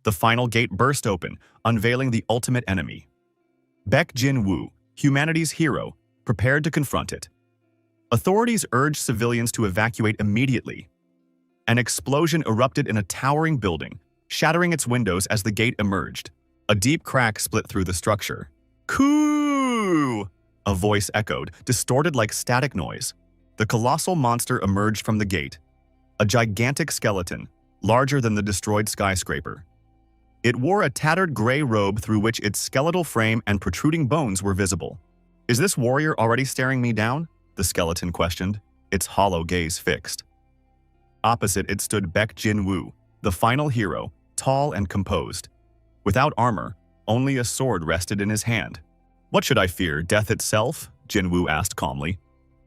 The final gate burst open, unveiling the ultimate enemy. Baek Jin-woo, humanity's hero, prepared to confront it. Authorities urged civilians to evacuate immediately. An explosion erupted in a towering building, shattering its windows as the gate emerged. A deep crack split through the structure. "Coo!" a voice echoed, distorted like static noise. The colossal monster emerged from the gate. A gigantic skeleton, larger than the destroyed skyscraper. It wore a tattered gray robe through which its skeletal frame and protruding bones were visible. "Is this warrior already staring me down?" the skeleton questioned, its hollow gaze fixed. Opposite it stood Baek Jin-woo, the final hero, tall and composed. Without armor, only a sword rested in his hand. "What should I fear, death itself?" Jin-woo asked calmly.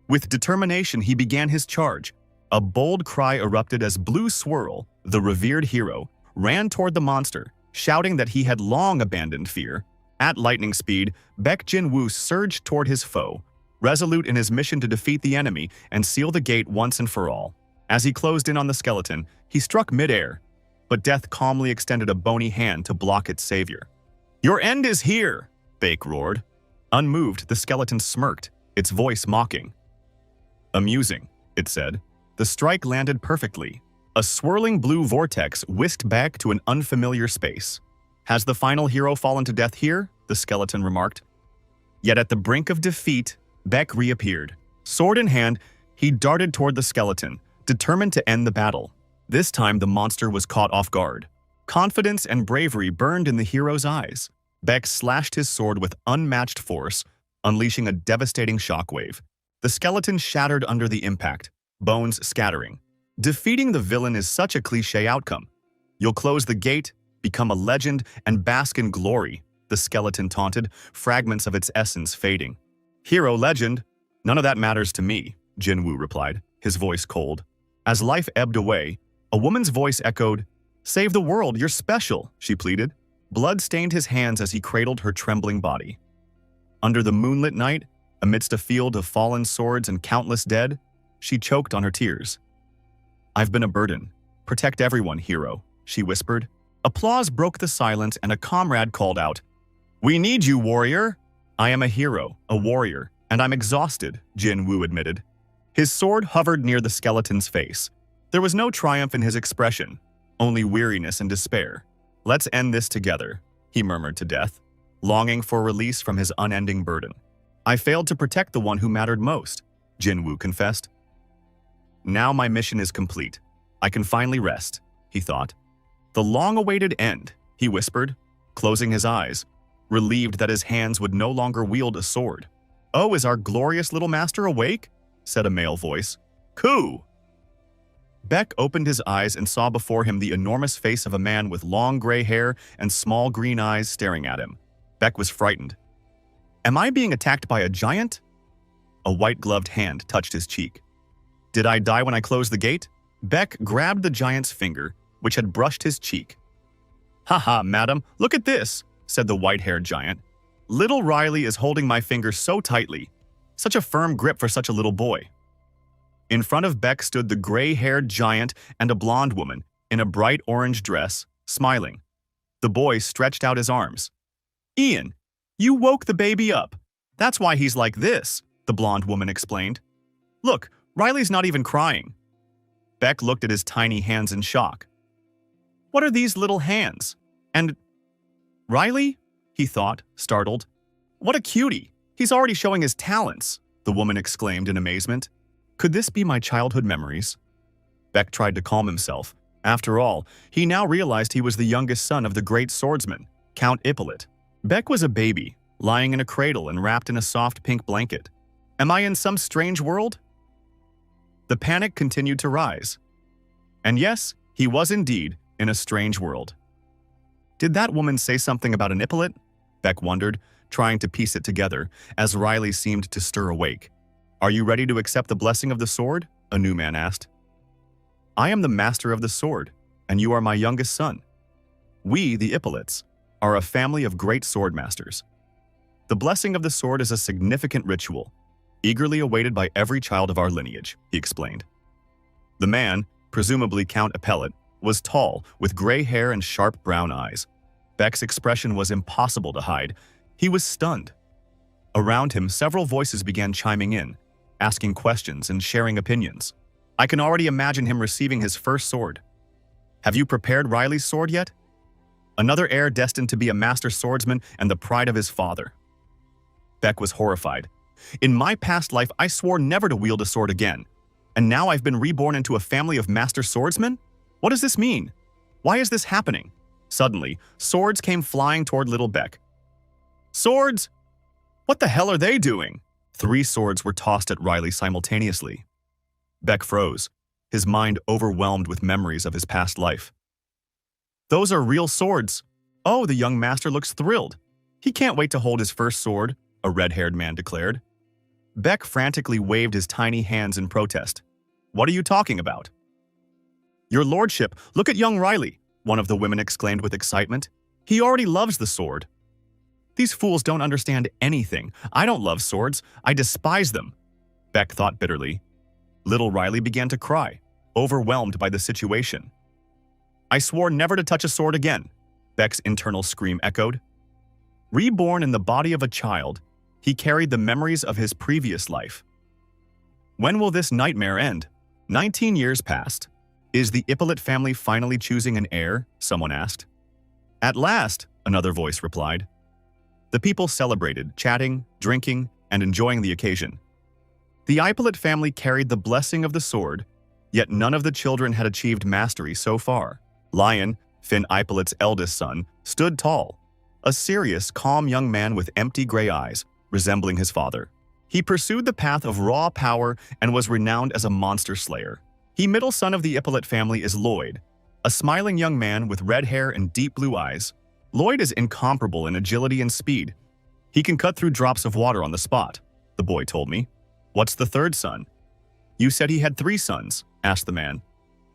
With determination, he began his charge. A bold cry erupted as Blue Swirl, the revered hero, ran toward the monster, shouting that he had long abandoned fear. At lightning speed, Baek Jin-woo surged toward his foe, resolute in his mission to defeat the enemy and seal the gate once and for all. As he closed in on the skeleton, he struck midair, but death calmly extended a bony hand to block its savior. "Your end is here!" Baek roared. Unmoved, the skeleton smirked, its voice mocking. "Amusing," it said. The strike landed perfectly. A swirling blue vortex whisked back to an unfamiliar space. "Has the final hero fallen to death here?" the skeleton remarked. Yet at the brink of defeat, Baek reappeared. Sword in hand, he darted toward the skeleton, determined to end the battle. This time the monster was caught off guard. Confidence and bravery burned in the hero's eyes. Baek slashed his sword with unmatched force, unleashing a devastating shockwave. The skeleton shattered under the impact, bones scattering. Defeating the villain is such a cliché outcome. You'll close the gate, become a legend, and bask in glory, the skeleton taunted, fragments of its essence fading. "Hero legend? None of that matters to me," Jin-woo replied, his voice cold. As life ebbed away, a woman's voice echoed, "Save the world, you're special," she pleaded. Blood stained his hands as he cradled her trembling body. Under the moonlit night, amidst a field of fallen swords and countless dead, she choked on her tears. "I've been a burden. Protect everyone, hero," she whispered. Applause broke the silence and a comrade called out, "We need you, warrior!" "I am a hero, a warrior, and I'm exhausted," Jin-woo admitted. His sword hovered near the skeleton's face. There was no triumph in his expression, only weariness and despair. "Let's end this together," he murmured to death, longing for release from his unending burden. "I failed to protect the one who mattered most," Jin-woo confessed. "Now my mission is complete. I can finally rest," he thought. "The long-awaited end," he whispered, closing his eyes, relieved that his hands would no longer wield a sword. "Oh, is our glorious little master awake?" said a male voice. "Coo!" Baek opened his eyes and saw before him the enormous face of a man with long gray hair and small green eyes staring at him. Baek was frightened. "Am I being attacked by a giant?" A white-gloved hand touched his cheek. "Did I die when I closed the gate?" Baek grabbed the giant's finger, which had brushed his cheek. "Haha, madam, look at this," said the white-haired giant. "Little Riley is holding my finger so tightly. Such a firm grip for such a little boy." In front of Baek stood the gray-haired giant and a blonde woman in a bright orange dress, smiling. The boy stretched out his arms. "Ian, you woke the baby up. That's why he's like this," the blonde woman explained. "Look, Riley's not even crying." Baek looked at his tiny hands in shock. "What are these little hands? And Riley?" he thought, startled. "What a cutie! He's already showing his talents," the woman exclaimed in amazement. Could this be my childhood memories? Baek tried to calm himself. After all, he now realized he was the youngest son of the great swordsman, Count Ippolit. Baek was a baby, lying in a cradle and wrapped in a soft pink blanket. Am I in some strange world? The panic continued to rise. And yes, he was indeed in a strange world. Did that woman say something about an Ippolit? Baek wondered, trying to piece it together, as Riley seemed to stir awake. Are you ready to accept the blessing of the sword? A new man asked. I am the master of the sword, and you are my youngest son. We, the Ippolits, are a family of great sword masters. The blessing of the sword is a significant ritual, eagerly awaited by every child of our lineage, he explained. The man, presumably Count Ippolit, was tall, with gray hair and sharp brown eyes. Beck's expression was impossible to hide. He was stunned. Around him, several voices began chiming in, asking questions and sharing opinions. I can already imagine him receiving his first sword. Have you prepared Riley's sword yet? Another heir destined to be a master swordsman and the pride of his father. Beck was horrified. In my past life, I swore never to wield a sword again. And now I've been reborn into a family of master swordsmen? What does this mean? Why is this happening? Suddenly, swords came flying toward little Beck. Swords! What the hell are they doing? 3 swords were tossed at Riley simultaneously. Beck froze, his mind overwhelmed with memories of his past life. Those are real swords. Oh, the young master looks thrilled. He can't wait to hold his first sword, a red-haired man declared. Beck frantically waved his tiny hands in protest. What are you talking about? Your lordship, look at young Riley, one of the women exclaimed with excitement. He already loves the sword. These fools don't understand anything. I don't love swords. I despise them. Beck thought bitterly. Little Riley began to cry, overwhelmed by the situation. I swore never to touch a sword again, Beck's internal scream echoed. Reborn in the body of a child, he carried the memories of his previous life. When will this nightmare end? 19 years passed. Is the Ippolit family finally choosing an heir? Someone asked. At last, another voice replied. The people celebrated, chatting, drinking, and enjoying the occasion. The Ippolit family carried the blessing of the sword, yet none of the children had achieved mastery so far. Lion, Finn Ippolit's eldest son, stood tall, a serious, calm young man with empty gray eyes, resembling his father. He pursued the path of raw power and was renowned as a monster slayer. The middle son of the Ippolit family is Lloyd, a smiling young man with red hair and deep blue eyes. Lloyd is incomparable in agility and speed. He can cut through drops of water on the spot, the boy told me. What's the third son? You said he had 3 sons, asked the man.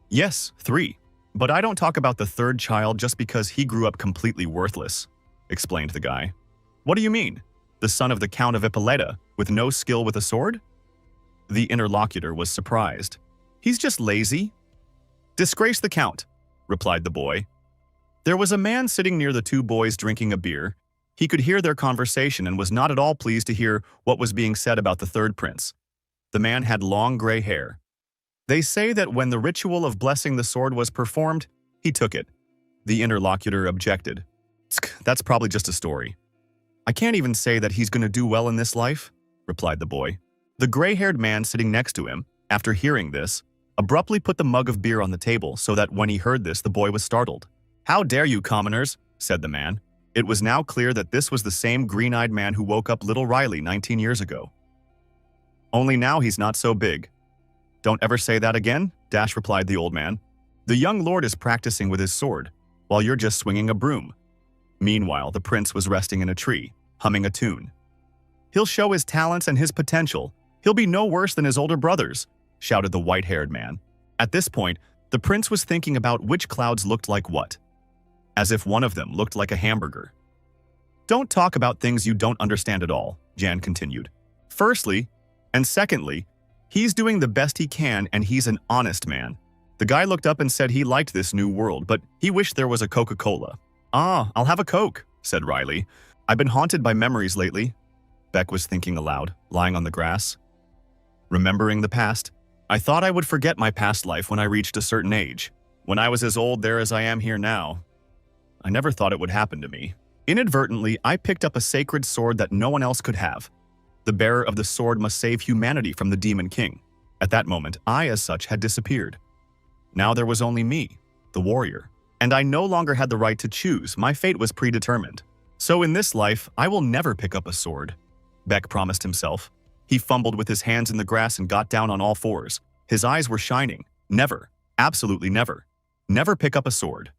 Yes, 3. But I don't talk about the third child just because he grew up completely worthless, explained the guy. What do you mean? The son of the Count of Ippolita, with no skill with a sword? The interlocutor was surprised. He's just lazy. Disgrace the Count, replied the boy. There was a man sitting near the 2 boys drinking a beer. He could hear their conversation and was not at all pleased to hear what was being said about the third prince. The man had long gray hair. They say that when the ritual of blessing the sword was performed, he took it. The interlocutor objected. That's probably just a story. I can't even say that he's going to do well in this life, replied the boy. The gray-haired man sitting next to him, after hearing this, abruptly put the mug of beer on the table so that when he heard this, the boy was startled. How dare you, commoners, said the man. It was now clear that this was the same green-eyed man who woke up little Riley 19 years ago. Only now he's not so big. Don't ever say that again, Dash replied the old man. The young lord is practicing with his sword, while you're just swinging a broom. Meanwhile, the prince was resting in a tree, humming a tune. He'll show his talents and his potential. He'll be no worse than his older brothers, shouted the white-haired man. At this point, the prince was thinking about which clouds looked like what, as if one of them looked like a hamburger. Don't talk about things you don't understand at all, Jan continued. Firstly, and secondly, he's doing the best he can and he's an honest man. The guy looked up and said he liked this new world, but he wished there was a Coca-Cola. Ah, I'll have a Coke, said Riley. I've been haunted by memories lately. Beck was thinking aloud, lying on the grass. Remembering the past, I thought I would forget my past life when I reached a certain age. When I was as old there as I am here now. I never thought it would happen to me. Inadvertently, I picked up a sacred sword that no one else could have. The bearer of the sword must save humanity from the Demon King. At that moment, I, as such, had disappeared. Now there was only me, the warrior. And I no longer had the right to choose. My fate was predetermined. So in this life, I will never pick up a sword, Beck promised himself. He fumbled with his hands in the grass and got down on all fours. His eyes were shining. Never, absolutely never, never pick up a sword.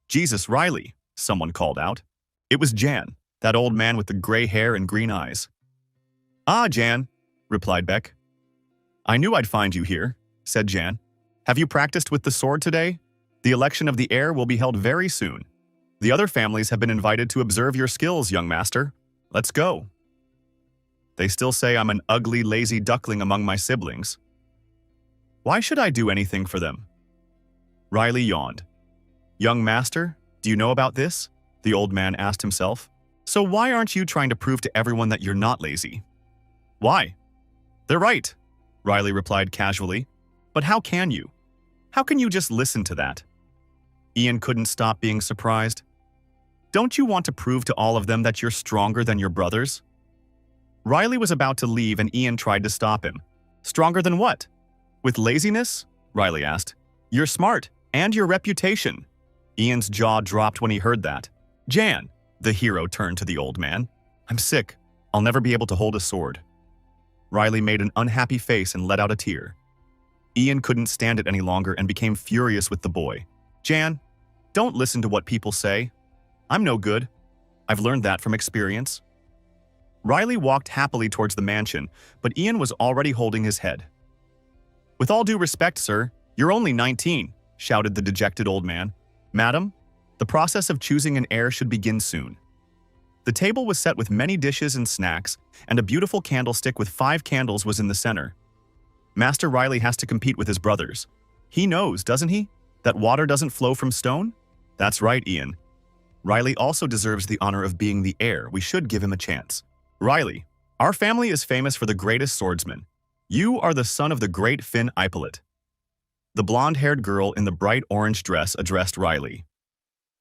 Jesus, Riley, someone called out. It was Jan, that old man with the gray hair and green eyes. Ah, Jan, replied Beck. I knew I'd find you here, said Jan. Have you practiced with the sword today? The election of the heir will be held very soon. The other families have been invited to observe your skills, young master. Let's go. They still say I'm an ugly, lazy duckling among my siblings. Why should I do anything for them? Riley yawned. Young master, do you know about this? The old man asked himself. So why aren't you trying to prove to everyone that you're not lazy? Why? They're right, Riley replied casually. But how can you? How can you just listen to that? Ian couldn't stop being surprised. Don't you want to prove to all of them that you're stronger than your brothers? Riley was about to leave and Ian tried to stop him. Stronger than what? With laziness? Riley asked. You're smart, and your reputation. Ian's jaw dropped when he heard that. Jan, the hero turned to the old man. I'm sick. I'll never be able to hold a sword. Riley made an unhappy face and let out a tear. Ian couldn't stand it any longer and became furious with the boy. Jan, don't listen to what people say. I'm no good. I've learned that from experience. Riley walked happily towards the mansion, but Ian was already holding his head. With all due respect, sir, you're only 19, shouted the dejected old man. Madam, the process of choosing an heir should begin soon. The table was set with many dishes and snacks, and a beautiful candlestick with 5 candles was in the center. Master Riley has to compete with his brothers. He knows, doesn't he, that water doesn't flow from stone? That's right, Ian. Riley also deserves the honor of being the heir. We should give him a chance. Riley, our family is famous for the greatest swordsman. You are the son of the great Finn Ippolit. The blonde-haired girl in the bright orange dress addressed Riley.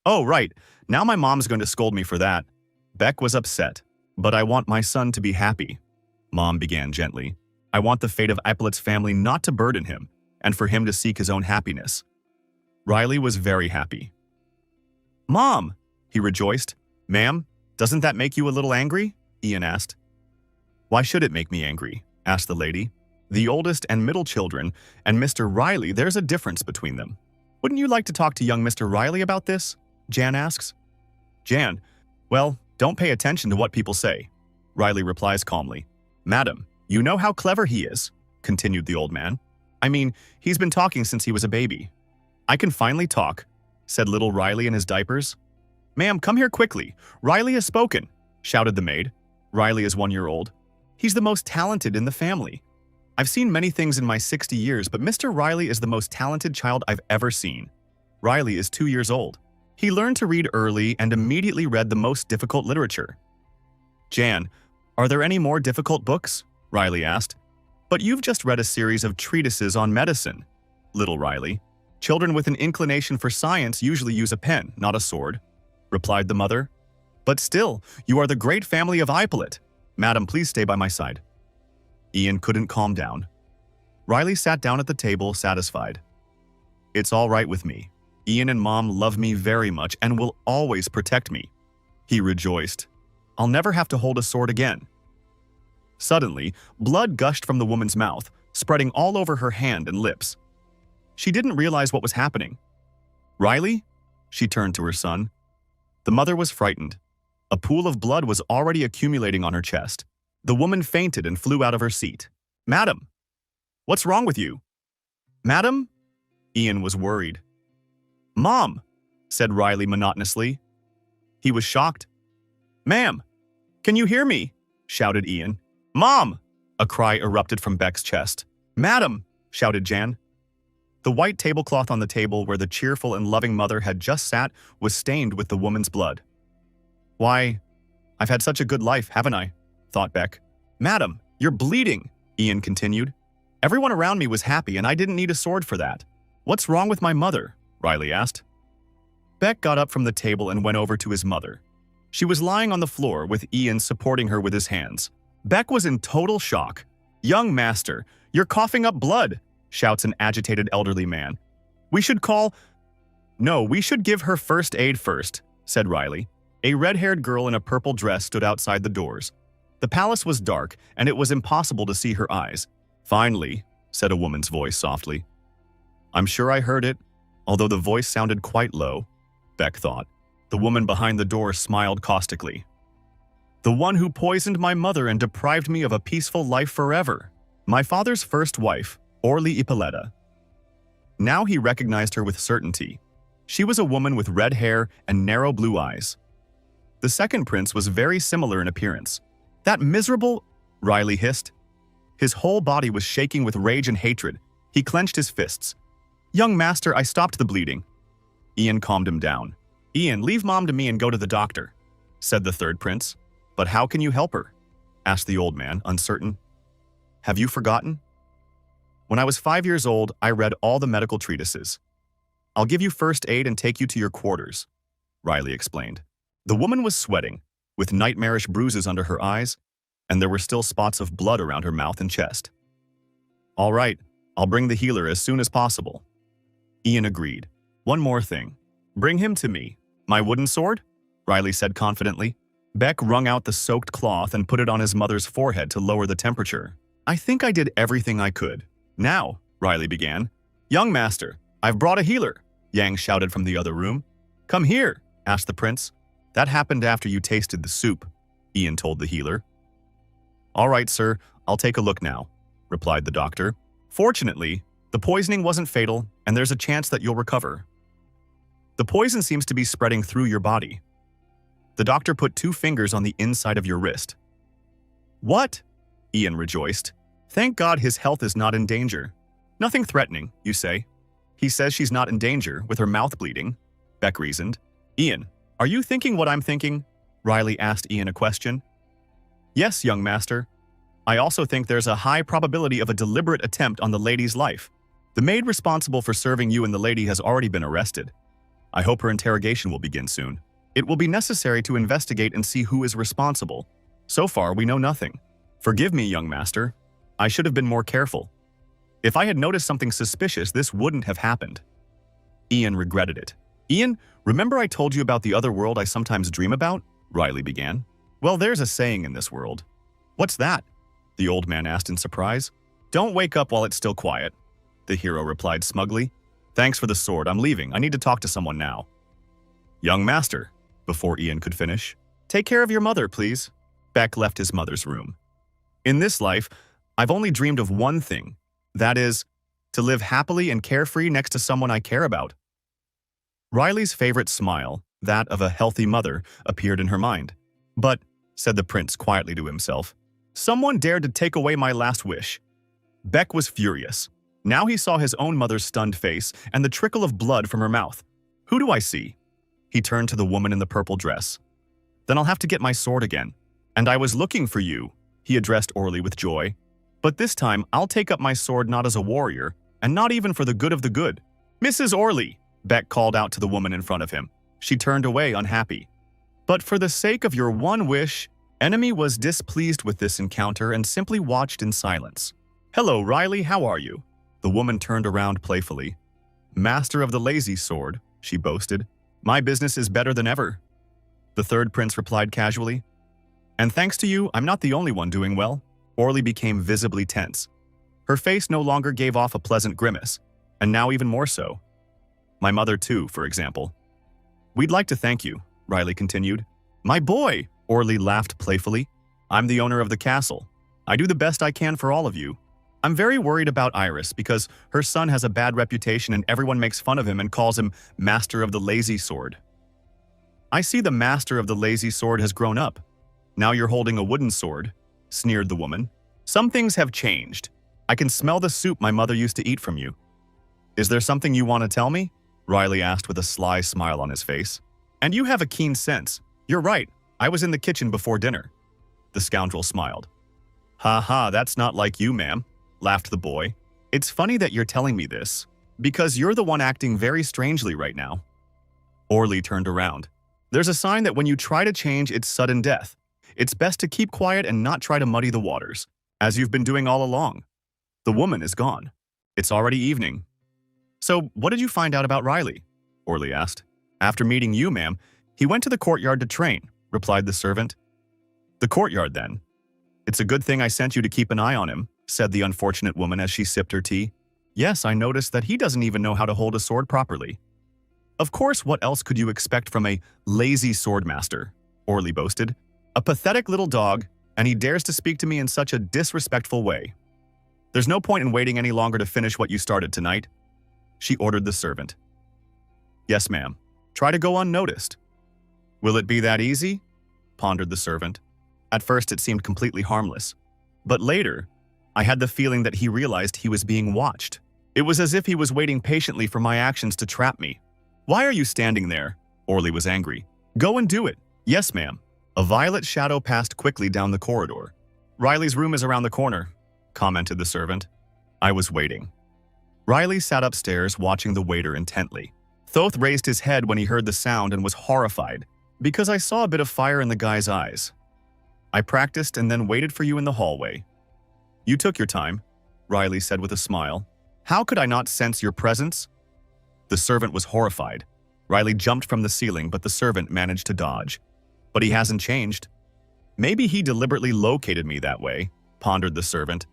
Oh, right. Now my mom's going to scold me for that. Beck was upset. But I want my son to be happy. Mom began gently. I want the fate of Ippolit's family not to burden him, and for him to seek his own happiness. Riley was very happy. Mom, he rejoiced. Ma'am, doesn't that make you a little angry? Ian asked. Why should it make me angry? Asked the lady. The oldest and middle children and Mr. Riley, there's a difference between them. Wouldn't you like to talk to young Mr. Riley about this? Jan asks. Jan, well, don't pay attention to what people say. Riley replies calmly. Madam, you know how clever he is, continued the old man. I mean, he's been talking since he was a baby. I can finally talk, said little Riley in his diapers. Ma'am, come here quickly. Riley has spoken, shouted the maid. Riley is 1 year old. He's the most talented in the family. I've seen many things in my 60 years, but Mr. Riley is the most talented child I've ever seen. Riley is 2 years old. He learned to read early and immediately read the most difficult literature. Jan, are there any more difficult books? Riley asked. But you've just read a series of treatises on medicine. Little Riley. Children with an inclination for science usually use a pen, not a sword, replied the mother. But still, you are the great family of Ippolit. Madam, please stay by my side. Ian couldn't calm down. Riley sat down at the table, satisfied. It's all right with me. Ian and Mom love me very much and will always protect me. He rejoiced. I'll never have to hold a sword again. Suddenly, blood gushed from the woman's mouth, spreading all over her hand and lips. She didn't realize what was happening. Riley? She turned to her son. The mother was frightened. A pool of blood was already accumulating on her chest. The woman fainted and flew out of her seat. Madam, what's wrong with you? Madam? Ian was worried. Mom, said Riley monotonously. He was shocked. Ma'am, can you hear me? Shouted Ian. Mom! A cry erupted from Beck's chest. Madam! Shouted Jan. The white tablecloth on the table where the cheerful and loving mother had just sat was stained with the woman's blood. Why, I've had such a good life, haven't I? Thought Beck. Madam, you're bleeding, Ian continued. Everyone around me was happy and I didn't need a sword for that. What's wrong with my mother? Riley asked. Beck got up from the table and went over to his mother. She was lying on the floor with Ian supporting her with his hands. Beck was in total shock. Young master, you're coughing up blood, shouts an agitated elderly man. We should call... No, we should give her first aid first, said Riley. A red-haired girl in a purple dress stood outside the doors. The palace was dark, and it was impossible to see her eyes. Finally, said a woman's voice softly. I'm sure I heard it, although the voice sounded quite low, Beck thought. The woman behind the door smiled caustically. The one who poisoned my mother and deprived me of a peaceful life forever. My father's first wife, Orly Ippolita. Now he recognized her with certainty. She was a woman with red hair and narrow blue eyes. The second prince was very similar in appearance. That miserable... Riley hissed. His whole body was shaking with rage and hatred. He clenched his fists. Young master, I stopped the bleeding. Ian calmed him down. Ian, leave Mom to me and go to the doctor, said the third prince. But how can you help her? Asked the old man, uncertain. Have you forgotten? When I was 5 years old, I read all the medical treatises. I'll give you first aid and take you to your quarters, Riley explained. The woman was sweating, with nightmarish bruises under her eyes, and there were still spots of blood around her mouth and chest. All right, I'll bring the healer as soon as possible. Ian agreed. One more thing. Bring him to me. My wooden sword? Riley said confidently. Beck wrung out the soaked cloth and put it on his mother's forehead to lower the temperature. I think I did everything I could. Now, Riley began. Young master, I've brought a healer, Yang shouted from the other room. Come here, asked the prince. That happened after you tasted the soup, Ian told the healer. All right, sir, I'll take a look now, replied the doctor. Fortunately, the poisoning wasn't fatal, and there's a chance that you'll recover. The poison seems to be spreading through your body. The doctor put 2 fingers on the inside of your wrist. What? Ian rejoiced. Thank God his health is not in danger. Nothing threatening, you say. He says she's not in danger with her mouth bleeding, Beck reasoned. Ian, are you thinking what I'm thinking? Riley asked Ian a question. Yes, young master. I also think there's a high probability of a deliberate attempt on the lady's life. The maid responsible for serving you and the lady has already been arrested. I hope her interrogation will begin soon. It will be necessary to investigate and see who is responsible. So far, we know nothing. Forgive me, young master. I should have been more careful. If I had noticed something suspicious, this wouldn't have happened. Ian regretted it. Ian, remember I told you about the other world I sometimes dream about? Riley began. Well, there's a saying in this world. What's that? The old man asked in surprise. Don't wake up while it's still quiet, the hero replied smugly. Thanks for the sword. I'm leaving. I need to talk to someone now. Young master, before Ian could finish. Take care of your mother, please. Beck left his mother's room. In this life, I've only dreamed of one thing. That is, to live happily and carefree next to someone I care about. Riley's favorite smile, that of a healthy mother, appeared in her mind. But, said the prince quietly to himself, someone dared to take away my last wish. Beck was furious. Now he saw his own mother's stunned face and the trickle of blood from her mouth. Who do I see? He turned to the woman in the purple dress. Then I'll have to get my sword again. And I was looking for you, he addressed Orly with joy. But this time, I'll take up my sword not as a warrior, and not even for the good of the good. Mrs. Orly, Beck called out to the woman in front of him. She turned away unhappy. But for the sake of your one wish, Enemy was displeased with this encounter and simply watched in silence. Hello, Riley, how are you? The woman turned around playfully. Master of the lazy sword, she boasted. My business is better than ever. The third prince replied casually. And thanks to you, I'm not the only one doing well. Orly became visibly tense. Her face no longer gave off a pleasant grimace, and now even more so. My mother too, for example. We'd like to thank you, Riley continued. My boy, Orly laughed playfully. I'm the owner of the castle. I do the best I can for all of you. I'm very worried about Iris because her son has a bad reputation and everyone makes fun of him and calls him Master of the Lazy Sword. I see the Master of the Lazy Sword has grown up. Now you're holding a wooden sword, sneered the woman. Some things have changed. I can smell the soup my mother used to eat from you. Is there something you want to tell me? Riley asked with a sly smile on his face. And you have a keen sense. You're right. I was in the kitchen before dinner. The scoundrel smiled. Ha ha, that's not like you, ma'am, laughed the boy. It's funny that you're telling me this, because you're the one acting very strangely right now. Orly turned around. There's a sign that when you try to change, it's sudden death. It's best to keep quiet and not try to muddy the waters, as you've been doing all along. The woman is gone. It's already evening. So, what did you find out about Riley? Orly asked. After meeting you, ma'am, he went to the courtyard to train, replied the servant. The courtyard, then? It's a good thing I sent you to keep an eye on him, said the unfortunate woman as she sipped her tea. Yes, I noticed that he doesn't even know how to hold a sword properly. Of course, what else could you expect from a lazy swordmaster? Orly boasted. A pathetic little dog, and he dares to speak to me in such a disrespectful way. There's no point in waiting any longer to finish what you started tonight. She ordered the servant. Yes, ma'am. Try to go unnoticed. Will it be that easy? Pondered the servant. At first it seemed completely harmless. But later, I had the feeling that he realized he was being watched. It was as if he was waiting patiently for my actions to trap me. Why are you standing there? Orly was angry. Go and do it. Yes, ma'am. A violet shadow passed quickly down the corridor. Riley's room is around the corner, commented the servant. I was waiting. Riley sat upstairs watching the waiter intently. Thoth raised his head when he heard the sound and was horrified, because I saw a bit of fire in the guy's eyes. I practiced and then waited for you in the hallway. You took your time, Riley said with a smile. How could I not sense your presence? The servant was horrified. Riley jumped from the ceiling, but the servant managed to dodge. But he hasn't changed. Maybe he deliberately located me that way, pondered the servant.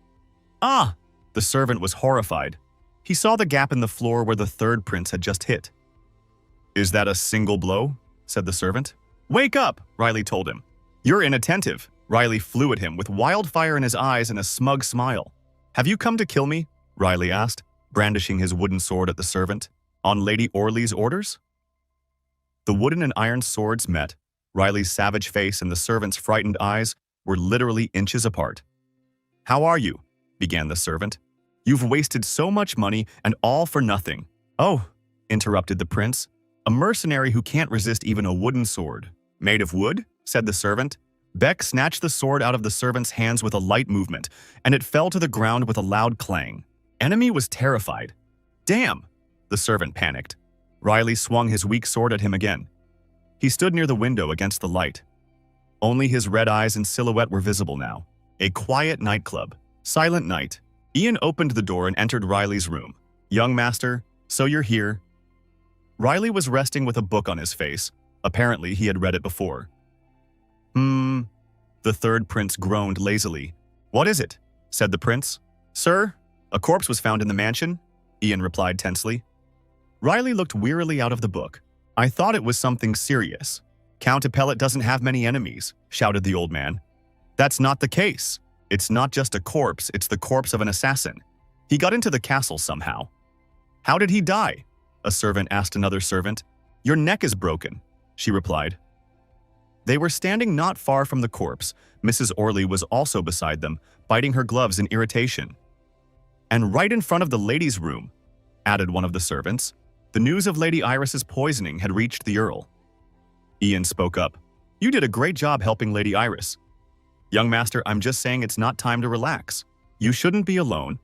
Ah! The servant was horrified. He saw the gap in the floor where the third prince had just hit. Is that a single blow? Said the servant. Wake up, Riley told him. You're inattentive. Riley flew at him with wildfire in his eyes and a smug smile. Have you come to kill me? Riley asked, brandishing his wooden sword at the servant. On Lady Orly's orders? The wooden and iron swords met. Riley's savage face and the servant's frightened eyes were literally inches apart. How are you? Began the servant. You've wasted so much money and all for nothing. Oh, interrupted the prince. A mercenary who can't resist even a wooden sword. Made of wood? Said the servant. Beck snatched the sword out of the servant's hands with a light movement, and it fell to the ground with a loud clang. Enemy was terrified. Damn! The servant panicked. Riley swung his weak sword at him again. He stood near the window against the light. Only his red eyes and silhouette were visible now. A quiet nightclub. Silent night. Ian opened the door and entered Riley's room. Young master, so you're here. Riley was resting with a book on his face. Apparently, he had read it before. The third prince groaned lazily. What is it? Said the prince. Sir, a corpse was found in the mansion, Ian replied tensely. Riley looked wearily out of the book. I thought it was something serious. Count Appellet doesn't have many enemies, shouted the old man. That's not the case. It's not just a corpse, it's the corpse of an assassin. He got into the castle somehow. How did he die? A servant asked another servant. Your neck is broken, she replied. They were standing not far from the corpse. Mrs. Orly was also beside them, biting her gloves in irritation. And right in front of the ladies' room, added one of the servants, the news of Lady Iris's poisoning had reached the Earl. Ian spoke up. You did a great job helping Lady Iris. Young master, I'm just saying it's not time to relax. You shouldn't be alone.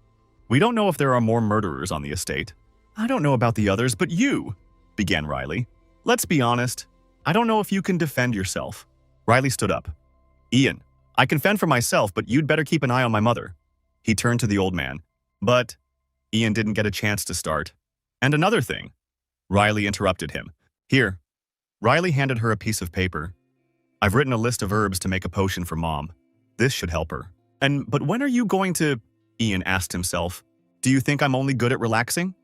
We don't know if there are more murderers on the estate. I don't know about the others, but you, began Riley. Let's be honest. I don't know if you can defend yourself. Riley stood up. Ian, I can fend for myself, but you'd better keep an eye on my mother. He turned to the old man. But Ian didn't get a chance to start. And another thing. Riley interrupted him. Here. Riley handed her a piece of paper. I've written a list of herbs to make a potion for Mom. This should help her. But when are you going to... Ian asked himself. Do you think I'm only good at relaxing?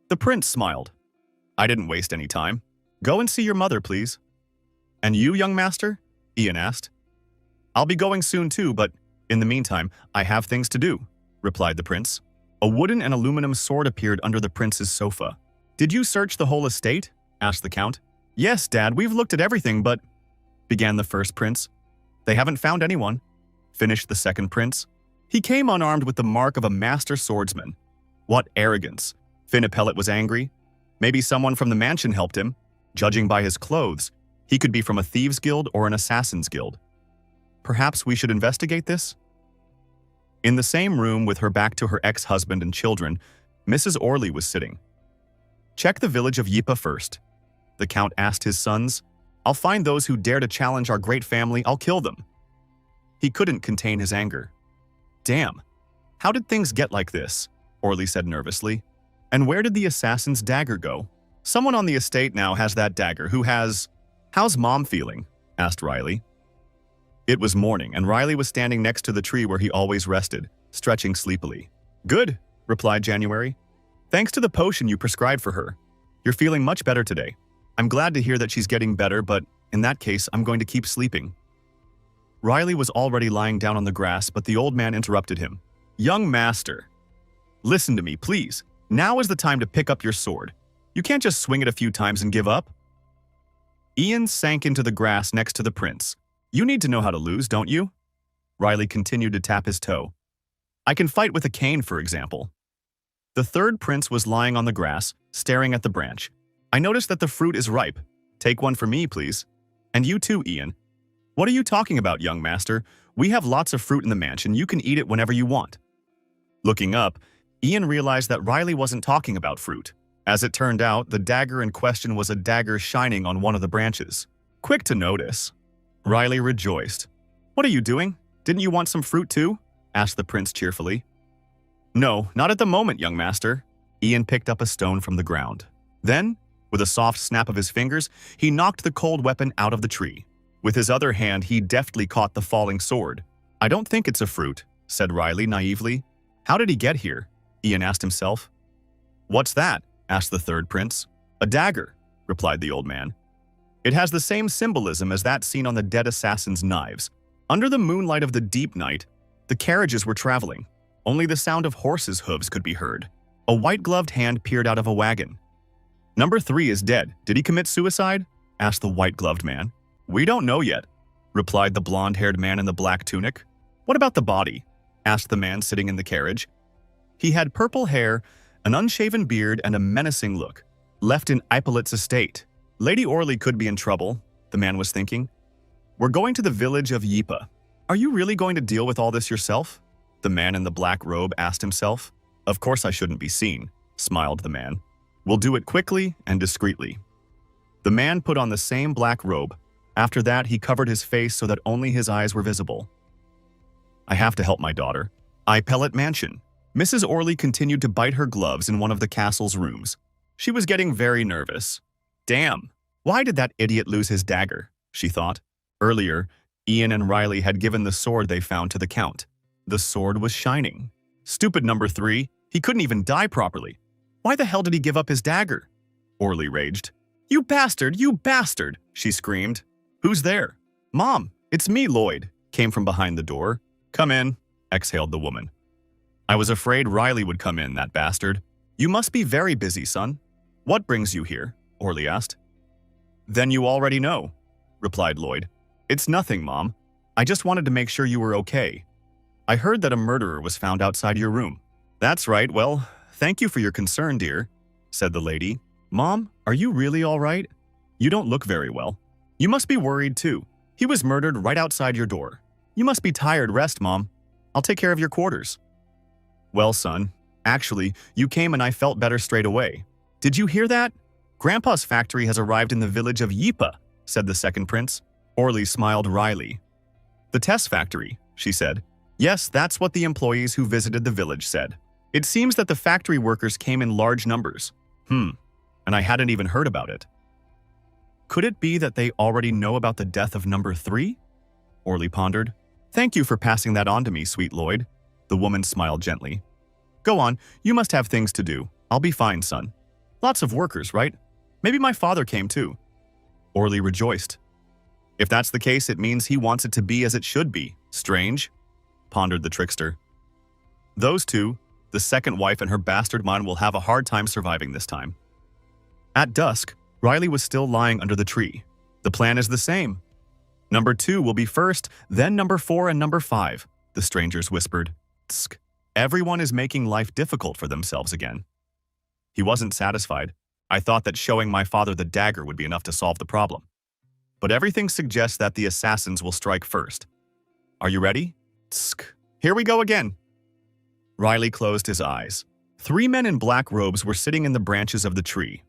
The prince smiled. I didn't waste any time. Go and see your mother, please. And you, young master? Ian asked. I'll be going soon too, but in the meantime, I have things to do, replied the prince. A wooden and aluminum sword appeared under the prince's sofa. Did you search the whole estate? Asked the count. Yes, Dad, we've looked at everything, but... began the first prince. They haven't found anyone, finished the second prince. He came unarmed with the mark of a master swordsman. What arrogance. Finn Appellet was angry. Maybe someone from the mansion helped him. Judging by his clothes, he could be from a thieves' guild or an assassin's guild. Perhaps we should investigate this? In the same room with her back to her ex-husband and children, Mrs. Orly was sitting. Check the village of Yipa first. The count asked his sons. I'll find those who dare to challenge our great family, I'll kill them. He couldn't contain his anger. Damn, how did things get like this? Orly said nervously. And where did the assassin's dagger go? Someone on the estate now has that dagger who has... How's Mom feeling? Asked Riley. It was morning, and Riley was standing next to the tree where he always rested, stretching sleepily. Good, replied January. Thanks to the potion you prescribed for her. You're feeling much better today. I'm glad to hear that she's getting better, but in that case, I'm going to keep sleeping. Riley was already lying down on the grass, but the old man interrupted him. Young master, listen to me, please. Now is the time to pick up your sword. You can't just swing it a few times and give up. Ian sank into the grass next to the prince. You need to know how to lose, don't you? Riley continued to tap his toe. I can fight with a cane, for example. The third prince was lying on the grass, staring at the branch. I noticed that the fruit is ripe. Take one for me, please. And you too, Ian. What are you talking about, young master? We have lots of fruit in the mansion. You can eat it whenever you want. Looking up, Ian realized that Riley wasn't talking about fruit. As it turned out, the dagger in question was a dagger shining on one of the branches. Quick to notice. Riley rejoiced. What are you doing? Didn't you want some fruit too? Asked the prince cheerfully. No, not at the moment, young master. Ian picked up a stone from the ground. Then, with a soft snap of his fingers, he knocked the cold weapon out of the tree. With his other hand, he deftly caught the falling sword. I don't think it's a fruit, said Riley naively. How did he get here? Ian asked himself. What's that? Asked the third prince. A dagger, replied the old man. It has the same symbolism as that seen on the dead assassin's knives. Under the moonlight of the deep night, the carriages were traveling. Only the sound of horses' hooves could be heard. A white-gloved hand peered out of a wagon. Number 3 is dead. Did he commit suicide? Asked the white-gloved man. We don't know yet, replied the blonde-haired man in the black tunic. What about the body? Asked the man sitting in the carriage. He had purple hair, an unshaven beard, and a menacing look. Left in Ippolit's estate. Lady Orly could be in trouble, the man was thinking. We're going to the village of Yipa. Are you really going to deal with all this yourself? The man in the black robe asked himself. Of course I shouldn't be seen, smiled the man. We'll do it quickly and discreetly. The man put on the same black robe. After that, he covered his face so that only his eyes were visible. I have to help my daughter. Ipellet Mansion. Mrs. Orly continued to bite her gloves in one of the castle's rooms. She was getting very nervous. Damn, why did that idiot lose his dagger? She thought. Earlier, Ian and Riley had given the sword they found to the Count. The sword was shining. Stupid number 3, he couldn't even die properly. Why the hell did he give up his dagger? Orly raged. You bastard, she screamed. Who's there? Mom, it's me, Lloyd, came from behind the door. Come in, exhaled the woman. I was afraid Riley would come in, that bastard. You must be very busy, son. What brings you here? Orly asked. Then you already know, replied Lloyd. It's nothing, Mom. I just wanted to make sure you were okay. I heard that a murderer was found outside your room. That's right, well, thank you for your concern, dear, said the lady. Mom, are you really all right? You don't look very well. You must be worried, too. He was murdered right outside your door. You must be tired. Rest, Mom. I'll take care of your quarters. Well, son, actually, you came and I felt better straight away. Did you hear that? Grandpa's factory has arrived in the village of Yipa, said the second prince. Orly smiled wryly. The test factory, she said. Yes, that's what the employees who visited the village said. It seems that the factory workers came in large numbers. And I hadn't even heard about it. Could it be that they already know about the death of number 3? Orly pondered. Thank you for passing that on to me, sweet Lloyd. The woman smiled gently. Go on, you must have things to do. I'll be fine, son. Lots of workers, right? Maybe my father came too. Orly rejoiced. If that's the case, it means he wants it to be as it should be. Strange, pondered the trickster. Those two, the second wife and her bastard man, will have a hard time surviving this time. At dusk, Riley was still lying under the tree. The plan is the same. Number 2 will be first, then number 4 and number 5, the strangers whispered. Tsk. Everyone is making life difficult for themselves again. He wasn't satisfied. I thought that showing my father the dagger would be enough to solve the problem. But everything suggests that the assassins will strike first. Are you ready? Tsk. Here we go again. Riley closed his eyes. 3 men in black robes were sitting in the branches of the tree.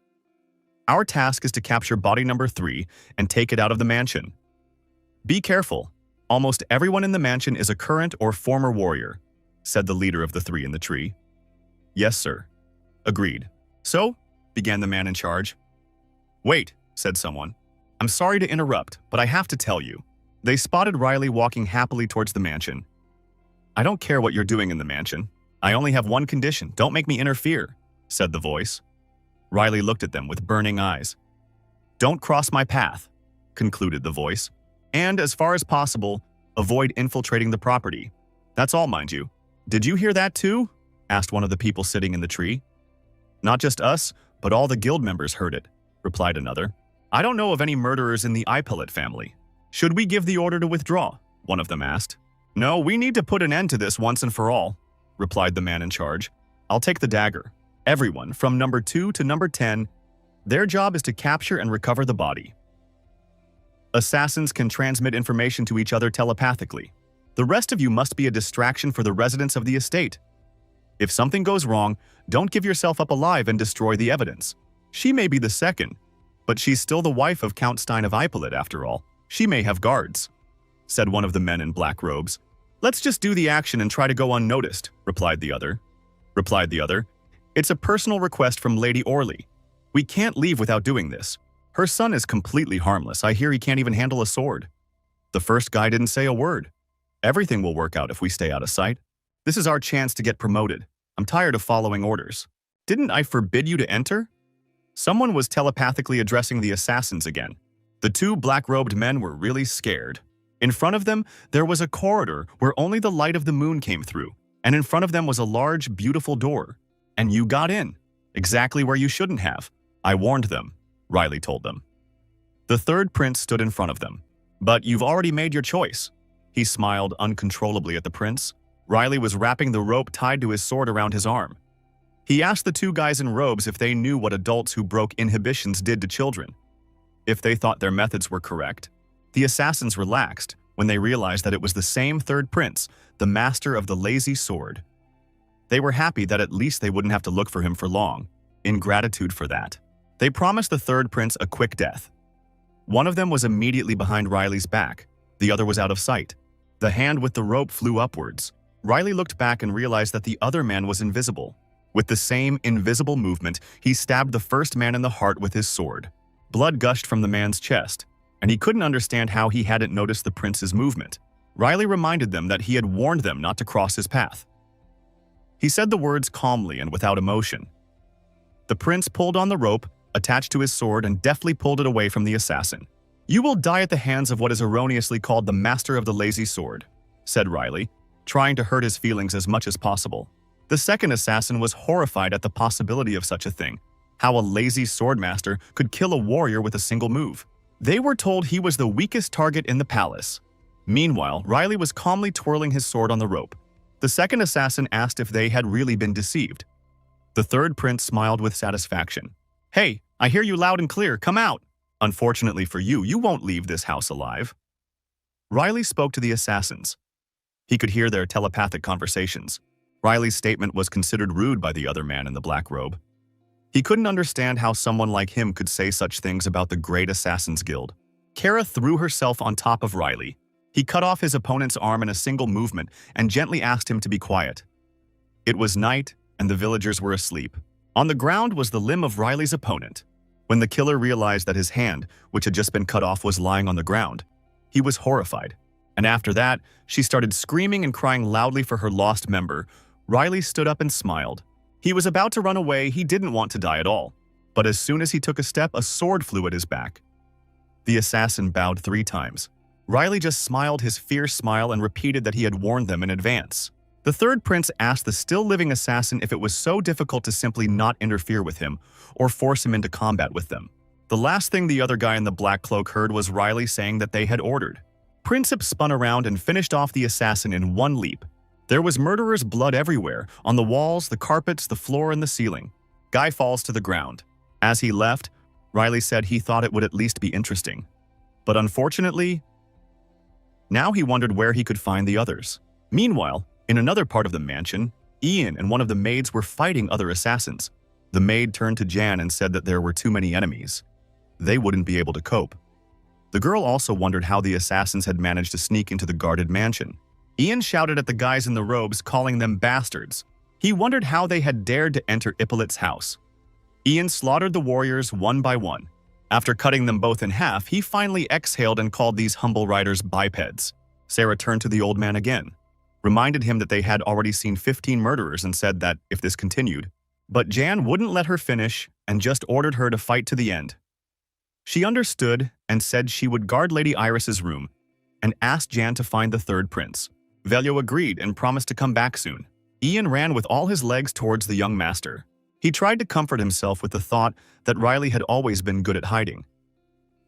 Our task is to capture body number 3 and take it out of the mansion. Be careful. Almost everyone in the mansion is a current or former warrior, said the leader of the 3 in the tree. Yes, sir. Agreed. So, began the man in charge. Wait, said someone. I'm sorry to interrupt, but I have to tell you. They spotted Riley walking happily towards the mansion. I don't care what you're doing in the mansion. I only have one condition. Don't make me interfere, said the voice. Riley looked at them with burning eyes. Don't cross my path, concluded the voice. And, as far as possible, avoid infiltrating the property. That's all, mind you. Did you hear that too? Asked one of the people sitting in the tree. Not just us, but all the guild members heard it, replied another. I don't know of any murderers in the Ipellet family. Should we give the order to withdraw? One of them asked. No, we need to put an end to this once and for all, replied the man in charge. I'll take the dagger. Everyone, from number 2 to number 10, their job is to capture and recover the body. Assassins can transmit information to each other telepathically. The rest of you must be a distraction for the residents of the estate. If something goes wrong, don't give yourself up alive and destroy the evidence. She may be the second, but she's still the wife of Count Stein of Ippolit after all. She may have guards," said one of the men in black robes. "Let's just do the action and try to go unnoticed," replied the other. "It's a personal request from Lady Orley. We can't leave without doing this. Her son is completely harmless. I hear he can't even handle a sword." The first guy didn't say a word. "Everything will work out if we stay out of sight. This is our chance to get promoted. I'm tired of following orders." "Didn't I forbid you to enter?" Someone was telepathically addressing the assassins again. The two black-robed men were really scared. In front of them, there was a corridor where only the light of the moon came through, and in front of them was a large, beautiful door. "And you got in, exactly where you shouldn't have. I warned them," Riley told them. The third prince stood in front of them. "But you've already made your choice." He smiled uncontrollably at the prince. Riley was wrapping the rope tied to his sword around his arm. He asked the two guys in robes if they knew what adults who broke inhibitions did to children. If they thought their methods were correct. The assassins relaxed when they realized that it was the same third prince, the master of the lazy sword. They were happy that at least they wouldn't have to look for him for long. In gratitude for that, they promised the third prince a quick death. One of them was immediately behind Riley's back. The other was out of sight. The hand with the rope flew upwards. Riley looked back and realized that the other man was invisible. With the same invisible movement, he stabbed the first man in the heart with his sword. Blood gushed from the man's chest, and he couldn't understand how he hadn't noticed the prince's movement. Riley reminded them that he had warned them not to cross his path. He said the words calmly and without emotion. The prince pulled on the rope, attached to his sword, and deftly pulled it away from the assassin. "You will die at the hands of what is erroneously called the master of the lazy sword," said Riley, trying to hurt his feelings as much as possible. The second assassin was horrified at the possibility of such a thing, how a lazy swordmaster could kill a warrior with a single move. They were told he was the weakest target in the palace. Meanwhile, Riley was calmly twirling his sword on the rope. The second assassin asked if they had really been deceived. The third prince smiled with satisfaction. "Hey, I hear you loud and clear. Come out. Unfortunately for you, you won't leave this house alive." Riley spoke to the assassins. He could hear their telepathic conversations. Riley's statement was considered rude by the other man in the black robe. He couldn't understand how someone like him could say such things about the Great Assassins Guild. Kara threw herself on top of Riley. He cut off his opponent's arm in a single movement and gently asked him to be quiet. It was night, and the villagers were asleep. On the ground was the limb of Riley's opponent. When the killer realized that his hand, which had just been cut off, was lying on the ground, he was horrified. And after that, she started screaming and crying loudly for her lost member. Riley stood up and smiled. He was about to run away. He didn't want to die at all. But as soon as he took a step, a sword flew at his back. The assassin bowed 3 times. Riley just smiled his fierce smile and repeated that he had warned them in advance. The third prince asked the still-living assassin if it was so difficult to simply not interfere with him or force him into combat with them. The last thing the other guy in the black cloak heard was Riley saying that they had ordered. Princip spun around and finished off the assassin in one leap. There was murderer's blood everywhere, on the walls, the carpets, the floor, and the ceiling. Guy falls to the ground. As he left, Riley said he thought it would at least be interesting. But unfortunately, now he wondered where he could find the others. Meanwhile, in another part of the mansion, Ian and one of the maids were fighting other assassins. The maid turned to Jan and said that there were too many enemies. They wouldn't be able to cope. The girl also wondered how the assassins had managed to sneak into the guarded mansion. Ian shouted at the guys in the robes, calling them bastards. He wondered how they had dared to enter Ippolit's house. Ian slaughtered the warriors one by one. After cutting them both in half, he finally exhaled and called these humble riders bipeds. Sarah turned to the old man again, reminded him that they had already seen 15 murderers and said that if this continued. But Jan wouldn't let her finish and just ordered her to fight to the end. She understood and said she would guard Lady Iris's room and asked Jan to find the third prince. Velio agreed and promised to come back soon. Ian ran with all his legs towards the young master. He tried to comfort himself with the thought that Riley had always been good at hiding.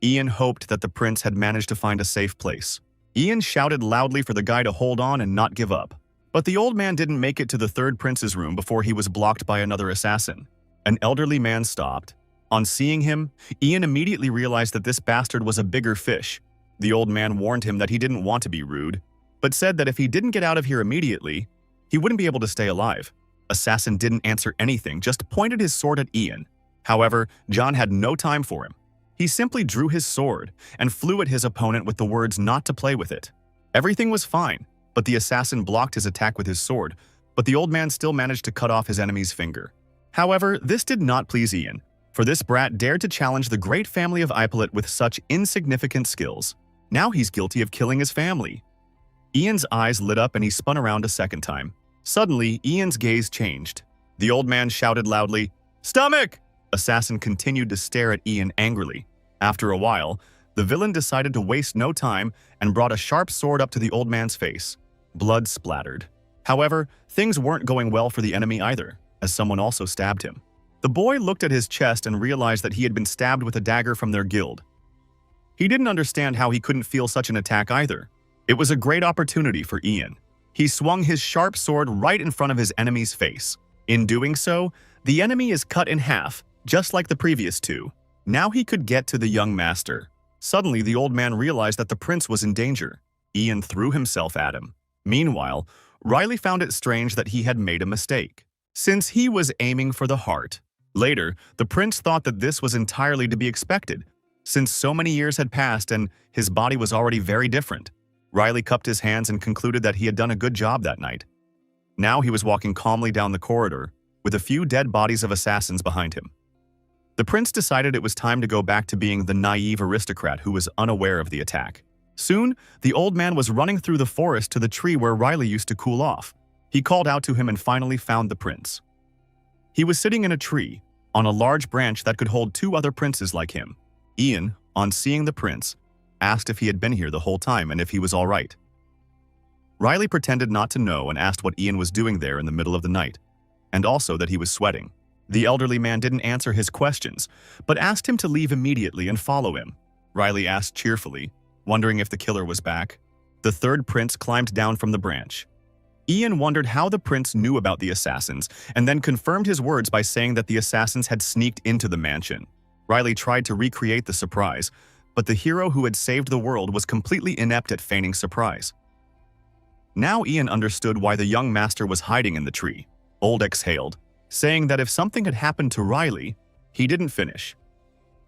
Ian hoped that the prince had managed to find a safe place. Ian shouted loudly for the guy to hold on and not give up. But the old man didn't make it to the third prince's room before he was blocked by another assassin. An elderly man stopped. On seeing him, Ian immediately realized that this bastard was a bigger fish. The old man warned him that he didn't want to be rude, but said that if he didn't get out of here immediately, he wouldn't be able to stay alive. Assassin didn't answer anything, just pointed his sword at Ian. However, John had no time for him. He simply drew his sword and flew at his opponent with the words not to play with it. Everything was fine, but the assassin blocked his attack with his sword, but the old man still managed to cut off his enemy's finger. However, this did not please Ian, for this brat dared to challenge the great family of Ippolit with such insignificant skills. Now he's guilty of killing his family. Ian's eyes lit up and he spun around a second time. Suddenly, Ian's gaze changed. The old man shouted loudly, "Stomach!" Assassin continued to stare at Ian angrily. After a while, the villain decided to waste no time and brought a sharp sword up to the old man's face. Blood splattered. However, things weren't going well for the enemy either, as someone also stabbed him. The boy looked at his chest and realized that he had been stabbed with a dagger from their guild. He didn't understand how he couldn't feel such an attack either. It was a great opportunity for Ian. He swung his sharp sword right in front of his enemy's face. In doing so, the enemy is cut in half, just like the previous two. Now he could get to the young master. Suddenly, the old man realized that the prince was in danger. Ian threw himself at him. Meanwhile, Riley found it strange that he had made a mistake, since he was aiming for the heart. Later, the prince thought that this was entirely to be expected, since so many years had passed and his body was already very different. Riley cupped his hands and concluded that he had done a good job that night. Now he was walking calmly down the corridor, with a few dead bodies of assassins behind him. The prince decided it was time to go back to being the naive aristocrat who was unaware of the attack. Soon, the old man was running through the forest to the tree where Riley used to cool off. He called out to him and finally found the prince. He was sitting in a tree, on a large branch that could hold two other princes like him. Ian, on seeing the prince, asked if he had been here the whole time and if he was all right. Riley pretended not to know and asked what Ian was doing there in the middle of the night, and also that he was sweating. The elderly man didn't answer his questions, but asked him to leave immediately and follow him. Riley asked cheerfully, wondering if the killer was back. The third prince climbed down from the branch. Ian wondered how the prince knew about the assassins, and then confirmed his words by saying that the assassins had sneaked into the mansion. Riley tried to recreate the surprise, but the hero who had saved the world was completely inept at feigning surprise. Now Ian understood why the young master was hiding in the tree. Old exhaled, saying that if something had happened to Riley, he didn't finish.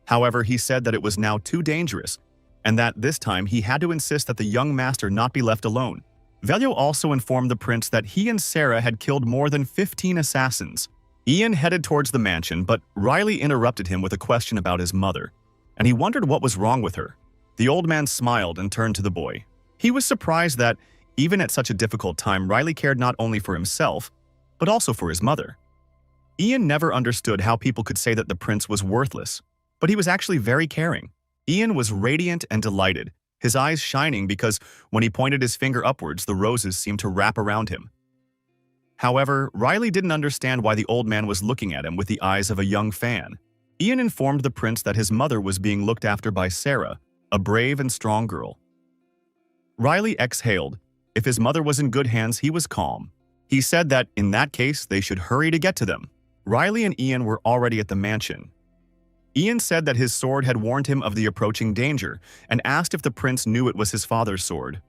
However, he said that it was now too dangerous, and that this time he had to insist that the young master not be left alone. Velio also informed the prince that he and Sarah had killed more than 15 assassins. Ian headed towards the mansion, but Riley interrupted him with a question about his mother, and he wondered what was wrong with her. The old man smiled and turned to the boy. He was surprised that, even at such a difficult time, Riley cared not only for himself, but also for his mother. Ian never understood how people could say that the prince was worthless, but he was actually very caring. Ian was radiant and delighted, his eyes shining because when he pointed his finger upwards, the roses seemed to wrap around him. However, Riley didn't understand why the old man was looking at him with the eyes of a young fan. Ian informed the prince that his mother was being looked after by Sarah, a brave and strong girl. Riley exhaled. If his mother was in good hands, he was calm. He said that, in that case, they should hurry to get to them. Riley and Ian were already at the mansion. Ian said that his sword had warned him of the approaching danger and asked if the prince knew it was his father's sword.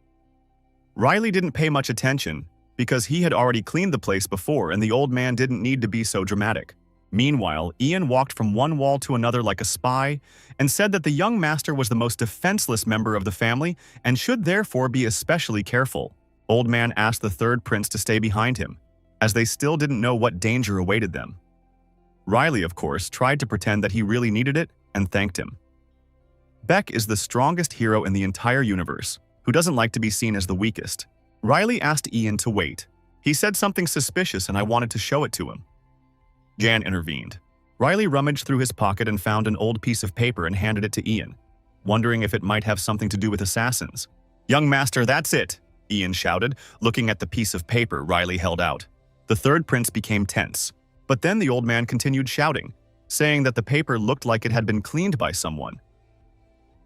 Riley didn't pay much attention because he had already cleaned the place before and the old man didn't need to be so dramatic. Meanwhile, Ian walked from one wall to another like a spy and said that the young master was the most defenseless member of the family and should therefore be especially careful. Old man asked the third prince to stay behind him, as they still didn't know what danger awaited them. Riley, of course, tried to pretend that he really needed it and thanked him. Beck is the strongest hero in the entire universe, who doesn't like to be seen as the weakest. Riley asked Ian to wait. He said something suspicious and I wanted to show it to him. Jan intervened. Riley rummaged through his pocket and found an old piece of paper and handed it to Ian, wondering if it might have something to do with assassins. "Young master, that's it!" Ian shouted, looking at the piece of paper Riley held out. The third prince became tense, but then the old man continued shouting, saying that the paper looked like it had been cleaned by someone.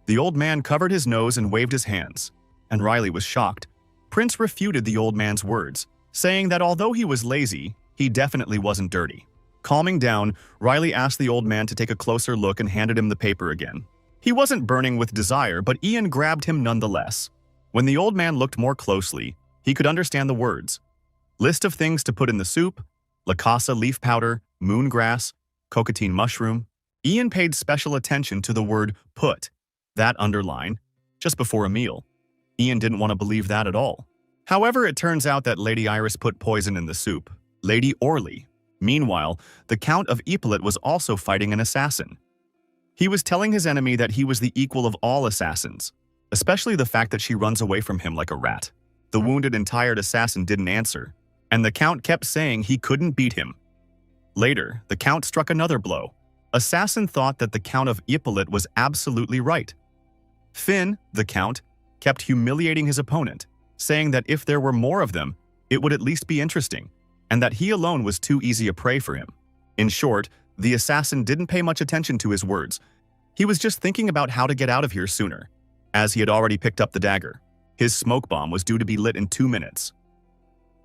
The old man covered his nose and waved his hands, and Riley was shocked. Prince refuted the old man's words, saying that although he was lazy, he definitely wasn't dirty. Calming down, Riley asked the old man to take a closer look and handed him the paper again. He wasn't burning with desire, but Ian grabbed him nonetheless. When the old man looked more closely, he could understand the words. List of things to put in the soup, lacasa leaf powder, moongrass, cockatine mushroom. Ian paid special attention to the word put, that underline, just before a meal. Ian didn't want to believe that at all. However, it turns out that Lady Iris put poison in the soup. Lady Orly. Meanwhile, the Count of Epaulet was also fighting an assassin. He was telling his enemy that he was the equal of all assassins, especially the fact that she runs away from him like a rat. The wounded and tired assassin didn't answer, and the Count kept saying he couldn't beat him. Later, the Count struck another blow. Assassin thought that the Count of Epaulet was absolutely right. Finn, the Count, kept humiliating his opponent, saying that if there were more of them, it would at least be interesting, and that he alone was too easy a prey for him. In short, the assassin didn't pay much attention to his words. He was just thinking about how to get out of here sooner, as he had already picked up the dagger. His smoke bomb was due to be lit in 2 minutes.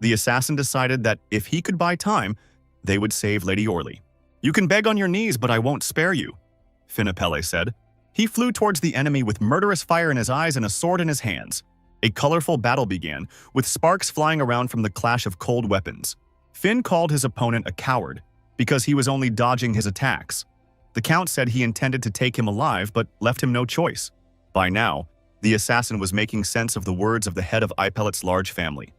The assassin decided that if he could buy time, they would save Lady Orly. "You can beg on your knees, but I won't spare you," Finipelle said. He flew towards the enemy with murderous fire in his eyes and a sword in his hands. A colorful battle began, with sparks flying around from the clash of cold weapons. Finn called his opponent a coward, because he was only dodging his attacks. The Count said he intended to take him alive, but left him no choice. By now, the assassin was making sense of the words of the head of Epaulet's large family,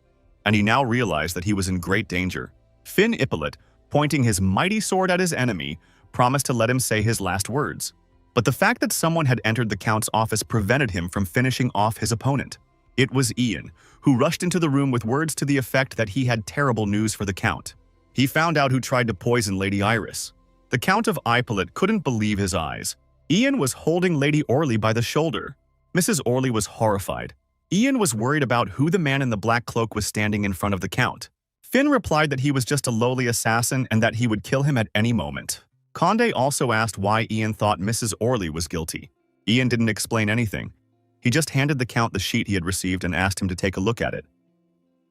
and he now realized that he was in great danger. Finn Epaulet, pointing his mighty sword at his enemy, promised to let him say his last words. But the fact that someone had entered the Count's office prevented him from finishing off his opponent. It was Ian, who rushed into the room with words to the effect that he had terrible news for the Count. He found out who tried to poison Lady Iris. The Count of Epaulet couldn't believe his eyes. Ian was holding Lady Orly by the shoulder. Mrs. Orly was horrified. Ian was worried about who the man in the black cloak was standing in front of the Count. Finn replied that he was just a lowly assassin and that he would kill him at any moment. Condé also asked why Ian thought Mrs. Orly was guilty. Ian didn't explain anything. He just handed the Count the sheet he had received and asked him to take a look at it.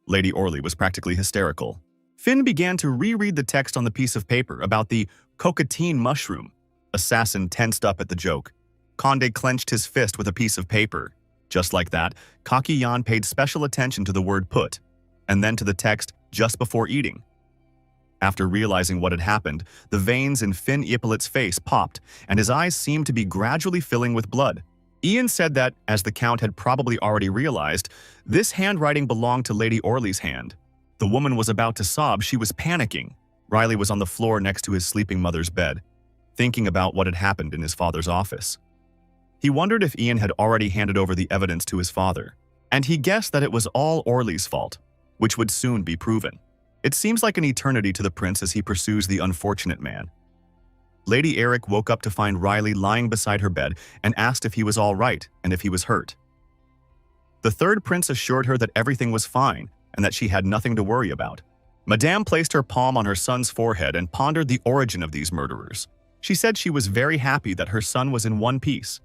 Lady Orly was practically hysterical. Finn began to reread the text on the piece of paper about the cockatine mushroom. Assassin tensed up at the joke. Condé clenched his fist with a piece of paper. Just like that, Kaki Yan paid special attention to the word put, and then to the text just before eating. After realizing what had happened, the veins in Finn Epaulet's face popped, and his eyes seemed to be gradually filling with blood. Ian said that, as the Count had probably already realized, this handwriting belonged to Lady Orly's hand. The woman was about to sob. She was panicking. Riley was on the floor next to his sleeping mother's bed, thinking about what had happened in his father's office. He wondered if Ian had already handed over the evidence to his father, and he guessed that it was all Orly's fault, which would soon be proven. It seems like an eternity to the prince as he pursues the unfortunate man. Lady Eric woke up to find Riley lying beside her bed and asked if he was all right and if he was hurt. The third prince assured her that everything was fine and that she had nothing to worry about. Madame placed her palm on her son's forehead and pondered the origin of these murderers. She said she was very happy that her son was in one piece.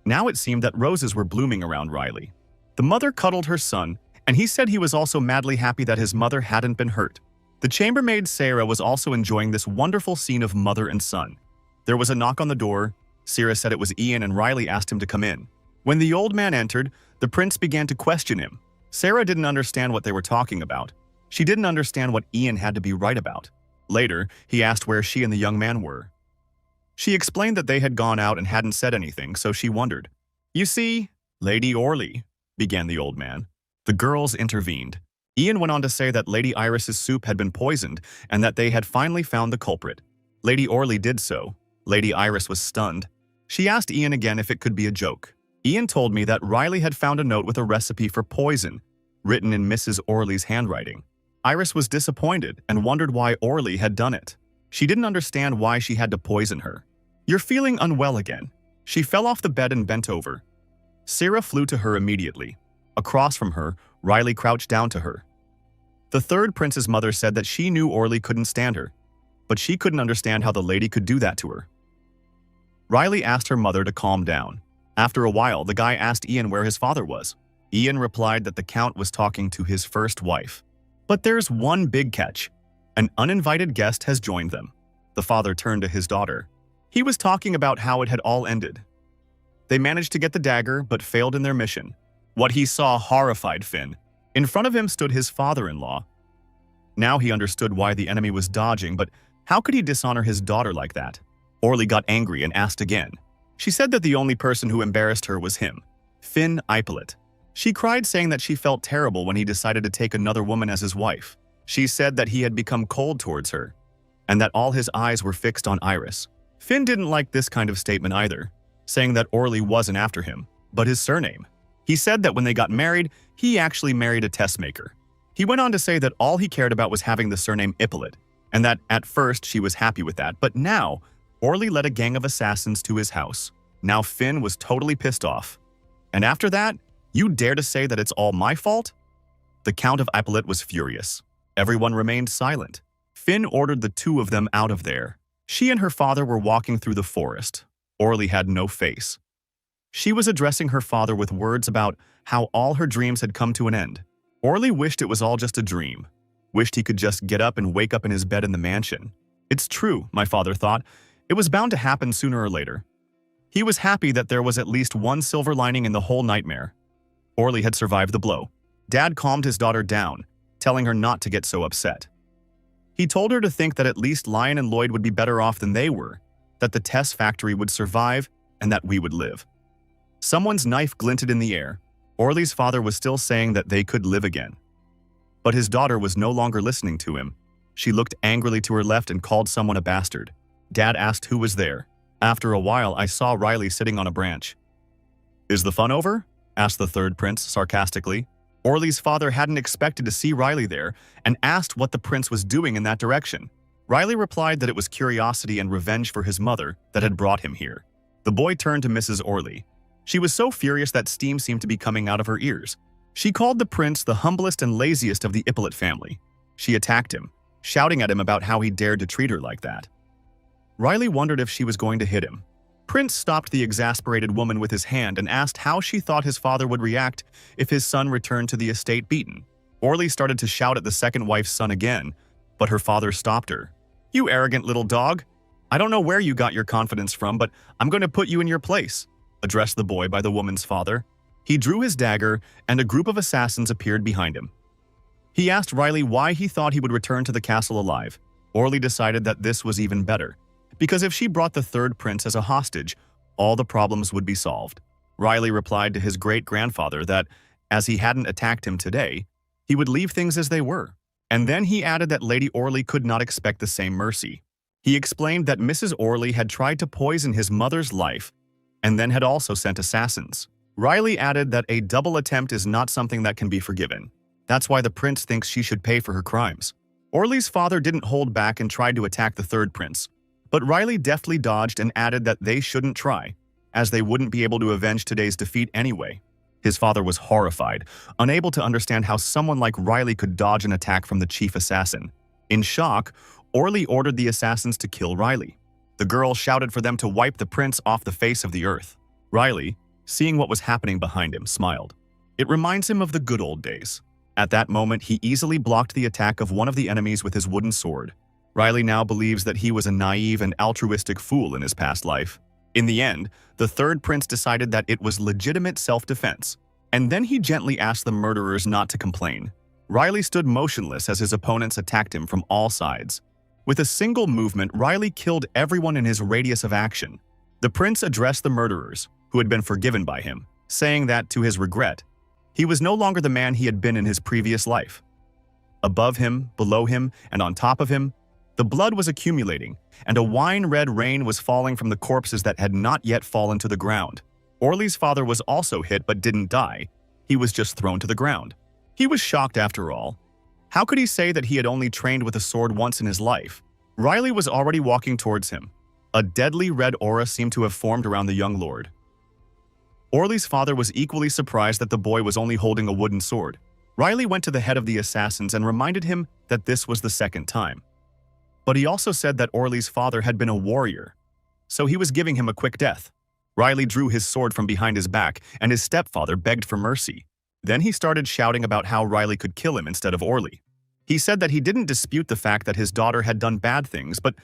Now it seemed that roses were blooming around Riley. The mother cuddled her son, and he said he was also madly happy that his mother hadn't been hurt. The chambermaid Sarah was also enjoying this wonderful scene of mother and son. There was a knock on the door. Sarah said it was Ian, and Riley asked him to come in. When the old man entered, the prince began to question him. Sarah didn't understand what they were talking about. She didn't understand what Ian had to be right about. Later, he asked where she and the young man were. She explained that they had gone out and hadn't said anything, so she wondered. "You see, Lady Orly," began the old man. The girls intervened. Ian went on to say that Lady Iris's soup had been poisoned and that they had finally found the culprit. Lady Orly did so. Lady Iris was stunned. She asked Ian again if it could be a joke. Ian told me that Riley had found a note with a recipe for poison, written in Mrs. Orly's handwriting. Iris was disappointed and wondered why Orly had done it. She didn't understand why she had to poison her. "You're feeling unwell again." She fell off the bed and bent over. Sarah flew to her immediately. Across from her, Riley crouched down to her. The third prince's mother said that she knew Orly couldn't stand her, but she couldn't understand how the lady could do that to her. Riley asked her mother to calm down. After a while, the guy asked Ian where his father was. Ian replied that the Count was talking to his first wife. But there's one big catch. An uninvited guest has joined them. The father turned to his daughter. He was talking about how it had all ended. They managed to get the dagger, but failed in their mission. What he saw horrified Finn. In front of him stood his father-in-law. Now he understood why the enemy was dodging, but how could he dishonor his daughter like that? Orly got angry and asked again. She said that the only person who embarrassed her was him, Finn Ipolit. She cried, saying that she felt terrible when he decided to take another woman as his wife. She said that he had become cold towards her, and that all his eyes were fixed on Iris. Finn didn't like this kind of statement either, saying that Orly wasn't after him, but his surname. He said that when they got married, he actually married a test maker. He went on to say that all he cared about was having the surname Ippolit, and that at first she was happy with that, but now Orly led a gang of assassins to his house. Now Finn was totally pissed off. And after that, you dare to say that it's all my fault? The Count of Ippolit was furious. Everyone remained silent. Finn ordered the two of them out of there. She and her father were walking through the forest. Orly had no face. She was addressing her father with words about how all her dreams had come to an end. Orly wished it was all just a dream. Wished he could just get up and wake up in his bed in the mansion. It's true, my father thought. It was bound to happen sooner or later. He was happy that there was at least one silver lining in the whole nightmare. Orly had survived the blow. Dad calmed his daughter down, telling her not to get so upset. He told her to think that at least Lion and Lloyd would be better off than they were, that the Tess factory would survive, and that we would live. Someone's knife glinted in the air. Orly's father was still saying that they could live again. But his daughter was no longer listening to him. She looked angrily to her left and called someone a bastard. Dad asked who was there. After a while, I saw Riley sitting on a branch. Is the fun over? Asked the third prince sarcastically. Orly's father hadn't expected to see Riley there and asked what the prince was doing in that direction. Riley replied that it was curiosity and revenge for his mother that had brought him here. The boy turned to Mrs. Orly. She was so furious that steam seemed to be coming out of her ears. She called the prince the humblest and laziest of the Ippolit family. She attacked him, shouting at him about how he dared to treat her like that. Riley wondered if she was going to hit him. Prince stopped the exasperated woman with his hand and asked how she thought his father would react if his son returned to the estate beaten. Orly started to shout at the second wife's son again, but her father stopped her. You arrogant little dog! I don't know where you got your confidence from, but I'm going to put you in your place, addressed the boy by the woman's father. He drew his dagger, and a group of assassins appeared behind him. He asked Riley why he thought he would return to the castle alive. Orly decided that this was even better, because if she brought the third prince as a hostage, all the problems would be solved. Riley replied to his great-grandfather that, as he hadn't attacked him today, he would leave things as they were. And then he added that Lady Orly could not expect the same mercy. He explained that Mrs. Orly had tried to poison his mother's life and then had also sent assassins. Riley added that a double attempt is not something that can be forgiven. That's why the prince thinks she should pay for her crimes. Orly's father didn't hold back and tried to attack the third prince, but Riley deftly dodged and added that they shouldn't try, as they wouldn't be able to avenge today's defeat anyway. His father was horrified, unable to understand how someone like Riley could dodge an attack from the chief assassin. In shock, Orly ordered the assassins to kill Riley. The girl shouted for them to wipe the prince off the face of the earth. Riley, seeing what was happening behind him, smiled. It reminds him of the good old days. At that moment, he easily blocked the attack of one of the enemies with his wooden sword. Riley now believes that he was a naive and altruistic fool in his past life. In the end, the third prince decided that it was legitimate self-defense, and then he gently asked the murderers not to complain. Riley stood motionless as his opponents attacked him from all sides. With a single movement, Riley killed everyone in his radius of action. The prince addressed the murderers, who had been forgiven by him, saying that, to his regret, he was no longer the man he had been in his previous life. Above him, below him, and on top of him, the blood was accumulating, and a wine-red rain was falling from the corpses that had not yet fallen to the ground. Orly's father was also hit but didn't die. He was just thrown to the ground. He was shocked after all. How could he say that he had only trained with a sword once in his life? Riley was already walking towards him. A deadly red aura seemed to have formed around the young lord. Orly's father was equally surprised that the boy was only holding a wooden sword. Riley went to the head of the assassins and reminded him that this was the second time. But he also said that Orly's father had been a warrior, so he was giving him a quick death. Riley drew his sword from behind his back, and his stepfather begged for mercy. Then he started shouting about how Riley could kill him instead of Orly. He said that he didn't dispute the fact that his daughter had done bad things, but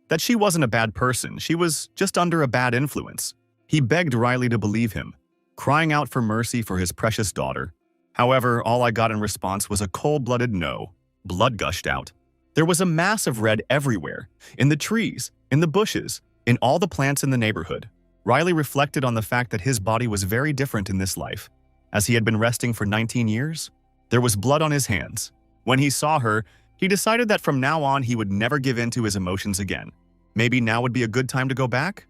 that she wasn't a bad person, she was just under a bad influence. He begged Riley to believe him, crying out for mercy for his precious daughter. However, all I got in response was a cold-blooded no. Blood gushed out. There was a mass of red everywhere, in the trees, in the bushes, in all the plants in the neighborhood. Riley reflected on the fact that his body was very different in this life. As he had been resting for 19 years, there was blood on his hands. When he saw her, he decided that from now on he would never give in to his emotions again. Maybe now would be a good time to go back?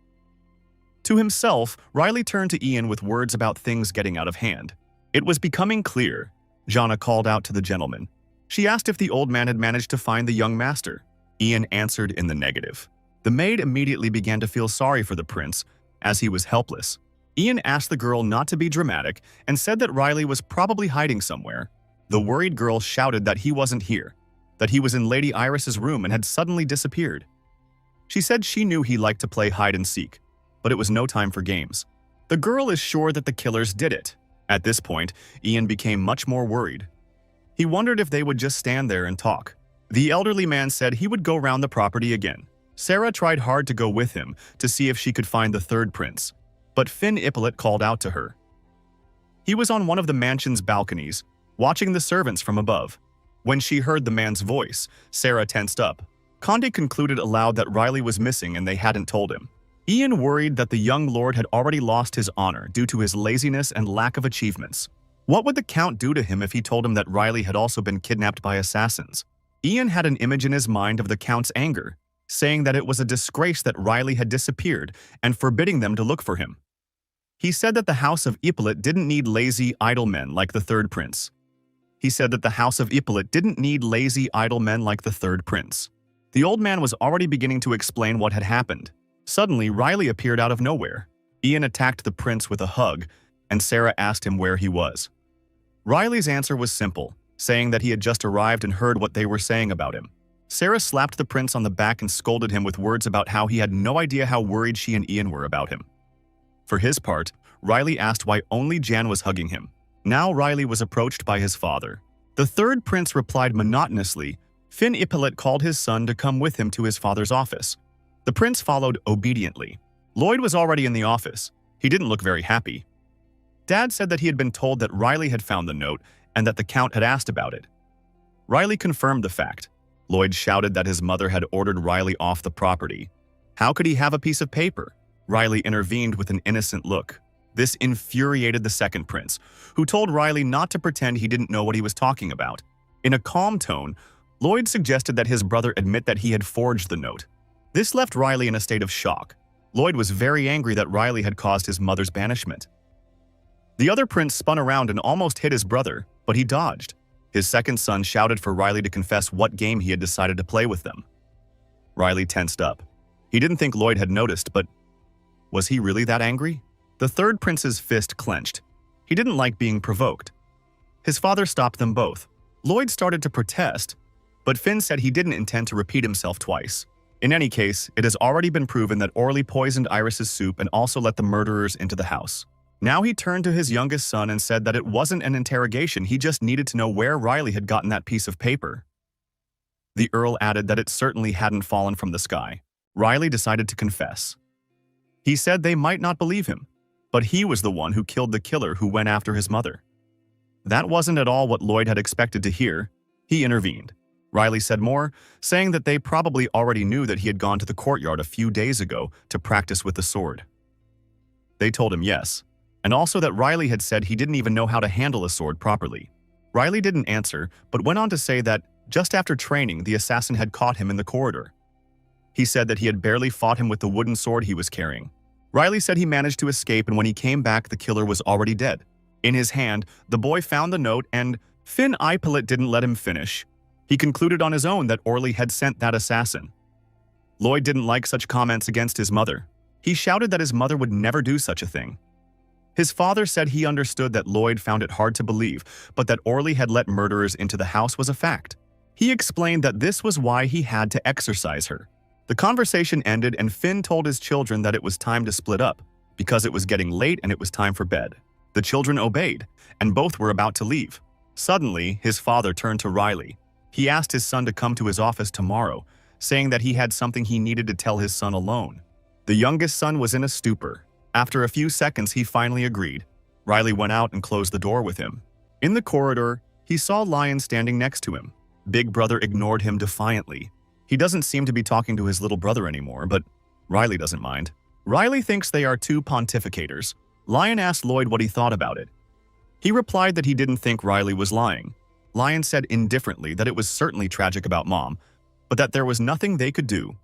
To himself, Riley turned to Ian with words about things getting out of hand. It was becoming clear. Jana called out to the gentleman. She asked if the old man had managed to find the young master. Ian answered in the negative. The maid immediately began to feel sorry for the prince, as he was helpless. Ian asked the girl not to be dramatic and said that Riley was probably hiding somewhere. The worried girl shouted that he wasn't here, that he was in Lady Iris's room and had suddenly disappeared. She said she knew he liked to play hide and seek, but it was no time for games. The girl is sure that the killers did it. At this point, Ian became much more worried. He wondered if they would just stand there and talk. The elderly man said he would go round the property again. Sarah tried hard to go with him to see if she could find the third prince, but Finn Ippolit called out to her. He was on one of the mansion's balconies, watching the servants from above. When she heard the man's voice, Sarah tensed up. Conde concluded aloud that Riley was missing and they hadn't told him. Ian worried that the young lord had already lost his honor due to his laziness and lack of achievements. What would the count do to him if he told him that Riley had also been kidnapped by assassins? Ian had an image in his mind of the count's anger, saying that it was a disgrace that Riley had disappeared and forbidding them to look for him. He said that the house of Ippolit didn't need lazy, idle men like the third prince. He said that the house of Ippolit didn't need lazy, idle men like the third prince. The old man was already beginning to explain what had happened. Suddenly, Riley appeared out of nowhere. Ian attacked the prince with a hug, and Sarah asked him where he was. Riley's answer was simple, saying that he had just arrived and heard what they were saying about him. Sarah slapped the prince on the back and scolded him with words about how he had no idea how worried she and Ian were about him. For his part, Riley asked why only Jan was hugging him. Now Riley was approached by his father. The third prince replied monotonously. Finn Ippolit called his son to come with him to his father's office. The prince followed obediently. Lloyd was already in the office. He didn't look very happy. Dad said that he had been told that Riley had found the note and that the count had asked about it. Riley confirmed the fact. Lloyd shouted that his mother had ordered Riley off the property. How could he have a piece of paper? Riley intervened with an innocent look. This infuriated the second prince, who told Riley not to pretend he didn't know what he was talking about. In a calm tone, Lloyd suggested that his brother admit that he had forged the note. This left Riley in a state of shock. Lloyd was very angry that Riley had caused his mother's banishment. The other prince spun around and almost hit his brother, but he dodged. His second son shouted for Riley to confess what game he had decided to play with them. Riley tensed up. He didn't think Lloyd had noticed, but was he really that angry? The third prince's fist clenched. He didn't like being provoked. His father stopped them both. Lloyd started to protest, but Finn said he didn't intend to repeat himself twice. In any case, it has already been proven that Orly poisoned Iris's soup and also let the murderers into the house. Now he turned to his youngest son and said that it wasn't an interrogation, he just needed to know where Riley had gotten that piece of paper. The Earl added that it certainly hadn't fallen from the sky. Riley decided to confess. He said they might not believe him, but he was the one who killed the killer who went after his mother. That wasn't at all what Lloyd had expected to hear. He intervened. Riley said more, saying that they probably already knew that he had gone to the courtyard a few days ago to practice with the sword. They told him yes, and also that Riley had said he didn't even know how to handle a sword properly. Riley didn't answer, but went on to say that just after training, the assassin had caught him in the corridor. He said that he had barely fought him with the wooden sword he was carrying. Riley said he managed to escape, and when he came back, the killer was already dead. In his hand, the boy found the note, and Finn Ippolit didn't let him finish. He concluded on his own that Orly had sent that assassin. Lloyd didn't like such comments against his mother. He shouted that his mother would never do such a thing. His father said he understood that Lloyd found it hard to believe, but that Orly had let murderers into the house was a fact. He explained that this was why he had to exorcise her. The conversation ended and Finn told his children that it was time to split up, because it was getting late and it was time for bed. The children obeyed, and both were about to leave. Suddenly, his father turned to Riley. He asked his son to come to his office tomorrow, saying that he had something he needed to tell his son alone. The youngest son was in a stupor. After a few seconds, he finally agreed. Riley went out and closed the door with him. In the corridor, he saw Lion standing next to him. Big Brother ignored him defiantly. He doesn't seem to be talking to his little brother anymore, but Riley doesn't mind. Riley thinks they are two pontificators. Lion asked Lloyd what he thought about it. He replied that he didn't think Riley was lying. Lion said indifferently that it was certainly tragic about Mom, but that there was nothing they could do.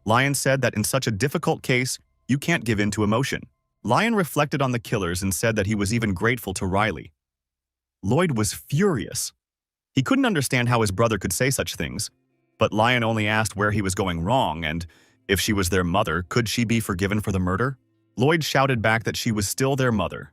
Lion said that in such a difficult case, you can't give in to emotion. Lion reflected on the killers and said that he was even grateful to Riley. Lloyd was furious. He couldn't understand how his brother could say such things, but Lion only asked where he was going wrong and, if she was their mother, could she be forgiven for the murder? Lloyd shouted back that she was still their mother.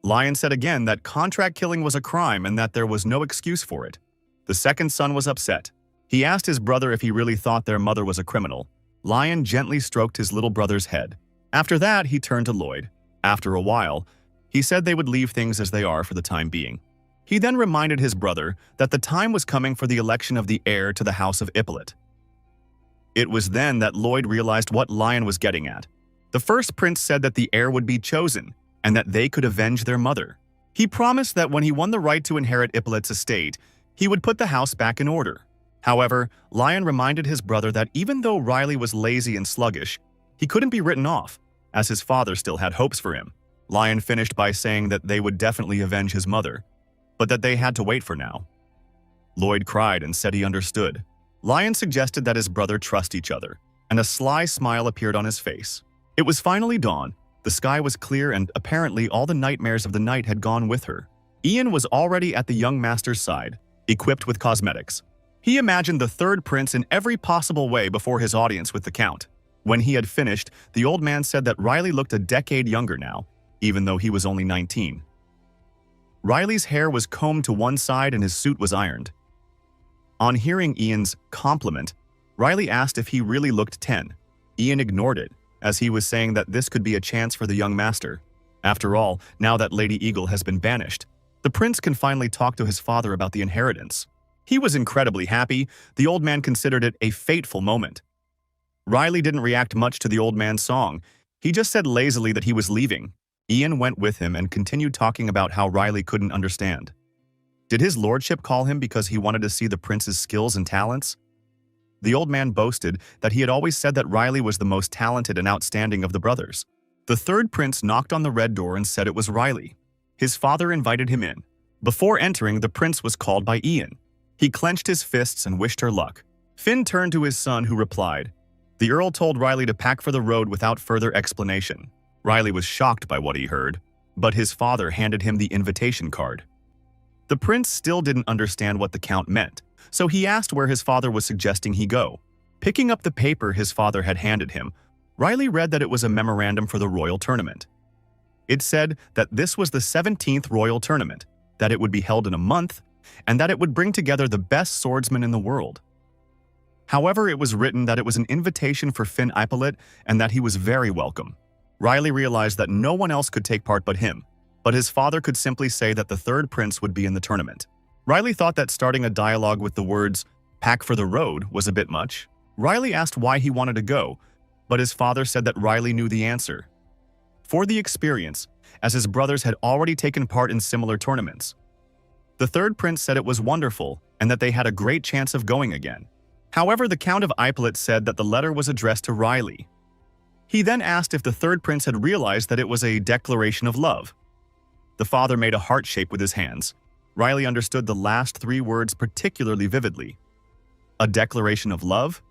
Lion said again that contract killing was a crime and that there was no excuse for it. The second son was upset. He asked his brother if he really thought their mother was a criminal. Lion gently stroked his little brother's head. After that, he turned to Lloyd. After a while, he said they would leave things as they are for the time being. He then reminded his brother that the time was coming for the election of the heir to the House of Ippolit. It was then that Lloyd realized what Lion was getting at. The first prince said that the heir would be chosen, and that they could avenge their mother. He promised that when he won the right to inherit Ippolit's estate, he would put the house back in order. However, Lion reminded his brother that even though Riley was lazy and sluggish, he couldn't be written off, as his father still had hopes for him. Lion finished by saying that they would definitely avenge his mother, but that they had to wait for now. Lloyd cried and said he understood. Lion suggested that his brother trust each other, and a sly smile appeared on his face. It was finally dawn. The sky was clear and apparently all the nightmares of the night had gone with her. Ian was already at the young master's side, equipped with cosmetics. He imagined the third prince in every possible way before his audience with the Count. When he had finished, the old man said that Riley looked a decade younger now, even though he was only 19. Riley's hair was combed to one side and his suit was ironed. On hearing Ian's compliment, Riley asked if he really looked 10. Ian ignored it, as he was saying that this could be a chance for the young master. After all, now that Lady Eagle has been banished, the prince can finally talk to his father about the inheritance. He was incredibly happy. The old man considered it a fateful moment. Riley didn't react much to the old man's song. He just said lazily that he was leaving. Ian went with him and continued talking about how Riley couldn't understand. Did his lordship call him because he wanted to see the prince's skills and talents? The old man boasted that he had always said that Riley was the most talented and outstanding of the brothers. The third prince knocked on the red door and said it was Riley. His father invited him in. Before entering, the prince was called by Ian. He clenched his fists and wished her luck. Finn turned to his son, who replied. The earl told Riley to pack for the road without further explanation. Riley was shocked by what he heard, but his father handed him the invitation card. The prince still didn't understand what the Count meant, so he asked where his father was suggesting he go. Picking up the paper his father had handed him, Riley read that it was a memorandum for the royal tournament. It said that this was the 17th royal tournament, that it would be held in a month, and that it would bring together the best swordsmen in the world. However, it was written that it was an invitation for Finn Ippolit and that he was very welcome. Riley realized that no one else could take part but him, but his father could simply say that the third prince would be in the tournament. Riley thought that starting a dialogue with the words, "pack for the road," was a bit much. Riley asked why he wanted to go, but his father said that Riley knew the answer. For the experience, as his brothers had already taken part in similar tournaments. The third prince said it was wonderful and that they had a great chance of going again. However, the Count of Ippolit said that the letter was addressed to Riley. He then asked if the third prince had realized that it was a declaration of love. The father made a heart shape with his hands. Riley understood the last 3 words particularly vividly. A declaration of love?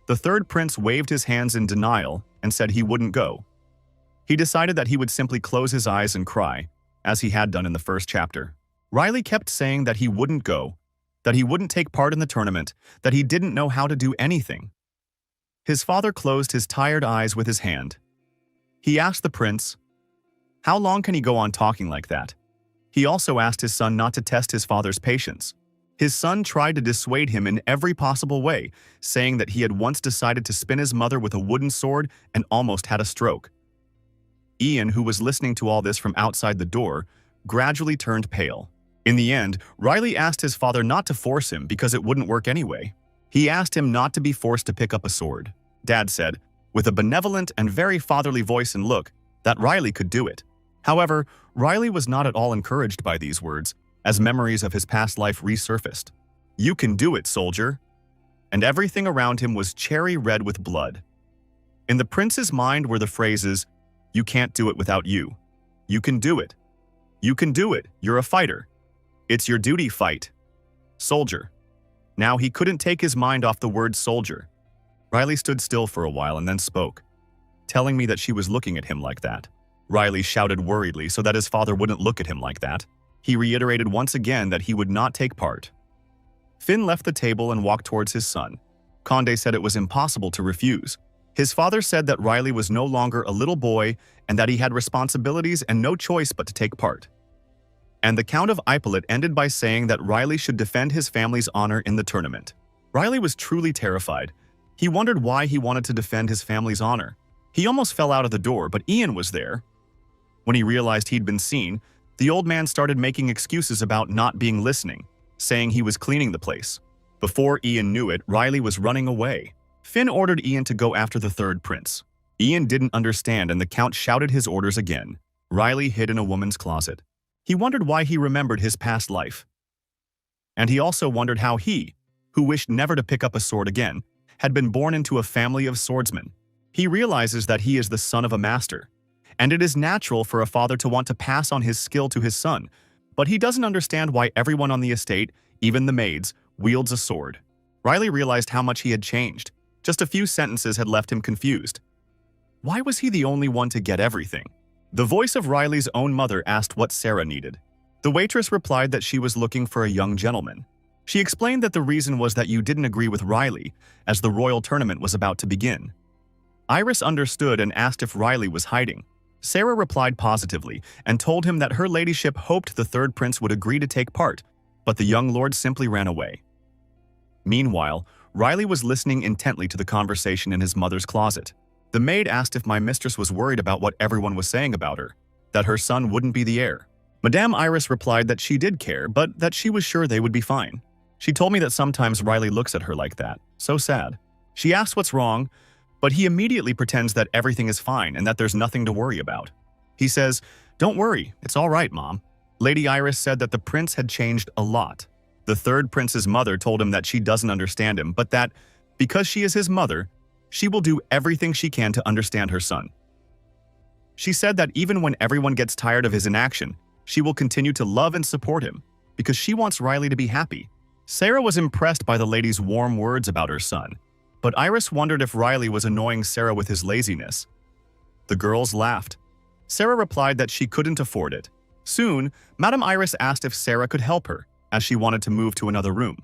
The third prince waved his hands in denial and said he wouldn't go. He decided that he would simply close his eyes and cry, as he had done in the first chapter. Riley kept saying that he wouldn't go, that he wouldn't take part in the tournament, that he didn't know how to do anything. His father closed his tired eyes with his hand. He asked the prince, how long can he go on talking like that? He also asked his son not to test his father's patience. His son tried to dissuade him in every possible way, saying that he had once decided to spin his mother with a wooden sword and almost had a stroke. Ian, who was listening to all this from outside the door, gradually turned pale. In the end, Riley asked his father not to force him because it wouldn't work anyway. He asked him not to be forced to pick up a sword. Dad said, with a benevolent and very fatherly voice and look, that Riley could do it. However, Riley was not at all encouraged by these words, as memories of his past life resurfaced. "You can do it, soldier." And everything around him was cherry red with blood. In the prince's mind were the phrases, "You can't do it without you. You can do it. You can do it. You're a fighter. It's your duty, fight. Soldier." Now he couldn't take his mind off the word soldier. Riley stood still for a while and then spoke, telling me that she was looking at him like that. Riley shouted worriedly so that his father wouldn't look at him like that. He reiterated once again that he would not take part. Finn left the table and walked towards his son. Condé said it was impossible to refuse. His father said that Riley was no longer a little boy and that he had responsibilities and no choice but to take part. And the Count of Ippolit ended by saying that Riley should defend his family's honor in the tournament. Riley was truly terrified. He wondered why he wanted to defend his family's honor. He almost fell out of the door, but Ian was there. When he realized he'd been seen, the old man started making excuses about not being listening, saying he was cleaning the place. Before Ian knew it, Riley was running away. Finn ordered Ian to go after the third prince. Ian didn't understand and the Count shouted his orders again. Riley hid in a woman's closet. He wondered why he remembered his past life. And he also wondered how he, who wished never to pick up a sword again, had been born into a family of swordsmen. He realizes that he is the son of a master, and it is natural for a father to want to pass on his skill to his son, but he doesn't understand why everyone on the estate, even the maids, wields a sword. Riley realized how much he had changed. Just a few sentences had left him confused. Why was he the only one to get everything? The voice of Riley's own mother asked what Sarah needed. The waitress replied that she was looking for a young gentleman. She explained that the reason was that you didn't agree with Riley, as the royal tournament was about to begin. Iris understood and asked if Riley was hiding. Sarah replied positively and told him that her ladyship hoped the third prince would agree to take part, but the young lord simply ran away. Meanwhile, Riley was listening intently to the conversation in his mother's closet. The maid asked if my mistress was worried about what everyone was saying about her, that her son wouldn't be the heir. Madame Iris replied that she did care, but that she was sure they would be fine. She told me that sometimes Riley looks at her like that. So sad. She asked what's wrong, but he immediately pretends that everything is fine and that there's nothing to worry about. He says, "Don't worry, it's all right, Mom." Lady Iris said that the prince had changed a lot. The third prince's mother told him that she doesn't understand him, but that, because she is his mother, she will do everything she can to understand her son. She said that even when everyone gets tired of his inaction, she will continue to love and support him, because she wants Riley to be happy. Sarah was impressed by the lady's warm words about her son, but Iris wondered if Riley was annoying Sarah with his laziness. The girls laughed. Sarah replied that she couldn't afford it. Soon, Madame Iris asked if Sarah could help her, as she wanted to move to another room.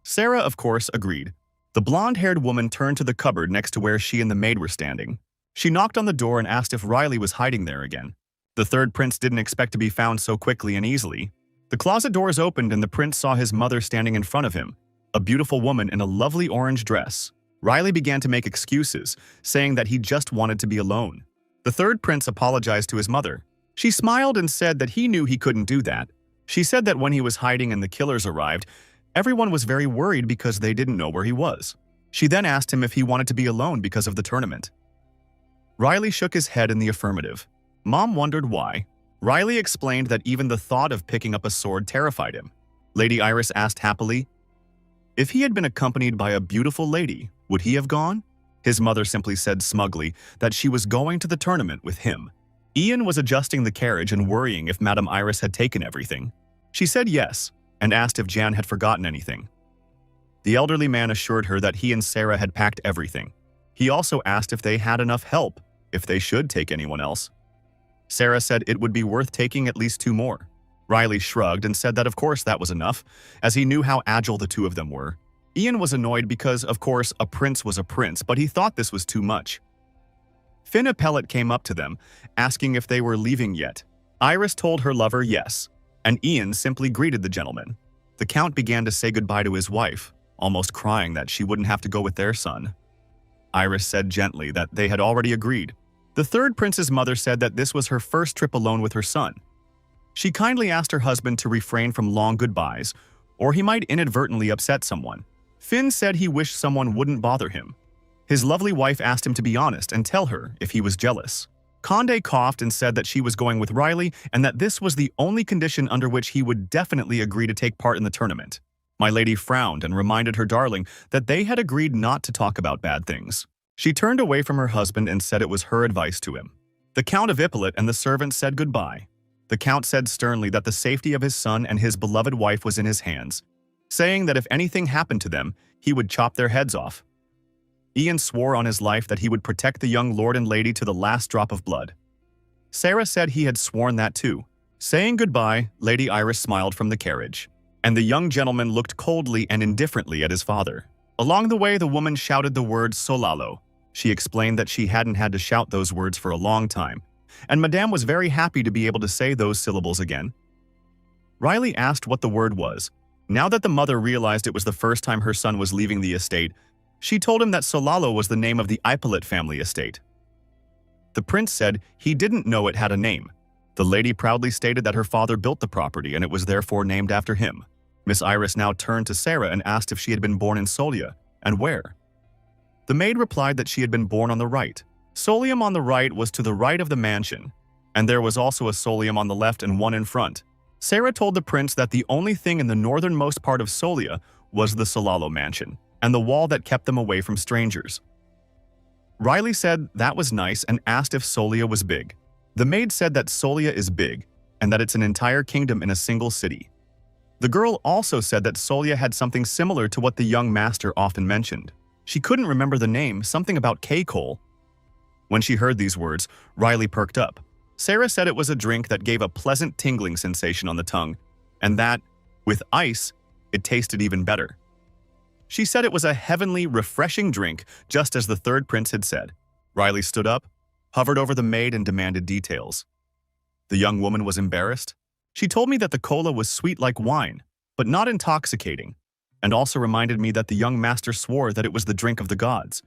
Sarah, of course, agreed. The blonde-haired woman turned to the cupboard next to where she and the maid were standing. She knocked on the door and asked if Riley was hiding there again. The third prince didn't expect to be found so quickly and easily. The closet doors opened and the prince saw his mother standing in front of him, a beautiful woman in a lovely orange dress. Riley began to make excuses, saying that he just wanted to be alone. The third prince apologized to his mother. She smiled and said that he knew he couldn't do that. She said that when he was hiding and the killers arrived, everyone was very worried because they didn't know where he was. She then asked him if he wanted to be alone because of the tournament. Riley shook his head in the affirmative. Mom wondered why. Riley explained that even the thought of picking up a sword terrified him. Lady Iris asked happily, if he had been accompanied by a beautiful lady, would he have gone? His mother simply said smugly that she was going to the tournament with him. Ian was adjusting the carriage and worrying if Madame Iris had taken everything. She said yes, and asked if Jan had forgotten anything. The elderly man assured her that he and Sarah had packed everything. He also asked if they had enough help, if they should take anyone else. Sarah said it would be worth taking at least 2 more. Riley shrugged and said that of course that was enough, as he knew how agile the 2 of them were. Ian was annoyed because, of course, a prince was a prince, but he thought this was too much. Finn Appellate came up to them, asking if they were leaving yet. Iris told her lover yes, and Ian simply greeted the gentleman. The Count began to say goodbye to his wife, almost crying that she wouldn't have to go with their son. Iris said gently that they had already agreed. The third prince's mother said that this was her first trip alone with her son. She kindly asked her husband to refrain from long goodbyes, or he might inadvertently upset someone. Finn said he wished someone wouldn't bother him. His lovely wife asked him to be honest and tell her if he was jealous. Conde coughed and said that she was going with Riley and that this was the only condition under which he would definitely agree to take part in the tournament. My lady frowned and reminded her darling that they had agreed not to talk about bad things. She turned away from her husband and said it was her advice to him. The Count of Ippolit and the servants said goodbye. The Count said sternly that the safety of his son and his beloved wife was in his hands, saying that if anything happened to them, he would chop their heads off. Ian swore on his life that he would protect the young lord and lady to the last drop of blood. Sarah said he had sworn that too. Saying goodbye, Lady Iris smiled from the carriage, and the young gentleman looked coldly and indifferently at his father. Along the way, the woman shouted the word solalo. She explained that she hadn't had to shout those words for a long time, and Madame was very happy to be able to say those syllables again. Riley asked what the word was. Now that the mother realized it was the first time her son was leaving the estate, she told him that Solalo was the name of the Ippolit family estate. The prince said he didn't know it had a name. The lady proudly stated that her father built the property and it was therefore named after him. Miss Iris now turned to Sarah and asked if she had been born in Solia, and where. The maid replied that she had been born on the right. Solium on the right was to the right of the mansion, and there was also a solium on the left and one in front. Sarah told the prince that the only thing in the northernmost part of Solia was the Solalo mansion, and the wall that kept them away from strangers. Riley said that was nice and asked if Solia was big. The maid said that Solia is big, and that it's an entire kingdom in a single city. The girl also said that Solia had something similar to what the young master often mentioned. She couldn't remember the name, something about K-Coal. When she heard these words, Riley perked up. Sarah said it was a drink that gave a pleasant tingling sensation on the tongue, and that, with ice, it tasted even better. She said it was a heavenly, refreshing drink, just as the third prince had said. Riley stood up, hovered over the maid, and demanded details. The young woman was embarrassed. She told me that the cola was sweet like wine, but not intoxicating, and also reminded me that the young master swore that it was the drink of the gods.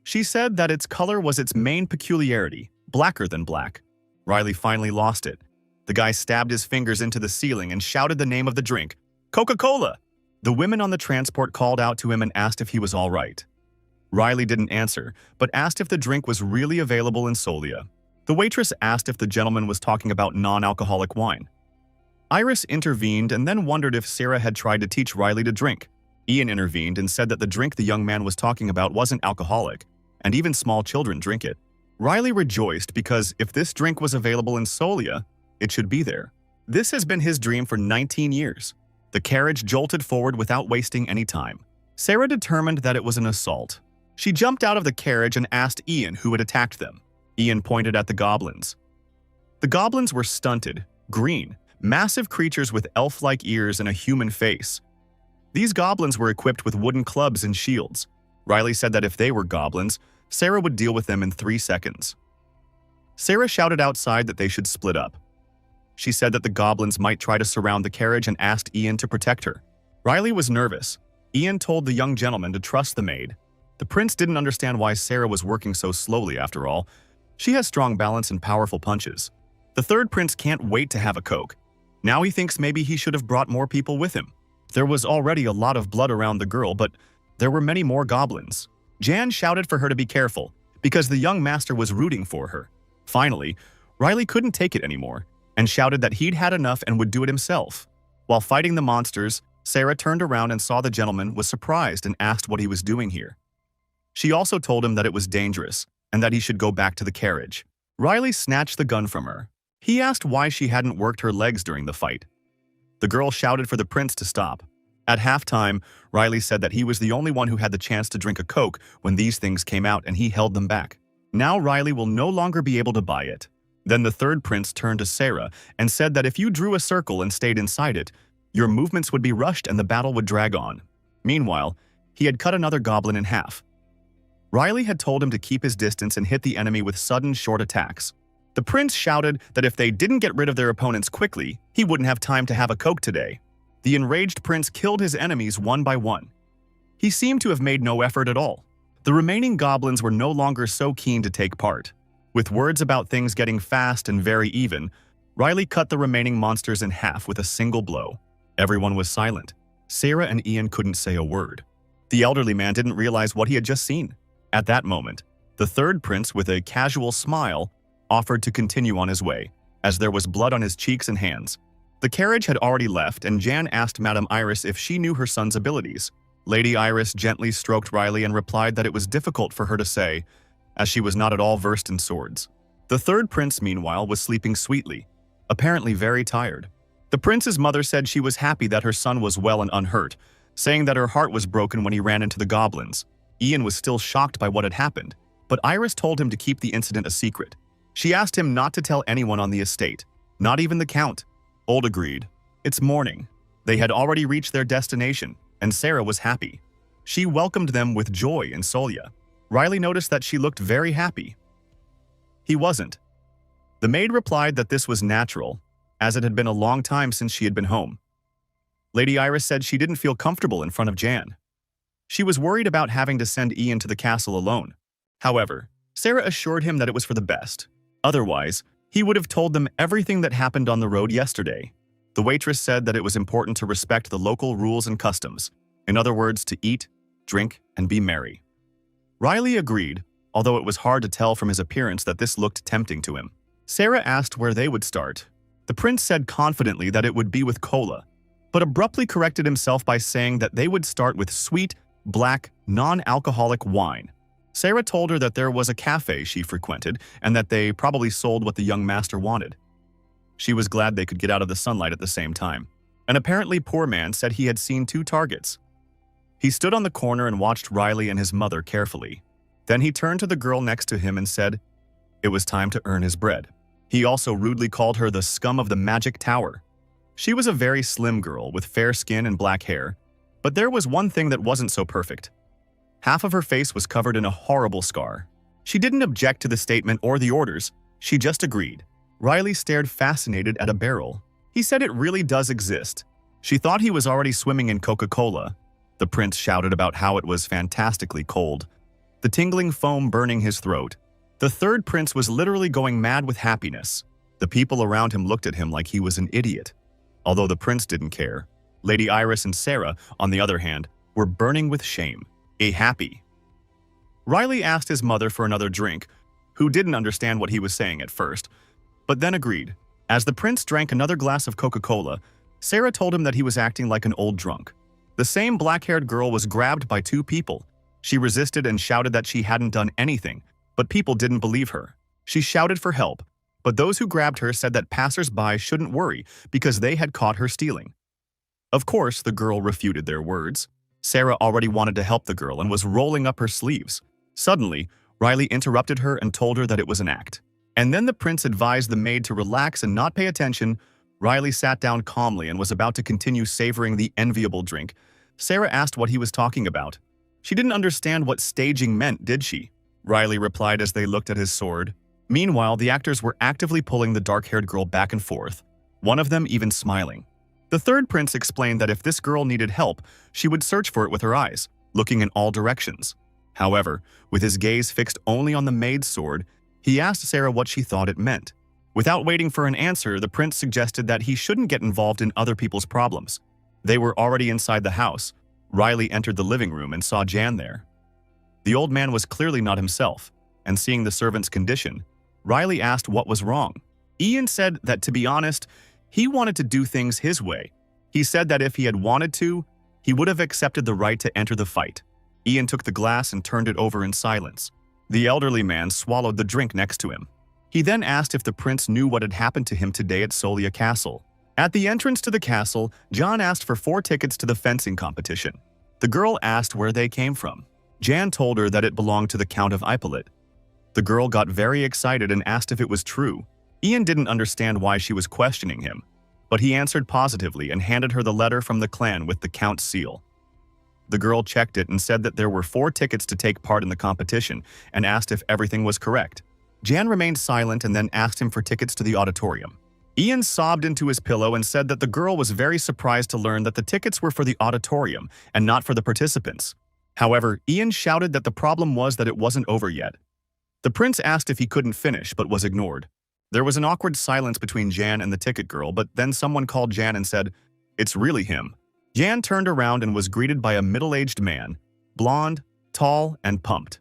She said that its color was its main peculiarity, blacker than black. Riley finally lost it. The guy stabbed his fingers into the ceiling and shouted the name of the drink, Coca-Cola! The women on the transport called out to him and asked if he was all right. Riley didn't answer, but asked if the drink was really available in Solia. The waitress asked if the gentleman was talking about non-alcoholic wine. Iris intervened and then wondered if Sarah had tried to teach Riley to drink. Ian intervened and said that the drink the young man was talking about wasn't alcoholic, and even small children drink it. Riley rejoiced because if this drink was available in Solia, it should be there. This has been his dream for 19 years. The carriage jolted forward without wasting any time. Sarah determined that it was an assault. She jumped out of the carriage and asked Ian who had attacked them. Ian pointed at the goblins. The goblins were stunted, green, massive creatures with elf-like ears and a human face. These goblins were equipped with wooden clubs and shields. Riley said that if they were goblins, Sarah would deal with them in 3 seconds. Sarah shouted outside that they should split up. She said that the goblins might try to surround the carriage and asked Ian to protect her. Riley was nervous. Ian told the young gentleman to trust the maid. The prince didn't understand why Sarah was working so slowly after all. She has strong balance and powerful punches. The third prince can't wait to have a Coke. Now he thinks maybe he should have brought more people with him. There was already a lot of blood around the girl, but there were many more goblins. Jan shouted for her to be careful, because the young master was rooting for her. Finally, Riley couldn't take it anymore, and shouted that he'd had enough and would do it himself. While fighting the monsters, Sarah turned around and saw the gentleman, was surprised and asked what he was doing here. She also told him that it was dangerous, and that he should go back to the carriage. Riley snatched the gun from her. He asked why she hadn't worked her legs during the fight. The girl shouted for the prince to stop. At halftime, Riley said that he was the only one who had the chance to drink a Coke when these things came out and he held them back. Now Riley will no longer be able to buy it. Then the third prince turned to Sarah and said that if you drew a circle and stayed inside it, your movements would be rushed and the battle would drag on. Meanwhile, he had cut another goblin in half. Riley had told him to keep his distance and hit the enemy with sudden, short attacks. The prince shouted that if they didn't get rid of their opponents quickly, he wouldn't have time to have a Coke today. The enraged prince killed his enemies one by one. He seemed to have made no effort at all. The remaining goblins were no longer so keen to take part. With words about things getting fast and very even, Riley cut the remaining monsters in half with a single blow. Everyone was silent. Sarah and Ian couldn't say a word. The elderly man didn't realize what he had just seen. At that moment, the third prince, with a casual smile, offered to continue on his way, as there was blood on his cheeks and hands. The carriage had already left, and Jan asked Madame Iris if she knew her son's abilities. Lady Iris gently stroked Riley and replied that it was difficult for her to say, as she was not at all versed in swords. The third prince, meanwhile, was sleeping sweetly, apparently very tired. The prince's mother said she was happy that her son was well and unhurt, saying that her heart was broken when he ran into the goblins. Ian was still shocked by what had happened, but Iris told him to keep the incident a secret. She asked him not to tell anyone on the estate, not even the count. Old agreed. It's morning. They had already reached their destination, and Sarah was happy. She welcomed them with joy in Solia. Riley noticed that she looked very happy. He wasn't. The maid replied that this was natural, as it had been a long time since she had been home. Lady Iris said she didn't feel comfortable in front of Jan. She was worried about having to send Ian to the castle alone. However, Sarah assured him that it was for the best. Otherwise, he would have told them everything that happened on the road yesterday. The waitress said that it was important to respect the local rules and customs. In other words, to eat, drink, and be merry. Riley agreed, although it was hard to tell from his appearance that this looked tempting to him. Sarah asked where they would start. The prince said confidently that it would be with cola, but abruptly corrected himself by saying that they would start with sweet, black, non-alcoholic wine. Sarah told her that there was a cafe she frequented and that they probably sold what the young master wanted. She was glad they could get out of the sunlight at the same time. An apparently poor man said he had seen 2 targets. He stood on the corner and watched Riley and his mother carefully. Then he turned to the girl next to him and said it was time to earn his bread. He also rudely called her the scum of the magic tower. She was a very slim girl with fair skin and black hair, but there was one thing that wasn't so perfect. Half of her face was covered in a horrible scar. She didn't object to the statement or the orders, she just agreed. Riley stared fascinated at a barrel. He said it really does exist. She thought he was already swimming in Coca-Cola. The prince shouted about how it was fantastically cold, the tingling foam burning his throat. The third prince was literally going mad with happiness. The people around him looked at him like he was an idiot. Although the prince didn't care, Lady Iris and Sarah, on the other hand, were burning with shame. Happy. Riley asked his mother for another drink, who didn't understand what he was saying at first, but then agreed. As the prince drank another glass of Coca-Cola, Sarah told him that he was acting like an old drunk. The same black-haired girl was grabbed by 2 people. She resisted and shouted that she hadn't done anything, but people didn't believe her. She shouted for help, but those who grabbed her said that passers-by shouldn't worry because they had caught her stealing. Of course, the girl refuted their words. Sarah already wanted to help the girl and was rolling up her sleeves. Suddenly, Riley interrupted her and told her that it was an act. And then the prince advised the maid to relax and not pay attention. Riley sat down calmly and was about to continue savoring the enviable drink. Sarah asked what he was talking about. She didn't understand what staging meant, did she? Riley replied as they looked at his sword. Meanwhile, the actors were actively pulling the dark-haired girl back and forth, one of them even smiling. The third prince explained that if this girl needed help, she would search for it with her eyes, looking in all directions. However, with his gaze fixed only on the maid's sword, he asked Sarah what she thought it meant. Without waiting for an answer, the prince suggested that he shouldn't get involved in other people's problems. They were already inside the house. Riley entered the living room and saw Jan there. The old man was clearly not himself, and seeing the servant's condition, Riley asked what was wrong. Ian said that, to be honest, he wanted to do things his way. He said that if he had wanted to, he would have accepted the right to enter the fight. Ian took the glass and turned it over in silence. The elderly man swallowed the drink next to him. He then asked if the prince knew what had happened to him today at Solia Castle. At the entrance to the castle, John asked for 4 tickets to the fencing competition. The girl asked where they came from. Jan told her that it belonged to the Count of Ippolit. The girl got very excited and asked if it was true. Ian didn't understand why she was questioning him, but he answered positively and handed her the letter from the clan with the Count's seal. The girl checked it and said that there were 4 tickets to take part in the competition and asked if everything was correct. Jan remained silent and then asked him for tickets to the auditorium. Ian sobbed into his pillow and said that the girl was very surprised to learn that the tickets were for the auditorium and not for the participants. However, Ian shouted that the problem was that it wasn't over yet. The prince asked if he couldn't finish but was ignored. There was an awkward silence between Jan and the ticket girl, but then someone called Jan and said, "It's really him." Jan turned around and was greeted by a middle-aged man, blonde, tall, and pumped.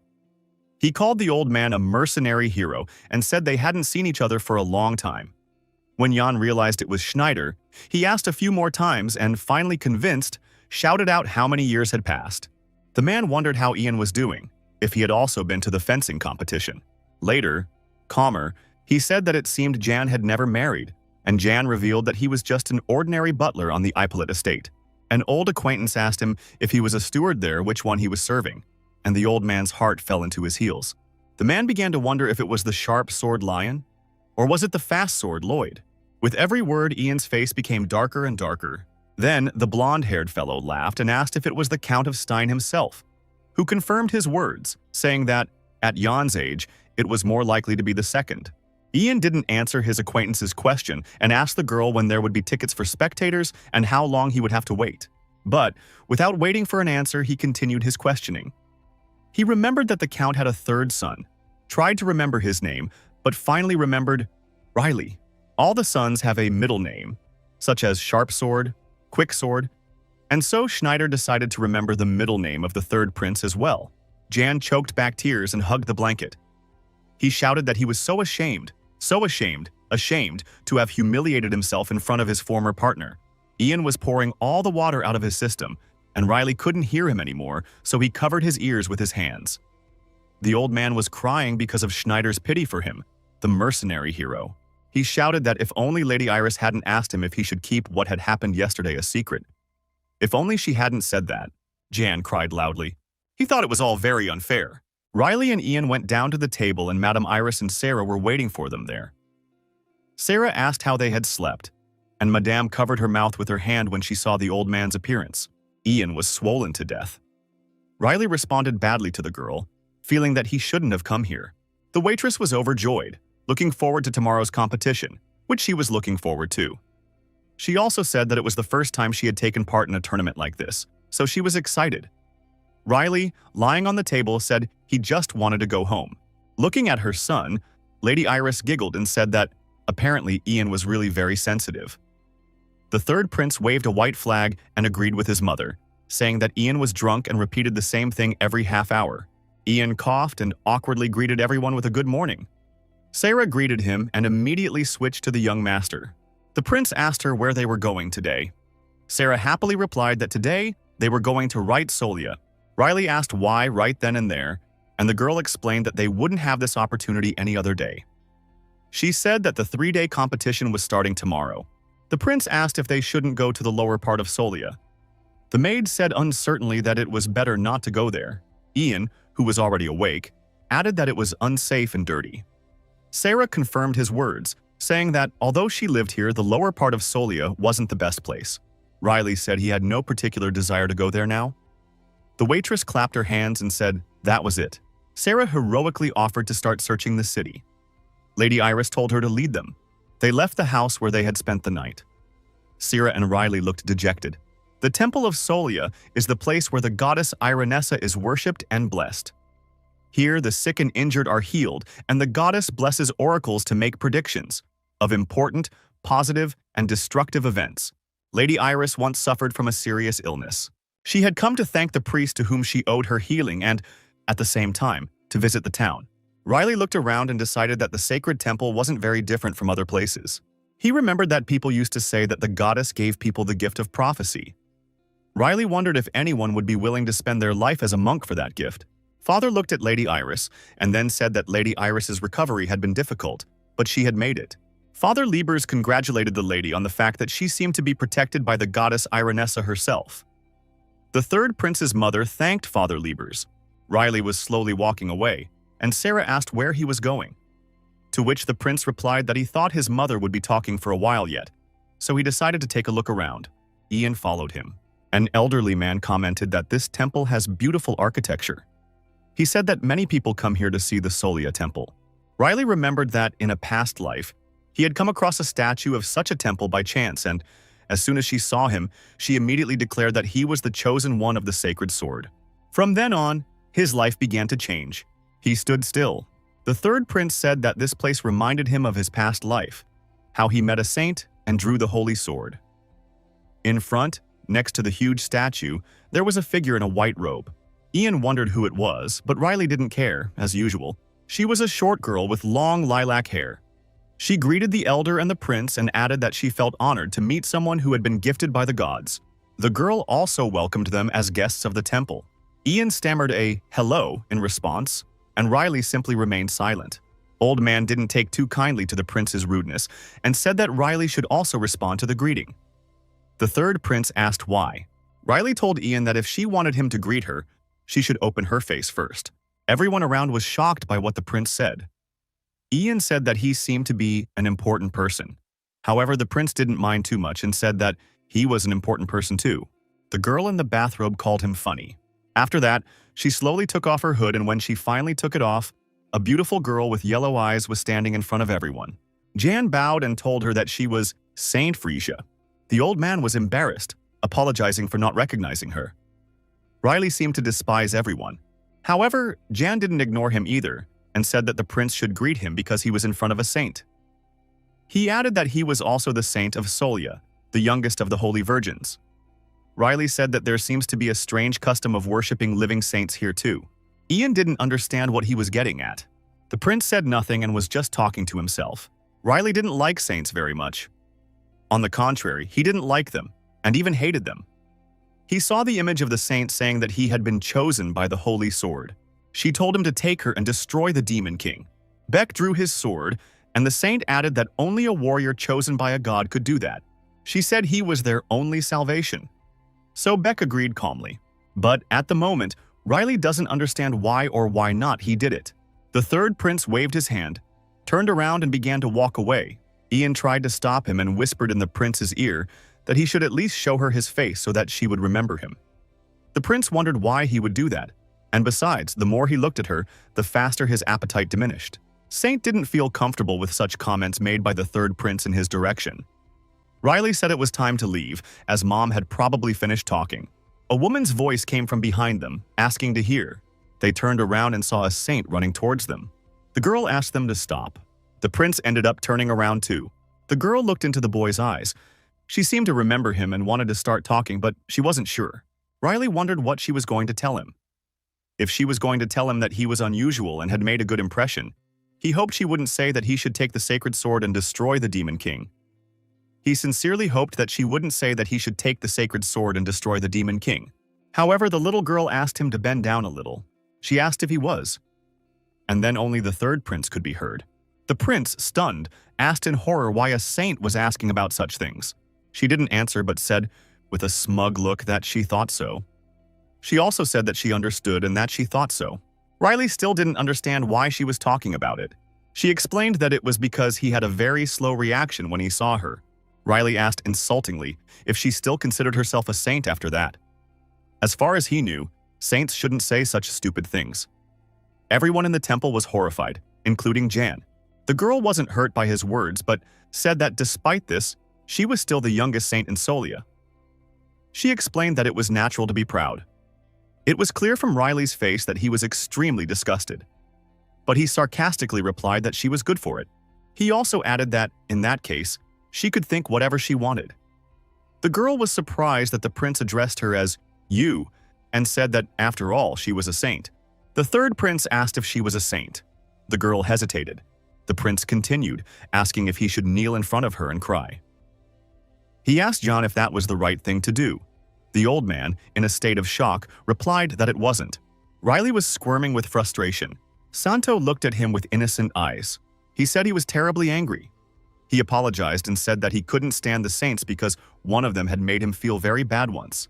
He called the old man a mercenary hero and said they hadn't seen each other for a long time. When Jan realized it was Schneider, he asked a few more times and, finally convinced, shouted out how many years had passed. The man wondered how Ian was doing, if he had also been to the fencing competition. Later, calmer, he said that it seemed Jan had never married, and Jan revealed that he was just an ordinary butler on the Ippolit estate. An old acquaintance asked him if he was a steward there, which one he was serving, and the old man's heart fell into his heels. The man began to wonder if it was the sharp sword Lion, or was it the fast sword Lloyd? With every word, Ian's face became darker and darker. Then the blonde-haired fellow laughed and asked if it was the Count of Stein himself, who confirmed his words, saying that, at Jan's age, it was more likely to be the second. Ian didn't answer his acquaintance's question and asked the girl when there would be tickets for spectators and how long he would have to wait. But, without waiting for an answer, he continued his questioning. He remembered that the Count had a third son, tried to remember his name, but finally remembered Riley. All the sons have a middle name, such as Sharp Sword, Quick Sword, and so Schneider decided to remember the middle name of the third prince as well. Jan choked back tears and hugged the blanket. He shouted that he was so ashamed to have humiliated himself in front of his former partner. Ian was pouring all the water out of his system, and Riley couldn't hear him anymore, so he covered his ears with his hands. The old man was crying because of Schneider's pity for him, the mercenary hero. He shouted that if only Lady Iris hadn't asked him if he should keep what had happened yesterday a secret. If only she hadn't said that, Jan cried loudly. He thought it was all very unfair. Riley and Ian went down to the table and Madame Iris and Sarah were waiting for them there. Sarah asked how they had slept, and Madame covered her mouth with her hand when she saw the old man's appearance. Ian was swollen to death. Riley responded badly to the girl, feeling that he shouldn't have come here. The waitress was overjoyed, looking forward to tomorrow's competition, which she was looking forward to. She also said that it was the first time she had taken part in a tournament like this, so she was excited. Riley, lying on the table, said he just wanted to go home. Looking at her son, Lady Iris giggled and said that apparently Ian was really very sensitive. The third prince waved a white flag and agreed with his mother, saying that Ian was drunk and repeated the same thing every half hour. Ian coughed and awkwardly greeted everyone with a good morning. Sarah greeted him and immediately switched to the young master. The prince asked her where they were going today. Sarah happily replied that today they were going to Right Solia. Riley asked why right then and there, and the girl explained that they wouldn't have this opportunity any other day. She said that the 3-day competition was starting tomorrow. The prince asked if they shouldn't go to the lower part of Solia. The maid said uncertainly that it was better not to go there. Ian, who was already awake, added that it was unsafe and dirty. Sarah confirmed his words, saying that although she lived here, the lower part of Solia wasn't the best place. Riley said he had no particular desire to go there now. The waitress clapped her hands and said that was it. Sarah heroically offered to start searching the city. Lady Iris told her to lead them. They left the house where they had spent the night. Sarah and Riley looked dejected. The Temple of Solia is the place where the goddess Ironessa is worshipped and blessed. Here, the sick and injured are healed, and the goddess blesses oracles to make predictions of important, positive, and destructive events. Lady Iris once suffered from a serious illness. She had come to thank the priest to whom she owed her healing and, at the same time, to visit the town. Riley looked around and decided that the sacred temple wasn't very different from other places. He remembered that people used to say that the goddess gave people the gift of prophecy. Riley wondered if anyone would be willing to spend their life as a monk for that gift. Father looked at Lady Iris and then said that Lady Iris's recovery had been difficult, but she had made it. Father Liebers congratulated the lady on the fact that she seemed to be protected by the goddess Ironessa herself. The third prince's mother thanked Father Liebers. Riley was slowly walking away, and Sarah asked where he was going. To which the prince replied that he thought his mother would be talking for a while yet, so he decided to take a look around. Ian followed him. An elderly man commented that this temple has beautiful architecture. He said that many people come here to see the Solia temple. Riley remembered that, in a past life, he had come across a statue of such a temple by chance, and as soon as she saw him, she immediately declared that he was the chosen one of the sacred sword. From then on, his life began to change. He stood still. The third prince said that this place reminded him of his past life, how he met a saint and drew the holy sword. In front, next to the huge statue, there was a figure in a white robe. Ian wondered who it was, but Riley didn't care, as usual. She was a short girl with long lilac hair. She greeted the elder and the prince and added that she felt honored to meet someone who had been gifted by the gods. The girl also welcomed them as guests of the temple. Ian stammered a hello in response, and Riley simply remained silent. Old Man didn't take too kindly to the prince's rudeness and said that Riley should also respond to the greeting. The third prince asked why. Riley told Ian that if she wanted him to greet her, she should open her face first. Everyone around was shocked by what the prince said. Ian said that he seemed to be an important person. However, the prince didn't mind too much and said that he was an important person too. The girl in the bathrobe called him funny. After that, she slowly took off her hood, and when she finally took it off, a beautiful girl with yellow eyes was standing in front of everyone. Jan bowed and told her that she was Saint Frisia. The old man was embarrassed, apologizing for not recognizing her. Riley seemed to despise everyone. However, Jan didn't ignore him either and said that the prince should greet him because he was in front of a saint. He added that he was also the saint of Solia, the youngest of the holy virgins. Riley said that there seems to be a strange custom of worshipping living saints here too. Ian didn't understand what he was getting at. The prince said nothing and was just talking to himself. Riley didn't like saints very much. On the contrary, he didn't like them and even hated them. He saw the image of the saint saying that he had been chosen by the holy sword. She told him to take her and destroy the demon king. Beck drew his sword, and the saint added that only a warrior chosen by a god could do that. She said he was their only salvation. So Beck agreed calmly. But at the moment, Riley doesn't understand why or why not he did it. The third prince waved his hand, turned around and began to walk away. Ian tried to stop him and whispered in the prince's ear that he should at least show her his face so that she would remember him. The prince wondered why he would do that, and besides, the more he looked at her, the faster his appetite diminished. Saint didn't feel comfortable with such comments made by the third prince in his direction. Riley said it was time to leave, as Mom had probably finished talking. A woman's voice came from behind them, asking to hear. They turned around and saw a saint running towards them. The girl asked them to stop. The prince ended up turning around too. The girl looked into the boy's eyes. She seemed to remember him and wanted to start talking, but she wasn't sure. Riley wondered what she was going to tell him. If she was going to tell him that he was unusual and had made a good impression, he hoped she wouldn't say that he should take the sacred sword and destroy the demon king. He sincerely hoped that she wouldn't say that he should take the sacred sword and destroy the demon king. However, the little girl asked him to bend down a little. She asked if he was. And then only the third prince could be heard. The prince, stunned, asked in horror why a saint was asking about such things. She didn't answer but said, with a smug look, that she thought so. She also said that she understood and that she thought so. Riley still didn't understand why she was talking about it. She explained that it was because he had a very slow reaction when he saw her. Riley asked insultingly if she still considered herself a saint after that. As far as he knew, saints shouldn't say such stupid things. Everyone in the temple was horrified, including Jan. The girl wasn't hurt by his words, but said that despite this, she was still the youngest saint in Solia. She explained that it was natural to be proud. It was clear from Riley's face that he was extremely disgusted. But he sarcastically replied that she was good for it. He also added that, in that case, she could think whatever she wanted. The girl was surprised that the prince addressed her as you and said that, after all, she was a saint. The third prince asked if she was a saint. The girl hesitated. The prince continued, asking if he should kneel in front of her and cry. He asked John if that was the right thing to do. The old man, in a state of shock, replied that it wasn't. Riley was squirming with frustration. Santo looked at him with innocent eyes. He said he was terribly angry. He apologized and said that he couldn't stand the saints because one of them had made him feel very bad once.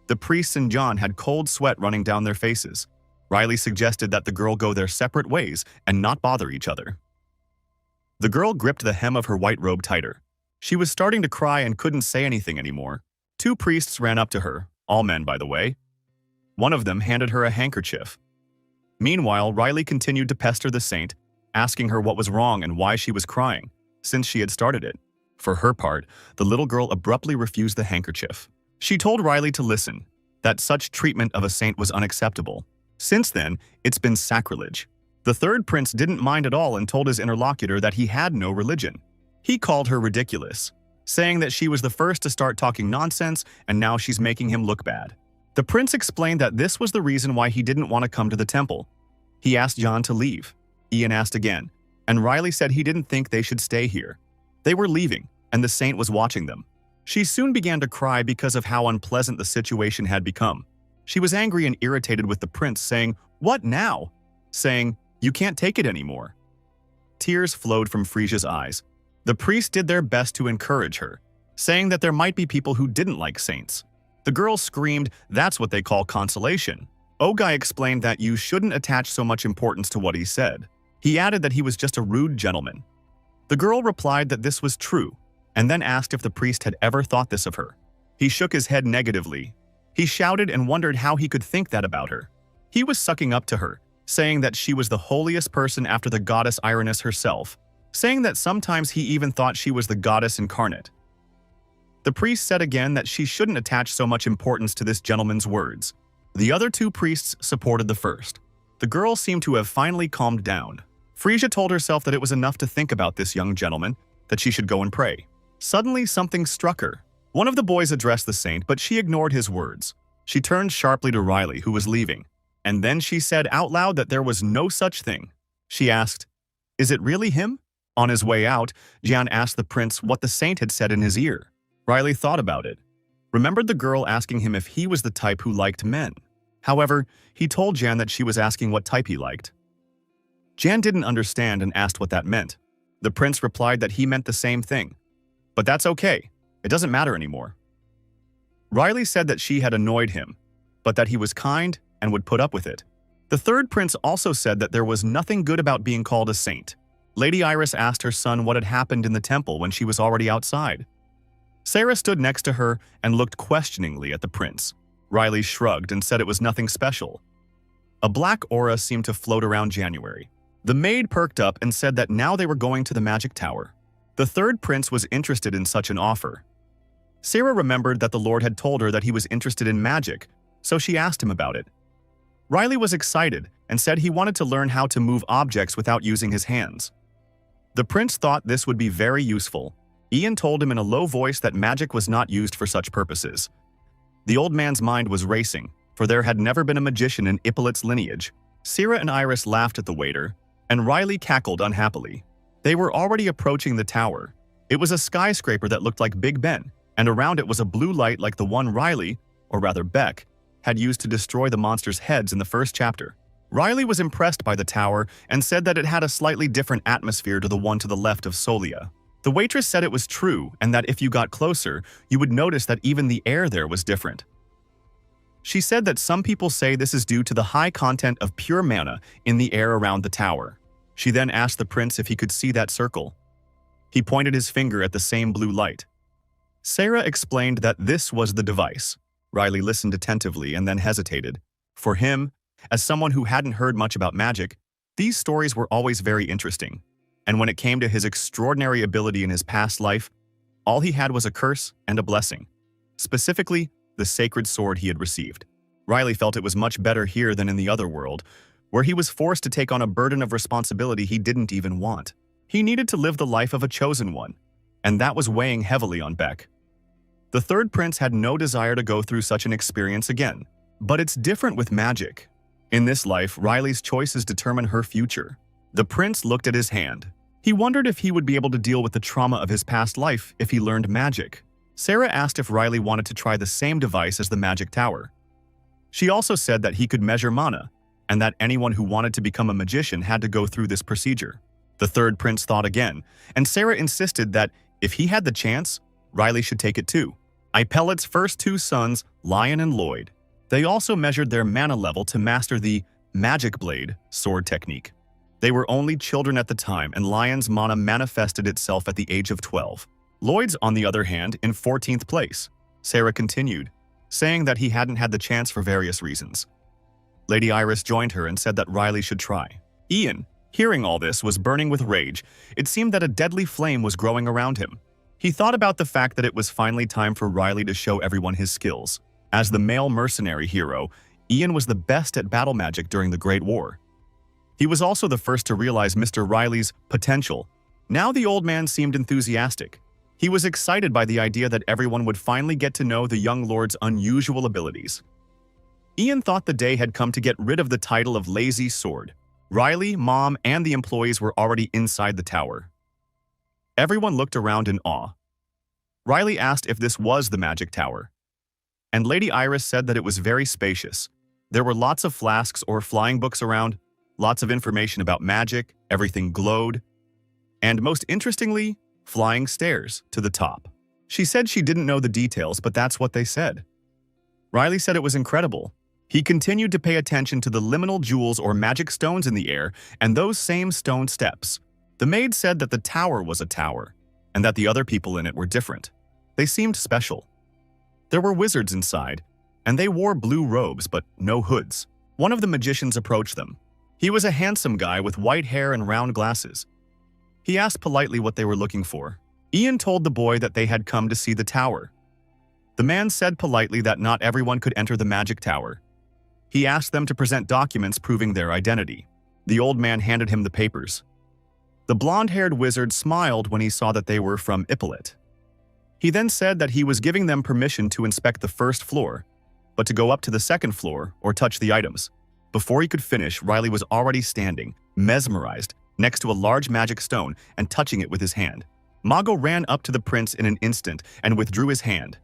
The priests and John had cold sweat running down their faces. Riley suggested that the girl go their separate ways and not bother each other. The girl gripped the hem of her white robe tighter. She was starting to cry and couldn't say anything anymore. Two priests ran up to her, all men by the way. One of them handed her a handkerchief. Meanwhile, Riley continued to pester the saint, asking her what was wrong and why she was crying, since she had started it. For her part, the little girl abruptly refused the handkerchief. She told Riley to listen, that such treatment of a saint was unacceptable. Since then, it's been sacrilege. The third prince didn't mind at all and told his interlocutor that he had no religion. He called her ridiculous, saying that she was the first to start talking nonsense and now she's making him look bad. The prince explained that this was the reason why he didn't want to come to the temple. He asked John to leave. Ian asked again, and Riley said he didn't think they should stay here. They were leaving, and the saint was watching them. She soon began to cry because of how unpleasant the situation had become. She was angry and irritated with the prince, saying, "What now?" saying, "You can't take it anymore." Tears flowed from Frisia's eyes. The priests did their best to encourage her, saying that there might be people who didn't like saints. The girl screamed, "That's what they call consolation." Ogai explained that you shouldn't attach so much importance to what he said. He added that he was just a rude gentleman. The girl replied that this was true, and then asked if the priest had ever thought this of her. He shook his head negatively. He shouted and wondered how he could think that about her. He was sucking up to her, saying that she was the holiest person after the goddess Irenaeus herself, saying that sometimes he even thought she was the goddess incarnate. The priest said again that she shouldn't attach so much importance to this gentleman's words. The other two priests supported the first. The girl seemed to have finally calmed down. Frisia told herself that it was enough to think about this young gentleman, that she should go and pray. Suddenly, something struck her. One of the boys addressed the saint, but she ignored his words. She turned sharply to Riley, who was leaving, and then she said out loud that there was no such thing. She asked, "Is it really him?" On his way out, Jian asked the prince what the saint had said in his ear. Riley thought about it, remembered the girl asking him if he was the type who liked men. However, he told Jan that she was asking what type he liked. Jan didn't understand and asked what that meant. The prince replied that he meant the same thing. But that's okay. It doesn't matter anymore. Riley said that she had annoyed him, but that he was kind and would put up with it. The third prince also said that there was nothing good about being called a saint. Lady Iris asked her son what had happened in the temple when she was already outside. Sarah stood next to her and looked questioningly at the prince. Riley shrugged and said it was nothing special. A black aura seemed to float around January. The maid perked up and said that now they were going to the magic tower. The third prince was interested in such an offer. Sarah remembered that the Lord had told her that he was interested in magic, so she asked him about it. Riley was excited and said he wanted to learn how to move objects without using his hands. The prince thought this would be very useful. Ian told him in a low voice that magic was not used for such purposes. The old man's mind was racing, for there had never been a magician in Ippolit's lineage. Sarah and Iris laughed at the waiter, and Riley cackled unhappily. They were already approaching the tower. It was a skyscraper that looked like Big Ben, and around it was a blue light like the one Riley, or rather Beck, had used to destroy the monsters' heads in the first chapter. Riley was impressed by the tower and said that it had a slightly different atmosphere to the one to the left of Solia. The waitress said it was true and that if you got closer, you would notice that even the air there was different. She said that some people say this is due to the high content of pure mana in the air around the tower. She then asked the prince if he could see that circle. He pointed his finger at the same blue light. Sarah explained that this was the device. Riley listened attentively and then hesitated. For him, as someone who hadn't heard much about magic, these stories were always very interesting. And when it came to his extraordinary ability in his past life, all he had was a curse and a blessing. Specifically, the sacred sword he had received. Riley felt it was much better here than in the other world, where he was forced to take on a burden of responsibility he didn't even want. He needed to live the life of a chosen one, and that was weighing heavily on Beck. The third prince had no desire to go through such an experience again. But it's different with magic. In this life, Riley's choices determine her future. The prince looked at his hand. He wondered if he would be able to deal with the trauma of his past life if he learned magic. Sarah asked if Riley wanted to try the same device as the magic tower. She also said that he could measure mana, and that anyone who wanted to become a magician had to go through this procedure. The third prince thought again, and Sarah insisted that if he had the chance, Riley should take it too. Ipelit's first two sons, Lion and Lloyd. They also measured their mana level to master the Magic Blade sword technique. They were only children at the time, and Lion's mana manifested itself at the age of 12. Lloyd's, on the other hand, in 14th place. Sarah continued, saying that he hadn't had the chance for various reasons. Lady Iris joined her and said that Riley should try. Ian, hearing all this, was burning with rage. It seemed that a deadly flame was growing around him. He thought about the fact that it was finally time for Riley to show everyone his skills. As the male mercenary hero, Ian was the best at battle magic during the Great War. He was also the first to realize Mr. Riley's potential. Now the old man seemed enthusiastic. He was excited by the idea that everyone would finally get to know the young lord's unusual abilities. Ian thought the day had come to get rid of the title of Lazy Sword. Riley, Mom, and the employees were already inside the tower. Everyone looked around in awe. Riley asked if this was the magic tower, and Lady Iris said that it was very spacious. There were lots of flasks or flying books around, lots of information about magic, everything glowed, and most interestingly, flying stairs to the top. She said she didn't know the details, but that's what they said. Riley said it was incredible. He continued to pay attention to the liminal jewels or magic stones in the air and those same stone steps. The maid said that the tower was a tower, and that the other people in it were different. They seemed special. There were wizards inside, and they wore blue robes but no hoods. One of the magicians approached them. He was a handsome guy with white hair and round glasses. He asked politely what they were looking for. Ian told the boy that they had come to see the tower. The man said politely that not everyone could enter the magic tower. He asked them to present documents proving their identity. The old man handed him the papers. The blonde-haired wizard smiled when he saw that they were from Ippolit. He then said that he was giving them permission to inspect the first floor, but to go up to the second floor or touch the items. Before he could finish, Riley was already standing, mesmerized, next to a large magic stone and touching it with his hand. Mago ran up to the prince in an instant and withdrew his hand.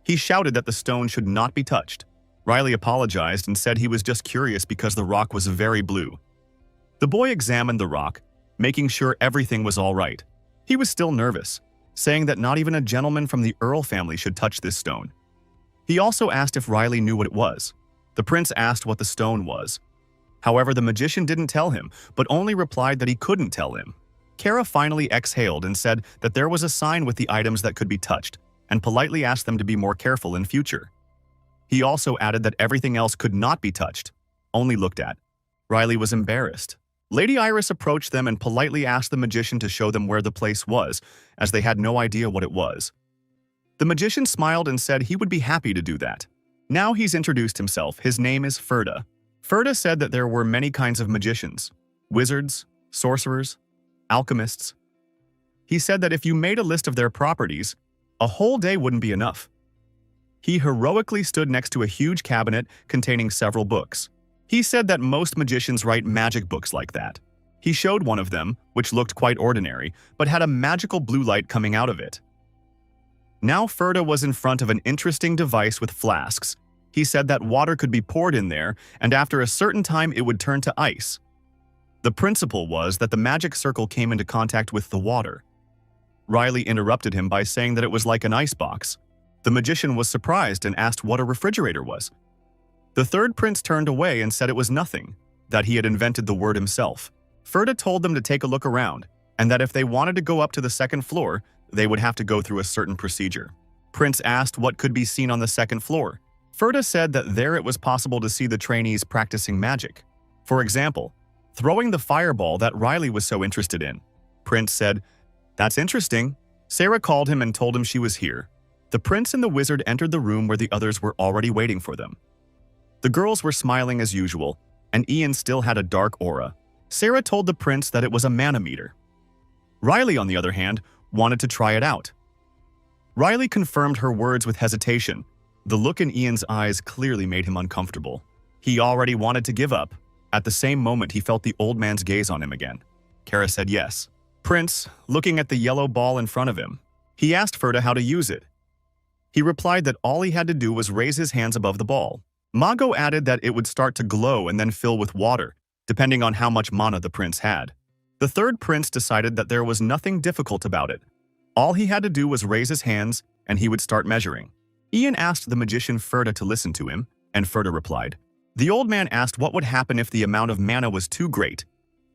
He shouted that the stone should not be touched. Riley apologized and said he was just curious because the rock was very blue. The boy examined the rock, making sure everything was all right. He was still nervous, saying that not even a gentleman from the Earl family should touch this stone. He also asked if Riley knew what it was. The prince asked what the stone was. However, the magician didn't tell him, but only replied that he couldn't tell him. Kara finally exhaled and said that there was a sign with the items that could be touched, and politely asked them to be more careful in future. He also added that everything else could not be touched, only looked at. Riley was embarrassed. Lady Iris approached them and politely asked the magician to show them where the place was, as they had no idea what it was. The magician smiled and said he would be happy to do that. Now he's introduced himself. His name is Ferda. Ferda said that there were many kinds of magicians, wizards, sorcerers, alchemists. He said that if you made a list of their properties, a whole day wouldn't be enough. He heroically stood next to a huge cabinet containing several books. He said that most magicians write magic books like that. He showed one of them, which looked quite ordinary, but had a magical blue light coming out of it. Now Ferda was in front of an interesting device with flasks. He said that water could be poured in there, and after a certain time it would turn to ice. The principle was that the magic circle came into contact with the water. Riley interrupted him by saying that it was like an icebox. The magician was surprised and asked what a refrigerator was. The third prince turned away and said it was nothing, that he had invented the word himself. Ferda told them to take a look around, and that if they wanted to go up to the second floor, they would have to go through a certain procedure. Prince asked what could be seen on the second floor. Ferda said that there it was possible to see the trainees practicing magic. For example, throwing the fireball that Riley was so interested in. Prince said, "That's interesting." Sarah called him and told him she was here. The prince and the wizard entered the room where the others were already waiting for them. The girls were smiling as usual, and Ian still had a dark aura. Sarah told the prince that it was a manometer. Riley, on the other hand, wanted to try it out. Riley confirmed her words with hesitation. The look in Ian's eyes clearly made him uncomfortable. He already wanted to give up. At the same moment, he felt the old man's gaze on him again. Kara said yes. Prince, looking at the yellow ball in front of him, he asked Ferda how to use it. He replied that all he had to do was raise his hands above the ball. Mago added that it would start to glow and then fill with water, depending on how much mana the prince had. The third prince decided that there was nothing difficult about it. All he had to do was raise his hands, and he would start measuring. Ian asked the magician Ferda to listen to him, and Ferda replied. The old man asked what would happen if the amount of mana was too great,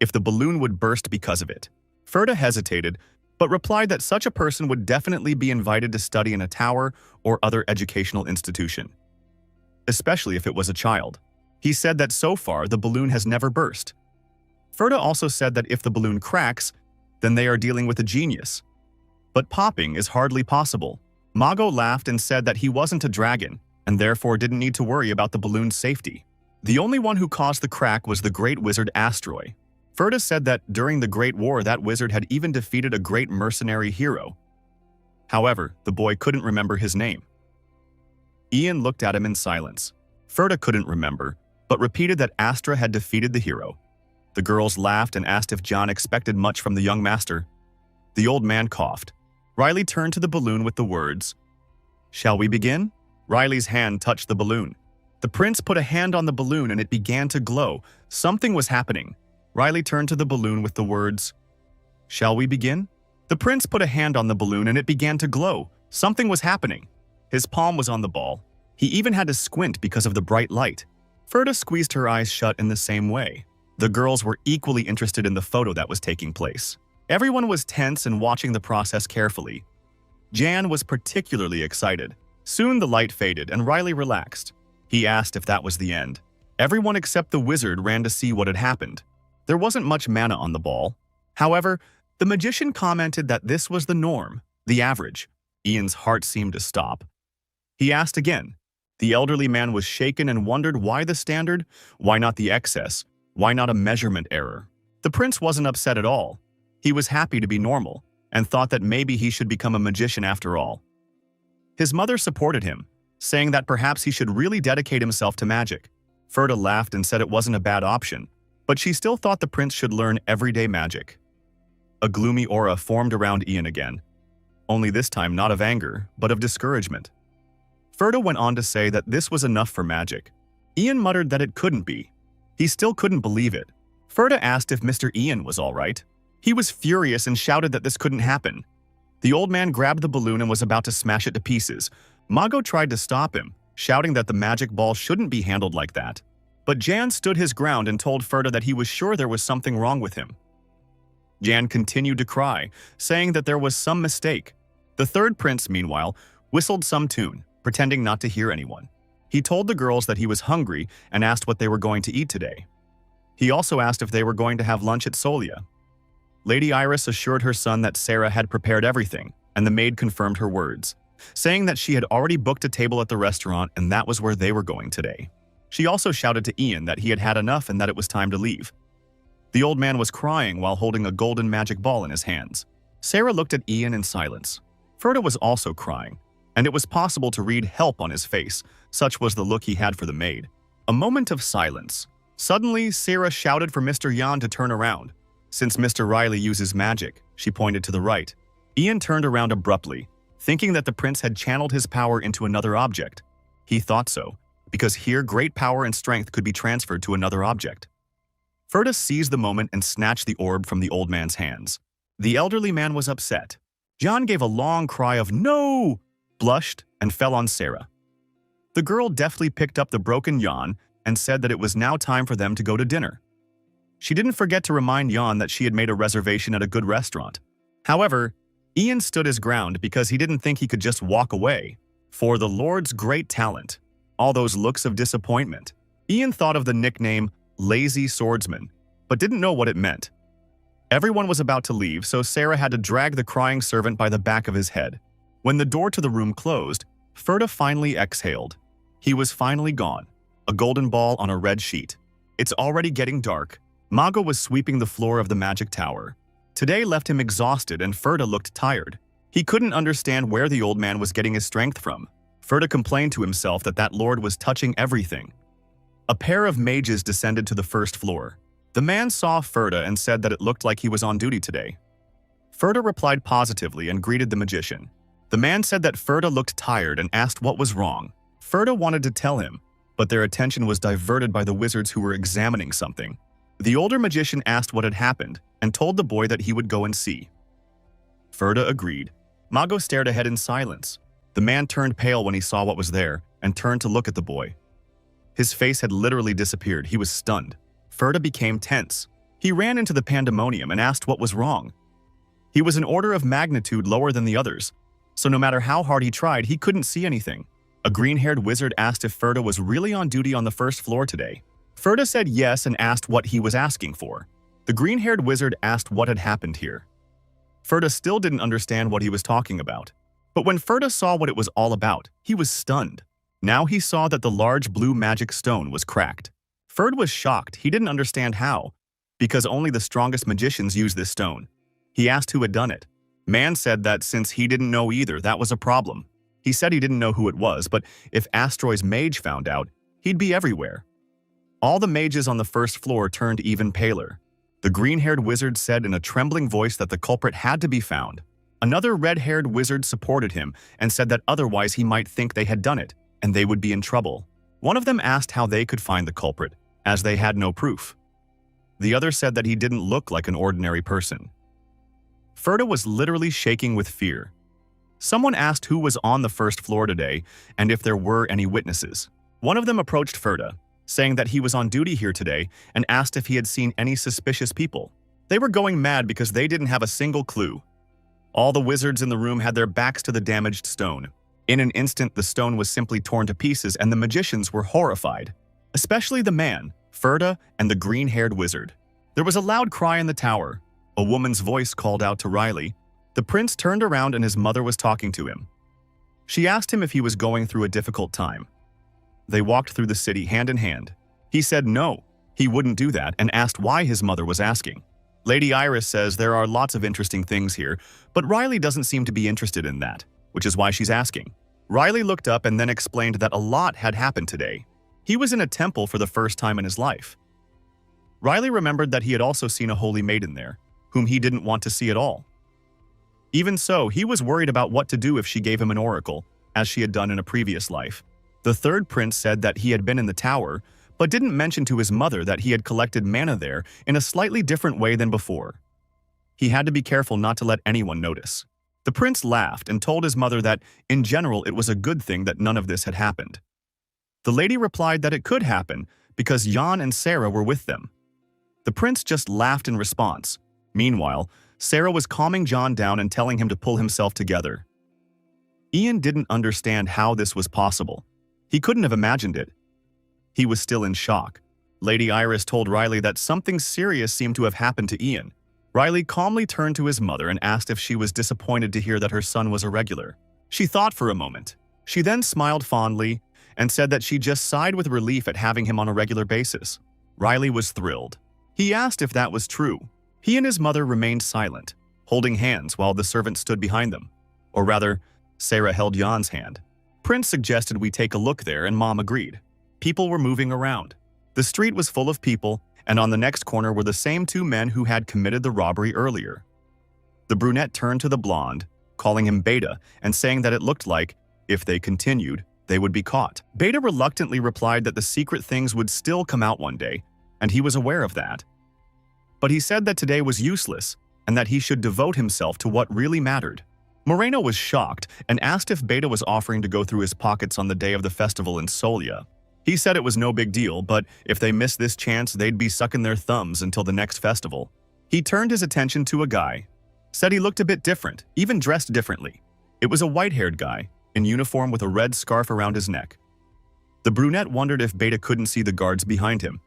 if the balloon would burst because of it. Ferda hesitated, but replied that such a person would definitely be invited to study in a tower or other educational institution, especially if it was a child. He said that so far the balloon has never burst. Ferda also said that if the balloon cracks, then they are dealing with a genius. But popping is hardly possible. Mago laughed and said that he wasn't a dragon, and therefore didn't need to worry about the balloon's safety. The only one who caused the crack was the great wizard Astroy. Ferda said that during the Great War that wizard had even defeated a great mercenary hero. However, the boy couldn't remember his name. Ian looked at him in silence. Ferda couldn't remember, but repeated that Astra had defeated the hero. The girls laughed and asked if John expected much from the young master. The old man coughed. Riley turned to the balloon with the words, "Shall we begin?" Riley's hand touched the balloon. The prince put a hand on the balloon and it began to glow. Something was happening. Riley turned to the balloon with the words, "Shall we begin?" The prince put a hand on the balloon and it began to glow. Something was happening. His palm was on the ball. He even had to squint because of the bright light. Ferda squeezed her eyes shut in the same way. The girls were equally interested in the photo that was taking place. Everyone was tense and watching the process carefully. Jan was particularly excited. Soon the light faded and Riley relaxed. He asked if that was the end. Everyone except the wizard ran to see what had happened. There wasn't much mana on the ball. However, the magician commented that this was the norm, the average. Ian's heart seemed to stop. He asked again. The elderly man was shaken and wondered why the standard, why not the excess, why not a measurement error. The prince wasn't upset at all. He was happy to be normal and thought that maybe he should become a magician after all. His mother supported him, saying that perhaps he should really dedicate himself to magic. Ferda laughed and said it wasn't a bad option, but she still thought the prince should learn everyday magic. A gloomy aura formed around Ian again, only this time not of anger, but of discouragement. Ferda went on to say that this was enough for magic. Ian muttered that it couldn't be. He still couldn't believe it. Ferda asked if Mr. Ian was all right. He was furious and shouted that this couldn't happen. The old man grabbed the balloon and was about to smash it to pieces. Mago tried to stop him, shouting that the magic ball shouldn't be handled like that. But Jan stood his ground and told Ferda that he was sure there was something wrong with him. Jan continued to cry, saying that there was some mistake. The third prince, meanwhile, whistled some tune, pretending not to hear anyone. He told the girls that he was hungry and asked what they were going to eat today. He also asked if they were going to have lunch at Solia. Lady Iris assured her son that Sarah had prepared everything, and the maid confirmed her words, saying that she had already booked a table at the restaurant and that was where they were going today. She also shouted to Ian that he had had enough and that it was time to leave. The old man was crying while holding a golden magic ball in his hands. Sarah looked at Ian in silence. Ferda was also crying, and it was possible to read help on his face, such was the look he had for the maid. A moment of silence. Suddenly, Sarah shouted for Mr. Yan to turn around. Since Mr. Riley uses magic, she pointed to the right. Ian turned around abruptly, thinking that the prince had channeled his power into another object. He thought so, because here great power and strength could be transferred to another object. Ferda seized the moment and snatched the orb from the old man's hands. The elderly man was upset. John gave a long cry of "No!" blushed, and fell on Sarah. The girl deftly picked up the broken Jan and said that it was now time for them to go to dinner. She didn't forget to remind Jan that she had made a reservation at a good restaurant. However, Ian stood his ground because he didn't think he could just walk away. For the Lord's great talent, all those looks of disappointment. Ian thought of the nickname Lazy Swordsman, but didn't know what it meant. Everyone was about to leave, so Sarah had to drag the crying servant by the back of his head. When the door to the room closed, Ferda finally exhaled. He was finally gone, a golden ball on a red sheet. It's already getting dark. Mago was sweeping the floor of the magic tower. Today left him exhausted and Ferda looked tired. He couldn't understand where the old man was getting his strength from. Ferda complained to himself that that lord was touching everything. A pair of mages descended to the first floor. The man saw Ferda and said that it looked like he was on duty today. Ferda replied positively and greeted the magician. The man said that Ferda looked tired and asked what was wrong. Ferda wanted to tell him, but their attention was diverted by the wizards who were examining something. The older magician asked what had happened and told the boy that he would go and see. Ferda agreed. Mago stared ahead in silence. The man turned pale when he saw what was there and turned to look at the boy. His face had literally disappeared. He was stunned. Ferda became tense. He ran into the pandemonium and asked what was wrong. He was an order of magnitude lower than the others, so no matter how hard he tried, he couldn't see anything. A green-haired wizard asked if Ferda was really on duty on the first floor today. Ferda said yes and asked what he was asking for. The green-haired wizard asked what had happened here. Ferda still didn't understand what he was talking about. But when Ferda saw what it was all about, he was stunned. Now he saw that the large blue magic stone was cracked. Ferd was shocked. He didn't understand how, because only the strongest magicians use this stone. He asked who had done it. Man said that since he didn't know either, that was a problem. He said he didn't know who it was, but if Asteroid's mage found out, he'd be everywhere. All the mages on the first floor turned even paler. The green-haired wizard said in a trembling voice that the culprit had to be found. Another red-haired wizard supported him and said that otherwise he might think they had done it, and they would be in trouble. One of them asked how they could find the culprit, as they had no proof. The other said that he didn't look like an ordinary person. Ferda was literally shaking with fear. Someone asked who was on the first floor today and if there were any witnesses. One of them approached Ferda, saying that he was on duty here today and asked if he had seen any suspicious people. They were going mad because they didn't have a single clue. All the wizards in the room had their backs to the damaged stone. In an instant, the stone was simply torn to pieces and the magicians were horrified. Especially the man, Ferda, and the green-haired wizard. There was a loud cry in the tower. A woman's voice called out to Riley. The prince turned around and his mother was talking to him. She asked him if he was going through a difficult time. They walked through the city hand in hand. He said no, he wouldn't do that, and asked why his mother was asking. Lady Iris says there are lots of interesting things here, but Riley doesn't seem to be interested in that, which is why she's asking. Riley looked up and then explained that a lot had happened today. He was in a temple for the first time in his life. Riley remembered that he had also seen a holy maiden there, whom he didn't want to see at all. Even so, he was worried about what to do if she gave him an oracle, as she had done in a previous life. The third prince said that he had been in the tower, but didn't mention to his mother that he had collected mana there in a slightly different way than before. He had to be careful not to let anyone notice. The prince laughed and told his mother that, in general, it was a good thing that none of this had happened. The lady replied that it could happen because Jan and Sarah were with them. The prince just laughed in response. Meanwhile, Sarah was calming John down and telling him to pull himself together. Ian didn't understand how this was possible. He couldn't have imagined it. He was still in shock. Lady Iris told Riley that something serious seemed to have happened to Ian. Riley calmly turned to his mother and asked if she was disappointed to hear that her son was irregular. She thought for a moment. She then smiled fondly and said that she just sighed with relief at having him on a regular basis. Riley was thrilled. He asked if that was true. He and his mother remained silent, holding hands while the servant stood behind them. Or rather, Sarah held Jan's hand. Prince suggested we take a look there and Mom agreed. People were moving around. The street was full of people, and on the next corner were the same two men who had committed the robbery earlier. The brunette turned to the blonde, calling him Beta and saying that it looked like, if they continued, they would be caught. Beta reluctantly replied that the secret things would still come out one day, and he was aware of that. But he said that today was useless and that he should devote himself to what really mattered. Moreno was shocked and asked if Beta was offering to go through his pockets on the day of the festival in Solia. He said it was no big deal, but if they missed this chance, they'd be sucking their thumbs until the next festival. He turned his attention to a guy. Said he looked a bit different, even dressed differently. It was a white-haired guy, in uniform with a red scarf around his neck. The brunette wondered if Beta couldn't see the guards behind him,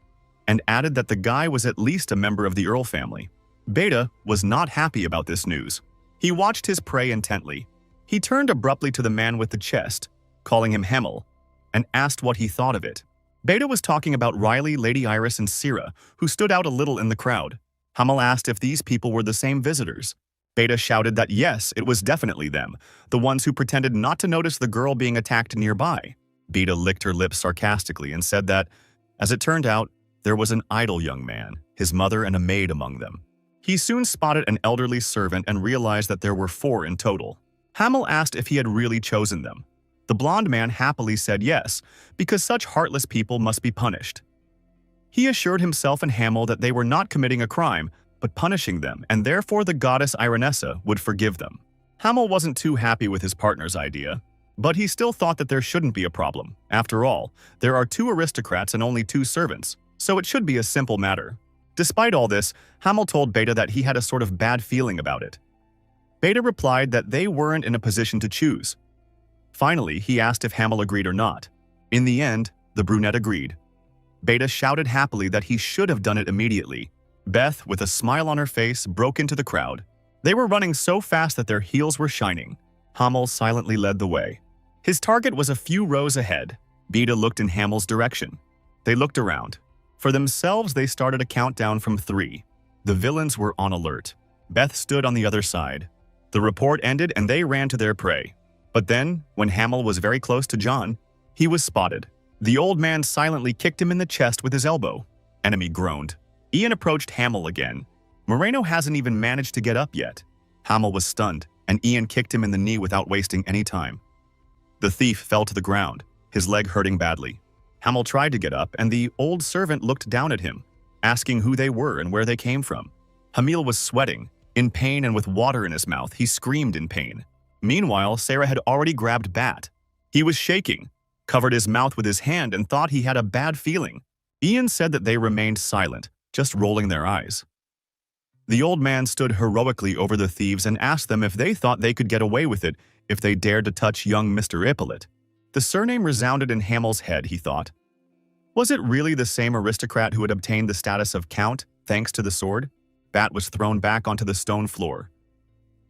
and added that the guy was at least a member of the Earl family. Beta was not happy about this news. He watched his prey intently. He turned abruptly to the man with the chest, calling him Hemel, and asked what he thought of it. Beta was talking about Riley, Lady Iris, and Syrah, who stood out a little in the crowd. Hemel asked if these people were the same visitors. Beta shouted that yes, it was definitely them, the ones who pretended not to notice the girl being attacked nearby. Beta licked her lips sarcastically and said that, as it turned out, there was an idle young man, his mother and a maid among them. He soon spotted an elderly servant and realized that there were 4 in total. Hamel asked if he had really chosen them. The blonde man happily said yes, because such heartless people must be punished. He assured himself and Hamel that they were not committing a crime, but punishing them, and therefore the goddess Ironessa would forgive them. Hamel wasn't too happy with his partner's idea, but he still thought that there shouldn't be a problem. After all, there are 2 aristocrats and only 2 servants, so it should be a simple matter. Despite all this, Hamel told Beta that he had a sort of bad feeling about it. Beta replied that they weren't in a position to choose. Finally, he asked if Hamel agreed or not. In the end, the brunette agreed. Beta shouted happily that he should have done it immediately. Beth, with a smile on her face, broke into the crowd. They were running so fast that their heels were shining. Hamel silently led the way. His target was a few rows ahead. Beta looked in Hamel's direction. They looked around. For themselves, they started a countdown from 3. The villains were on alert. Beth stood on the other side. The report ended and they ran to their prey. But then, when Hamill was very close to John, he was spotted. The old man silently kicked him in the chest with his elbow. Enemy groaned. Ian approached Hamill again. Moreno hasn't even managed to get up yet. Hamill was stunned, and Ian kicked him in the knee without wasting any time. The thief fell to the ground, his leg hurting badly. Hamill tried to get up, and the old servant looked down at him, asking who they were and where they came from. Hamill was sweating. In pain and with water in his mouth, he screamed in pain. Meanwhile, Sarah had already grabbed Bat. He was shaking, covered his mouth with his hand, and thought he had a bad feeling. Ian said that they remained silent, just rolling their eyes. The old man stood heroically over the thieves and asked them if they thought they could get away with it if they dared to touch young Mr. Ippolit. The surname resounded in Hamill's head, he thought. Was it really the same aristocrat who had obtained the status of count thanks to the sword? Bat was thrown back onto the stone floor.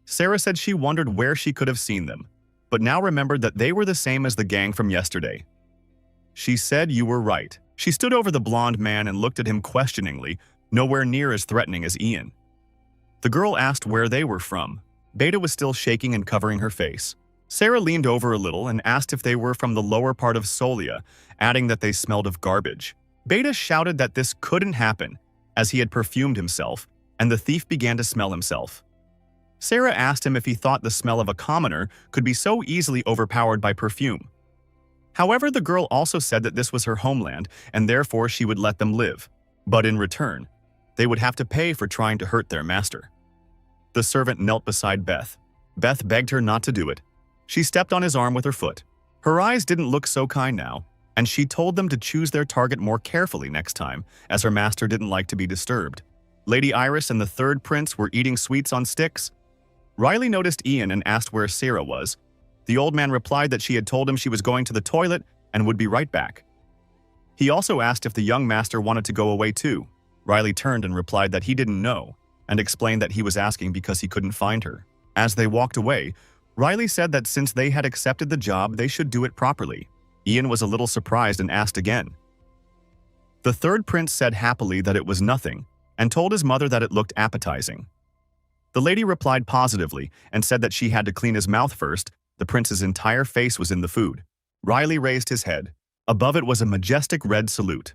Sarah said she wondered where she could have seen them, but now remembered that they were the same as the gang from yesterday. She said you were right. She stood over the blond man and looked at him questioningly, nowhere near as threatening as Ian. The girl asked where they were from. Beta was still shaking and covering her face. Sarah leaned over a little and asked if they were from the lower part of Solia, adding that they smelled of garbage. Beta shouted that this couldn't happen, as he had perfumed himself, and the thief began to smell himself. Sarah asked him if he thought the smell of a commoner could be so easily overpowered by perfume. However, the girl also said that this was her homeland, and therefore she would let them live. But in return, they would have to pay for trying to hurt their master. The servant knelt beside Beth. Beth begged her not to do it. She stepped on his arm with her foot. Her eyes didn't look so kind now, and she told them to choose their target more carefully next time, as her master didn't like to be disturbed. Lady Iris and the third prince were eating sweets on sticks. Riley noticed Ian and asked where Sarah was. The old man replied that she had told him she was going to the toilet and would be right back. He also asked if the young master wanted to go away too. Riley turned and replied that he didn't know, and explained that he was asking because he couldn't find her. As they walked away, Riley said that since they had accepted the job, they should do it properly. Ian was a little surprised and asked again. The third prince said happily that it was nothing, and told his mother that it looked appetizing. The lady replied positively and said that she had to clean his mouth first. The prince's entire face was in the food. Riley raised his head. Above it was a majestic red salute.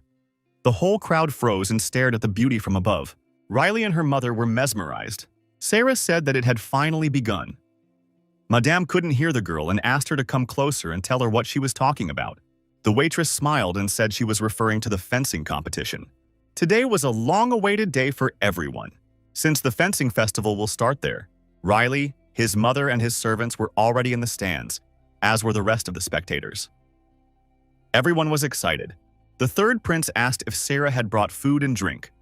The whole crowd froze and stared at the beauty from above. Riley and her mother were mesmerized. Sarah said that it had finally begun. Madame couldn't hear the girl and asked her to come closer and tell her what she was talking about. The waitress smiled and said she was referring to the fencing competition. Today was a long-awaited day for everyone, since the fencing festival will start there. Riley, his mother, and his servants were already in the stands, as were the rest of the spectators. Everyone was excited. The third prince asked if Sarah had brought food and drink.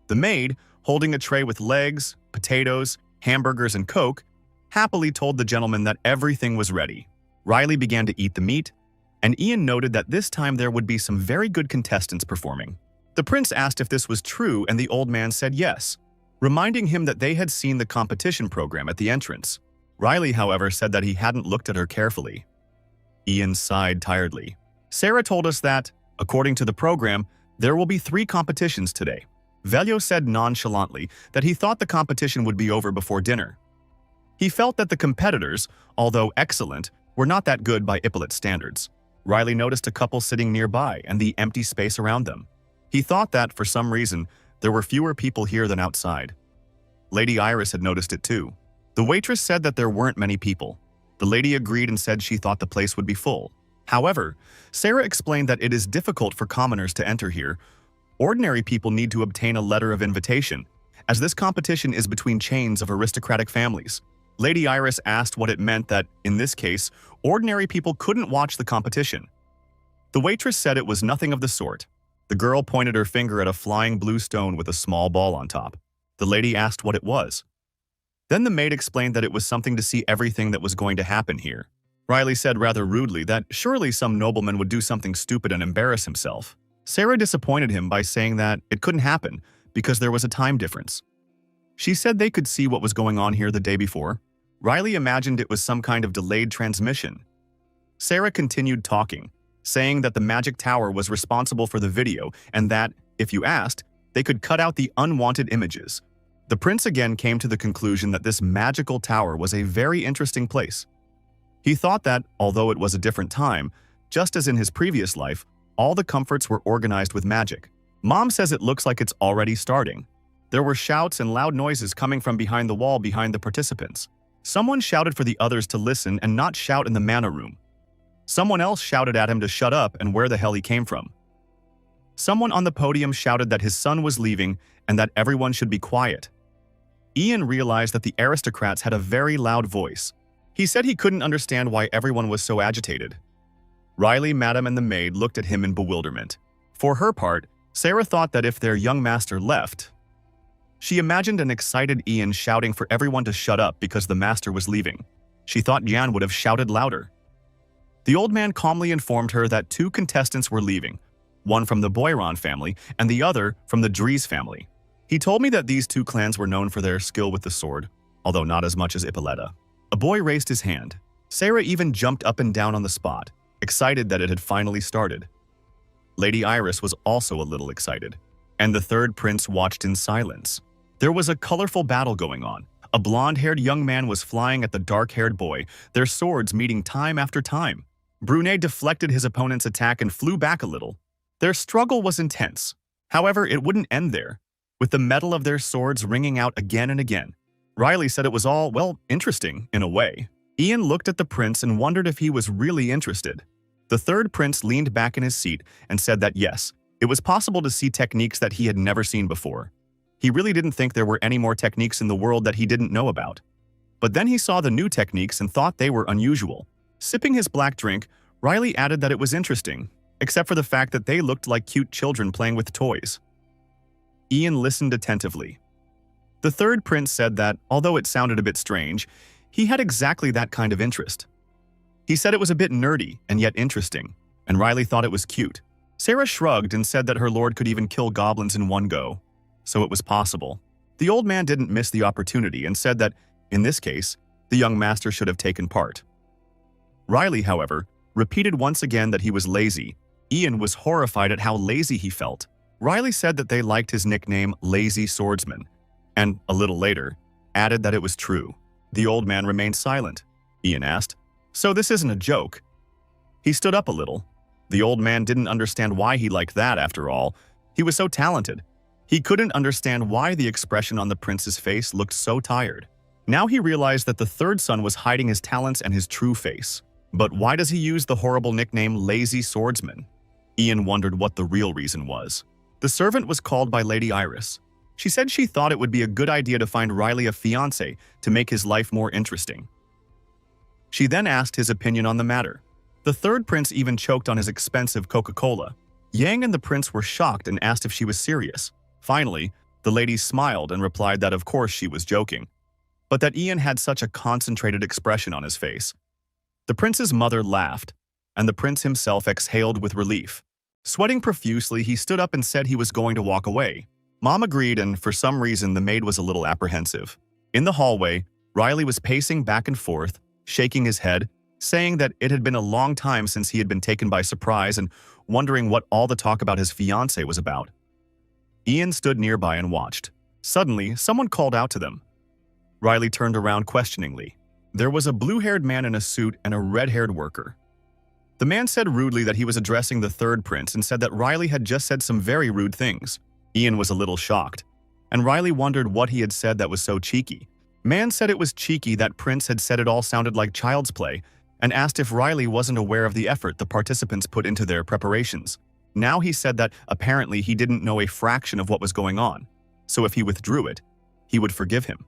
The maid, holding a tray with legs, potatoes, hamburgers, and Coke, happily told the gentleman that everything was ready. Riley began to eat the meat, and Ian noted that this time there would be some very good contestants performing. The prince asked if this was true, and the old man said yes, reminding him that they had seen the competition program at the entrance. Riley, however, said that he hadn't looked at her carefully. Ian sighed tiredly. Sarah told us that, according to the program, there will be 3 competitions today. Velio said nonchalantly that he thought the competition would be over before dinner. He felt that the competitors, although excellent, were not that good by Ippolit's standards. Riley noticed a couple sitting nearby and the empty space around them. He thought that, for some reason, there were fewer people here than outside. Lady Iris had noticed it too. The waitress said that there weren't many people. The lady agreed and said she thought the place would be full. However, Sarah explained that it is difficult for commoners to enter here. Ordinary people need to obtain a letter of invitation, as this competition is between chains of aristocratic families. Lady Iris asked what it meant that, in this case, ordinary people couldn't watch the competition. The waitress said it was nothing of the sort. The girl pointed her finger at a flying blue stone with a small ball on top. The lady asked what it was. Then the maid explained that it was something to see everything that was going to happen here. Riley said rather rudely that surely some nobleman would do something stupid and embarrass himself. Sarah disappointed him by saying that it couldn't happen because there was a time difference. She said they could see what was going on here the day before. Riley imagined it was some kind of delayed transmission. Sarah continued talking, saying that the magic tower was responsible for the video and that, if you asked, they could cut out the unwanted images. The prince again came to the conclusion that this magical tower was a very interesting place. He thought that, although it was a different time, just as in his previous life, all the comforts were organized with magic. Mom says it looks like it's already starting. There were shouts and loud noises coming from behind the wall behind the participants. Someone shouted for the others to listen and not shout in the manna room. Someone else shouted at him to shut up and where the hell he came from. Someone on the podium shouted that his son was leaving and that everyone should be quiet. Ian realized that the aristocrats had a very loud voice. He said he couldn't understand why everyone was so agitated. Riley, Madam, and the maid looked at him in bewilderment. For her part, Sarah thought that if their young master left, she imagined an excited Ian shouting for everyone to shut up because the master was leaving. She thought Jan would have shouted louder. The old man calmly informed her that 2 contestants were leaving, one from the Boiron family and the other from the Dries family. He told me that these 2 clans were known for their skill with the sword, although not as much as Ippolita. A boy raised his hand. Sarah even jumped up and down on the spot, excited that it had finally started. Lady Iris was also a little excited, and the third prince watched in silence. There was a colorful battle going on. A blonde-haired young man was flying at the dark-haired boy, their swords meeting time after time. Brunet deflected his opponent's attack and flew back a little. Their struggle was intense. However, it wouldn't end there, with the metal of their swords ringing out again and again. Riley said it was all, well, interesting, in a way. Ian looked at the prince and wondered if he was really interested. The third prince leaned back in his seat and said that yes, it was possible to see techniques that he had never seen before. He really didn't think there were any more techniques in the world that he didn't know about. But then he saw the new techniques and thought they were unusual. Sipping his black drink, Riley added that it was interesting, except for the fact that they looked like cute children playing with toys. Ian listened attentively. The third prince said that, although it sounded a bit strange, he had exactly that kind of interest. He said it was a bit nerdy and yet interesting, and Riley thought it was cute. Sarah shrugged and said that her lord could even kill goblins in one go, so it was possible. The old man didn't miss the opportunity and said that, in this case, the young master should have taken part. Riley, however, repeated once again that he was lazy. Ian was horrified at how lazy he felt. Riley said that they liked his nickname Lazy Swordsman, and, a little later, added that it was true. The old man remained silent. Ian asked, "So this isn't a joke?" He stood up a little. The old man didn't understand why he liked that after all. He was so talented. He couldn't understand why the expression on the prince's face looked so tired. Now he realized that the third son was hiding his talents and his true face. But why does he use the horrible nickname Lazy Swordsman? Ian wondered what the real reason was. The servant was called by Lady Iris. She said she thought it would be a good idea to find Riley a fiancé to make his life more interesting. She then asked his opinion on the matter. The third prince even choked on his expensive Coca-Cola. Yang and the prince were shocked and asked if she was serious. Finally, the lady smiled and replied that of course she was joking, but that Ian had such a concentrated expression on his face. The prince's mother laughed, and the prince himself exhaled with relief. Sweating profusely, he stood up and said he was going to walk away. Mom agreed, and for some reason the maid was a little apprehensive. In the hallway, Riley was pacing back and forth, shaking his head, saying that it had been a long time since he had been taken by surprise and wondering what all the talk about his fiancée was about. Ian stood nearby and watched. Suddenly, someone called out to them. Riley turned around questioningly. There was a blue-haired man in a suit and a red-haired worker. The man said rudely that he was addressing the third prince and said that Riley had just said some very rude things. Ian was a little shocked, and Riley wondered what he had said that was so cheeky. Man said it was cheeky that Prince had said it all sounded like child's play, and asked if Riley wasn't aware of the effort the participants put into their preparations. Now he said that apparently he didn't know a fraction of what was going on, so if he withdrew it, he would forgive him.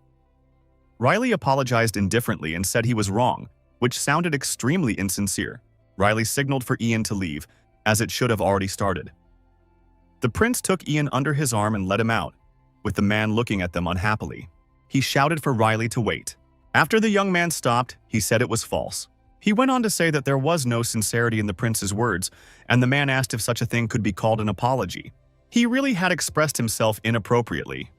Riley apologized indifferently and said he was wrong, which sounded extremely insincere. Riley signaled for Ian to leave, as it should have already started. The prince took Ian under his arm and let him out, with the man looking at them unhappily. He shouted for Riley to wait. After the young man stopped, he said it was false. He went on to say that there was no sincerity in the prince's words, and the man asked if such a thing could be called an apology. He really had expressed himself inappropriately.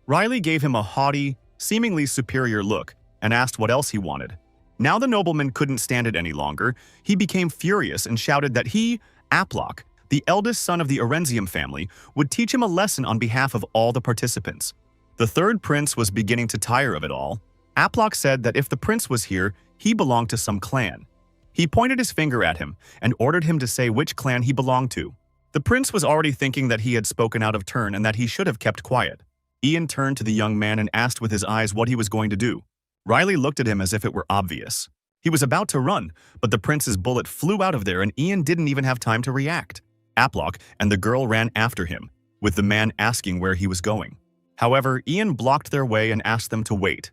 Riley gave him a haughty, seemingly superior look and asked what else he wanted. Now the nobleman couldn't stand it any longer. He became furious and shouted that he, Aplock, the eldest son of the Orenzium family, would teach him a lesson on behalf of all the participants. The third prince was beginning to tire of it all. Aplok said that if the prince was here, he belonged to some clan. He pointed his finger at him and ordered him to say which clan he belonged to. The prince was already thinking that he had spoken out of turn and that he should have kept quiet. Ian turned to the young man and asked with his eyes what he was going to do. Riley looked at him as if it were obvious. He was about to run, but the prince's bullet flew out of there and Ian didn't even have time to react. Aplok and the girl ran after him, with the man asking where he was going. However, Ian blocked their way and asked them to wait.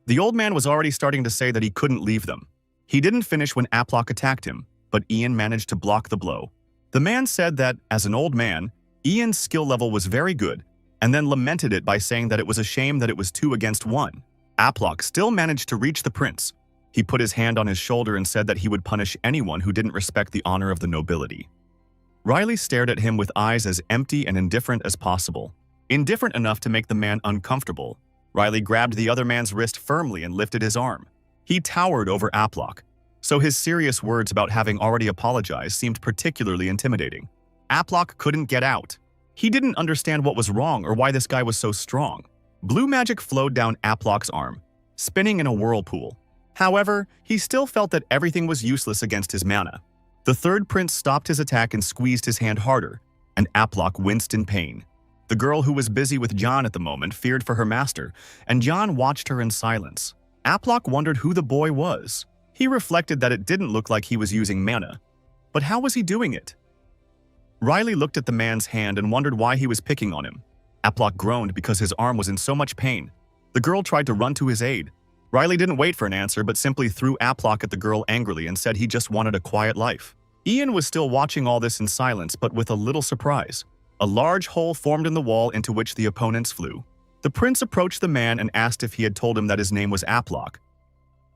The old man was already starting to say that he couldn't leave them. He didn't finish when Aplok attacked him, but Ian managed to block the blow. The man said that, as an old man, Ian's skill level was very good, and then lamented it by saying that it was a shame that it was 2 against 1. Aplok still managed to reach the prince. He put his hand on his shoulder and said that he would punish anyone who didn't respect the honor of the nobility. Riley stared at him with eyes as empty and indifferent as possible. Indifferent enough to make the man uncomfortable, Riley grabbed the other man's wrist firmly and lifted his arm. He towered over Aplok, so his serious words about having already apologized seemed particularly intimidating. Aplok couldn't get out. He didn't understand what was wrong or why this guy was so strong. Blue magic flowed down Aplok's arm, spinning in a whirlpool. However, he still felt that everything was useless against his mana. The third prince stopped his attack and squeezed his hand harder, and Aplok winced in pain. The girl who was busy with John at the moment feared for her master, and John watched her in silence. Aplok wondered who the boy was. He reflected that it didn't look like he was using mana. But how was he doing it? Riley looked at the man's hand and wondered why he was picking on him. Aplok groaned because his arm was in so much pain. The girl tried to run to his aid. Riley didn't wait for an answer but simply threw Aplok at the girl angrily and said he just wanted a quiet life. Ian was still watching all this in silence but with a little surprise. A large hole formed in the wall into which the opponents flew. The prince approached the man and asked if he had told him that his name was Aplok.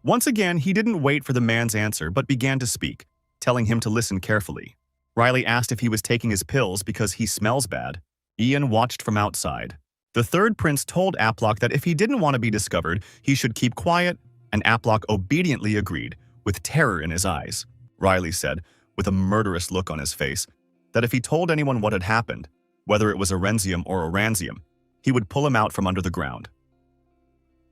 Once again, he didn't wait for the man's answer but began to speak, telling him to listen carefully. Riley asked if he was taking his pills because he smells bad. Ian watched from outside. The third prince told Aplok that if he didn't want to be discovered, he should keep quiet, and Aplok obediently agreed, with terror in his eyes. Riley said, with a murderous look on his face, that if he told anyone what had happened, whether it was Orenzium or Oranzium, he would pull him out from under the ground.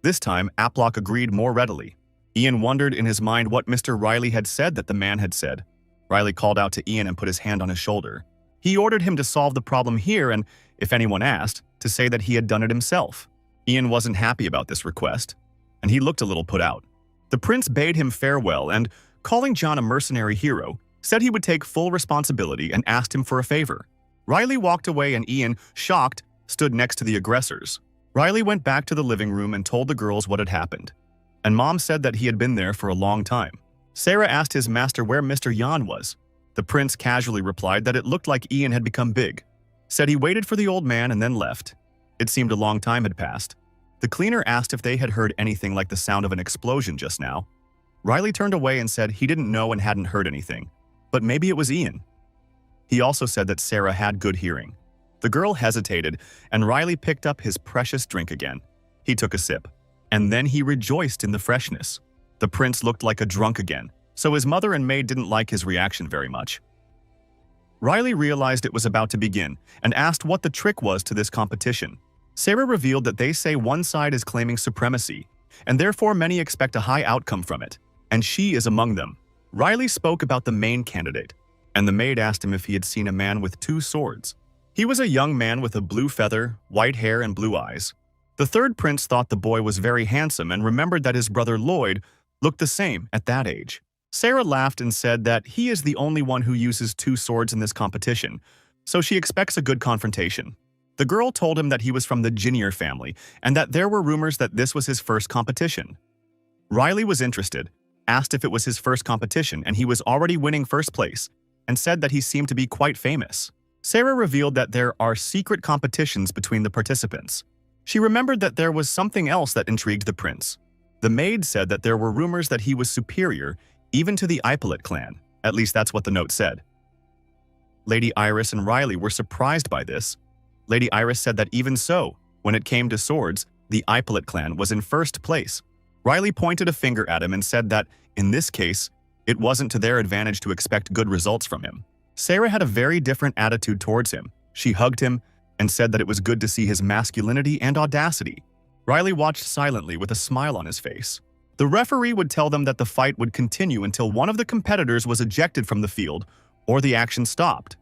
This time, Aplok agreed more readily. Ian wondered in his mind what Mr. Riley had said that the man had said. Riley called out to Ian and put his hand on his shoulder. He ordered him to solve the problem here and, if anyone asked, to say that he had done it himself. Ian wasn't happy about this request, and he looked a little put out. The prince bade him farewell and, calling John a mercenary hero, said he would take full responsibility and asked him for a favor. Riley walked away and Ian, shocked, stood next to the aggressors. Riley went back to the living room and told the girls what had happened. And Mom said that he had been there for a long time. Sarah asked his master where Mr. Yan was. The prince casually replied that it looked like Ian had become big. Said he waited for the old man and then left. It seemed a long time had passed. The cleaner asked if they had heard anything like the sound of an explosion just now. Riley turned away and said he didn't know and hadn't heard anything. But maybe it was Ian. He also said that Sarah had good hearing. The girl hesitated, and Riley picked up his precious drink again. He took a sip, and then he rejoiced in the freshness. The prince looked like a drunk again, so his mother and maid didn't like his reaction very much. Riley realized it was about to begin and asked what the trick was to this competition. Sarah revealed that they say one side is claiming supremacy, and therefore many expect a high outcome from it, and she is among them. Riley spoke about the main candidate, and the maid asked him if he had seen a man with 2 swords. He was a young man with a blue feather, white hair, and blue eyes. The third prince thought the boy was very handsome and remembered that his brother Lloyd looked the same at that age. Sarah laughed and said that he is the only one who uses 2 swords in this competition, so she expects a good confrontation. The girl told him that he was from the Jinnier family and that there were rumors that this was his first competition. Riley was interested, asked if it was his first competition and he was already winning first place, and said that he seemed to be quite famous. Sarah revealed that there are secret competitions between the participants. She remembered that there was something else that intrigued the prince. The maid said that there were rumors that he was superior even to the Ippolit clan. At least that's what the note said. Lady Iris and Riley were surprised by this. Lady Iris said that even so, when it came to swords, the Ippolit clan was in first place. Riley pointed a finger at him and said that, in this case, it wasn't to their advantage to expect good results from him. Sarah had a very different attitude towards him. She hugged him and said that it was good to see his masculinity and audacity. Riley watched silently with a smile on his face. The referee would tell them that the fight would continue until one of the competitors was ejected from the field or the action stopped.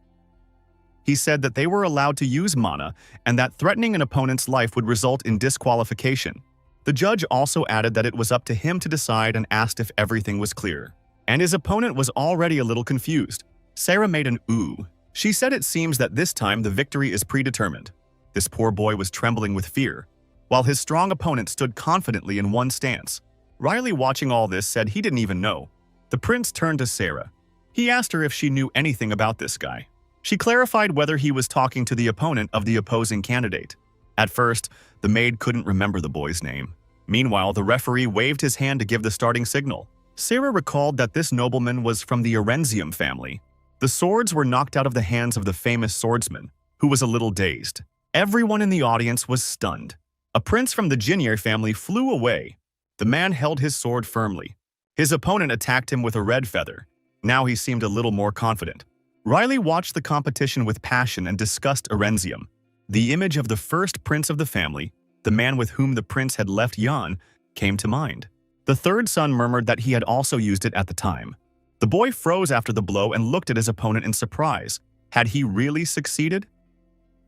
He said that they were allowed to use mana and that threatening an opponent's life would result in disqualification. The judge also added that it was up to him to decide and asked if everything was clear. And his opponent was already a little confused. Sarah made an ooh. She said it seems that this time the victory is predetermined. This poor boy was trembling with fear, while his strong opponent stood confidently in one stance. Riley, watching all this, said he didn't even know. The prince turned to Sarah. He asked her if she knew anything about this guy. She clarified whether he was talking to the opponent of the opposing candidate. At first, the maid couldn't remember the boy's name. Meanwhile, the referee waved his hand to give the starting signal. Sarah recalled that this nobleman was from the Erenzium family. The swords were knocked out of the hands of the famous swordsman, who was a little dazed. Everyone in the audience was stunned. A prince from the Jinye family flew away. The man held his sword firmly. His opponent attacked him with a red feather. Now he seemed a little more confident. Riley watched the competition with passion and discussed Erenzium. The image of the first prince of the family, the man with whom the prince had left Yan, came to mind. The third son murmured that he had also used it at the time. The boy froze after the blow and looked at his opponent in surprise. Had he really succeeded?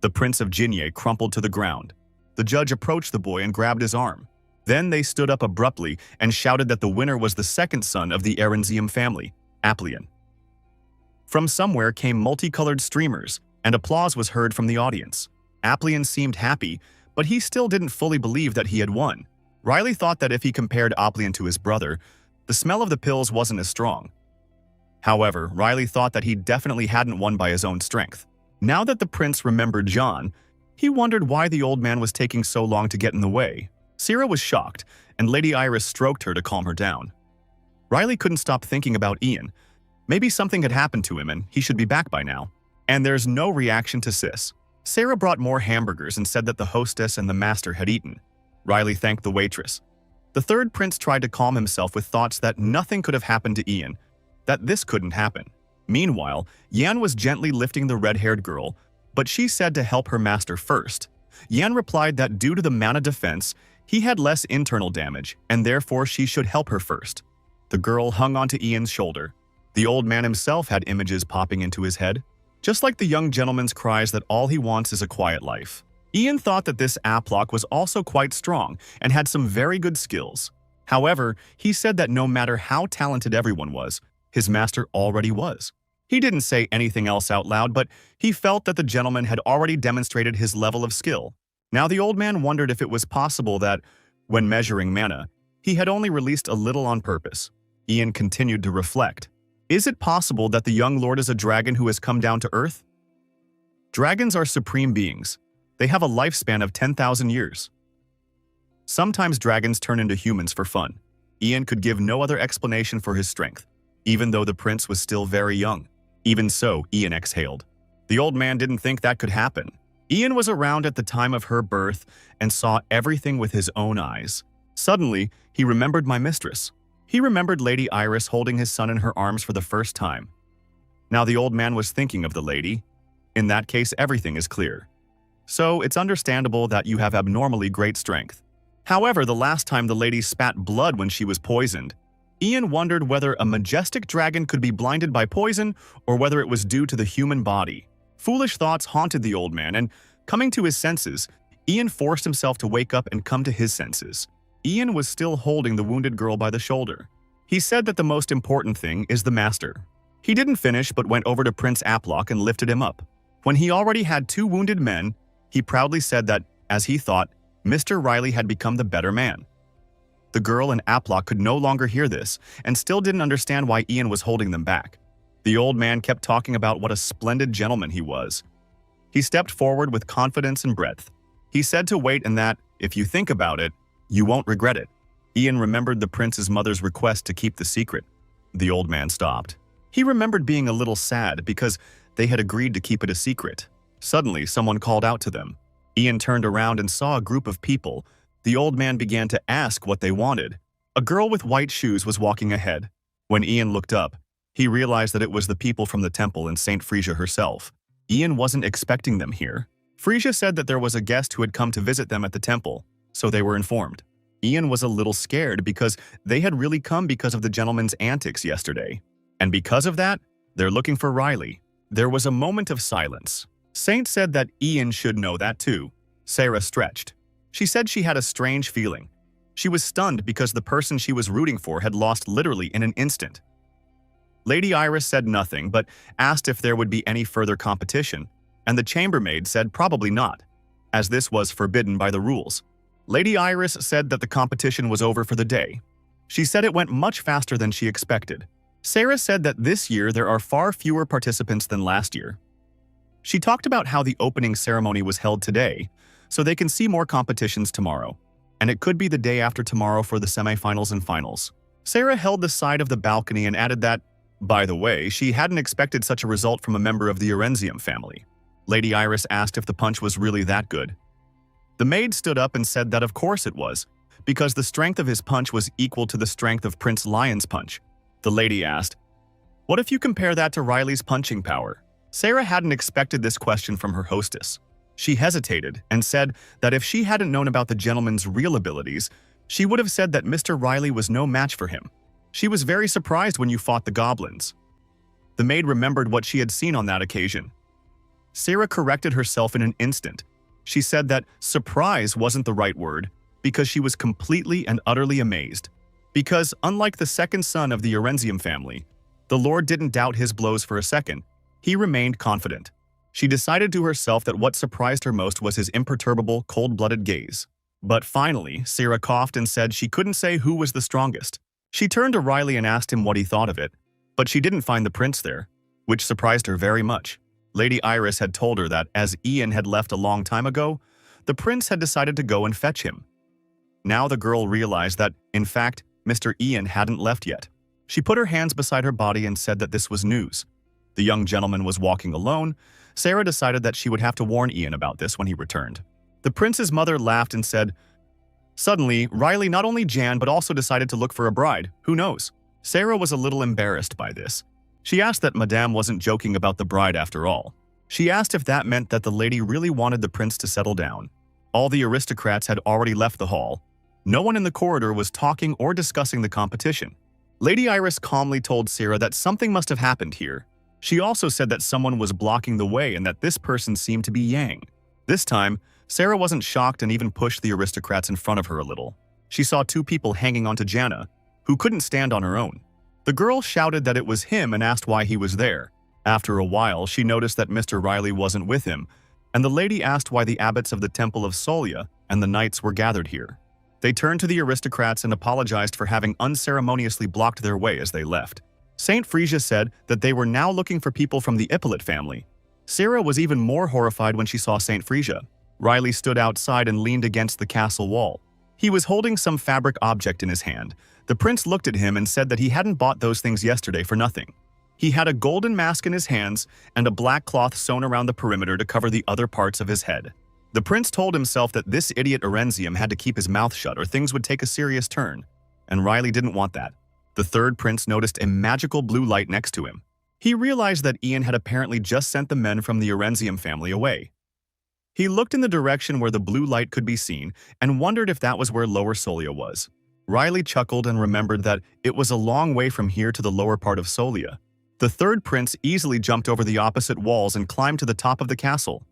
The prince of Jinye crumpled to the ground. The judge approached the boy and grabbed his arm. Then they stood up abruptly and shouted that the winner was the second son of the Erenzium family, Aplian. From somewhere came multicolored streamers, and applause was heard from the audience. Aplian seemed happy, but he still didn't fully believe that he had won. Riley thought that if he compared Aplian to his brother, the smell of the pills wasn't as strong. However, Riley thought that he definitely hadn't won by his own strength. Now that the prince remembered John, he wondered why the old man was taking so long to get in the way. Sarah was shocked, and Lady Iris stroked her to calm her down. Riley couldn't stop thinking about Ian. Maybe something had happened to him and he should be back by now. And there's no reaction to Sis. Sarah brought more hamburgers and said that the hostess and the master had eaten. Riley thanked the waitress. The third prince tried to calm himself with thoughts that nothing could have happened to Ian, that this couldn't happen. Meanwhile, Yan was gently lifting the red-haired girl, but she said to help her master first. Yan replied that due to the mana defense, he had less internal damage, and therefore she should help her first. The girl hung onto Ian's shoulder. The old man himself had images popping into his head, just like the young gentleman's cries that all he wants is a quiet life. Ian thought that this Aplock was also quite strong and had some very good skills. However, he said that no matter how talented everyone was, his master already was. He didn't say anything else out loud, but he felt that the gentleman had already demonstrated his level of skill. Now the old man wondered if it was possible that, when measuring mana, he had only released a little on purpose. Ian continued to reflect. Is it possible that the young lord is a dragon who has come down to Earth? Dragons are supreme beings. They have a lifespan of 10,000 years. Sometimes dragons turn into humans for fun. Ian could give no other explanation for his strength, even though the prince was still very young. Even so, Ian exhaled. The old man didn't think that could happen. Ian was around at the time of her birth and saw everything with his own eyes. Suddenly, he remembered my mistress. He remembered Lady Iris holding his son in her arms for the first time. Now the old man was thinking of the lady. In that case, everything is clear. So it's understandable that you have abnormally great strength. However, the last time the lady spat blood when she was poisoned, Ian wondered whether a majestic dragon could be blinded by poison or whether it was due to the human body. Foolish thoughts haunted the old man, and coming to his senses, Ian forced himself to wake up and come to his senses. Ian was still holding the wounded girl by the shoulder. He said that the most important thing is the master. He didn't finish but went over to Prince Aplock and lifted him up. When he already had 2 wounded men, he proudly said that, as he thought, Mr. Riley had become the better man. The girl and Aplock could no longer hear this and still didn't understand why Ian was holding them back. The old man kept talking about what a splendid gentleman he was. He stepped forward with confidence and breadth. He said to wait and that, if you think about it, you won't regret it. Ian remembered the prince's mother's request to keep the secret. The old man stopped. He remembered being a little sad because they had agreed to keep it a secret. Suddenly, someone called out to them. Ian turned around and saw a group of people. The old man began to ask what they wanted. A girl with white shoes was walking ahead. When Ian looked up, He realized that it was the people from the temple and Saint Frisia herself. Ian wasn't expecting them here. Frisia said that there was a guest who had come to visit them at the temple, so they were informed. Ian was a little scared because they had really come because of the gentleman's antics yesterday. And because of that, they're looking for Riley. There was a moment of silence. Saint said that Ian should know that too. Sarah stretched. She said she had a strange feeling. She was stunned because the person she was rooting for had lost literally in an instant. Lady Iris said nothing but asked if there would be any further competition, and the chambermaid said probably not, as this was forbidden by the rules. Lady Iris said that the competition was over for the day. She said it went much faster than she expected. Sarah said that this year there are far fewer participants than last year. She talked about how the opening ceremony was held today, so they can see more competitions tomorrow, and it could be the day after tomorrow for the semifinals and finals. Sarah held the side of the balcony and added that, by the way, she hadn't expected such a result from a member of the Orenzium family. Lady Iris asked if the punch was really that good. The maid stood up and said that of course it was, because the strength of his punch was equal to the strength of Prince Lion's punch. The lady asked, "What if you compare that to Riley's punching power?" Sarah hadn't expected this question from her hostess. She hesitated and said that if she hadn't known about the gentleman's real abilities, she would have said that Mr. Riley was no match for him. She was very surprised when you fought the goblins. The maid remembered what she had seen on that occasion. Sarah corrected herself in an instant. She said that surprise wasn't the right word because she was completely and utterly amazed. Because, unlike the second son of the Orenzium family, the Lord didn't doubt his blows for a second. He remained confident. She decided to herself that what surprised her most was his imperturbable, cold-blooded gaze. But finally, Sarah coughed and said she couldn't say who was the strongest. She turned to Riley and asked him what he thought of it, but she didn't find the prince there, which surprised her very much. Lady Iris had told her that, as Ian had left a long time ago, the prince had decided to go and fetch him. Now the girl realized that, in fact, Mr. Ian hadn't left yet. She put her hands beside her body and said that this was news. The young gentleman was walking alone. Sarah decided that she would have to warn Ian about this when he returned. The prince's mother laughed and said, "Suddenly, Riley not only Jan but also decided to look for a bride. Who knows?" Sarah was a little embarrassed by this. She asked that Madame wasn't joking about the bride after all. She asked if that meant that the lady really wanted the prince to settle down. All the aristocrats had already left the hall. No one in the corridor was talking or discussing the competition. Lady Iris calmly told Sarah that something must have happened here. She also said that someone was blocking the way and that this person seemed to be Yang. This time, Sarah wasn't shocked and even pushed the aristocrats in front of her a little. She saw two people hanging onto Jana, who couldn't stand on her own. The girl shouted that it was him and asked why he was there. After a while, she noticed that Mr. Riley wasn't with him, and the lady asked why the abbots of the Temple of Solia and the knights were gathered here. They turned to the aristocrats and apologized for having unceremoniously blocked their way as they left. Saint Frisia said that they were now looking for people from the Ippolit family. Sarah was even more horrified when she saw Saint Frisia. Riley stood outside and leaned against the castle wall. He was holding some fabric object in his hand. The prince looked at him and said that he hadn't bought those things yesterday for nothing. He had a golden mask in his hands and a black cloth sewn around the perimeter to cover the other parts of his head. The prince told himself that this idiot Orenzium had to keep his mouth shut or things would take a serious turn, and Riley didn't want that. The third prince noticed a magical blue light next to him. He realized that Ian had apparently just sent the men from the Orenzium family away. He looked in the direction where the blue light could be seen and wondered if that was where Lower Solia was. Riley chuckled and remembered that it was a long way from here to the lower part of Solia. The third prince easily jumped over the opposite walls and climbed to the top of the castle.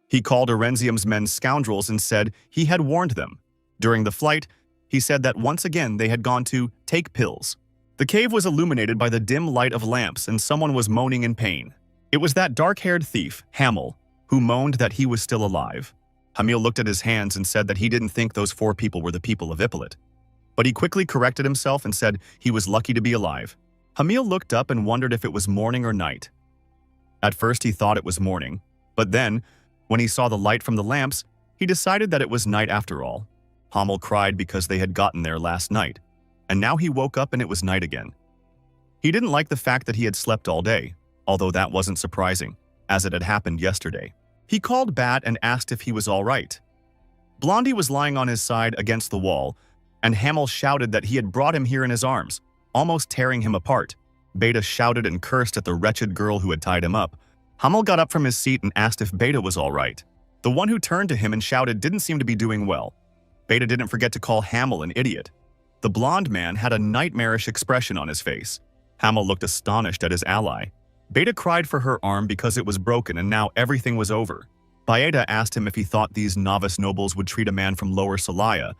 He called Orenzium's men scoundrels and said he had warned them. During the flight, he said that once again they had gone to take pills. The cave was illuminated by the dim light of lamps and someone was moaning in pain. It was that dark-haired thief, Hamel, who moaned that he was still alive. Hamil looked at his hands and said that he didn't think those 4 people were the people of Ippolit. But he quickly corrected himself and said he was lucky to be alive. Hamil looked up and wondered if it was morning or night. At first he thought it was morning, but then, when he saw the light from the lamps, he decided that it was night after all. Hamil cried because they had gotten there last night, and now he woke up and it was night again. He didn't like the fact that he had slept all day, although that wasn't surprising, as it had happened yesterday. He called Bat and asked if he was all right. Blondie was lying on his side against the wall, and Hamil shouted that he had brought him here in his arms, almost tearing him apart. Beta shouted and cursed at the wretched girl who had tied him up. Hamel got up from his seat and asked if Beta was all right. The one who turned to him and shouted didn't seem to be doing well. Beta didn't forget to call Hamel an idiot. The blonde man had a nightmarish expression on his face. Hamel looked astonished at his ally. Beta cried for her arm because it was broken and now everything was over. Baeta asked him if he thought these novice nobles would treat a man from Lower Salaya.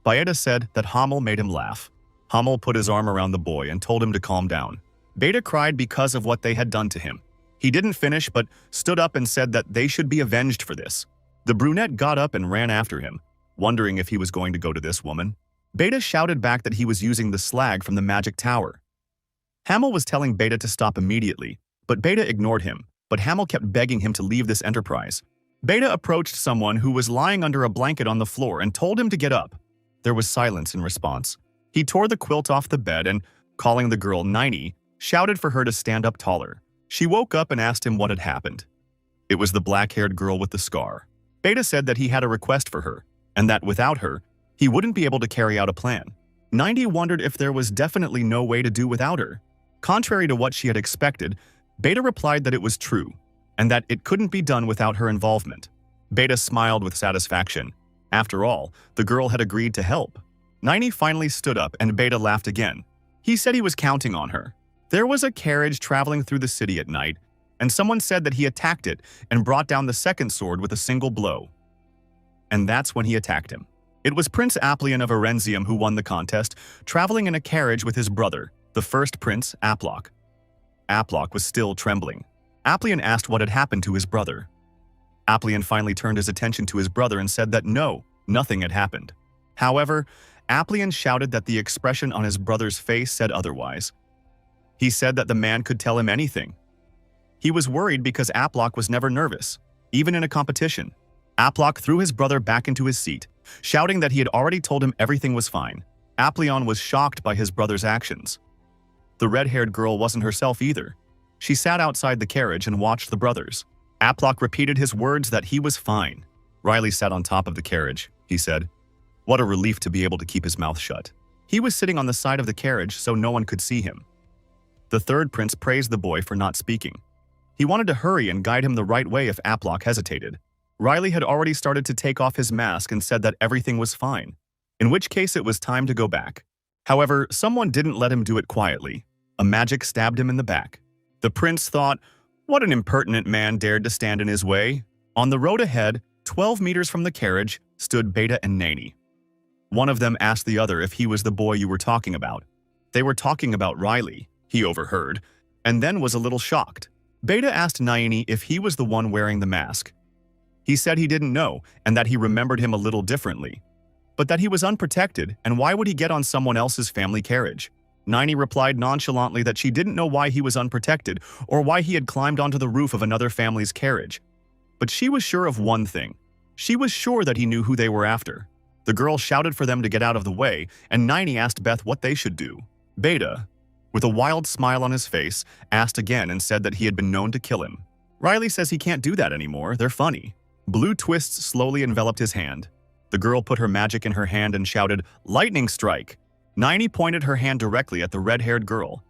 Baeta said that Hamel made him laugh. Hamel put his arm around the boy and told him to calm down. Beta cried because of what they had done to him. He didn't finish but stood up and said that they should be avenged for this. The brunette got up and ran after him, wondering if he was going to go to this woman. Beta shouted back that he was using the slag from the magic tower. Hamel was telling Beta to stop immediately, but Beta ignored him, but Hamel kept begging him to leave this enterprise. Beta approached someone who was lying under a blanket on the floor and told him to get up. There was silence in response. He tore the quilt off the bed and, calling the girl Nini, shouted for her to stand up taller. She woke up and asked him what had happened. It was the black-haired girl with the scar. Beta said that he had a request for her, and that without her, he wouldn't be able to carry out a plan. Nini wondered if there was definitely no way to do without her. Contrary to what she had expected, Beta replied that it was true, and that it couldn't be done without her involvement. Beta smiled with satisfaction. After all, the girl had agreed to help. Nini finally stood up and Beta laughed again. He said he was counting on her. There was a carriage traveling through the city at night, and someone said that he attacked it and brought down the second sword with a single blow. And that's when he attacked him. It was Prince Aplion of Arenzium who won the contest, traveling in a carriage with his brother, the first prince, Aplock. Aplock was still trembling. Aplion asked what had happened to his brother. Aplion finally turned his attention to his brother and said that no, nothing had happened. However, Aplion shouted that the expression on his brother's face said otherwise. He said that the man could tell him anything. He was worried because Aplock was never nervous, even in a competition. Aplock threw his brother back into his seat, shouting that he had already told him everything was fine. Aplion was shocked by his brother's actions. The red-haired girl wasn't herself either. She sat outside the carriage and watched the brothers. Aplock repeated his words that he was fine. Riley sat on top of the carriage, he said. What a relief to be able to keep his mouth shut. He was sitting on the side of the carriage so no one could see him. The third prince praised the boy for not speaking. He wanted to hurry and guide him the right way if Aplock hesitated. Riley had already started to take off his mask and said that everything was fine, in which case it was time to go back. However, someone didn't let him do it quietly. A magic stabbed him in the back. The prince thought, what an impertinent man dared to stand in his way. On the road ahead, 12 meters from the carriage, stood Beta and Nani. One of them asked the other if he was the boy you were talking about. They were talking about Riley, he overheard, and then was a little shocked. Beta asked Nayini if he was the one wearing the mask. He said he didn't know and that he remembered him a little differently, but that he was unprotected and why would he get on someone else's family carriage? Nini replied nonchalantly that she didn't know why he was unprotected or why he had climbed onto the roof of another family's carriage. But she was sure of one thing. She was sure that he knew who they were after. The girl shouted for them to get out of the way, and Nini asked Beth what they should do. Beta, with a wild smile on his face, asked again and said that he had been known to kill him. Riley says he can't do that anymore, they're funny. Blue twists slowly enveloped his hand. The girl put her magic in her hand and shouted, "Lightning strike!" Nini pointed her hand directly at the red-haired girl.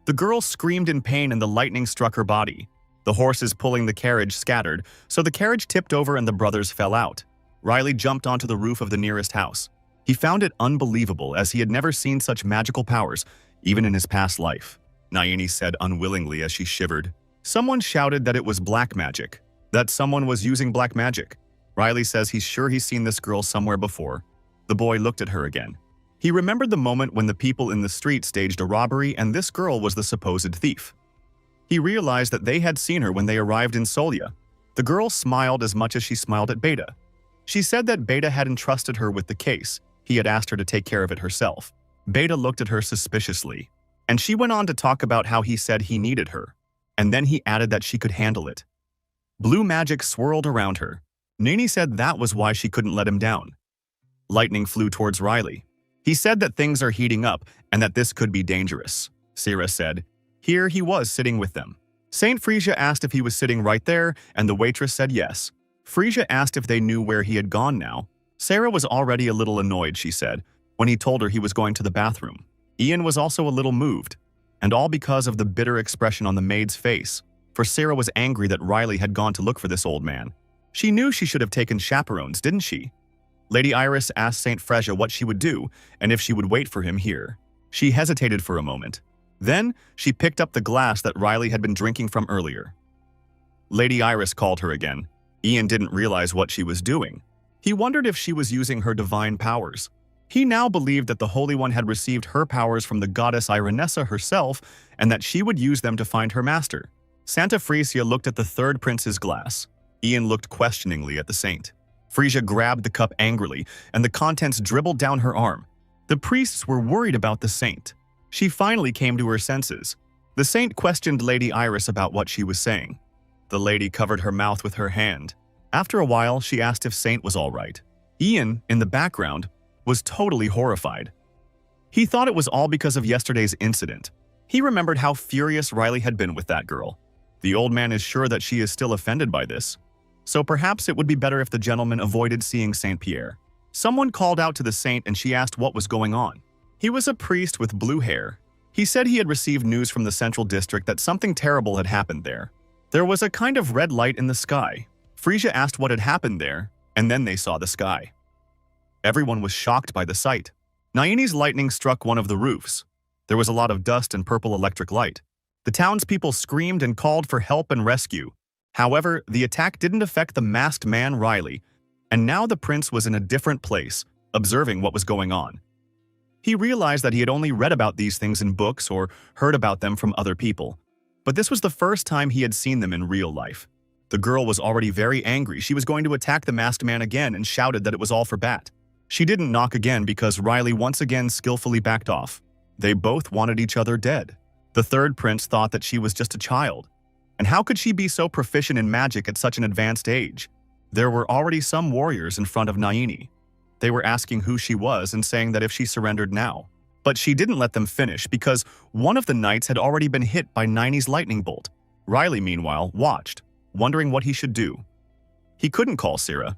The girl screamed in pain and the lightning struck her body. The horses pulling the carriage scattered, so the carriage tipped over and the brothers fell out. Riley jumped onto the roof of the nearest house. He found it unbelievable as he had never seen such magical powers, even in his past life. Nayini said unwillingly as she shivered. Someone shouted that it was black magic, that someone was using black magic. Riley says he's sure he's seen this girl somewhere before. The boy looked at her again. He remembered the moment when the people in the street staged a robbery and this girl was the supposed thief. He realized that they had seen her when they arrived in Solia. The girl smiled as much as she smiled at Beta. She said that Beta had entrusted her with the case. He had asked her to take care of it herself. Beta looked at her suspiciously, and she went on to talk about how he said he needed her, and then he added that she could handle it. Blue magic swirled around her. Nini said that was why she couldn't let him down. Lightning flew towards Riley. He said that things are heating up and that this could be dangerous. Sarah said. Here he was sitting with them. Saint Frisia asked if he was sitting right there, and the waitress said yes. Frisia asked if they knew where he had gone now. Sarah was already a little annoyed, she said, when he told her he was going to the bathroom. Ian was also a little moved. and all because of the bitter expression on the maid's face, for Sarah was angry that Riley had gone to look for this old man. She knew she should have taken chaperones, didn't she? Lady Iris asked St. Freja what she would do and if she would wait for him here. She hesitated for a moment. Then, she picked up the glass that Riley had been drinking from earlier. Lady Iris called her again. Ian didn't realize what she was doing. He wondered if she was using her divine powers. He now believed that the Holy One had received her powers from the goddess Irenessa herself and that she would use them to find her master. Santa Frisia looked at the third prince's glass. Ian looked questioningly at the saint. Frisia grabbed the cup angrily, and the contents dribbled down her arm. The priests were worried about the saint. She finally came to her senses. The saint questioned Lady Iris about what she was saying. The lady covered her mouth with her hand. After a while, she asked if Saint was all right. Ian, in the background, was totally horrified. He thought it was all because of yesterday's incident. He remembered how furious Riley had been with that girl. The old man is sure that she is still offended by this. So perhaps it would be better if the gentleman avoided seeing Saint Pierre. Someone called out to the saint and she asked what was going on. He was a priest with blue hair. He said he had received news from the central district that something terrible had happened there. There was a kind of red light in the sky. Frisia asked what had happened there, and then they saw the sky. Everyone was shocked by the sight. Nayini's lightning struck one of the roofs. There was a lot of dust and purple electric light. The townspeople screamed and called for help and rescue. However, the attack didn't affect the masked man Riley, and now the prince was in a different place, observing what was going on. He realized that he had only read about these things in books or heard about them from other people. But this was the first time he had seen them in real life. The girl was already very angry. She was going to attack the masked man again and shouted that it was all for bat. She didn't knock again because Riley once again skillfully backed off. They both wanted each other dead. The third prince thought that she was just a child. And how could she be so proficient in magic at such an advanced age? There were already some warriors in front of Nayini. They were asking who she was and saying that if she surrendered now. But she didn't let them finish because one of the knights had already been hit by Nayini's lightning bolt. Riley, meanwhile, watched, wondering what he should do. He couldn't call Sarah.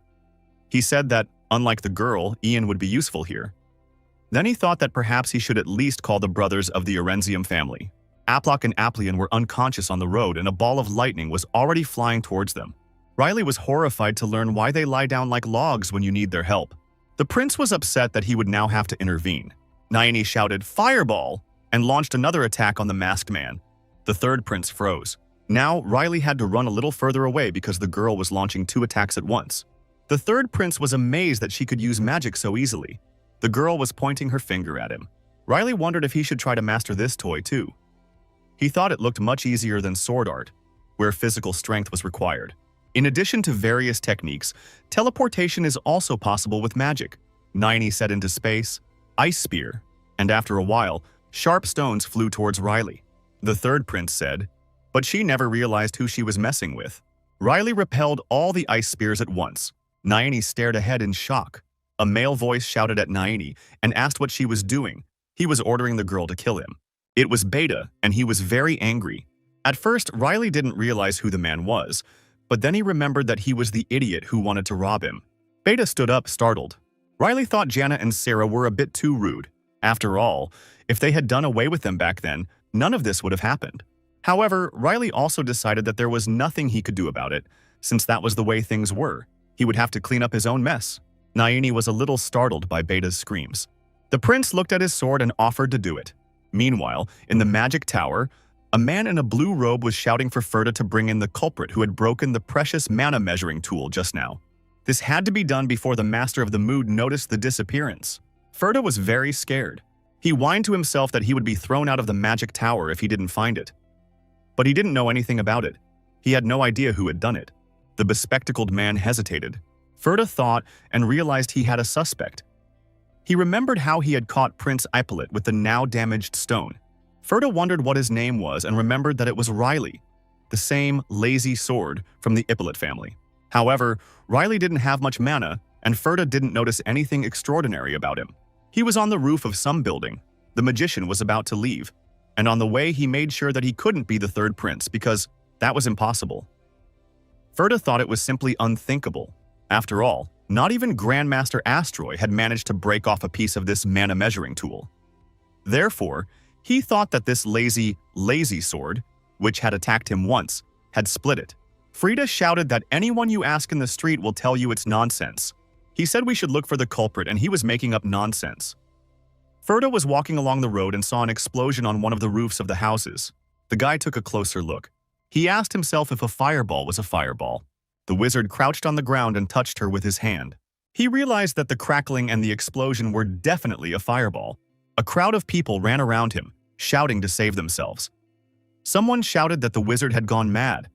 He said that, unlike the girl, Ian would be useful here. Then he thought that perhaps he should at least call the brothers of the Orenzium family. Aplock and Aplian were unconscious on the road and a ball of lightning was already flying towards them. Riley was horrified to learn why they lie down like logs when you need their help. The prince was upset that he would now have to intervene. Nayini shouted, "Fireball!" and launched another attack on the masked man. The third prince froze. Now, Riley had to run a little further away because the girl was launching 2 attacks at once. The third prince was amazed that she could use magic so easily. The girl was pointing her finger at him. Riley wondered if he should try to master this toy too. He thought it looked much easier than sword art, where physical strength was required. In addition to various techniques, teleportation is also possible with magic. Nayini set into space, ice spear, and after a while, sharp stones flew towards Riley. The third prince said, but she never realized who she was messing with. Riley repelled all the ice spears at once. Nayini stared ahead in shock. A male voice shouted at Nayini and asked what she was doing. He was ordering the girl to kill him. It was Beta, and he was very angry. At first, Riley didn't realize who the man was, but then he remembered that he was the idiot who wanted to rob him. Beta stood up, startled. Riley thought Jana and Sarah were a bit too rude. After all, if they had done away with them back then, none of this would have happened. However, Riley also decided that there was nothing he could do about it, since that was the way things were. He would have to clean up his own mess. Nayini was a little startled by Beta's screams. The prince looked at his sword and offered to do it. Meanwhile, in the magic tower, a man in a blue robe was shouting for Ferda to bring in the culprit who had broken the precious mana measuring tool just now. This had to be done before the master of the mood noticed the disappearance. Ferda was very scared. He whined to himself that he would be thrown out of the magic tower if he didn't find it. But he didn't know anything about it. He had no idea who had done it. The bespectacled man hesitated. Ferda thought and realized he had a suspect. He remembered how he had caught Prince Ippolit with the now damaged stone. Ferda wondered what his name was and remembered that it was Riley, the same lazy sword from the Ippolit family. However, Riley didn't have much mana, and Ferda didn't notice anything extraordinary about him. He was on the roof of some building. The magician was about to leave, and on the way he made sure that he couldn't be the third prince because that was impossible. Ferda thought it was simply unthinkable. After all, not even Grandmaster Astroy had managed to break off a piece of this mana measuring tool. Therefore, He thought that this lazy sword, which had attacked him once, had split it. Frida shouted that anyone you ask in the street will tell you it's nonsense. He said we should look for the culprit and he was making up nonsense. Frida was walking along the road and saw an explosion on one of the roofs of the houses. The guy took a closer look. He asked himself if a fireball was a fireball. The wizard crouched on the ground and touched her with his hand. He realized that the crackling and the explosion were definitely a fireball. A crowd of people ran around him, shouting to save themselves. Someone shouted that the wizard had gone mad,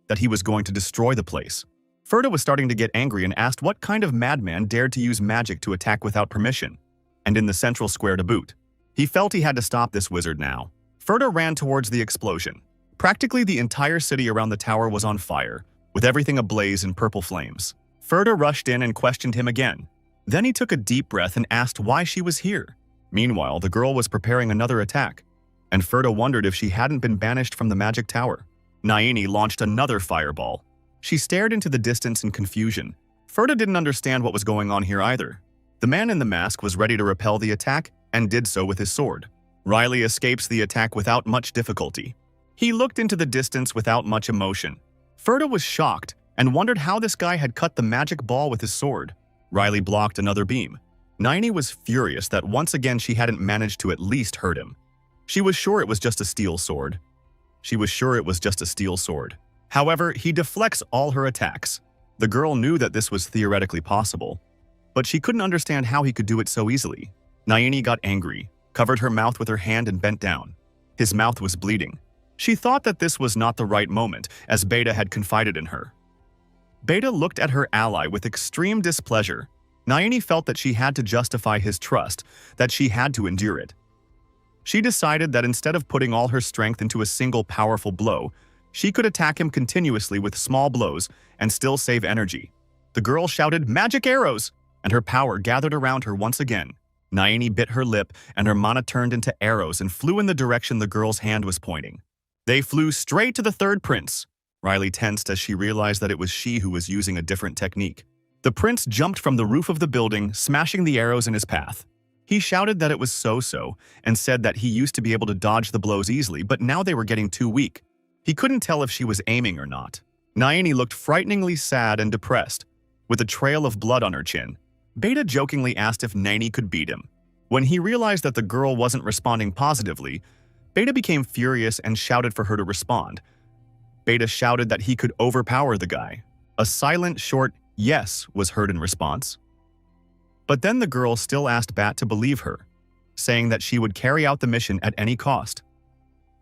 that he was going to destroy the place. Frida was starting to get angry and asked what kind of madman dared to use magic to attack without permission, and in the central square to boot. He felt he had to stop this wizard now. Frida ran towards the explosion. Practically the entire city around the tower was on fire, with everything ablaze in purple flames. Frida rushed in and questioned him again. Then he took a deep breath and asked why she was here. Meanwhile, the girl was preparing another attack, and Frida wondered if she hadn't been banished from the magic tower. Naini launched another fireball. She stared into the distance in confusion. Frida didn't understand what was going on here either. The man in the mask was ready to repel the attack and did so with his sword. Riley escapes the attack without much difficulty. He looked into the distance without much emotion. Frida was shocked and wondered how this guy had cut the magic ball with his sword. Riley blocked another beam. Naini was furious that once again she hadn't managed to at least hurt him. She was sure it was just a steel sword. However, he deflects all her attacks. The girl knew that this was theoretically possible, but she couldn't understand how he could do it so easily. Naini got angry, covered her mouth with her hand and bent down. His mouth was bleeding. She thought that this was not the right moment, as Beta had confided in her. Beta looked at her ally with extreme displeasure. Naini felt that she had to justify his trust, that she had to endure it. She decided that instead of putting all her strength into a single powerful blow, she could attack him continuously with small blows and still save energy. The girl shouted, "Magic arrows!" and her power gathered around her once again. Naini bit her lip and her mana turned into arrows and flew in the direction the girl's hand was pointing. They flew straight to the third prince. Riley tensed as she realized that it was she who was using a different technique. The prince jumped from the roof of the building, smashing the arrows in his path. He shouted that it was so-so and said that he used to be able to dodge the blows easily, but now they were getting too weak. He couldn't tell if she was aiming or not. Naini looked frighteningly sad and depressed, with a trail of blood on her chin. Beta jokingly asked if Naini could beat him. When he realized that the girl wasn't responding positively, Beta became furious and shouted for her to respond. Beta shouted that he could overpower the guy. A silent, short yes was heard in response. But then the girl still asked Bat to believe her, saying that she would carry out the mission at any cost.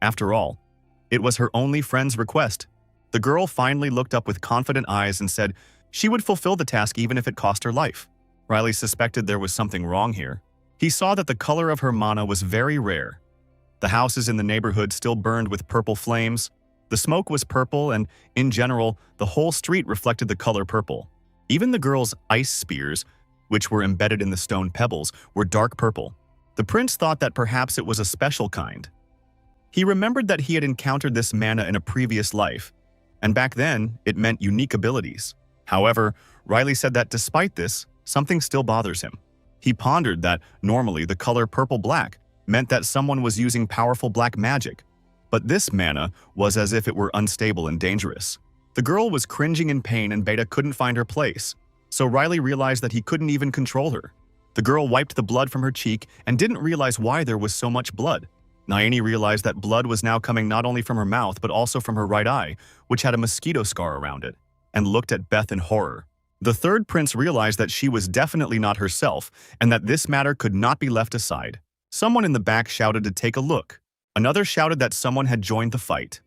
After all, it was her only friend's request. The girl finally looked up with confident eyes and said she would fulfill the task even if it cost her life. Riley suspected there was something wrong here. He saw that the color of her mana was very rare. The houses in the neighborhood still burned with purple flames. The smoke was purple and, in general, the whole street reflected the color purple. Even the girl's ice spears, which were embedded in the stone pebbles, were dark purple. The prince thought that perhaps it was a special kind. He remembered that he had encountered this mana in a previous life, and back then, it meant unique abilities. However, Riley said that despite this, something still bothers him. He pondered that, normally, the color purple-black meant that someone was using powerful black magic, but this mana was as if it were unstable and dangerous. The girl was cringing in pain and Beta couldn't find her place, so Riley realized that he couldn't even control her. The girl wiped the blood from her cheek and didn't realize why there was so much blood. Naini realized that blood was now coming not only from her mouth but also from her right eye, which had a mosquito scar around it, and looked at Beth in horror. The third prince realized that she was definitely not herself and that this matter could not be left aside. Someone in the back shouted to take a look. Another shouted that someone had joined the fight.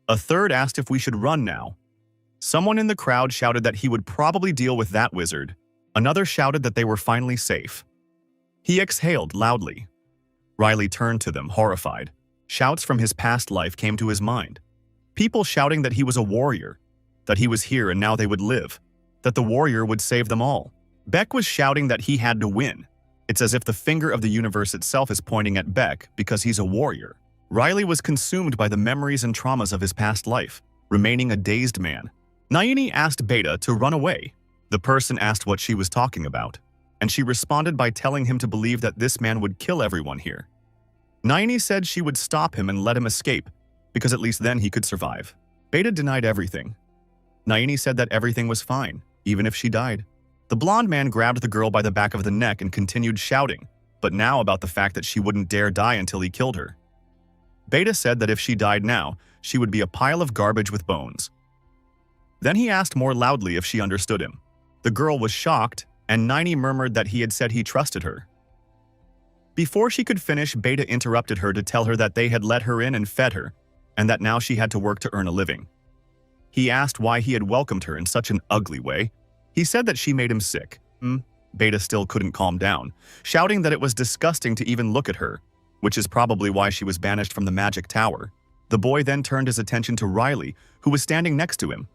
A third asked if we should run now. Someone in the crowd shouted that he would probably deal with that wizard. Another shouted that they were finally safe. He exhaled loudly. Riley turned to them, horrified. Shouts from his past life came to his mind. People shouting that he was a warrior, that he was here and now they would live, that the warrior would save them all. Beck was shouting that he had to win. It's as if the finger of the universe itself is pointing at Beck because he's a warrior. Riley was consumed by the memories and traumas of his past life, remaining a dazed man. Naini asked Beta to run away. The person asked what she was talking about, and she responded by telling him to believe that this man would kill everyone here. Naini said she would stop him and let him escape, because at least then he could survive. Beta denied everything. Naini said that everything was fine, even if she died. The blonde man grabbed the girl by the back of the neck and continued shouting, but now about the fact that she wouldn't dare die until he killed her. Beta said that if she died now, she would be a pile of garbage with bones. Then he asked more loudly if she understood him. The girl was shocked, and Naini murmured that he had said he trusted her. Before she could finish, Beta interrupted her to tell her that they had let her in and fed her, and that now she had to work to earn a living. He asked why he had welcomed her in such an ugly way. He said that she made him sick. Beta still couldn't calm down, shouting that it was disgusting to even look at her, which is probably why she was banished from the magic tower. The boy then turned his attention to Riley, who was standing next to him.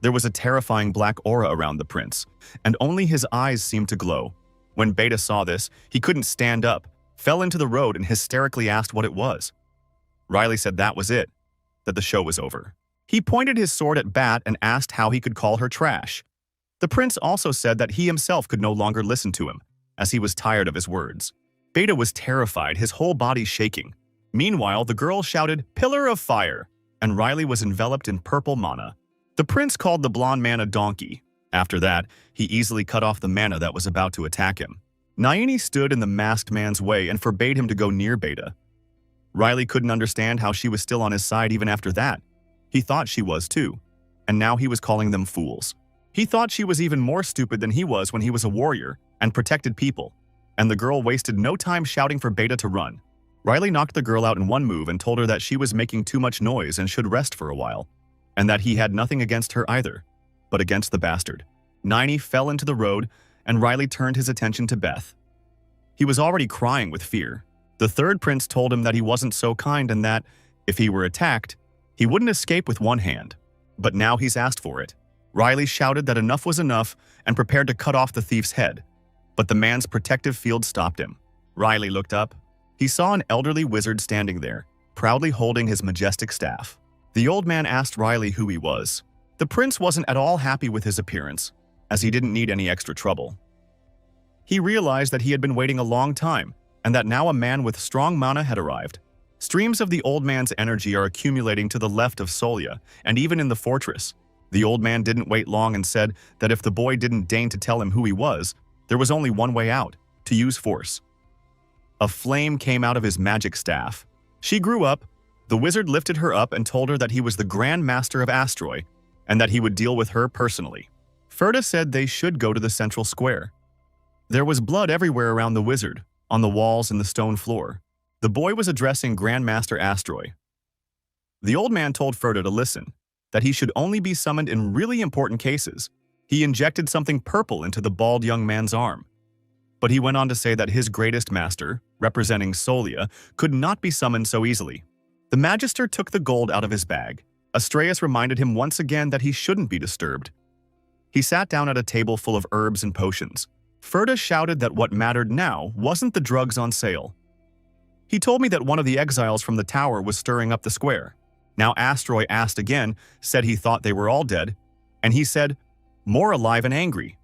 There was a terrifying black aura around the prince, and only his eyes seemed to glow. When Beta saw this, he couldn't stand up, fell into the road, and hysterically asked what it was. Riley said that was it, that the show was over. He pointed his sword at Bat and asked how he could call her trash. The prince also said that he himself could no longer listen to him, as he was tired of his words. Beta was terrified, his whole body shaking. Meanwhile, the girl shouted, "Pillar of fire!" and Riley was enveloped in purple mana. The prince called the blonde man a donkey. After that, he easily cut off the mana that was about to attack him. Naini stood in the masked man's way and forbade him to go near Beta. Riley couldn't understand how she was still on his side even after that. He thought she was too, and now he was calling them fools. He thought she was even more stupid than he was when he was a warrior and protected people, and the girl wasted no time shouting for Beta to run. Riley knocked the girl out in one move and told her that she was making too much noise and should rest for a while, and that he had nothing against her either, but against the bastard. Naini fell into the road, and Riley turned his attention to Beth. He was already crying with fear. The third prince told him that he wasn't so kind and that, if he were attacked, he wouldn't escape with one hand. But now he's asked for it. Riley shouted that enough was enough and prepared to cut off the thief's head. But the man's protective field stopped him. Riley looked up. He saw an elderly wizard standing there, proudly holding his majestic staff. The old man asked Riley who he was. The prince wasn't at all happy with his appearance, as he didn't need any extra trouble. He realized that he had been waiting a long time, and that now a man with strong mana had arrived. Streams of the old man's energy are accumulating to the left of Solia, and even in the fortress. The old man didn't wait long and said that if the boy didn't deign to tell him who he was, there was only one way out, to use force. A flame came out of his magic staff. She grew up. The wizard lifted her up and told her that he was the Grand Master of Asteroy, and that he would deal with her personally. Ferda said they should go to the central square. There was blood everywhere around the wizard, on the walls and the stone floor. The boy was addressing Grandmaster Asteroy. The old man told Ferda to listen, that he should only be summoned in really important cases. He injected something purple into the bald young man's arm. But he went on to say that his greatest master, representing Solia, could not be summoned so easily. The magister took the gold out of his bag. Astraeus reminded him once again that he shouldn't be disturbed. He sat down at a table full of herbs and potions. Ferda shouted that what mattered now wasn't the drugs on sale. He told me that one of the exiles from the tower was stirring up the square. Now Asteroy asked again, said he thought they were all dead, and he said, more alive and angry.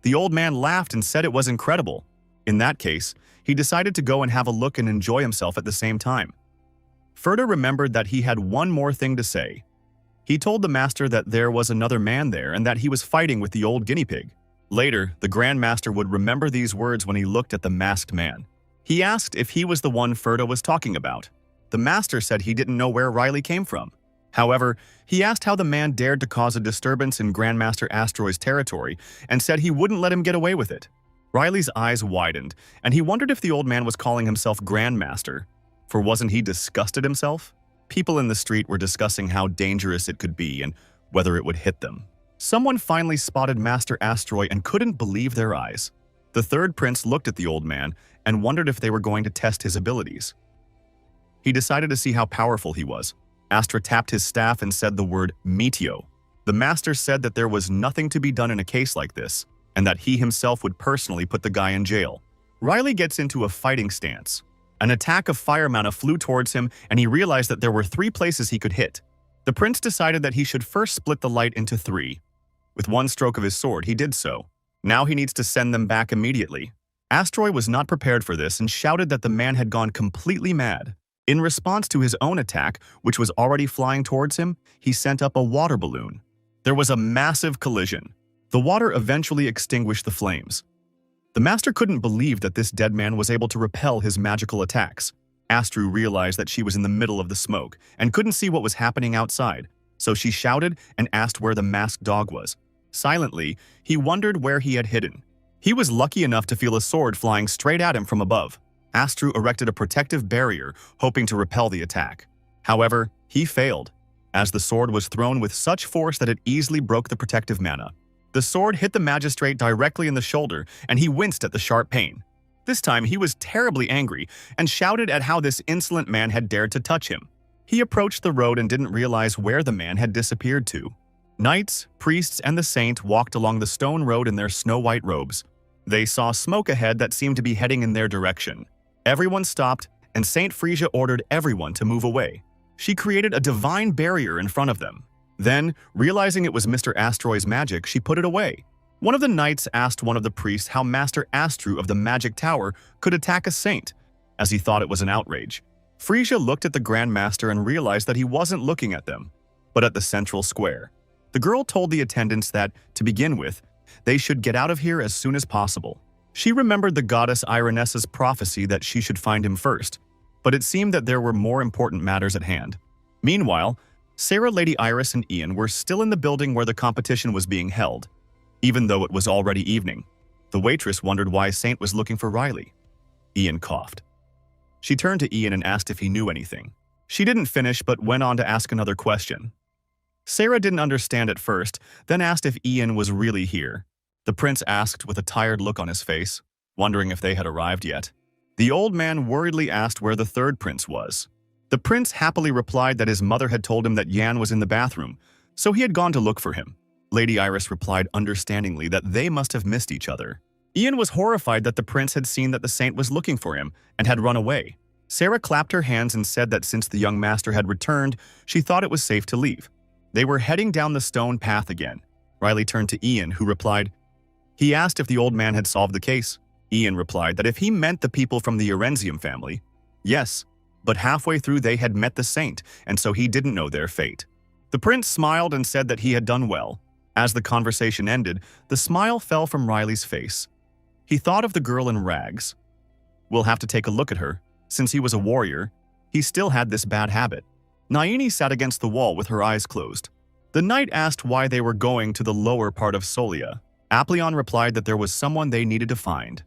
The old man laughed and said it was incredible. In that case, he decided to go and have a look and enjoy himself at the same time. Ferda remembered that he had one more thing to say. He told the master that there was another man there and that he was fighting with the old guinea pig. Later, the Grand Master would remember these words when he looked at the masked man. He asked if he was the one Ferda was talking about. The master said he didn't know where Riley came from. However, he asked how the man dared to cause a disturbance in Grandmaster Asteroy's territory and said he wouldn't let him get away with it. Riley's eyes widened, and he wondered if the old man was calling himself Grandmaster, for wasn't he disgusted himself? People in the street were discussing how dangerous it could be and whether it would hit them. Someone finally spotted Master Asteroy and couldn't believe their eyes. The third prince looked at the old man and wondered if they were going to test his abilities. He decided to see how powerful he was. Astra tapped his staff and said the word Meteo. The master said that there was nothing to be done in a case like this, and that he himself would personally put the guy in jail. Riley gets into a fighting stance. An attack of fire mana flew towards him, and he realized that there were 3 places he could hit. The prince decided that he should first split the light into 3. With one stroke of his sword, he did so. Now he needs to send them back immediately. Asteroid was not prepared for this and shouted that the man had gone completely mad. In response to his own attack, which was already flying towards him, he sent up a water balloon. There was a massive collision. The water eventually extinguished the flames. The master couldn't believe that this dead man was able to repel his magical attacks. Astru realized that she was in the middle of the smoke and couldn't see what was happening outside, so she shouted and asked where the masked dog was. Silently, he wondered where he had hidden. He was lucky enough to feel a sword flying straight at him from above. Astru erected a protective barrier, hoping to repel the attack. However, he failed, as the sword was thrown with such force that it easily broke the protective mana. The sword hit the magistrate directly in the shoulder, and he winced at the sharp pain. This time, he was terribly angry and shouted at how this insolent man had dared to touch him. He approached the road and didn't realize where the man had disappeared to. Knights, priests, and the saint walked along the stone road in their snow-white robes. They saw smoke ahead that seemed to be heading in their direction. Everyone stopped, and Saint Frisia ordered everyone to move away. She created a divine barrier in front of them. Then, realizing it was Mr. Asteroid's magic, she put it away. One of the knights asked one of the priests how Master Astru of the Magic Tower could attack a saint, as he thought it was an outrage. Frisia looked at the Grand Master and realized that he wasn't looking at them, but at the central square. The girl told the attendants that, to begin with, they should get out of here as soon as possible. She remembered the goddess Irenes's prophecy that she should find him first, but it seemed that there were more important matters at hand. Meanwhile, Sarah, Lady Iris, and Ian were still in the building where the competition was being held. Even though it was already evening, the waitress wondered why Saint was looking for Riley. Ian coughed. She turned to Ian and asked if he knew anything. She didn't finish but went on to ask another question. Sarah didn't understand at first, then asked if Ian was really here. The prince asked with a tired look on his face, wondering if they had arrived yet. The old man worriedly asked where the third prince was. The prince happily replied that his mother had told him that Yan was in the bathroom, so he had gone to look for him. Lady Iris replied understandingly that they must have missed each other. Ian was horrified that the prince had seen that the saint was looking for him and had run away. Sarah clapped her hands and said that since the young master had returned, she thought it was safe to leave. They were heading down the stone path again. Riley turned to Ian, who replied, he asked if the old man had solved the case. Ian replied that if he meant the people from the Erenzium family, yes, but halfway through they had met the saint, and so he didn't know their fate. The prince smiled and said that he had done well. As the conversation ended, the smile fell from Riley's face. He thought of the girl in rags. We'll have to take a look at her. Since he was a warrior, he still had this bad habit. Naini sat against the wall with her eyes closed. The knight asked why they were going to the lower part of Solia. Aplion replied that there was someone they needed to find.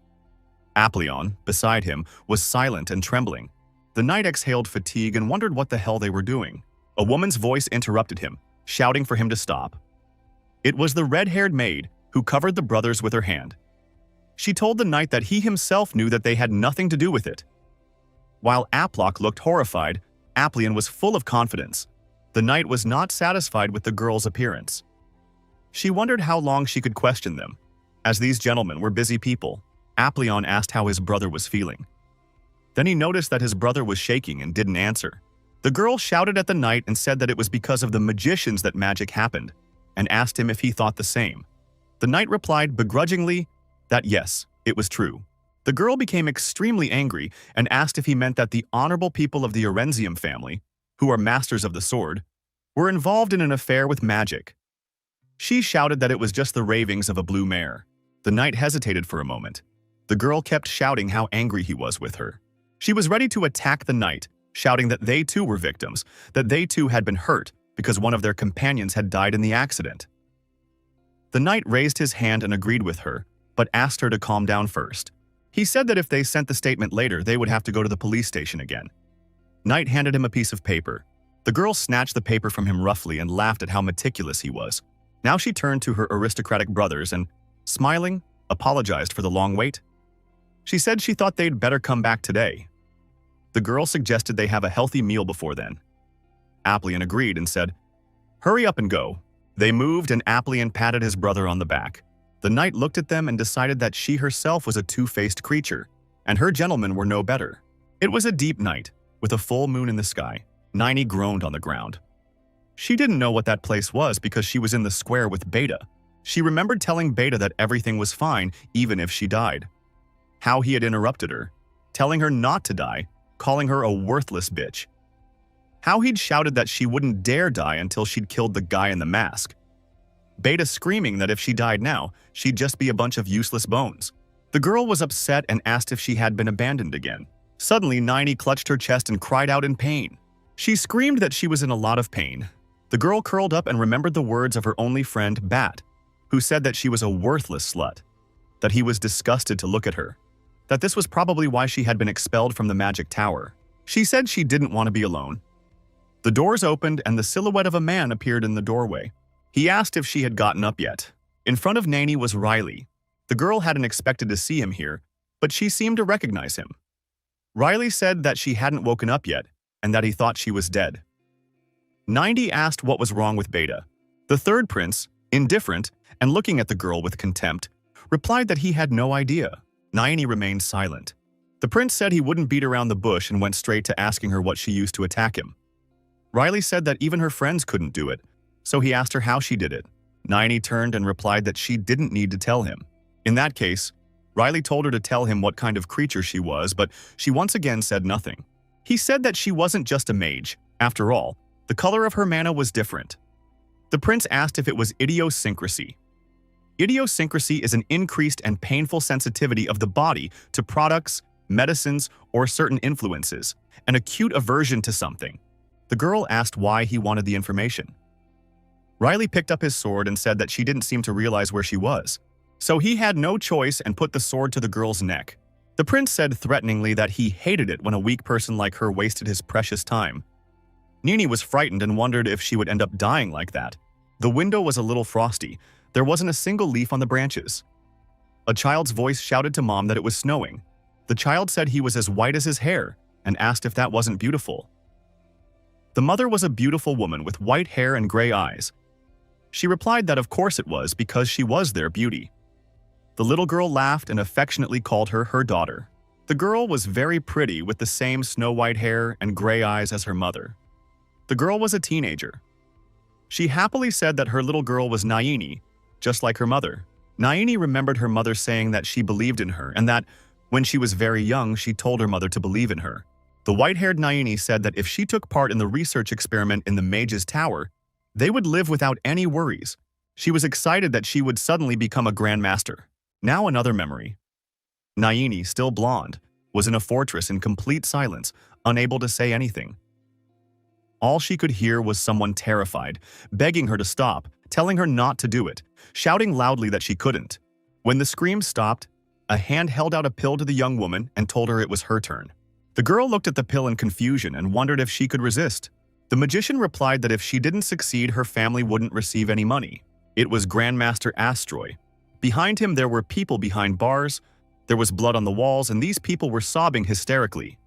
Aplion, beside him, was silent and trembling. The knight exhaled fatigue and wondered what the hell they were doing. A woman's voice interrupted him, shouting for him to stop. It was the red-haired maid, who covered the brothers with her hand. She told the knight that he himself knew that they had nothing to do with it. While Aplock looked horrified, Aplion was full of confidence. The knight was not satisfied with the girl's appearance. She wondered how long she could question them. As these gentlemen were busy people, Aplion asked how his brother was feeling. Then he noticed that his brother was shaking and didn't answer. The girl shouted at the knight and said that it was because of the magicians that magic happened, and asked him if he thought the same. The knight replied begrudgingly that yes, it was true. The girl became extremely angry and asked if he meant that the honorable people of the Erenzium family, who are masters of the sword, were involved in an affair with magic. She shouted that it was just the ravings of a blue mare. The knight hesitated for a moment. The girl kept shouting how angry he was with her. She was ready to attack the knight, shouting that they too were victims, that they too had been hurt because one of their companions had died in the accident. The knight raised his hand and agreed with her, but asked her to calm down first. He said that if they sent the statement later, they would have to go to the police station again. Knight handed him a piece of paper. The girl snatched the paper from him roughly and laughed at how meticulous he was. Now she turned to her aristocratic brothers and, smiling, apologized for the long wait. She said she thought they'd better come back today. The girl suggested they have a healthy meal before then. Aplion agreed and said, hurry up and go. They moved and Aplion patted his brother on the back. The knight looked at them and decided that she herself was a two-faced creature, and her gentlemen were no better. It was a deep night, with a full moon in the sky. Naini groaned on the ground. She didn't know what that place was because she was in the square with Beta. She remembered telling Beta that everything was fine, even if she died. how he had interrupted her, telling her not to die, calling her a worthless bitch. How he'd shouted that she wouldn't dare die until she'd killed the guy in the mask. Beta screaming that if she died now, she'd just be a bunch of useless bones. The girl was upset and asked if she had been abandoned again. Suddenly, Naini clutched her chest and cried out in pain. She screamed that she was in a lot of pain. The girl curled up and remembered the words of her only friend, Bat, who said that she was a worthless slut, that he was disgusted to look at her, that this was probably why she had been expelled from the magic tower. She said she didn't want to be alone. The doors opened and the silhouette of a man appeared in the doorway. He asked if she had gotten up yet. In front of Naini was Riley. The girl hadn't expected to see him here, but she seemed to recognize him. Riley said that she hadn't woken up yet and that he thought she was dead. Naini asked what was wrong with Beta. The third prince, indifferent and looking at the girl with contempt, replied that he had no idea. Naini remained silent. The prince said he wouldn't beat around the bush and went straight to asking her what she used to attack him. Riley said that even her friends couldn't do it, so he asked her how she did it. Naini turned and replied that she didn't need to tell him. In that case, Riley told her to tell him what kind of creature she was, but she once again said nothing. He said that she wasn't just a mage. After all, the color of her mana was different. The prince asked if it was idiosyncrasy. Idiosyncrasy is an increased and painful sensitivity of the body to products, medicines, or certain influences, an acute aversion to something. The girl asked why he wanted the information. Riley picked up his sword and said that she didn't seem to realize where she was, so he had no choice and put the sword to the girl's neck. The prince said threateningly that he hated it when a weak person like her wasted his precious time. Nini was frightened and wondered if she would end up dying like that. The window was a little frosty. There wasn't a single leaf on the branches. A child's voice shouted to Mom that it was snowing. The child said he was as white as his hair and asked if that wasn't beautiful. The mother was a beautiful woman with white hair and gray eyes. She replied that of course it was because she was their beauty. The little girl laughed and affectionately called her her daughter. The girl was very pretty with the same snow-white hair and gray eyes as her mother. The girl was a teenager. She happily said that her little girl was Naini, just like her mother. Naini remembered her mother saying that she believed in her and that, when she was very young, she told her mother to believe in her. The white-haired Naini said that if she took part in the research experiment in the Mage's Tower, they would live without any worries. She was excited that she would suddenly become a Grandmaster. Now another memory. Naini, still blonde, was in a fortress in complete silence, unable to say anything. All she could hear was someone terrified, begging her to stop, telling her not to do it, shouting loudly that she couldn't. When the screams stopped, a hand held out a pill to the young woman and told her it was her turn. The girl looked at the pill in confusion and wondered if she could resist. The magician replied that if she didn't succeed, her family wouldn't receive any money. It was Grandmaster Astroy. Behind him, there were people behind bars, there was blood on the walls, and these people were sobbing hysterically.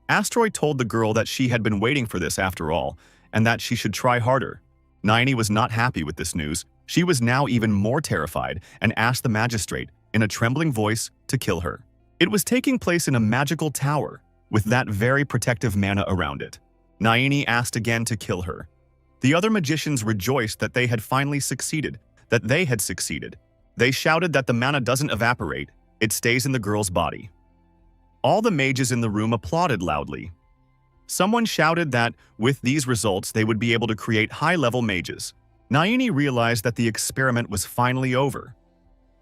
Astroy told the girl that she had been waiting for this after all, and that she should try harder. Naini was not happy with this news. She was now even more terrified and asked the magistrate, in a trembling voice, to kill her. It was taking place in a magical tower, with that very protective mana around it. Naini asked again to kill her. The other magicians rejoiced that they had finally succeeded, that they had succeeded. They shouted that the mana doesn't evaporate, it stays in the girl's body. All the mages in the room applauded loudly. Someone shouted that, with these results, they would be able to create high-level mages. Naini realized that the experiment was finally over.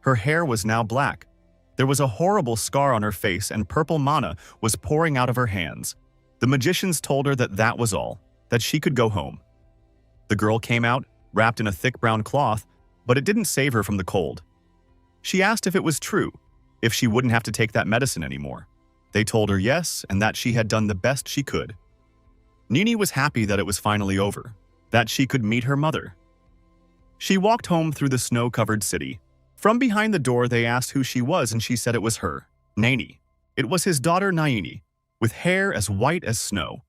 Her hair was now black. There was a horrible scar on her face and purple mana was pouring out of her hands. The magicians told her that that was all, that she could go home. The girl came out, wrapped in a thick brown cloth, but it didn't save her from the cold. She asked if it was true, if she wouldn't have to take that medicine anymore. They told her yes, and that she had done the best she could. Nini was happy that it was finally over, that she could meet her mother. She walked home through the snow-covered city. From behind the door, they asked who she was, and she said it was her, Naini. It was his daughter Naini, with hair as white as snow.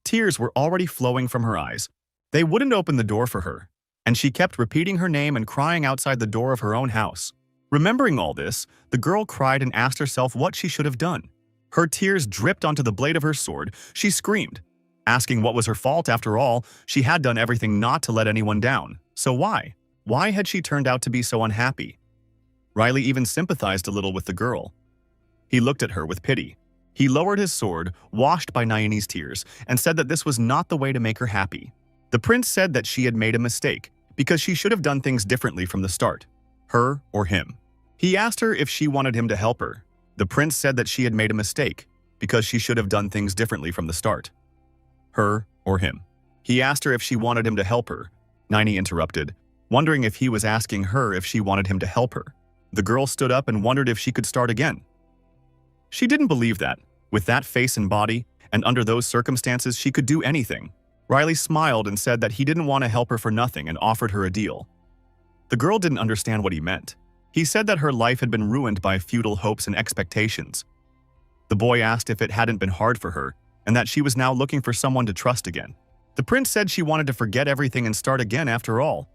Tears were already flowing from her eyes. They wouldn't open the door for her, and she kept repeating her name and crying outside the door of her own house. Remembering all this, the girl cried and asked herself what she should have done. Her tears dripped onto the blade of her sword. She screamed, asking what was her fault. After all, she had done everything not to let anyone down. So why? Why had she turned out to be so unhappy? Riley even sympathized a little with the girl. He looked at her with pity. He lowered his sword, washed by Nayani's tears, and said that this was not the way to make her happy. The prince said that she had made a mistake, because she should have done things differently from the start. Her or him. He asked her if she wanted him to help her. The prince said that she had made a mistake, because she should have done things differently from the start. Her or him. He asked her if she wanted him to help her. Nayani interrupted, wondering if he was asking her if she wanted him to help her. The girl stood up and wondered if she could start again. She didn't believe that. With that face and body, and under those circumstances, she could do anything. Riley smiled and said that he didn't want to help her for nothing and offered her a deal. The girl didn't understand what he meant. He said that her life had been ruined by futile hopes and expectations. The boy asked if it hadn't been hard for her, and that she was now looking for someone to trust again. The prince said she wanted to forget everything and start again after all.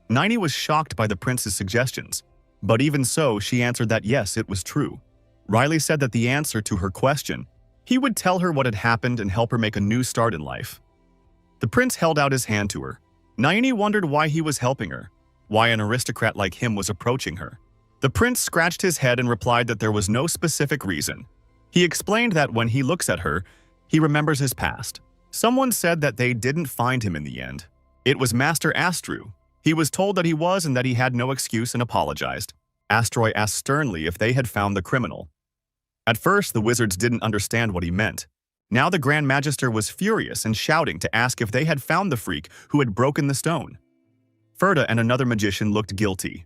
Nayani was shocked by the prince's suggestions, but even so, she answered that yes, it was true. Riley said that the answer to her question, he would tell her what had happened and help her make a new start in life. The prince held out his hand to her. Nayani wondered why he was helping her, why an aristocrat like him was approaching her. The prince scratched his head and replied that there was no specific reason. He explained that when he looks at her, he remembers his past. Someone said that they didn't find him in the end. It was Master Astru. He was told that he was and that he had no excuse and apologized. Astroy asked sternly if they had found the criminal. At first, the wizards didn't understand what he meant. Now the Grand Magister was furious and shouting to ask if they had found the freak who had broken the stone. Ferda and another magician looked guilty.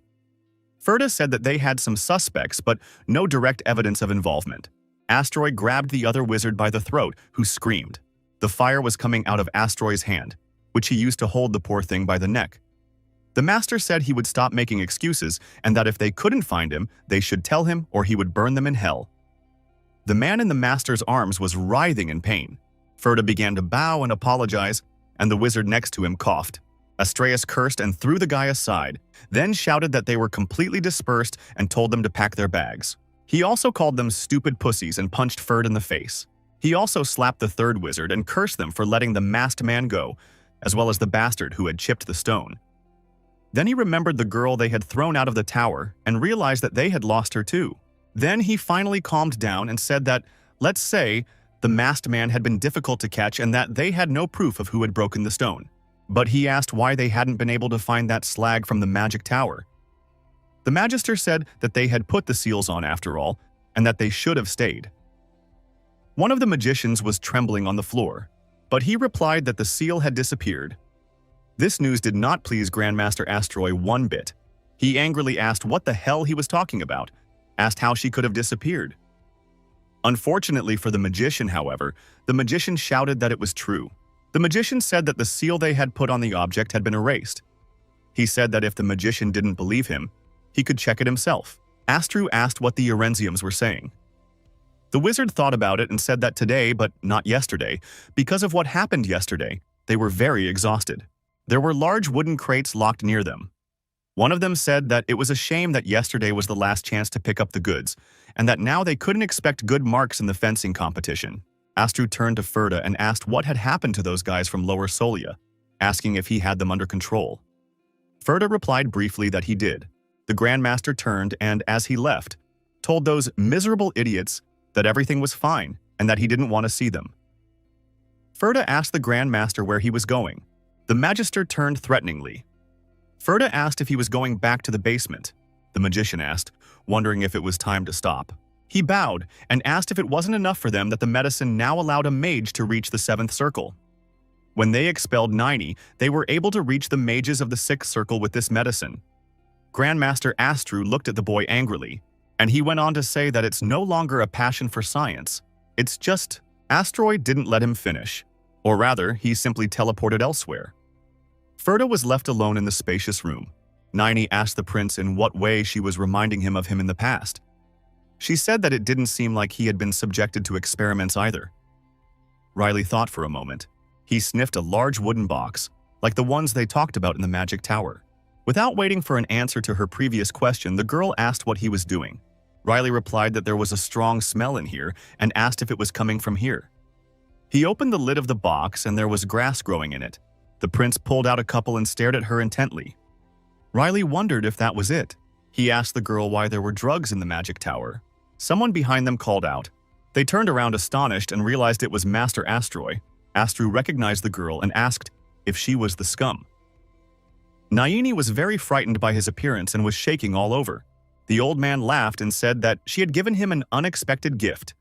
Ferda said that they had some suspects, but no direct evidence of involvement. Astroy grabbed the other wizard by the throat, who screamed. The fire was coming out of Astroy's hand, which he used to hold the poor thing by the neck. The master said he would stop making excuses and that if they couldn't find him, they should tell him or he would burn them in hell. The man in the master's arms was writhing in pain. Ferda began to bow and apologize, and the wizard next to him coughed. Astraeus cursed and threw the guy aside, then shouted that they were completely dispersed and told them to pack their bags. He also called them stupid pussies and punched Ferda in the face. He also slapped the third wizard and cursed them for letting the masked man go, as well as the bastard who had chipped the stone. Then he remembered the girl they had thrown out of the tower and realized that they had lost her too. Then he finally calmed down and said that, let's say, the masked man had been difficult to catch and that they had no proof of who had broken the stone. But he asked why they hadn't been able to find that slag from the magic tower. The Magister said that they had put the seals on after all, and that they should have stayed. One of the magicians was trembling on the floor, but he replied that the seal had disappeared. This news did not please Grandmaster Astroy one bit. He angrily asked what the hell he was talking about, asked how she could have disappeared. Unfortunately for the magician, however, the magician shouted that it was true. The magician said that the seal they had put on the object had been erased. He said that if the magician didn't believe him, he could check it himself. Astru asked what the Urenziums were saying. The wizard thought about it and said that today, but not yesterday, because of what happened yesterday, they were very exhausted. There were large wooden crates locked near them. One of them said that it was a shame that yesterday was the last chance to pick up the goods, and that now they couldn't expect good marks in the fencing competition. Astru turned to Ferda and asked what had happened to those guys from Lower Solia, asking if he had them under control. Ferda replied briefly that he did. The Grandmaster turned and, as he left, told those miserable idiots that everything was fine and that he didn't want to see them. Ferda asked the Grandmaster where he was going. The Magister turned threateningly. Ferda asked if he was going back to the basement. The magician asked, wondering if it was time to stop. He bowed and asked if it wasn't enough for them that the medicine now allowed a mage to reach the 7th circle. When they expelled Nayani, they were able to reach the mages of the 6th circle with this medicine. Grandmaster Astru looked at the boy angrily, and he went on to say that it's no longer a passion for science. It's just, Astroy didn't let him finish. Or rather, he simply teleported elsewhere. Ferda was left alone in the spacious room. Nayani asked the prince in what way she was reminding him of him in the past. She said that it didn't seem like he had been subjected to experiments either. Riley thought for a moment. He sniffed a large wooden box, like the ones they talked about in the magic tower. Without waiting for an answer to her previous question, the girl asked what he was doing. Riley replied that there was a strong smell in here and asked if it was coming from here. He opened the lid of the box and there was grass growing in it. The prince pulled out a couple and stared at her intently. Riley wondered if that was it. He asked the girl why there were drugs in the magic tower. Someone behind them called out. They turned around astonished and realized it was Master Astroy. Astro recognized the girl and asked if she was the scum. Naini was very frightened by his appearance and was shaking all over. The old man laughed and said that she had given him an unexpected gift.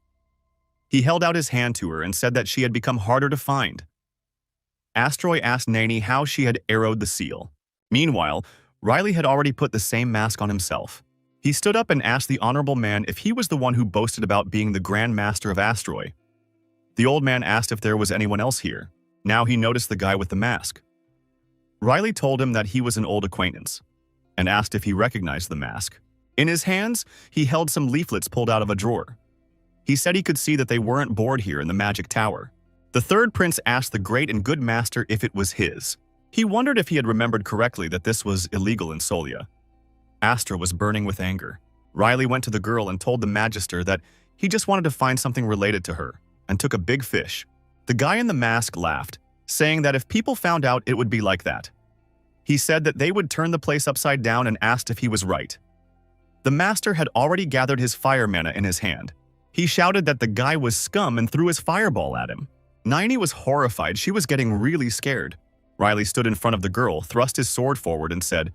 He held out his hand to her and said that she had become harder to find. Astroy asked Naini how she had arrowed the seal. Meanwhile, Riley had already put the same mask on himself. He stood up and asked the honorable man if he was the one who boasted about being the Grand Master of Astroy. The old man asked if there was anyone else here. Now he noticed the guy with the mask. Riley told him that he was an old acquaintance and asked if he recognized the mask. In his hands, he held some leaflets pulled out of a drawer. He said he could see that they weren't bored here in the magic tower. The third prince asked the great and good master if it was his. He wondered if he had remembered correctly that this was illegal in Solia. Astra was burning with anger. Riley went to the girl and told the magister that he just wanted to find something related to her and took a big fish. The guy in the mask laughed, saying that if people found out it would be like that. He said that they would turn the place upside down and asked if he was right. The master had already gathered his fire mana in his hand. He shouted that the guy was scum and threw his fireball at him. Naini was horrified. She was getting really scared. Riley stood in front of the girl, thrust his sword forward and said,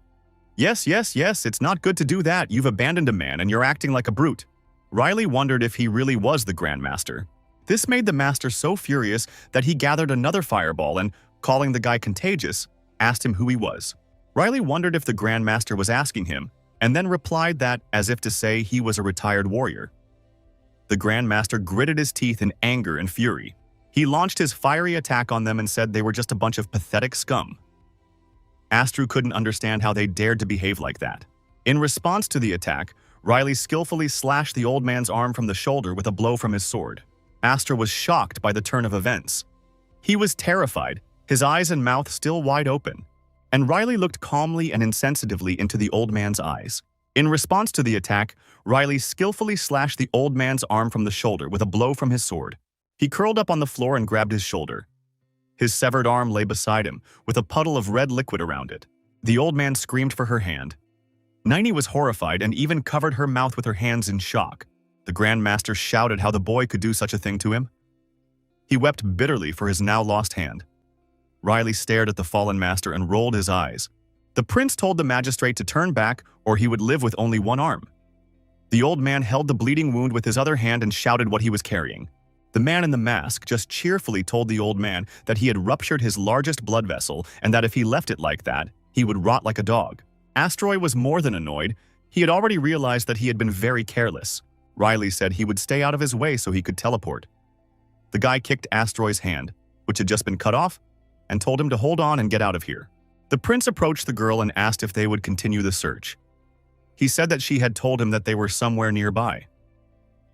Yes, it's not good to do that. You've abandoned a man and you're acting like a brute." Riley wondered if he really was the Grandmaster. This made the master so furious that he gathered another fireball and, calling the guy contagious, asked him who he was. Riley wondered if the Grandmaster was asking him, and then replied that as if to say he was a retired warrior. The Grandmaster gritted his teeth in anger and fury. He launched his fiery attack on them and said they were just a bunch of pathetic scum. Astru couldn't understand how they dared to behave like that. In response to the attack, Riley skillfully slashed the old man's arm from the shoulder with a blow from his sword. Astra was shocked by the turn of events. He was terrified, his eyes and mouth still wide open, and Riley looked calmly and insensitively into the old man's eyes. In response to the attack, Riley skillfully slashed the old man's arm from the shoulder with a blow from his sword. He curled up on the floor and grabbed his shoulder. His severed arm lay beside him, with a puddle of red liquid around it. The old man screamed for her hand. Naini was horrified and even covered her mouth with her hands in shock. The Grandmaster shouted how the boy could do such a thing to him. He wept bitterly for his now lost hand. Riley stared at the fallen master and rolled his eyes. The prince told the magistrate to turn back or he would live with only one arm. The old man held the bleeding wound with his other hand and shouted what he was carrying. The man in the mask just cheerfully told the old man that he had ruptured his largest blood vessel and that if he left it like that, he would rot like a dog. Astroy was more than annoyed. He had already realized that he had been very careless. Riley said he would stay out of his way so he could teleport. The guy kicked Astroy's hand, which had just been cut off, and told him to hold on and get out of here. The prince approached the girl and asked if they would continue the search. He said that she had told him that they were somewhere nearby.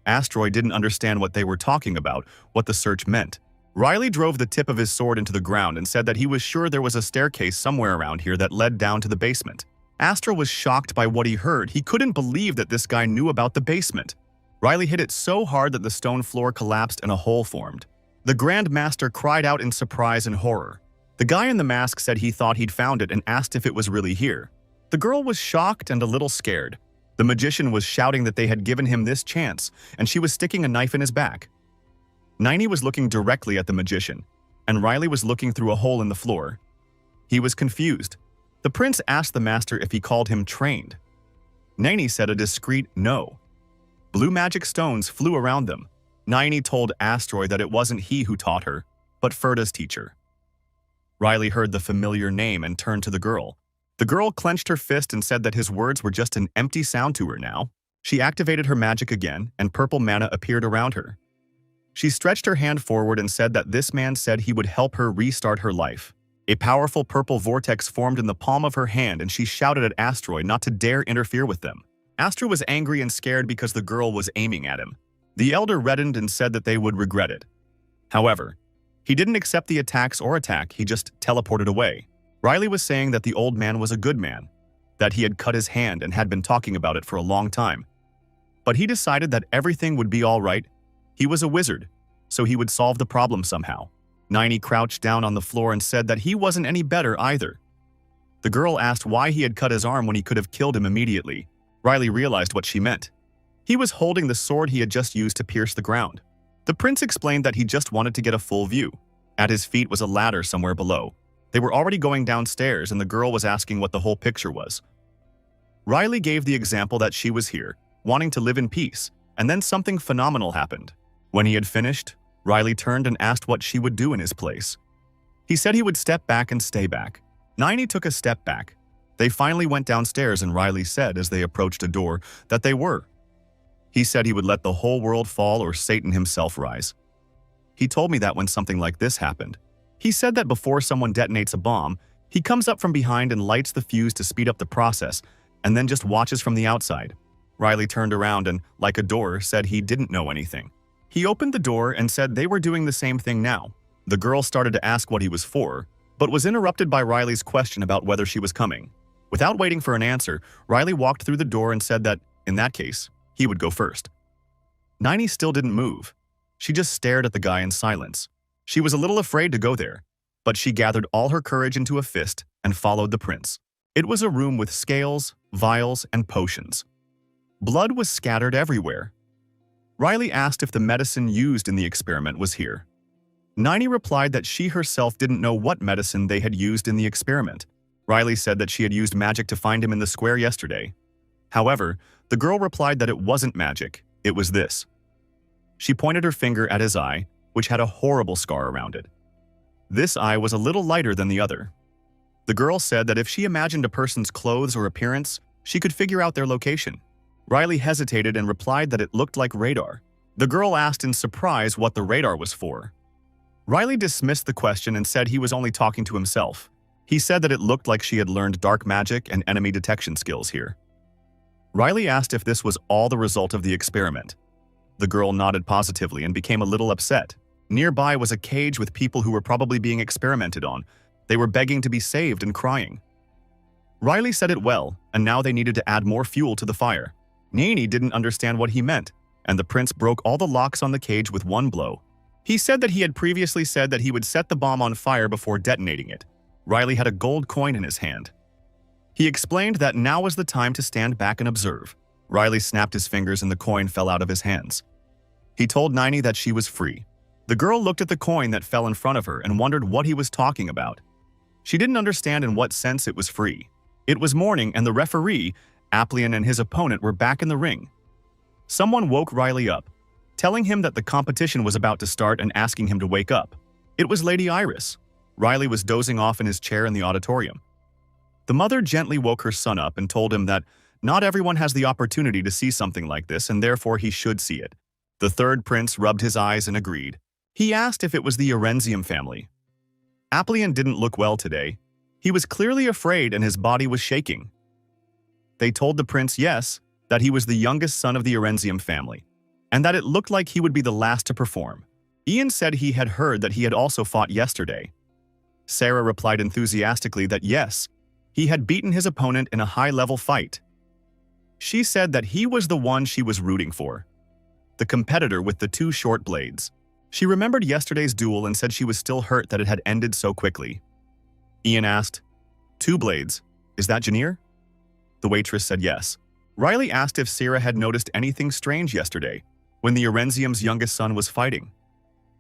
Astroy didn't understand what they were talking about, what the search meant. Riley drove the tip of his sword into the ground and said that he was sure there was a staircase somewhere around here that led down to the basement. Astra was shocked by what he heard. He couldn't believe that this guy knew about the basement. Riley hit it so hard that the stone floor collapsed and a hole formed. The Grand Master cried out in surprise and horror. The guy in the mask said he thought he'd found it and asked if it was really here. The girl was shocked and a little scared. The magician was shouting that they had given him this chance, and she was sticking a knife in his back. Naini was looking directly at the magician, and Riley was looking through a hole in the floor. He was confused. The prince asked the master if he called him trained. Naini said a discreet no. Blue magic stones flew around them. Naini told Astroy that it wasn't he who taught her, but Ferda's teacher. Riley heard the familiar name and turned to the girl. The girl clenched her fist and said that his words were just an empty sound to her now. She activated her magic again, and purple mana appeared around her. She stretched her hand forward and said that this man said he would help her restart her life. A powerful purple vortex formed in the palm of her hand, and she shouted at Astroy not to dare interfere with them. Astra was angry and scared because the girl was aiming at him. The elder reddened and said that they would regret it. However, he didn't accept the attacks or attack, he just teleported away. Riley was saying that the old man was a good man, that he had cut his hand and had been talking about it for a long time. But he decided that everything would be all right. He was a wizard, so he would solve the problem somehow. Naini crouched down on the floor and said that he wasn't any better either. The girl asked why he had cut his arm when he could have killed him immediately. Riley realized what she meant. He was holding the sword he had just used to pierce the ground. The prince explained that he just wanted to get a full view. At his feet was a ladder somewhere below. They were already going downstairs and the girl was asking what the whole picture was. Riley gave the example that she was here, wanting to live in peace, and then something phenomenal happened. When he had finished, Riley turned and asked what she would do in his place. He said he would step back and stay back. Nini took a step back. They finally went downstairs and Riley said as they approached a door that they were. He said he would let the whole world fall or Satan himself rise. He told me that when something like this happened. He said that before someone detonates a bomb, he comes up from behind and lights the fuse to speed up the process, and then just watches from the outside. Riley turned around and, like a door, said he didn't know anything. He opened the door and said they were doing the same thing now. The girl started to ask what he was for, but was interrupted by Riley's question about whether she was coming. Without waiting for an answer, Riley walked through the door and said that, in that case, he would go first. Nini still didn't move. She just stared at the guy in silence. She was a little afraid to go there, but she gathered all her courage into a fist and followed the prince. It was a room with scales, vials, and potions. Blood was scattered everywhere. Riley asked if the medicine used in the experiment was here. Nini replied that she herself didn't know what medicine they had used in the experiment. Riley said that she had used magic to find him in the square yesterday. However, the girl replied that it wasn't magic, it was this. She pointed her finger at his eye, which had a horrible scar around it. This eye was a little lighter than the other. The girl said that if she imagined a person's clothes or appearance, she could figure out their location. Riley hesitated and replied that it looked like radar. The girl asked in surprise what the radar was for. Riley dismissed the question and said he was only talking to himself. He said that it looked like she had learned dark magic and enemy detection skills here. Riley asked if this was all the result of the experiment. The girl nodded positively and became a little upset. Nearby was a cage with people who were probably being experimented on. They were begging to be saved and crying. Riley said it well, and now they needed to add more fuel to the fire. Nini didn't understand what he meant, and the prince broke all the locks on the cage with one blow. He said that he had previously said that he would set the bomb on fire before detonating it. Riley had a gold coin in his hand. He explained that now was the time to stand back and observe. Riley snapped his fingers and the coin fell out of his hands. He told Nini that she was free. The girl looked at the coin that fell in front of her and wondered what he was talking about. She didn't understand in what sense it was free. It was morning and the referee, Aplian, and his opponent were back in the ring. Someone woke Riley up, telling him that the competition was about to start and asking him to wake up. It was Lady Iris. Riley was dozing off in his chair in the auditorium. The mother gently woke her son up and told him that not everyone has the opportunity to see something like this and therefore he should see it. The third prince rubbed his eyes and agreed. He asked if it was the Orenzium family. Aplian didn't look well today. He was clearly afraid and his body was shaking. They told the prince yes, that he was the youngest son of the Orenzium family, and that it looked like he would be the last to perform. Ian said he had heard that he had also fought yesterday. Sarah replied enthusiastically that yes, he had beaten his opponent in a high-level fight. She said that he was the one she was rooting for, the competitor with the two short blades. She remembered yesterday's duel and said she was still hurt that it had ended so quickly. Ian asked, "Two blades, is that Janir?" The waitress said yes. Riley asked if Sarah had noticed anything strange yesterday, when the Orenzium's youngest son was fighting.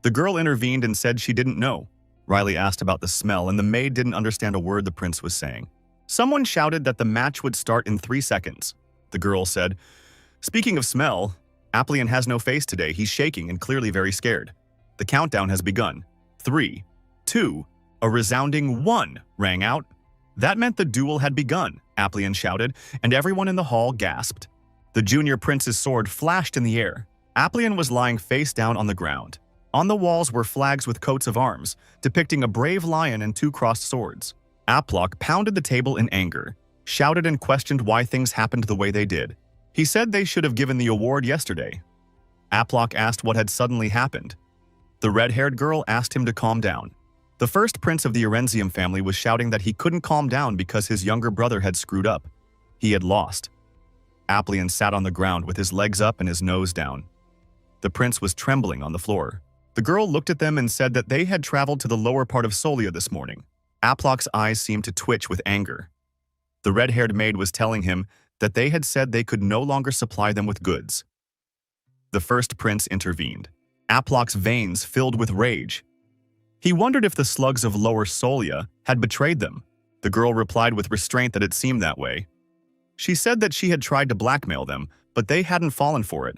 The girl intervened and said she didn't know. Riley asked about the smell and the maid didn't understand a word the prince was saying. Someone shouted that the match would start in 3 seconds. The girl said, "Speaking of smell, Aplian has no face today. He's shaking and clearly very scared. The countdown has begun. 3, 2, a resounding 1 rang out. That meant the duel had begun, Aplian shouted, and everyone in the hall gasped. The junior prince's sword flashed in the air. Aplian was lying face down on the ground. On the walls were flags with coats of arms, depicting a brave lion and 2 crossed swords. Aplok pounded the table in anger, shouted and questioned why things happened the way they did. He said they should have given the award yesterday. Aplok asked what had suddenly happened. The red-haired girl asked him to calm down. The first prince of the Orenzium family was shouting that he couldn't calm down because his younger brother had screwed up. He had lost. Aplian sat on the ground with his legs up and his nose down. The prince was trembling on the floor. The girl looked at them and said that they had traveled to the lower part of Solia this morning. Aplok's eyes seemed to twitch with anger. The red-haired maid was telling him that they had said they could no longer supply them with goods. The first prince intervened. Aplok's veins filled with rage. He wondered if the slugs of Lower Solia had betrayed them. The girl replied with restraint that it seemed that way. She said that she had tried to blackmail them, but they hadn't fallen for it.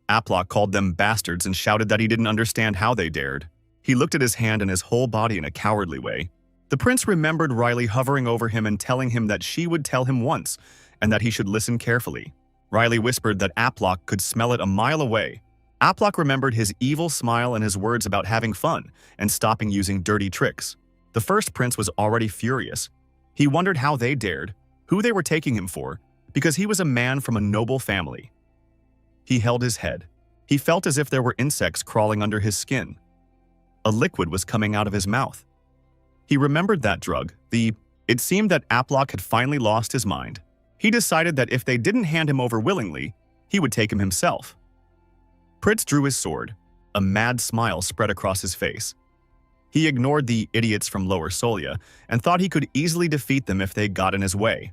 Aplok called them bastards and shouted that he didn't understand how they dared. He looked at his hand and his whole body in a cowardly way. The prince remembered Riley hovering over him and telling him that she would tell him once, and that he should listen carefully. Riley whispered that Aplok could smell it a mile away. Aplok remembered his evil smile and his words about having fun and stopping using dirty tricks. The first prince was already furious. He wondered how they dared, who they were taking him for, because he was a man from a noble family. He held his head. He felt as if there were insects crawling under his skin. A liquid was coming out of his mouth. He remembered that drug, It seemed that Aplok had finally lost his mind. He decided that if they didn't hand him over willingly, he would take him himself. Prince drew his sword. A mad smile spread across his face. He ignored the idiots from Lower Solia and thought he could easily defeat them if they got in his way.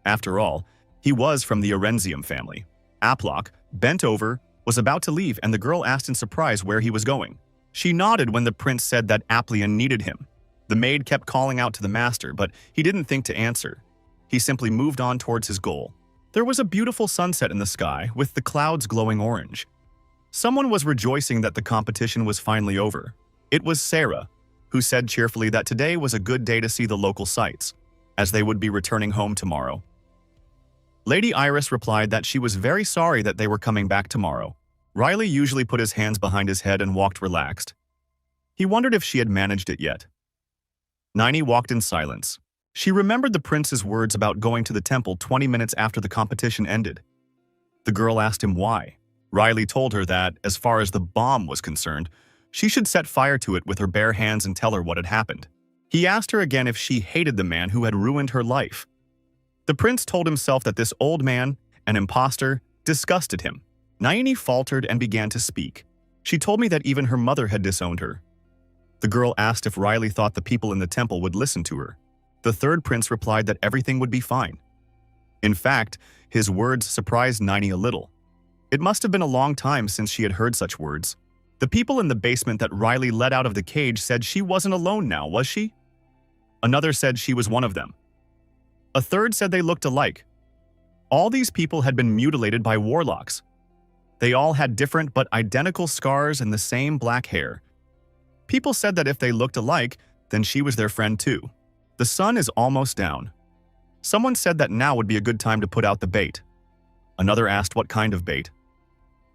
After all, he was from the Orenzium family. Aplok, bent over, was about to leave, and the girl asked in surprise where he was going. She nodded when the prince said that Aplion needed him. The maid kept calling out to the master, but he didn't think to answer. He simply moved on towards his goal. There was a beautiful sunset in the sky, with the clouds glowing orange. Someone was rejoicing that the competition was finally over. It was Sarah, who said cheerfully that today was a good day to see the local sights, as they would be returning home tomorrow. Lady Iris replied that she was very sorry that they were coming back tomorrow. Riley usually put his hands behind his head and walked relaxed. He wondered if she had managed it yet. Nini walked in silence. She remembered the prince's words about going to the temple 20 minutes after the competition ended. The girl asked him why. Riley told her that, as far as the bomb was concerned, she should set fire to it with her bare hands and tell her what had happened. He asked her again if she hated the man who had ruined her life. The prince told himself that this old man, an imposter, disgusted him. Nini faltered and began to speak. She told me that even her mother had disowned her. The girl asked if Riley thought the people in the temple would listen to her. The third prince replied that everything would be fine. In fact, his words surprised Nini a little. It must have been a long time since she had heard such words. The people in the basement that Riley let out of the cage said she wasn't alone now, was she? Another said she was one of them. A third said they looked alike. All these people had been mutilated by warlocks. They all had different but identical scars and the same black hair. People said that if they looked alike, then she was their friend too. The sun is almost down. Someone said that now would be a good time to put out the bait. Another asked what kind of bait.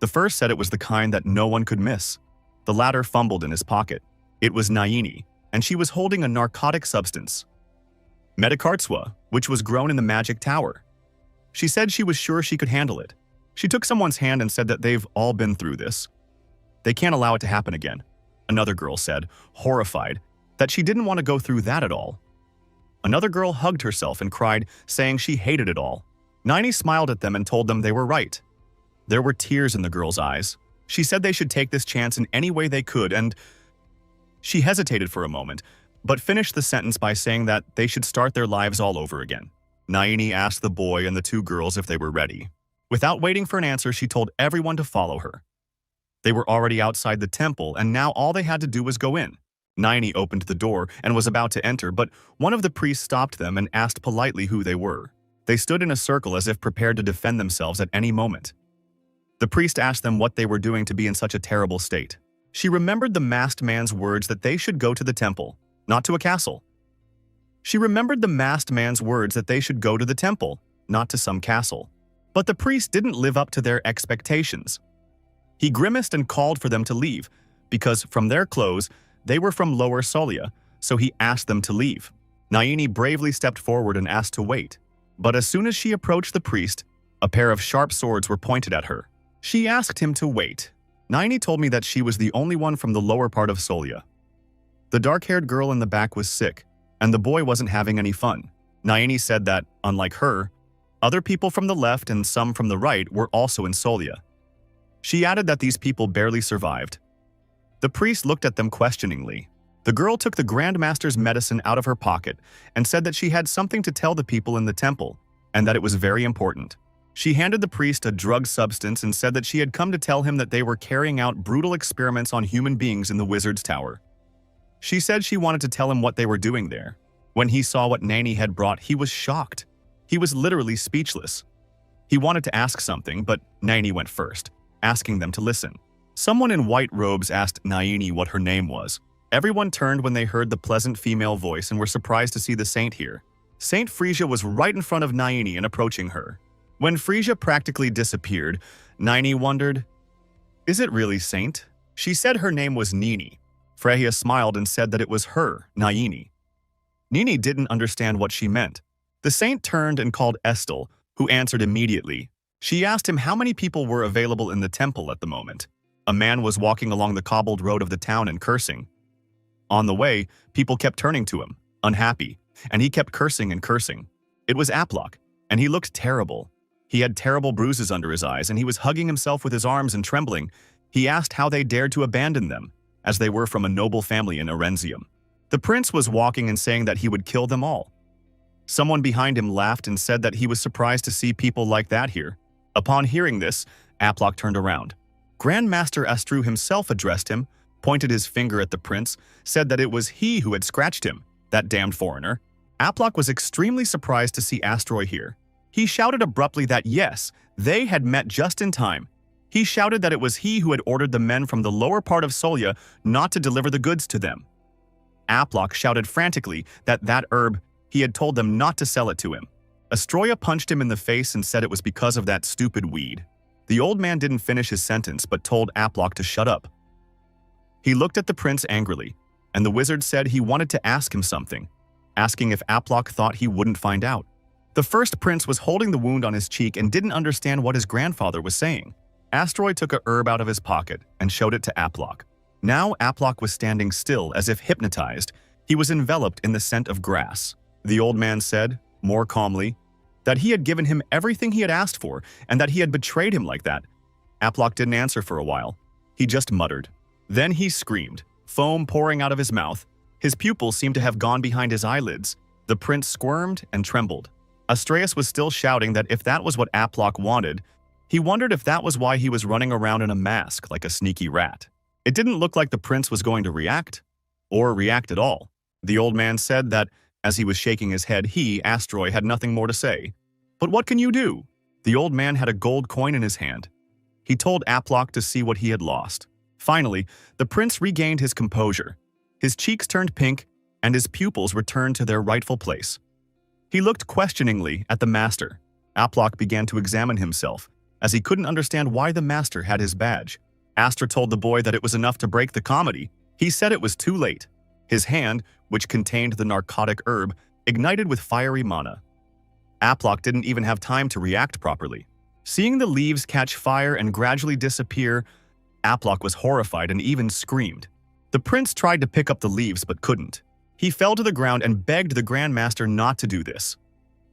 The first said it was the kind that no one could miss. The latter fumbled in his pocket. It was Nini, and she was holding a narcotic substance. Metacartsua, which was grown in the magic tower. She said she was sure she could handle it. She took someone's hand and said that they've all been through this. They can't allow it to happen again. Another girl said, horrified, that she didn't want to go through that at all. Another girl hugged herself and cried, saying she hated it all. Nini smiled at them and told them they were right. There were tears in the girl's eyes. She said they should take this chance in any way they could, and she hesitated for a moment, but finished the sentence by saying that they should start their lives all over again. Nini asked the boy and the two girls if they were ready. Without waiting for an answer, she told everyone to follow her. They were already outside the temple, and now all they had to do was go in. Nini opened the door and was about to enter, but one of the priests stopped them and asked politely who they were. They stood in a circle as if prepared to defend themselves at any moment. The priest asked them what they were doing to be in such a terrible state. She remembered the masked man's words that they should go to the temple, not to a castle. She remembered the masked man's words that they should go to the temple, not to some castle. But the priest didn't live up to their expectations. He grimaced and called for them to leave, because from their clothes, they were from Lower Solia, so he asked them to leave. Nini bravely stepped forward and asked to wait. But as soon as she approached the priest, a pair of sharp swords were pointed at her. She asked him to wait. Nini told me that she was the only one from the lower part of Solia. The dark-haired girl in the back was sick, and the boy wasn't having any fun. Nini said that, unlike her, other people from the left and some from the right were also in Solia. She added that these people barely survived. The priest looked at them questioningly. The girl took the Grand Master's medicine out of her pocket and said that she had something to tell the people in the temple, and that it was very important. She handed the priest a drug substance and said that she had come to tell him that they were carrying out brutal experiments on human beings in the wizard's tower. She said she wanted to tell him what they were doing there. When he saw what Nanny had brought, he was shocked. He was literally speechless. He wanted to ask something, but Nanny went first, asking them to listen. Someone in white robes asked Naini what her name was. Everyone turned when they heard the pleasant female voice and were surprised to see the saint here. Saint Frisia was right in front of Naini and approaching her. When Frisia practically disappeared, Naini wondered, "Is it really Saint?" She said her name was Nini. Freya smiled and said that it was her, Naini. Nini didn't understand what she meant. The saint turned and called Estel, who answered immediately. She asked him how many people were available in the temple at the moment. A man was walking along the cobbled road of the town and cursing. On the way, people kept turning to him, unhappy, and he kept cursing and cursing. It was Aplock, and he looked terrible. He had terrible bruises under his eyes, and he was hugging himself with his arms and trembling. He asked how they dared to abandon them, as they were from a noble family in Arenzium. The prince was walking and saying that he would kill them all. Someone behind him laughed and said that he was surprised to see people like that here. Upon hearing this, Aplock turned around. Grandmaster Astru himself addressed him, pointed his finger at the prince, said that it was he who had scratched him, that damned foreigner. Aplock was extremely surprised to see Astroy here. He shouted abruptly that yes, they had met just in time. He shouted that it was he who had ordered the men from the lower part of Solia not to deliver the goods to them. Aplock shouted frantically that herb, he had told them not to sell it to him. Astroya punched him in the face and said it was because of that stupid weed. The old man didn't finish his sentence but told Aplock to shut up. He looked at the prince angrily, and the wizard said he wanted to ask him something, asking if Aplock thought he wouldn't find out. The first prince was holding the wound on his cheek and didn't understand what his grandfather was saying. Astroy took a herb out of his pocket and showed it to Aplock. Now Aplock was standing still as if hypnotized. He was enveloped in the scent of grass. The old man said, more calmly, that he had given him everything he had asked for and that he had betrayed him like that. Aplock didn't answer for a while. He just muttered. Then he screamed, foam pouring out of his mouth. His pupils seemed to have gone behind his eyelids. The prince squirmed and trembled. Astraeus was still shouting that if that was what Aplock wanted, he wondered if that was why he was running around in a mask like a sneaky rat. It didn't look like the prince was going to react, or react at all. The old man said that, as he was shaking his head, he, Astroy, had nothing more to say. But what can you do? The old man had a gold coin in his hand. He told Aplock to see what he had lost. Finally, the prince regained his composure. His cheeks turned pink, and his pupils returned to their rightful place. He looked questioningly at the master. Aplock began to examine himself, as he couldn't understand why the master had his badge. Astor told the boy that it was enough to break the comedy. He said it was too late. His hand, which contained the narcotic herb, ignited with fiery mana. Aplock didn't even have time to react properly. Seeing the leaves catch fire and gradually disappear, Aplock was horrified and even screamed. The prince tried to pick up the leaves but couldn't. He fell to the ground and begged the Grandmaster not to do this.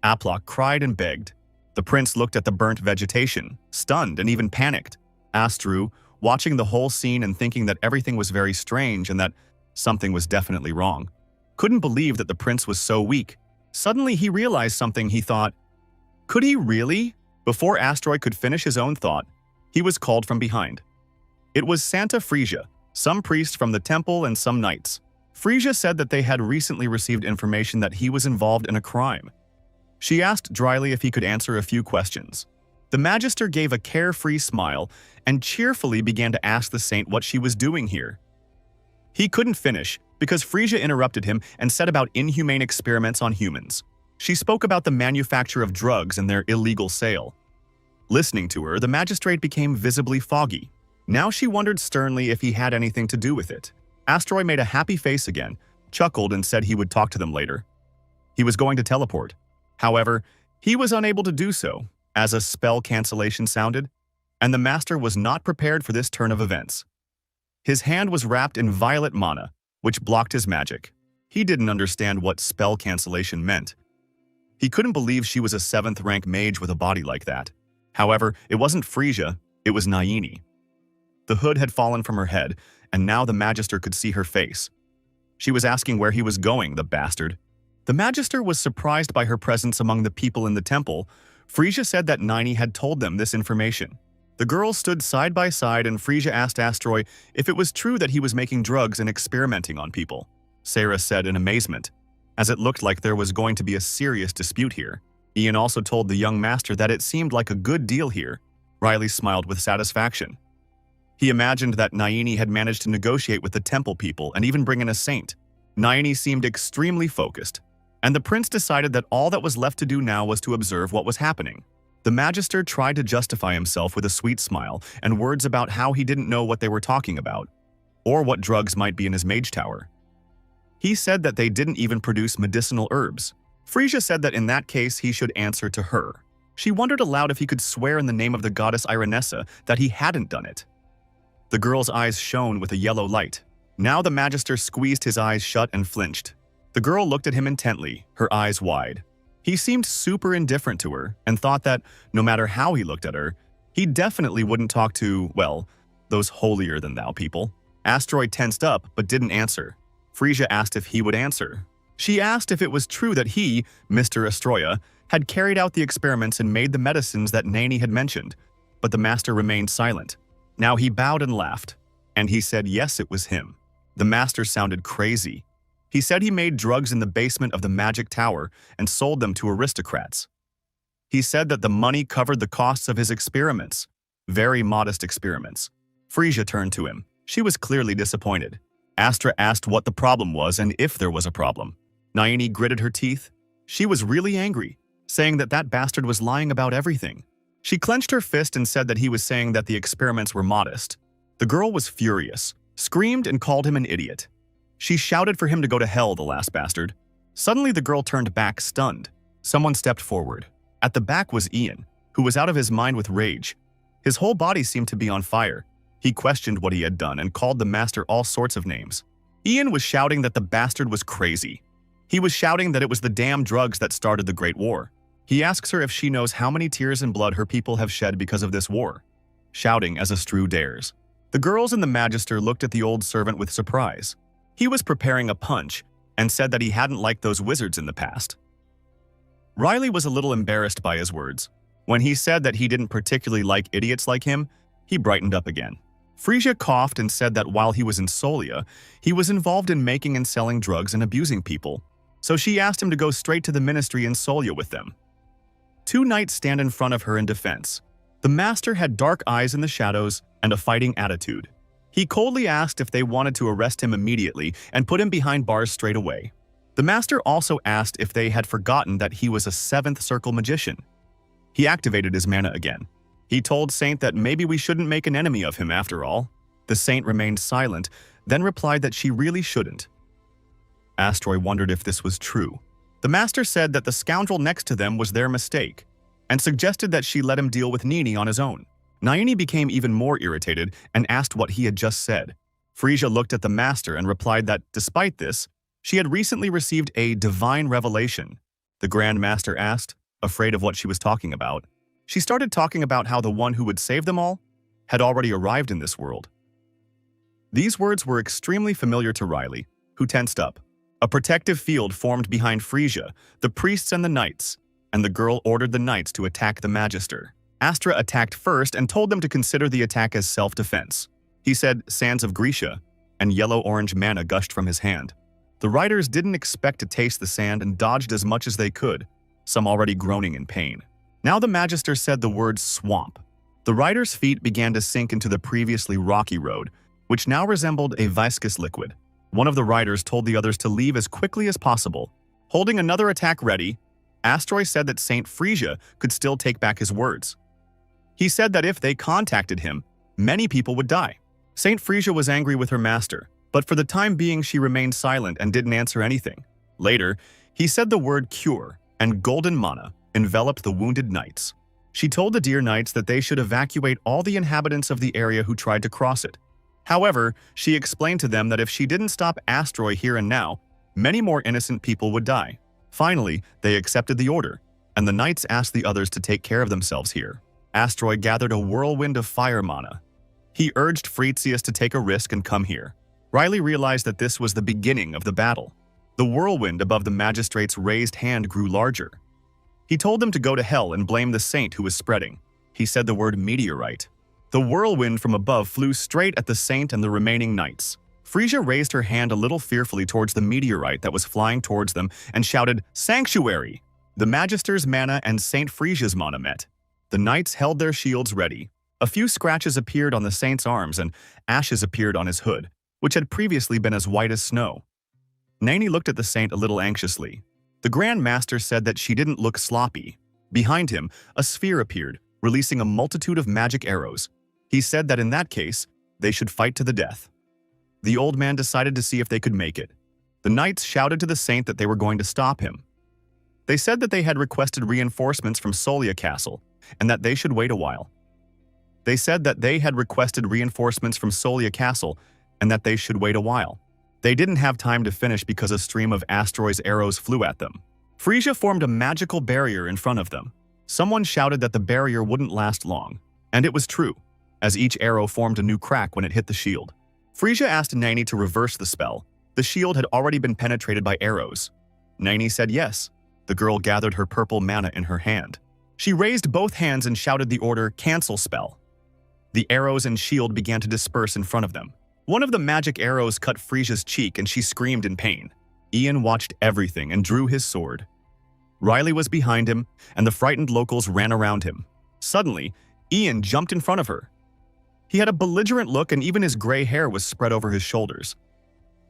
Aplock cried and begged. The prince looked at the burnt vegetation, stunned and even panicked. Astru, watching the whole scene and thinking that everything was very strange and that something was definitely wrong, couldn't believe that the prince was so weak. Suddenly he realized something. He thought, could he really? Before Astroy could finish his own thought, he was called from behind. It was Santa Frisia, some priest from the temple and some knights. Frisia said that they had recently received information that he was involved in a crime. She asked dryly if he could answer a few questions. The magister gave a carefree smile and cheerfully began to ask the saint what she was doing here. He couldn't finish because Frisia interrupted him and said about inhumane experiments on humans. She spoke about the manufacture of drugs and their illegal sale. Listening to her, the magistrate became visibly foggy. Now she wondered sternly if he had anything to do with it. Astroy made a happy face again, chuckled and said he would talk to them later. He was going to teleport. However, he was unable to do so, as a spell cancellation sounded, and the master was not prepared for this turn of events. His hand was wrapped in violet mana, which blocked his magic. He didn't understand what spell cancellation meant. He couldn't believe she was a 7th rank mage with a body like that. However, it wasn't Frisia, it was Naini. The hood had fallen from her head, and now the magister could see her face. She was asking where he was going, the bastard. The magister was surprised by her presence among the people in the temple. Frisia said that Nini had told them this information. The girls stood side by side and Frisia asked Astroy if it was true that he was making drugs and experimenting on people. Sarah said in amazement, as it looked like there was going to be a serious dispute here. Ian also told the young master that it seemed like a good deal here. Riley smiled with satisfaction. He imagined that Nini had managed to negotiate with the temple people and even bring in a saint. Nini seemed extremely focused, and the prince decided that all that was left to do now was to observe what was happening. The magister tried to justify himself with a sweet smile and words about how he didn't know what they were talking about, or what drugs might be in his mage tower. He said that they didn't even produce medicinal herbs. Frisia said that in that case he should answer to her. She wondered aloud if he could swear in the name of the goddess Irenessa that he hadn't done it. The girl's eyes shone with a yellow light. Now the magister squeezed his eyes shut and flinched. The girl looked at him intently, her eyes wide. He seemed super indifferent to her and thought that, no matter how he looked at her, he definitely wouldn't talk to, well, those holier-than-thou people. Asteroid tensed up but didn't answer. Frisia asked if he would answer. She asked if it was true that he, Mr. Astroya, had carried out the experiments and made the medicines that Nani had mentioned, but the master remained silent. Now he bowed and laughed, and he said yes, it was him. The master sounded crazy. He said he made drugs in the basement of the magic tower and sold them to aristocrats. He said that the money covered the costs of his experiments. Very modest experiments. Frisia turned to him. She was clearly disappointed. Astra asked what the problem was and if there was a problem. Nayini gritted her teeth. She was really angry, saying that that bastard was lying about everything. She clenched her fist and said that he was saying that the experiments were modest. The girl was furious, screamed and called him an idiot. She shouted for him to go to hell, the last bastard. Suddenly the girl turned back, stunned. Someone stepped forward. At the back was Ian, who was out of his mind with rage. His whole body seemed to be on fire. He questioned what he had done and called the master all sorts of names. Ian was shouting that the bastard was crazy. He was shouting that it was the damn drugs that started the Great War. He asks her if she knows how many tears and blood her people have shed because of this war. Shouting as Astru dares. The girls and the magister looked at the old servant with surprise. He was preparing a punch and said that he hadn't liked those wizards in the past. Riley was a little embarrassed by his words. When he said that he didn't particularly like idiots like him, he brightened up again. Frisia coughed and said that while he was in Solia, he was involved in making and selling drugs and abusing people, so she asked him to go straight to the ministry in Solia with them. Two knights stand in front of her in defense. The master had dark eyes in the shadows and a fighting attitude. He coldly asked if they wanted to arrest him immediately and put him behind bars straight away. The master also asked if they had forgotten that he was a seventh circle magician. He activated his mana again. He told Saint that maybe we shouldn't make an enemy of him after all. The saint remained silent, then replied that she really shouldn't. Astroy wondered if this was true. The master said that the scoundrel next to them was their mistake, and suggested that she let him deal with Nini on his own. Nayini became even more irritated and asked what he had just said. Frisia looked at the master and replied that, despite this, she had recently received a divine revelation. The Grand Master asked, afraid of what she was talking about. She started talking about how the one who would save them all had already arrived in this world. These words were extremely familiar to Riley, who tensed up. A protective field formed behind Frisia, the priests and the knights, and the girl ordered the knights to attack the magister. Astra attacked first and told them to consider the attack as self-defense. He said sands of Grisha, and yellow-orange mana gushed from his hand. The riders didn't expect to taste the sand and dodged as much as they could, some already groaning in pain. Now the magister said the word swamp. The riders' feet began to sink into the previously rocky road, which now resembled a viscous liquid. One of the riders told the others to leave as quickly as possible. Holding another attack ready, Astroy said that Saint Frisia could still take back his words. He said that if they contacted him, many people would die. Saint Frisia was angry with her master, but for the time being she remained silent and didn't answer anything. Later, he said the word cure, and golden mana enveloped the wounded knights. She told the dear knights that they should evacuate all the inhabitants of the area who tried to cross it. However, she explained to them that if she didn't stop Astroy here and now, many more innocent people would die. Finally, they accepted the order, and the knights asked the others to take care of themselves here. Astroy gathered a whirlwind of fire mana. He urged Fritius to take a risk and come here. Riley realized that this was the beginning of the battle. The whirlwind above the magistrate's raised hand grew larger. He told them to go to hell and blame the saint who was spreading. He said the word meteorite. The whirlwind from above flew straight at the saint and the remaining knights. Frisia raised her hand a little fearfully towards the meteorite that was flying towards them and shouted, "Sanctuary!" The Magister's mana and Saint Frisia's mana met. The knights held their shields ready. A few scratches appeared on the saint's arms and ashes appeared on his hood, which had previously been as white as snow. Nani looked at the saint a little anxiously. The Grand Master said that she didn't look sloppy. Behind him, a sphere appeared, releasing a multitude of magic arrows. He said that in that case, they should fight to the death. The old man decided to see if they could make it. The knights shouted to the saint that they were going to stop him. They said that they had requested reinforcements from Solia Castle, and that they should wait a while. They said that they had requested reinforcements from Solia Castle, and that they should wait a while. They didn't have time to finish because a stream of asteroids' arrows flew at them. Frisia formed a magical barrier in front of them. Someone shouted that the barrier wouldn't last long, and it was true, as each arrow formed a new crack when it hit the shield. Frisia asked Nani to reverse the spell. The shield had already been penetrated by arrows. Nani said yes. The girl gathered her purple mana in her hand. She raised both hands and shouted the order, "Cancel spell." The arrows and shield began to disperse in front of them. One of the magic arrows cut Frisia's cheek and she screamed in pain. Ian watched everything and drew his sword. Riley was behind him, and the frightened locals ran around him. Suddenly, Ian jumped in front of her. He had a belligerent look and even his gray hair was spread over his shoulders.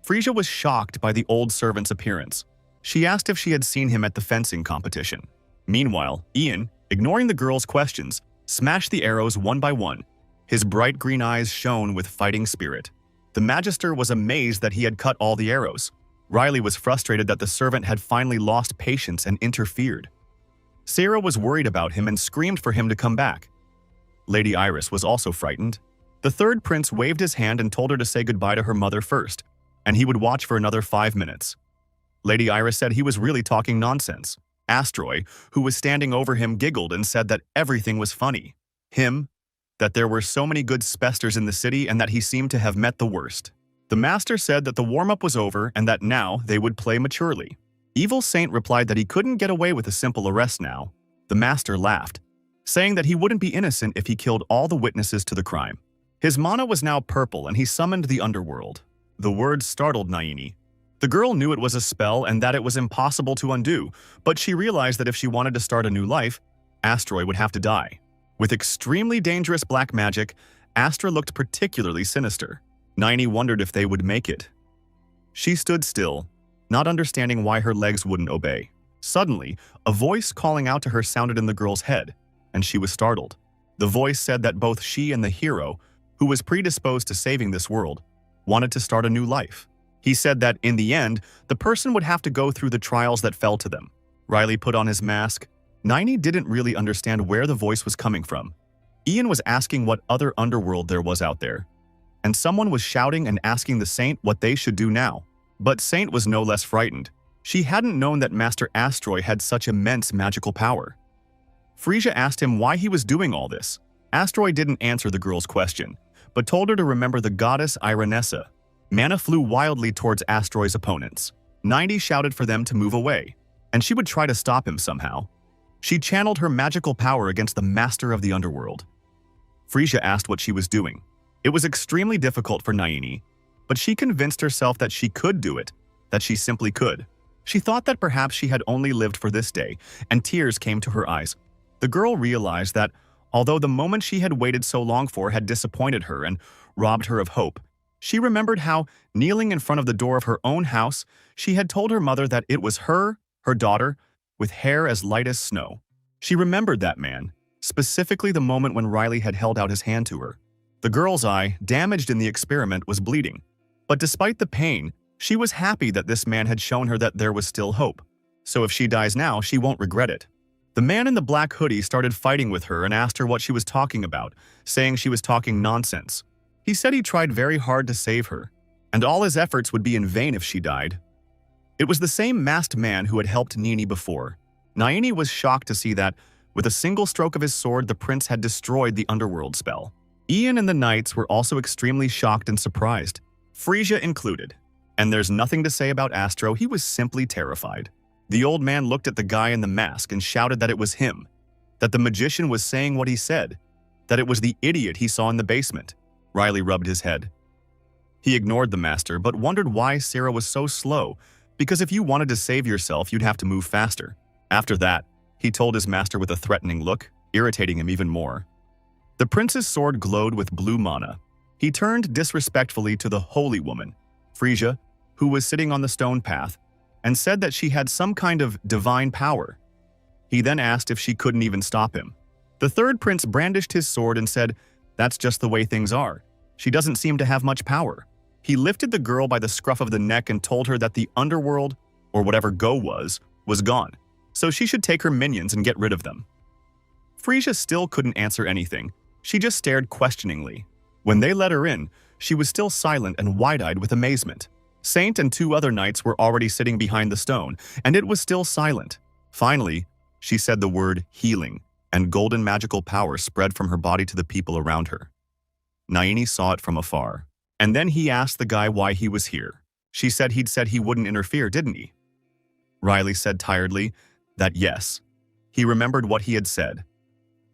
Frisia was shocked by the old servant's appearance. She asked if she had seen him at the fencing competition. Meanwhile, Ian, ignoring the girl's questions, smashed the arrows one by one. His bright green eyes shone with fighting spirit. The Magister was amazed that he had cut all the arrows. Riley was frustrated that the servant had finally lost patience and interfered. Sarah was worried about him and screamed for him to come back. Lady Iris was also frightened. The third prince waved his hand and told her to say goodbye to her mother first, and he would watch for another 5 minutes. Lady Iris said he was really talking nonsense. Astroy, who was standing over him, giggled and said that everything was funny. Him, that there were so many good spesters in the city and that he seemed to have met the worst. The master said that the warm-up was over and that now they would play maturely. Evil Saint replied that he couldn't get away with a simple arrest now. The master laughed, saying that he wouldn't be innocent if he killed all the witnesses to the crime. His mana was now purple and he summoned the underworld. The words startled Naini. The girl knew it was a spell and that it was impossible to undo, but she realized that if she wanted to start a new life, Astroy would have to die. With extremely dangerous black magic, Astra looked particularly sinister. Naini wondered if they would make it. She stood still, not understanding why her legs wouldn't obey. Suddenly, a voice calling out to her sounded in the girl's head, and she was startled. The voice said that both she and the hero, who was predisposed to saving this world, wanted to start a new life. He said that, in the end, the person would have to go through the trials that fell to them. Riley put on his mask. Naini didn't really understand where the voice was coming from. Ian was asking what other underworld there was out there. And someone was shouting and asking the Saint what they should do now. But Saint was no less frightened. She hadn't known that Master Astroy had such immense magical power. Frisia asked him why he was doing all this. Astroy didn't answer the girl's question, but told her to remember the goddess Irenessa. Mana flew wildly towards Astroy's opponents. 90 shouted for them to move away, and she would try to stop him somehow. She channeled her magical power against the master of the underworld. Frisia asked what she was doing. It was extremely difficult for Naini, but she convinced herself that she could do it, that she simply could. She thought that perhaps she had only lived for this day, and tears came to her eyes. The girl realized that, although the moment she had waited so long for had disappointed her and robbed her of hope, she remembered how, kneeling in front of the door of her own house, she had told her mother that it was her daughter, with hair as light as snow. She remembered that man, specifically the moment when Riley had held out his hand to her. The girl's eye, damaged in the experiment, was bleeding. But despite the pain, she was happy that this man had shown her that there was still hope. So if she dies now, she won't regret it. The man in the black hoodie started fighting with her and asked her what she was talking about, saying she was talking nonsense. He said he tried very hard to save her, and all his efforts would be in vain if she died. It was the same masked man who had helped Nini before. Naini was shocked to see that, with a single stroke of his sword, the prince had destroyed the underworld spell. Ian and the knights were also extremely shocked and surprised, Frisia included. And there's nothing to say about Astro, he was simply terrified. The old man looked at the guy in the mask and shouted that it was him, that the magician was saying what he said, that it was the idiot he saw in the basement. Riley rubbed his head. He ignored the master, but wondered why Sarah was so slow, because if you wanted to save yourself, you'd have to move faster. After that, he told his master with a threatening look, irritating him even more. The prince's sword glowed with blue mana. He turned disrespectfully to the holy woman, Frisia, who was sitting on the stone path, and said that she had some kind of divine power. He then asked if she couldn't even stop him. The third prince brandished his sword and said, "That's just the way things are. She doesn't seem to have much power." He lifted the girl by the scruff of the neck and told her that the underworld, or whatever Go was gone, so she should take her minions and get rid of them. Frisia still couldn't answer anything. She just stared questioningly. When they let her in, she was still silent and wide-eyed with amazement. Saint and 2 other knights were already sitting behind the stone, and it was still silent. Finally, she said the word healing, and golden magical power spread from her body to the people around her. Naini saw it from afar. And then he asked the guy why he was here. She said he'd said he wouldn't interfere, didn't he? Riley said tiredly that yes, he remembered what he had said.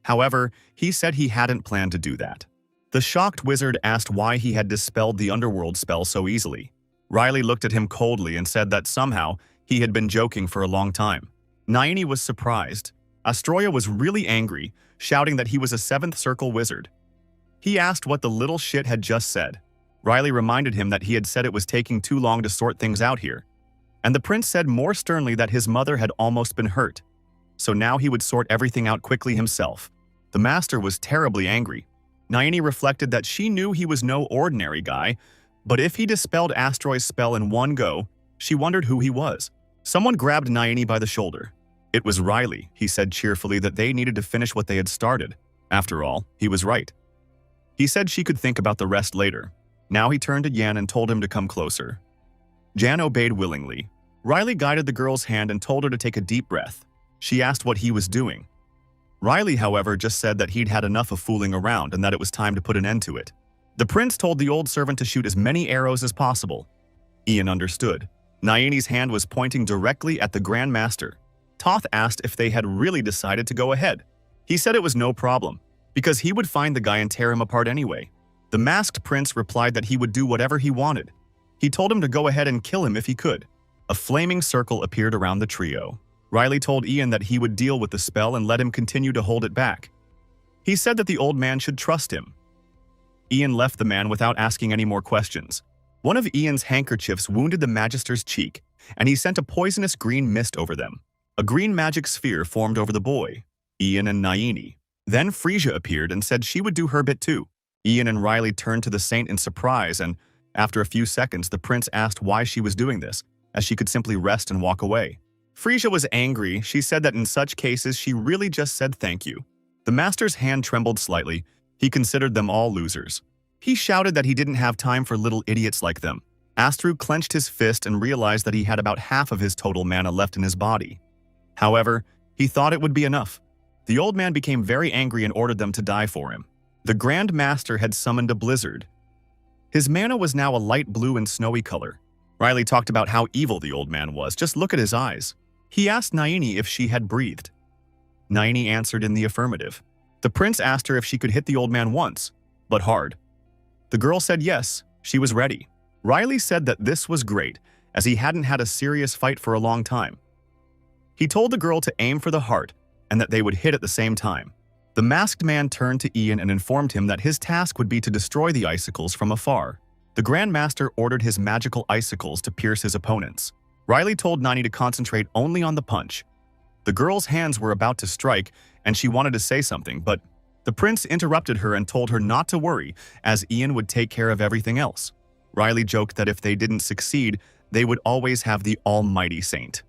However, he said he hadn't planned to do that. The shocked wizard asked why he had dispelled the underworld spell so easily. Riley looked at him coldly and said that somehow he had been joking for a long time. Naini was surprised. Astroya was really angry, shouting that he was a 7th circle wizard. He asked what the little shit had just said. Riley reminded him that he had said it was taking too long to sort things out here. And the prince said more sternly that his mother had almost been hurt. So now he would sort everything out quickly himself. The master was terribly angry. Naini reflected that she knew he was no ordinary guy, but if he dispelled Astroy's spell in one go, she wondered who he was. Someone grabbed Naini by the shoulder. It was Riley. He said cheerfully that they needed to finish what they had started. After all, he was right. He said she could think about the rest later. Now he turned to Yan and told him to come closer. Jan obeyed willingly. Riley guided the girl's hand and told her to take a deep breath. She asked what he was doing. Riley, however, just said that he'd had enough of fooling around and that it was time to put an end to it. The prince told the old servant to shoot as many arrows as possible. Ian understood. Naini's hand was pointing directly at the Grand Master. Toth asked if they had really decided to go ahead. He said it was no problem, because he would find the guy and tear him apart anyway. The masked prince replied that he would do whatever he wanted. He told him to go ahead and kill him if he could. A flaming circle appeared around the trio. Riley told Ian that he would deal with the spell and let him continue to hold it back. He said that the old man should trust him. Ian left the man without asking any more questions. One of Ian's handkerchiefs wounded the magister's cheek, and he sent a poisonous green mist over them. A green magic sphere formed over the boy, Ian and Naini. Then Frisia appeared and said she would do her bit too. Ian and Riley turned to the saint in surprise, and after a few seconds, the prince asked why she was doing this, as she could simply rest and walk away. Frisia was angry. She said that in such cases, she really just said thank you. The master's hand trembled slightly. He considered them all losers. He shouted that he didn't have time for little idiots like them. Astru clenched his fist and realized that he had about half of his total mana left in his body. However, he thought it would be enough. The old man became very angry and ordered them to die for him. The Grand Master had summoned a blizzard. His mana was now a light blue and snowy color. Riley talked about how evil the old man was. Just look at his eyes. He asked Naini if she had breathed. Naini answered in the affirmative. The prince asked her if she could hit the old man once, but hard. The girl said yes, she was ready. Riley said that this was great, as he hadn't had a serious fight for a long time. He told the girl to aim for the heart, and that they would hit at the same time. The masked man turned to Ian and informed him that his task would be to destroy the icicles from afar. The Grand Master ordered his magical icicles to pierce his opponents. Riley told Naini to concentrate only on the punch. The girl's hands were about to strike, and she wanted to say something, but the prince interrupted her and told her not to worry, as Ian would take care of everything else. Riley joked that if they didn't succeed, they would always have the almighty saint.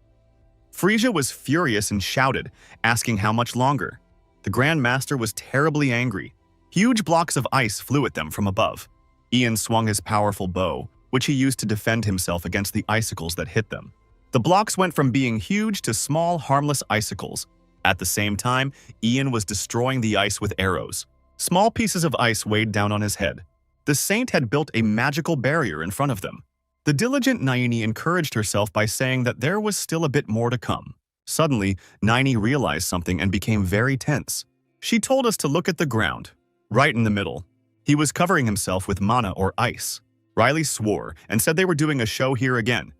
Frisia was furious and shouted, asking how much longer. The Grand Master was terribly angry. Huge blocks of ice flew at them from above. Ian swung his powerful bow, which he used to defend himself against the icicles that hit them. The blocks went from being huge to small, harmless icicles. At the same time, Ian was destroying the ice with arrows. Small pieces of ice weighed down on his head. The saint had built a magical barrier in front of them. The diligent Naini encouraged herself by saying that there was still a bit more to come. Suddenly, Naini realized something and became very tense. She told us to look at the ground, right in the middle. He was covering himself with mana or ice. Riley swore and said they were doing a show here again.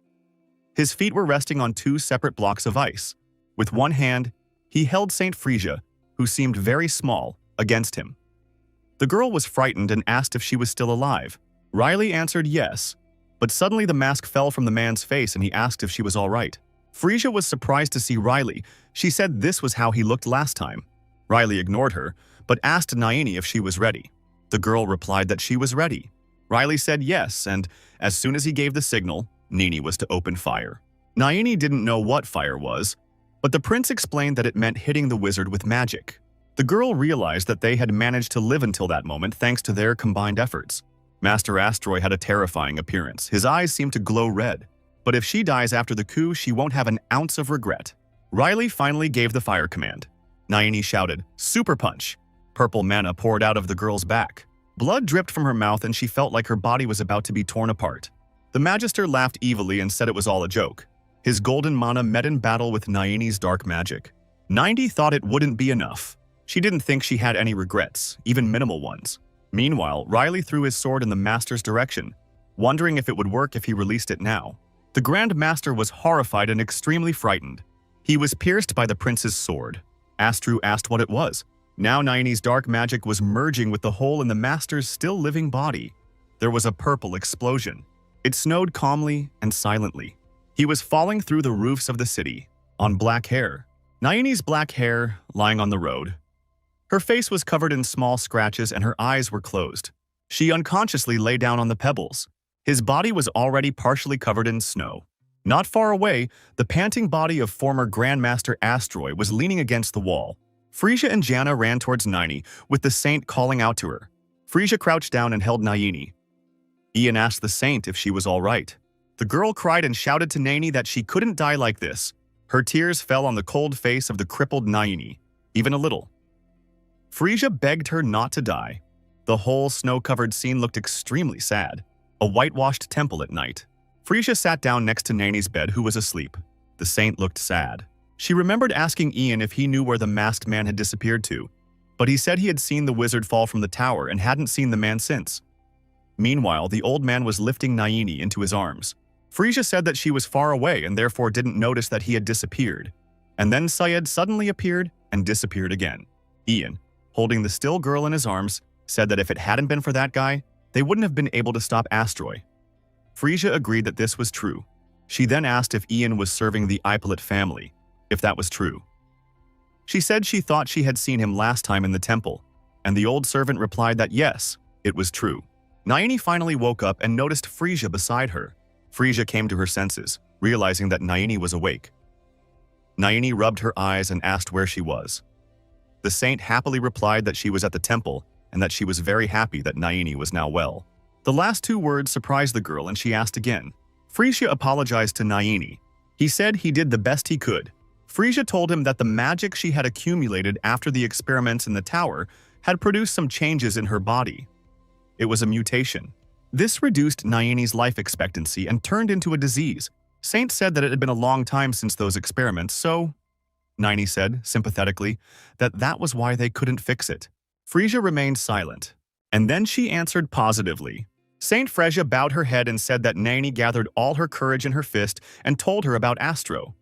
His feet were resting on two separate blocks of ice. With one hand, he held Saint Frisia, who seemed very small, against him. The girl was frightened and asked if she was still alive. Riley answered yes, but suddenly the mask fell from the man's face and he asked if she was all right. Frisia was surprised to see Riley. She said this was how he looked last time. Riley ignored her, but asked Naini if she was ready. The girl replied that she was ready. Riley said yes, and as soon as he gave the signal, Nini was to open fire. Naini didn't know what fire was, but the prince explained that it meant hitting the wizard with magic. The girl realized that they had managed to live until that moment thanks to their combined efforts. Master Asteroid had a terrifying appearance. His eyes seemed to glow red. But if she dies after the coup, she won't have an ounce of regret. Riley finally gave the fire command. Naini shouted, "Super punch!" Purple mana poured out of the girl's back. Blood dripped from her mouth and she felt like her body was about to be torn apart. The Magister laughed evilly and said it was all a joke. His golden mana met in battle with Naini's dark magic. 90 thought it wouldn't be enough. She didn't think she had any regrets, even minimal ones. Meanwhile, Riley threw his sword in the Master's direction, wondering if it would work if he released it now. The Grand Master was horrified and extremely frightened. He was pierced by the prince's sword. Astru asked what it was. Now Naini's dark magic was merging with the hole in the Master's still living body. There was a purple explosion. It snowed calmly and silently. He was falling through the roofs of the city, on black hair. Naini's black hair lying on the road. Her face was covered in small scratches and her eyes were closed. She unconsciously lay down on the pebbles. His body was already partially covered in snow. Not far away, the panting body of former Grandmaster Asteroid was leaning against the wall. Frisia and Jana ran towards Naini, with the saint calling out to her. Frisia crouched down and held Naini. Ian asked the saint if she was all right. The girl cried and shouted to Naini that she couldn't die like this. Her tears fell on the cold face of the crippled Naini, even a little. Frisia begged her not to die. The whole snow-covered scene looked extremely sad. A whitewashed temple at night. Frisia sat down next to Naini's bed, who was asleep. The saint looked sad. She remembered asking Ian if he knew where the masked man had disappeared to, but he said he had seen the wizard fall from the tower and hadn't seen the man since. Meanwhile, the old man was lifting Naini into his arms. Frisia said that she was far away and therefore didn't notice that he had disappeared. And then Syed suddenly appeared and disappeared again. Ian, holding the still girl in his arms, said that if it hadn't been for that guy, they wouldn't have been able to stop Asteroid. Frisia agreed that this was true. She then asked if Ian was serving the Ippolit family, if that was true. She said she thought she had seen him last time in the temple, and the old servant replied that yes, it was true. Naini finally woke up and noticed Frisia beside her. Frisia came to her senses, realizing that Naini was awake. Naini rubbed her eyes and asked where she was. The saint happily replied that she was at the temple and that she was very happy that Naini was now well. The last two words surprised the girl and she asked again. Frisia apologized to Naini. He said he did the best he could. Frisia told him that the magic she had accumulated after the experiments in the tower had produced some changes in her body. It was a mutation. This reduced Naini's life expectancy and turned into a disease. Saint said that it had been a long time since those experiments, so, Naini said, sympathetically, that was why they couldn't fix it. Frisia remained silent, and then she answered positively. Saint Frisia bowed her head and said that Naini gathered all her courage in her fist and told her about Astro.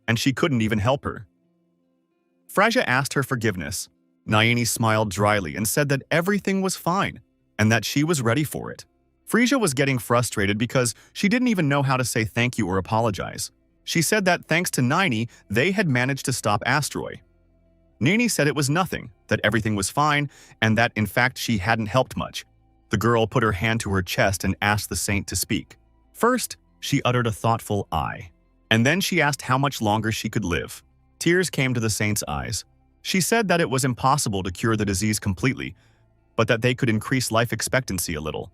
And she couldn't even help her. Frisia asked her forgiveness. Naini smiled dryly and said that everything was fine, and that she was ready for it. Frisia was getting frustrated because she didn't even know how to say thank you or apologize. She said that thanks to Naini, they had managed to stop Asteroid. Naini said it was nothing, that everything was fine, and that in fact she hadn't helped much. The girl put her hand to her chest and asked the saint to speak. First, she uttered a thoughtful "I," and then she asked how much longer she could live. Tears came to the saint's eyes. She said that it was impossible to cure the disease completely, but that they could increase life expectancy a little.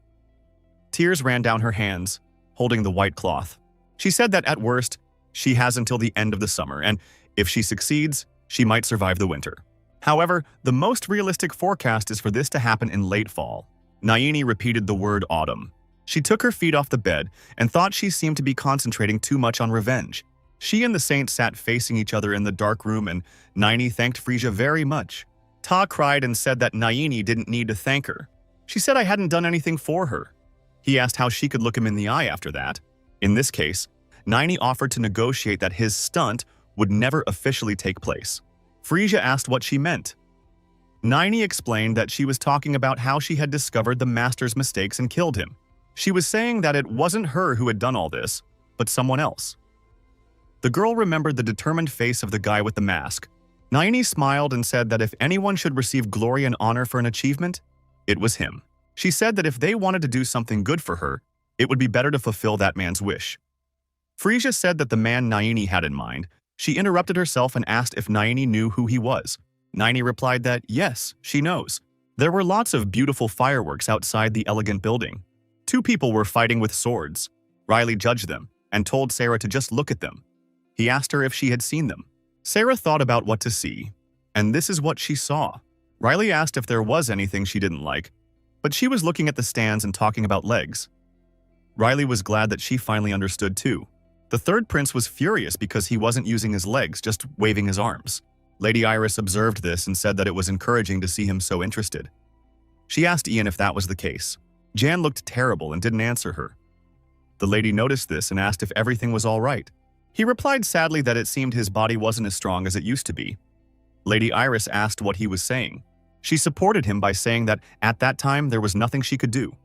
Tears ran down her hands, holding the white cloth. She said that at worst, she has until the end of the summer, and if she succeeds, she might survive the winter. However, the most realistic forecast is for this to happen in late fall. Naini repeated the word autumn. She took her feet off the bed and thought she seemed to be concentrating too much on revenge. She and the saint sat facing each other in the dark room, and Naini thanked Frisia very much. Ta cried and said that Naini didn't need to thank her. She said I hadn't done anything for her. He asked how she could look him in the eye after that. In this case, Naini offered to negotiate that his stunt would never officially take place. Frisia asked what she meant. Naini explained that she was talking about how she had discovered the master's mistakes and killed him. She was saying that it wasn't her who had done all this, but someone else. The girl remembered the determined face of the guy with the mask. Naini smiled and said that if anyone should receive glory and honor for an achievement, it was him. She said that if they wanted to do something good for her, it would be better to fulfill that man's wish. Frisia said that the man Naini had in mind. She interrupted herself and asked if Naini knew who he was. Naini replied that yes, she knows. There were lots of beautiful fireworks outside the elegant building. 2 people were fighting with swords. Riley judged them and told Sarah to just look at them. He asked her if she had seen them. Sarah thought about what to see, and this is what she saw. Riley asked if there was anything she didn't like, but she was looking at the stands and talking about legs. Riley was glad that she finally understood too. The third prince was furious because he wasn't using his legs, just waving his arms. Lady Iris observed this and said that it was encouraging to see him so interested. She asked Ian if that was the case. Jan looked terrible and didn't answer her. The lady noticed this and asked if everything was all right. He replied sadly that it seemed his body wasn't as strong as it used to be. Lady Iris asked what he was saying. She supported him by saying that at that time there was nothing she could do.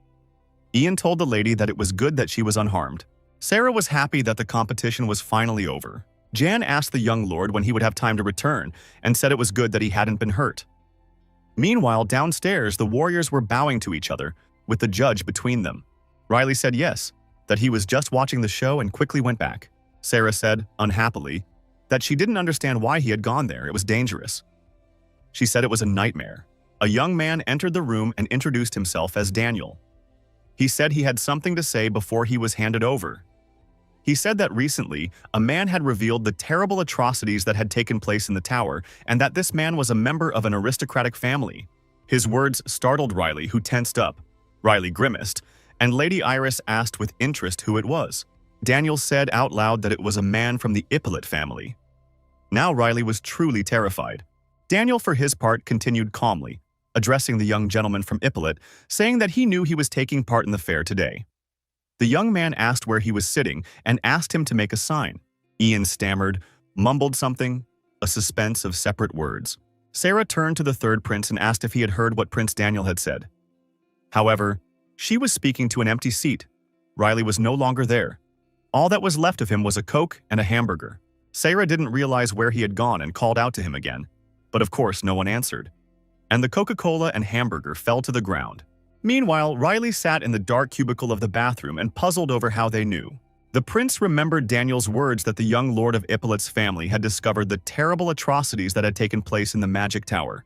Ian told the lady that it was good that she was unharmed. Sarah was happy that the competition was finally over. Jan asked the young lord when he would have time to return and said it was good that he hadn't been hurt. Meanwhile, downstairs, the warriors were bowing to each other, with the judge between them. Riley said yes, that he was just watching the show and quickly went back. Sarah said, unhappily, that she didn't understand why he had gone there. It was dangerous. She said it was a nightmare. A young man entered the room and introduced himself as Daniel. He said he had something to say before he was handed over. He said that recently, a man had revealed the terrible atrocities that had taken place in the tower, and that this man was a member of an aristocratic family. His words startled Riley, who tensed up. Riley grimaced, and Lady Iris asked with interest who it was. Daniel said out loud that it was a man from the Ippolit family. Now Riley was truly terrified. Daniel, for his part, continued calmly, addressing the young gentleman from Ippolit, saying that he knew he was taking part in the fair today. The young man asked where he was sitting and asked him to make a sign. Ian stammered, mumbled something, a suspense of separate words. Sarah turned to the third prince and asked if he had heard what Prince Daniel had said. However, she was speaking to an empty seat. Riley was no longer there. All that was left of him was a Coke and a hamburger. Sarah didn't realize where he had gone and called out to him again. But of course, no one answered. And the Coca-Cola and hamburger fell to the ground. Meanwhile, Riley sat in the dark cubicle of the bathroom and puzzled over how they knew. The prince remembered Daniel's words that the young lord of Ippolit's family had discovered the terrible atrocities that had taken place in the magic tower.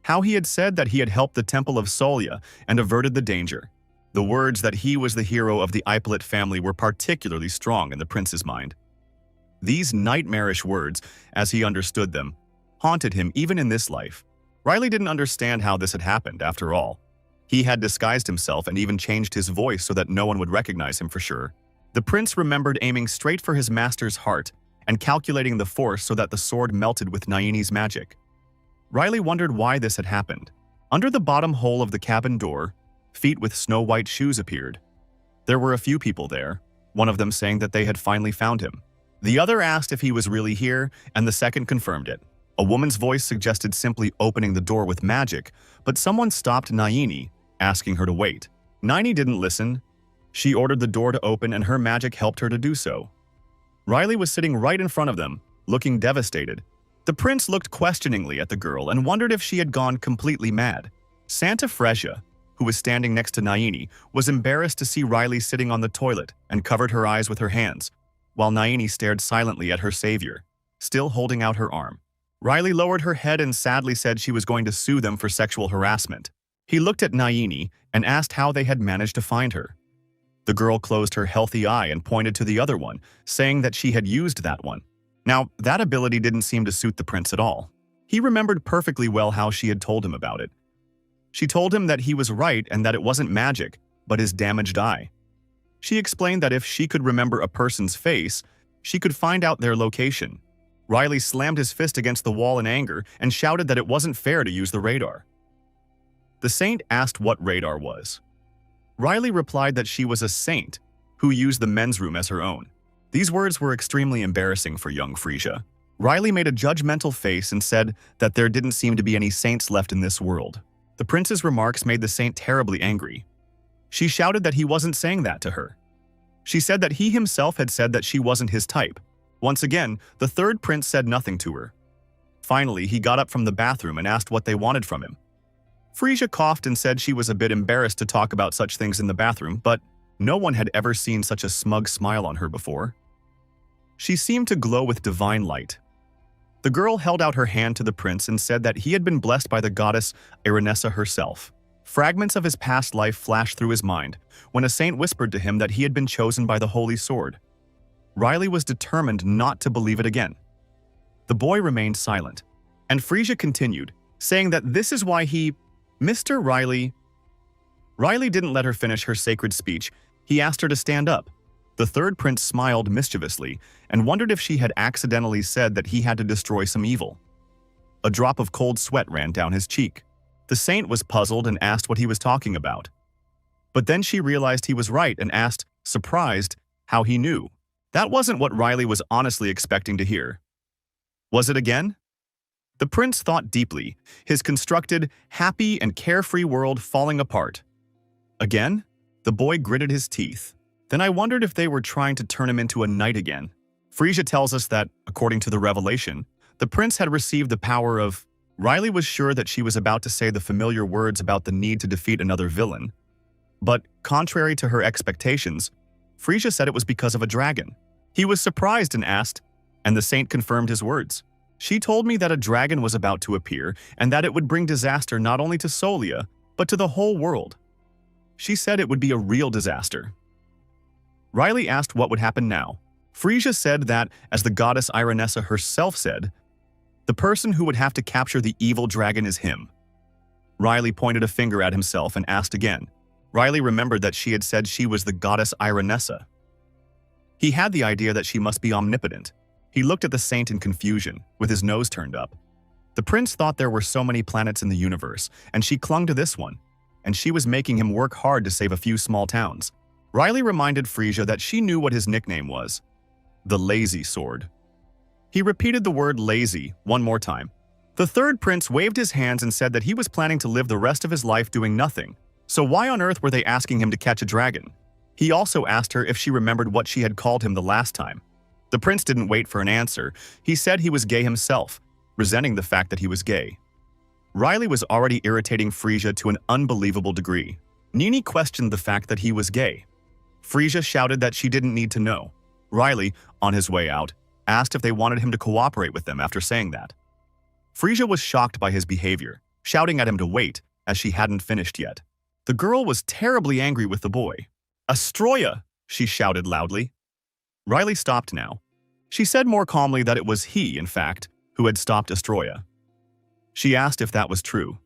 How he had said that he had helped the temple of Solya and averted the danger. The words that he was the hero of the Ippolit family were particularly strong in the prince's mind. These nightmarish words, as he understood them, haunted him even in this life. Riley didn't understand how this had happened, after all. He had disguised himself and even changed his voice so that no one would recognize him for sure. The prince remembered aiming straight for his master's heart and calculating the force so that the sword melted with Naini's magic. Riley wondered why this had happened. Under the bottom hole of the cabin door, feet with snow-white shoes appeared. There were a few people there, one of them saying that they had finally found him. The other asked if he was really here, and the second confirmed it. A woman's voice suggested simply opening the door with magic, but someone stopped Naini, asking her to wait. Naini didn't listen. She ordered the door to open and her magic helped her to do so. Riley was sitting right in front of them, looking devastated. The prince looked questioningly at the girl and wondered if she had gone completely mad. Santa Fresia, who was standing next to Naini, was embarrassed to see Riley sitting on the toilet and covered her eyes with her hands, while Naini stared silently at her savior, still holding out her arm. Riley lowered her head and sadly said she was going to sue them for sexual harassment. He looked at Naini and asked how they had managed to find her. The girl closed her healthy eye and pointed to the other one, saying that she had used that one. Now, that ability didn't seem to suit the prince at all. He remembered perfectly well how she had told him about it. She told him that he was right and that it wasn't magic, but his damaged eye. She explained that if she could remember a person's face, she could find out their location. Riley slammed his fist against the wall in anger and shouted that it wasn't fair to use the radar. The saint asked what radar was. Riley replied that she was a saint who used the men's room as her own. These words were extremely embarrassing for young Frisia. Riley made a judgmental face and said that there didn't seem to be any saints left in this world. The prince's remarks made the saint terribly angry. She shouted that he wasn't saying that to her. She said that he himself had said that she wasn't his type. Once again, the third prince said nothing to her. Finally, he got up from the bathroom and asked what they wanted from him. Frisia coughed and said she was a bit embarrassed to talk about such things in the bathroom, but no one had ever seen such a smug smile on her before. She seemed to glow with divine light. The girl held out her hand to the prince and said that he had been blessed by the goddess Iranessa herself. Fragments of his past life flashed through his mind when a saint whispered to him that he had been chosen by the holy sword. Riley was determined not to believe it again. The boy remained silent, and Frisia continued, saying that this is why he… Mr. Riley… Riley didn't let her finish her sacred speech. He asked her to stand up. The third prince smiled mischievously and wondered if she had accidentally said that he had to destroy some evil. A drop of cold sweat ran down his cheek. The saint was puzzled and asked what he was talking about. But then she realized he was right and asked, surprised, how he knew. That wasn't what Riley was honestly expecting to hear. Was it again? The prince thought deeply, his constructed, happy and carefree world falling apart. Again? The boy gritted his teeth. Then I wondered if they were trying to turn him into a knight again. Frisia tells us that, according to the revelation, the prince had received the power of… Riley was sure that she was about to say the familiar words about the need to defeat another villain. But, contrary to her expectations, Frisia said it was because of a dragon. He was surprised and asked, and the saint confirmed his words. She told me that a dragon was about to appear and that it would bring disaster not only to Solia, but to the whole world. She said it would be a real disaster. Riley asked what would happen now. Frisia said that, as the goddess Iranessa herself said, the person who would have to capture the evil dragon is him. Riley pointed a finger at himself and asked again. Riley remembered that she had said she was the goddess Iranessa. He had the idea that she must be omnipotent. He looked at the saint in confusion, with his nose turned up. The prince thought there were so many planets in the universe, and she clung to this one, and she was making him work hard to save a few small towns. Riley reminded Frisia that she knew what his nickname was. The Lazy Sword. He repeated the word lazy one more time. The third prince waved his hands and said that he was planning to live the rest of his life doing nothing, so why on earth were they asking him to catch a dragon? He also asked her if she remembered what she had called him the last time. The prince didn't wait for an answer. He said he was gay himself, resenting the fact that he was gay. Riley was already irritating Frisia to an unbelievable degree. Nini questioned the fact that he was gay. Frisia shouted that she didn't need to know. Riley, on his way out, asked if they wanted him to cooperate with them after saying that. Frisia was shocked by his behavior, shouting at him to wait, as she hadn't finished yet. The girl was terribly angry with the boy. "Astroya!" she shouted loudly. Riley stopped now. She said more calmly that it was he, in fact, who had stopped Astroya. She asked if that was true.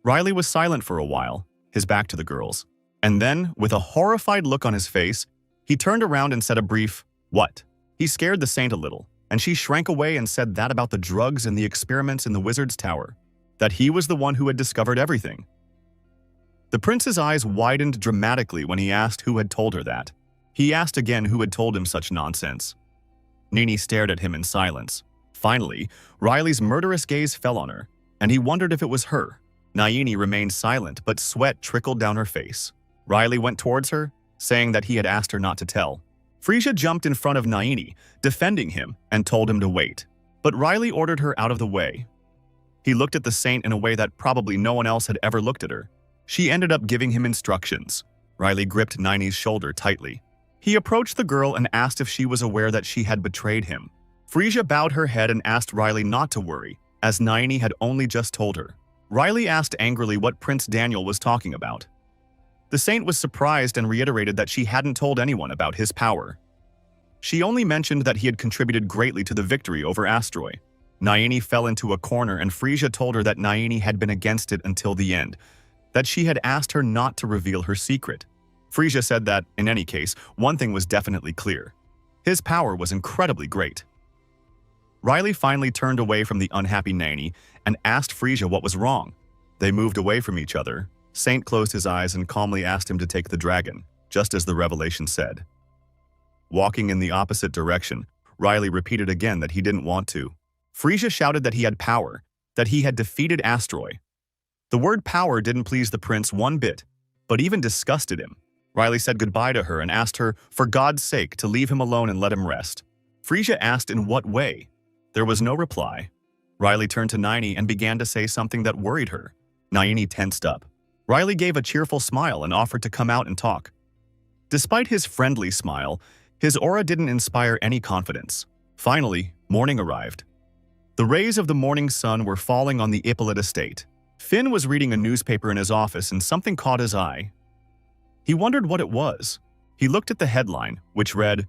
Riley was silent for a while, his back to the girls. And then, with a horrified look on his face, he turned around and said a brief, "What?" He scared the saint a little, and she shrank away and said that about the drugs and the experiments in the wizard's tower, that he was the one who had discovered everything. The prince's eyes widened dramatically when he asked who had told her that. He asked again who had told him such nonsense. Nini stared at him in silence. Finally, Riley's murderous gaze fell on her, and he wondered if it was her. Naini remained silent, but sweat trickled down her face. Riley went towards her, saying that he had asked her not to tell. Frisia jumped in front of Naini, defending him, and told him to wait. But Riley ordered her out of the way. He looked at the saint in a way that probably no one else had ever looked at her. She ended up giving him instructions. Riley gripped Naini's shoulder tightly. He approached the girl and asked if she was aware that she had betrayed him. Frisia bowed her head and asked Riley not to worry, as Naini had only just told her. Riley asked angrily what Prince Daniel was talking about. The saint was surprised and reiterated that she hadn't told anyone about his power. She only mentioned that he had contributed greatly to the victory over Astroy. Naini fell into a corner and Frisia told her that Naini had been against it until the end. that she had asked her not to reveal her secret. Frisia said that, in any case, one thing was definitely clear. His power was incredibly great. Riley finally turned away from the unhappy nanny and asked Frisia what was wrong. They moved away from each other. Saint closed his eyes and calmly asked him to take the dragon, just as the revelation said. Walking in the opposite direction, Riley repeated again that he didn't want to. Frisia shouted that he had power, that he had defeated Astroy. The word power didn't please the prince one bit, but even disgusted him. Riley said goodbye to her and asked her, for God's sake, to leave him alone and let him rest. Frisia asked in what way. There was no reply. Riley turned to Nini and began to say something that worried her. Nini tensed up. Riley gave a cheerful smile and offered to come out and talk. Despite his friendly smile, his aura didn't inspire any confidence. Finally, morning arrived. The rays of the morning sun were falling on the Ippolit estate. Finn was reading a newspaper in his office and something caught his eye. He wondered what it was. He looked at the headline, which read,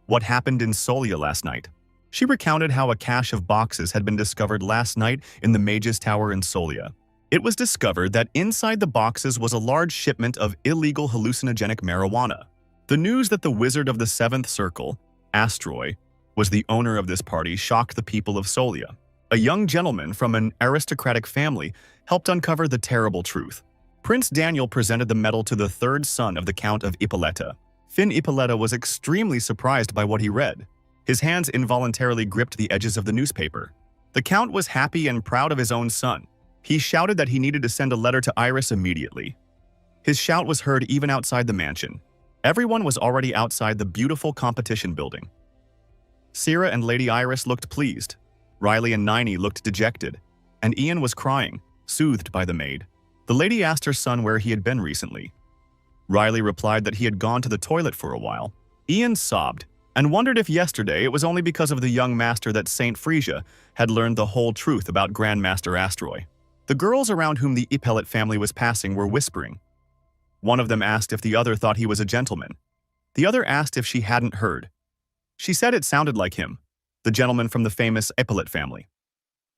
"What happened in Solia last night?" She recounted how a cache of boxes had been discovered last night in the Mage's Tower in Solia. It was discovered that inside the boxes was a large shipment of illegal hallucinogenic marijuana. The news that the Wizard of the Seventh Circle, Astroy, was the owner of this party shocked the people of Solia. A young gentleman from an aristocratic family helped uncover the terrible truth. Prince Daniel presented the medal to the third son of the Count of Ippolita. Finn Ippolita was extremely surprised by what he read. His hands involuntarily gripped the edges of the newspaper. The Count was happy and proud of his own son. He shouted that he needed to send a letter to Iris immediately. His shout was heard even outside the mansion. Everyone was already outside the beautiful competition building. Sierra and Lady Iris looked pleased. Riley and Nini looked dejected, and Ian was crying, soothed by the maid. The lady asked her son where he had been recently. Riley replied that he had gone to the toilet for a while. Ian sobbed and wondered if yesterday it was only because of the young master that Saint Frisia had learned the whole truth about Grandmaster Astroy. The girls around whom the Ippolit family was passing were whispering. One of them asked if the other thought he was a gentleman. The other asked if she hadn't heard. She said it sounded like him, the gentleman from the famous Ippolit family.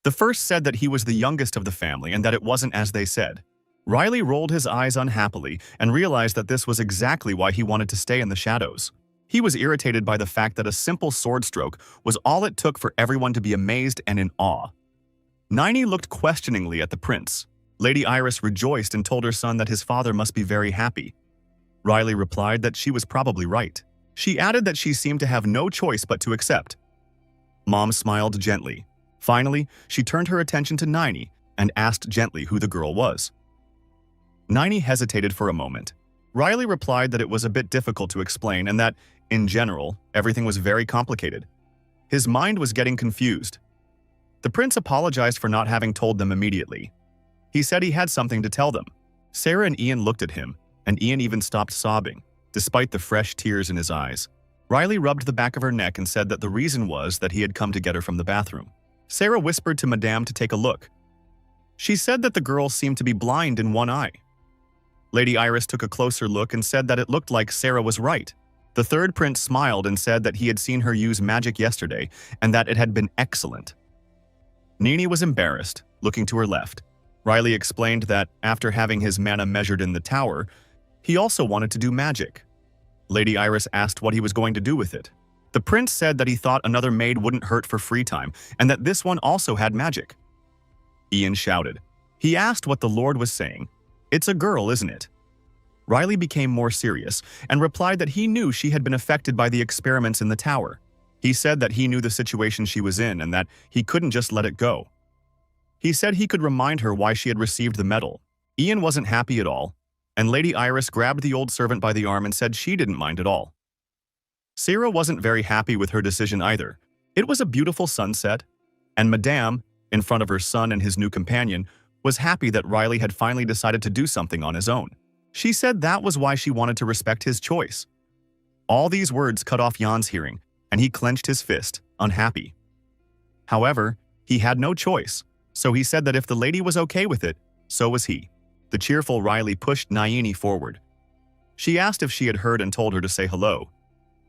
The first said that he was the youngest of the family and that it wasn't as they said. Riley rolled his eyes unhappily and realized that this was exactly why he wanted to stay in the shadows. He was irritated by the fact that a simple sword stroke was all it took for everyone to be amazed and in awe. Nini looked questioningly at the prince. Lady Iris rejoiced and told her son that his father must be very happy. Riley replied that she was probably right. She added that she seemed to have no choice but to accept. Mom smiled gently. Finally, she turned her attention to Nini and asked gently who the girl was. Nini hesitated for a moment. Riley replied that it was a bit difficult to explain and that, in general, everything was very complicated. His mind was getting confused. The prince apologized for not having told them immediately. He said he had something to tell them. Sarah and Ian looked at him, and Ian even stopped sobbing, despite the fresh tears in his eyes. Riley rubbed the back of her neck and said that the reason was that he had come to get her from the bathroom. Sarah whispered to Madame to take a look. She said that the girl seemed to be blind in one eye. Lady Iris took a closer look and said that it looked like Sarah was right. The third prince smiled and said that he had seen her use magic yesterday and that it had been excellent. Nini was embarrassed, looking to her left. Riley explained that, after having his mana measured in the tower, he also wanted to do magic. Lady Iris asked what he was going to do with it. The prince said that he thought another maid wouldn't hurt for free time and that this one also had magic. Ian shouted. He asked what the Lord was saying. "It's a girl, isn't it?" Riley became more serious and replied that he knew she had been affected by the experiments in the tower. He said that he knew the situation she was in and that he couldn't just let it go. He said he could remind her why she had received the medal. Ian wasn't happy at all, and Lady Iris grabbed the old servant by the arm and said she didn't mind at all. Sarah wasn't very happy with her decision either. It was a beautiful sunset, and Madame, in front of her son and his new companion, was happy that Riley had finally decided to do something on his own. She said that was why she wanted to respect his choice. All these words cut off Jan's hearing, and he clenched his fist, unhappy. However, he had no choice, so he said that if the lady was okay with it, so was he. The cheerful Riley pushed Nini forward. She asked if she had heard and told her to say hello.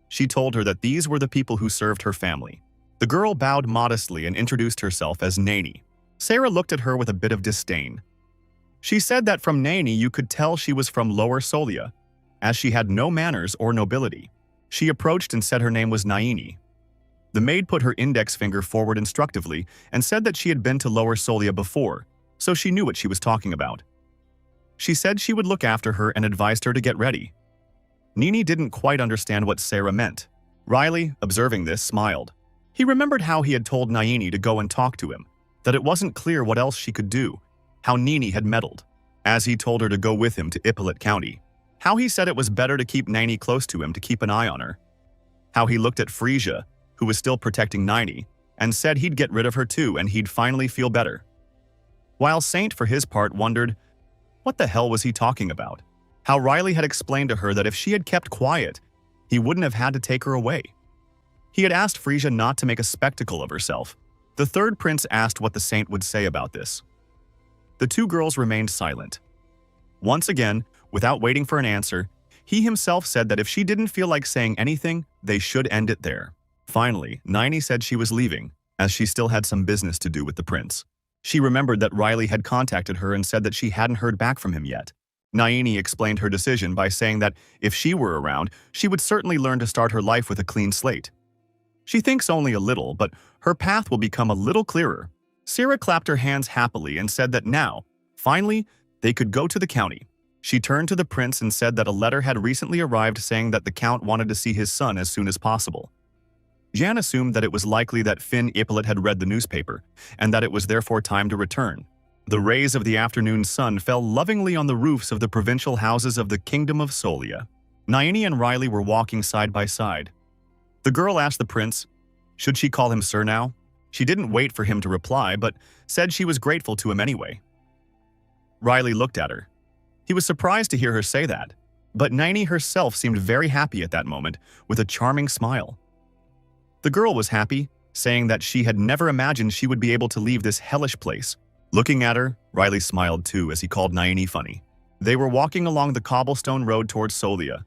She told her that these were the people who served her family. The girl bowed modestly and introduced herself as Nini. Sarah looked at her with a bit of disdain. She said that from Naini you could tell she was from Lower Solia, as she had no manners or nobility. She approached and said her name was Naini. The maid put her index finger forward instructively and said that she had been to Lower Solia before, so she knew what she was talking about. She said she would look after her and advised her to get ready. Nini didn't quite understand what Sarah meant. Riley, observing this, smiled. He remembered how he had told Naini to go and talk to him, that it wasn't clear what else she could do, how Nini had meddled, as he told her to go with him to Ippolit County, how he said it was better to keep Nini close to him to keep an eye on her, how he looked at Frisia, who was still protecting Nini, and said he'd get rid of her too and he'd finally feel better. While Saint, for his part, wondered, what the hell was he talking about? How Riley had explained to her that if she had kept quiet, he wouldn't have had to take her away. He had asked Frisia not to make a spectacle of herself. The third prince asked what the Saint would say about this. The two girls remained silent. Once again, without waiting for an answer, he himself said that if she didn't feel like saying anything, they should end it there. Finally, Naini said she was leaving, as she still had some business to do with the prince. She remembered that Riley had contacted her and said that she hadn't heard back from him yet. Naini explained her decision by saying that if she were around, she would certainly learn to start her life with a clean slate. She thinks only a little, but her path will become a little clearer. Sarah clapped her hands happily and said that now, finally, they could go to the county. She turned to the prince and said that a letter had recently arrived saying that the count wanted to see his son as soon as possible. Jan assumed that it was likely that Finn Ippolit had read the newspaper, and that it was therefore time to return. The rays of the afternoon sun fell lovingly on the roofs of the provincial houses of the Kingdom of Solia. Naini and Riley were walking side by side. The girl asked the prince, should she call him sir now? She didn't wait for him to reply, but said she was grateful to him anyway. Riley looked at her. He was surprised to hear her say that, but Naini herself seemed very happy at that moment, with a charming smile. The girl was happy, saying that she had never imagined she would be able to leave this hellish place. Looking at her, Riley smiled too as he called Naini funny. They were walking along the cobblestone road towards Solia.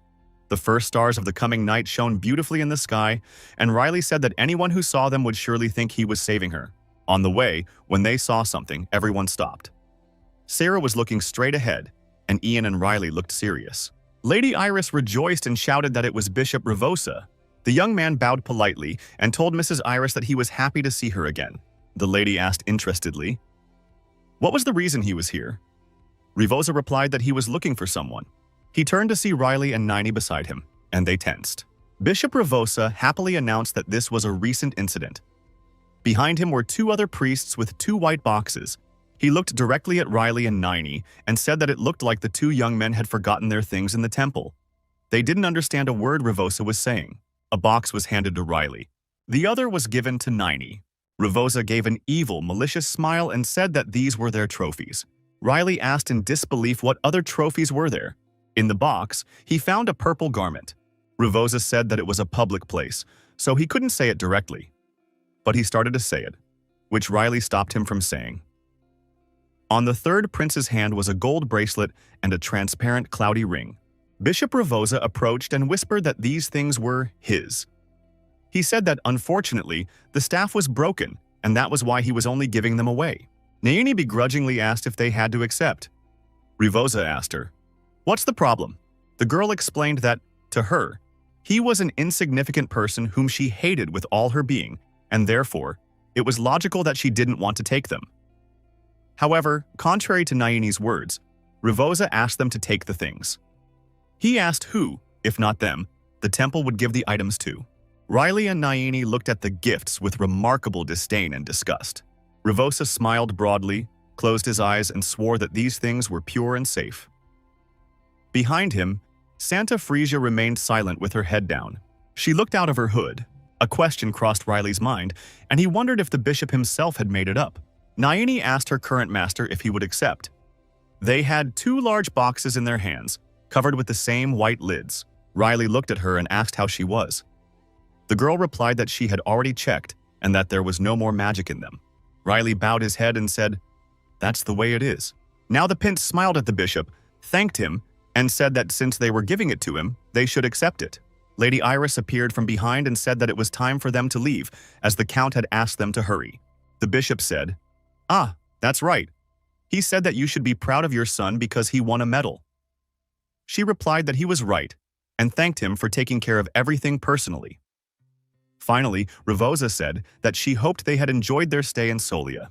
The first stars of the coming night shone beautifully in the sky, and Riley said that anyone who saw them would surely think he was saving her. On the way, when they saw something, everyone stopped. Sarah was looking straight ahead, and Ian and Riley looked serious. Lady Iris rejoiced and shouted that it was Bishop Revosa. The young man bowed politely and told Mrs. Iris that he was happy to see her again. The lady asked interestedly, what was the reason he was here? Revosa replied that he was looking for someone. He turned to see Riley and Naini beside him, and they tensed. Bishop Revosa happily announced that this was a recent incident. Behind him were two other priests with two white boxes. He looked directly at Riley and Naini and said that it looked like the two young men had forgotten their things in the temple. They didn't understand a word Revosa was saying. A box was handed to Riley. The other was given to Naini. Revosa gave an evil, malicious smile and said that these were their trophies. Riley asked in disbelief what other trophies were there. In the box, he found a purple garment. Revosa said that it was a public place, so he couldn't say it directly. But he started to say it, which Riley stopped him from saying. On the third prince's hand was a gold bracelet and a transparent cloudy ring. Bishop Revosa approached and whispered that these things were his. He said that, unfortunately, the staff was broken, and that was why he was only giving them away. Naini begrudgingly asked if they had to accept. Revosa asked her, what's the problem? The girl explained that, to her, he was an insignificant person whom she hated with all her being, and therefore, it was logical that she didn't want to take them. However, contrary to Naini's words, Revosa asked them to take the things. He asked who, if not them, the temple would give the items to. Riley and Naini looked at the gifts with remarkable disdain and disgust. Revosa smiled broadly, closed his eyes, and swore that these things were pure and safe. Behind him, Santa Frisia remained silent with her head down. She looked out of her hood. A question crossed Riley's mind, and he wondered if the bishop himself had made it up. Naini asked her current master if he would accept. They had two large boxes in their hands, covered with the same white lids. Riley looked at her and asked how she was. The girl replied that she had already checked and that there was no more magic in them. Riley bowed his head and said, "That's the way it is." Now the prince smiled at the bishop, thanked him, and said that since they were giving it to him, they should accept it. Lady Iris appeared from behind and said that it was time for them to leave, as the count had asked them to hurry. The bishop said, "Ah, that's right." He said that you should be proud of your son because he won a medal. She replied that he was right and thanked him for taking care of everything personally. Finally, Ravosa said that she hoped they had enjoyed their stay in Solia.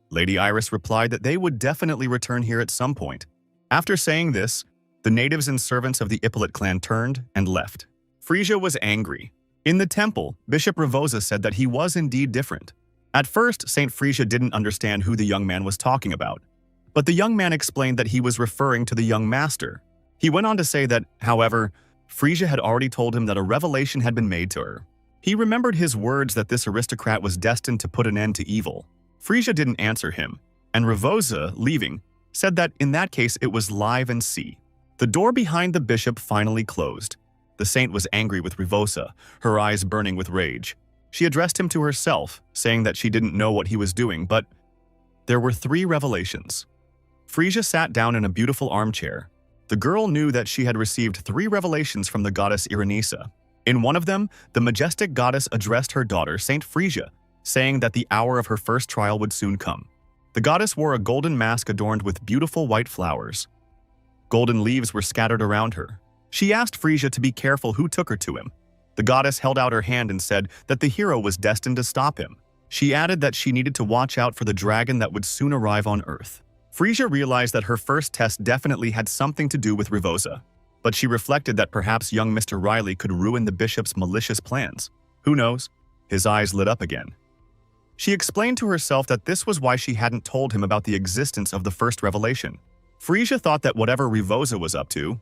Lady Iris replied that they would definitely return here at some point. After saying this, the natives and servants of the Ippolit clan turned and left. Frisia was angry. In the temple, Bishop Ravosa said that he was indeed different. At first, Saint Frisia didn't understand who the young man was talking about, but the young man explained that he was referring to the young master. He went on to say that, however, Frisia had already told him that a revelation had been made to her. He remembered his words that this aristocrat was destined to put an end to evil. Frisia didn't answer him, and Ravosa, leaving, said that in that case it was live and see. The door behind the bishop finally closed. The saint was angry with Ravosa, her eyes burning with rage. She addressed him to herself, saying that she didn't know what he was doing, but there were 3 revelations. Frisia sat down in a beautiful armchair. The girl knew that she had received 3 revelations from the goddess Irenisa. In one of them, the majestic goddess addressed her daughter, Saint Frisia, saying that the hour of her first trial would soon come. The goddess wore a golden mask adorned with beautiful white flowers. Golden leaves were scattered around her. She asked Frisia to be careful who took her to him. The goddess held out her hand and said that the hero was destined to stop him. She added that she needed to watch out for the dragon that would soon arrive on Earth. Frisia realized that her first test definitely had something to do with Ravosa, but she reflected that perhaps young Mr. Riley could ruin the bishop's malicious plans. Who knows? His eyes lit up again. She explained to herself that this was why she hadn't told him about the existence of the first revelation. Frisia thought that whatever Ravosa was up to.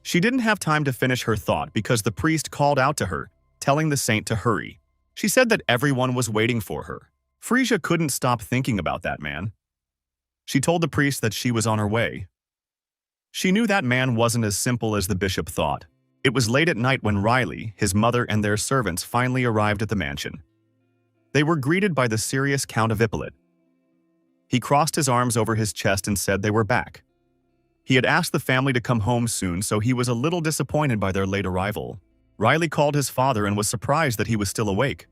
She didn't have time to finish her thought because the priest called out to her, telling the saint to hurry. She said that everyone was waiting for her. Frisia couldn't stop thinking about that man. She told the priest that she was on her way. She knew that man wasn't as simple as the bishop thought. It was late at night when Riley, his mother, and their servants finally arrived at the mansion. They were greeted by the serious Count of Ippolit. He crossed his arms over his chest and said they were back. He had asked the family to come home soon, so he was a little disappointed by their late arrival. Riley called his father and was surprised that he was still awake.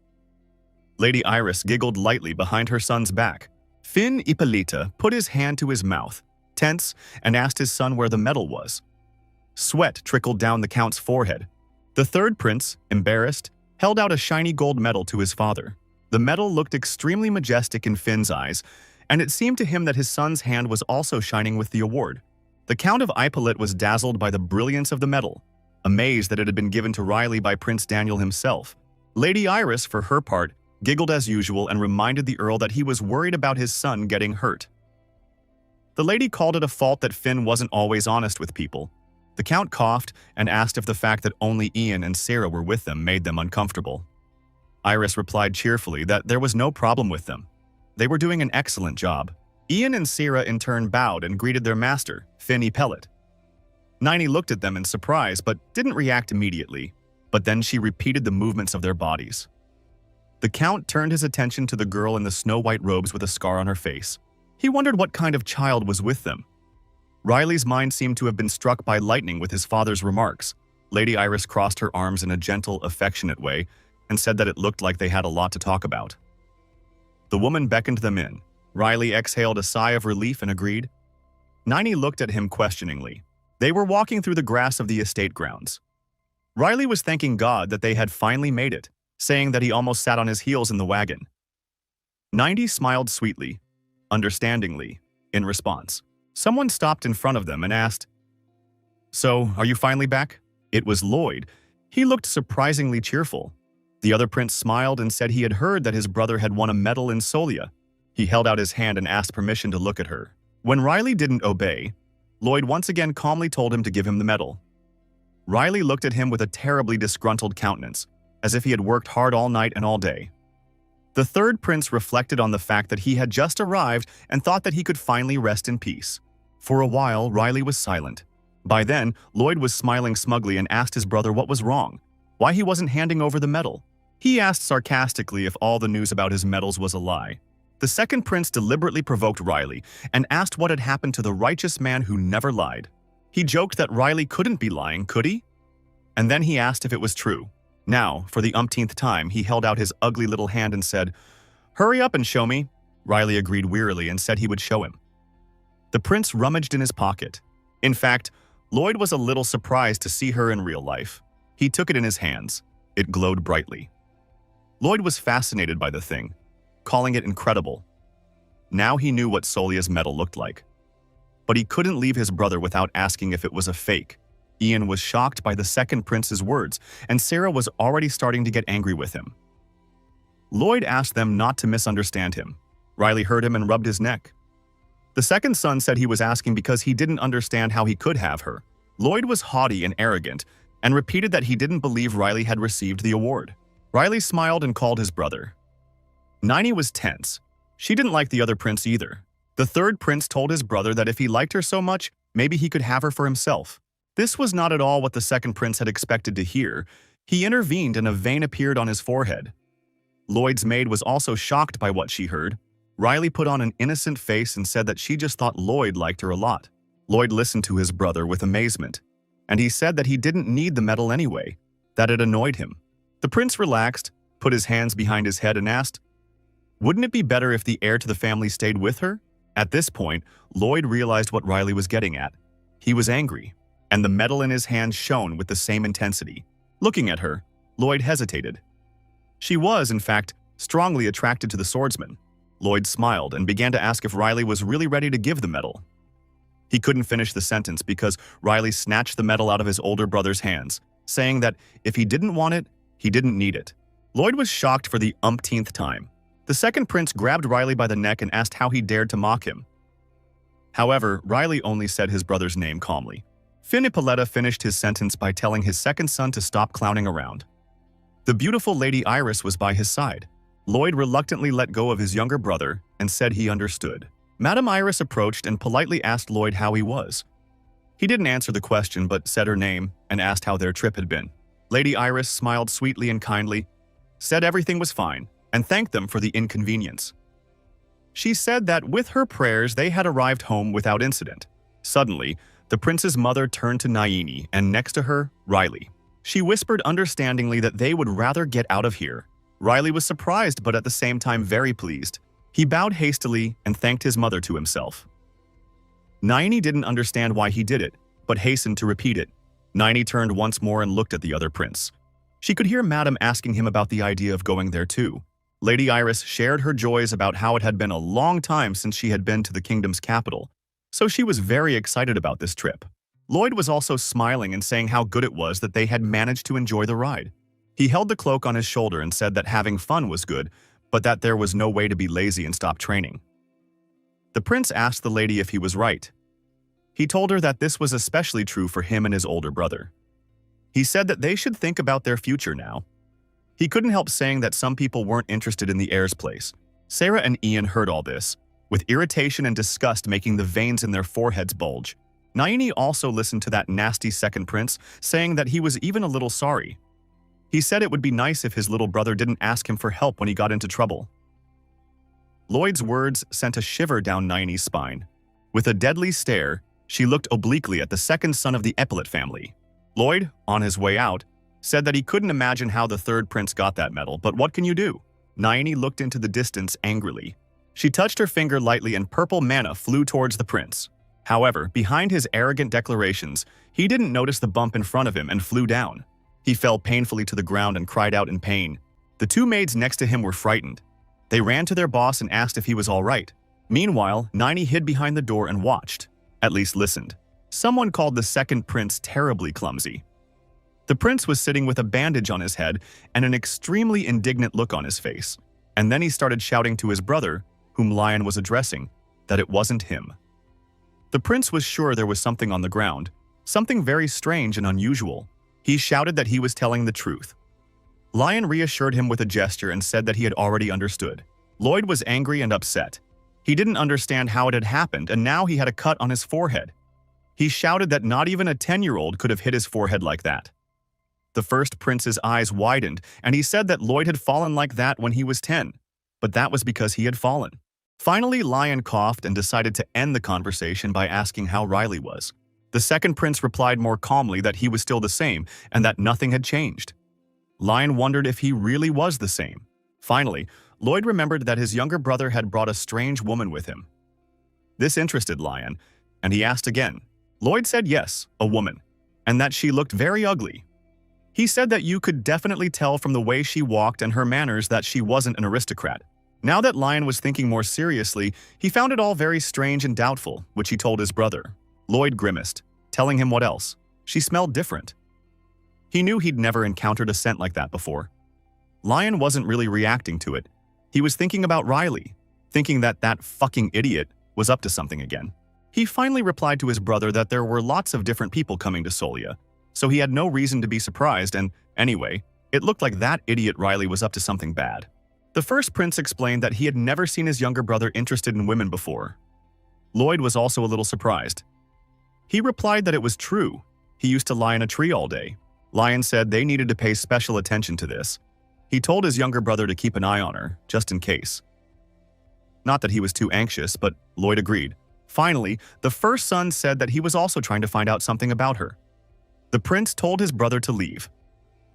Lady Iris giggled lightly behind her son's back. Fin Ippolita put his hand to his mouth, tense, and asked his son where the medal was. Sweat trickled down the count's forehead. The third prince, embarrassed, held out a shiny gold medal to his father. The medal looked extremely majestic in Fin's eyes, and it seemed to him that his son's hand was also shining with the award. The Count of Ippolit was dazzled by the brilliance of the medal, amazed that it had been given to Riley by Prince Daniel himself. Lady Iris, for her part, giggled as usual and reminded the Earl that he was worried about his son getting hurt. The lady called it a fault that Finn wasn't always honest with people. The Count coughed and asked if the fact that only Ian and Sarah were with them made them uncomfortable. Iris replied cheerfully that there was no problem with them. They were doing an excellent job. Ian and Sarah in turn bowed and greeted their master, Finn Ippolit. Niney looked at them in surprise but didn't react immediately, but then she repeated the movements of their bodies. The Count turned his attention to the girl in the snow-white robes with a scar on her face. He wondered what kind of child was with them. Riley's mind seemed to have been struck by lightning with his father's remarks. Lady Iris crossed her arms in a gentle, affectionate way and said that it looked like they had a lot to talk about. The woman beckoned them in. Riley exhaled a sigh of relief and agreed. Niney looked at him questioningly. They were walking through the grass of the estate grounds. Riley was thanking God that they had finally made it, saying that he almost sat on his heels in the wagon. Niney smiled sweetly, understandingly, in response. Someone stopped in front of them and asked, "So, are you finally back?" It was Lloyd. He looked surprisingly cheerful. The other prince smiled and said he had heard that his brother had won a medal in Solia. He held out his hand and asked permission to look at her. When Riley didn't obey, Lloyd once again calmly told him to give him the medal. Riley looked at him with a terribly disgruntled countenance, as if he had worked hard all night and all day. The third prince reflected on the fact that he had just arrived and thought that he could finally rest in peace. For a while, Riley was silent. By then, Lloyd was smiling smugly and asked his brother what was wrong, why he wasn't handing over the medal. He asked sarcastically if all the news about his medals was a lie. The second prince deliberately provoked Riley and asked what had happened to the righteous man who never lied. He joked that Riley couldn't be lying, could he? And then he asked if it was true. Now, for the umpteenth time, he held out his ugly little hand and said, "Hurry up and show me." Riley agreed wearily and said he would show him. The prince rummaged in his pocket. In fact, Lloyd was a little surprised to see her in real life. He took it in his hands. It glowed brightly. Lloyd was fascinated by the thing, calling it incredible. Now he knew what Solia's medal looked like. But he couldn't leave his brother without asking if it was a fake. Ian was shocked by the second prince's words, and Sarah was already starting to get angry with him. Lloyd asked them not to misunderstand him. Riley heard him and rubbed his neck. The second son said he was asking because he didn't understand how he could have her. Lloyd was haughty and arrogant, and repeated that he didn't believe Riley had received the award. Riley smiled and called his brother. Nini was tense. She didn't like the other prince either. The third prince told his brother that if he liked her so much, maybe he could have her for himself. This was not at all what the second prince had expected to hear. He intervened and a vein appeared on his forehead. Lloyd's maid was also shocked by what she heard. Riley put on an innocent face and said that she just thought Lloyd liked her a lot. Lloyd listened to his brother with amazement, and he said that he didn't need the medal anyway, that it annoyed him. The prince relaxed, put his hands behind his head and asked, "Wouldn't it be better if the heir to the family stayed with her?" At this point, Lloyd realized what Riley was getting at. He was angry, and the medal in his hand shone with the same intensity. Looking at her, Lloyd hesitated. She was, in fact, strongly attracted to the swordsman. Lloyd smiled and began to ask if Riley was really ready to give the medal. He couldn't finish the sentence because Riley snatched the medal out of his older brother's hands, saying that if he didn't want it, he didn't need it. Lloyd was shocked for the umpteenth time. The second prince grabbed Riley by the neck and asked how he dared to mock him. However, Riley only said his brother's name calmly. Finn Ippolita finished his sentence by telling his second son to stop clowning around. The beautiful Lady Iris was by his side. Lloyd reluctantly let go of his younger brother and said he understood. Madame Iris approached and politely asked Lloyd how he was. He didn't answer the question but said her name and asked how their trip had been. Lady Iris smiled sweetly and kindly, said everything was fine, and thanked them for the inconvenience. She said that with her prayers they had arrived home without incident. Suddenly, the prince's mother turned to Naini and next to her, Riley. She whispered understandingly that they would rather get out of here. Riley was surprised but at the same time very pleased. He bowed hastily and thanked his mother to himself. Naini didn't understand why he did it, but hastened to repeat it. Naini turned once more and looked at the other prince. She could hear Madame asking him about the idea of going there too. Lady Iris shared her joys about how it had been a long time since she had been to the kingdom's capital, so she was very excited about this trip. Lloyd was also smiling and saying how good it was that they had managed to enjoy the ride. He held the cloak on his shoulder and said that having fun was good, but that there was no way to be lazy and stop training. The prince asked the lady if he was right. He told her that this was especially true for him and his older brother. He said that they should think about their future now. He couldn't help saying that some people weren't interested in the heir's place. Sarah and Ian heard all this, with irritation and disgust making the veins in their foreheads bulge. Naini also listened to that nasty second prince, saying that he was even a little sorry. He said it would be nice if his little brother didn't ask him for help when he got into trouble. Lloyd's words sent a shiver down Naini's spine. With a deadly stare, she looked obliquely at the second son of the Epaulet family. Lloyd, on his way out, said that he couldn't imagine how the third prince got that medal, but what can you do? Naini looked into the distance angrily. She touched her finger lightly and purple manna flew towards the prince. However, behind his arrogant declarations, he didn't notice the bump in front of him and flew down. He fell painfully to the ground and cried out in pain. The two maids next to him were frightened. They ran to their boss and asked if he was all right. Meanwhile, Naini hid behind the door and watched, at least listened. Someone called the second prince terribly clumsy. The prince was sitting with a bandage on his head and an extremely indignant look on his face. And then he started shouting to his brother, whom Lion was addressing, that it wasn't him. The prince was sure there was something on the ground, something very strange and unusual. He shouted that he was telling the truth. Lion reassured him with a gesture and said that he had already understood. Lloyd was angry and upset. He didn't understand how it had happened, and now he had a cut on his forehead. He shouted that not even a 10-year-old could have hit his forehead like that. The first prince's eyes widened, and he said that Lloyd had fallen like that when he was 10, but that was because he had fallen. Finally, Lion coughed and decided to end the conversation by asking how Riley was. The second prince replied more calmly that he was still the same and that nothing had changed. Lion wondered if he really was the same. Finally, Lloyd remembered that his younger brother had brought a strange woman with him. This interested Lion, and he asked again. Lloyd said yes, a woman, and that she looked very ugly. He said that you could definitely tell from the way she walked and her manners that she wasn't an aristocrat. Now that Lion was thinking more seriously, he found it all very strange and doubtful, which he told his brother. Lloyd grimaced, telling him what else. She smelled different. He knew he'd never encountered a scent like that before. Lion wasn't really reacting to it. He was thinking about Riley, thinking that that fucking idiot was up to something again. He finally replied to his brother that there were lots of different people coming to Solia, so he had no reason to be surprised, and anyway, it looked like that idiot Riley was up to something bad. The first prince explained that he had never seen his younger brother interested in women before. Lloyd was also a little surprised. He replied that it was true. He used to lie in a tree all day. Lion said they needed to pay special attention to this. He told his younger brother to keep an eye on her, just in case. Not that he was too anxious, but Lloyd agreed. Finally, the first son said that he was also trying to find out something about her. The prince told his brother to leave.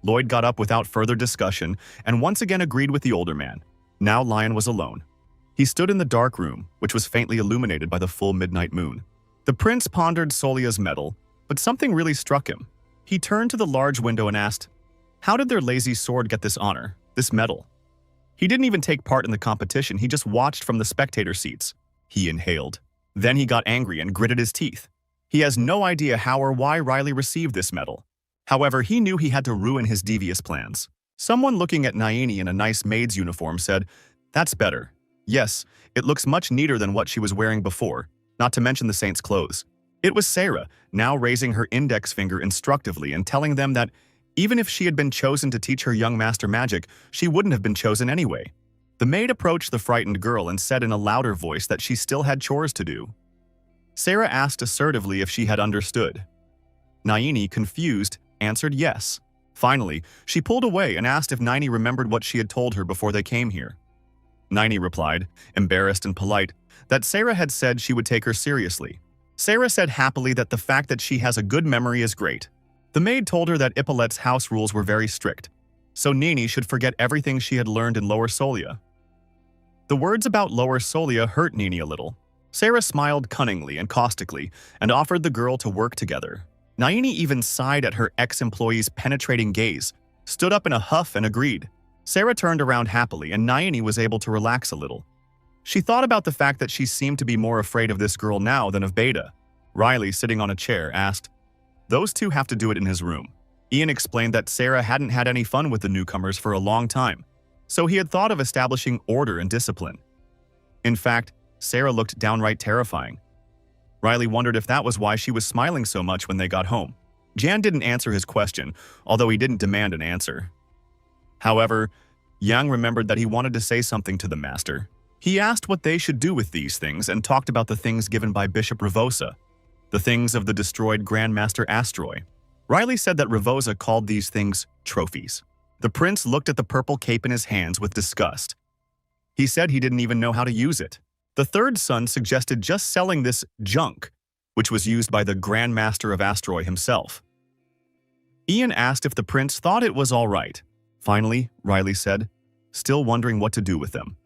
Lloyd got up without further discussion and once again agreed with the older man. Now Lion was alone. He stood in the dark room, which was faintly illuminated by the full midnight moon. The prince pondered Solia's medal, but something really struck him. He turned to the large window and asked, how did their lazy sword get this honor, this medal? He didn't even take part in the competition, he just watched from the spectator seats. He inhaled. Then he got angry and gritted his teeth. He has no idea how or why Riley received this medal. However, he knew he had to ruin his devious plans. Someone looking at Naini in a nice maid's uniform said, that's better. Yes, it looks much neater than what she was wearing before, not to mention the saint's clothes. It was Sarah, now raising her index finger instructively and telling them that even if she had been chosen to teach her young master magic, she wouldn't have been chosen anyway. The maid approached the frightened girl and said in a louder voice that she still had chores to do. Sarah asked assertively if she had understood. Naini, confused, answered yes. Finally, she pulled away and asked if Naini remembered what she had told her before they came here. Naini replied, embarrassed and polite, that Sarah had said she would take her seriously. Sarah said happily that the fact that she has a good memory is great. The maid told her that Ippolet's house rules were very strict, so Nini should forget everything she had learned in Lower Solia. The words about Lower Solia hurt Nini a little. Sarah smiled cunningly and caustically and offered the girl to work together. Naini even sighed at her ex-employee's penetrating gaze, stood up in a huff and agreed. Sarah turned around happily and Naini was able to relax a little. She thought about the fact that she seemed to be more afraid of this girl now than of Beta. Riley, sitting on a chair, asked, those two have to do it in his room. Ian explained that Sarah hadn't had any fun with the newcomers for a long time, so he had thought of establishing order and discipline. In fact, Sarah looked downright terrifying. Riley wondered if that was why she was smiling so much when they got home. Jan didn't answer his question, although he didn't demand an answer. However, Yang remembered that he wanted to say something to the master. He asked what they should do with these things and talked about the things given by Bishop Ravosa, the things of the destroyed Grandmaster Astroy. Riley said that Ravosa called these things trophies. The prince looked at the purple cape in his hands with disgust. He said he didn't even know how to use it. The third son suggested just selling this junk, which was used by the Grandmaster of Astroy himself. Ian asked if the prince thought it was all right. Finally, Riley said, still wondering what to do with them.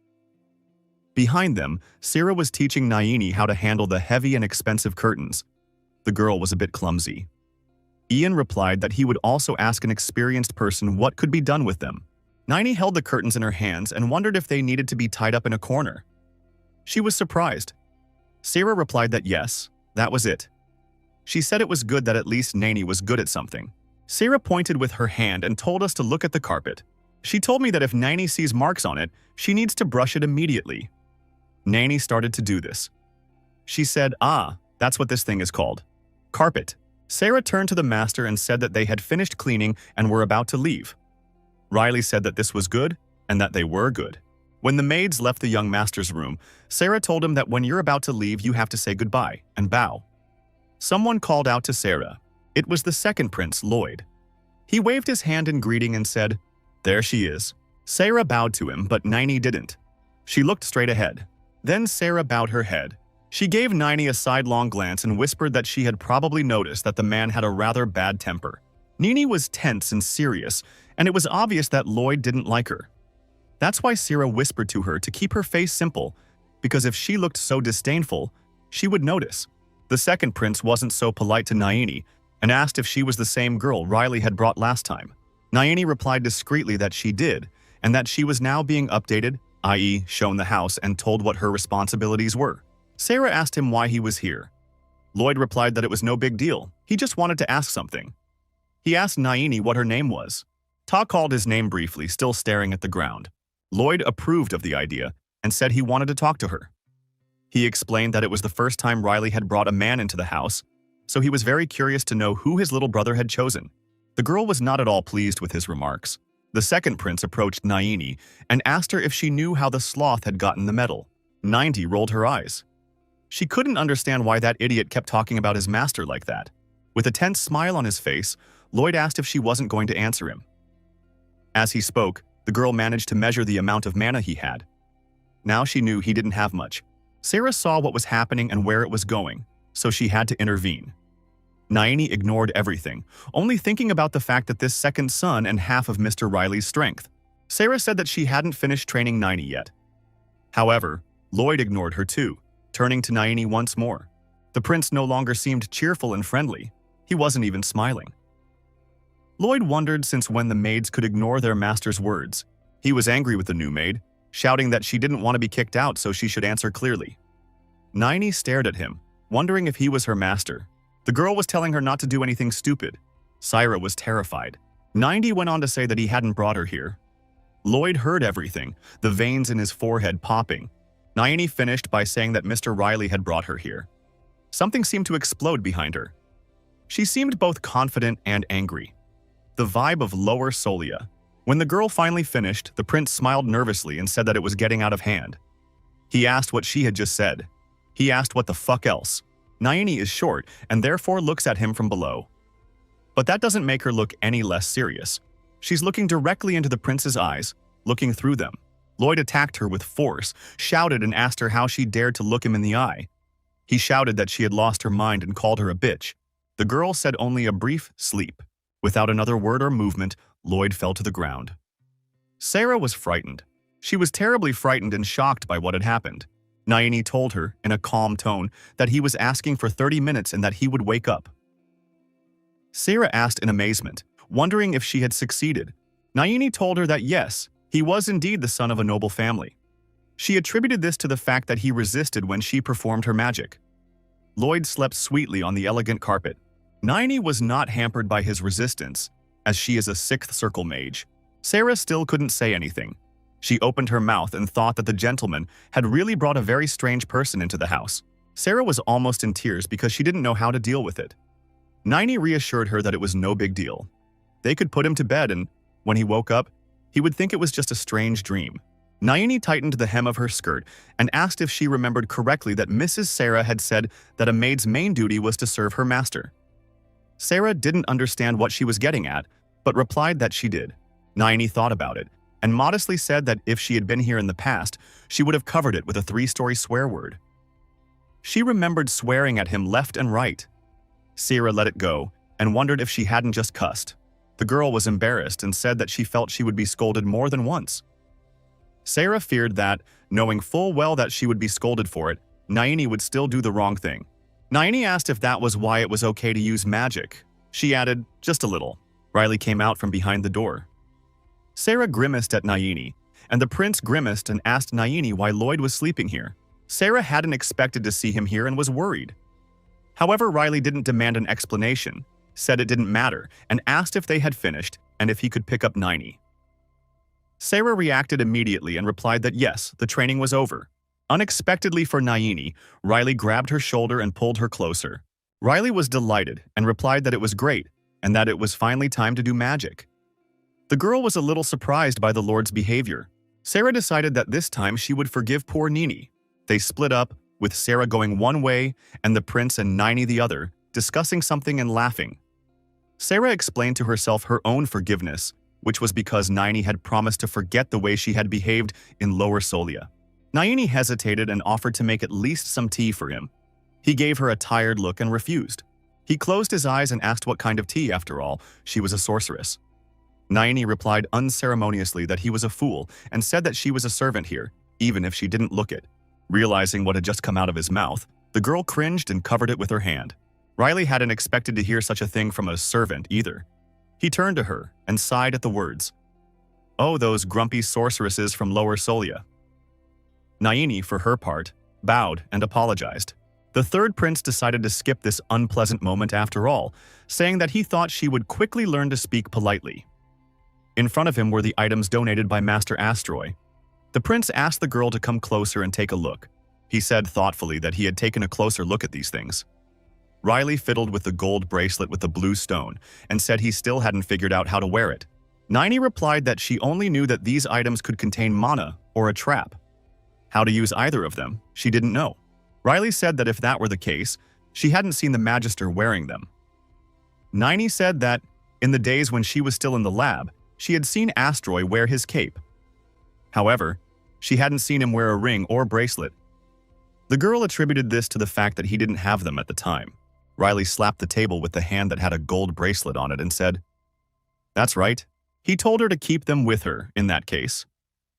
Behind them, Sarah was teaching Naini how to handle the heavy and expensive curtains. The girl was a bit clumsy. Ian replied that he would also ask an experienced person what could be done with them. Naini held the curtains in her hands and wondered if they needed to be tied up in a corner. She was surprised. Sarah replied that yes, that was it. She said it was good that at least Naini was good at something. Sarah pointed with her hand and told us to look at the carpet. She told me that if Naini sees marks on it, she needs to brush it immediately. Naini started to do this. She said, that's what this thing is called. Carpet. Sarah turned to the master and said that they had finished cleaning and were about to leave. Riley said that this was good and that they were good. When the maids left the young master's room, Sarah told him that when you're about to leave, you have to say goodbye and bow. Someone called out to Sarah. It was the second prince, Lloyd. He waved his hand in greeting and said, there she is. Sarah bowed to him, but Naini didn't. She looked straight ahead. Then Sarah bowed her head. She gave Naini a sidelong glance and whispered that she had probably noticed that the man had a rather bad temper. Nini was tense and serious, and it was obvious that Lloyd didn't like her. That's why Sarah whispered to her to keep her face simple, because if she looked so disdainful, she would notice. The second prince wasn't so polite to Naini and asked if she was the same girl Riley had brought last time. Naini replied discreetly that she did, and that she was now being updated, i.e. shown the house and told what her responsibilities were. Sarah asked him why he was here. Lloyd replied that it was no big deal, he just wanted to ask something. He asked Naini what her name was. Ta called his name briefly, still staring at the ground. Lloyd approved of the idea and said he wanted to talk to her. He explained that it was the first time Riley had brought a man into the house, so he was very curious to know who his little brother had chosen. The girl was not at all pleased with his remarks. The second prince approached Naini and asked her if she knew how the sloth had gotten the medal. Naini rolled her eyes. She couldn't understand why that idiot kept talking about his master like that. With a tense smile on his face, Lloyd asked if she wasn't going to answer him. As he spoke, the girl managed to measure the amount of mana he had. Now she knew he didn't have much. Sarah saw what was happening and where it was going, so she had to intervene. Naini ignored everything, only thinking about the fact that this second son and half of Mr. Riley's strength. Sarah said that she hadn't finished training Naini yet. However, Lloyd ignored her too, turning to Naini once more. The prince no longer seemed cheerful and friendly. He wasn't even smiling. Lloyd wondered since when the maids could ignore their master's words. He was angry with the new maid, shouting that she didn't want to be kicked out so she should answer clearly. Naini stared at him, wondering if he was her master. The girl was telling her not to do anything stupid. Sarah was terrified. Naini went on to say that he hadn't brought her here. Lloyd heard everything, the veins in his forehead popping. Naini finished by saying that Mr. Riley had brought her here. Something seemed to explode behind her. She seemed both confident and angry. The vibe of Lower Solia. When the girl finally finished, the prince smiled nervously and said that it was getting out of hand. He asked what she had just said. He asked what the fuck else. Naini is short and therefore looks at him from below. But that doesn't make her look any less serious. She's looking directly into the prince's eyes, looking through them. Lloyd attacked her with force, shouted and asked her how she dared to look him in the eye. He shouted that she had lost her mind and called her a bitch. The girl said only a brief sleep. Without another word or movement, Lloyd fell to the ground. Sarah was frightened. She was terribly frightened and shocked by what had happened. Naini told her, in a calm tone, that he was asking for 30 minutes and that he would wake up. Sarah asked in amazement, wondering if she had succeeded. Naini told her that yes, he was indeed the son of a noble family. She attributed this to the fact that he resisted when she performed her magic. Lloyd slept sweetly on the elegant carpet. Naini was not hampered by his resistance, as she is a 6th circle mage. Sarah still couldn't say anything. She opened her mouth and thought that the gentleman had really brought a very strange person into the house. Sarah was almost in tears because she didn't know how to deal with it. Naini reassured her that it was no big deal. They could put him to bed and, when he woke up, he would think it was just a strange dream. Naini tightened the hem of her skirt and asked if she remembered correctly that Mrs. Sarah had said that a maid's main duty was to serve her master. Sarah didn't understand what she was getting at, but replied that she did. Naini thought about it and modestly said that if she had been here in the past, she would have covered it with a 3-story swear word. She remembered swearing at him left and right. Sarah let it go and wondered if she hadn't just cussed. The girl was embarrassed and said that she felt she would be scolded more than once. Sarah feared that, knowing full well that she would be scolded for it, Naini would still do the wrong thing. Naini asked if that was why it was okay to use magic. She added, just a little. Riley came out from behind the door. Sarah grimaced at Naini, and the prince grimaced and asked Naini why Lloyd was sleeping here. Sarah hadn't expected to see him here and was worried. However, Riley didn't demand an explanation, said it didn't matter, and asked if they had finished and if he could pick up Naini. Sarah reacted immediately and replied that yes, the training was over. Unexpectedly for Naini, Riley grabbed her shoulder and pulled her closer. Riley was delighted and replied that it was great and that it was finally time to do magic. The girl was a little surprised by the Lord's behavior. Sarah decided that this time she would forgive poor Nini. They split up, with Sarah going one way and the prince and Naini the other, discussing something and laughing. Sarah explained to herself her own forgiveness, which was because Naini had promised to forget the way she had behaved in Lower Solia. Naini hesitated and offered to make at least some tea for him. He gave her a tired look and refused. He closed his eyes and asked what kind of tea, after all, she was a sorceress. Naini replied unceremoniously that he was a fool and said that she was a servant here, even if she didn't look it. Realizing what had just come out of his mouth, The girl cringed and covered it with her hand. Riley hadn't expected to hear such a thing from a servant either. He turned to her and sighed at the words. Oh, those grumpy sorceresses from Lower Solia. Naini, for her part, bowed and apologized. The third prince decided to skip this unpleasant moment after all, saying that he thought she would quickly learn to speak politely. In front of him were the items donated by Master Astroy. The prince asked the girl to come closer and take a look. He said thoughtfully that he had taken a closer look at these things. Riley fiddled with the gold bracelet with the blue stone and said he still hadn't figured out how to wear it. Naini replied that she only knew that these items could contain mana or a trap. How to use either of them, she didn't know. Riley said that if that were the case, she hadn't seen the Magister wearing them. Naini said that, in the days when she was still in the lab, she had seen Astroy wear his cape. However, she hadn't seen him wear a ring or bracelet. The girl attributed this to the fact that he didn't have them at the time. Riley slapped the table with the hand that had a gold bracelet on it and said, "That's right. He told her to keep them with her, in that case.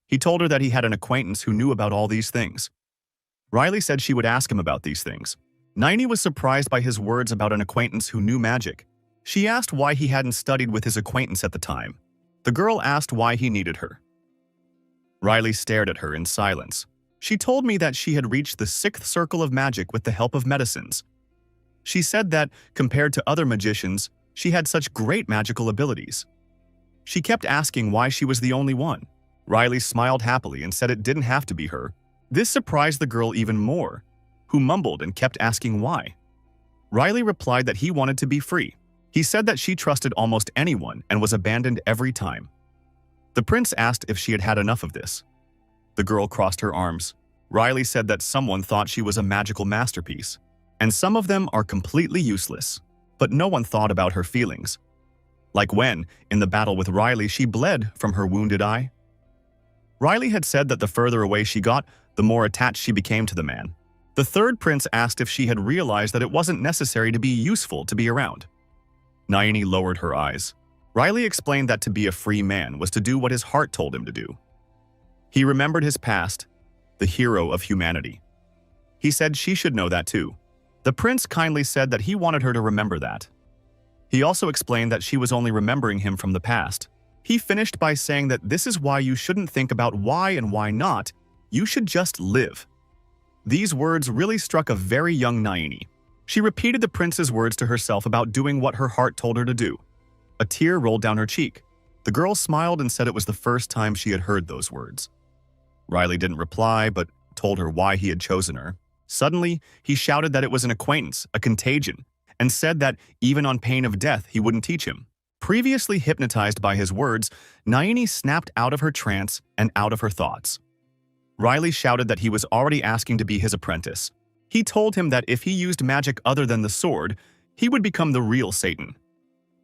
He told her that he had an acquaintance who knew about all these things." Riley said she would ask him about these things. Naini was surprised by his words about an acquaintance who knew magic. She asked why he hadn't studied with his acquaintance at the time. The girl asked why he needed her. Riley stared at her in silence. She told me that she had reached the 6th circle of magic with the help of medicines. She said that, compared to other magicians, she had such great magical abilities. She kept asking why she was the only one. Riley smiled happily and said it didn't have to be her. This surprised the girl even more, who mumbled and kept asking why. Riley replied that he wanted to be free. He said that she trusted almost anyone and was abandoned every time. The prince asked if she had had enough of this. The girl crossed her arms. Riley said that someone thought she was a magical masterpiece, and some of them are completely useless, but no one thought about her feelings. Like when, in the battle with Riley, she bled from her wounded eye. Riley had said that the further away she got, the more attached she became to the man. The third prince asked if she had realized that it wasn't necessary to be useful to be around. Naini lowered her eyes. Riley explained that to be a free man was to do what his heart told him to do. He remembered his past, the hero of humanity. He said she should know that too. The prince kindly said that he wanted her to remember that. He also explained that she was only remembering him from the past. He finished by saying that this is why you shouldn't think about why and why not, you should just live. These words really struck a very young Naini. She repeated the prince's words to herself about doing what her heart told her to do. A tear rolled down her cheek. The girl smiled and said it was the first time she had heard those words. Riley didn't reply, but told her why he had chosen her. Suddenly, he shouted that it was an acquaintance, a contagion, and said that, even on pain of death, he wouldn't teach him. Previously hypnotized by his words, Naini snapped out of her trance and out of her thoughts. Riley shouted that he was already asking to be his apprentice. He told him that if he used magic other than the sword, he would become the real Satan.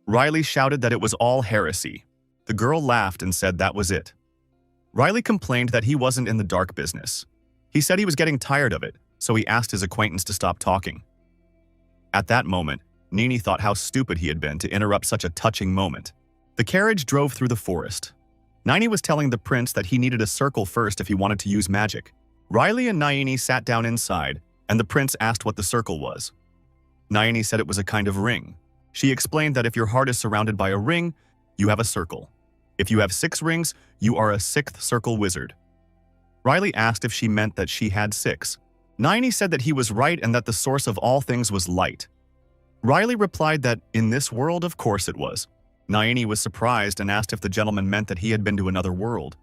Riley shouted that it was all heresy. The girl laughed and said that was it. Riley complained that he wasn't in the dark business. He said he was getting tired of it, so he asked his acquaintance to stop talking. At that moment, Nini thought how stupid he had been to interrupt such a touching moment. The carriage drove through the forest. Naini was telling the prince that he needed a circle first if he wanted to use magic. Riley and Naini sat down inside, and the prince asked what the circle was. Naini said it was a kind of ring. She explained that if your heart is surrounded by a ring, you have a circle. If you have 6 rings, you are a 6th circle wizard. Riley asked if she meant that she had 6. Naini said that he was right and that the source of all things was light. Riley replied that in this world, of course it was. Naini was surprised and asked if the gentleman meant that he had been to another world.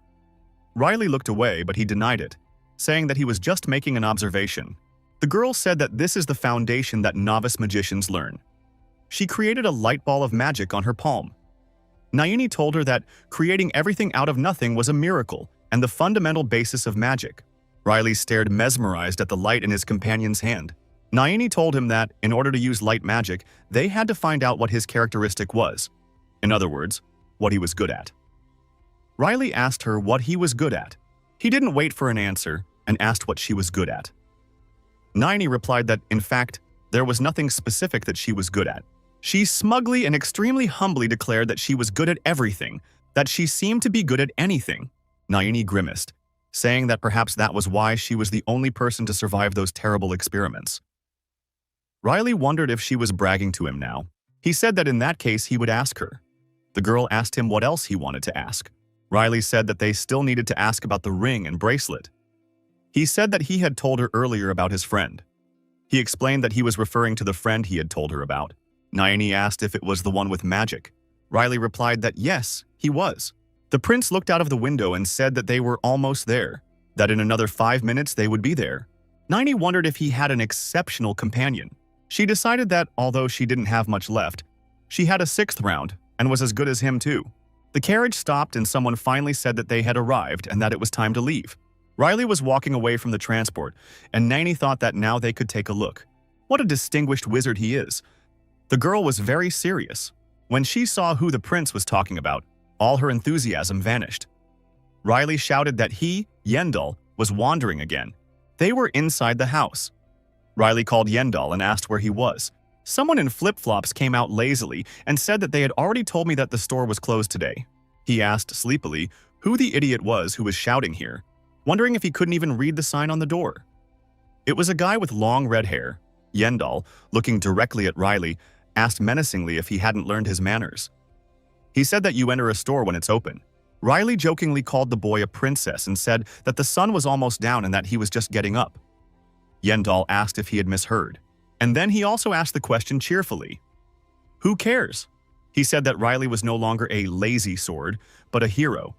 Riley looked away, but he denied it, saying that he was just making an observation. The girl said that this is the foundation that novice magicians learn. She created a light ball of magic on her palm. Naini told her that creating everything out of nothing was a miracle and the fundamental basis of magic. Riley stared mesmerized at the light in his companion's hand. Naini told him that, in order to use light magic, they had to find out what his characteristic was. In other words, what he was good at. Riley asked her what he was good at. He didn't wait for an answer and asked what she was good at. Naini replied that, in fact, there was nothing specific that she was good at. She smugly and extremely humbly declared that she was good at everything, that she seemed to be good at anything. Naini grimaced, saying that perhaps that was why she was the only person to survive those terrible experiments. Riley wondered if she was bragging to him now. He said that in that case he would ask her. The girl asked him what else he wanted to ask. Riley said that they still needed to ask about the ring and bracelet. He said that he had told her earlier about his friend. He explained that he was referring to the friend he had told her about. Nayini asked if it was the one with magic. Riley replied that yes, he was. The prince looked out of the window and said that they were almost there, that in another 5 minutes they would be there. Nayini wondered if he had an exceptional companion. She decided that, although she didn't have much left, she had a 6th round and was as good as him too. The carriage stopped and someone finally said that they had arrived and that it was time to leave. Riley was walking away from the transport, and Nayini thought that now they could take a look. What a distinguished wizard he is. The girl was very serious. When she saw who the prince was talking about, all her enthusiasm vanished. Riley shouted that he, Yendal, was wandering again. They were inside the house. Riley called Yendal and asked where he was. Someone in flip-flops came out lazily and said that they had already told me that the store was closed today. He asked sleepily who the idiot was who was shouting here, wondering if he couldn't even read the sign on the door. It was a guy with long red hair. Yendal, looking directly at Riley, asked menacingly if he hadn't learned his manners. He said that you enter a store when it's open. Riley jokingly called the boy a princess and said that the sun was almost down and that he was just getting up. Yendal asked if he had misheard. And then he also asked the question cheerfully. Who cares? He said that Riley was no longer a lazy sword, but a hero.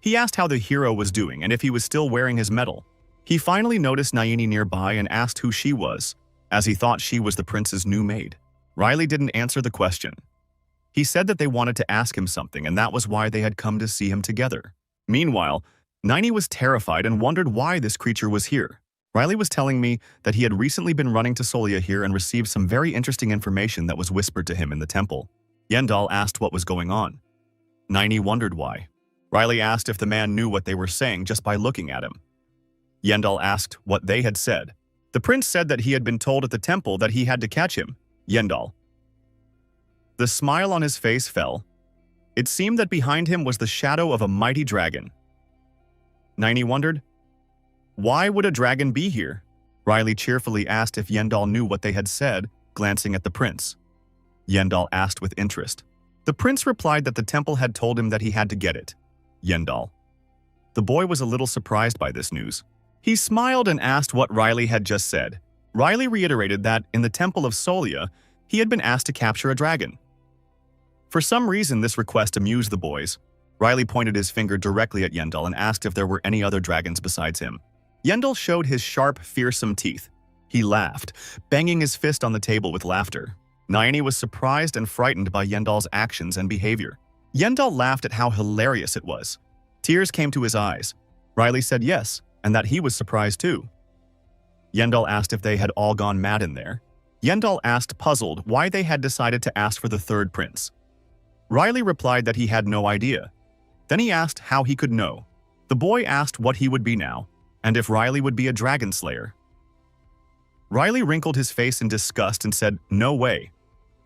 He asked how the hero was doing and if he was still wearing his medal. He finally noticed Nayini nearby and asked who she was, as he thought she was the prince's new maid. Riley didn't answer the question. He said that they wanted to ask him something and that was why they had come to see him together. Meanwhile, Nayini was terrified and wondered why this creature was here. Riley was telling me that he had recently been running to Solia here and received some very interesting information that was whispered to him in the temple. Yendal asked what was going on. Nayini wondered why. Riley asked if the man knew what they were saying just by looking at him. Yendal asked what they had said. The prince said that he had been told at the temple that he had to catch him. Yendal. The smile on his face fell. It seemed that behind him was the shadow of a mighty dragon. Nayini wondered, why would a dragon be here? Riley cheerfully asked if Yendal knew what they had said, glancing at the prince. Yendal asked with interest. The prince replied that the temple had told him that he had to get it. Yendal. The boy was a little surprised by this news. He smiled and asked what Riley had just said. Riley reiterated that, in the temple of Solia, he had been asked to capture a dragon. For some reason, this request amused the boys. Riley pointed his finger directly at Yendal and asked if there were any other dragons besides him. Yendal showed his sharp, fearsome teeth. He laughed, banging his fist on the table with laughter. Nayini was surprised and frightened by Yendal's actions and behavior. Yendal laughed at how hilarious it was. Tears came to his eyes. Riley said yes, and that he was surprised too. Yendal asked if they had all gone mad in there. Yendal asked, puzzled, why they had decided to ask for the third prince. Riley replied that he had no idea. Then he asked how he could know. The boy asked what he would be now, and if Riley would be a dragon slayer. Riley wrinkled his face in disgust and said, no way.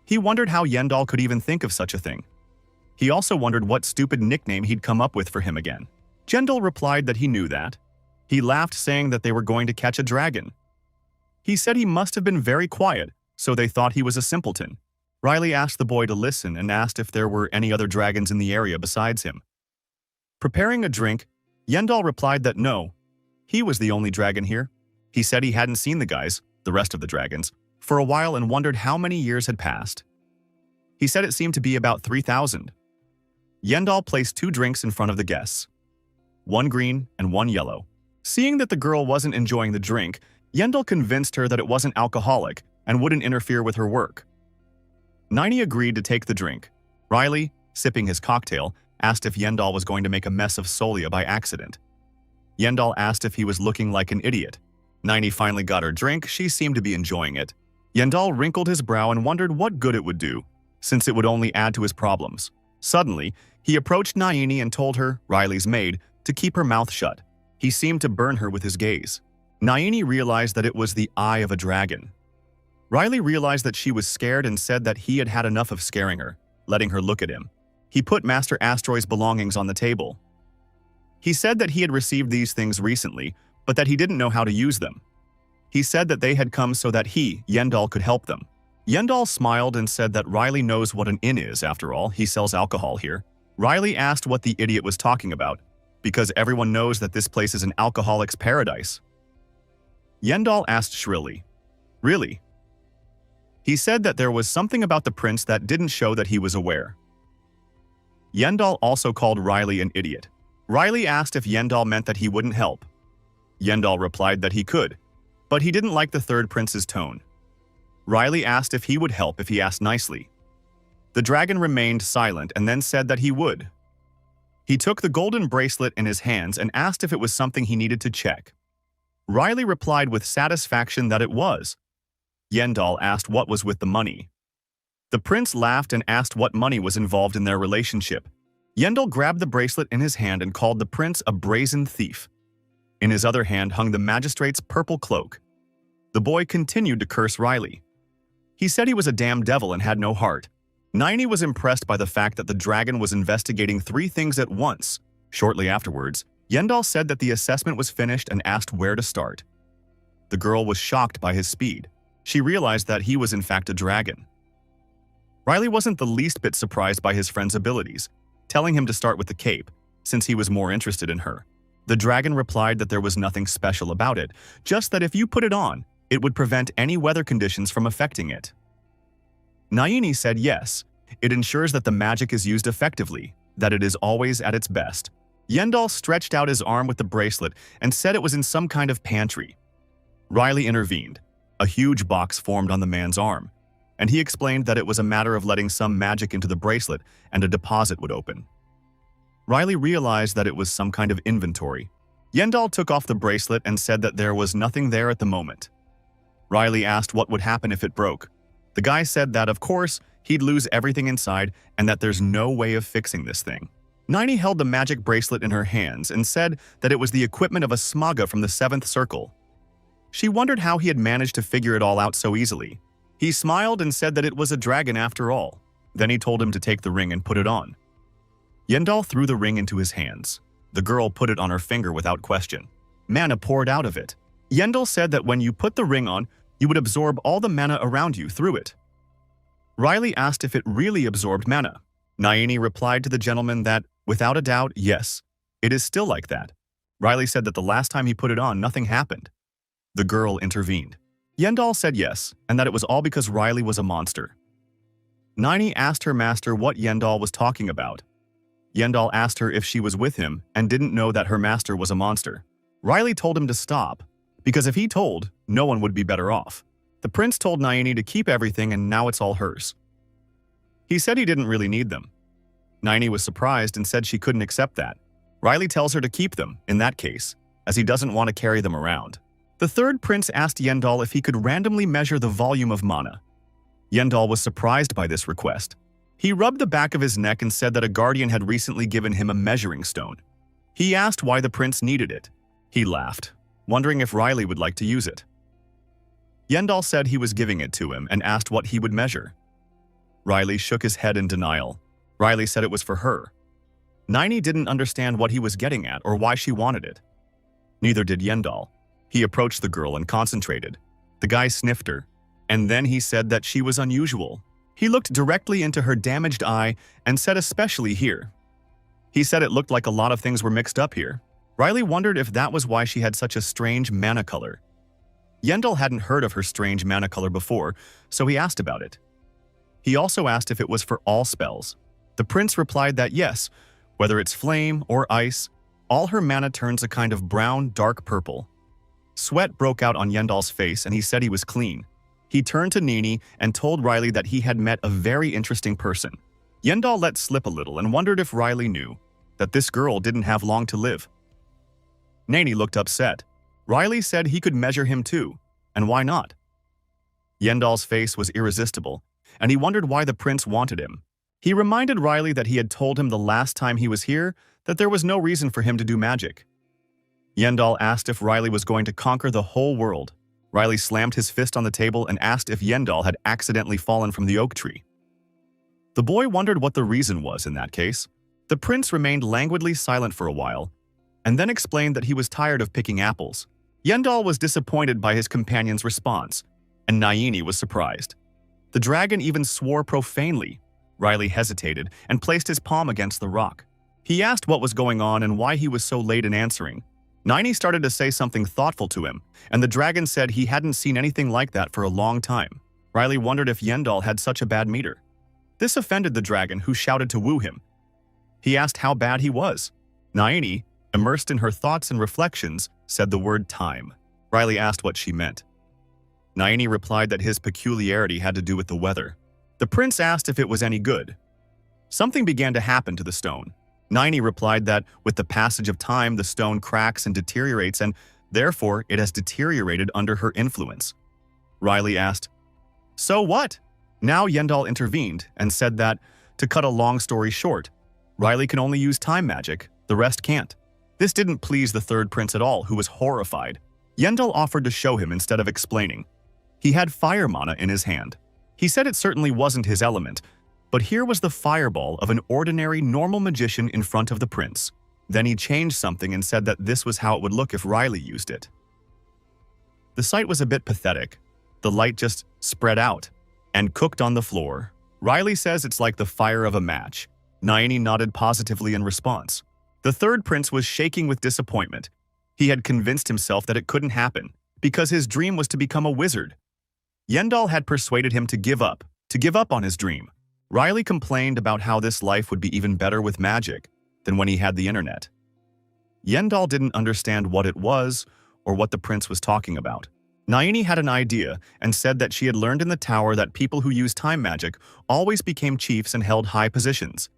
He wondered how Yendal could even think of such a thing. He also wondered what stupid nickname he'd come up with for him again. Yendal replied that he knew that. He laughed, saying that they were going to catch a dragon. He said he must have been very quiet, so they thought he was a simpleton. Riley asked the boy to listen and asked if there were any other dragons in the area besides him. Preparing a drink, Yendal replied that no, he was the only dragon here. He said he hadn't seen the guys, the rest of the dragons, for a while and wondered how many years had passed. He said it seemed to be about 3,000. Yendal placed 2 drinks in front of the guests, 1 green and 1 yellow. Seeing that the girl wasn't enjoying the drink, Yendal convinced her that it wasn't alcoholic and wouldn't interfere with her work. Nayini agreed to take the drink. Riley, sipping his cocktail, asked if Yendal was going to make a mess of Solia by accident. Yendal asked if he was looking like an idiot. Nayini finally got her drink. She seemed to be enjoying it. Yendal wrinkled his brow and wondered what good it would do, since it would only add to his problems. Suddenly, he approached Nayini and told her, Riley's maid, to keep her mouth shut. He seemed to burn her with his gaze. Nayini realized that it was the eye of a dragon. Riley realized that she was scared and said that he had had enough of scaring her, letting her look at him. He put Master Astroy's belongings on the table. He said that he had received these things recently, but that he didn't know how to use them. He said that they had come so that he, Yendal, could help them. Yendal smiled and said that Riley knows what an inn is, after all. He sells alcohol here. Riley asked what the idiot was talking about, because everyone knows that this place is an alcoholic's paradise. Yendal asked shrilly, "Really?" He said that there was something about the prince that didn't show that he was aware. Yendal also called Riley an idiot. Riley asked if Yendal meant that he wouldn't help. Yendal replied that he could, but he didn't like the third prince's tone. Riley asked if he would help if he asked nicely. The dragon remained silent and then said that he would. He took the golden bracelet in his hands and asked if it was something he needed to check. Riley replied with satisfaction that it was. Yendal asked what was with the money. The prince laughed and asked what money was involved in their relationship. Yendal grabbed the bracelet in his hand and called the prince a brazen thief. In his other hand hung the magistrate's purple cloak. The boy continued to curse Riley. He said he was a damn devil and had no heart. Nini was impressed by the fact that the dragon was investigating 3 things at once. Shortly afterwards, Yendal said that the assessment was finished and asked where to start. The girl was shocked by his speed. She realized that he was in fact a dragon. Riley wasn't the least bit surprised by his friend's abilities, telling him to start with the cape, since he was more interested in her. The dragon replied that there was nothing special about it, just that if you put it on, it would prevent any weather conditions from affecting it. Nayini said yes, it ensures that the magic is used effectively, that it is always at its best. Yendal stretched out his arm with the bracelet and said it was in some kind of pantry. Riley intervened. A huge box formed on the man's arm, and he explained that it was a matter of letting some magic into the bracelet and a deposit would open. Riley realized that it was some kind of inventory. Yendal took off the bracelet and said that there was nothing there at the moment. Riley asked what would happen if it broke. The guy said that, of course, he'd lose everything inside and that there's no way of fixing this thing. Nini held the magic bracelet in her hands and said that it was the equipment of a smaga from the 7th circle. She wondered how he had managed to figure it all out so easily. He smiled and said that it was a dragon after all. Then he told him to take the ring and put it on. Yendal threw the ring into his hands. The girl put it on her finger without question. Mana poured out of it. Yendal said that when you put the ring on, you would absorb all the mana around you through it. Riley asked if it really absorbed mana. Nayini replied to the gentleman that, without a doubt, yes, it is still like that. Riley said that the last time he put it on, nothing happened. The girl intervened. Yendal said yes, and that it was all because Riley was a monster. Nini asked her master what Yendal was talking about. Yendal asked her if she was with him and didn't know that her master was a monster. Riley told him to stop, because if he told, no one would be better off. The prince told Nini to keep everything and now it's all hers. He said he didn't really need them. Nini was surprised and said she couldn't accept that. Riley tells her to keep them, in that case, as he doesn't want to carry them around. The third prince asked Yendal if he could randomly measure the volume of mana. Yendal was surprised by this request. He rubbed the back of his neck and said that a guardian had recently given him a measuring stone. He asked why the prince needed it. He laughed, wondering if Riley would like to use it. Yendal said he was giving it to him and asked what he would measure. Riley shook his head in denial. Riley said it was for her. Nini didn't understand what he was getting at or why she wanted it. Neither did Yendal. He approached the girl and concentrated. The guy sniffed her, and then he said that she was unusual. He looked directly into her damaged eye and said especially here. He said it looked like a lot of things were mixed up here. Riley wondered if that was why she had such a strange mana color. Yendal hadn't heard of her strange mana color before, so he asked about it. He also asked if it was for all spells. The prince replied that yes, whether it's flame or ice, all her mana turns a kind of brown, dark purple. Sweat broke out on Yendal's face and he said he was clean. He turned to Nini and told Riley that he had met a very interesting person. Yendal let slip a little and wondered if Riley knew that this girl didn't have long to live. Nini looked upset. Riley said he could measure him too, and why not? Yendal's face was irresistible, and he wondered why the prince wanted him. He reminded Riley that he had told him the last time he was here that there was no reason for him to do magic. Yendal asked if Riley was going to conquer the whole world. Riley slammed his fist on the table and asked if Yendal had accidentally fallen from the oak tree. The boy wondered what the reason was in that case. The prince remained languidly silent for a while, and then explained that he was tired of picking apples. Yendal was disappointed by his companion's response, and Naini was surprised. The dragon even swore profanely. Riley hesitated and placed his palm against the rock. He asked what was going on and why he was so late in answering. Naini started to say something thoughtful to him, and the dragon said he hadn't seen anything like that for a long time. Riley wondered if Yendal had such a bad meter. This offended the dragon, who shouted to woo him. He asked how bad he was. Naini, immersed in her thoughts and reflections, said the word time. Riley asked what she meant. Naini replied that his peculiarity had to do with the weather. The prince asked if it was any good. Something began to happen to the stone. Naini replied that with the passage of time, the stone cracks and deteriorates, and therefore it has deteriorated under her influence. Riley asked, "So what?" Now Yendal intervened and said that, to cut a long story short, Riley can only use time magic, the rest can't. This didn't please the third prince at all, who was horrified. Yendal offered to show him instead of explaining. He had fire mana in his hand. He said it certainly wasn't his element, but here was the fireball of an ordinary, normal magician in front of the prince. Then he changed something and said that this was how it would look if Riley used it. The sight was a bit pathetic. The light just spread out and cooked on the floor. Riley says it's like the fire of a match. Naini nodded positively in response. The third prince was shaking with disappointment. He had convinced himself that it couldn't happen, because his dream was to become a wizard. Yendal had persuaded him to give up on his dream. Riley complained about how this life would be even better with magic than when he had the internet. Yendal didn't understand what it was or what the prince was talking about. Naini had an idea and said that she had learned in the tower that people who used time magic always became chiefs and held high positions.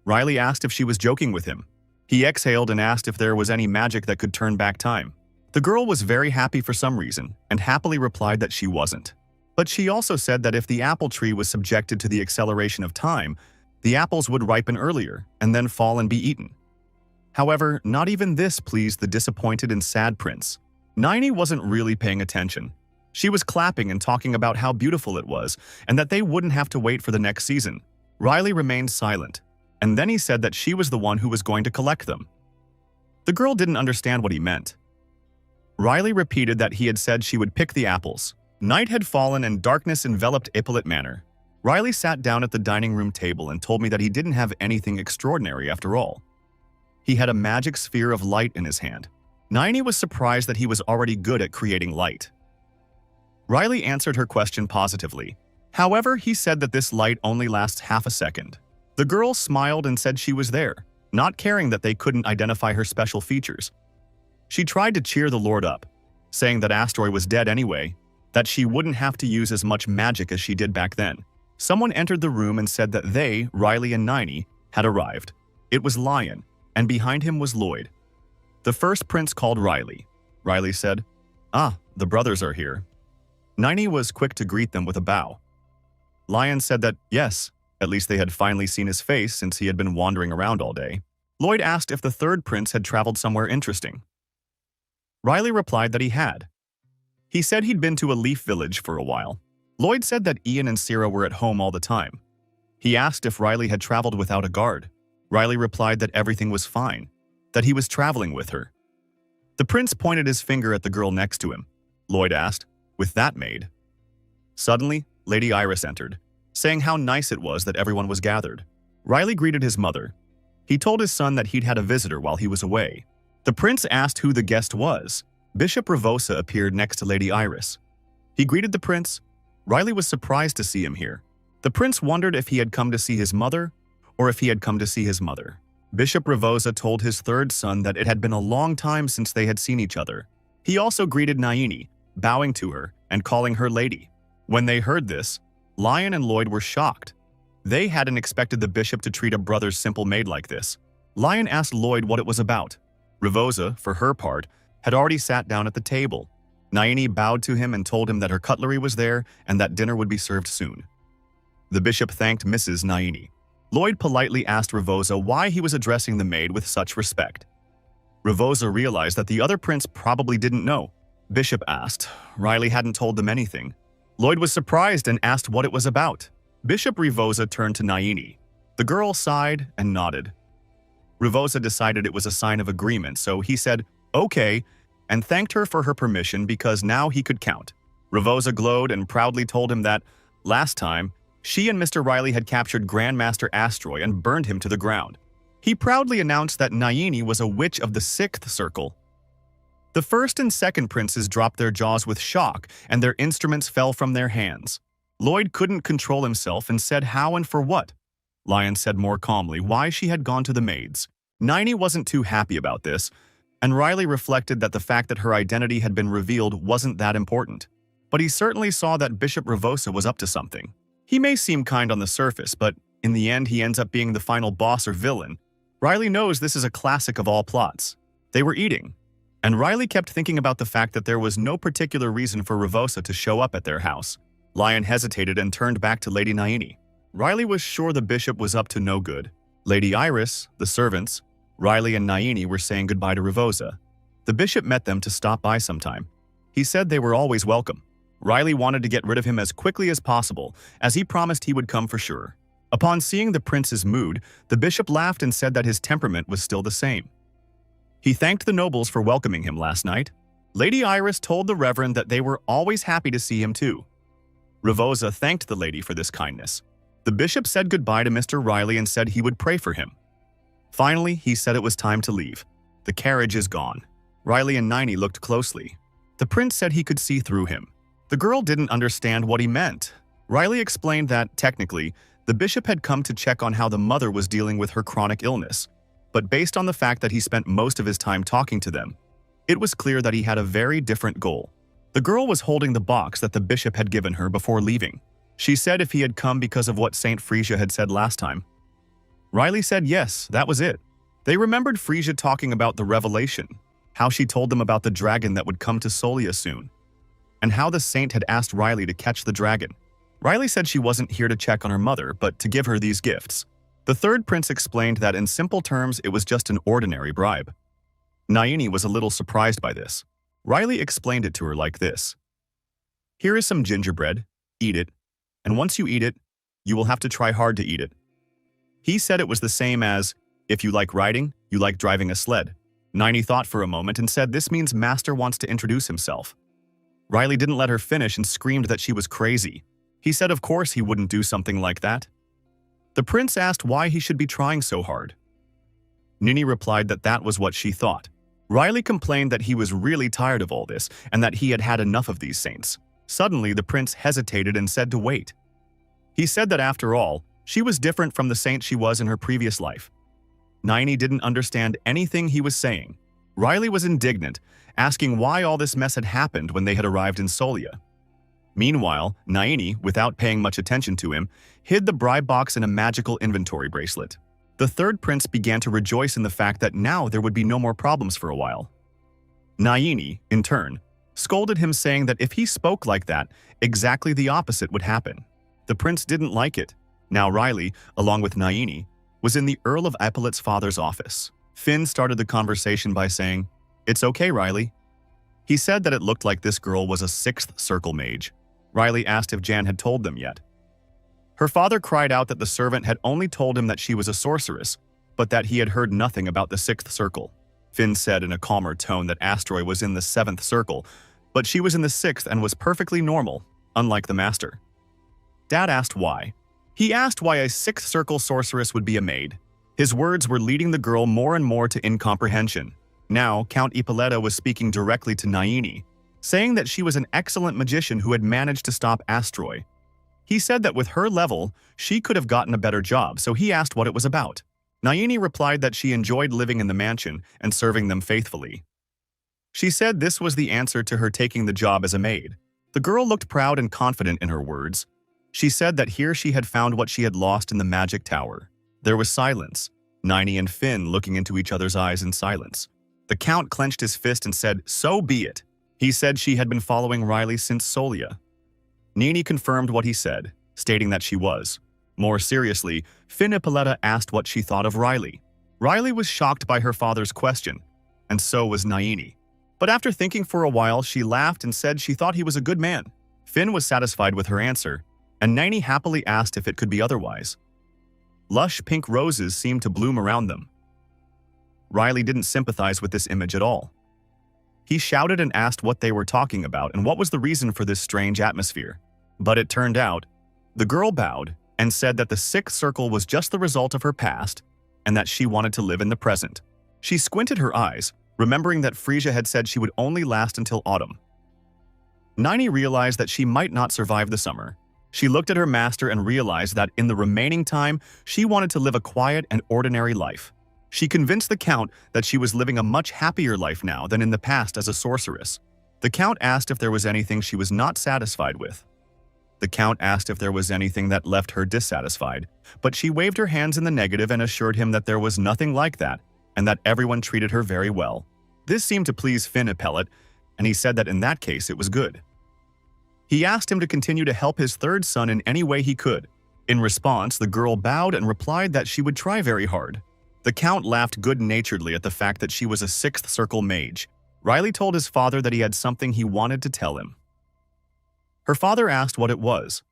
Riley asked if she was joking with him. He exhaled and asked if there was any magic that could turn back time. The girl was very happy for some reason and happily replied that she wasn't. But she also said that if the apple tree was subjected to the acceleration of time, the apples would ripen earlier and then fall and be eaten. However, not even this pleased the disappointed and sad prince. Naini wasn't really paying attention. She was clapping and talking about how beautiful it was and that they wouldn't have to wait for the next season. Riley remained silent, and then he said that she was the one who was going to collect them. The girl didn't understand what he meant. Riley repeated that he had said she would pick the apples. Night had fallen and darkness enveloped Ippolit Manor. Riley sat down at the dining room table and told me that he didn't have anything extraordinary after all. He had a magic sphere of light in his hand. Naini was surprised that he was already good at creating light. Riley answered her question positively. However, he said that this light only lasts half a second. The girl smiled and said she was there, not caring that they couldn't identify her special features. She tried to cheer the Lord up, saying that Asteroid was dead anyway, that she wouldn't have to use as much magic as she did back then. Someone entered the room and said that they, Riley and Naini, had arrived. It was Lion, and behind him was Lloyd. The first prince called Riley. Riley said, "Ah, the brothers are here." Naini was quick to greet them with a bow. Lion said that, yes, at least they had finally seen his face since he had been wandering around all day. Lloyd asked if the third prince had traveled somewhere interesting. Riley replied that he had. He said he'd been to a leaf village for a while. Lloyd said that Ian and Sierra were at home all the time. He asked if Riley had traveled without a guard. Riley replied that everything was fine, that he was traveling with her. The prince pointed his finger at the girl next to him. Lloyd asked, "With that maid?" Suddenly, Lady Iris entered, saying how nice it was that everyone was gathered. Riley greeted his mother. He told his son that he'd had a visitor while he was away. The prince asked who the guest was. Bishop Ravosa appeared next to Lady Iris. He greeted the prince. Riley was surprised to see him here. The prince wondered if he had come to see his mother or if he had come to see his mother. Bishop Ravosa told his third son that it had been a long time since they had seen each other. He also greeted Naini, bowing to her and calling her lady. When they heard this, Lion and Lloyd were shocked. They hadn't expected the bishop to treat a brother's simple maid like this. Lion asked Lloyd what it was about. Ravosa, for her part, had already sat down at the table. Naini bowed to him and told him that her cutlery was there and that dinner would be served soon. The bishop thanked Mrs. Naini. Lloyd politely asked Ravosa why he was addressing the maid with such respect. Ravosa realized that the other prince probably didn't know. Bishop asked. Riley hadn't told them anything. Lloyd was surprised and asked what it was about. Bishop Ravosa turned to Naini. The girl sighed and nodded. Ravosa decided it was a sign of agreement, so he said, "Okay, and thanked her for her permission because now he could count. Ravosa glowed and proudly told him that, last time, she and Mr. Riley had captured Grandmaster Astroy and burned him to the ground. He proudly announced that Nayini was a witch of the 6th circle. The first and second princes dropped their jaws with shock, and their instruments fell from their hands. Lloyd couldn't control himself and said how and for what. Lion said more calmly why she had gone to the maids. Nayini wasn't too happy about this, and Riley reflected that the fact that her identity had been revealed wasn't that important. But he certainly saw that Bishop Ravosa was up to something. He may seem kind on the surface, but in the end he ends up being the final boss or villain. Riley knows this is a classic of all plots. They were eating, and Riley kept thinking about the fact that there was no particular reason for Ravosa to show up at their house. Lion hesitated and turned back to Lady Nayini. Riley was sure the bishop was up to no good. Lady Iris, the servants, Riley and Nayini were saying goodbye to Ravosa. The bishop met them to stop by sometime. He said they were always welcome. Riley wanted to get rid of him as quickly as possible, as he promised he would come for sure. Upon seeing the prince's mood, the bishop laughed and said that his temperament was still the same. He thanked the nobles for welcoming him last night. Lady Iris told the reverend that they were always happy to see him too. Ravosa thanked the lady for this kindness. The bishop said goodbye to Mr. Riley and said he would pray for him. Finally, he said it was time to leave. The carriage is gone. Riley and Nayini looked closely. The prince said he could see through him. The girl didn't understand what he meant. Riley explained that, technically, the bishop had come to check on how the mother was dealing with her chronic illness. But based on the fact that he spent most of his time talking to them, it was clear that he had a very different goal. The girl was holding the box that the bishop had given her before leaving. She said if he had come because of what Saint Frisia had said last time. Riley said yes, that was it. They remembered Frisia talking about the revelation, how she told them about the dragon that would come to Solia soon, and how the saint had asked Riley to catch the dragon. Riley said she wasn't here to check on her mother, but to give her these gifts. The third prince explained that in simple terms it was just an ordinary bribe. Nayini was a little surprised by this. Riley explained it to her like this. Here is some gingerbread, eat it, and once you eat it, you will have to try hard to eat it. He said it was the same as, if you like riding, you like driving a sled. Nayini thought for a moment and said this means Master wants to introduce himself. Riley didn't let her finish and screamed that she was crazy. He said of course he wouldn't do something like that. The prince asked why he should be trying so hard. Nini replied that that was what she thought. Riley complained that he was really tired of all this and that he had had enough of these saints. Suddenly, the prince hesitated and said to wait. He said that after all, she was different from the saint she was in her previous life. Nayini didn't understand anything he was saying. Riley was indignant, asking why all this mess had happened when they had arrived in Solia. Meanwhile, Nayini, without paying much attention to him, hid the bribe box in a magical inventory bracelet. The third prince began to rejoice in the fact that now there would be no more problems for a while. Nayini, in turn, scolded him saying that if he spoke like that, exactly the opposite would happen. The prince didn't like it. Now Riley, along with Nayini, was in the Earl of Epaulette's father's office. Finn started the conversation by saying, "It's okay, Riley." He said that it looked like this girl was a 6th circle mage. Riley asked if Jan had told them yet. Her father cried out that the servant had only told him that she was a sorceress, but that he had heard nothing about the 6th circle. Finn said in a calmer tone that Astroy was in the 7th circle, but she was in the 6th and was perfectly normal, unlike the master. Dad asked why. He asked why a 6th circle sorceress would be a maid. His words were leading the girl more and more to incomprehension. Now, Count Ippolita was speaking directly to Nayini, saying that she was an excellent magician who had managed to stop Astroy. He said that with her level, she could have gotten a better job, so he asked what it was about. Nayini replied that she enjoyed living in the mansion and serving them faithfully. She said this was the answer to her taking the job as a maid. The girl looked proud and confident in her words. She said that here she had found what she had lost in the magic tower. There was silence, Nayini and Finn looking into each other's eyes in silence. The Count clenched his fist and said, "So be it." He said she had been following Riley since Solia. Nini confirmed what he said, stating that she was. More seriously, Finn Ippolita asked what she thought of Riley. Riley was shocked by her father's question, and so was Nayini. But after thinking for a while, she laughed and said she thought he was a good man. Finn was satisfied with her answer, and Nayini happily asked if it could be otherwise. Lush pink roses seemed to bloom around them. Riley didn't sympathize with this image at all. He shouted and asked what they were talking about and what was the reason for this strange atmosphere. But it turned out, the girl bowed and said that the sixth circle was just the result of her past and that she wanted to live in the present. She squinted her eyes, remembering that Frisia had said she would only last until autumn. Nini realized that she might not survive the summer. She looked at her master and realized that in the remaining time, she wanted to live a quiet and ordinary life. She convinced the Count that she was living a much happier life now than in the past as a sorceress. The Count asked if there was anything she was not satisfied with. The Count asked if there was anything that left her dissatisfied, but she waved her hands in the negative and assured him that there was nothing like that and that everyone treated her very well. This seemed to please Finn Appellate, and he said that in that case it was good. He asked him to continue to help his third son in any way he could. In response, the girl bowed and replied that she would try very hard. The Count laughed good-naturedly at the fact that she was a sixth circle mage. Riley told his father that he had something he wanted to tell him. Her father asked what it was.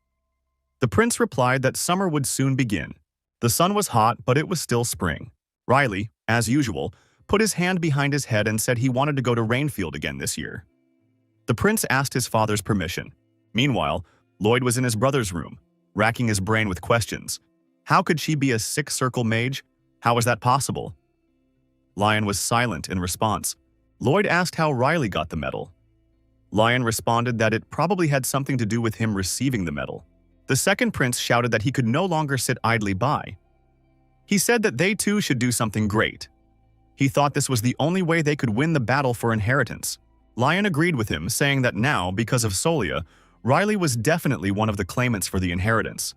The prince replied that summer would soon begin. The sun was hot, but it was still spring. Riley, as usual, put his hand behind his head and said he wanted to go to Rainfield again this year. The prince asked his father's permission. Meanwhile, Lloyd was in his brother's room, racking his brain with questions. How could she be a sixth circle mage? How was that possible? Lion was silent in response. Lloyd asked how Riley got the medal. Lion responded that it probably had something to do with him receiving the medal. The second prince shouted that he could no longer sit idly by. He said that they too should do something great. He thought this was the only way they could win the battle for inheritance. Lion agreed with him, saying that now, because of Solia, Riley was definitely one of the claimants for the inheritance.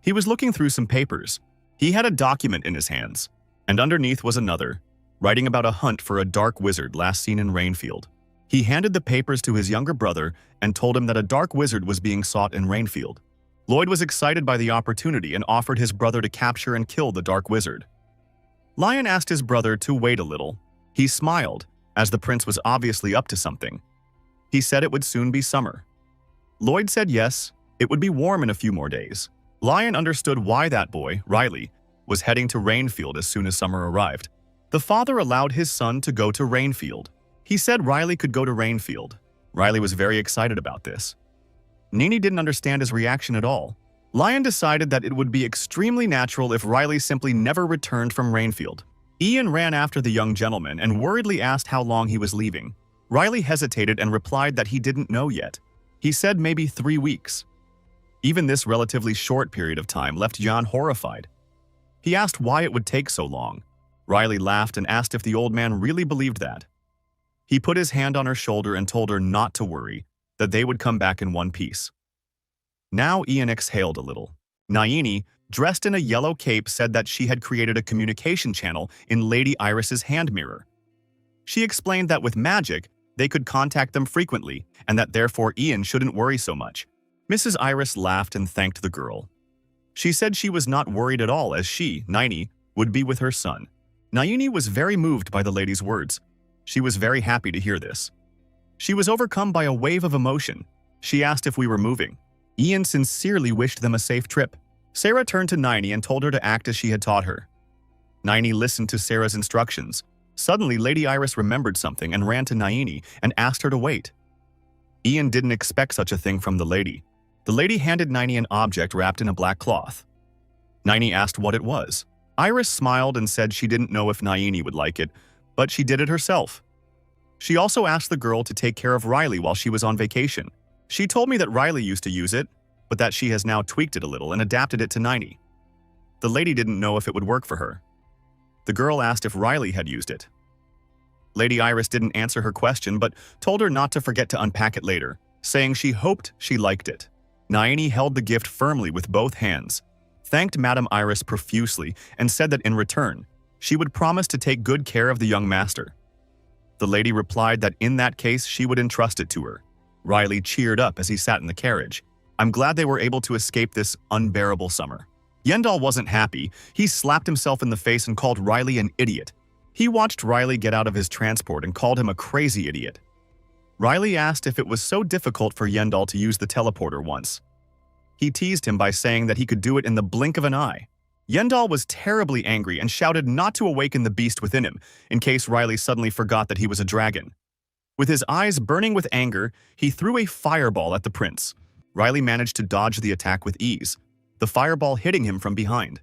He was looking through some papers. He had a document in his hands, and underneath was another, writing about a hunt for a dark wizard last seen in Rainfield. He handed the papers to his younger brother and told him that a dark wizard was being sought in Rainfield. Lloyd was excited by the opportunity and offered his brother to capture and kill the dark wizard. Lion asked his brother to wait a little. He smiled, as the prince was obviously up to something. He said it would soon be summer. Lloyd said yes, it would be warm in a few more days. Lion understood why that boy, Riley, was heading to Rainfield as soon as summer arrived. The father allowed his son to go to Rainfield. He said Riley could go to Rainfield. Riley was very excited about this. Nini didn't understand his reaction at all. Lion decided that it would be extremely natural if Riley simply never returned from Rainfield. Ian ran after the young gentleman and worriedly asked how long he was leaving. Riley hesitated and replied that he didn't know yet. He said maybe 3 weeks. Even this relatively short period of time left Jan horrified. He asked why it would take so long. Riley laughed and asked if the old man really believed that. He put his hand on her shoulder and told her not to worry, that they would come back in one piece. Now Ian exhaled a little. Nayini, dressed in a yellow cape, said that she had created a communication channel in Lady Iris's hand mirror. She explained that with magic, they could contact them frequently, and that therefore Ian shouldn't worry so much. Mrs. Iris laughed and thanked the girl. She said she was not worried at all as she, Nayini, would be with her son. Nayini was very moved by the lady's words. She was very happy to hear this. She was overcome by a wave of emotion. She asked if we were moving. Ian sincerely wished them a safe trip. Sarah turned to Nayini and told her to act as she had taught her. Nayini listened to Sarah's instructions. Suddenly, Lady Iris remembered something and ran to Nayini and asked her to wait. Ian didn't expect such a thing from the lady. The lady handed Nayini an object wrapped in a black cloth. Nayini asked what it was. Iris smiled and said she didn't know if Nayini would like it, but she did it herself. She also asked the girl to take care of Riley while she was on vacation. She told me that Riley used to use it, but that she has now tweaked it a little and adapted it to Nayini. The lady didn't know if it would work for her. The girl asked if Riley had used it. Lady Iris didn't answer her question but told her not to forget to unpack it later, saying she hoped she liked it. Nayini held the gift firmly with both hands, thanked Madame Iris profusely, and said that in return, she would promise to take good care of the young master. The lady replied that in that case she would entrust it to her. Riley cheered up as he sat in the carriage. I'm glad they were able to escape this unbearable summer. Yendal wasn't happy. He slapped himself in the face and called Riley an idiot. He watched Riley get out of his transport and called him a crazy idiot. Riley asked if it was so difficult for Yendal to use the teleporter once. He teased him by saying that he could do it in the blink of an eye. Yendal was terribly angry and shouted not to awaken the beast within him, in case Riley suddenly forgot that he was a dragon. With his eyes burning with anger, he threw a fireball at the prince. Riley managed to dodge the attack with ease, the fireball hitting him from behind.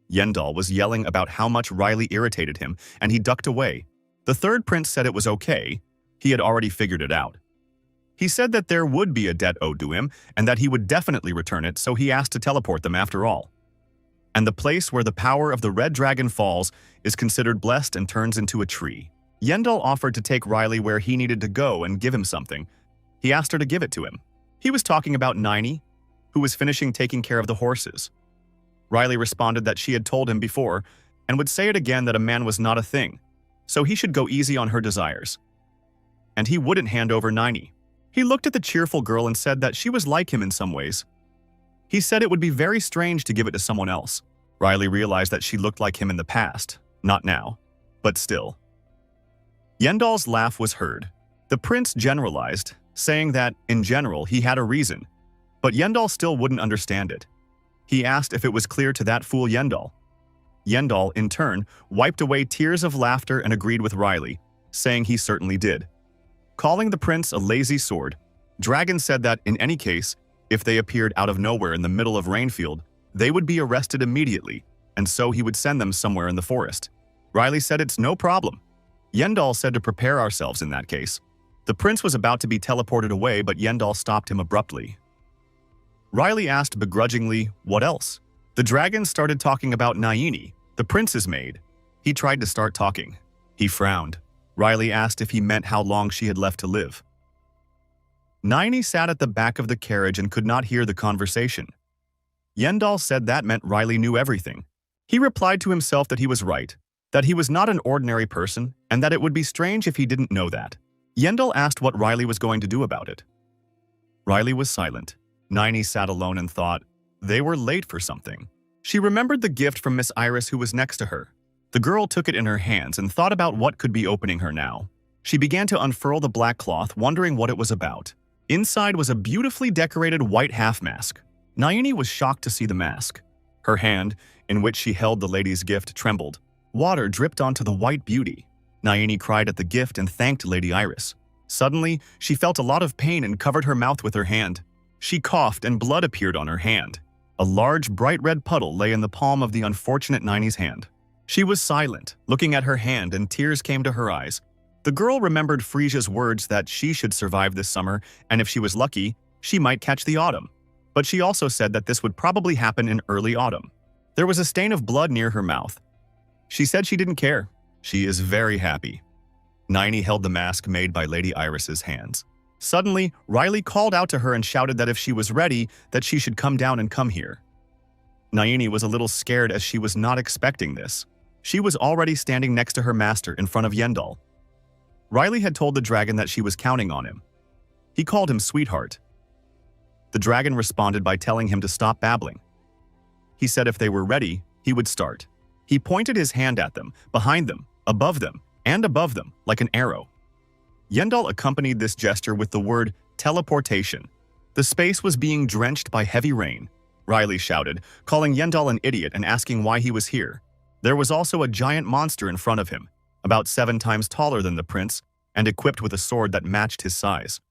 Yendal was yelling about how much Riley irritated him, and he ducked away. The third prince said it was okay. He had already figured it out. He said that there would be a debt owed to him, and that he would definitely return it, so he asked to teleport them after all. And the place where the power of the red dragon falls is considered blessed and turns into a tree. Yendal offered to take Riley where he needed to go and give him something. He asked her to give it to him. He was talking about Nini, who was finishing taking care of the horses. Riley responded that she had told him before and would say it again that a man was not a thing, so he should go easy on her desires. And he wouldn't hand over Nini. He looked at the cheerful girl and said that she was like him in some ways. He said it would be very strange to give it to someone else. Riley realized that she looked like him in the past, not now, but still. Yendal's laugh was heard. The prince generalized, saying that, in general, he had a reason, but Yendal still wouldn't understand it. He asked if it was clear to that fool Yendal. Yendal, in turn, wiped away tears of laughter and agreed with Riley, saying he certainly did. Calling the prince a lazy sword, Dragon said that, in any case, if they appeared out of nowhere in the middle of Rainfield, they would be arrested immediately, and so he would send them somewhere in the forest. Riley said it's no problem. Yendal said to prepare ourselves in that case. The prince was about to be teleported away, but Yendal stopped him abruptly. Riley asked begrudgingly, what else? The dragon started talking about Nini, the prince's maid. He tried to start talking. He frowned. Riley asked if he meant how long she had left to live. Nini sat at the back of the carriage and could not hear the conversation. Yendal said that meant Riley knew everything. He replied to himself that he was right, that he was not an ordinary person, and that it would be strange if he didn't know that. Yendal asked what Riley was going to do about it. Riley was silent. Nini sat alone and thought, they were late for something. She remembered the gift from Miss Iris who was next to her. The girl took it in her hands and thought about what could be opening her now. She began to unfurl the black cloth, wondering what it was about. Inside was a beautifully decorated white half-mask. Nini was shocked to see the mask. Her hand, in which she held the lady's gift, trembled. Water dripped onto the white beauty. Nini cried at the gift and thanked Lady Iris. Suddenly, she felt a lot of pain and covered her mouth with her hand. She coughed and blood appeared on her hand. A large, bright red puddle lay in the palm of the unfortunate Nini's hand. She was silent, looking at her hand, and tears came to her eyes. The girl remembered Frisia's words that she should survive this summer, and if she was lucky, she might catch the autumn. But she also said that this would probably happen in early autumn. There was a stain of blood near her mouth. She said she didn't care. She is very happy. Nini held the mask made by Lady Iris's hands. Suddenly, Riley called out to her and shouted that if she was ready, that she should come down and come here. Nini was a little scared as she was not expecting this. She was already standing next to her master in front of Yendal. Riley had told the dragon that she was counting on him. He called him sweetheart. The dragon responded by telling him to stop babbling. He said if they were ready, he would start. He pointed his hand at them, behind them, above them, and above them, like an arrow. Yendal accompanied this gesture with the word teleportation. The space was being drenched by heavy rain. Riley shouted, calling Yendal an idiot and asking why he was here. There was also a giant monster in front of him, about 7 times taller than the prince, and equipped with a sword that matched his size.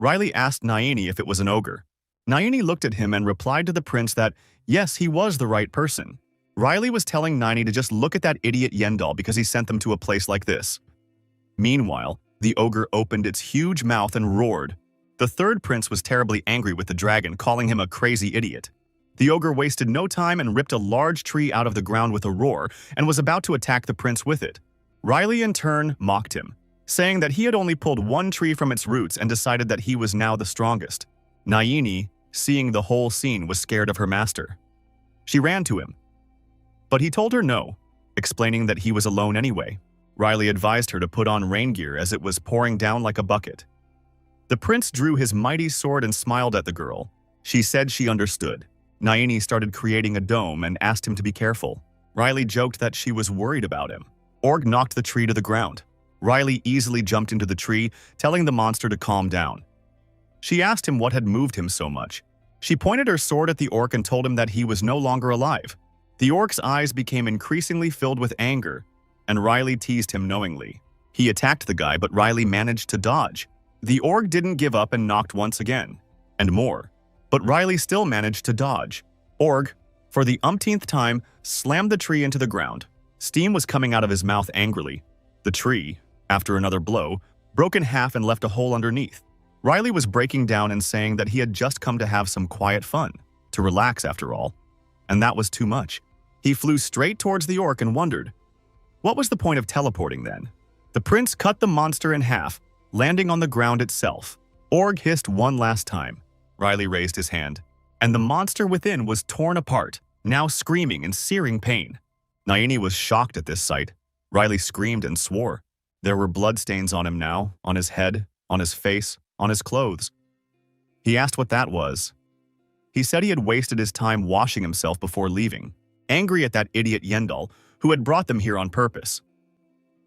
Riley asked Nini if it was an ogre. Nini looked at him and replied to the prince that, yes, he was the right person. Riley was telling Nini to just look at that idiot Yendal because he sent them to a place like this. Meanwhile, the ogre opened its huge mouth and roared. The third prince was terribly angry with the dragon, calling him a crazy idiot. The ogre wasted no time and ripped a large tree out of the ground with a roar and was about to attack the prince with it. Riley, in turn, mocked him, saying that he had only pulled one tree from its roots and decided that he was now the strongest. Nini, seeing the whole scene, was scared of her master. She ran to him, but he told her no, explaining that he was alone anyway. Riley advised her to put on rain gear as it was pouring down like a bucket. The prince drew his mighty sword and smiled at the girl. She said she understood. Nini started creating a dome and asked him to be careful. Riley joked that she was worried about him. Org knocked the tree to the ground. Riley easily jumped into the tree, telling the monster to calm down. She asked him what had moved him so much. She pointed her sword at the orc and told him that he was no longer alive. The orc's eyes became increasingly filled with anger, and Riley teased him knowingly. He attacked the guy, but Riley managed to dodge. The orc didn't give up and knocked once again, and more. But Riley still managed to dodge. Org, for the umpteenth time, slammed the tree into the ground. Steam was coming out of his mouth angrily. The tree, after another blow, broke in half and left a hole underneath. Riley was breaking down and saying that he had just come to have some quiet fun, to relax after all. And that was too much. He flew straight towards the orc and wondered, what was the point of teleporting then? The prince cut the monster in half, landing on the ground itself. Org hissed one last time. Riley raised his hand, and the monster within was torn apart, now screaming in searing pain. Naini was shocked at this sight. Riley screamed and swore. There were bloodstains on him now, on his head, on his face, on his clothes. He asked what that was. He said he had wasted his time washing himself before leaving, angry at that idiot Yendal, who had brought them here on purpose.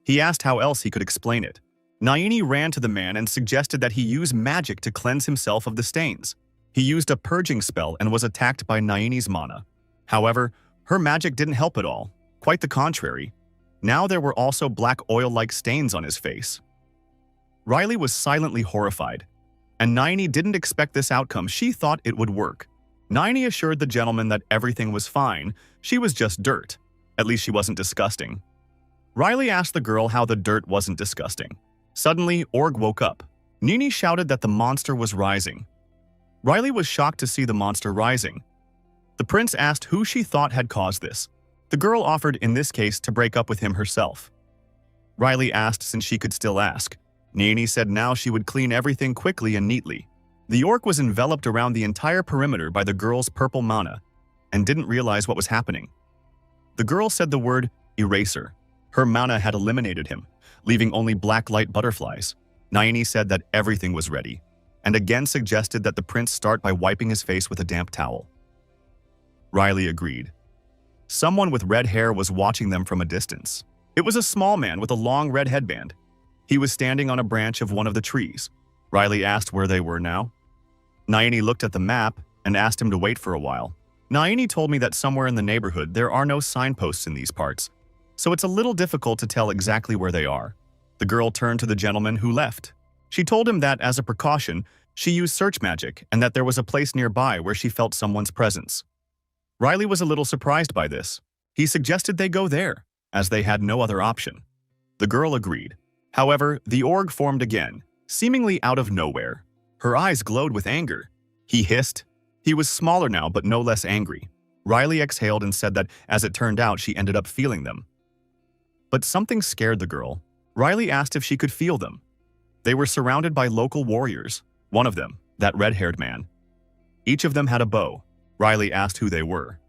He asked how else he could explain it. Naini ran to the man and suggested that he use magic to cleanse himself of the stains. He used a purging spell and was attacked by Naini's mana. However, her magic didn't help at all. Quite the contrary. Now there were also black oil-like stains on his face. Riley was silently horrified, and Naini didn't expect this outcome. She thought it would work. Naini assured the gentleman that everything was fine. She was just dirt. At least she wasn't disgusting. Riley asked the girl how the dirt wasn't disgusting. Suddenly, Org woke up. Nini shouted that the monster was rising. Riley was shocked to see the monster rising. The prince asked who she thought had caused this. The girl offered, in this case, to break up with him herself. Riley asked since she could still ask. Nini said now she would clean everything quickly and neatly. The orc was enveloped around the entire perimeter by the girl's purple mana and didn't realize what was happening. The girl said the word eraser. Her mana had eliminated him, leaving only black light butterflies. Naini said that everything was ready, and again suggested that the prince start by wiping his face with a damp towel. Riley agreed. Someone with red hair was watching them from a distance. It was a small man with a long red headband. He was standing on a branch of one of the trees. Riley asked where they were now. Naini looked at the map and asked him to wait for a while. Naini told me that somewhere in the neighborhood there are no signposts in these parts, so it's a little difficult to tell exactly where they are. The girl turned to the gentleman who left. She told him that, as a precaution, she used search magic and that there was a place nearby where she felt someone's presence. Riley was a little surprised by this. He suggested they go there, as they had no other option. The girl agreed. However, the org formed again, seemingly out of nowhere. Her eyes glowed with anger. He hissed. He was smaller now, but no less angry. Riley exhaled and said that, as it turned out, she ended up feeling them. But something scared the girl. Riley asked if she could feel them. They were surrounded by local warriors. One of them, that red-haired man. Each of them had a bow. Riley asked who they were.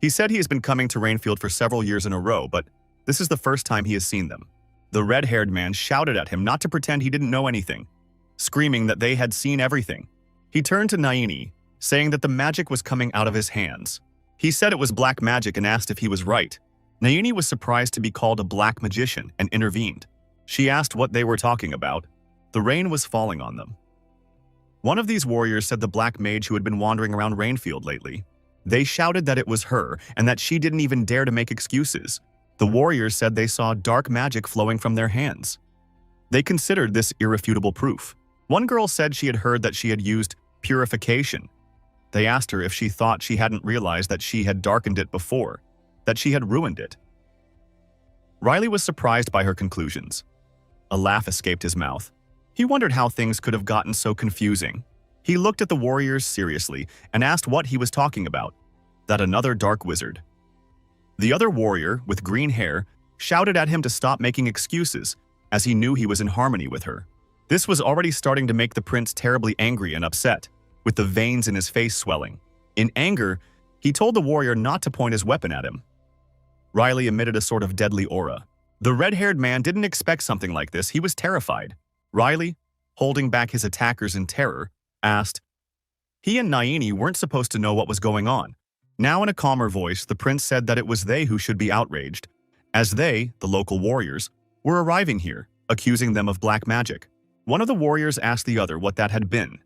He said he has been coming to Rainfield for several years in a row, but this is the first time he has seen them. The red-haired man shouted at him not to pretend he didn't know anything, screaming that they had seen everything. He turned to Naini, saying that the magic was coming out of his hands. He said it was black magic and asked if he was right. Naini was surprised to be called a black magician and intervened. She asked what they were talking about. The rain was falling on them. One of these warriors said the black mage who had been wandering around Rainfield lately. They shouted that it was her and that she didn't even dare to make excuses. The warriors said they saw dark magic flowing from their hands. They considered this irrefutable proof. One girl said she had heard that she had used purification. They asked her if she thought she hadn't realized that she had darkened it before, that she had ruined it. Riley was surprised by her conclusions. A laugh escaped his mouth. He wondered how things could have gotten so confusing. He looked at the warriors seriously and asked what he was talking about. That another dark wizard. The other warrior, with green hair, shouted at him to stop making excuses, as he knew he was in harmony with her. This was already starting to make the prince terribly angry and upset, with the veins in his face swelling. In anger, he told the warrior not to point his weapon at him. Riley emitted a sort of deadly aura. The red-haired man didn't expect something like this. He was terrified. Riley, holding back his attackers in terror, asked. He and Naini weren't supposed to know what was going on. Now in a calmer voice, the prince said that it was they who should be outraged, as they, the local warriors, were arriving here, accusing them of black magic. One of the warriors asked the other what that had been.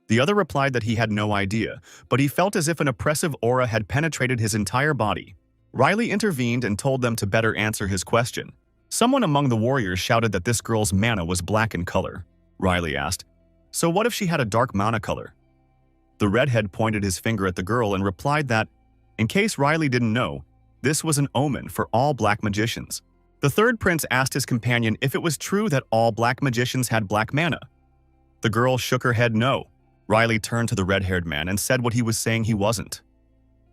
The other replied that he had no idea, but he felt as if an oppressive aura had penetrated his entire body. Riley intervened and told them to better answer his question. Someone among the warriors shouted that this girl's mana was black in color. Riley asked, "So what if she had a dark mana color?" The redhead pointed his finger at the girl and replied that, in case Riley didn't know, this was an omen for all black magicians. The third prince asked his companion if it was true that all black magicians had black mana. The girl shook her head no. Riley turned to the red-haired man and said what he was saying he wasn't.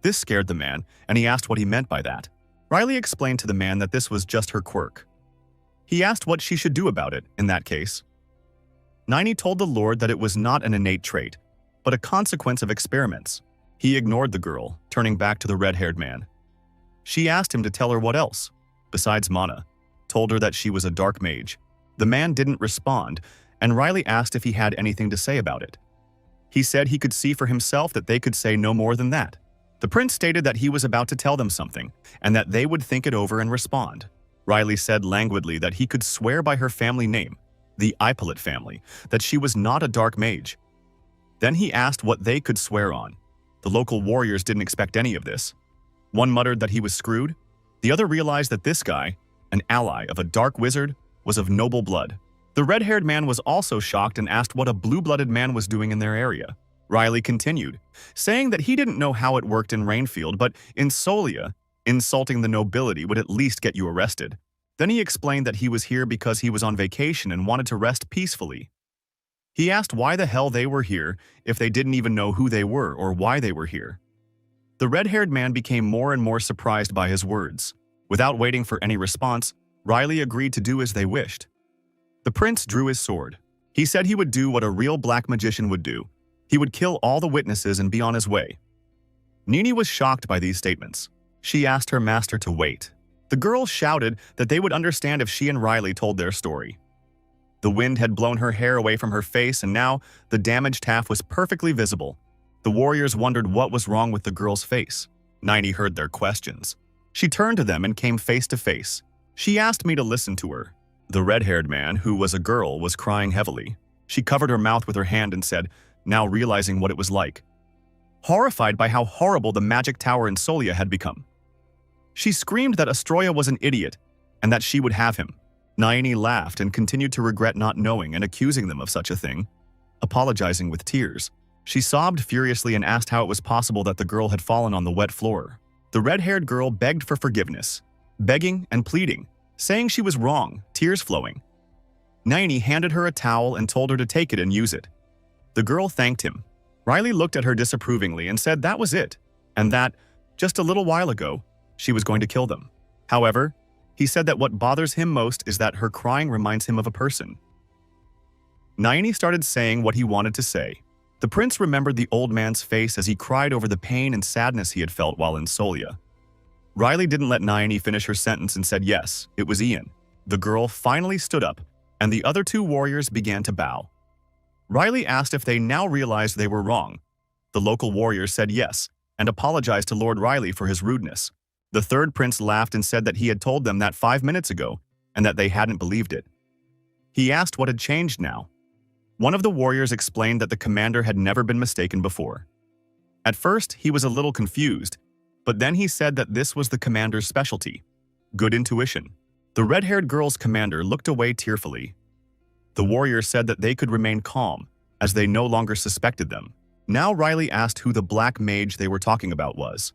This scared the man, and he asked what he meant by that. Riley explained to the man that this was just her quirk. He asked what she should do about it, in that case. Nini told the Lord that it was not an innate trait, but a consequence of experiments. He ignored the girl, turning back to the red-haired man. She asked him to tell her what else, besides mana, told her that she was a dark mage. The man didn't respond, and Riley asked if he had anything to say about it. He said he could see for himself that they could say no more than that. The prince stated that he was about to tell them something, and that they would think it over and respond. Riley said languidly that he could swear by her family name, the Ippolit family, that she was not a dark mage. Then he asked what they could swear on. The local warriors didn't expect any of this. One muttered that he was screwed. The other realized that this guy, an ally of a dark wizard, was of noble blood. The red-haired man was also shocked and asked what a blue-blooded man was doing in their area. Riley continued, saying that he didn't know how it worked in Rainfield, but in Solia, insulting the nobility would at least get you arrested. Then he explained that he was here because he was on vacation and wanted to rest peacefully. He asked why the hell they were here if they didn't even know who they were or why they were here. The red-haired man became more and more surprised by his words. Without waiting for any response, Riley agreed to do as they wished. The prince drew his sword. He said he would do what a real black magician would do. He would kill all the witnesses and be on his way. Nini was shocked by these statements. She asked her master to wait. The girls shouted that they would understand if she and Riley told their story. The wind had blown her hair away from her face, and now the damaged half was perfectly visible. The warriors wondered what was wrong with the girl's face. Nini heard their questions. She turned to them and came face to face. She asked me to listen to her. The red-haired man, who was a girl, was crying heavily. She covered her mouth with her hand and said, now realizing what it was like, horrified by how horrible the magic tower in Solia had become. She screamed that Astroya was an idiot and that she would have him. Nini laughed and continued to regret not knowing and accusing them of such a thing, apologizing with tears. She sobbed furiously and asked how it was possible that the girl had fallen on the wet floor. The red-haired girl begged for forgiveness, begging and pleading, saying she was wrong, tears flowing. Nini handed her a towel and told her to take it and use it. The girl thanked him. Riley looked at her disapprovingly and said that was it, and that, just a little while ago, she was going to kill them. However, he said that what bothers him most is that her crying reminds him of a person. Nini started saying what he wanted to say. The prince remembered the old man's face as he cried over the pain and sadness he had felt while in Solia. Riley didn't let Nini finish her sentence and said yes, it was Ian. The girl finally stood up, and the other two warriors began to bow. Riley asked if they now realized they were wrong. The local warriors said yes, and apologized to Lord Riley for his rudeness. The third prince laughed and said that he had told them that 5 minutes ago, and that they hadn't believed it. He asked what had changed now. One of the warriors explained that the commander had never been mistaken before. At first, he was a little confused, but then he said that this was the commander's specialty, good intuition. The red-haired girl's commander looked away tearfully. The warrior said that they could remain calm, as they no longer suspected them. Now Riley asked who the black mage they were talking about was.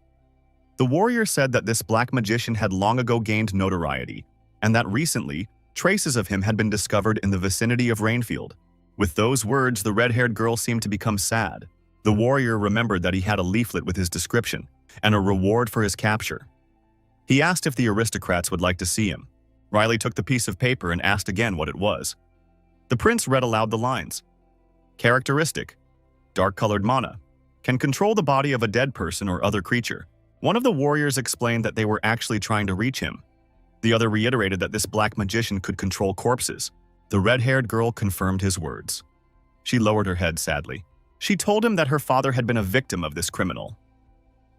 The warrior said that this black magician had long ago gained notoriety, and that recently, traces of him had been discovered in the vicinity of Rainfield. With those words, the red-haired girl seemed to become sad. The warrior remembered that he had a leaflet with his description, and a reward for his capture. He asked if the aristocrats would like to see him. Riley took the piece of paper and asked again what it was. The prince read aloud the lines. Characteristic: dark-colored mana. Can control the body of a dead person or other creature. One of the warriors explained that they were actually trying to reach him. The other reiterated that this black magician could control corpses. The red-haired girl confirmed his words. She lowered her head sadly. She told him that her father had been a victim of this criminal.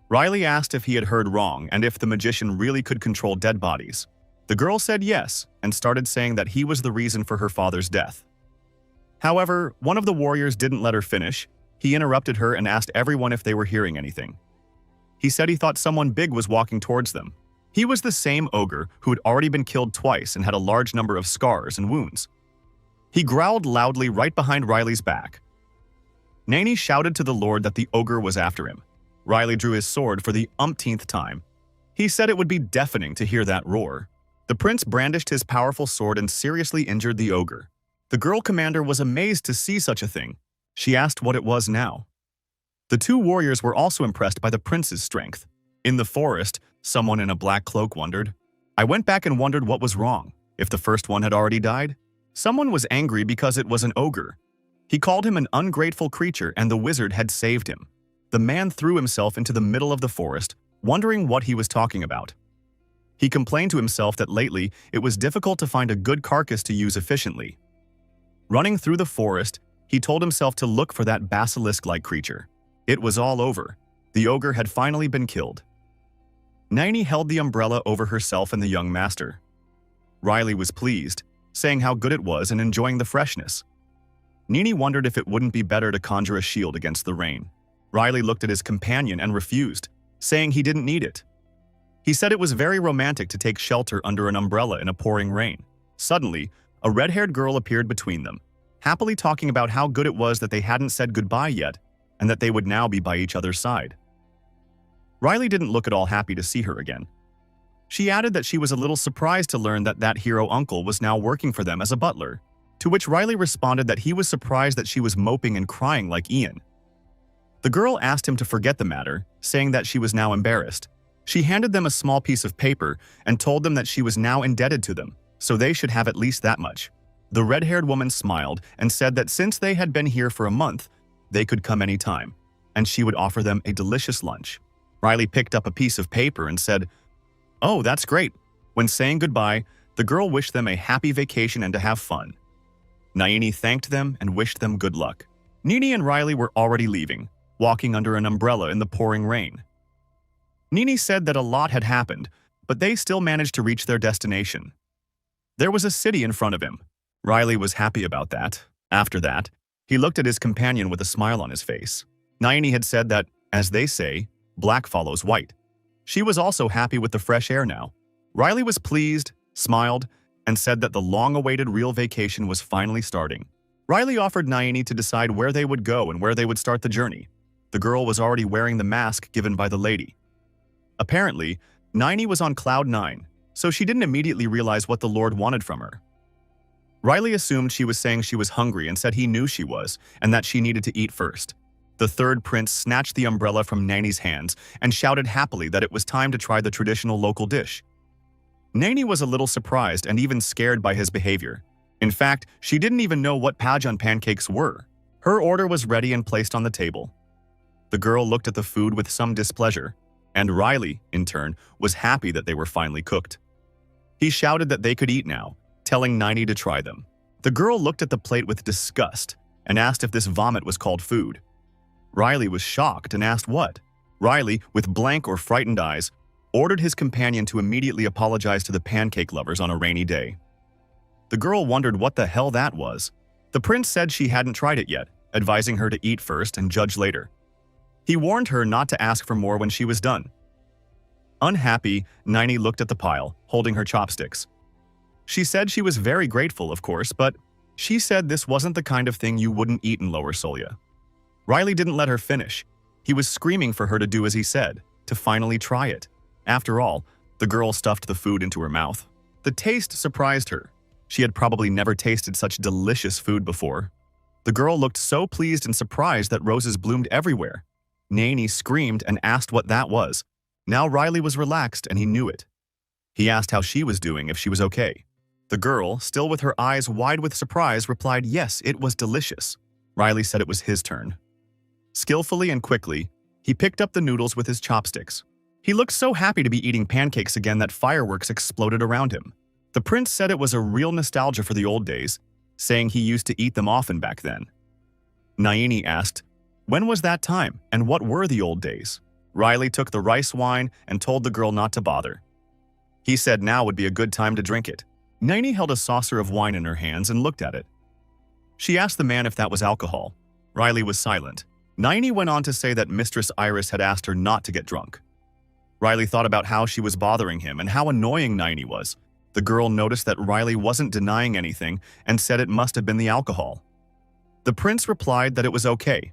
Riley asked if he had heard wrong and if the magician really could control dead bodies. The girl said yes and started saying that he was the reason for her father's death. However, one of the warriors didn't let her finish. He interrupted her and asked everyone if they were hearing anything. He said he thought someone big was walking towards them. He was the same ogre who had already been killed twice and had a large number of scars and wounds. He growled loudly right behind Riley's back. Nanny shouted to the Lord that the ogre was after him. Riley drew his sword for the umpteenth time. He said it would be deafening to hear that roar. The prince brandished his powerful sword and seriously injured the ogre. The girl commander was amazed to see such a thing. She asked what it was now. The two warriors were also impressed by the prince's strength. In the forest, someone in a black cloak wondered. I went back and wondered what was wrong, if the first one had already died. Someone was angry because it was an ogre. He called him an ungrateful creature and the wizard had saved him. The man threw himself into the middle of the forest, wondering what he was talking about. He complained to himself that lately it was difficult to find a good carcass to use efficiently. Running through the forest, he told himself to look for that basilisk-like creature. It was all over. The ogre had finally been killed. Nanny held the umbrella over herself and the young master. Riley was pleased, saying how good it was and enjoying the freshness. Nini wondered if it wouldn't be better to conjure a shield against the rain. Riley looked at his companion and refused, saying he didn't need it. He said it was very romantic to take shelter under an umbrella in a pouring rain. Suddenly, a red-haired girl appeared between them, happily talking about how good it was that they hadn't said goodbye yet and that they would now be by each other's side. Riley didn't look at all happy to see her again. She added that she was a little surprised to learn that that hero uncle was now working for them as a butler, to which Riley responded that he was surprised that she was moping and crying like Ian. The girl asked him to forget the matter, saying that she was now embarrassed. She handed them a small piece of paper and told them that she was now indebted to them, so they should have at least that much. The red-haired woman smiled and said that since they had been here for a month, they could come any time, and she would offer them a delicious lunch. Riley picked up a piece of paper and said, "Oh, that's great." When saying goodbye, the girl wished them a happy vacation and to have fun. Naini thanked them and wished them good luck. Nini and Riley were already leaving, walking under an umbrella in the pouring rain. Nini said that a lot had happened, but they still managed to reach their destination. There was a city in front of him. Riley was happy about that. After that, he looked at his companion with a smile on his face. Naini had said that, as they say, black follows white. She was also happy with the fresh air now. Riley was pleased, smiled, and said that the long-awaited real vacation was finally starting. Riley offered Naini to decide where they would go and where they would start the journey. The girl was already wearing the mask given by the lady. Apparently, Naini was on cloud 9, so she didn't immediately realize what the Lord wanted from her. Riley assumed she was saying she was hungry and said he knew she was, and that she needed to eat first. The third prince snatched the umbrella from Naini's hands and shouted happily that it was time to try the traditional local dish. Naini was a little surprised and even scared by his behavior. In fact, she didn't even know what pajan pancakes were. Her order was ready and placed on the table. The girl looked at the food with some displeasure, and Riley, in turn, was happy that they were finally cooked. He shouted that they could eat now, telling Naini to try them. The girl looked at the plate with disgust and asked if this vomit was called food. Riley was shocked and asked what. Riley, with blank or frightened eyes, ordered his companion to immediately apologize to the pancake lovers on a rainy day. The girl wondered what the hell that was. The prince said she hadn't tried it yet, advising her to eat first and judge later. He warned her not to ask for more when she was done. Unhappy, Naini looked at the pile, holding her chopsticks. She said she was very grateful, of course, but she said this wasn't the kind of thing you wouldn't eat in Lower Solya. Riley didn't let her finish. He was screaming for her to do as he said, to finally try it. After all, the girl stuffed the food into her mouth. The taste surprised her. She had probably never tasted such delicious food before. The girl looked so pleased and surprised that roses bloomed everywhere. Naini screamed and asked what that was. Now Riley was relaxed and he knew it. He asked how she was doing, if she was okay. The girl, still with her eyes wide with surprise, replied yes, it was delicious. Riley said it was his turn. Skillfully and quickly, he picked up the noodles with his chopsticks. He looked so happy to be eating pancakes again that fireworks exploded around him. The prince said it was a real nostalgia for the old days, saying he used to eat them often back then. Naini asked, when was that time and what were the old days? Riley took the rice wine and told the girl not to bother. He said now would be a good time to drink it. Naini held a saucer of wine in her hands and looked at it. She asked the man if that was alcohol. Riley was silent. Naini went on to say that Mistress Iris had asked her not to get drunk. Riley thought about how she was bothering him and how annoying Naini was. The girl noticed that Riley wasn't denying anything and said it must have been the alcohol. The prince replied that it was okay,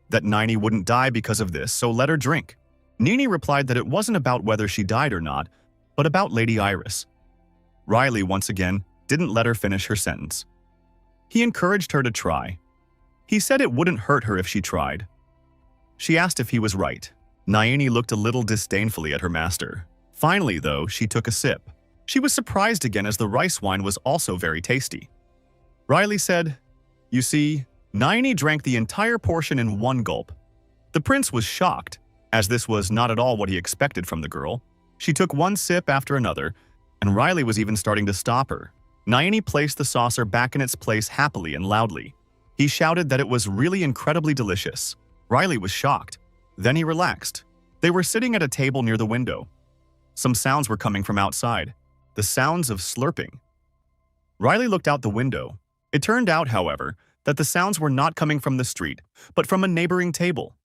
that Naini wouldn't die because of this, so let her drink. Nini replied that it wasn't about whether she died or not, but about Lady Iris. Riley, once again, didn't let her finish her sentence. He encouraged her to try. He said it wouldn't hurt her if she tried. She asked if he was right. Naini looked a little disdainfully at her master. Finally, though, she took a sip. She was surprised again as the rice wine was also very tasty. Riley said, "You see, Naini drank the entire portion in one gulp." The prince was shocked, as this was not at all what he expected from the girl. She took one sip after another, and Riley was even starting to stop her. Naini placed the saucer back in its place happily and loudly. He shouted that it was really incredibly delicious. Riley was shocked. Then he relaxed. They were sitting at a table near the window. Some sounds were coming from outside, the sounds of slurping. Riley looked out the window. It turned out, however, that the sounds were not coming from the street, but from a neighboring table.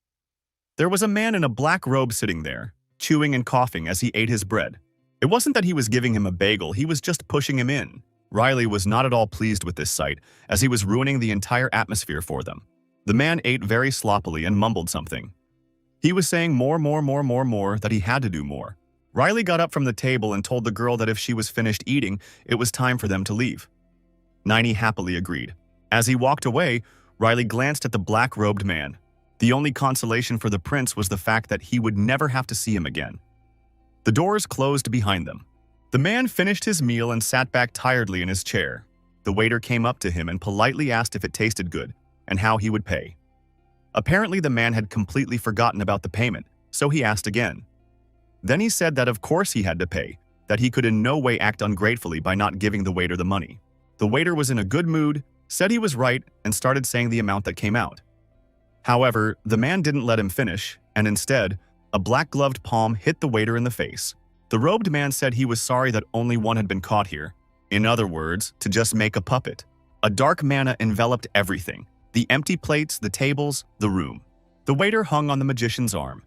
There was a man in a black robe sitting there, chewing and coughing as he ate his bread. It wasn't that he was giving him a bagel, he was just pushing him in. Riley was not at all pleased with this sight, as he was ruining the entire atmosphere for them. The man ate very sloppily and mumbled something. He was saying more, that he had to do more. Riley got up from the table and told the girl that if she was finished eating, it was time for them to leave. Naini happily agreed. As he walked away, Riley glanced at the black-robed man. The only consolation for the prince was the fact that he would never have to see him again. The doors closed behind them. The man finished his meal and sat back tiredly in his chair. The waiter came up to him and politely asked if it tasted good and how he would pay. Apparently, the man had completely forgotten about the payment, so he asked again. Then he said that of course he had to pay, that he could in no way act ungratefully by not giving the waiter the money. The waiter was in a good mood, said he was right, and started saying the amount that came out. However, the man didn't let him finish, and instead, a black-gloved palm hit the waiter in the face. The robed man said he was sorry that only one had been caught here. In other words, to just make a puppet. A dark manna enveloped everything. The empty plates, the tables, the room. The waiter hung on the magician's arm.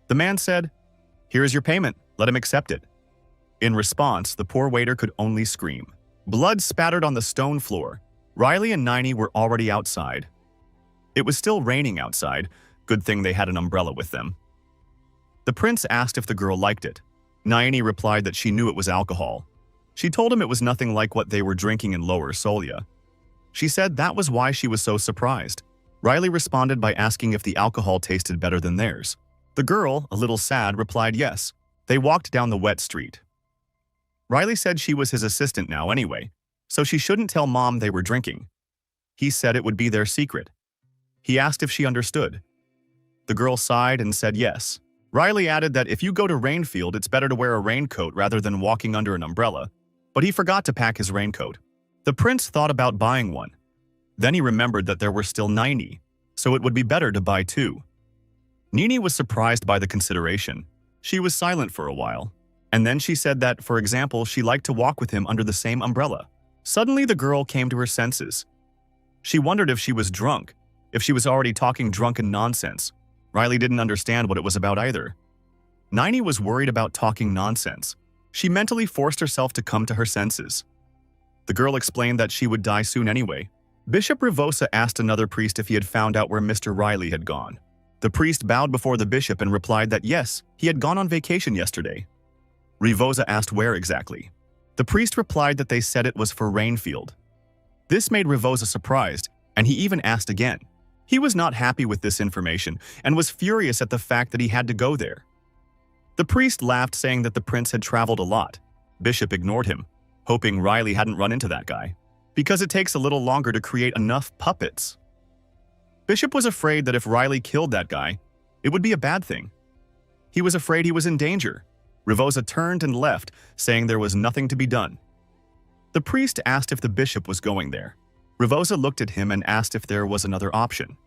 The man said, "Here is your payment. Let him accept it." In response, the poor waiter could only scream. Blood spattered on the stone floor. Riley and Naini were already outside. It was still raining outside. Good thing they had an umbrella with them. The prince asked if the girl liked it. Naini replied that she knew it was alcohol. She told him it was nothing like what they were drinking in Lower Solia. She said that was why she was so surprised. Riley responded by asking if the alcohol tasted better than theirs. The girl, a little sad, replied yes. They walked down the wet street. Riley said she was his assistant now anyway, so she shouldn't tell Mom they were drinking. He said it would be their secret. He asked if she understood. The girl sighed and said yes. Riley added that if you go to Rainfield, it's better to wear a raincoat rather than walking under an umbrella, but he forgot to pack his raincoat. The prince thought about buying one. Then he remembered that there were still 90, so it would be better to buy two. Nini was surprised by the consideration. She was silent for a while, and then she said that, for example, she liked to walk with him under the same umbrella. Suddenly, the girl came to her senses. She wondered if she was drunk, if she was already talking drunken nonsense. Riley didn't understand what it was about either. Nini was worried about talking nonsense. She mentally forced herself to come to her senses. The girl explained that she would die soon anyway. Bishop Rivosa asked another priest if he had found out where Mr. Riley had gone. The priest bowed before the bishop and replied that yes, he had gone on vacation yesterday. Rivosa asked where exactly. The priest replied that they said it was for Rainfield. This made Rivosa surprised, and he even asked again. He was not happy with this information and was furious at the fact that he had to go there. The priest laughed, saying that the prince had traveled a lot. Bishop ignored him, hoping Riley hadn't run into that guy, because it takes a little longer to create enough puppets. Bishop was afraid that if Riley killed that guy, it would be a bad thing. He was afraid he was in danger. Rivosa turned and left, saying there was nothing to be done. The priest asked if the bishop was going there. Rivosa looked at him and asked if there was another option.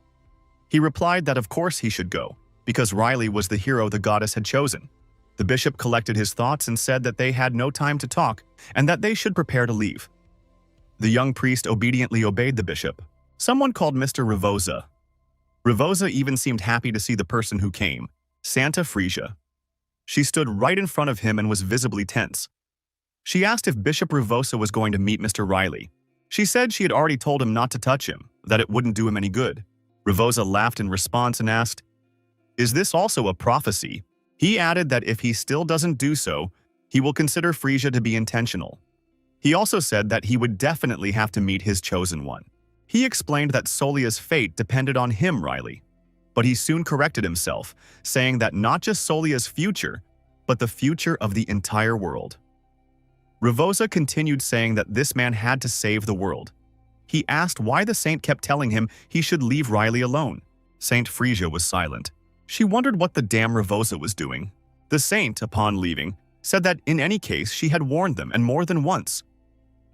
He replied that of course he should go, because Riley was the hero the goddess had chosen. The bishop collected his thoughts and said that they had no time to talk and that they should prepare to leave. The young priest obediently obeyed the bishop. Someone called Mr. Rivosa. Rivosa even seemed happy to see the person who came, Santa Frisia. She stood right in front of him and was visibly tense. She asked if Bishop Ravosa was going to meet Mr. Riley. She said she had already told him not to touch him, that it wouldn't do him any good. Ravosa laughed in response and asked, "Is this also a prophecy?" He added that if he still doesn't do so, he will consider Frisia to be intentional. He also said that he would definitely have to meet his chosen one. He explained that Solia's fate depended on him, Riley. But he soon corrected himself, saying that not just Solia's future, but the future of the entire world. Ravosa continued saying that this man had to save the world. He asked why the saint kept telling him he should leave Riley alone. Saint Frisia was silent. She wondered what the damn Ravosa was doing. The saint, upon leaving, said that in any case she had warned them, and more than once.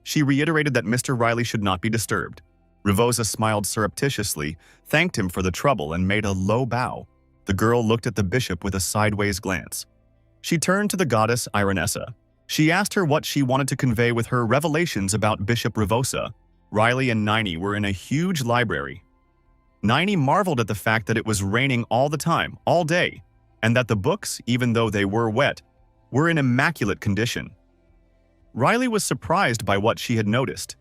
She reiterated that Mr. Riley should not be disturbed. Ravosa smiled surreptitiously, thanked him for the trouble, and made a low bow. The girl looked at the bishop with a sideways glance. She turned to the goddess Ironessa. She asked her what she wanted to convey with her revelations about Bishop Ravosa. Riley and Niney were in a huge library. Niney marveled at the fact that it was raining all the time, all day, and that the books, even though they were wet, were in immaculate condition. Riley was surprised by what she had noticed.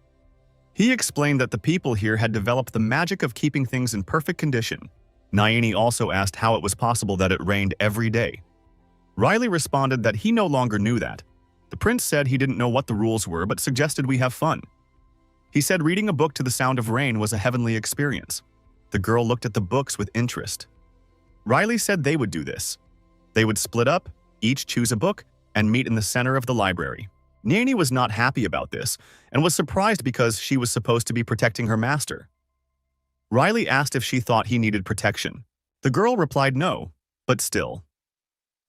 He explained that the people here had developed the magic of keeping things in perfect condition. Niney also asked how it was possible that it rained every day. Riley responded that he no longer knew that. The prince said he didn't know what the rules were but suggested we have fun. He said reading a book to the sound of rain was a heavenly experience. The girl looked at the books with interest. Riley said they would do this. They would split up, each choose a book, and meet in the center of the library. Niney was not happy about this and was surprised because she was supposed to be protecting her master. Riley asked if she thought he needed protection. The girl replied no, but still.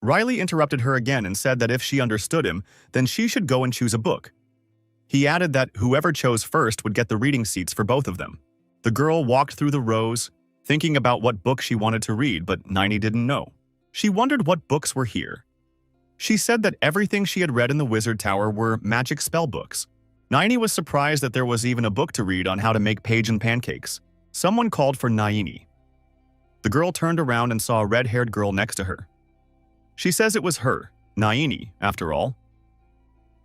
Riley interrupted her again and said that if she understood him, then she should go and choose a book. He added that whoever chose first would get the reading seats for both of them. The girl walked through the rows, thinking about what book she wanted to read, but Niney didn't know. She wondered what books were here. She said that everything she had read in the Wizard Tower were magic spell books. Niney was surprised that there was even a book to read on how to make Page-and pancakes. Someone called for Niney. The girl turned around and saw a red-haired girl next to her. She says it was her, Niney, after all.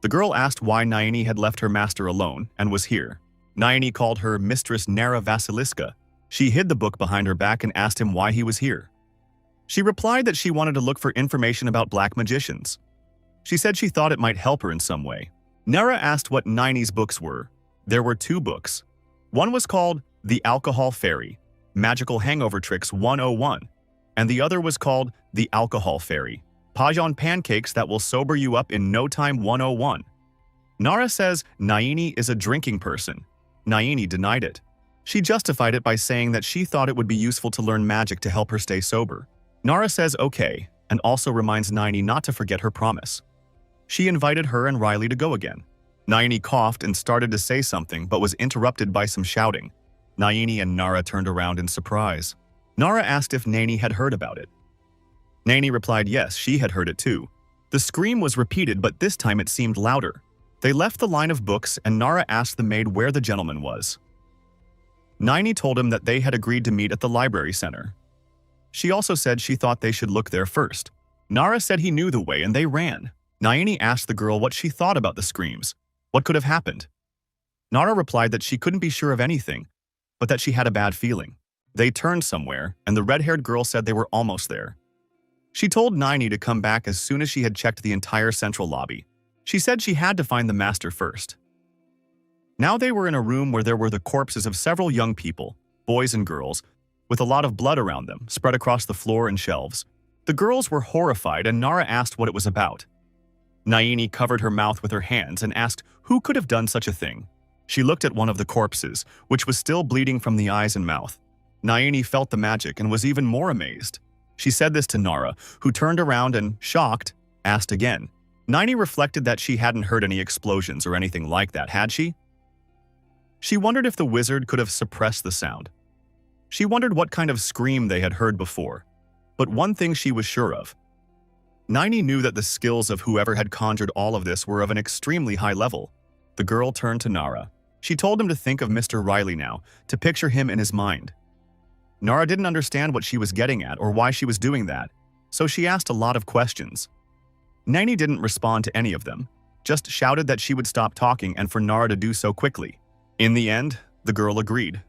The girl asked why Niney had left her master alone and was here. Niney called her Mistress Nara Vasiliska. She hid the book behind her back and asked him why he was here. She replied that she wanted to look for information about black magicians. She said she thought it might help her in some way. Nara asked what Niney's books were. There were 2 books. One was called The Alcohol Fairy, Magical Hangover Tricks 101, and the other was called The Alcohol Fairy, Page-and Pancakes That Will Sober You Up in No Time 101. Nara says Niney is a drinking person. Niney denied it. She justified it by saying that she thought it would be useful to learn magic to help her stay sober. Nara says okay, and also reminds Niney not to forget her promise. She invited her and Riley to go again. Niney coughed and started to say something but was interrupted by some shouting. Niney and Nara turned around in surprise. Nara asked if Niney had heard about it. Niney replied yes, she had heard it too. The scream was repeated, but this time it seemed louder. They left the line of books and Nara asked the maid where the gentleman was. Niney told him that they had agreed to meet at the library center. She also said she thought they should look there first. Nara said he knew the way and they ran. Niney asked the girl what she thought about the screams. What could have happened? Nara replied that she couldn't be sure of anything, but that she had a bad feeling. They turned somewhere, and the red-haired girl said they were almost there. She told Niney to come back as soon as she had checked the entire central lobby. She said she had to find the master first. Now they were in a room where there were the corpses of several young people, boys and girls, with a lot of blood around them, spread across the floor and shelves. The girls were horrified, and Nara asked what it was about. Niney covered her mouth with her hands and asked who could have done such a thing. She looked at one of the corpses, which was still bleeding from the eyes and mouth. Niney felt the magic and was even more amazed. She said this to Nara, who turned around and, shocked, asked again. Niney reflected that she hadn't heard any explosions or anything like that, had she? She wondered if the wizard could have suppressed the sound. She wondered what kind of scream they had heard before. But one thing she was sure of. Niney knew that the skills of whoever had conjured all of this were of an extremely high level. The girl turned to Nara. She told him to think of Mr. Riley now, to picture him in his mind. Nara didn't understand what she was getting at or why she was doing that, so she asked a lot of questions. Nani didn't respond to any of them, just shouted that she would stop talking and for Nara to do so quickly. In the end, the girl agreed.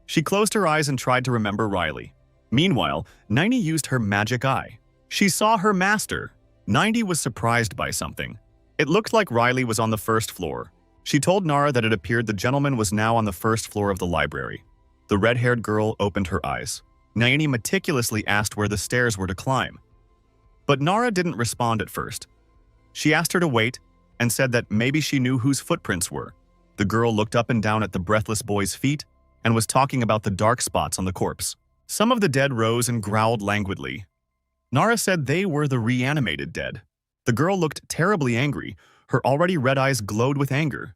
She closed her eyes and tried to remember Riley. Meanwhile, Nani used her magic eye. She saw her master. Nani was surprised by something. It looked like Riley was on the first floor. She told Nara that it appeared the gentleman was now on the first floor of the library. The red-haired girl opened her eyes. Nani meticulously asked where the stairs were to climb. But Nara didn't respond at first. She asked her to wait and said that maybe she knew whose footprints were. The girl looked up and down at the breathless boy's feet and was talking about the dark spots on the corpse. Some of the dead rose and growled languidly. Nara said they were the reanimated dead. The girl looked terribly angry. Her already red eyes glowed with anger.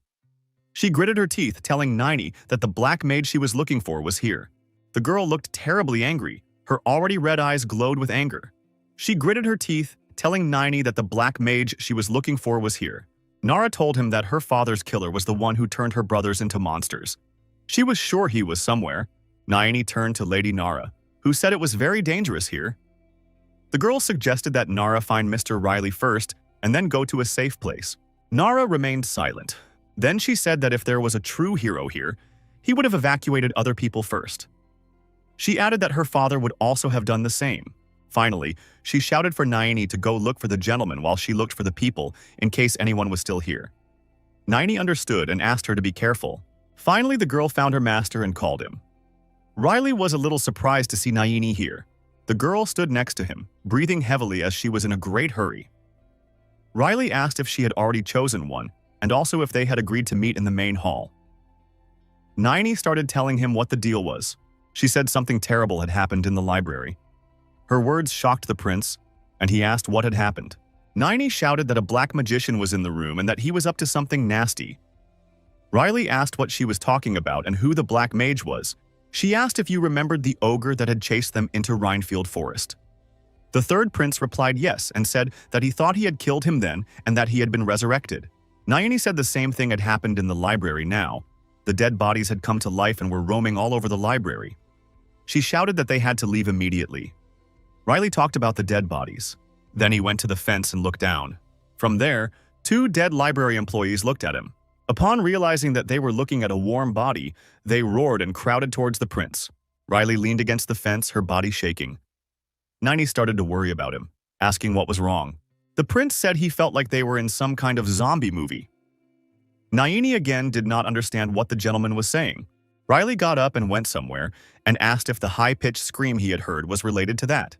She gritted her teeth, telling Nani that the black maid she was looking for was here. The girl looked terribly angry. Her already red eyes glowed with anger. She gritted her teeth, telling Nani that the black mage she was looking for was here. Nara told him that her father's killer was the one who turned her brothers into monsters. She was sure he was somewhere. Nani turned to Lady Nara, who said it was very dangerous here. The girl suggested that Nara find Mr. Riley first and then go to a safe place. Nara remained silent. Then she said that if there was a true hero here, he would have evacuated other people first. She added that her father would also have done the same. Finally, she shouted for Nani to go look for the gentleman while she looked for the people in case anyone was still here. Nani understood and asked her to be careful. Finally, the girl found her master and called him. Riley was a little surprised to see Nani here. The girl stood next to him, breathing heavily as she was in a great hurry. Riley asked if she had already chosen one, and also if they had agreed to meet in the main hall. Nani started telling him what the deal was. She said something terrible had happened in the library. Her words shocked the prince, and he asked what had happened. Nani shouted that a black magician was in the room and that he was up to something nasty. Riley asked what she was talking about and who the black mage was. She asked if you remembered the ogre that had chased them into Rhinefield Forest. The third prince replied yes and said that he thought he had killed him then and that he had been resurrected. Nayani said the same thing had happened in the library now. The dead bodies had come to life and were roaming all over the library. She shouted that they had to leave immediately. Riley talked about the dead bodies. Then he went to the fence and looked down. From there, 2 dead library employees looked at him. Upon realizing that they were looking at a warm body, they roared and crowded towards the prince. Riley leaned against the fence, her body shaking. Nani started to worry about him, asking what was wrong. The prince said he felt like they were in some kind of zombie movie. Naini again did not understand what the gentleman was saying. Riley got up and went somewhere and asked if the high-pitched scream he had heard was related to that.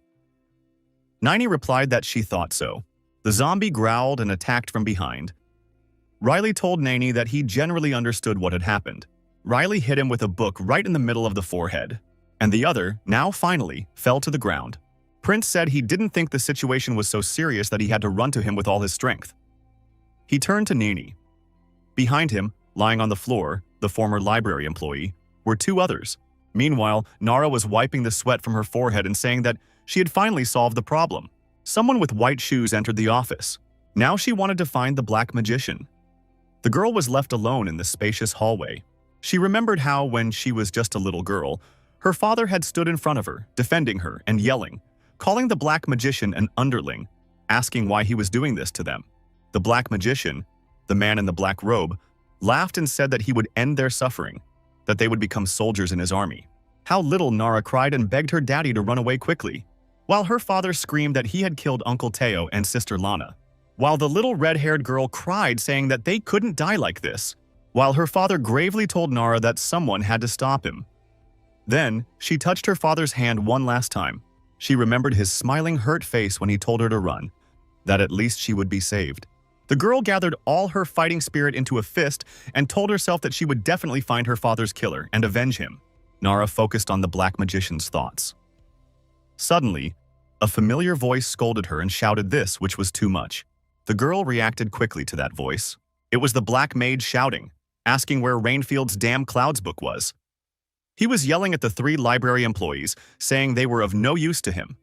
Naini replied that she thought so. The zombie growled and attacked from behind. Riley told Nani that he generally understood what had happened. Riley hit him with a book right in the middle of the forehead, and the other, now finally, fell to the ground. Prince said he didn't think the situation was so serious that he had to run to him with all his strength. He turned to Nini. Behind him, lying on the floor, the former library employee, were 2 others. Meanwhile, Nara was wiping the sweat from her forehead and saying that she had finally solved the problem. Someone with white shoes entered the office. Now she wanted to find the black magician. The girl was left alone in the spacious hallway. She remembered how, when she was just a little girl, her father had stood in front of her, defending her and yelling, calling the black magician an underling, asking why he was doing this to them. The black magician, the man in the black robe, laughed and said that he would end their suffering, that they would become soldiers in his army. How little Nara cried and begged her daddy to run away quickly, while her father screamed that he had killed Uncle Teo and Sister Lana, while the little red-haired girl cried saying that they couldn't die like this, while her father gravely told Nara that someone had to stop him. Then, she touched her father's hand one last time. She remembered his smiling, hurt face when he told her to run, that at least she would be saved. The girl gathered all her fighting spirit into a fist and told herself that she would definitely find her father's killer and avenge him. Nara focused on the black magician's thoughts. Suddenly, a familiar voice scolded her and shouted this, which was too much. The girl reacted quickly to that voice. It was the black mage shouting, asking where Rainfield's damn clouds book was. He was yelling at the 3 library employees, saying they were of no use to him.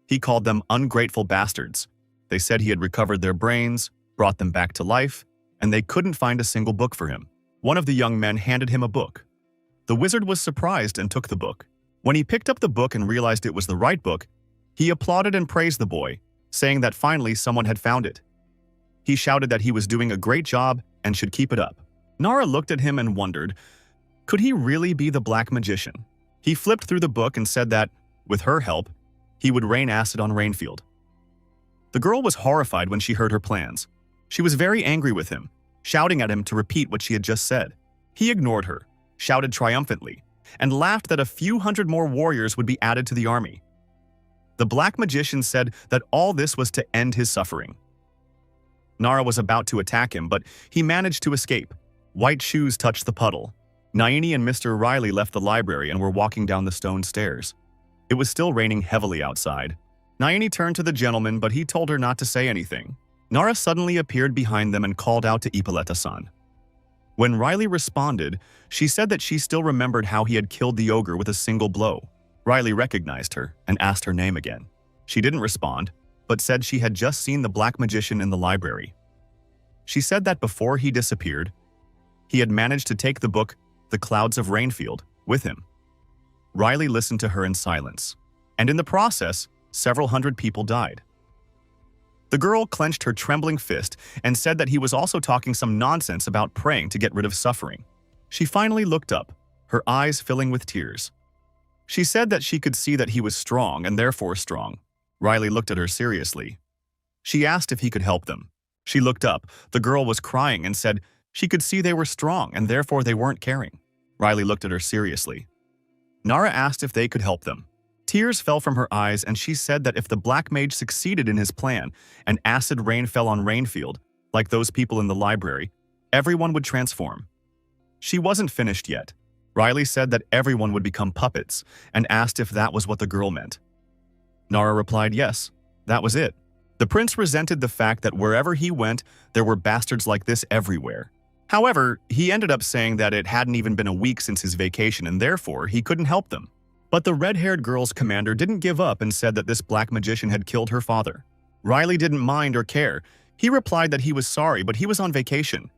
He called them ungrateful bastards. They said he had recovered their brains, brought them back to life, and they couldn't find a single book for him. One of the young men handed him a book. The wizard was surprised and took the book. When he picked up the book and realized it was the right book, he applauded and praised the boy, saying that finally someone had found it. He shouted that he was doing a great job and should keep it up. Nara looked at him and wondered, could he really be the Black Magician? He flipped through the book and said that, with her help, he would rain acid on Rainfield. The girl was horrified when she heard her plans. She was very angry with him, shouting at him to repeat what she had just said. He ignored her, shouted triumphantly, and laughed that a few hundred more warriors would be added to the army. The Black Magician said that all this was to end his suffering. Nara was about to attack him, but he managed to escape. White shoes touched the puddle. Naini and Mr. Riley left the library and were walking down the stone stairs. It was still raining heavily outside. Naini turned to the gentleman, but he told her not to say anything. Nara suddenly appeared behind them and called out to Ippolita-san. When Riley responded, she said that she still remembered how he had killed the ogre with a single blow. Riley recognized her and asked her name again. She didn't respond, but said she had just seen the Black Magician in the library. She said that before he disappeared, he had managed to take the book, The Clouds of Rainfield, with him. Riley listened to her in silence, and in the process, several hundred people died. The girl clenched her trembling fist and said that he was also talking some nonsense about praying to get rid of suffering. She finally looked up, her eyes filling with tears. She said that she could see that he was strong and therefore strong. Riley looked at her seriously. She asked if he could help them. She looked up. The girl was crying and said she could see they were strong and therefore they weren't caring. Riley looked at her seriously. Nara asked if they could help them. Tears fell from her eyes and she said that if the Black Mage succeeded in his plan and acid rain fell on Rainfield, like those people in the library, everyone would transform. She wasn't finished yet. Riley said that everyone would become puppets and asked if that was what the girl meant. Nara replied yes, that was it. The prince resented the fact that wherever he went, there were bastards like this everywhere. However, he ended up saying that it hadn't even been a week since his vacation and therefore he couldn't help them. But the red-haired girl's commander didn't give up and said that this Black Magician had killed her father. Riley didn't mind or care. He replied that he was sorry, but he was on vacation.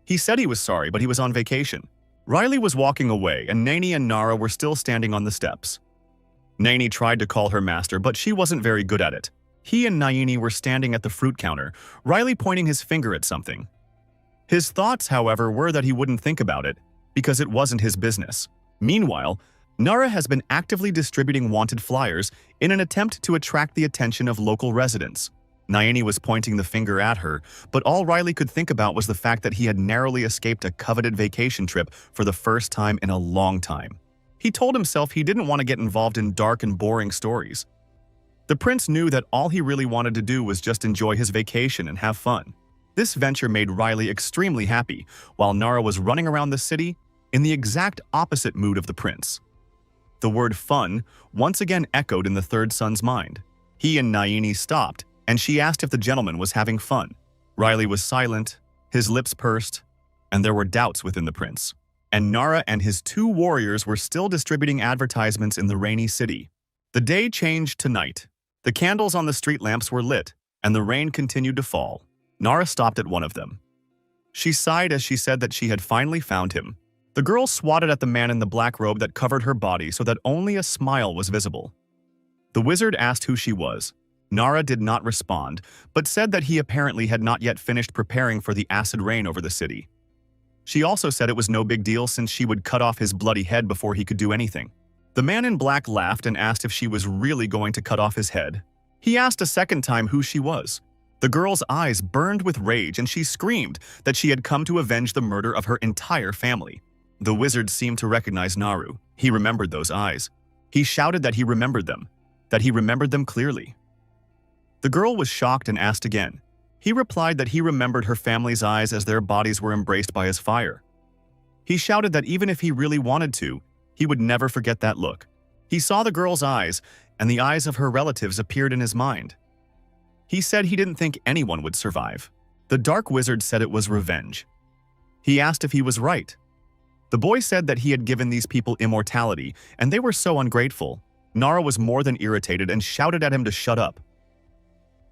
He said he was sorry, but he was on vacation. Riley was walking away and Naini and Nara were still standing on the steps. Naini tried to call her master, but she wasn't very good at it. He and Naini were standing at the fruit counter, Riley pointing his finger at something. His thoughts, however, were that he wouldn't think about it, because it wasn't his business. Meanwhile, Nara has been actively distributing wanted flyers in an attempt to attract the attention of local residents. Naini was pointing the finger at her, but all Riley could think about was the fact that he had narrowly escaped a coveted vacation trip for the first time in a long time. He told himself he didn't want to get involved in dark and boring stories. The prince knew that all he really wanted to do was just enjoy his vacation and have fun. This venture made Riley extremely happy, while Nara was running around the city in the exact opposite mood of the prince. The word fun once again echoed in the third son's mind. He and Naini stopped, and she asked if the gentleman was having fun. Riley was silent, his lips pursed, and there were doubts within the prince. And Nara and his two warriors were still distributing advertisements in the rainy city. The day changed to night. The candles on the street lamps were lit, and the rain continued to fall. Nara stopped at one of them. She sighed as she said that she had finally found him. The girl swatted at the man in the black robe that covered her body so that only a smile was visible. The wizard asked who she was. Nara did not respond, but said that he apparently had not yet finished preparing for the acid rain over the city. She also said it was no big deal since she would cut off his bloody head before he could do anything. The man in black laughed and asked if she was really going to cut off his head. He asked a second time who she was. The girl's eyes burned with rage and she screamed that she had come to avenge the murder of her entire family. The wizard seemed to recognize Naru. He remembered those eyes. He shouted that he remembered them clearly. The girl was shocked and asked again. He replied that he remembered her family's eyes as their bodies were embraced by his fire. He shouted that even if he really wanted to, he would never forget that look. He saw the girl's eyes, and the eyes of her relatives appeared in his mind. He said he didn't think anyone would survive. The dark wizard said it was revenge. He asked if he was right. The boy said that he had given these people immortality, and they were so ungrateful. Nara was more than irritated and shouted at him to shut up.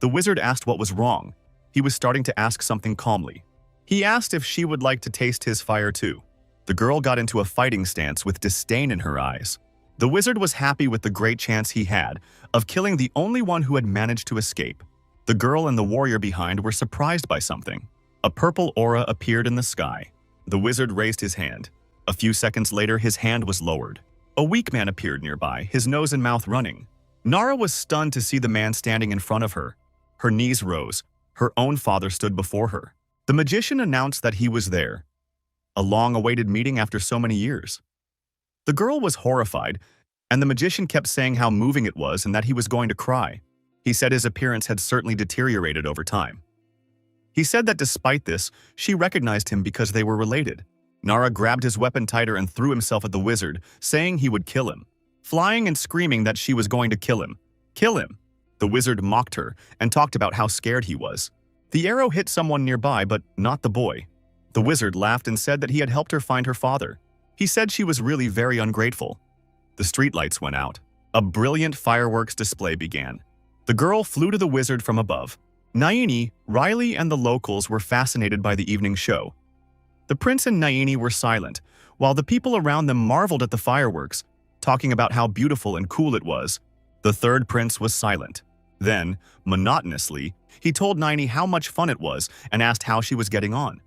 The wizard asked what was wrong. He was starting to ask something calmly. He asked if she would like to taste his fire too. The girl got into a fighting stance with disdain in her eyes. The wizard was happy with the great chance he had of killing the only one who had managed to escape. The girl and the warrior behind were surprised by something. A purple aura appeared in the sky. The wizard raised his hand. A few seconds later, his hand was lowered. A weak man appeared nearby, his nose and mouth running. Nara was stunned to see the man standing in front of her. Her knees rose. Her own father stood before her. The magician announced that he was there. A long-awaited meeting after so many years. The girl was horrified, and the magician kept saying how moving it was and that he was going to cry. He said his appearance had certainly deteriorated over time. He said that despite this, she recognized him because they were related. Nara grabbed his weapon tighter and threw himself at the wizard, saying he would kill him, flying and screaming that she was going to kill him. Kill him! The wizard mocked her and talked about how scared he was. The arrow hit someone nearby, but not the boy. The wizard laughed and said that he had helped her find her father. He said she was really very ungrateful. The streetlights went out. A brilliant fireworks display began. The girl flew to the wizard from above. Naini, Riley, and the locals were fascinated by the evening show. The prince and Naini were silent, while the people around them marveled at the fireworks, talking about how beautiful and cool it was. The third prince was silent. Then, monotonously, he told Naini how much fun it was and asked how she was getting on.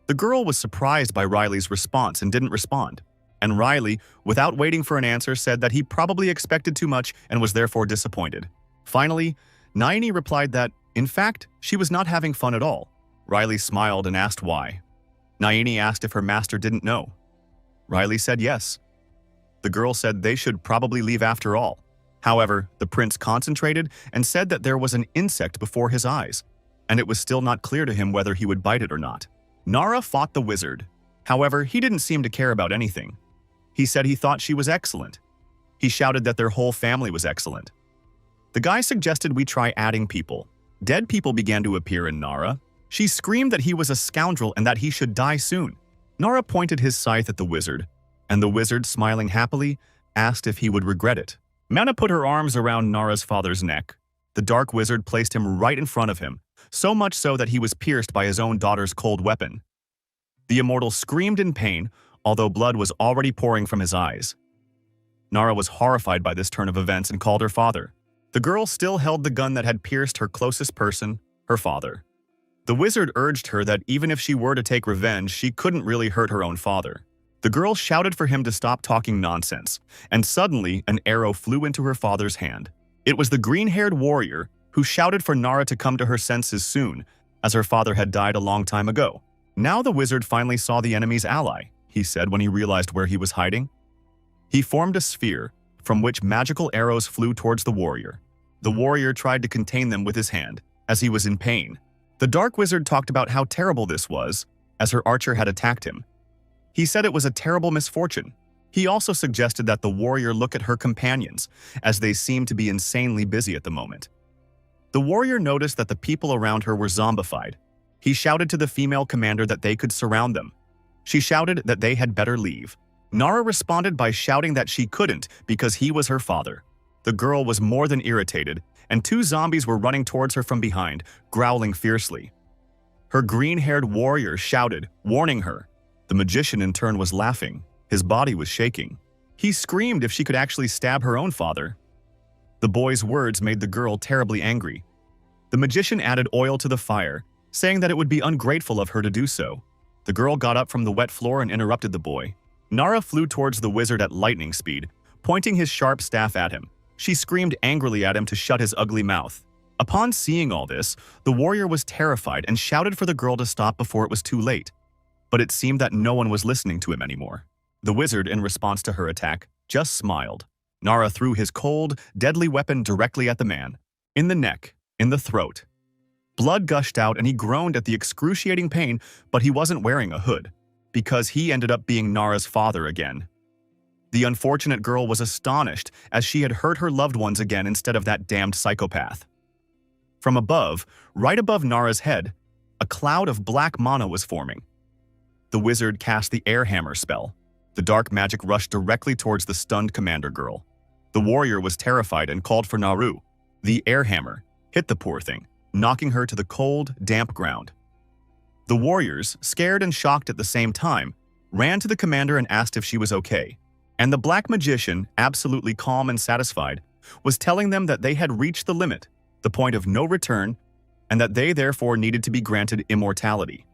The girl was surprised by Riley's response and didn't respond. And Riley, without waiting for an answer, said that he probably expected too much and was therefore disappointed. Finally, Naini replied that, in fact, she was not having fun at all. Riley smiled and asked why. Naini asked if her master didn't know. Riley said yes. The girl said they should probably leave after all. However, the prince concentrated and said that there was an insect before his eyes, and it was still not clear to him whether he would bite it or not. Nara fought the wizard. However, he didn't seem to care about anything. He said he thought she was excellent. He shouted that their whole family was excellent. The guy suggested we try adding people. Dead people began to appear in Nara. She screamed that he was a scoundrel and that he should die soon. Nara pointed his scythe at the wizard, and the wizard, smiling happily, asked if he would regret it. Mana put her arms around Nara's father's neck. The dark wizard placed him right in front of him, so much so that he was pierced by his own daughter's cold weapon. The immortal screamed in pain, although blood was already pouring from his eyes. Nara was horrified by this turn of events and called her father. The girl still held the gun that had pierced her closest person, her father. The wizard urged her that even if she were to take revenge, she couldn't really hurt her own father. The girl shouted for him to stop talking nonsense, and suddenly an arrow flew into her father's hand. It was the green-haired warrior who shouted for Nara to come to her senses soon, as her father had died a long time ago. Now the wizard finally saw the enemy's ally, he said when he realized where he was hiding. He formed a sphere, from which magical arrows flew towards the warrior. The warrior tried to contain them with his hand, as he was in pain. The dark wizard talked about how terrible this was, as her archer had attacked him. He said it was a terrible misfortune. He also suggested that the warrior look at her companions, as they seemed to be insanely busy at the moment. The warrior noticed that the people around her were zombified. He shouted to the female commander that they could surround them. She shouted that they had better leave. Nara responded by shouting that she couldn't because he was her father. The girl was more than irritated, and two zombies were running towards her from behind, growling fiercely. Her green-haired warrior shouted, warning her. The magician in turn was laughing. His body was shaking. He screamed if she could actually stab her own father. The boy's words made the girl terribly angry. The magician added oil to the fire, saying that it would be ungrateful of her to do so. The girl got up from the wet floor and interrupted the boy. Nara flew towards the wizard at lightning speed, pointing his sharp staff at him. She screamed angrily at him to shut his ugly mouth. Upon seeing all this, the warrior was terrified and shouted for the girl to stop before it was too late. But it seemed that no one was listening to him anymore. The wizard, in response to her attack, just smiled. Nara threw his cold, deadly weapon directly at the man. In the neck, in the throat. Blood gushed out and he groaned at the excruciating pain, but he wasn't wearing a hood, because he ended up being Nara's father again. The unfortunate girl was astonished as she had hurt her loved ones again instead of that damned psychopath. From above, right above Nara's head, a cloud of black mana was forming. The wizard cast the air hammer spell. The dark magic rushed directly towards the stunned commander girl. The warrior was terrified and called for Naru. The air hammer hit the poor thing, knocking her to the cold, damp ground. The warriors, scared and shocked at the same time, ran to the commander and asked if she was okay. And the black magician, absolutely calm and satisfied, was telling them that they had reached the limit. the point of no return, and that they therefore needed to be granted immortality.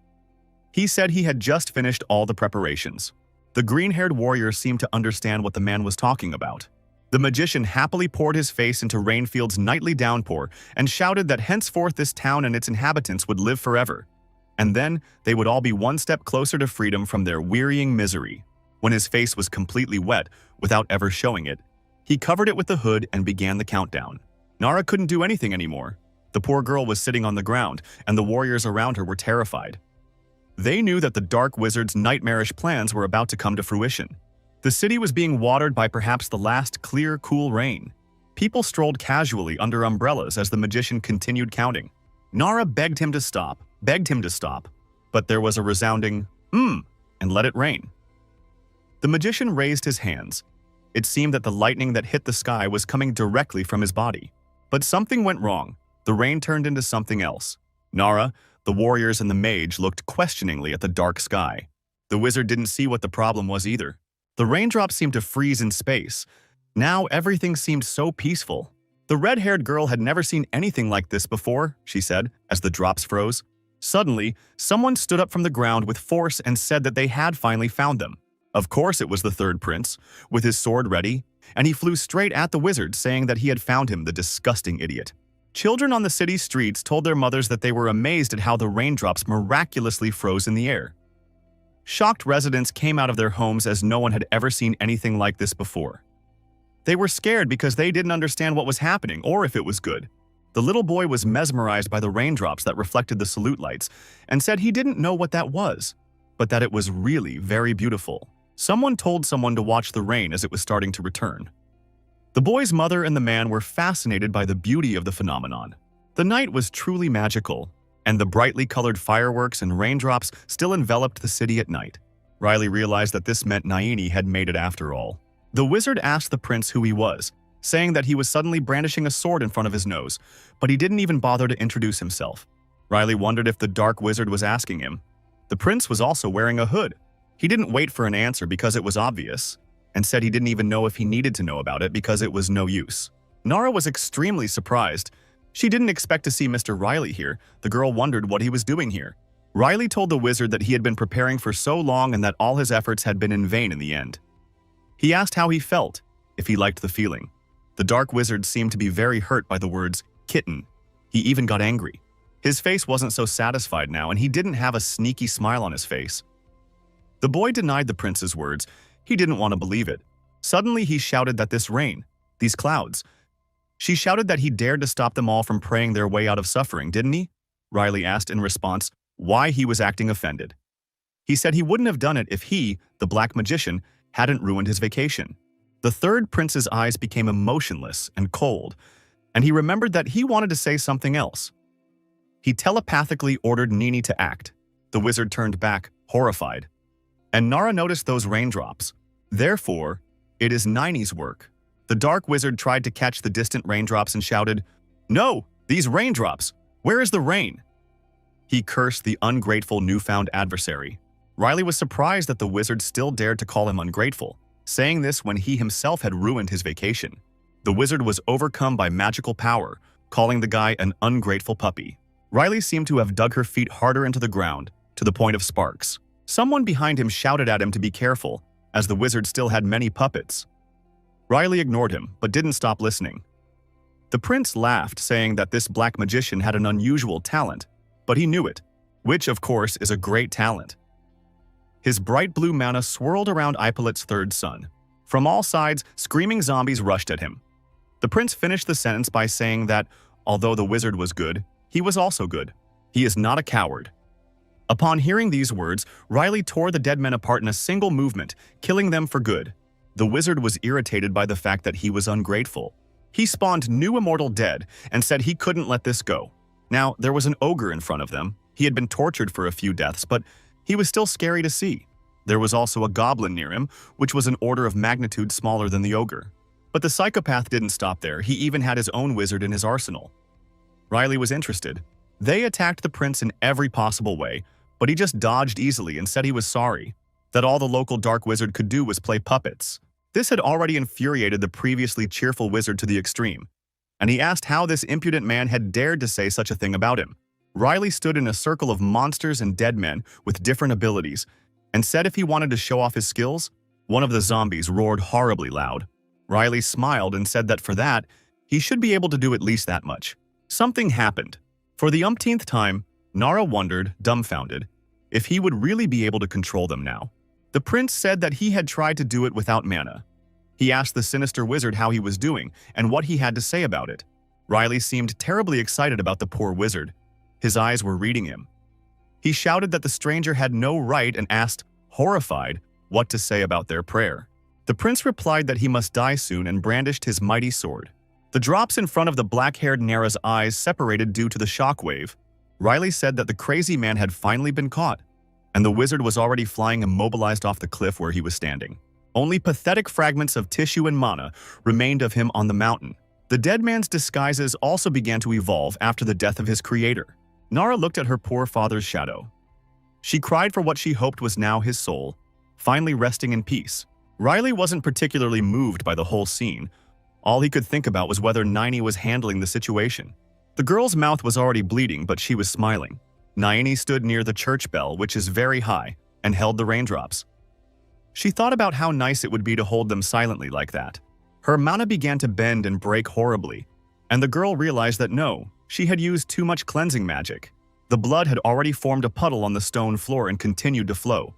He said he had just finished all the preparations. The green-haired warrior seemed to understand what the man was talking about. The magician happily poured his face into Rainfield's nightly downpour and shouted that henceforth this town and its inhabitants would live forever. And then they would all be one step closer to freedom from their wearying misery. When his face was completely wet, without ever showing it, he covered it with the hood and began the countdown. Nara couldn't do anything anymore. The poor girl was sitting on the ground, and the warriors around her were terrified. They knew that the dark wizard's nightmarish plans were about to come to fruition. The city was being watered by perhaps the last clear, cool rain. People strolled casually under umbrellas as the magician continued counting. Nara begged him to stop, but there was a resounding, and let it rain. The magician raised his hands. It seemed that the lightning that hit the sky was coming directly from his body. But something went wrong. The rain turned into something else. Nara, the warriors, and the mage looked questioningly at the dark sky. The wizard didn't see what the problem was either. The raindrops seemed to freeze in space. Now everything seemed so peaceful. The red-haired girl had never seen anything like this before, she said, as the drops froze. Suddenly, someone stood up from the ground with force and said that they had finally found them. Of course it was the third prince, with his sword ready, and he flew straight at the wizard, saying that he had found him, the disgusting idiot. Children on the city streets told their mothers that they were amazed at how the raindrops miraculously froze in the air. Shocked residents came out of their homes as no one had ever seen anything like this before. They were scared because they didn't understand what was happening or if it was good. The little boy was mesmerized by the raindrops that reflected the salute lights and said he didn't know what that was, but that it was really very beautiful. Someone told someone to watch the rain as it was starting to return. The boy's mother and the man were fascinated by the beauty of the phenomenon. The night was truly magical, and the brightly colored fireworks and raindrops still enveloped the city at night. Riley realized that this meant Naini had made it after all. The wizard asked the prince who he was, saying that he was suddenly brandishing a sword in front of his nose, but he didn't even bother to introduce himself. Riley wondered if the dark wizard was asking him. The prince was also wearing a hood. He didn't wait for an answer because it was obvious, and said he didn't even know if he needed to know about it because it was no use. Nara was extremely surprised. She didn't expect to see Mr. Riley here. The girl wondered what he was doing here. Riley told the wizard that he had been preparing for so long and that all his efforts had been in vain in the end. He asked how he felt, if he liked the feeling. The dark wizard seemed to be very hurt by the words, kitten. He even got angry. His face wasn't so satisfied now, and he didn't have a sneaky smile on his face. The boy denied the prince's words. He didn't want to believe it. Suddenly he shouted that this rain, these clouds. She shouted that he dared to stop them all from praying their way out of suffering, didn't he? Riley asked in response why he was acting offended. He said he wouldn't have done it if he, the black magician, hadn't ruined his vacation. The third prince's eyes became emotionless and cold, and he remembered that he wanted to say something else. He telepathically ordered Nini to act. The wizard turned back, horrified. And Nara noticed those raindrops. Therefore, it is Nini's work. The dark wizard tried to catch the distant raindrops and shouted, "No, these raindrops! Where is the rain?" He cursed the ungrateful newfound adversary. Riley was surprised that the wizard still dared to call him ungrateful, saying this when he himself had ruined his vacation. The wizard was overcome by magical power, calling the guy an ungrateful puppy. Riley seemed to have dug her feet harder into the ground, to the point of sparks. Someone behind him shouted at him to be careful, as the wizard still had many puppets. Riley ignored him, but didn't stop listening. The prince laughed, saying that this black magician had an unusual talent, but he knew it, which, of course, is a great talent. His bright blue mana swirled around Ippolit's third son. From all sides, screaming zombies rushed at him. The prince finished the sentence by saying that, although the wizard was good, he was also good. He is not a coward. Upon hearing these words, Riley tore the dead men apart in a single movement, killing them for good. The wizard was irritated by the fact that he was ungrateful. He spawned new immortal dead and said he couldn't let this go. Now, there was an ogre in front of them. He had been tortured for a few deaths, but he was still scary to see. There was also a goblin near him, which was an order of magnitude smaller than the ogre. But the psychopath didn't stop there. He even had his own wizard in his arsenal. Riley was interested. They attacked the prince in every possible way, but he just dodged easily and said he was sorry, that all the local dark wizard could do was play puppets. This had already infuriated the previously cheerful wizard to the extreme, and he asked how this impudent man had dared to say such a thing about him. Riley stood in a circle of monsters and dead men with different abilities and said if he wanted to show off his skills, one of the zombies roared horribly loud. Riley smiled and said that for that, he should be able to do at least that much. Something happened. For the umpteenth time, Nara wondered, dumbfounded, if he would really be able to control them now. The prince said that he had tried to do it without mana. He asked the sinister wizard how he was doing and what he had to say about it. Riley seemed terribly excited about the poor wizard. His eyes were reading him. He shouted that the stranger had no right and asked, horrified, what to say about their prayer. The prince replied that he must die soon and brandished his mighty sword. The drops in front of the black-haired Nara's eyes separated due to the shockwave. Riley said that the crazy man had finally been caught, and the wizard was already flying immobilized off the cliff where he was standing. Only pathetic fragments of tissue and mana remained of him on the mountain. The dead man's disguises also began to evolve after the death of his creator. Nara looked at her poor father's shadow. She cried for what she hoped was now his soul, finally resting in peace. Riley wasn't particularly moved by the whole scene. All he could think about was whether Naini was handling the situation. The girl's mouth was already bleeding, but she was smiling. Naini stood near the church bell, which is very high, and held the raindrops. She thought about how nice it would be to hold them silently like that. Her mana began to bend and break horribly, and the girl realized that no, she had used too much cleansing magic. The blood had already formed a puddle on the stone floor and continued to flow.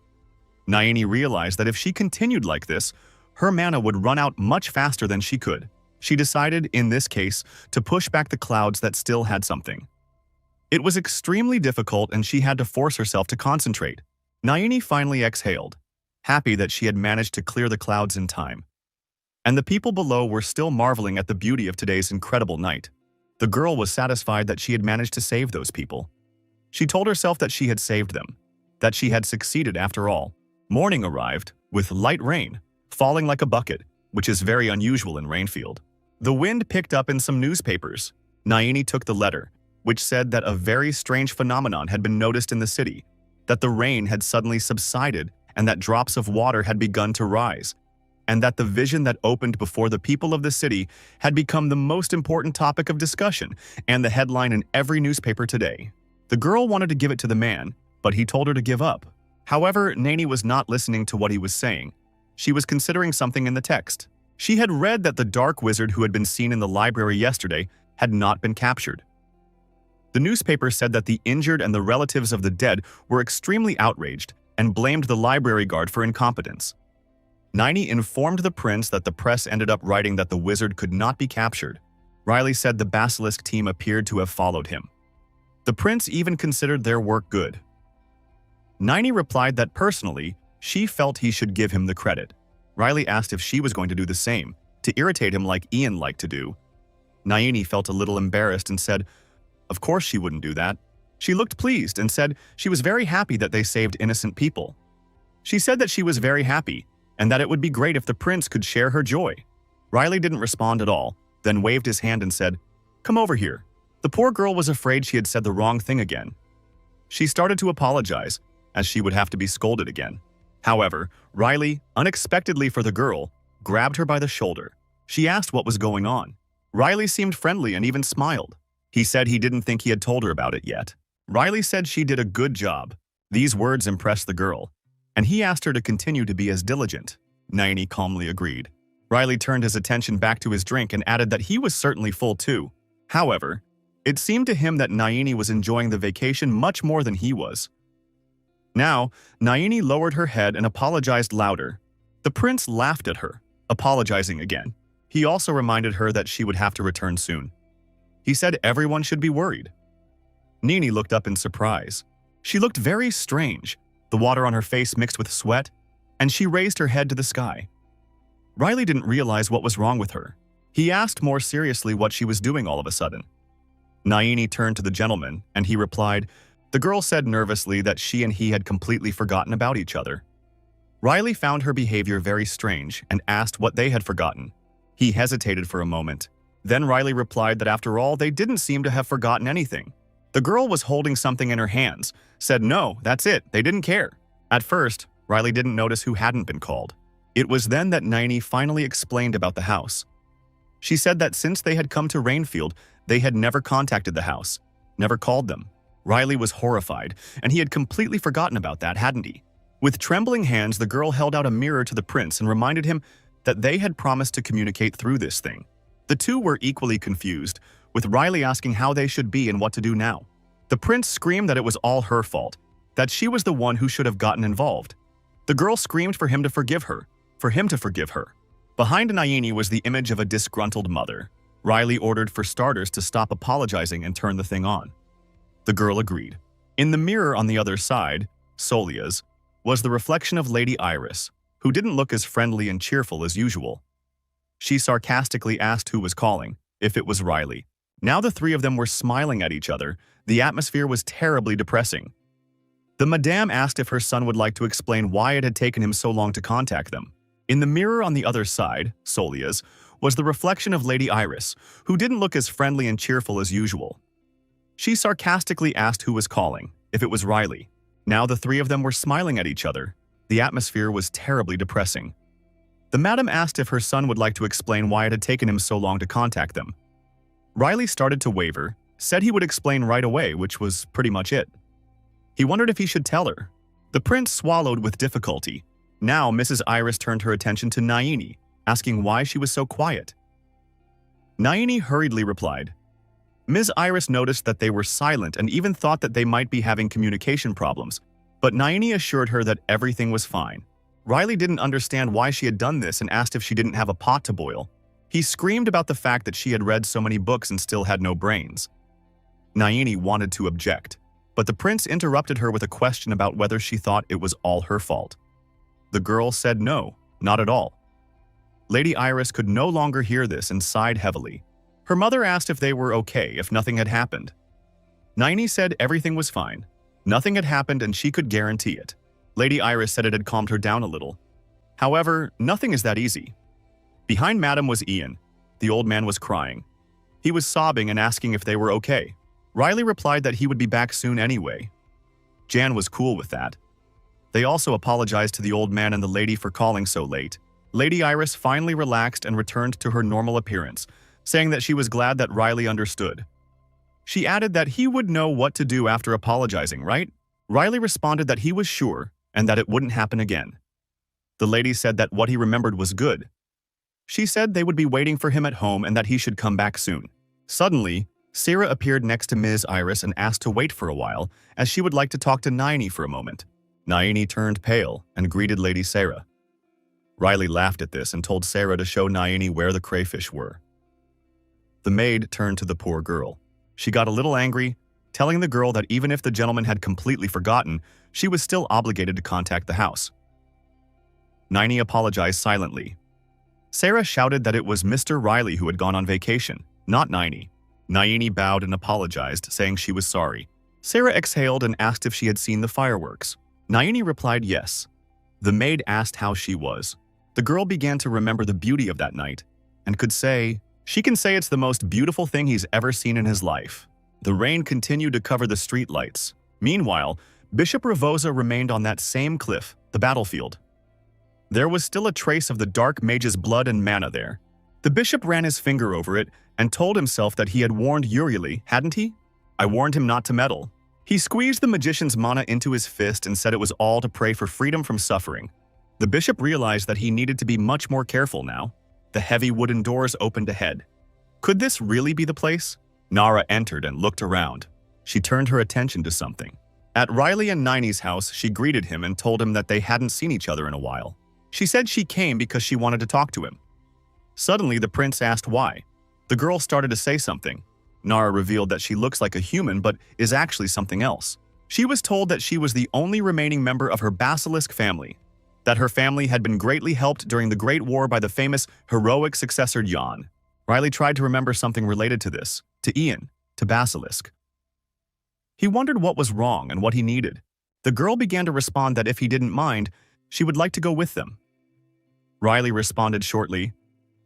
Naini realized that if she continued like this, her mana would run out much faster than she could. She decided, in this case, to push back the clouds that still had something. It was extremely difficult and she had to force herself to concentrate. Naini finally exhaled, happy that she had managed to clear the clouds in time. And the people below were still marveling at the beauty of today's incredible night. The girl was satisfied that she had managed to save those people. She told herself that she had saved them, that she had succeeded after all. Morning arrived, with light rain, falling like a bucket, which is very unusual in Rainfield. The wind picked up in some newspapers. Naini took the letter, which said that a very strange phenomenon had been noticed in the city, that the rain had suddenly subsided and that drops of water had begun to rise, and that the vision that opened before the people of the city had become the most important topic of discussion and the headline in every newspaper today. The girl wanted to give it to the man, but he told her to give up. However, Naini was not listening to what he was saying. She was considering something in the text. She had read that the dark wizard who had been seen in the library yesterday had not been captured. The newspaper said that the injured and the relatives of the dead were extremely outraged and blamed the library guard for incompetence. Naini informed the prince that the press ended up writing that the wizard could not be captured. Riley said the basilisk team appeared to have followed him. The prince even considered their work good. Naini replied that personally, she felt he should give him the credit. Riley asked if she was going to do the same, to irritate him like Ian liked to do. Naini felt a little embarrassed and said, of course she wouldn't do that. She looked pleased and said she was very happy that they saved innocent people. She said that she was very happy and that it would be great if the prince could share her joy. Riley didn't respond at all, then waved his hand and said, come over here. The poor girl was afraid she had said the wrong thing again. She started to apologize, as she would have to be scolded again. However, Riley, unexpectedly for the girl, grabbed her by the shoulder. She asked what was going on. Riley seemed friendly and even smiled. He said he didn't think he had told her about it yet. Riley said she did a good job. These words impressed the girl, and he asked her to continue to be as diligent. Naini calmly agreed. Riley turned his attention back to his drink and added that he was certainly full too. However, it seemed to him that Naini was enjoying the vacation much more than he was. Now, Naini lowered her head and apologized louder. The prince laughed at her, apologizing again. He also reminded her that she would have to return soon. He said everyone should be worried. Nini looked up in surprise. She looked very strange, the water on her face mixed with sweat, and she raised her head to the sky. Riley didn't realize what was wrong with her. He asked more seriously what she was doing all of a sudden. Naini turned to the gentleman, and he replied, the girl said nervously that she and he had completely forgotten about each other. Riley found her behavior very strange and asked what they had forgotten. He hesitated for a moment. Then Riley replied that after all, they didn't seem to have forgotten anything. The girl was holding something in her hands, said no, that's it, they didn't care. At first, Riley didn't notice who hadn't been called. It was then that Naini finally explained about the house. She said that since they had come to Rainfield, they had never contacted the house, never called them. Riley was horrified, and he had completely forgotten about that, hadn't he? With trembling hands, the girl held out a mirror to the prince and reminded him that they had promised to communicate through this thing. The two were equally confused, with Riley asking how they should be and what to do now. The prince screamed that it was all her fault, that she was the one who should have gotten involved. The girl screamed for him to forgive her, for him to forgive her. Behind Naini was the image of a disgruntled mother. Riley ordered for starters to stop apologizing and turn the thing on. The girl agreed. In the mirror on the other side, Solia's, was the reflection of Lady Iris, who didn't look as friendly and cheerful as usual. She sarcastically asked who was calling, if it was Riley. Now the three of them were smiling at each other. The atmosphere was terribly depressing. The madame asked if her son would like to explain why it had taken him so long to contact them. In the mirror on the other side, Solia's, was the reflection of Lady Iris, who didn't look as friendly and cheerful as usual. She sarcastically asked who was calling, if it was Riley. Now the three of them were smiling at each other. The atmosphere was terribly depressing. The madam asked if her son would like to explain why it had taken him so long to contact them. Riley started to waver, said he would explain right away, which was pretty much it. He wondered if he should tell her. The prince swallowed with difficulty. Now Mrs. Iris turned her attention to Naini, asking why she was so quiet. Naini hurriedly replied. Ms. Iris noticed that they were silent and even thought that they might be having communication problems, but Naini assured her that everything was fine. Riley didn't understand why she had done this and asked if she didn't have a pot to boil. He screamed about the fact that she had read so many books and still had no brains. Naini wanted to object, but the prince interrupted her with a question about whether she thought it was all her fault. The girl said no, not at all. Lady Iris could no longer hear this and sighed heavily. Her mother asked if they were okay, if nothing had happened. Naini said everything was fine. Nothing had happened and she could guarantee it. Lady Iris said it had calmed her down a little. However, nothing is that easy. Behind Madam was Ian. The old man was crying. He was sobbing and asking if they were okay. Riley replied that he would be back soon anyway. Jan was cool with that. They also apologized to the old man and the lady for calling so late. Lady Iris finally relaxed and returned to her normal appearance, saying that she was glad that Riley understood. She added that he would know what to do after apologizing, right? Riley responded that he was sure and that it wouldn't happen again. The lady said that what he remembered was good. She said they would be waiting for him at home and that he should come back soon. Suddenly, Sarah appeared next to Ms. Iris and asked to wait for a while, as she would like to talk to Naini for a moment. Naini turned pale and greeted Lady Sarah. Riley laughed at this and told Sarah to show Naini where the crayfish were. The maid turned to the poor girl. She got a little angry, telling the girl that even if the gentleman had completely forgotten, she was still obligated to contact the house. Naini apologized silently. Sarah shouted that it was Mr. Riley who had gone on vacation, not Naini. Naini bowed and apologized, saying she was sorry. Sarah exhaled and asked if she had seen the fireworks. Naini replied yes. The maid asked how she was. The girl began to remember the beauty of that night and could say, she can say it's the most beautiful thing he's ever seen in his life. The rain continued to cover the street lights. Meanwhile, Bishop Ravosa remained on that same cliff, the battlefield. There was still a trace of the dark mage's blood and mana there. The bishop ran his finger over it and told himself that he had warned Urieli, hadn't he? I warned him not to meddle. He squeezed the magician's mana into his fist and said it was all to pray for freedom from suffering. The bishop realized that he needed to be much more careful now. The heavy wooden doors opened ahead. Could this really be the place? Nara entered and looked around. She turned her attention to something. At Riley and Naini's house, she greeted him and told him that they hadn't seen each other in a while. She said she came because she wanted to talk to him. Suddenly, the prince asked why. The girl started to say something. Nara revealed that she looks like a human but is actually something else. She was told that she was the only remaining member of her basilisk family, that her family had been greatly helped during the Great War by the famous heroic successor Jan. Riley tried to remember something related to this, to Ian, to Basilisk. He wondered what was wrong and what he needed. The girl began to respond that if he didn't mind, she would like to go with them. Riley responded shortly,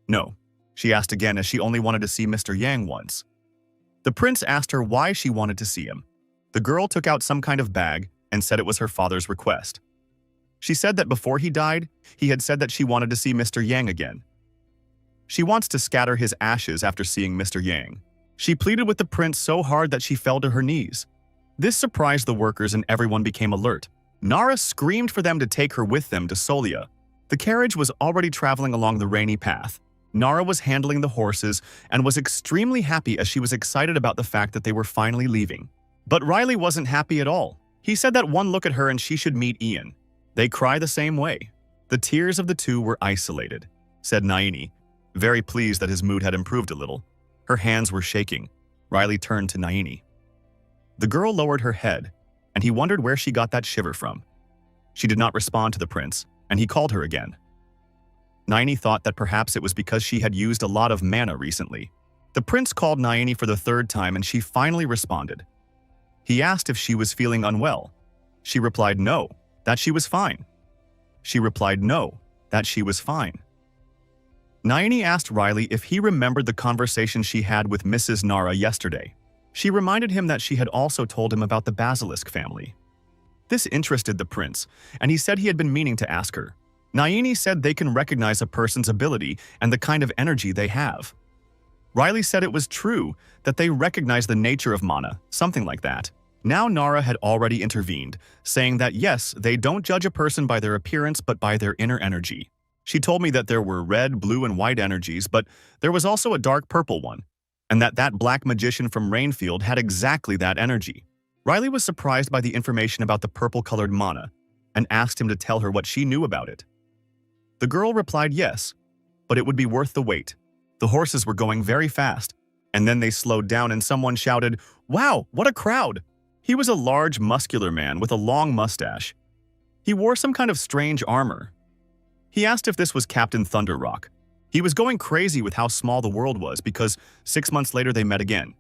no. She asked again as she only wanted to see Mr. Yang once. The prince asked her why she wanted to see him. The girl took out some kind of bag and said it was her father's request. She said that before he died, he had said that she wanted to see Mr. Yang again. She wants to scatter his ashes after seeing Mr. Yang. She pleaded with the prince so hard that she fell to her knees. This surprised the workers and everyone became alert. Nara screamed for them to take her with them to Solia. The carriage was already traveling along the rainy path. Nara was handling the horses and was extremely happy as she was excited about the fact that they were finally leaving. But Riley wasn't happy at all. He said that one look at her and she should meet Ian. They cry the same way. The tears of the two were isolated, said Naini, very pleased that his mood had improved a little. Her hands were shaking. Riley turned to Naini. The girl lowered her head, and he wondered where she got that shiver from. She did not respond to the prince, and he called her again. Naini thought that perhaps it was because she had used a lot of mana recently. The prince called Naini for the third time and she finally responded. He asked if she was feeling unwell. She replied no, that she was fine. She replied no, that she was fine. Naini asked Riley if he remembered the conversation she had with Mrs. Nara yesterday. She reminded him that she had also told him about the Basilisk family. This interested the prince, and he said he had been meaning to ask her. Naini said they can recognize a person's ability and the kind of energy they have. Riley said it was true that they recognize the nature of mana, something like that. Now Nara had already intervened, saying that yes, they don't judge a person by their appearance but by their inner energy. She told me that there were red, blue, and white energies, but there was also a dark purple one, and that black magician from Rainfield had exactly that energy. Riley was surprised by the information about the purple-colored mana and asked him to tell her what she knew about it. The girl replied yes, but it would be worth the wait. The horses were going very fast, and then they slowed down and someone shouted, "Wow, what a crowd!" He was a large, muscular man with a long mustache. He wore some kind of strange armor. He asked if this was Captain Thunderrock. He was going crazy with how small the world was because 6 months later they met again.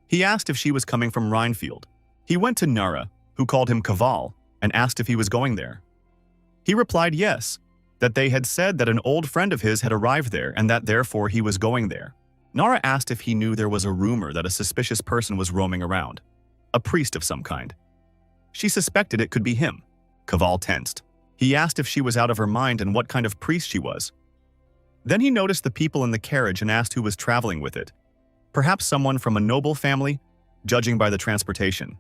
He asked if she was coming from Rhinefield. He went to Nara, who called him Kaval, and asked if he was going there. He replied yes, that they had said that an old friend of his had arrived there and that therefore he was going there. Nara asked if he knew there was a rumor that a suspicious person was roaming around, a priest of some kind. She suspected it could be him. Kaval tensed. He asked if she was out of her mind and what kind of priest she was. Then he noticed the people in the carriage and asked who was traveling with it. Perhaps someone from a noble family, judging by the transportation.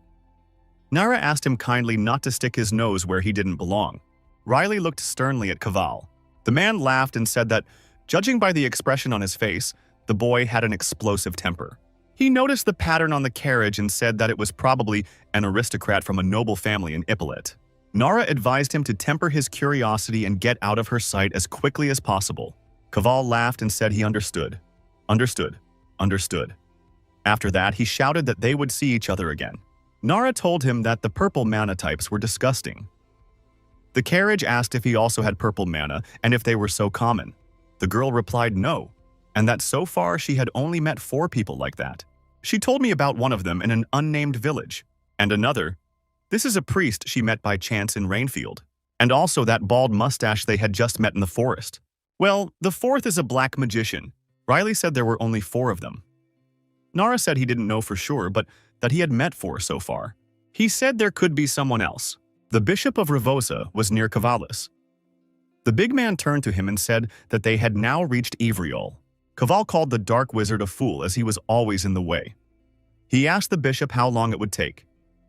Nara asked him kindly not to stick his nose where he didn't belong. Riley looked sternly at Kaval. The man laughed and said that, judging by the expression on his face, the boy had an explosive temper. He noticed the pattern on the carriage and said that it was probably an aristocrat from a noble family in Ippolit. Nara advised him to temper his curiosity and get out of her sight as quickly as possible. Kaval laughed and said he understood. Understood. Understood. After that, he shouted that they would see each other again. Nara told him that the purple mana types were disgusting. The carriage asked if he also had purple mana and if they were so common. The girl replied no, and that so far she had only met 4 people like that. She told me about one of them in an unnamed village, and another. This is a priest she met by chance in Rainfield, and also that bald mustache they had just met in the forest. Well, the 4th is a black magician. Riley said there were only 4 of them. Nara said he didn't know for sure, but that he had met 4 so far. He said there could be someone else. The Bishop of Rivosa was near Cavalis. The big man turned to him and said that they had now reached Ivriol. Kaval called the dark wizard a fool as he was always in the way. He asked the bishop how long it would take.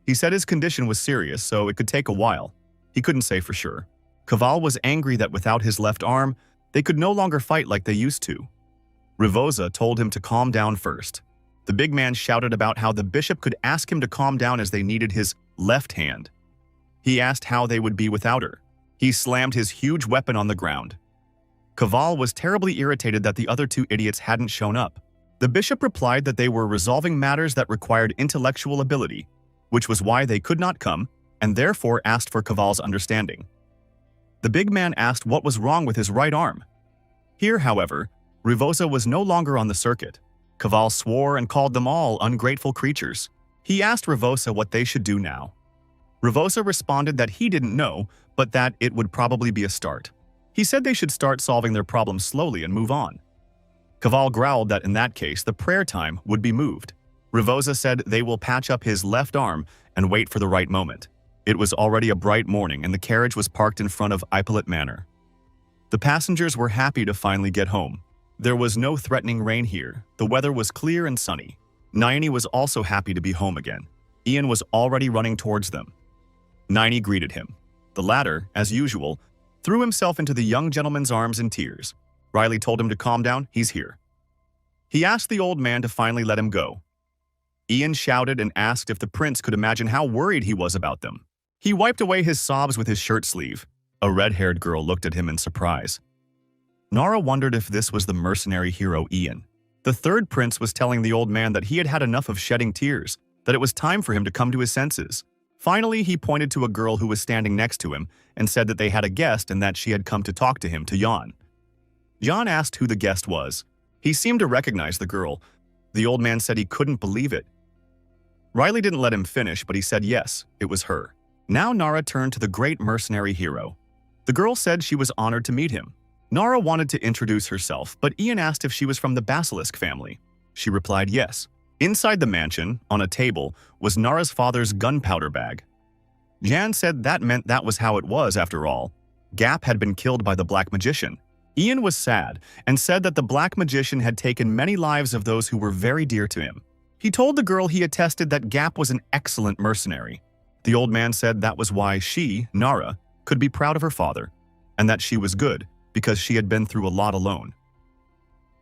He said his condition was serious, so it could take a while. He couldn't say for sure. Kaval was angry that without his left arm, they could no longer fight like they used to. Rivosa told him to calm down first. The big man shouted about how the bishop could ask him to calm down as they needed his left hand. He asked how they would be without her. He slammed his huge weapon on the ground. Kaval was terribly irritated that the other 2 idiots hadn't shown up. The bishop replied that they were resolving matters that required intellectual ability, which was why they could not come, and therefore asked for Kaval's understanding. The big man asked what was wrong with his right arm. Here, however, Rivosa was no longer on the circuit. Kaval swore and called them all ungrateful creatures. He asked Rivosa what they should do now. Rivosa responded that he didn't know, but that it would probably be a start. He said they should start solving their problems slowly and move on. Kaval growled that in that case, the prayer time would be moved. Rivosa said they will patch up his left arm and wait for the right moment. It was already a bright morning and the carriage was parked in front of Ippolit Manor. The passengers were happy to finally get home. There was no threatening rain here. The weather was clear and sunny. Nayani was also happy to be home again. Ian was already running towards them. Nayani greeted him. The latter, as usual, threw himself into the young gentleman's arms in tears. Riley told him to calm down, he's here. He asked the old man to finally let him go. Ian shouted and asked if the prince could imagine how worried he was about them. He wiped away his sobs with his shirt sleeve. A red-haired girl looked at him in surprise. Nara wondered if this was the mercenary hero Ian. The third prince was telling the old man that he had had enough of shedding tears, that it was time for him to come to his senses. Finally, he pointed to a girl who was standing next to him and said that they had a guest and that she had come to talk to him, to Jan. Jan asked who the guest was. He seemed to recognize the girl. The old man said he couldn't believe it. Riley didn't let him finish, but he said yes, it was her. Now Nara turned to the great mercenary hero. The girl said she was honored to meet him. Nara wanted to introduce herself, but Ian asked if she was from the Basilisk family. She replied yes. Inside the mansion, on a table, was Nara's father's gunpowder bag. Jan said that meant that was how it was after all. Gap had been killed by the Black Magician. Ian was sad and said that the Black Magician had taken many lives of those who were very dear to him. He told the girl he attested that Gap was an excellent mercenary. The old man said that was why she, Nara, could be proud of her father, and that she was good because she had been through a lot alone.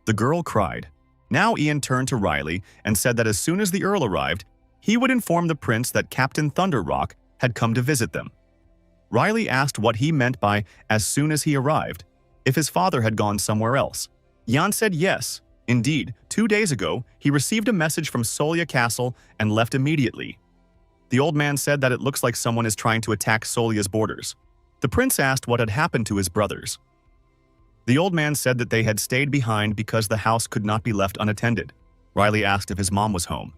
The girl cried. Now Ian turned to Riley and said that as soon as the Earl arrived, he would inform the prince that Captain Thunderrock had come to visit them. Riley asked what he meant by as soon as he arrived, if his father had gone somewhere else. Jan said yes. Indeed, 2 days ago, he received a message from Solya Castle and left immediately. The old man said that it looks like someone is trying to attack Solya's borders. The prince asked what had happened to his brothers. The old man said that they had stayed behind because the house could not be left unattended. Riley asked if his mom was home.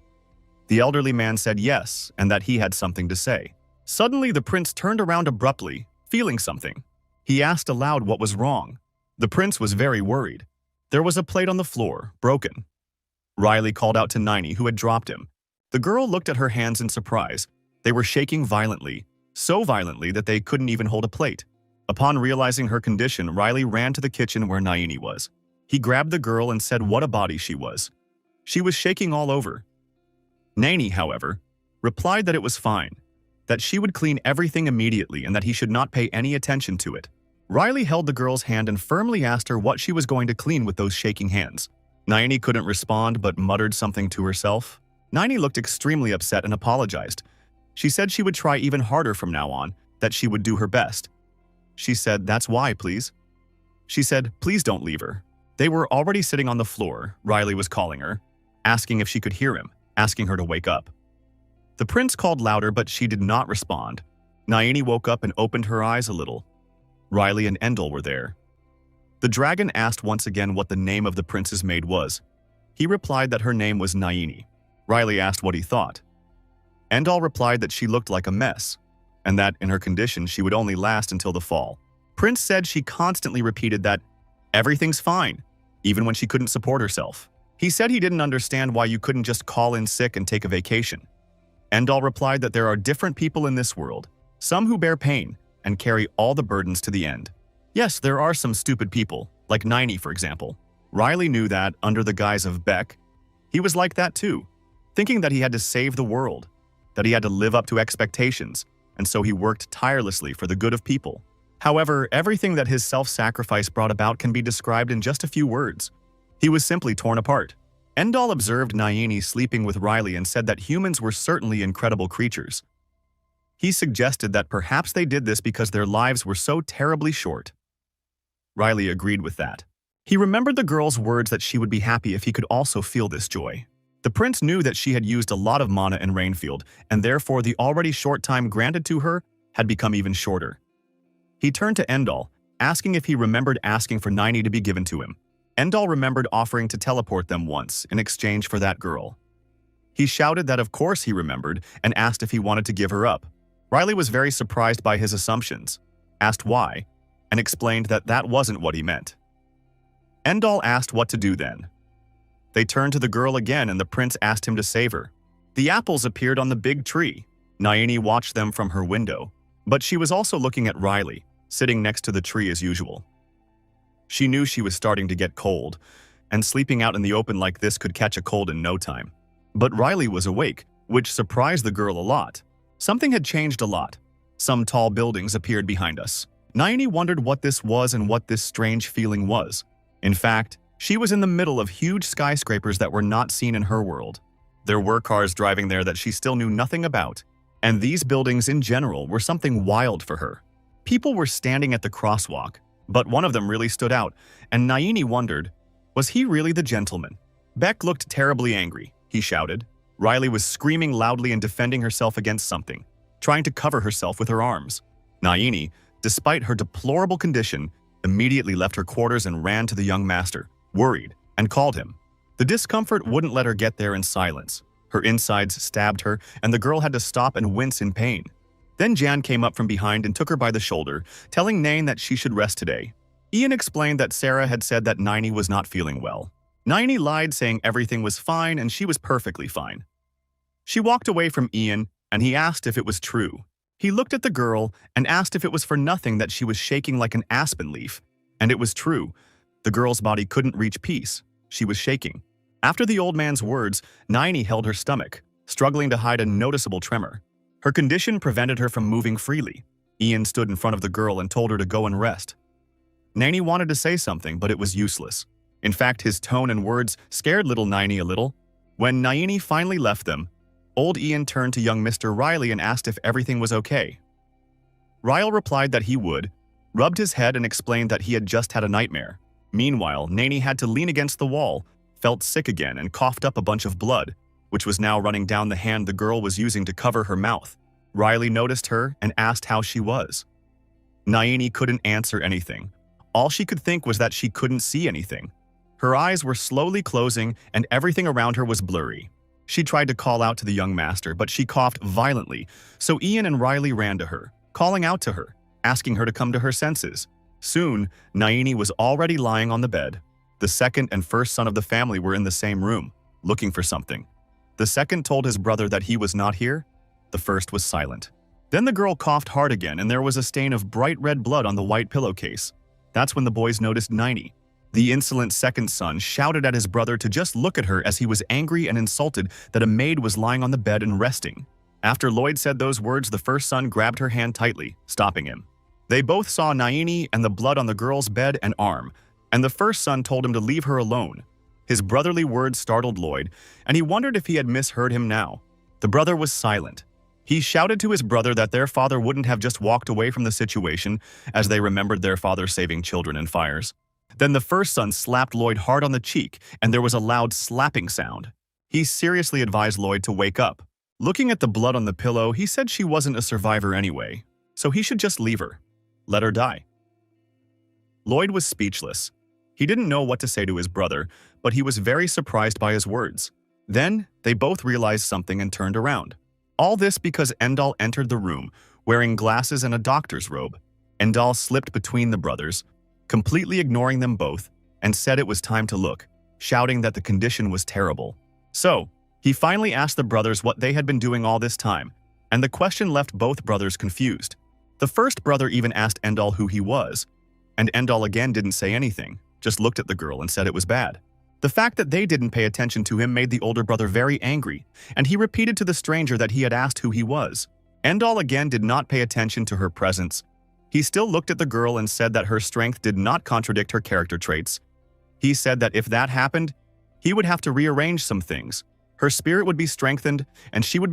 The elderly man said yes, and that he had something to say. Suddenly, the prince turned around abruptly, feeling something. He asked aloud what was wrong. The prince was very worried. There was a plate on the floor, broken. Riley called out to Nini, who had dropped him. The girl looked at her hands in surprise. They were shaking violently, so violently that they couldn't even hold a plate. Upon realizing her condition, Riley ran to the kitchen where Nini was. He grabbed the girl and said what a body she was. She was shaking all over. Nini, however, replied that it was fine, that she would clean everything immediately and that he should not pay any attention to it. Riley held the girl's hand and firmly asked her what she was going to clean with those shaking hands. Nini couldn't respond but muttered something to herself. Nini looked extremely upset and apologized. She said she would try even harder from now on, that she would do her best. She said, "That's why, please." She said, "Please don't leave her." They were already sitting on the floor. Riley was calling her, asking if she could hear him, asking her to wake up. The prince called louder, but she did not respond. Nayini woke up and opened her eyes a little. Riley and Endel were there. The dragon asked once again what the name of the prince's maid was. He replied that her name was Nayini. Riley asked what he thought. Endel replied that she looked like a mess, and that, in her condition, she would only last until the fall. Prince said she constantly repeated that everything's fine, even when she couldn't support herself. He said he didn't understand why you couldn't just call in sick and take a vacation. Endal replied that there are different people in this world, some who bear pain and carry all the burdens to the end. Yes, there are some stupid people, like Nini, for example. Riley knew that, under the guise of Beck, he was like that too, thinking that he had to save the world, that he had to live up to expectations, and so he worked tirelessly for the good of people. However, everything that his self-sacrifice brought about can be described in just a few words. He was simply torn apart. Endal observed Nayini sleeping with Riley and said that humans were certainly incredible creatures. He suggested that perhaps they did this because their lives were so terribly short. Riley agreed with that. He remembered the girl's words that she would be happy if he could also feel this joy. The prince knew that she had used a lot of mana in Rainfield, and therefore the already short time granted to her had become even shorter. He turned to Endal, asking if he remembered asking for Nini to be given to him. Endal remembered offering to teleport them once in exchange for that girl. He shouted that of course he remembered and asked if he wanted to give her up. Riley was very surprised by his assumptions, asked why, and explained that that wasn't what he meant. Endal asked what to do then. They turned to the girl again and the prince asked him to save her. The apples appeared on the big tree. Nayini watched them from her window, but she was also looking at Riley, sitting next to the tree as usual. She knew she was starting to get cold, and sleeping out in the open like this could catch a cold in no time. But Riley was awake, which surprised the girl a lot. Something had changed a lot. Some tall buildings appeared behind us. Naini wondered what this was and what this strange feeling was. In fact, she was in the middle of huge skyscrapers that were not seen in her world. There were cars driving there that she still knew nothing about, and these buildings in general were something wild for her. People were standing at the crosswalk, but one of them really stood out, and Naini wondered, was he really the gentleman? Beck looked terribly angry, he shouted. Riley was screaming loudly and defending herself against something, trying to cover herself with her arms. Naini, despite her deplorable condition, immediately left her quarters and ran to the young master, worried, and called him. The discomfort wouldn't let her get there in silence. Her insides stabbed her, and the girl had to stop and wince in pain. Then Jan came up from behind and took her by the shoulder, telling Nain that she should rest today. Ian explained that Sarah had said that Naini was not feeling well. Naini lied, saying everything was fine and she was perfectly fine. She walked away from Ian, and he asked if it was true. He looked at the girl and asked if it was for nothing that she was shaking like an aspen leaf. And it was true. The girl's body couldn't reach peace. She was shaking. After the old man's words, Naini held her stomach, struggling to hide a noticeable tremor. Her condition prevented her from moving freely. Ian stood in front of the girl and told her to go and rest. Naini wanted to say something, but it was useless. In fact, his tone and words scared little Naini a little. When Naini finally left them, old Ian turned to young Mr. Riley and asked if everything was okay. Ryle replied that he would, rubbed his head and explained that he had just had a nightmare. Meanwhile, Naini had to lean against the wall, felt sick again and coughed up a bunch of blood, which was now running down the hand the girl was using to cover her mouth. Riley noticed her and asked how she was. Naini couldn't answer anything. All she could think was that she couldn't see anything. Her eyes were slowly closing and everything around her was blurry. She tried to call out to the young master, but she coughed violently, so Ian and Riley ran to her, calling out to her, asking her to come to her senses. Soon, Naini was already lying on the bed. The second and first son of the family were in the same room, looking for something. The second told his brother that he was not here. The first was silent. Then the girl coughed hard again, and there was a stain of bright red blood on the white pillowcase. That's when the boys noticed Naini. The insolent second son shouted at his brother to just look at her as he was angry and insulted that a maid was lying on the bed and resting. After Lloyd said those words, the first son grabbed her hand tightly, stopping him. They both saw Naini and the blood on the girl's bed and arm, and the first son told him to leave her alone. His brotherly words startled Lloyd, and he wondered if he had misheard him now. The brother was silent. He shouted to his brother that their father wouldn't have just walked away from the situation as they remembered their father saving children in fires. Then the first son slapped Lloyd hard on the cheek, and there was a loud slapping sound. He seriously advised Lloyd to wake up. Looking at the blood on the pillow, he said she wasn't a survivor anyway, so he should just leave her. Let her die. Lloyd was speechless. He didn't know what to say to his brother, but he was very surprised by his words. Then, they both realized something and turned around. All this because Endal entered the room, wearing glasses and a doctor's robe. Endal slipped between the brothers, completely ignoring them both, and said it was time to look, shouting that the condition was terrible. So, he finally asked the brothers what they had been doing all this time, and the question left both brothers confused. The first brother even asked Endal who he was, and Endal again didn't say anything, just looked at the girl and said it was bad. The fact that they didn't pay attention to him made the older brother very angry, and he repeated to the stranger that he had asked who he was. Endal again did not pay attention to her presence. He still looked at the girl and said that her strength did not contradict her character traits. He said that if that happened, he would have to rearrange some things. Her spirit would be strengthened, and she would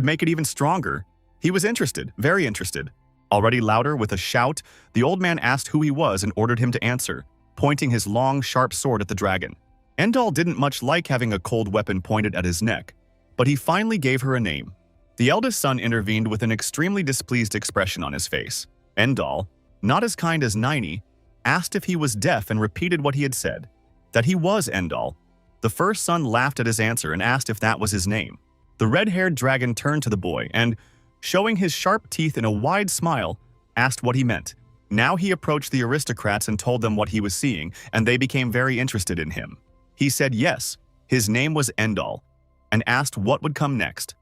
make it even stronger. He was interested, very interested. Already louder, with a shout, the old man asked who he was and ordered him to answer, pointing his long, sharp sword at the dragon. Endal didn't much like having a cold weapon pointed at his neck, but he finally gave her a name. The eldest son intervened with an extremely displeased expression on his face. Endal, not as kind as Naini, asked if he was deaf and repeated what he had said, that he was Endal. The first son laughed at his answer and asked if that was his name. The red-haired dragon turned to the boy and, showing his sharp teeth in a wide smile, asked what he meant. Now he approached the aristocrats and told them what he was seeing, and they became very interested in him. He said yes, his name was Endal, and asked what would come next.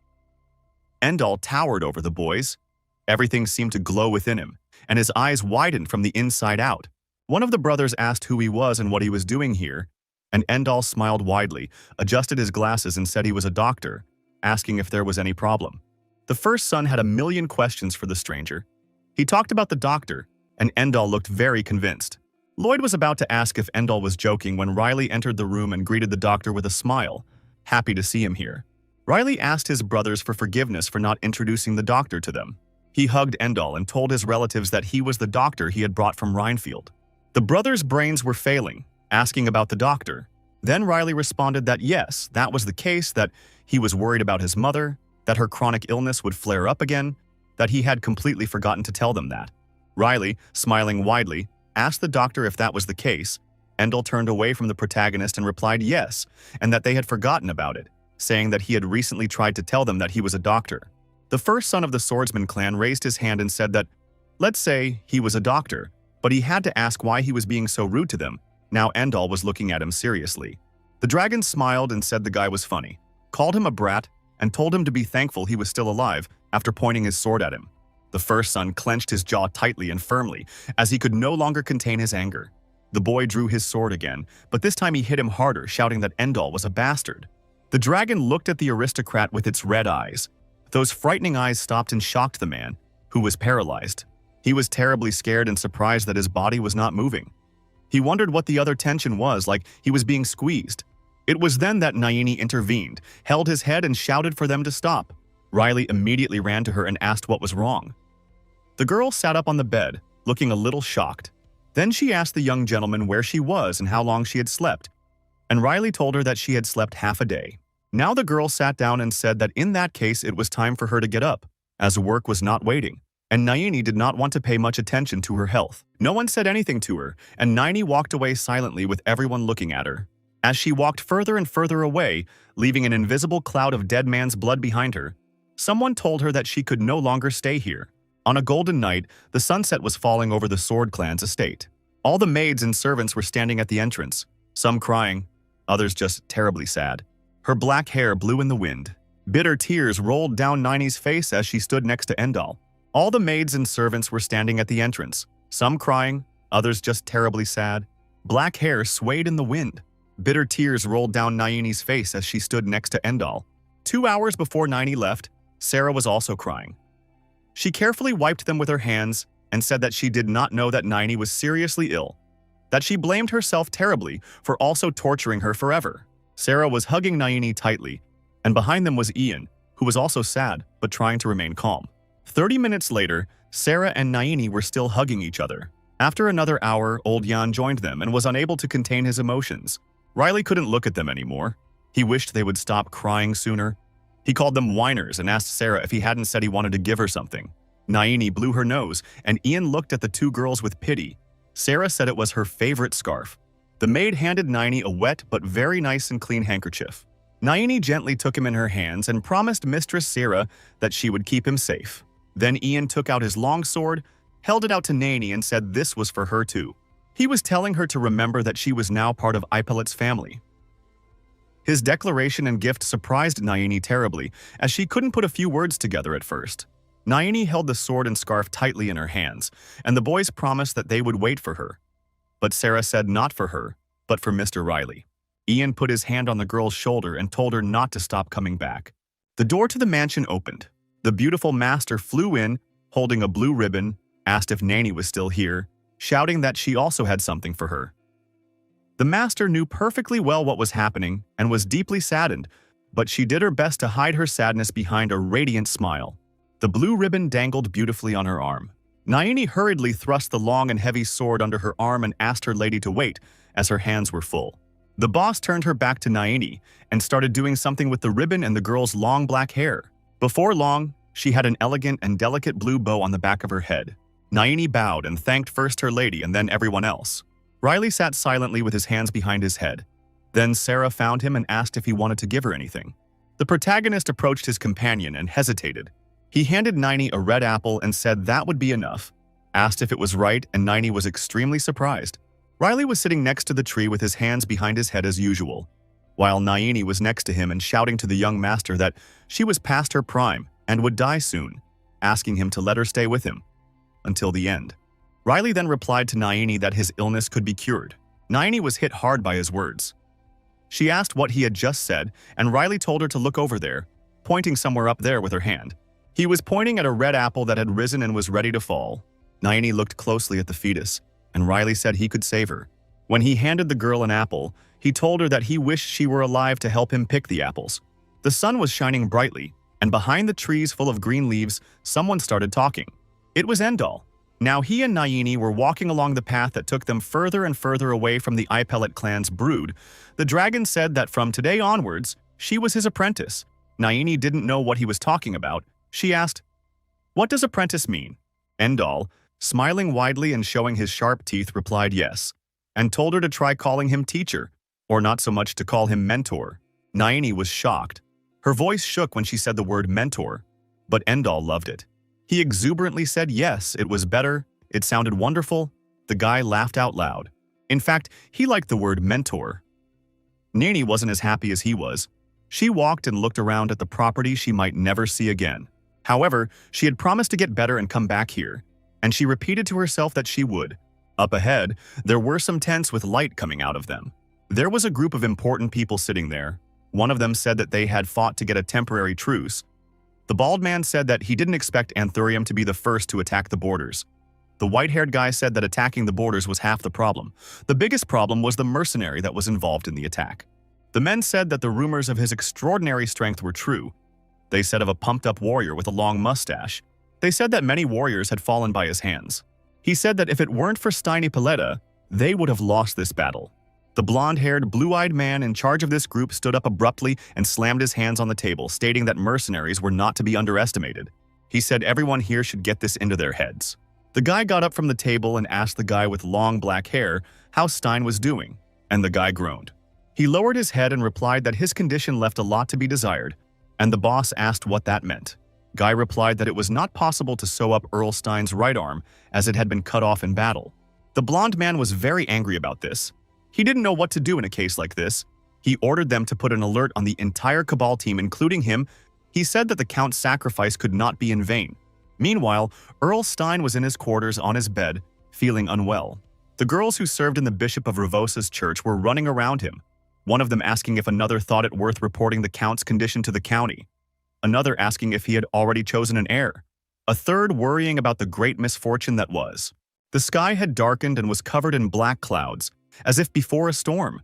Endal towered over the boys. Everything seemed to glow within him, and his eyes widened from the inside out. One of the brothers asked who he was and what he was doing here, And Endall smiled widely, adjusted his glasses and said he was a doctor, asking if there was any problem. The first son had a million questions for the stranger. He talked about the doctor, and Endall looked very convinced. Lloyd was about to ask if Endall was joking when Riley entered the room and greeted the doctor with a smile, happy to see him here. Riley asked his brothers for forgiveness for not introducing the doctor to them. He hugged Endall and told his relatives that he was the doctor he had brought from Rhinefield. The brothers' brains were failing, asking about the doctor. Then Riley responded that yes, that was the case, that he was worried about his mother, that her chronic illness would flare up again, that he had completely forgotten to tell them that. Riley, smiling widely, asked the doctor if that was the case. Endall turned away from the protagonist and replied yes, and that they had forgotten about it, saying that he had recently tried to tell them that he was a doctor. The first son of the swordsman clan raised his hand and said that, let's say he was a doctor, but he had to ask why he was being so rude to them. Now Endall was looking at him seriously. The dragon smiled and said the guy was funny, called him a brat, and told him to be thankful he was still alive after pointing his sword at him. The first son clenched his jaw tightly and firmly, as he could no longer contain his anger. The boy drew his sword again, but this time he hit him harder, shouting that Endall was a bastard. The dragon looked at the aristocrat with its red eyes. Those frightening eyes stopped and shocked the man, who was paralyzed. He was terribly scared and surprised that his body was not moving. He wondered what the other tension was, like he was being squeezed. It was then that Nayini intervened, held his head and shouted for them to stop. Riley immediately ran to her and asked what was wrong. The girl sat up on the bed, looking a little shocked. Then she asked the young gentleman where she was and how long she had slept, and Riley told her that she had slept half a day. Now the girl sat down and said that in that case it was time for her to get up, as work was not waiting, and Nayini did not want to pay much attention to her health. No one said anything to her, and Nayini walked away silently with everyone looking at her. As she walked further and further away, leaving an invisible cloud of dead man's blood behind her, someone told her that she could no longer stay here. On a golden night, the sunset was falling over the Sword Clan's estate. All the maids and servants were standing at the entrance, some crying, others just terribly sad. Her black hair blew in the wind. Bitter tears rolled down Nayini's face as she stood next to Endall. All the maids and servants were standing at the entrance, some crying, others just terribly sad. Black hair swayed in the wind. Bitter tears rolled down Nayini's face as she stood next to Endall. 2 hours before Nayini left, Sarah was also crying. She carefully wiped them with her hands and said that she did not know that Nayini was seriously ill, that she blamed herself terribly for also torturing her forever. Sarah was hugging Nayini tightly, and behind them was Ian, who was also sad but trying to remain calm. 30 minutes later, Sarah and Nayini were still hugging each other. After another hour, old Jan joined them and was unable to contain his emotions. Riley couldn't look at them anymore. He wished they would stop crying sooner. He called them whiners and asked Sarah if he hadn't said he wanted to give her something. Nayini blew her nose, and Ian looked at the two girls with pity. Sarah said it was her favorite scarf. The maid handed Nayini a wet but very nice and clean handkerchief. Nayini gently took him in her hands and promised Mistress Sarah that she would keep him safe. Then Ian took out his long sword, held it out to Nayini and said this was for her too. He was telling her to remember that she was now part of Ipolit's family. His declaration and gift surprised Nayini terribly, as she couldn't put a few words together at first. Nayini held the sword and scarf tightly in her hands, and the boys promised that they would wait for her. But Sarah said not for her, but for Mr. Riley. Ian put his hand on the girl's shoulder and told her not to stop coming back. The door to the mansion opened. The beautiful master flew in, holding a blue ribbon, asked if Nayini was still here, shouting that she also had something for her. The master knew perfectly well what was happening and was deeply saddened, but she did her best to hide her sadness behind a radiant smile. The blue ribbon dangled beautifully on her arm. Nayini hurriedly thrust the long and heavy sword under her arm and asked her lady to wait, as her hands were full. The boss turned her back to Nayini and started doing something with the ribbon and the girl's long black hair. Before long, she had an elegant and delicate blue bow on the back of her head. Nayini bowed and thanked first her lady and then everyone else. Riley sat silently with his hands behind his head. Then Sarah found him and asked if he wanted to give her anything. The protagonist approached his companion and hesitated. He handed Nayini a red apple and said that would be enough, asked if it was right, and Nayini was extremely surprised. Riley was sitting next to the tree with his hands behind his head as usual, while Nayini was next to him and shouting to the young master that she was past her prime and would die soon, asking him to let her stay with him until the end. Riley then replied to Nayini that his illness could be cured. Nayini was hit hard by his words. She asked what he had just said, and Riley told her to look over there, pointing somewhere up there with her hand. He was pointing at a red apple that had risen and was ready to fall. Nayini looked closely at the fetus, and Riley said he could save her. When he handed the girl an apple, he told her that he wished she were alive to help him pick the apples. The sun was shining brightly, and behind the trees full of green leaves, someone started talking. It was Endal. Now he and Nayini were walking along the path that took them further and further away from the Ipellet clan's brood. The dragon said that from today onwards, she was his apprentice. Nayini didn't know what he was talking about. She asked, "What does apprentice mean?" Endal, smiling widely and showing his sharp teeth, replied yes, and told her to try calling him teacher, or not so much to call him mentor. Nayini was shocked. Her voice shook when she said the word mentor, but Endal loved it. He exuberantly said yes, it was better, it sounded wonderful. The guy laughed out loud. In fact, he liked the word mentor. Nayini wasn't as happy as he was. She walked and looked around at the property she might never see again. However, she had promised to get better and come back here, and she repeated to herself that she would. Up ahead, there were some tents with light coming out of them. There was a group of important people sitting there. One of them said that they had fought to get a temporary truce. The bald man said that he didn't expect Anthurium to be the first to attack the borders. The white-haired guy said that attacking the borders was half the problem. The biggest problem was the mercenary that was involved in the attack. The men said that the rumors of his extraordinary strength were true. They said of a pumped-up warrior with a long mustache. They said that many warriors had fallen by his hands. He said that if it weren't for Steiny Paletta, they would have lost this battle. The blonde-haired, blue-eyed man in charge of this group stood up abruptly and slammed his hands on the table, stating that mercenaries were not to be underestimated. He said everyone here should get this into their heads. The guy got up from the table and asked the guy with long black hair how Stein was doing, and the guy groaned. He lowered his head and replied that his condition left a lot to be desired, and the boss asked what that meant. Guy replied that it was not possible to sew up Earl Stein's right arm as it had been cut off in battle. The blonde man was very angry about this. He didn't know what to do in a case like this. He ordered them to put an alert on the entire Cabal team, including him. He said that the Count's sacrifice could not be in vain. Meanwhile, Earl Stein was in his quarters on his bed, feeling unwell. The girls who served in the Bishop of Ravosa's church were running around him, one of them asking if another thought it worth reporting the Count's condition to the county, another asking if he had already chosen an heir, a third worrying about the great misfortune that was. The sky had darkened and was covered in black clouds, as if before a storm,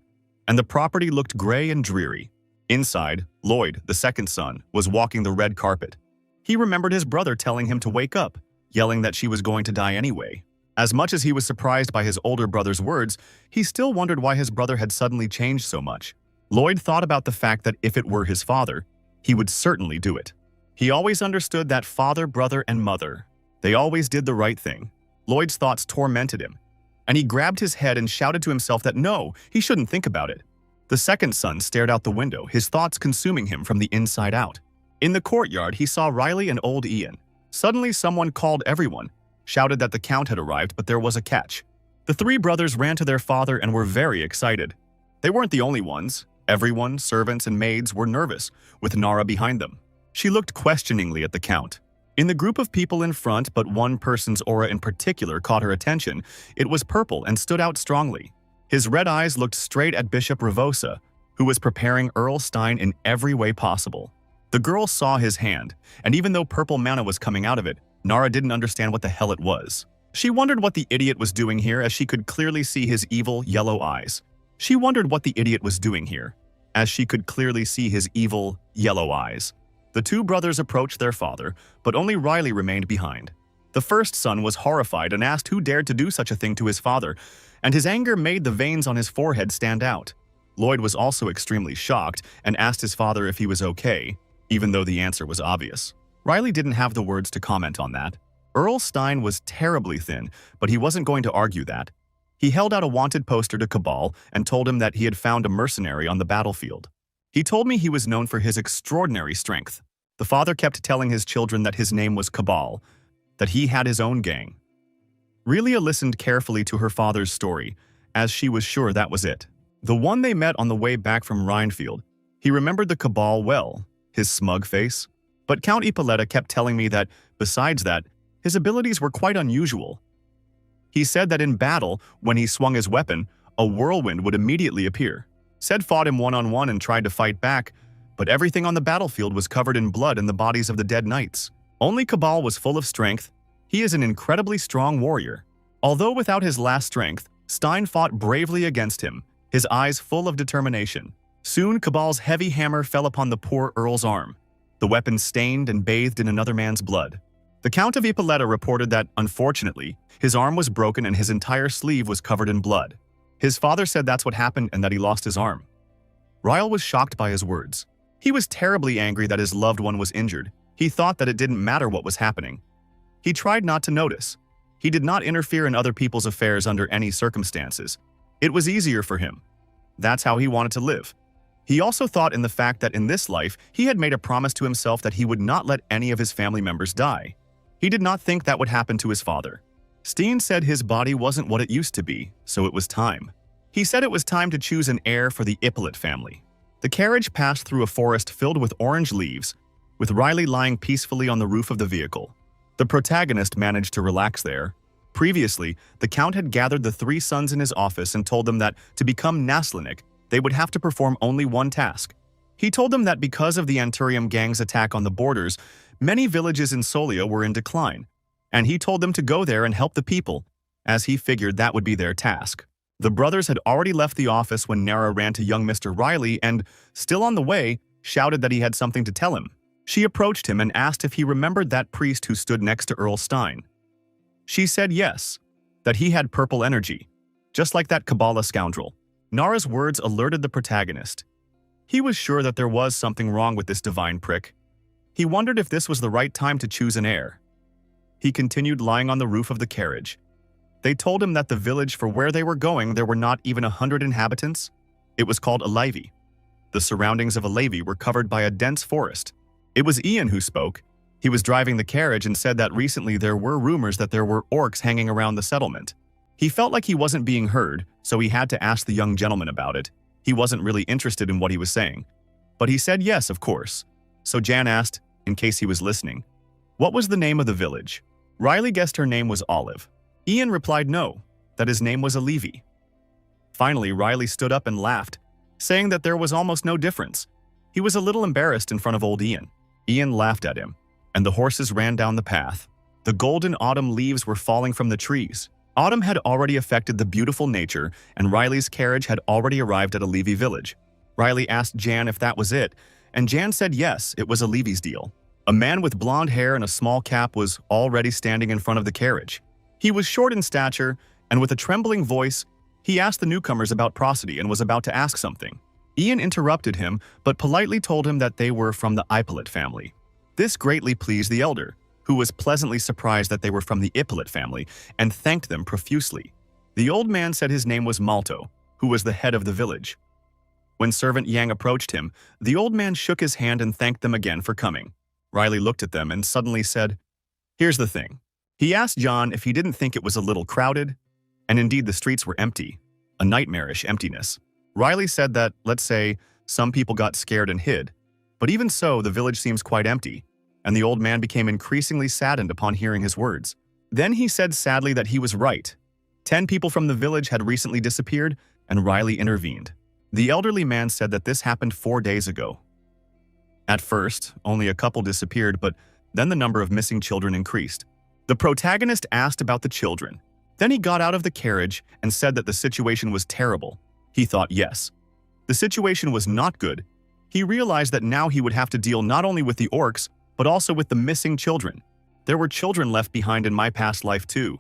and the property looked gray and dreary. Inside, Lloyd, the second son, was walking the red carpet. He remembered his brother telling him to wake up, yelling that she was going to die anyway. As much as he was surprised by his older brother's words, he still wondered why his brother had suddenly changed so much. Lloyd thought about the fact that if it were his father, he would certainly do it. He always understood that father, brother, and mother, they always did the right thing. Lloyd's thoughts tormented him, and he grabbed his head and shouted to himself that no, he shouldn't think about it. The second son stared out the window, his thoughts consuming him from the inside out. In the courtyard, he saw Riley and old Ian. Suddenly, someone called everyone, shouted that the Count had arrived, but there was a catch. The three brothers ran to their father and were very excited. They weren't the only ones. Everyone, servants and maids, were nervous, with Nara behind them. She looked questioningly at the Count. In the group of people in front, but one person's aura in particular caught her attention. It was purple and stood out strongly. His red eyes looked straight at Bishop Ravosa, who was preparing Earl Stein in every way possible. The girl saw his hand, and even though purple mana was coming out of it, Nara didn't understand what the hell it was. She wondered what the idiot was doing here, as she could clearly see his evil, yellow eyes. She wondered what the idiot was doing here, as she could clearly see his evil, yellow eyes. The two brothers approached their father, but only Riley remained behind. The first son was horrified and asked who dared to do such a thing to his father, and his anger made the veins on his forehead stand out. Lloyd was also extremely shocked and asked his father if he was okay, even though the answer was obvious. Riley didn't have the words to comment on that. Earl Stein was terribly thin, but he wasn't going to argue that. He held out a wanted poster to Cabal and told him that he had found a mercenary on the battlefield. He told me he was known for his extraordinary strength. The father kept telling his children that his name was Cabal, that he had his own gang. Relia listened carefully to her father's story, as she was sure that was it. The one they met on the way back from Rhinefield. He remembered the Cabal well, his smug face. But Count Ippolita kept telling me that, besides that, his abilities were quite unusual. He said that in battle, when he swung his weapon, a whirlwind would immediately appear. Said fought him one-on-one and tried to fight back, but everything on the battlefield was covered in blood and the bodies of the dead knights. Only Cabal was full of strength. He is an incredibly strong warrior. Although without his last strength, Stein fought bravely against him, his eyes full of determination. Soon Cabal's heavy hammer fell upon the poor Earl's arm, the weapon stained and bathed in another man's blood. The Count of Ippolita reported that, unfortunately, his arm was broken and his entire sleeve was covered in blood. His father said that's what happened and that he lost his arm. Ryle was shocked by his words. He was terribly angry that his loved one was injured. He thought that it didn't matter what was happening. He tried not to notice. He did not interfere in other people's affairs under any circumstances. It was easier for him. That's how he wanted to live. He also thought in the fact that in this life, he had made a promise to himself that he would not let any of his family members die. He did not think that would happen to his father. Steen said his body wasn't what it used to be, so it was time. He said it was time to choose an heir for the Ippolit family. The carriage passed through a forest filled with orange leaves, with Riley lying peacefully on the roof of the vehicle. The protagonist managed to relax there. Previously, the Count had gathered the three sons in his office and told them that to become Naslanic, they would have to perform only one task. He told them that because of the Anturium gang's attack on the borders, many villages in Solia were in decline, and he told them to go there and help the people, as he figured that would be their task. The brothers had already left the office when Nara ran to young Mr. Riley and, still on the way, shouted that he had something to tell him. She approached him and asked if he remembered that priest who stood next to Earl Stein. She said yes, that he had purple energy, just like that Kabbalah scoundrel. Nara's words alerted the protagonist. He was sure that there was something wrong with this divine prick. He wondered if this was the right time to choose an heir. He continued lying on the roof of the carriage. They told him that the village for where they were going there were not even 100 inhabitants. It was called Alevi. The surroundings of Alevi were covered by a dense forest. It was Ian who spoke. He was driving the carriage and said that recently there were rumors that there were orcs hanging around the settlement. He felt like he wasn't being heard, so he had to ask the young gentleman about it. He wasn't really interested in what he was saying. But he said yes, of course. So Jan asked, in case he was listening, what was the name of the village? Riley guessed her name was Olive. Ian replied no, that his name was Alevi. Finally, Riley stood up and laughed, saying that there was almost no difference. He was a little embarrassed in front of old Ian. Ian laughed at him, and the horses ran down the path. The golden autumn leaves were falling from the trees. Autumn had already affected the beautiful nature, and Riley's carriage had already arrived at Alevi village. Riley asked Jan if that was it, and Jan said yes, it was Alevi's deal. A man with blonde hair and a small cap was already standing in front of the carriage. He was short in stature, and with a trembling voice, he asked the newcomers about prosody and was about to ask something. Ian interrupted him, but politely told him that they were from the Ippolit family. This greatly pleased the elder, who was pleasantly surprised that they were from the Ippolit family, and thanked them profusely. The old man said his name was Malto, who was the head of the village. When servant Yang approached him, the old man shook his hand and thanked them again for coming. Riley looked at them and suddenly said, "Here's the thing." He asked John if he didn't think it was a little crowded, and indeed the streets were empty, a nightmarish emptiness. Riley said that, let's say, some people got scared and hid, but even so, the village seems quite empty, and the old man became increasingly saddened upon hearing his words. Then he said sadly that he was right. 10 people from the village had recently disappeared, and Riley intervened. The elderly man said that this happened 4 days ago. At first, only a couple disappeared, but then the number of missing children increased. The protagonist asked about the children. Then he got out of the carriage and said that the situation was terrible. He thought yes. The situation was not good. He realized that now he would have to deal not only with the orcs, but also with the missing children. There were children left behind in my past life too.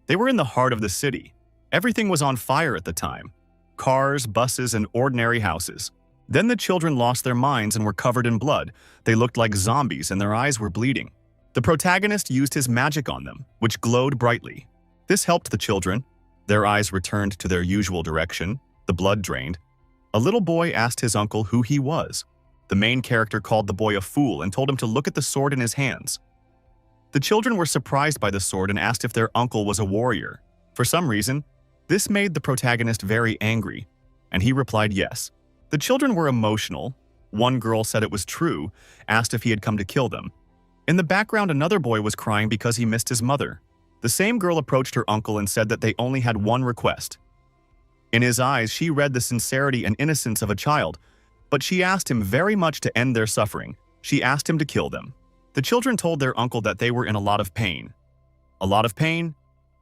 They were in the heart of the city. Everything was on fire at the time. Cars, buses, and ordinary houses. Then the children lost their minds and were covered in blood. They looked like zombies and their eyes were bleeding. The protagonist used his magic on them, which glowed brightly. This helped the children. Their eyes returned to their usual direction. The blood drained. A little boy asked his uncle who he was. The main character called the boy a fool and told him to look at the sword in his hands. The children were surprised by the sword and asked if their uncle was a warrior. For some reason, this made the protagonist very angry, and he replied yes. The children were emotional. One girl said it was true, asked if he had come to kill them. In the background, another boy was crying because he missed his mother. The same girl approached her uncle and said that they only had one request. In his eyes, she read the sincerity and innocence of a child, but she asked him very much to end their suffering. She asked him to kill them. The children told their uncle that they were in a lot of pain. A lot of pain?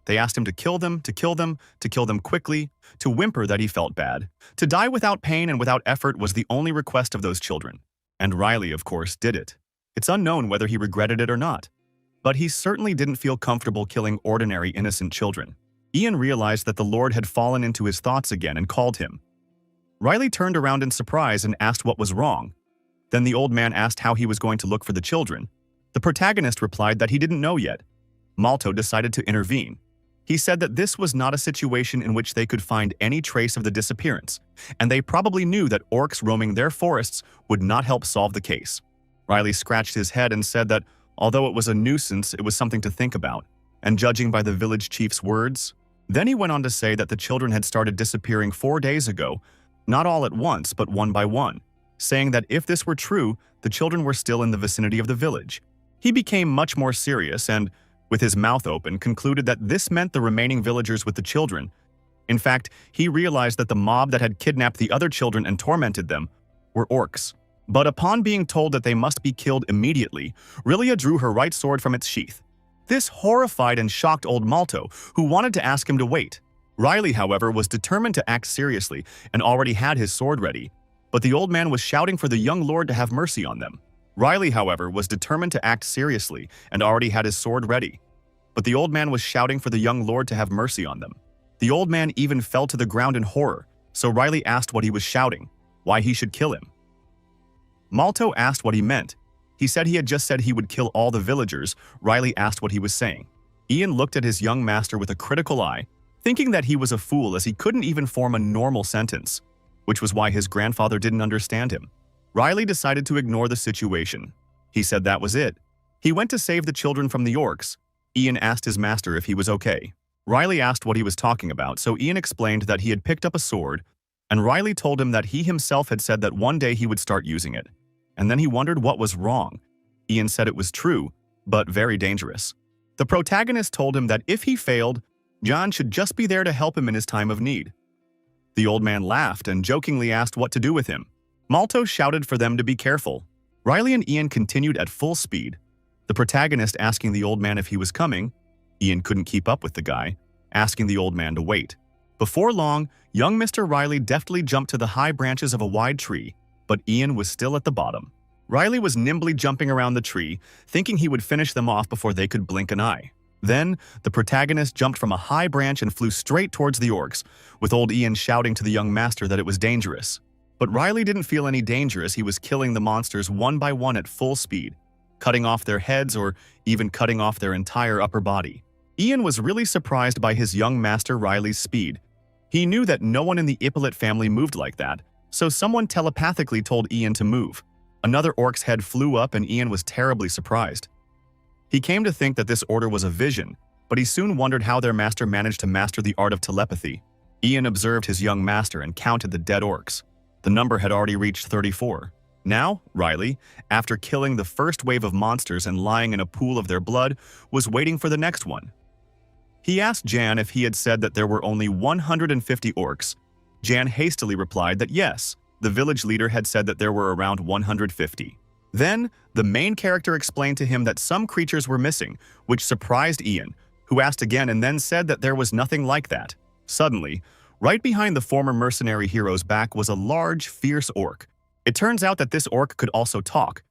They asked him to kill them, to kill them, to kill them quickly, to whimper that he felt bad. To die without pain and without effort was the only request of those children. And Riley, of course, did it. It's unknown whether he regretted it or not. But he certainly didn't feel comfortable killing ordinary innocent children. Ian realized that the Lord had fallen into his thoughts again and called him. Riley turned around in surprise and asked what was wrong. Then the old man asked how he was going to look for the children. The protagonist replied that he didn't know yet. Malto decided to intervene. He said that this was not a situation in which they could find any trace of the disappearance, and they probably knew that orcs roaming their forests would not help solve the case. Riley scratched his head and said that, although it was a nuisance, it was something to think about, and judging by the village chief's words. Then he went on to say that the children had started disappearing 4 days ago, not all at once, but one by one, saying that if this were true, the children were still in the vicinity of the village. He became much more serious and, with his mouth open, concluded that this meant the remaining villagers with the children. In fact, he realized that the mob that had kidnapped the other children and tormented them were orcs. But upon being told that they must be killed immediately, Rilia drew her right sword from its sheath. This horrified and shocked old Malto, who wanted to ask him to wait. Riley, however, was determined to act seriously and already had his sword ready. But the old man was shouting for the young lord to have mercy on them. Riley, however, was determined to act seriously and already had his sword ready. But the old man was shouting for the young lord to have mercy on them. The old man even fell to the ground in horror, so Riley asked what he was shouting, why he should kill him. Malto asked what he meant. He said he had just said he would kill all the villagers. Riley asked what he was saying. Ian looked at his young master with a critical eye, thinking that he was a fool as he couldn't even form a normal sentence, which was why his grandfather didn't understand him. Riley decided to ignore the situation. He said that was it. He went to save the children from the orcs. Ian asked his master if he was okay. Riley asked what he was talking about, so Ian explained that he had picked up a sword, and Riley told him that he himself had said that one day he would start using it. And then he wondered what was wrong. Ian said it was true, but very dangerous. The protagonist told him that if he failed, John should just be there to help him in his time of need. The old man laughed and jokingly asked what to do with him. Malto shouted for them to be careful. Riley and Ian continued at full speed. The protagonist asking the old man if he was coming. Ian couldn't keep up with the guy, asking the old man to wait. Before long, young Mr. Riley deftly jumped to the high branches of a wide tree, but Ian was still at the bottom. Riley was nimbly jumping around the tree, thinking he would finish them off before they could blink an eye. Then, the protagonist jumped from a high branch and flew straight towards the orcs, with old Ian shouting to the young master that it was dangerous. But Riley didn't feel any danger as he was killing the monsters one by one at full speed, cutting off their heads or even cutting off their entire upper body. Ian was really surprised by his young master Riley's speed. He knew that no one in the Ippolit family moved like that, so someone telepathically told Ian to move. Another orc's head flew up and Ian was terribly surprised. He came to think that this order was a vision, but he soon wondered how their master managed to master the art of telepathy. Ian observed his young master and counted the dead orcs. The number had already reached 34. Now, Riley, after killing the first wave of monsters and lying in a pool of their blood, was waiting for the next one. He asked Jan if he had said that there were only 150 orcs. Jan hastily replied that yes, the village leader had said that there were around 150. Then, the main character explained to him that some creatures were missing, which surprised Ian, who asked again and then said that there was nothing like that. Suddenly, right behind the former mercenary hero's back was a large, fierce orc. It turns out that this orc could also talk.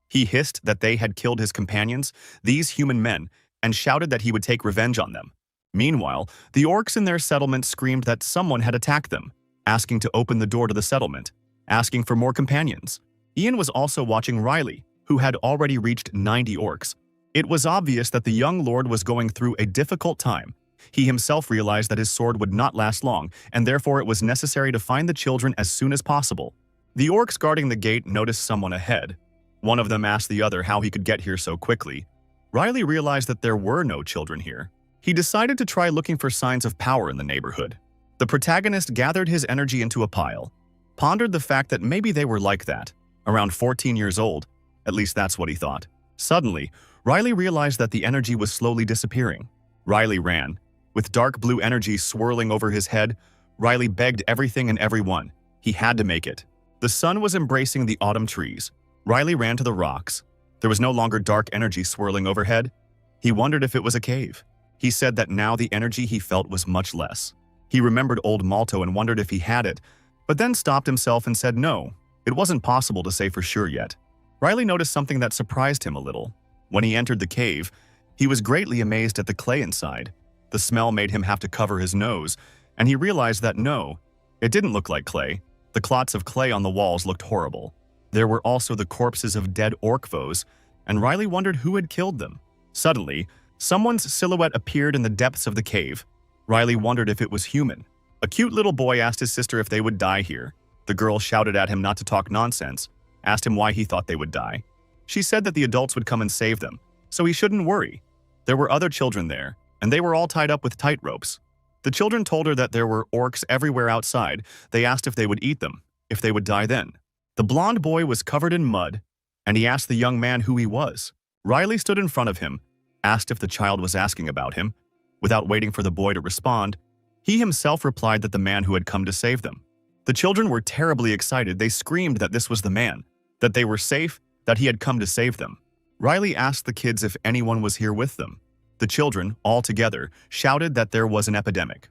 He hissed that they had killed his companions, these human men, and shouted that he would take revenge on them. Meanwhile, the orcs in their settlement screamed that someone had attacked them, asking to open the door to the settlement, asking for more companions. Ian was also watching Riley, who had already reached 90 orcs. It was obvious that the young lord was going through a difficult time. He himself realized that his sword would not last long, and therefore it was necessary to find the children as soon as possible. The orcs guarding the gate noticed someone ahead. One of them asked the other how he could get here so quickly. Riley realized that there were no children here. He decided to try looking for signs of power in the neighborhood. The protagonist gathered his energy into a pile, pondered the fact that maybe they were like that, around 14 years old. At least that's what he thought. Suddenly, Riley realized that the energy was slowly disappearing. Riley ran. With dark blue energy swirling over his head, Riley begged everything and everyone. He had to make it. The sun was embracing the autumn trees. Riley ran to the rocks. There was no longer dark energy swirling overhead. He wondered if it was a cave. He said that now the energy he felt was much less. He remembered old Malto and wondered if he had it, but then stopped himself and said no, it wasn't possible to say for sure yet. Riley noticed something that surprised him a little. When he entered the cave, he was greatly amazed at the clay inside. The smell made him have to cover his nose, and he realized that no, it didn't look like clay. The clots of clay on the walls looked horrible. There were also the corpses of dead orc foes, and Riley wondered who had killed them. Suddenly, someone's silhouette appeared in the depths of the cave. Riley wondered if it was human. A cute little boy asked his sister if they would die here. The girl shouted at him not to talk nonsense, asked him why he thought they would die. She said that the adults would come and save them, so he shouldn't worry. There were other children there, and they were all tied up with tight ropes. The children told her that there were orcs everywhere outside. They asked if they would eat them, if they would die then. The blonde boy was covered in mud, and he asked the young man who he was. Riley stood in front of him, asked if the child was asking about him. Without waiting for the boy to respond, he himself replied that the man who had come to save them. The children were terribly excited. They screamed that this was the man, that they were safe, that he had come to save them. Riley asked the kids if anyone was here with them. The children, all together, shouted that there was an epidemic.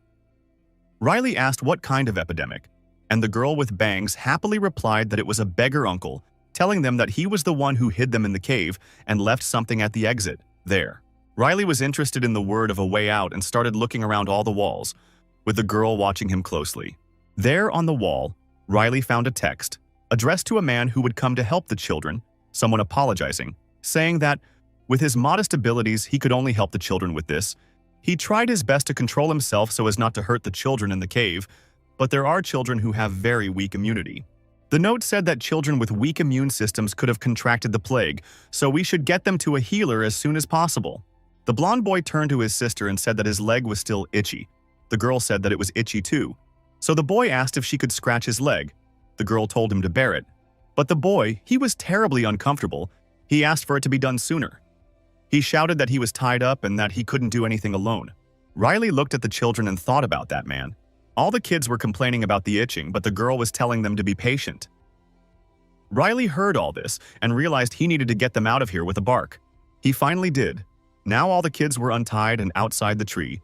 Riley asked what kind of epidemic, and the girl with bangs happily replied that it was a beggar uncle, telling them that he was the one who hid them in the cave and left something at the exit, there. Riley was interested in the word of a way out and started looking around all the walls, with the girl watching him closely. There on the wall, Riley found a text, addressed to a man who would come to help the children, someone apologizing, saying that, with his modest abilities, he could only help the children with this. He tried his best to control himself so as not to hurt the children in the cave, but there are children who have very weak immunity. The note said that children with weak immune systems could have contracted the plague, so we should get them to a healer as soon as possible. The blonde boy turned to his sister and said that his leg was still itchy. The girl said that it was itchy too. So the boy asked if she could scratch his leg. The girl told him to bear it. But the boy, he was terribly uncomfortable. He asked for it to be done sooner. He shouted that he was tied up and that he couldn't do anything alone. Riley looked at the children and thought about that man. All the kids were complaining about the itching, but the girl was telling them to be patient. Riley heard all this and realized he needed to get them out of here with a bark. He finally did. Now all the kids were untied and outside the tree.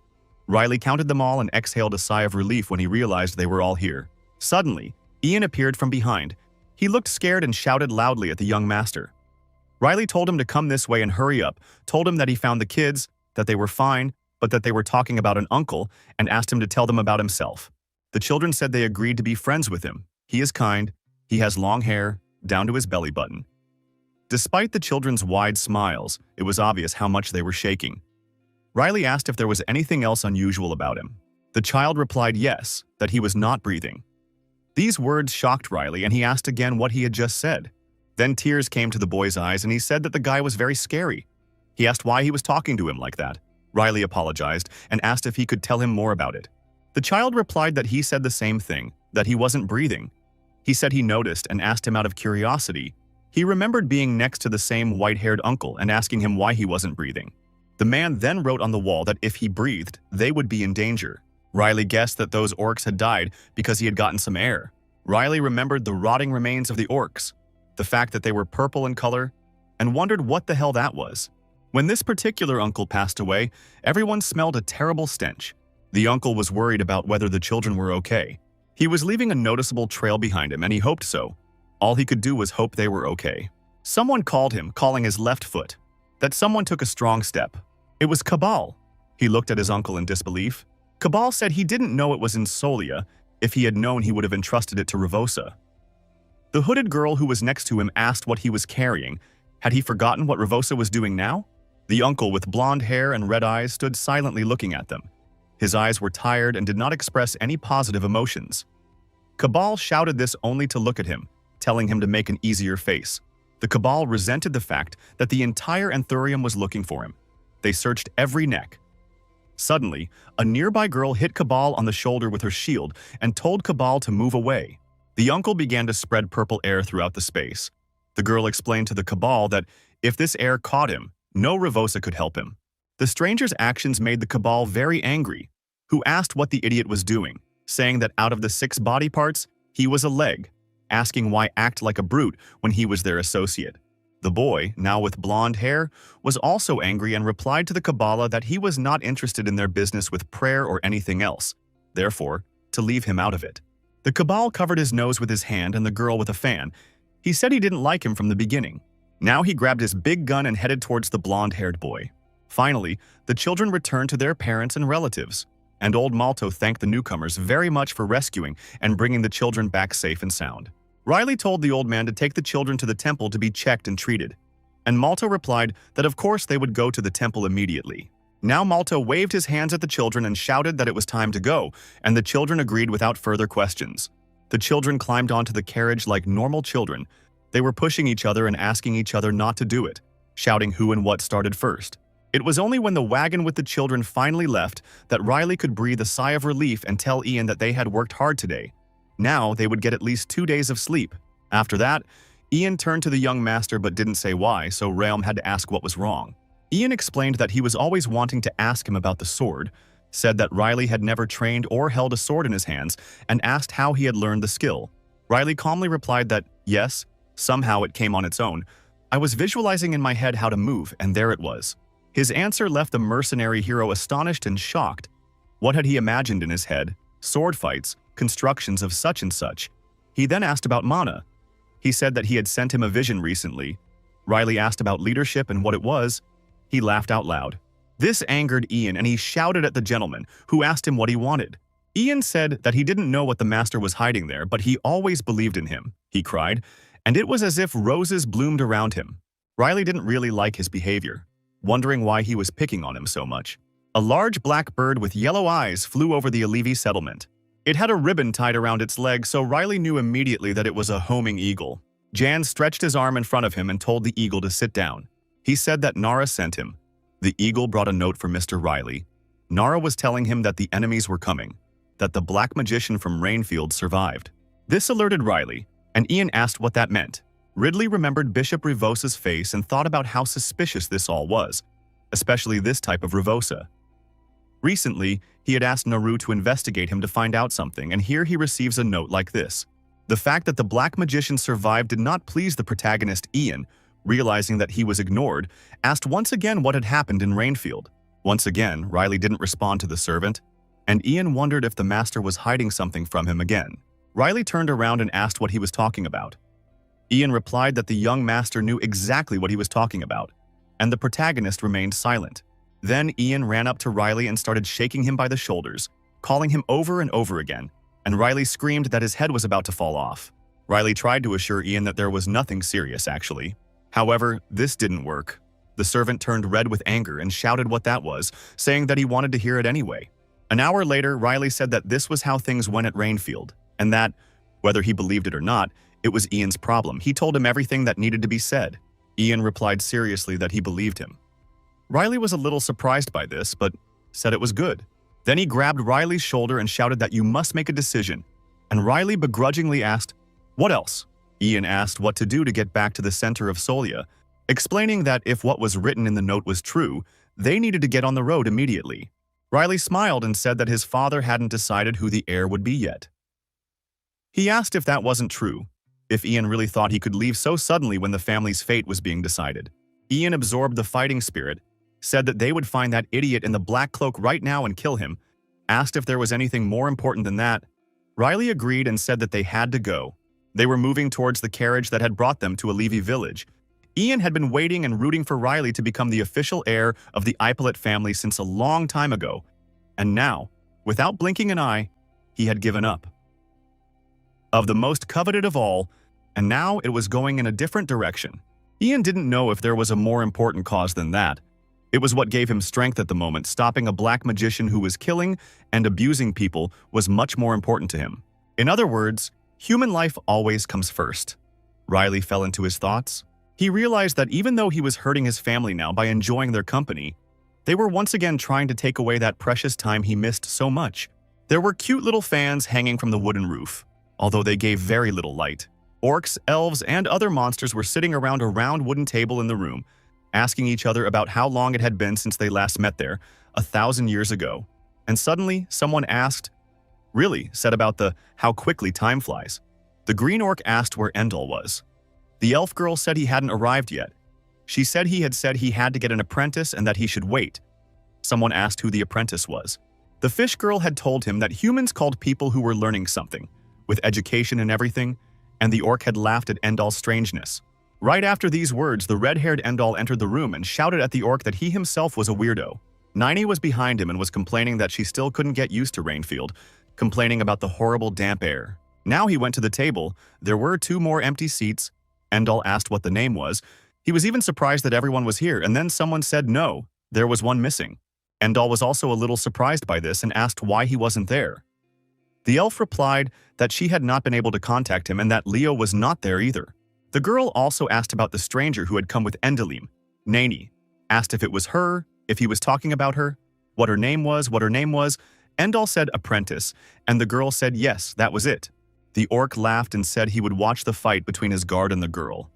Riley counted them all and exhaled a sigh of relief when he realized they were all here. Suddenly, Ian appeared from behind. He looked scared and shouted loudly at the young master. Riley told him to come this way and hurry up, told him that he found the kids, that they were fine, but that they were talking about an uncle, and asked him to tell them about himself. The children said they agreed to be friends with him. He is kind, he has long hair, down to his belly button. Despite the children's wide smiles, it was obvious how much they were shaking. Riley asked if there was anything else unusual about him. The child replied yes, that he was not breathing. These words shocked Riley, and he asked again what he had just said. Then tears came to the boy's eyes and he said that the guy was very scary. He asked why he was talking to him like that. Riley apologized and asked if he could tell him more about it. The child replied that he said the same thing, that he wasn't breathing. He said he noticed and asked him out of curiosity. He remembered being next to the same white-haired uncle and asking him why he wasn't breathing. The man then wrote on the wall that if he breathed, they would be in danger. Riley guessed that those orcs had died because he had gotten some air. Riley remembered the rotting remains of the orcs, the fact that they were purple in color, and wondered what the hell that was. When this particular uncle passed away, everyone smelled a terrible stench. The uncle was worried about whether the children were okay. He was leaving a noticeable trail behind him, and he hoped so. All he could do was hope they were okay. Someone called him, calling his left foot. That someone took a strong step. It was Cabal. He looked at his uncle in disbelief. Cabal said he didn't know it was in Solia. If he had known, he would have entrusted it to Ravosa. The hooded girl who was next to him asked what he was carrying. Had he forgotten what Ravosa was doing now? The uncle with blonde hair and red eyes stood silently looking at them. His eyes were tired and did not express any positive emotions. Cabal shouted this only to look at him, telling him to make an easier face. The Cabal resented the fact that the entire Anthurium was looking for him. They searched every neck. Suddenly, a nearby girl hit Cabal on the shoulder with her shield and told Cabal to move away. The uncle began to spread purple air throughout the space. The girl explained to the Cabal that if this air caught him, no Ravosa could help him. The stranger's actions made the Cabal very angry, who asked what the idiot was doing. saying that out of the 6 body parts, he was a leg, asking why act like a brute when he was their associate. The boy, now with blonde hair, was also angry and replied to the Kabbalah that he was not interested in their business with prayer or anything else, therefore, to leave him out of it. The Kabbal covered his nose with his hand and the girl with a fan. He said he didn't like him from the beginning. Now he grabbed his big gun and headed towards the blonde-haired boy. Finally, the children returned to their parents and relatives, and old Malto thanked the newcomers very much for rescuing and bringing the children back safe and sound. Riley told the old man to take the children to the temple to be checked and treated, and Malto replied that of course they would go to the temple immediately. Now Malto waved his hands at the children and shouted that it was time to go, and the children agreed without further questions. The children climbed onto the carriage like normal children. They were pushing each other and asking each other not to do it, shouting who and what started first. It was only when the wagon with the children finally left that Riley could breathe a sigh of relief and tell Ian that they had worked hard today. Now they would get at least 2 days of sleep. After that, Ian turned to the young master but didn't say why, so Realm had to ask what was wrong. Ian explained that he was always wanting to ask him about the sword, said that Riley had never trained or held a sword in his hands, and asked how he had learned the skill. Riley calmly replied that, yes, somehow it came on its own. I was visualizing in my head how to move, and there it was. His answer left the mercenary hero astonished and shocked. What had he imagined in his head? Sword fights, constructions of such and such. He then asked about mana. He said that he had sent him a vision recently. Riley asked about leadership and what it was. He laughed out loud. This angered Ian and he shouted at the gentleman, who asked him what he wanted. Ian said that he didn't know what the master was hiding there, but he always believed in him, he cried, and it was as if roses bloomed around him. Riley didn't really like his behavior, wondering why he was picking on him so much. A large black bird with yellow eyes flew over the Alevi settlement. It had a ribbon tied around its leg, so Riley knew immediately that it was a homing eagle. Jan stretched his arm in front of him and told the eagle to sit down. He said that Nara sent him. The eagle brought a note for Mr. Riley. Nara was telling him that the enemies were coming, that the black magician from Rainfield survived. This alerted Riley, and Ian asked what that meant. Ridley remembered Bishop Rivosa's face and thought about how suspicious this all was, especially this type of Rivosa. Recently, he had asked Naru to investigate him to find out something, and here he receives a note like this. The fact that the black magician survived did not please the protagonist Ian. Realizing that he was ignored, asked once again what had happened in Rainfield. Once again, Riley didn't respond to the servant, and Ian wondered if the master was hiding something from him again. Riley turned around and asked what he was talking about. Ian replied that the young master knew exactly what he was talking about, and the protagonist remained silent. Then Ian ran up to Riley and started shaking him by the shoulders, calling him over and over again, and Riley screamed that his head was about to fall off. Riley tried to assure Ian that there was nothing serious, actually. However, this didn't work. The servant turned red with anger and shouted what that was, saying that he wanted to hear it anyway. An hour later, Riley said that this was how things went at Rainfield, and that, whether he believed it or not, it was Ian's problem. He told him everything that needed to be said. Ian replied seriously that he believed him. Riley was a little surprised by this, but said it was good. Then he grabbed Riley's shoulder and shouted that you must make a decision, and Riley begrudgingly asked, "What else?" Ian asked what to do to get back to the center of Solia, explaining that if what was written in the note was true, they needed to get on the road immediately. Riley smiled and said that his father hadn't decided who the heir would be yet. He asked if that wasn't true, if Ian really thought he could leave so suddenly when the family's fate was being decided. Ian absorbed the fighting spirit, said that they would find that idiot in the black cloak right now and kill him, asked if there was anything more important than that. Riley agreed and said that they had to go. They were moving towards the carriage that had brought them to Alevi village. Ian had been waiting and rooting for Riley to become the official heir of the Ippolit family since a long time ago, and now, without blinking an eye, he had given up. Of the most coveted of all, and now it was going in a different direction. Ian didn't know if there was a more important cause than that. It was what gave him strength at the moment. Stopping a black magician who was killing and abusing people was much more important to him. In other words, human life always comes first. Riley fell into his thoughts. He realized that even though he was hurting his family now by enjoying their company, they were once again trying to take away that precious time he missed so much. There were cute little fans hanging from the wooden roof, although they gave very little light. Orcs, elves, and other monsters were sitting around a round wooden table in the room, asking each other about how long it had been since they last met there, 1,000 years ago. And suddenly, someone asked, Really, said about how quickly time flies. The green orc asked where Endel was. The elf girl said he hadn't arrived yet. She said he had to get an apprentice and that he should wait. Someone asked who the apprentice was. The fish girl had told him that humans called people who were learning something, with education and everything, and the orc had laughed at Endal's strangeness. Right after these words, the red-haired Endal entered the room and shouted at the orc that he himself was a weirdo. Nini was behind him and was complaining that she still couldn't get used to Rainfield, complaining about the horrible damp air. Now he went to the table. There were 2 more empty seats. Endal asked what the name was. He was even surprised that everyone was here, and then someone said no, there was one missing. Endal was also a little surprised by this and asked why he wasn't there. The elf replied that she had not been able to contact him and that Leo was not there either. The girl also asked about the stranger who had come with Endelim. Nani asked if it was her, if he was talking about her, what her name was. Endal said apprentice, and the girl said yes, that was it. The orc laughed and said he would watch the fight between his guard and the girl.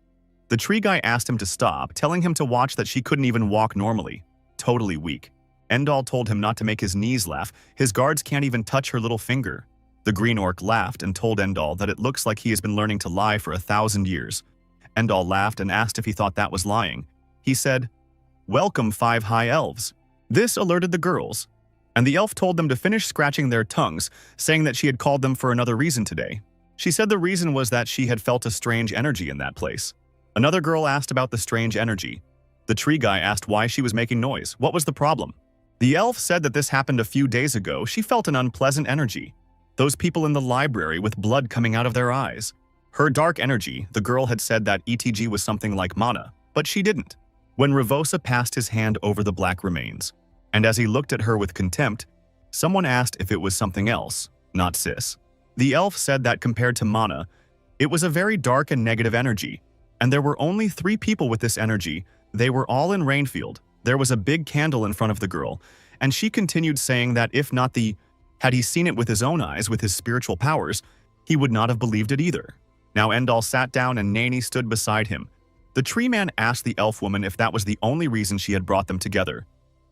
The tree guy asked him to stop, telling him to watch that she couldn't even walk normally. Totally weak. Endal told him not to make his knees laugh. His guards can't even touch her little finger. The green orc laughed and told Endal that it looks like he has been learning to lie for 1,000 years. Endal laughed and asked if he thought that was lying. He said, "Welcome, 5 high elves." This alerted the girls, and the elf told them to finish scratching their tongues, saying that she had called them for another reason today. She said the reason was that she had felt a strange energy in that place. Another girl asked about the strange energy. The tree guy asked why she was making noise. What was the problem? The elf said that this happened a few days ago. She felt an unpleasant energy. Those people in the library with blood coming out of their eyes. Her dark energy, the girl had said that ETG was something like mana, but she didn't. When Ravosa passed his hand over the black remains, and as he looked at her with contempt, someone asked if it was something else, not cis. The elf said that compared to mana, it was a very dark and negative energy, and there were only 3 people with this energy. They were all in Rainfield. There was a big candle in front of the girl, and she continued saying that if not had he seen it with his own eyes, with his spiritual powers, he would not have believed it either. Now Endal sat down and Nani stood beside him. The tree man asked the elf woman if that was the only reason she had brought them together.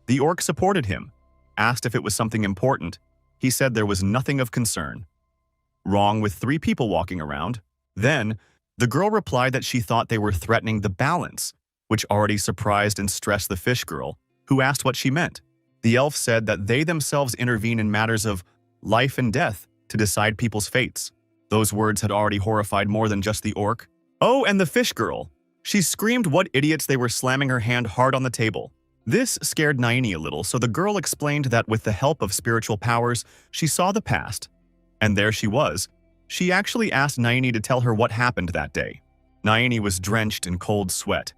The orc supported him, asked if it was something important. He said there was nothing of concern. Wrong with 3 people walking around. Then, the girl replied that she thought they were threatening the balance, which already surprised and stressed the fish girl, who asked what she meant. The elf said that they themselves intervene in matters of life and death to decide people's fates. Those words had already horrified more than just the orc. Oh, and the fish girl. She screamed what idiots they were, slamming her hand hard on the table. This scared Nini a little, so the girl explained that with the help of spiritual powers, she saw the past. And there she was. She actually asked Nini to tell her what happened that day. Nini was drenched in cold sweat.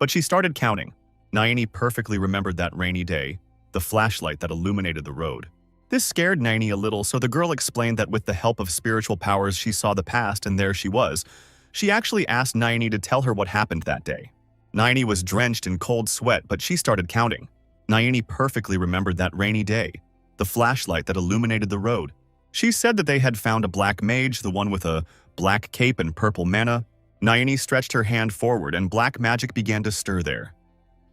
But she started counting. Nini perfectly remembered that rainy day, the flashlight that illuminated the road. This scared Nini a little, so the girl explained that with the help of spiritual powers she saw the past, and there she was. She actually asked Nini to tell her what happened that day. Nini was drenched in cold sweat, but she started counting. Nini perfectly remembered that rainy day, the flashlight that illuminated the road. She said that they had found a black mage, the one with a black cape and purple mana. Nini stretched her hand forward and black magic began to stir there.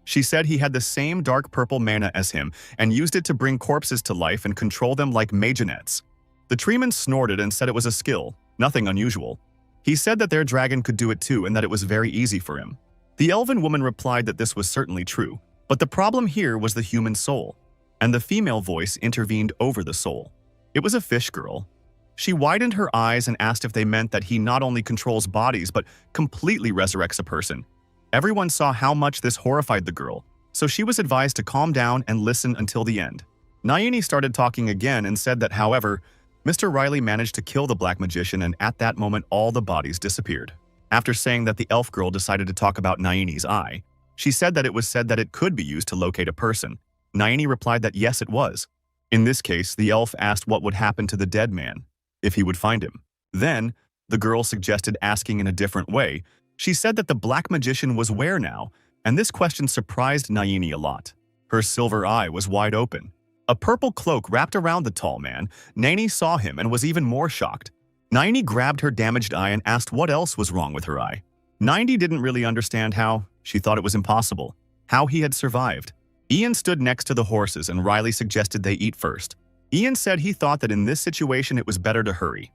She said he had the same dark purple mana as him and used it to bring corpses to life and control them like maginets. The treeman snorted and said it was a skill, nothing unusual. He said that their dragon could do it too and that it was very easy for him. The elven woman replied that this was certainly true, but the problem here was the human soul, and the female voice intervened over the soul. It was a fish girl. She widened her eyes and asked if they meant that he not only controls bodies but completely resurrects a person. Everyone saw how much this horrified the girl, so she was advised to calm down and listen until the end. Nayini started talking again and said that, however, Mr. Riley managed to kill the black magician and at that moment all the bodies disappeared. After saying that the elf girl decided to talk about Nayini's eye, she said that it was said that it could be used to locate a person. Nayini replied that yes, it was. In this case, the elf asked what would happen to the dead man, if he would find him. Then, the girl suggested asking in a different way. She said that the black magician was where now, and this question surprised Nayini a lot. Her silver eye was wide open. A purple cloak wrapped around the tall man. Nayini saw him and was even more shocked. Nayini grabbed her damaged eye and asked what else was wrong with her eye. Nayini didn't really understand how. She thought it was impossible. How he had survived. Ian stood next to the horses and Riley suggested they eat first. Ian said he thought that in this situation it was better to hurry.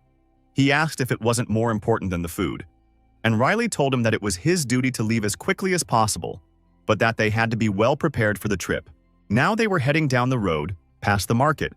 He asked if it wasn't more important than the food, and Riley told him that it was his duty to leave as quickly as possible, but that they had to be well prepared for the trip. Now they were heading down the road, past the market,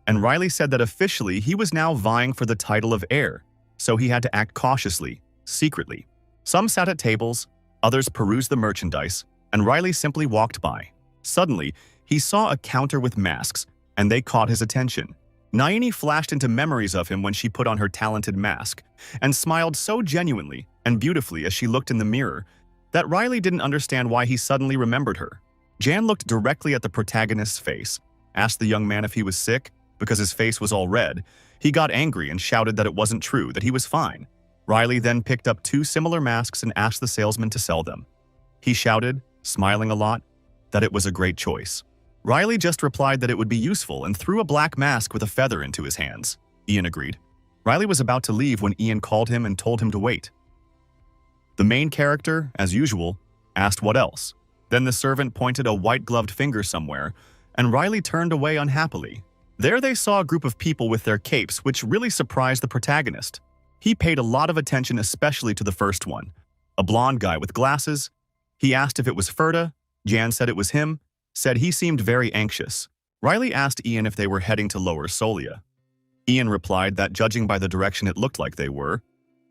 and Riley said that officially he was now vying for the title of heir, so he had to act cautiously, secretly. Some sat at tables, others perused the merchandise, and Riley simply walked by. Suddenly, he saw a counter with masks, and they caught his attention. Naini flashed into memories of him when she put on her talented mask, and smiled so genuinely and beautifully as she looked in the mirror that Riley didn't understand why he suddenly remembered her. Jan looked directly at the protagonist's face, asked the young man if he was sick, because his face was all red. He got angry and shouted that it wasn't true, that he was fine. Riley then picked up 2 similar masks and asked the salesman to sell them. He shouted, smiling a lot, that it was a great choice. Riley just replied that it would be useful and threw a black mask with a feather into his hands. Ian agreed. Riley was about to leave when Ian called him and told him to wait. The main character, as usual, asked what else. Then the servant pointed a white-gloved finger somewhere, and Riley turned away unhappily. There they saw a group of people with their capes, which really surprised the protagonist. He paid a lot of attention especially to the first one, a blonde guy with glasses. He asked if it was Ferda. Jan said it was him, said he seemed very anxious. Riley asked Ian if they were heading to Lower Solia. Ian replied that judging by the direction it looked like they were.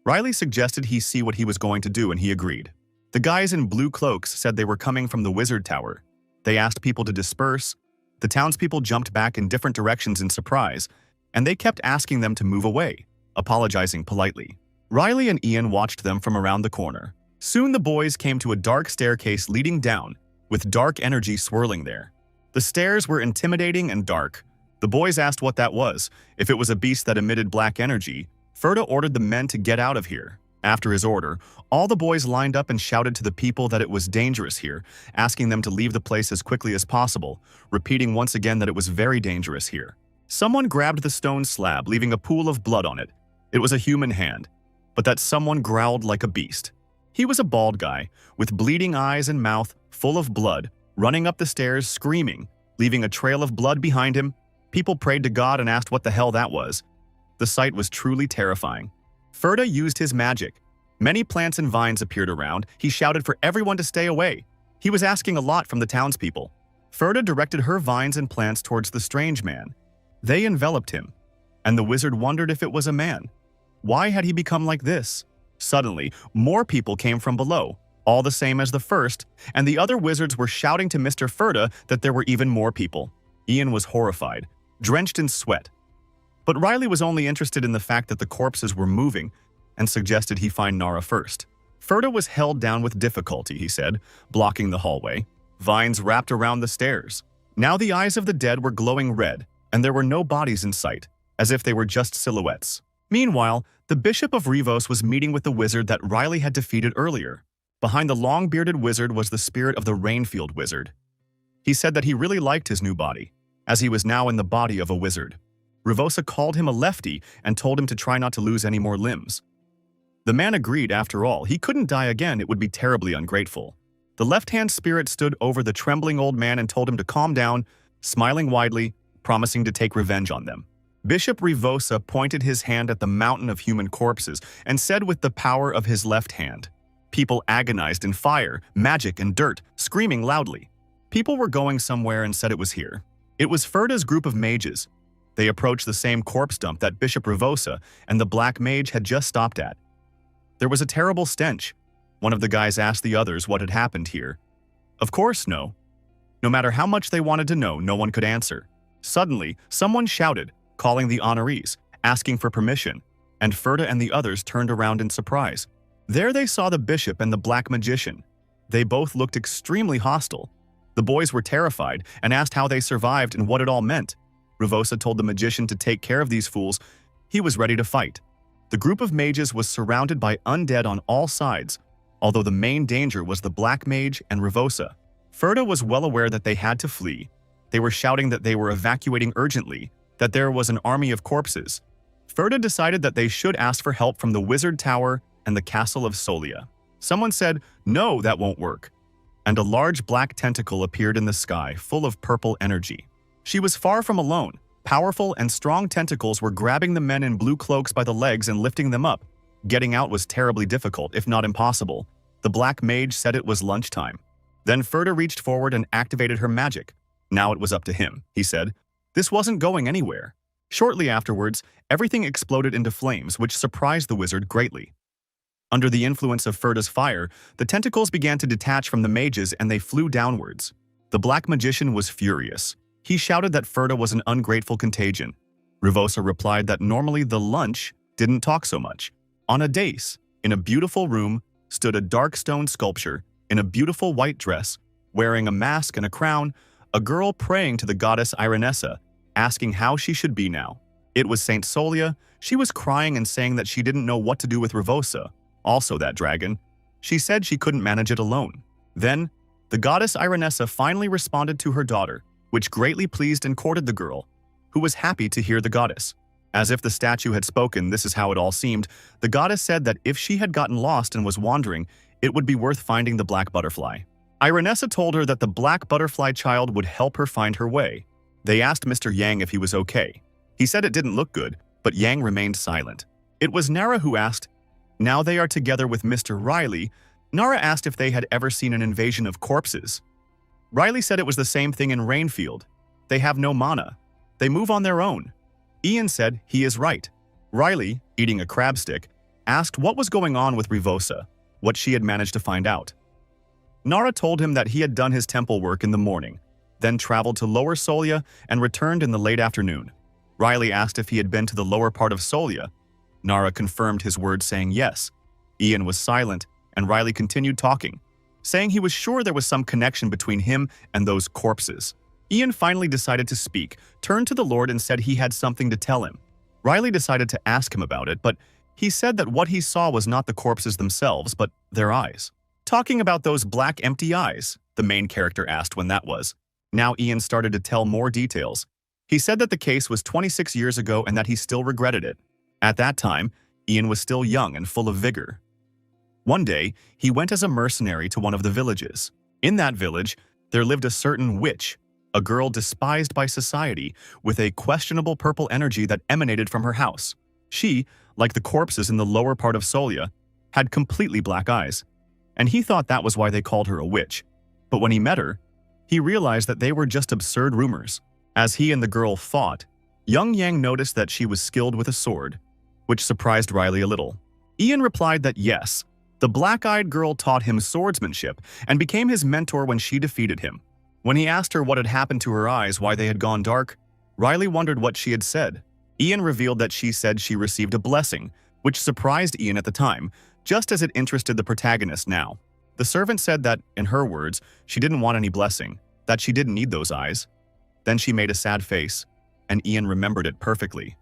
Riley suggested he see what he was going to do and he agreed. The guys in blue cloaks said they were coming from the Wizard Tower. They asked people to disperse. The townspeople jumped back in different directions in surprise, and they kept asking them to move away, apologizing politely. Riley and Ian watched them from around the corner. Soon the boys came to a dark staircase leading down, with dark energy swirling there. The stairs were intimidating and dark. The boys asked what that was, if it was a beast that emitted black energy. Ferda ordered the men to get out of here. After his order, all the boys lined up and shouted to the people that it was dangerous here, asking them to leave the place as quickly as possible, repeating once again that it was very dangerous here. Someone grabbed the stone slab, leaving a pool of blood on it. It was a human hand, but that someone growled like a beast. He was a bald guy, with bleeding eyes and mouth full of blood, running up the stairs screaming, leaving a trail of blood behind him. People prayed to God and asked what the hell that was. The sight was truly terrifying. Ferda used his magic. Many plants and vines appeared around. He shouted for everyone to stay away. He was asking a lot from the townspeople. Ferda directed her vines and plants towards the strange man. They enveloped him, and the wizard wondered if it was a man. Why had he become like this? Suddenly, more people came from below, all the same as the first, and the other wizards were shouting to Mr. Ferda that there were even more people. Ian was horrified, drenched in sweat. But Riley was only interested in the fact that the corpses were moving and suggested he find Nara first. Ferda was held down with difficulty, he said, blocking the hallway. Vines wrapped around the stairs. Now the eyes of the dead were glowing red, and there were no bodies in sight, as if they were just silhouettes. Meanwhile, the Bishop of Rivos was meeting with the wizard that Riley had defeated earlier. Behind the long-bearded wizard was the spirit of the Rainfield wizard. He said that he really liked his new body, as he was now in the body of a wizard. Rivosa called him a lefty and told him to try not to lose any more limbs. The man agreed. After all, he couldn't die again. It would be terribly ungrateful. The left-hand spirit stood over the trembling old man and told him to calm down, smiling widely, promising to take revenge on them. Bishop Rivosa pointed his hand at the mountain of human corpses and said with the power of his left hand. People agonized in fire, magic, and dirt, screaming loudly. People were going somewhere and said it was here. It was Ferda's group of mages. They approached the same corpse dump that Bishop Rivosa and the Black Mage had just stopped at. There was a terrible stench. One of the guys asked the others what had happened here. Of course, no. No matter how much they wanted to know, no one could answer. Suddenly, someone shouted, calling the honorees, asking for permission, and Ferda and the others turned around in surprise. There they saw the bishop and the black magician. They both looked extremely hostile. The boys were terrified and asked how they survived and what it all meant. Rivosa told the magician to take care of these fools. He was ready to fight. The group of mages was surrounded by undead on all sides, although the main danger was the Black Mage and Rivosa. Ferda was well aware that they had to flee. They were shouting that they were evacuating urgently, that there was an army of corpses. Ferda decided that they should ask for help from the Wizard Tower and the Castle of Solia. Someone said, "No, that won't work." And a large black tentacle appeared in the sky, full of purple energy. She was far from alone. Powerful and strong tentacles were grabbing the men in blue cloaks by the legs and lifting them up. Getting out was terribly difficult, if not impossible. The black mage said it was lunchtime. Then Ferda reached forward and activated her magic. Now it was up to him, he said. This wasn't going anywhere. Shortly afterwards, everything exploded into flames, which surprised the wizard greatly. Under the influence of Ferda's fire, the tentacles began to detach from the mages and they flew downwards. The black magician was furious. He shouted that Ferda was an ungrateful contagion. Rivosa replied that normally the lunch didn't talk so much. On a dais, in a beautiful room, stood a dark stone sculpture in a beautiful white dress, wearing a mask and a crown, a girl praying to the goddess Irenessa, asking how she should be now. It was Saint Solia. She was crying and saying that she didn't know what to do with Rivosa, also that dragon. She said she couldn't manage it alone. Then, the goddess Irenessa finally responded to her daughter, which greatly pleased and courted the girl, who was happy to hear the goddess. As if the statue had spoken, this is how it all seemed. The goddess said that if she had gotten lost and was wandering, it would be worth finding the black butterfly. Irenessa told her that the black butterfly child would help her find her way. They asked Mr. Yang if he was okay. He said it didn't look good, but Yang remained silent. It was Nara who asked. Now they are together with Mr. Riley. Nara asked if they had ever seen an invasion of corpses. Riley said it was the same thing in Rainfield. They have no mana. They move on their own. Ian said he is right. Riley, eating a crab stick, asked what was going on with Rivosa, what she had managed to find out. Nara told him that he had done his temple work in the morning, then traveled to Lower Solia and returned in the late afternoon. Riley asked if he had been to the lower part of Solia. Nara confirmed his words, saying yes. Ian was silent, and Riley continued talking, saying he was sure there was some connection between him and those corpses. Ian finally decided to speak, turned to the Lord and said he had something to tell him. Riley decided to ask him about it, but he said that what he saw was not the corpses themselves, but their eyes. Talking about those black empty eyes, the main character asked when that was. Now Ian started to tell more details. He said that the case was 26 years ago and that he still regretted it. At that time, Ian was still young and full of vigor. One day, he went as a mercenary to one of the villages. In that village, there lived a certain witch, a girl despised by society, with a questionable purple energy that emanated from her house. She, like the corpses in the lower part of Solia, had completely black eyes, and he thought that was why they called her a witch. But when he met her, he realized that they were just absurd rumors. As he and the girl fought, young Yang noticed that she was skilled with a sword, which surprised Riley a little. Ian replied that yes, the black-eyed girl taught him swordsmanship and became his mentor when she defeated him. When he asked her what had happened to her eyes, why they had gone dark, Riley wondered what she had said. Ian revealed that she said she received a blessing, which surprised Ian at the time, just as it interested the protagonist now. The servant said that, in her words, she didn't want any blessing, that she didn't need those eyes. Then she made a sad face, and Ian remembered it perfectly.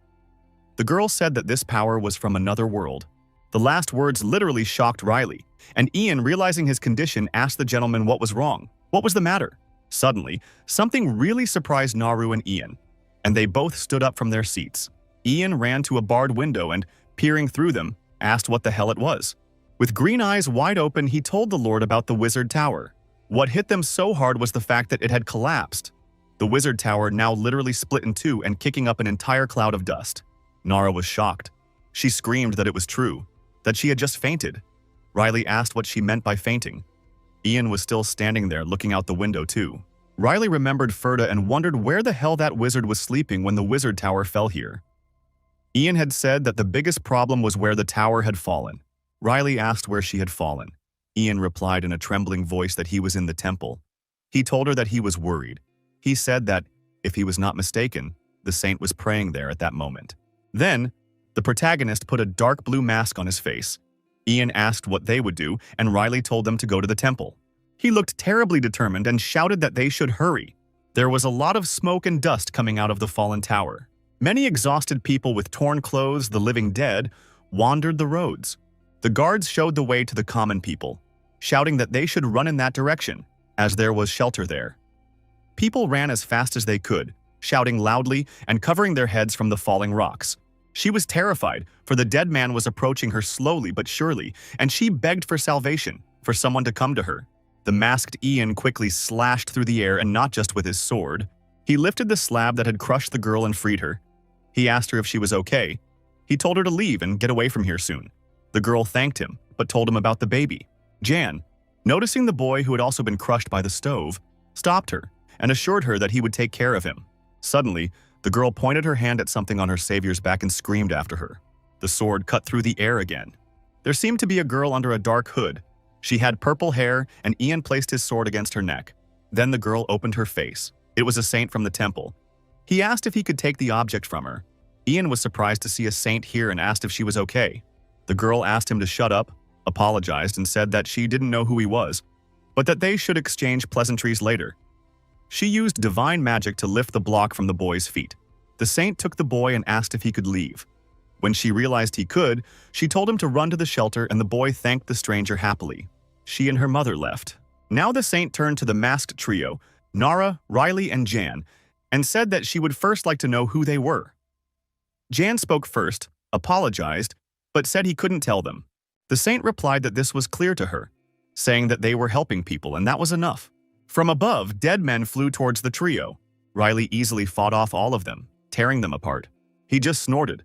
The girl said that this power was from another world. The last words literally shocked Riley, and Ian, realizing his condition, asked the gentleman what was wrong. What was the matter? Suddenly, something really surprised Naru and Ian, and they both stood up from their seats. Ian ran to a barred window and, peering through them, asked what the hell it was. With green eyes wide open, he told the Lord about the Wizard Tower. What hit them so hard was the fact that it had collapsed. The Wizard Tower now literally split in two and kicking up an entire cloud of dust. Nara was shocked. She screamed that it was true, that she had just fainted. Riley asked what she meant by fainting. Ian was still standing there looking out the window too. Riley remembered Ferda and wondered where the hell that wizard was sleeping when the Wizard Tower fell here. Ian had said that the biggest problem was where the tower had fallen. Riley asked where she had fallen. Ian replied in a trembling voice that he was in the temple. He told her that he was worried. He said that, if he was not mistaken, the saint was praying there at that moment. Then, the protagonist put a dark blue mask on his face. Ian asked what they would do, and Riley told them to go to the temple. He looked terribly determined and shouted that they should hurry. There was a lot of smoke and dust coming out of the fallen tower. Many exhausted people with torn clothes, the living dead, wandered the roads. The guards showed the way to the common people, shouting that they should run in that direction, as there was shelter there. People ran as fast as they could, shouting loudly and covering their heads from the falling rocks. She was terrified, for the dead man was approaching her slowly but surely, and she begged for salvation, for someone to come to her. The masked Ian quickly slashed through the air, and not just with his sword. He lifted the slab that had crushed the girl and freed her. He asked her if she was okay. He told her to leave and get away from here soon. The girl thanked him, but told him about the baby. Jan, noticing the boy who had also been crushed by the stove, stopped her and assured her that he would take care of him. Suddenly, the girl pointed her hand at something on her savior's back and screamed after her. The sword cut through the air again. There seemed to be a girl under a dark hood. She had purple hair, and Ian placed his sword against her neck. Then the girl opened her face. It was a saint from the temple. He asked if he could take the object from her. Ian was surprised to see a saint here and asked if she was okay. The girl asked him to shut up, apologized, and said that she didn't know who he was, but that they should exchange pleasantries later. She used divine magic to lift the block from the boy's feet. The saint took the boy and asked if he could leave. When she realized he could, she told him to run to the shelter, and the boy thanked the stranger happily. She and her mother left. Now the saint turned to the masked trio, Nara, Riley, and Jan, and said that she would first like to know who they were. Jan spoke first, apologized, but said he couldn't tell them. The saint replied that this was clear to her, saying that they were helping people and that was enough. From above, dead men flew towards the trio. Riley easily fought off all of them, tearing them apart. He just snorted,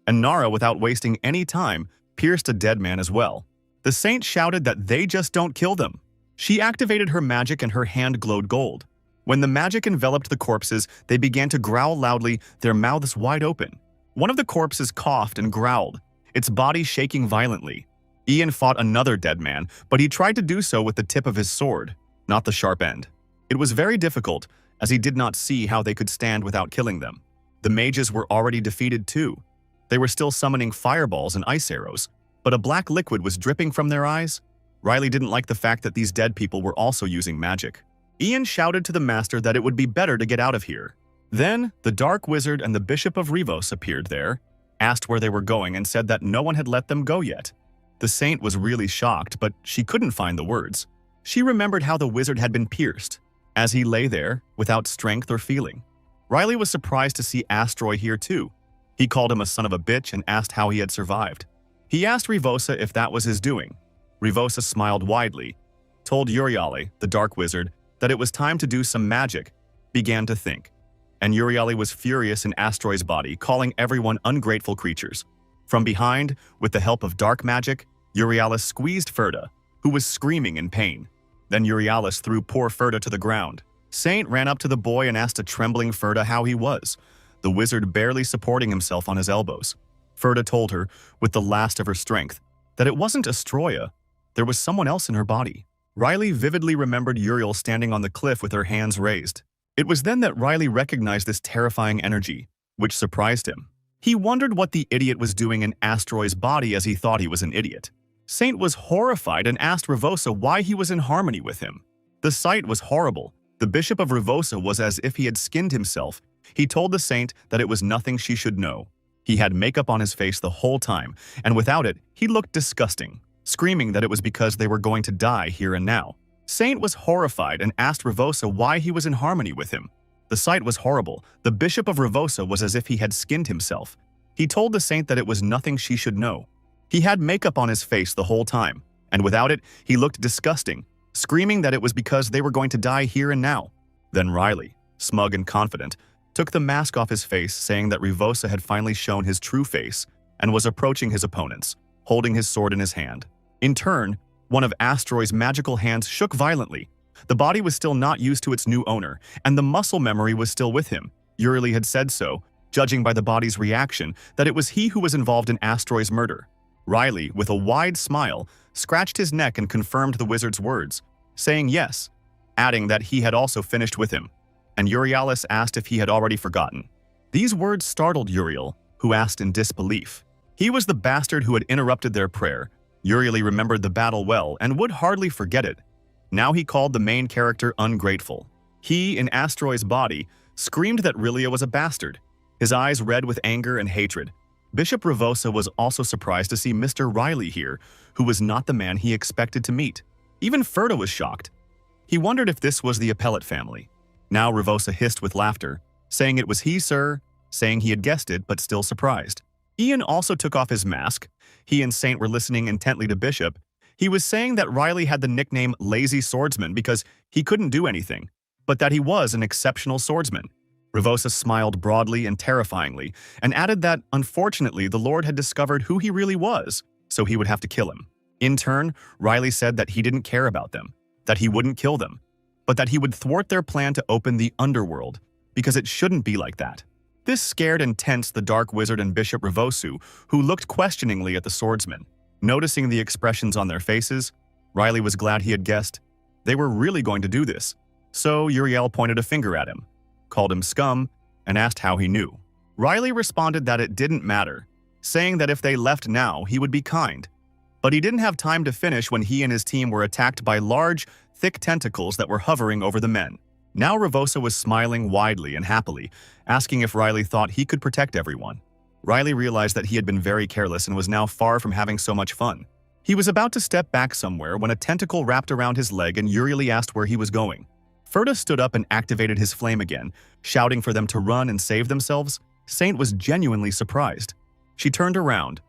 and Nara, without wasting any time, pierced a dead man as well. The saint shouted that they just don't kill them. She activated her magic and her hand glowed gold. When the magic enveloped the corpses, they began to growl loudly, their mouths wide open. One of the corpses coughed and growled, its body shaking violently. Ian fought another dead man, but he tried to do so with the tip of his sword, not the sharp end. It was very difficult, as he did not see how they could stand without killing them. The mages were already defeated too. They were still summoning fireballs and ice arrows, but a black liquid was dripping from their eyes. Riley didn't like the fact that these dead people were also using magic. Ian shouted to the master that it would be better to get out of here. Then, the Dark Wizard and the Bishop of Rivos appeared there, asked where they were going, and said that no one had let them go yet. The saint was really shocked, but she couldn't find the words. She remembered how the wizard had been pierced, as he lay there, without strength or feeling. Riley was surprised to see Astroy here too. He called him a son of a bitch and asked how he had survived. He asked Rivosa if that was his doing. Rivosa smiled widely, told Uriale, the Dark Wizard, that it was time to do some magic, began to think. And Uriale was furious in Astroy's body, calling everyone ungrateful creatures. From behind, with the help of dark magic, Urialis squeezed Ferda, who was screaming in pain. Then Urialis threw poor Ferda to the ground. Saint ran up to the boy and asked a trembling Ferda how he was, the wizard barely supporting himself on his elbows. Ferda told her, with the last of her strength, that it wasn't Astroya. There was someone else in her body. Riley vividly remembered Uriel standing on the cliff with her hands raised. It was then that Riley recognized this terrifying energy, which surprised him. He wondered what the idiot was doing in Astroy's body, as he thought he was an idiot. Saint was horrified and asked Rivosa why he was in harmony with him. The sight was horrible. The Bishop of Rivosa was as if he had skinned himself. He told the saint that it was nothing she should know. He had makeup on his face the whole time, and without it, he looked disgusting, screaming that it was because they were going to die here and now. Saint was horrified and asked Rivosa why he was in harmony with him. The sight was horrible. The Bishop of Rivosa was as if he had skinned himself. He told the saint that it was nothing she should know. He had makeup on his face the whole time, and without it, he looked disgusting, screaming that it was because they were going to die here and now. Then Riley, smug and confident, took the mask off his face, saying that Rivosa had finally shown his true face and was approaching his opponents, holding his sword in his hand. In turn, one of Astroy's magical hands shook violently. The body was still not used to its new owner, and the muscle memory was still with him. Uriel had said so, judging by the body's reaction, that it was he who was involved in Astroy's murder. Riley, with a wide smile, scratched his neck and confirmed the wizard's words, saying yes, adding that he had also finished with him. And Urialis asked if he had already forgotten. These words startled Uriel, who asked in disbelief. He was the bastard who had interrupted their prayer. Uriel remembered the battle well and would hardly forget it. Now he called the main character ungrateful. He, in Astroy's body, screamed that Rilia was a bastard, his eyes red with anger and hatred. Bishop Rivosa was also surprised to see Mr. Riley here, who was not the man he expected to meet. Even Ferda was shocked. He wondered if this was the Appellate family. Now Rivosa hissed with laughter, saying it was he, sir, saying he had guessed it, but still surprised. Ian also took off his mask. He and Saint were listening intently to Bishop. He was saying that Riley had the nickname Lazy Swordsman because he couldn't do anything, but that he was an exceptional swordsman. Revosa smiled broadly and terrifyingly, and added that, unfortunately, the Lord had discovered who he really was, so he would have to kill him. In turn, Riley said that he didn't care about them, that he wouldn't kill them, but that he would thwart their plan to open the underworld, because it shouldn't be like that. This scared and tensed the Dark Wizard and Bishop Revosu, who looked questioningly at the swordsmen. Noticing the expressions on their faces, Riley was glad he had guessed. They were really going to do this, so Uriel pointed a finger at him, called him scum, and asked how he knew. Riley responded that it didn't matter, saying that if they left now, he would be kind. But he didn't have time to finish when he and his team were attacked by large, thick tentacles that were hovering over the men. Now Revosa was smiling widely and happily, asking if Riley thought he could protect everyone. Riley realized that he had been very careless and was now far from having so much fun. He was about to step back somewhere when a tentacle wrapped around his leg and Uriel asked where he was going. Ferda stood up and activated his flame again, shouting for them to run and save themselves. Saint was genuinely surprised. She turned around.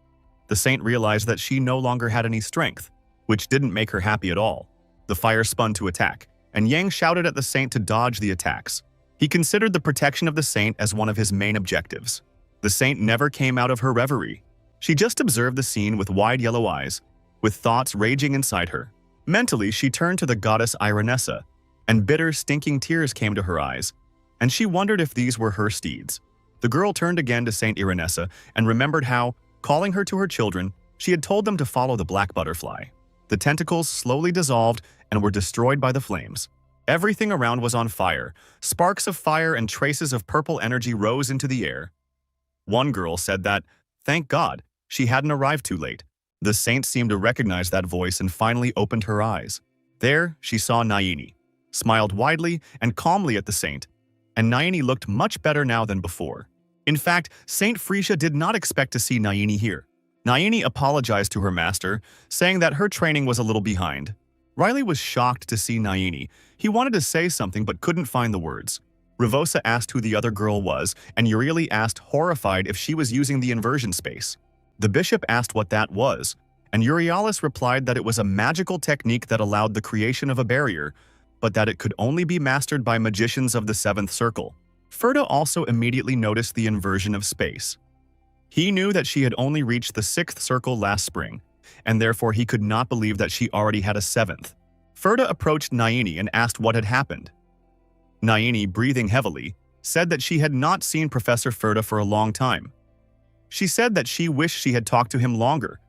The Saint realized that she no longer had any strength, which didn't make her happy at all. The fire spun to attack, and Yang shouted at the Saint to dodge the attacks. He considered the protection of the Saint as one of his main objectives. The Saint never came out of her reverie. She just observed the scene with wide yellow eyes, with thoughts raging inside her. Mentally, she turned to the goddess Ironessa, and bitter, stinking tears came to her eyes, and she wondered if these were her steeds. The girl turned again to Saint Ironessa and remembered how, calling her to her children, she had told them to follow the black butterfly. The tentacles slowly dissolved and were destroyed by the flames. Everything around was on fire. Sparks of fire and traces of purple energy rose into the air. One girl said that, thank God, she hadn't arrived too late. The Saint seemed to recognize that voice and finally opened her eyes. There, she saw Nayini, smiled widely and calmly at the Saint, and Nayini looked much better now than before. In fact, Saint Frisia did not expect to see Nayini here. Nayini apologized to her master, saying that her training was a little behind. Riley was shocked to see Nayini. He wanted to say something but couldn't find the words. Revosa asked who the other girl was, and Uriel asked, horrified, if she was using the inversion space. The bishop asked what that was, and Urialis replied that it was a magical technique that allowed the creation of a barrier, but that it could only be mastered by magicians of the seventh circle. Ferda also immediately noticed the inversion of space. He knew that she had only reached the sixth circle last spring, and therefore he could not believe that she already had a seventh. Ferda approached Nayini and asked what had happened. Nayini, breathing heavily, said that she had not seen Professor Ferda for a long time. She said that she wished she had talked to him longer,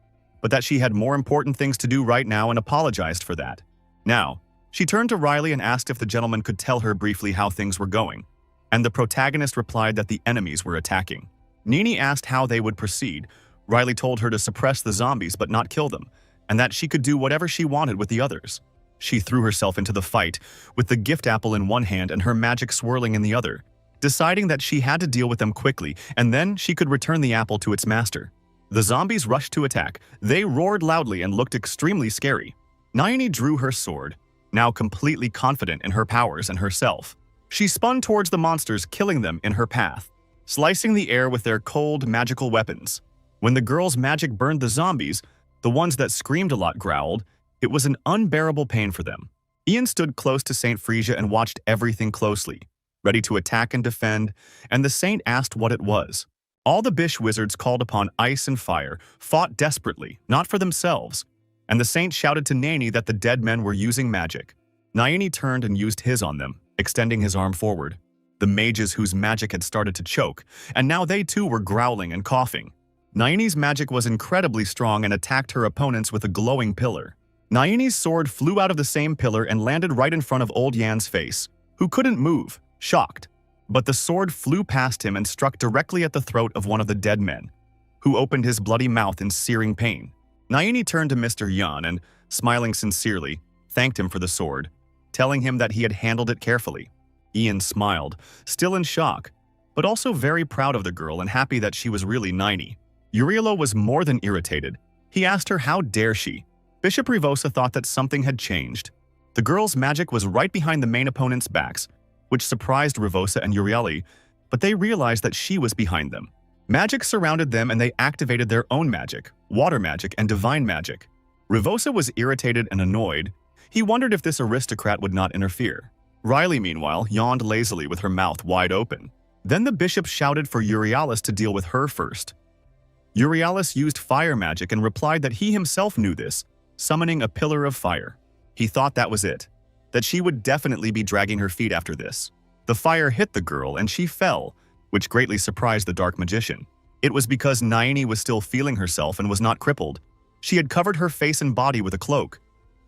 but that she had more important things to do right now and apologized for that. Now, she turned to Riley and asked if the gentleman could tell her briefly how things were going, and the protagonist replied that the enemies were attacking. Nini asked how they would proceed. Riley told her to suppress the zombies but not kill them, and that she could do whatever she wanted with the others. She threw herself into the fight, with the gift apple in one hand and her magic swirling in the other, deciding that she had to deal with them quickly, and then she could return the apple to its master. The zombies rushed to attack. They roared loudly and looked extremely scary. Nayini drew her sword, now completely confident in her powers and herself. She spun towards the monsters, killing them in her path, slicing the air with their cold, magical weapons. When the girl's magic burned the zombies, the ones that screamed a lot growled. It was an unbearable pain for them. Ian stood close to Saint Frisia and watched everything closely, ready to attack and defend, and the Saint asked what it was. All the Bish wizards called upon ice and fire, fought desperately, not for themselves, and the Saint shouted to Nani that the dead men were using magic. Nayini turned and used his on them, extending his arm forward. The mages whose magic had started to choke, and now they too were growling and coughing. Nayini's magic was incredibly strong and attacked her opponents with a glowing pillar. Nayini's sword flew out of the same pillar and landed right in front of Old Yan's face, who couldn't move, shocked. But the sword flew past him and struck directly at the throat of one of the dead men, who opened his bloody mouth in searing pain. Nayini turned to Mr. Yan and, smiling sincerely, thanked him for the sword, telling him that he had handled it carefully. Ian smiled, still in shock, but also very proud of the girl and happy that she was really Nayini. Urielo was more than irritated. He asked her how dare she. Bishop Revosa thought that something had changed. The girl's magic was right behind the main opponent's backs, which surprised Revosa and Urieli, but they realized that she was behind them. Magic surrounded them and they activated their own magic, water magic and divine magic. Revosa was irritated and annoyed. He wondered if this aristocrat would not interfere. Riley, meanwhile, yawned lazily with her mouth wide open. Then the bishop shouted for Euryalus to deal with her first. Euryalus used fire magic and replied that he himself knew this, summoning a pillar of fire. He thought that was it, that she would definitely be dragging her feet after this. The fire hit the girl and she fell, which greatly surprised the dark magician. It was because Naini was still feeling herself and was not crippled. She had covered her face and body with a cloak.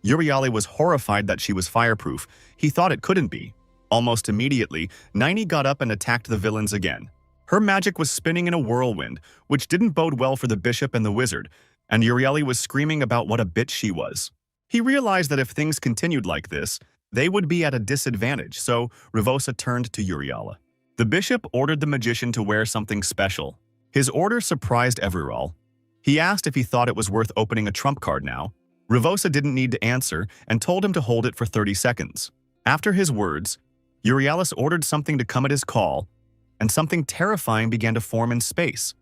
Euryale was horrified that she was fireproof. He thought it couldn't be. Almost immediately, Naini got up and attacked the villains again. Her magic was spinning in a whirlwind, which didn't bode well for the bishop and the wizard, and Euryale was screaming about what a bitch she was. He realized that if things continued like this, they would be at a disadvantage, so Ravosa turned to Euryale. The bishop ordered the magician to wear something special. His order surprised Everall. He asked if he thought it was worth opening a trump card now. Ravosa didn't need to answer and told him to hold it for 30 seconds. After his words, Euryalus ordered something to come at his call, and something terrifying began to form in space.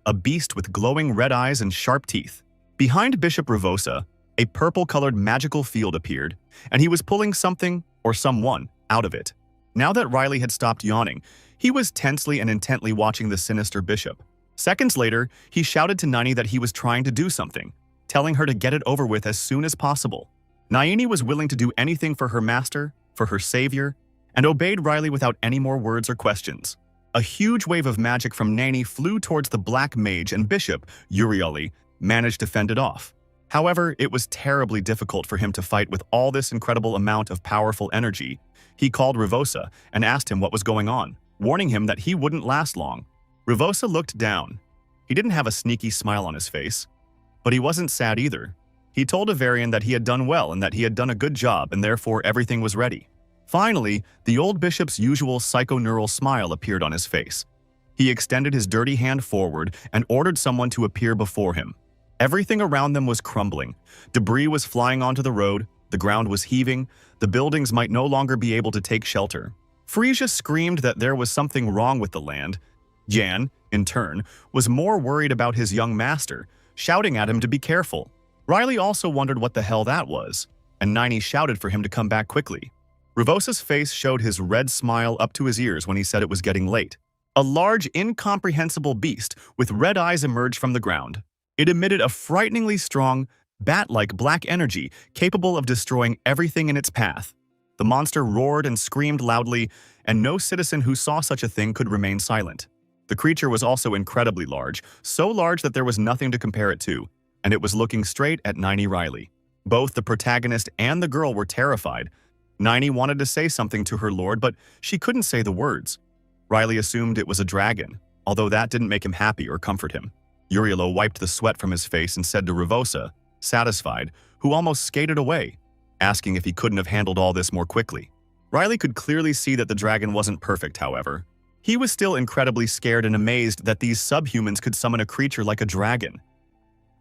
A beast with glowing red eyes and sharp teeth. Behind Bishop Ravosa, a purple-colored magical field appeared, and he was pulling something, or someone, out of it. Now that Riley had stopped yawning, he was tensely and intently watching the sinister bishop. Seconds later, he shouted to Naini that he was trying to do something, telling her to get it over with as soon as possible. Naini was willing to do anything for her master, for her savior, and obeyed Riley without any more words or questions. A huge wave of magic from Naini flew towards the black mage, and Bishop, Euryale, managed to fend it off. However, it was terribly difficult for him to fight with all this incredible amount of powerful energy. He called Ravosa and asked him what was going on, warning him that he wouldn't last long. Ravosa looked down. He didn't have a sneaky smile on his face, but he wasn't sad either. He told Avarian that he had done well and that he had done a good job and therefore everything was ready. Finally, the old bishop's usual psychoneural smile appeared on his face. He extended his dirty hand forward and ordered someone to appear before him. Everything around them was crumbling. Debris was flying onto the road, the ground was heaving, the buildings might no longer be able to take shelter. Frisia screamed that there was something wrong with the land. Jan, in turn, was more worried about his young master, shouting at him to be careful. Riley also wondered what the hell that was, and Naini shouted for him to come back quickly. Ravosa's face showed his red smile up to his ears when he said it was getting late. A large, incomprehensible beast with red eyes emerged from the ground. It emitted a frighteningly strong, bat-like black energy capable of destroying everything in its path. The monster roared and screamed loudly, and no citizen who saw such a thing could remain silent. The creature was also incredibly large, so large that there was nothing to compare it to, and it was looking straight at Naini Riley. Both the protagonist and the girl were terrified. Naini wanted to say something to her lord, but she couldn't say the words. Riley assumed it was a dragon, although that didn't make him happy or comfort him. Euryale wiped the sweat from his face and said to Ravosa, satisfied, who almost skated away, asking if he couldn't have handled all this more quickly. Riley could clearly see that the dragon wasn't perfect, however. He was still incredibly scared and amazed that these subhumans could summon a creature like a dragon.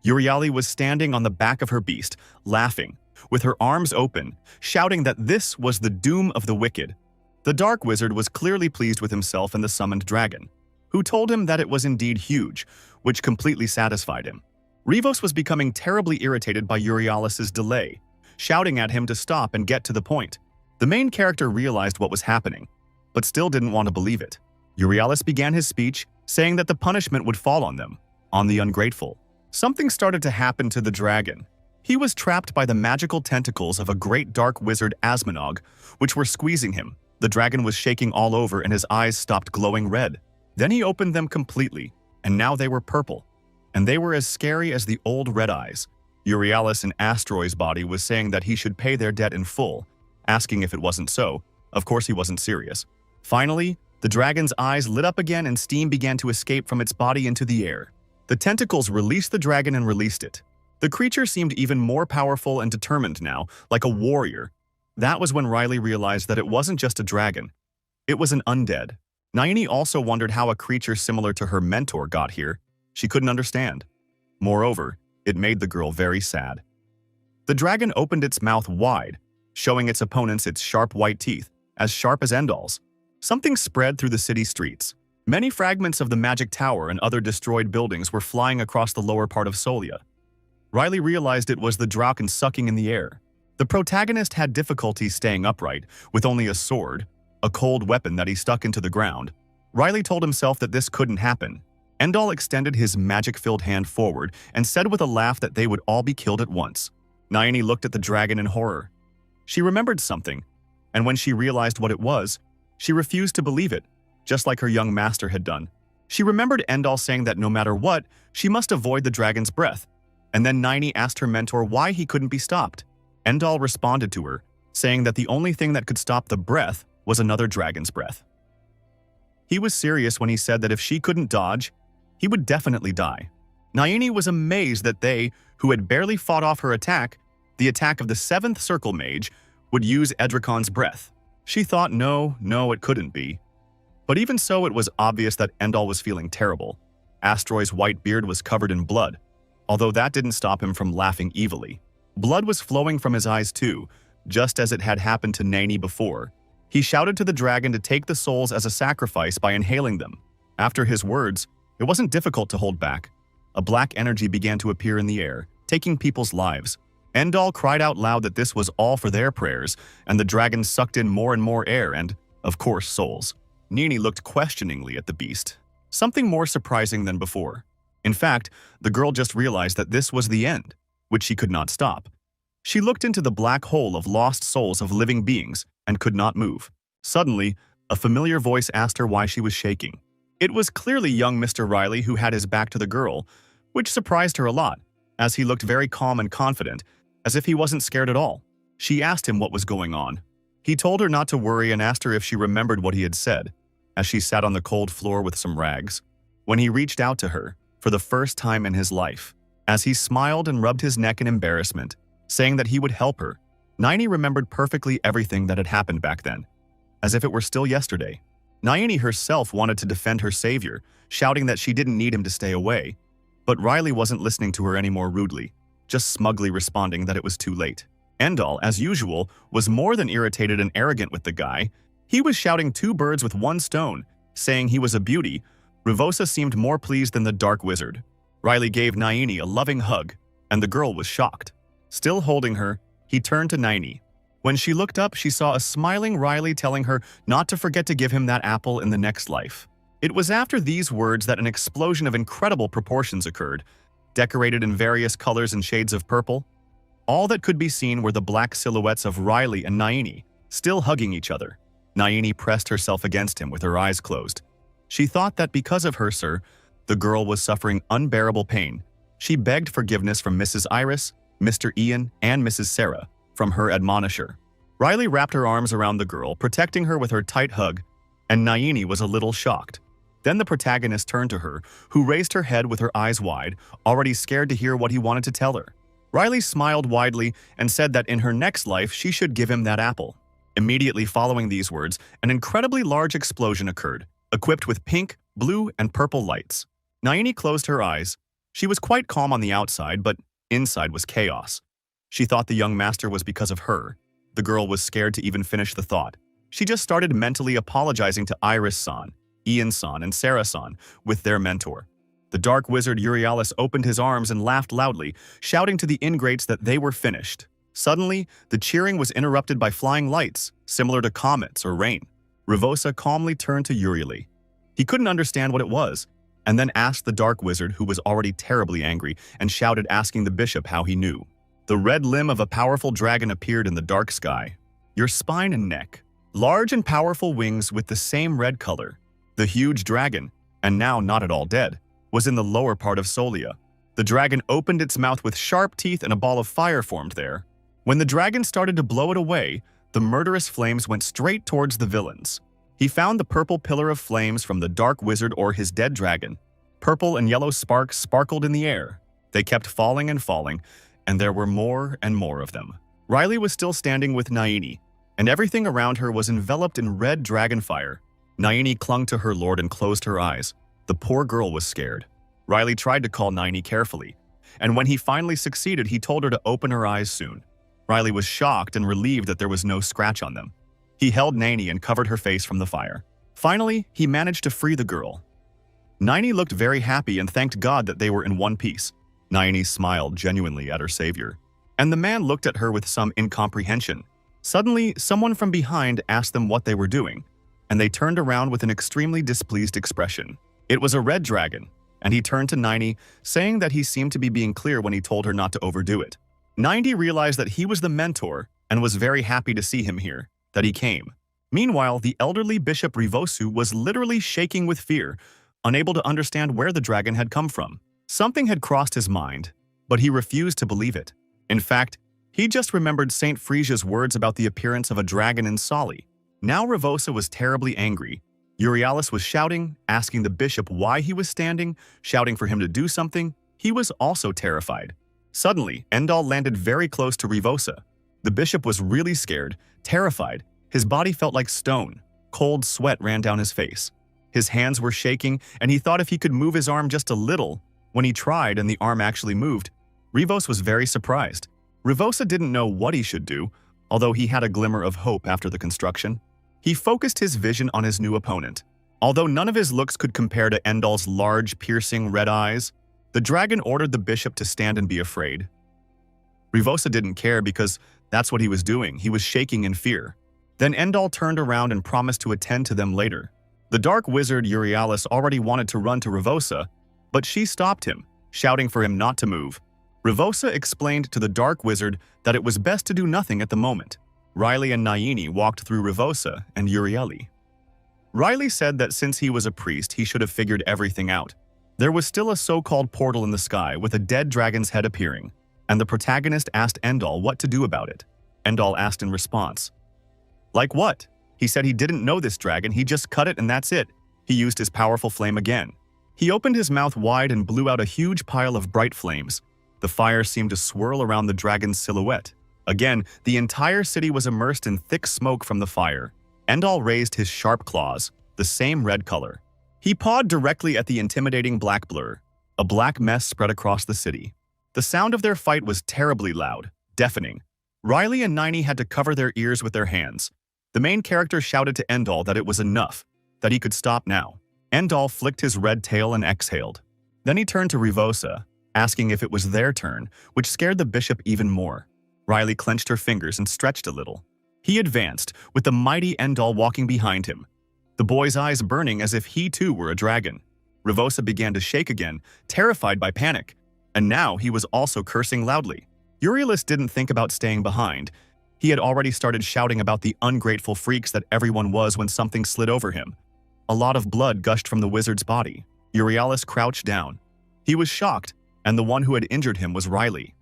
Euryale was standing on the back of her beast, laughing, with her arms open, shouting that this was the doom of the wicked. The dark wizard was clearly pleased with himself and the summoned dragon, who told him that it was indeed huge, which completely satisfied him. Rivos was becoming terribly irritated by Euryalus' delay, shouting at him to stop and get to the point. The main character realized what was happening, but still didn't want to believe it. Euryalus began his speech, saying that the punishment would fall on them, on the ungrateful. Something started to happen to the dragon. He was trapped by the magical tentacles of a great dark wizard Asmonog, which were squeezing him. The dragon was shaking all over and his eyes stopped glowing red. Then he opened them completely, and now they were purple. And they were as scary as the old red eyes. Euryalus in Astroy's body was saying that he should pay their debt in full, asking if it wasn't so. Of course he wasn't serious. Finally, the dragon's eyes lit up again and steam began to escape from its body into the air. The tentacles released the dragon and released it. The creature seemed even more powerful and determined now, like a warrior. That was when Riley realized that it wasn't just a dragon. It was an undead. Naini also wondered how a creature similar to her mentor got here. She couldn't understand. Moreover, it made the girl very sad. The dragon opened its mouth wide, showing its opponents its sharp white teeth, as sharp as Endal's. Something spread through the city streets. Many fragments of the magic tower and other destroyed buildings were flying across the lower part of Solia. Riley realized it was the Draken sucking in the air. The protagonist had difficulty staying upright, with only a sword, a cold weapon that he stuck into the ground. Riley told himself that this couldn't happen. Endall extended his magic-filled hand forward and said with a laugh that they would all be killed at once. Nayini looked at the dragon in horror. She remembered something, and when she realized what it was, she refused to believe it, just like her young master had done. She remembered Endall saying that no matter what, she must avoid the dragon's breath, and then Nayini asked her mentor why he couldn't be stopped. Endall responded to her, saying that the only thing that could stop the breath was another dragon's breath. He was serious when he said that if she couldn't dodge, he would definitely die. Nayini was amazed that they, who had barely fought off her attack, the attack of the 7th Circle Mage, would use Edricon's breath. She thought no, it couldn't be. But even so, it was obvious that Endall was feeling terrible. Astroy's white beard was covered in blood, although that didn't stop him from laughing evilly. Blood was flowing from his eyes too, just as it had happened to Nayini before. He shouted to the dragon to take the souls as a sacrifice by inhaling them. After his words, it wasn't difficult to hold back. A black energy began to appear in the air, taking people's lives. Endall cried out loud that this was all for their prayers, and the dragon sucked in more and more air and, of course, souls. Nini looked questioningly at the beast, something more surprising than before. In fact, the girl just realized that this was the end, which she could not stop. She looked into the black hole of lost souls of living beings and could not move. Suddenly, a familiar voice asked her why she was shaking. It was clearly young Mr. Riley who had his back to the girl, which surprised her a lot, as he looked very calm and confident, as if he wasn't scared at all. She asked him what was going on. He told her not to worry and asked her if she remembered what he had said, as she sat on the cold floor with some rags. When he reached out to her, for the first time in his life, as he smiled and rubbed his neck in embarrassment, saying that he would help her, Nayini remembered perfectly everything that had happened back then, as if it were still yesterday. Nayini herself wanted to defend her savior, shouting that she didn't need him to stay away, but Riley wasn't listening to her anymore rudely, just smugly responding that it was too late. Endall, as usual, was more than irritated and arrogant with the guy. He was shouting 2 birds with 1 stone, saying he was a beauty. Ruvosa seemed more pleased than the dark wizard. Riley gave Nayini a loving hug, and the girl was shocked. Still holding her, he turned to Nayini. When she looked up, she saw a smiling Riley telling her not to forget to give him that apple in the next life. It was after these words that an explosion of incredible proportions occurred, decorated in various colors and shades of purple. All that could be seen were the black silhouettes of Riley and Nayini, still hugging each other. Nayini pressed herself against him with her eyes closed. She thought that because of her, sir, the girl was suffering unbearable pain. She begged forgiveness from Mrs. Iris, Mr. Ian, and Mrs. Sarah, from her admonisher. Riley wrapped her arms around the girl, protecting her with her tight hug, and Nayini was a little shocked. Then the protagonist turned to her, who raised her head with her eyes wide, already scared to hear what he wanted to tell her. Riley smiled widely and said that in her next life she should give him that apple. Immediately following these words, an incredibly large explosion occurred, equipped with pink, blue, and purple lights. Nayini closed her eyes. She was quite calm on the outside, but inside was chaos. She thought the young master was because of her. The girl was scared to even finish the thought. She just started mentally apologizing to Iris-san, Ian-san, and Sarah-san with their mentor. The dark wizard Urialis opened his arms and laughed loudly, shouting to the ingrates that they were finished. Suddenly, the cheering was interrupted by flying lights, similar to comets or rain. Ruvosa calmly turned to Uriali. He couldn't understand what it was, and then asked the dark wizard, who was already terribly angry, and shouted, asking the bishop how he knew. The red limb of a powerful dragon appeared in the dark sky. Your spine and neck. Large and powerful wings with the same red color. The huge dragon, and now not at all dead, was in the lower part of Solia. The dragon opened its mouth with sharp teeth and a ball of fire formed there. When the dragon started to blow it away, the murderous flames went straight towards the villains. He found the purple pillar of flames from the dark wizard or his dead dragon. Purple and yellow sparks sparkled in the air. They kept falling and falling, and there were more and more of them. Riley was still standing with Nayini, and everything around her was enveloped in red dragon fire. Nayini clung to her lord and closed her eyes. The poor girl was scared. Riley tried to call Nayini carefully, and when he finally succeeded, he told her to open her eyes soon. Riley was shocked and relieved that there was no scratch on them. He held Nayini and covered her face from the fire. Finally, he managed to free the girl. Nayini looked very happy and thanked God that they were in one piece. Nayini smiled genuinely at her savior, and the man looked at her with some incomprehension. Suddenly, someone from behind asked them what they were doing. and they turned around with an extremely displeased expression. It was a red dragon, and he turned to 90, saying that he seemed to be being clear when he told her not to overdo it. 90 realized that he was the mentor and was very happy to see him here, that he came. Meanwhile, the elderly Bishop Rivosu was literally shaking with fear, unable to understand where the dragon had come from. Something had crossed his mind, but he refused to believe it. In fact, he just remembered Saint Frisia's words about the appearance of a dragon in Sali. Now Rivosa was terribly angry. Euryalus was shouting, asking the bishop why he was standing, shouting for him to do something. He was also terrified. Suddenly, Endal landed very close to Rivosa. The bishop was really scared, terrified. His body felt like stone. Cold sweat ran down his face. His hands were shaking, and he thought if he could move his arm just a little. When he tried and the arm actually moved, Rivos was very surprised. Rivosa didn't know what he should do, although he had a glimmer of hope after the construction. He focused his vision on his new opponent. Although none of his looks could compare to Endal's large, piercing red eyes, the dragon ordered the bishop to stand and be afraid. Rivosa didn't care because that's what he was doing. He was shaking in fear. Then Endal turned around and promised to attend to them later. The dark wizard Euryalus already wanted to run to Rivosa, but she stopped him, shouting for him not to move. Rivosa explained to the dark wizard that it was best to do nothing at the moment. Riley and Nayini walked through Rivosa and Urieli. Riley said that since he was a priest, he should have figured everything out. There was still a so-called portal in the sky with a dead dragon's head appearing, and the protagonist asked Endal what to do about it. Endal asked in response, "Like what?" He said he didn't know this dragon, he just cut it and that's it. He used his powerful flame again. He opened his mouth wide and blew out a huge pile of bright flames. The fire seemed to swirl around the dragon's silhouette. Again, the entire city was immersed in thick smoke from the fire. Endal raised his sharp claws, the same red color. He pawed directly at the intimidating black blur. A black mess spread across the city. The sound of their fight was terribly loud, deafening. Riley and Nini had to cover their ears with their hands. The main character shouted to Endal that it was enough, that he could stop now. Endal flicked his red tail and exhaled. Then he turned to Rivosa, asking if it was their turn, which scared the bishop even more. Riley clenched her fingers and stretched a little. He advanced, with the mighty Endal walking behind him, the boy's eyes burning as if he too were a dragon. Rivosa began to shake again, terrified by panic, and now he was also cursing loudly. Euryalus didn't think about staying behind. He had already started shouting about the ungrateful freaks that everyone was when something slid over him. A lot of blood gushed from the wizard's body. Euryalus crouched down. He was shocked, and the one who had injured him was Riley.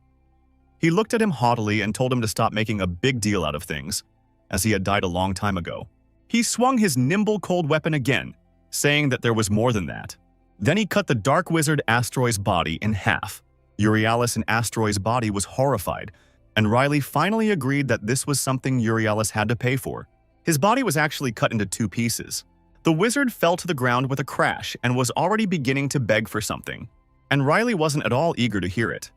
He looked at him haughtily and told him to stop making a big deal out of things, as he had died a long time ago. He swung his nimble cold weapon again, saying that there was more than that. Then he cut the dark wizard Astroy's body in half. Euryalus and Astroy's body was horrified, and Riley finally agreed that this was something Euryalus had to pay for. His body was actually cut into 2 pieces. The wizard fell to the ground with a crash and was already beginning to beg for something, and Riley wasn't at all eager to hear it.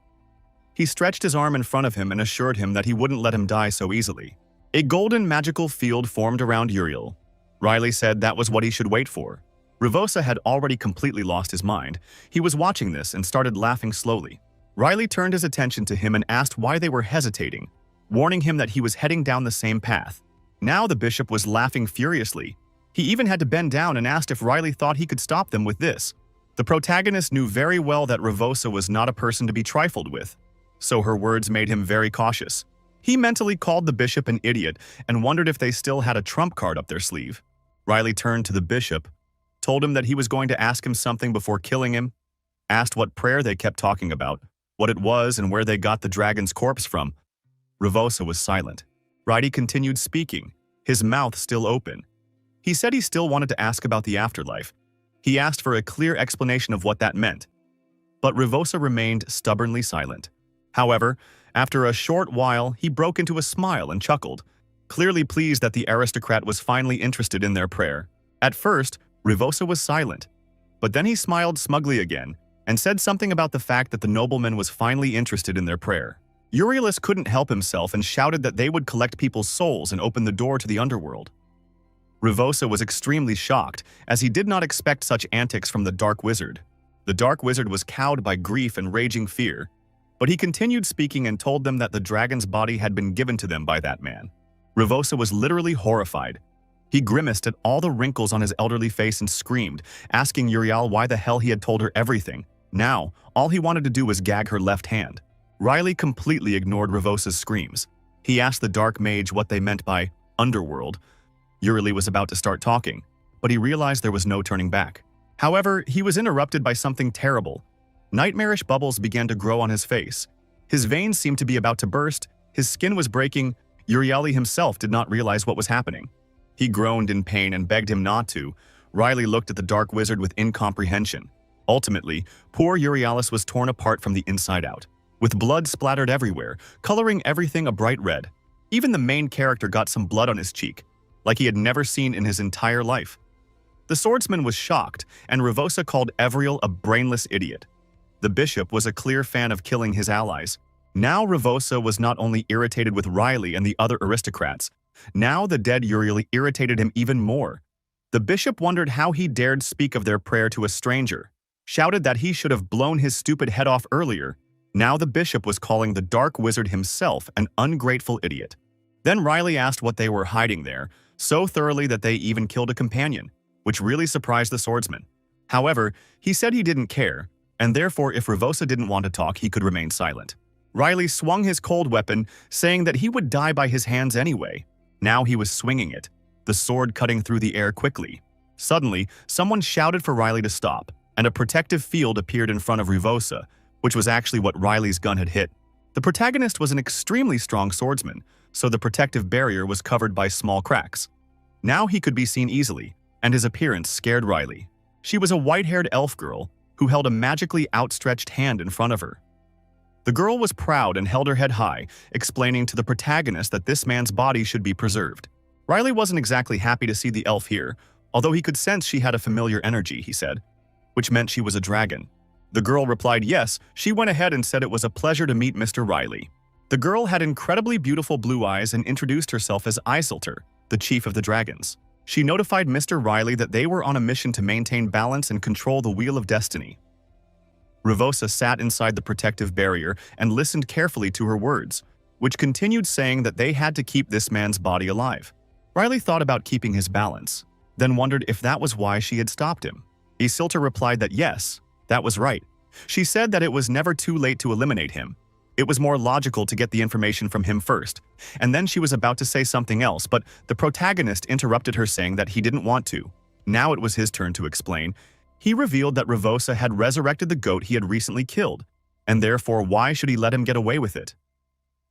He stretched his arm in front of him and assured him that he wouldn't let him die so easily. A golden magical field formed around Uriel. Riley said that was what he should wait for. Rivosa had already completely lost his mind. He was watching this and started laughing slowly. Riley turned his attention to him and asked why they were hesitating, warning him that he was heading down the same path. Now the bishop was laughing furiously. He even had to bend down and asked if Riley thought he could stop them with this. The protagonist knew very well that Rivosa was not a person to be trifled with, so her words made him very cautious. He mentally called the bishop an idiot and wondered if they still had a trump card up their sleeve. Riley turned to the bishop, told him that he was going to ask him something before killing him, asked what prayer they kept talking about, what it was and where they got the dragon's corpse from. Rivosa was silent. Riley continued speaking, his mouth still open. He said he still wanted to ask about the afterlife. He asked for a clear explanation of what that meant. But Rivosa remained stubbornly silent. However, after a short while, he broke into a smile and chuckled, clearly pleased that the aristocrat was finally interested in their prayer. At first, Rivosa was silent, but then he smiled smugly again and said something about the fact that the nobleman was finally interested in their prayer. Euryalus couldn't help himself and shouted that they would collect people's souls and open the door to the underworld. Rivosa was extremely shocked, as he did not expect such antics from the Dark Wizard. The Dark Wizard was cowed by grief and raging fear, but he continued speaking and told them that the dragon's body had been given to them by that man. Rivosa was literally horrified. He grimaced at all the wrinkles on his elderly face and screamed, asking Uriel why the hell he had told her everything. Now, all he wanted to do was gag her left hand. Riley completely ignored Revosa's screams. He asked the dark mage what they meant by underworld. Uriel was about to start talking, but he realized there was no turning back. However, he was interrupted by something terrible. Nightmarish bubbles began to grow on his face. His veins seemed to be about to burst, his skin was breaking. Uriel himself did not realize what was happening. He groaned in pain and begged him not to. Riley looked at the dark wizard with incomprehension. Ultimately, poor Urialis was torn apart from the inside out, with blood splattered everywhere, coloring everything a bright red. Even the main character got some blood on his cheek, like he had never seen in his entire life. The swordsman was shocked, and Revosa called Evriel a brainless idiot. The bishop was a clear fan of killing his allies. Now Revosa was not only irritated with Riley and the other aristocrats, now the dead Uriel irritated him even more. The bishop wondered how he dared speak of their prayer to a stranger, shouted that he should have blown his stupid head off earlier. Now the bishop was calling the dark wizard himself an ungrateful idiot. Then Riley asked what they were hiding there, so thoroughly that they even killed a companion, which really surprised the swordsman. However, he said he didn't care, and therefore if Revosa didn't want to talk, he could remain silent. Riley swung his cold weapon, saying that he would die by his hands anyway. Now he was swinging it, the sword cutting through the air quickly. Suddenly, someone shouted for Riley to stop, and a protective field appeared in front of Revosa, which was actually what Riley's gun had hit. The protagonist was an extremely strong swordsman, so the protective barrier was covered by small cracks. Now he could be seen easily, and his appearance scared Riley. She was a white-haired elf girl who held a magically outstretched hand in front of her. The girl was proud and held her head high, explaining to the protagonist that this man's body should be preserved. Riley wasn't exactly happy to see the elf here, although he could sense she had a familiar energy, he said, which meant she was a dragon. The girl replied yes. She went ahead and said it was a pleasure to meet Mr. Riley. The girl had incredibly beautiful blue eyes and introduced herself as Isiltur, the chief of the dragons. She notified Mr. Riley that they were on a mission to maintain balance and control the Wheel of Destiny. Revosa sat inside the protective barrier and listened carefully to her words, which continued saying that they had to keep this man's body alive. Riley thought about keeping his balance, then wondered if that was why she had stopped him. Isiltur replied that yes, that was right. She said that it was never too late to eliminate him. It was more logical to get the information from him first, and then she was about to say something else, but the protagonist interrupted her saying that he didn't want to. Now it was his turn to explain. He revealed that Revosa had resurrected the goat he had recently killed, and therefore why should he let him get away with it?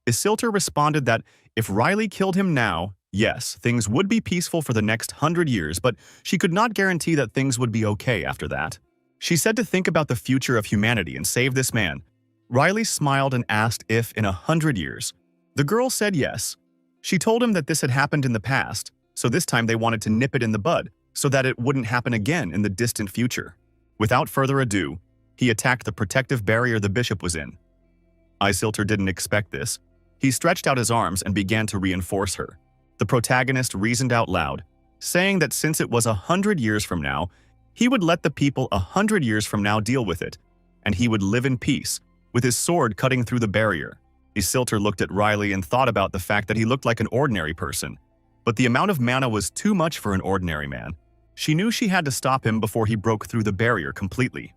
Isiltur responded that if Riley killed him now, yes, things would be peaceful for the next 100 years, but she could not guarantee that things would be okay after that. She said to think about the future of humanity and save this man. Riley smiled and asked if in 100 years. The girl said yes. She told him that this had happened in the past, so this time they wanted to nip it in the bud, so that it wouldn't happen again in the distant future. Without further ado, he attacked the protective barrier the bishop was in. Isiltur didn't expect this. He stretched out his arms and began to reinforce her. The protagonist reasoned out loud, saying that since it was 100 years from now, he would let the people 100 years from now deal with it, and he would live in peace, with his sword cutting through the barrier. Isiltur looked at Riley and thought about the fact that he looked like an ordinary person, but the amount of mana was too much for an ordinary man. She knew she had to stop him before he broke through the barrier completely.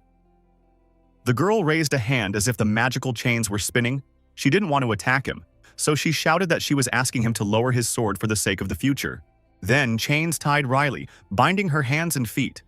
The girl raised a hand as if the magical chains were spinning. She didn't want to attack him, so she shouted that she was asking him to lower his sword for the sake of the future. Then chains tied Riley, binding her hands and feet.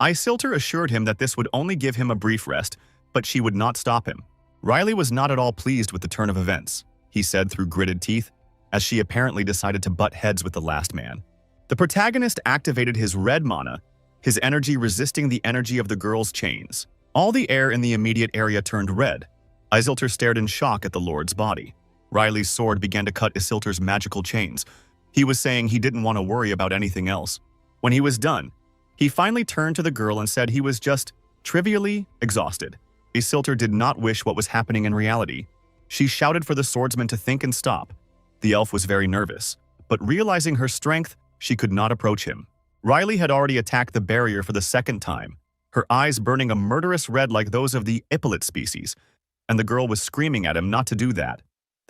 Isiltur assured him that this would only give him a brief rest, but she would not stop him. Riley was not at all pleased with the turn of events, he said through gritted teeth, as she apparently decided to butt heads with the last man. The protagonist activated his red mana, his energy resisting the energy of the girl's chains. All the air in the immediate area turned red. Isiltur stared in shock at the lord's body. Riley's sword began to cut Isiltur's magical chains. He was saying he didn't want to worry about anything else. When he was done, he finally turned to the girl and said he was just trivially exhausted. Isiltur did not wish what was happening in reality. She shouted for the swordsman to think and stop. The elf was very nervous, but realizing her strength, she could not approach him. Riley had already attacked the barrier for the second time, her eyes burning a murderous red like those of the Ippolit species, and the girl was screaming at him not to do that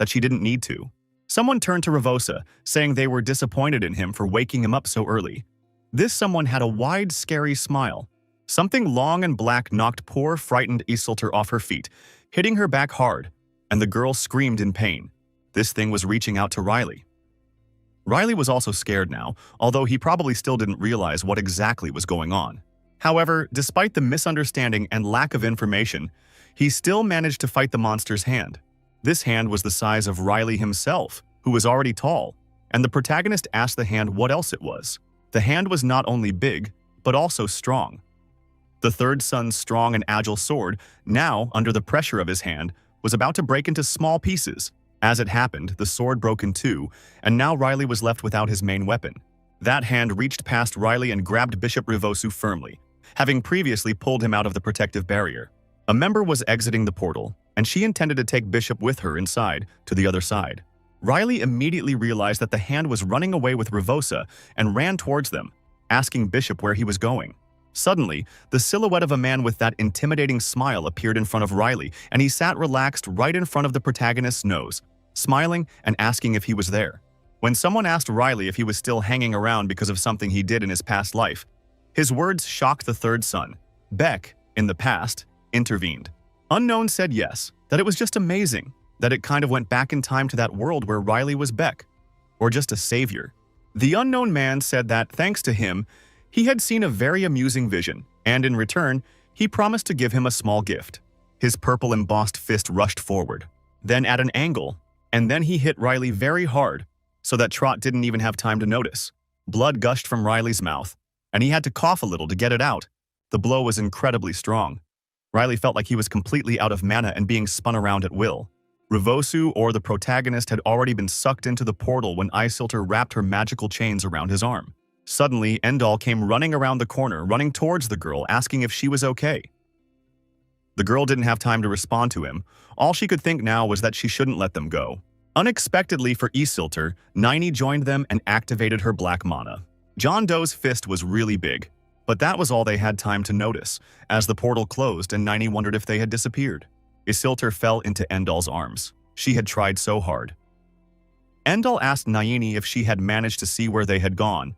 she didn't need to. Someone turned to Ravosa, saying they were disappointed in him for waking him up so early. This someone had a wide, scary smile. Something long and black knocked poor, frightened Isildur off her feet, hitting her back hard, and the girl screamed in pain. This thing was reaching out to Riley. Riley was also scared now, although he probably still didn't realize what exactly was going on. However, despite the misunderstanding and lack of information, he still managed to fight the monster's hand. This hand was the size of Riley himself, who was already tall, and the protagonist asked the hand what else it was. The hand was not only big, but also strong. The third son's strong and agile sword, now under the pressure of his hand, was about to break into small pieces. As it happened, the sword broke in two, and now Riley was left without his main weapon. That hand reached past Riley and grabbed Bishop Rivosu firmly, having previously pulled him out of the protective barrier. A member was exiting the portal, and she intended to take Bishop with her inside, to the other side. Riley immediately realized that the hand was running away with Rivosa and ran towards them, asking Bishop where he was going. Suddenly, the silhouette of a man with that intimidating smile appeared in front of Riley, and he sat relaxed right in front of the protagonist's nose, smiling and asking if he was there. When someone asked Riley if he was still hanging around because of something he did in his past life, his words shocked the third son. Beck, in the past, intervened. Unknown said yes, that it was just amazing, that it kind of went back in time to that world where Riley was Beck, or just a savior. The unknown man said that, thanks to him, he had seen a very amusing vision, and in return, he promised to give him a small gift. His purple embossed fist rushed forward, then at an angle, and then he hit Riley very hard, so that Trot didn't even have time to notice. Blood gushed from Riley's mouth, and he had to cough a little to get it out. The blow was incredibly strong. Riley felt like he was completely out of mana and being spun around at will. Rivosu, or the protagonist, had already been sucked into the portal when Isildur wrapped her magical chains around his arm. Suddenly, Endal came running around the corner, running towards the girl, asking if she was okay. The girl didn't have time to respond to him. All she could think now was that she shouldn't let them go. Unexpectedly for Isildur, Nini joined them and activated her black mana. John Doe's fist was really big, but that was all they had time to notice, as the portal closed and Nini wondered if they had disappeared. Isildur fell into Endal's arms. She had tried so hard. Endal asked Nini if she had managed to see where they had gone.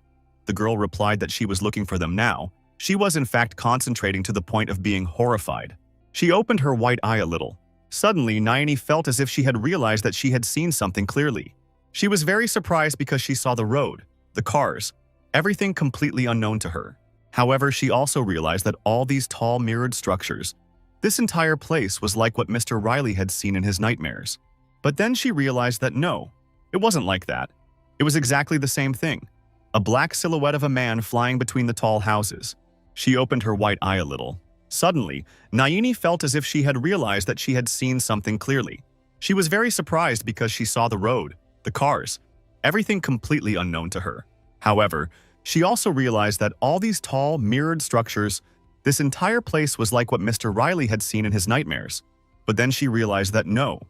The girl replied that she was looking for them now. She was in fact concentrating to the point of being horrified. She opened her white eye a little. Suddenly, Nini felt as if she had realized that she had seen something clearly. She was very surprised because she saw the road, the cars, everything completely unknown to her. However, she also realized that all these tall mirrored structures, this entire place was like what Mr. Riley had seen in his nightmares. But then she realized that no, it wasn't like that. It was exactly the same thing. A black silhouette of a man flying between the tall houses. She opened her white eye a little. Suddenly, Nini felt as if she had realized that she had seen something clearly. She was very surprised because she saw the road, the cars, everything completely unknown to her. However, she also realized that all these tall, mirrored structures, this entire place was like what Mr. Riley had seen in his nightmares. But then she realized that no,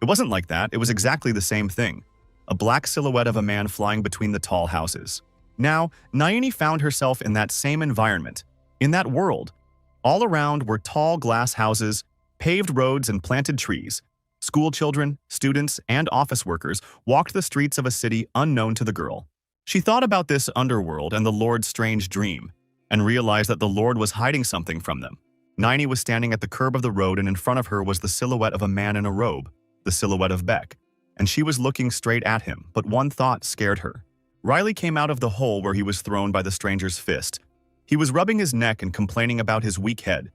it wasn't like that, it was exactly the same thing. A black silhouette of a man flying between the tall houses. Now, Nini found herself in that same environment, in that world. All around were tall glass houses, paved roads and planted trees. School children, students, and office workers walked the streets of a city unknown to the girl. She thought about this underworld and the Lord's strange dream, and realized that the Lord was hiding something from them. Nini was standing at the curb of the road, and in front of her was the silhouette of a man in a robe, the silhouette of Beck, and she was looking straight at him, but one thought scared her. Riley came out of the hole where he was thrown by the stranger's fist. He was rubbing his neck and complaining about his weak head.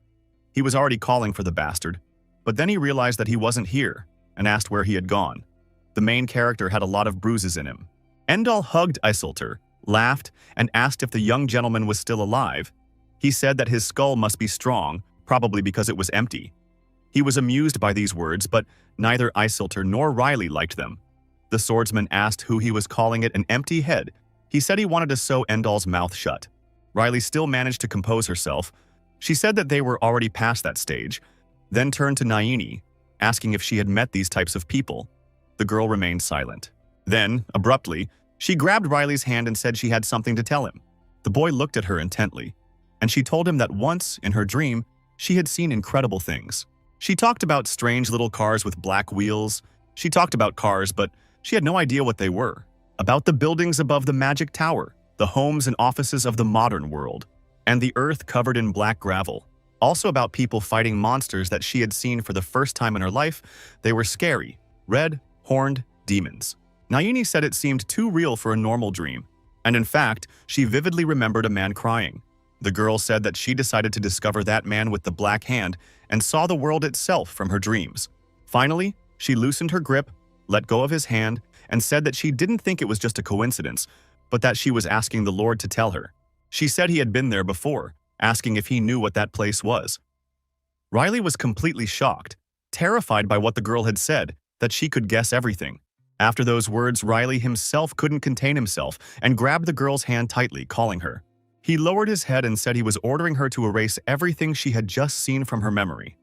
He was already calling for the bastard, but then he realized that he wasn't here and asked where he had gone. The main character had a lot of bruises in him. Endal hugged Isildur, laughed, and asked if the young gentleman was still alive. He said that his skull must be strong, probably because it was empty. He was amused by these words, but neither Isildur nor Riley liked them. The swordsman asked who he was calling it an empty head. He said he wanted to sew Endal's mouth shut. Riley still managed to compose herself. She said that they were already past that stage, then turned to Nini, asking if she had met these types of people. The girl remained silent. Then, abruptly, she grabbed Riley's hand and said she had something to tell him. The boy looked at her intently, and she told him that once, in her dream, she had seen incredible things. She talked about strange little cars with black wheels. She talked about cars, but She had no idea what they were. About the buildings above the magic tower, the homes and offices of the modern world, and the earth covered in black gravel. Also about people fighting monsters that she had seen for the first time in her life. They were scary, red, horned demons. Nayini said it seemed too real for a normal dream, and in fact, she vividly remembered a man crying. The girl said that she decided to discover that man with the black hand and saw the world itself from her dreams. Finally, she loosened her grip, let go of his hand, and said that she didn't think it was just a coincidence, but that she was asking the Lord to tell her. She said he had been there before, asking if he knew what that place was. Riley was completely shocked, terrified by what the girl had said, that she could guess everything. After those words, Riley himself couldn't contain himself and grabbed the girl's hand tightly, calling her. He lowered his head and said he was ordering her to erase everything she had just seen from her memory.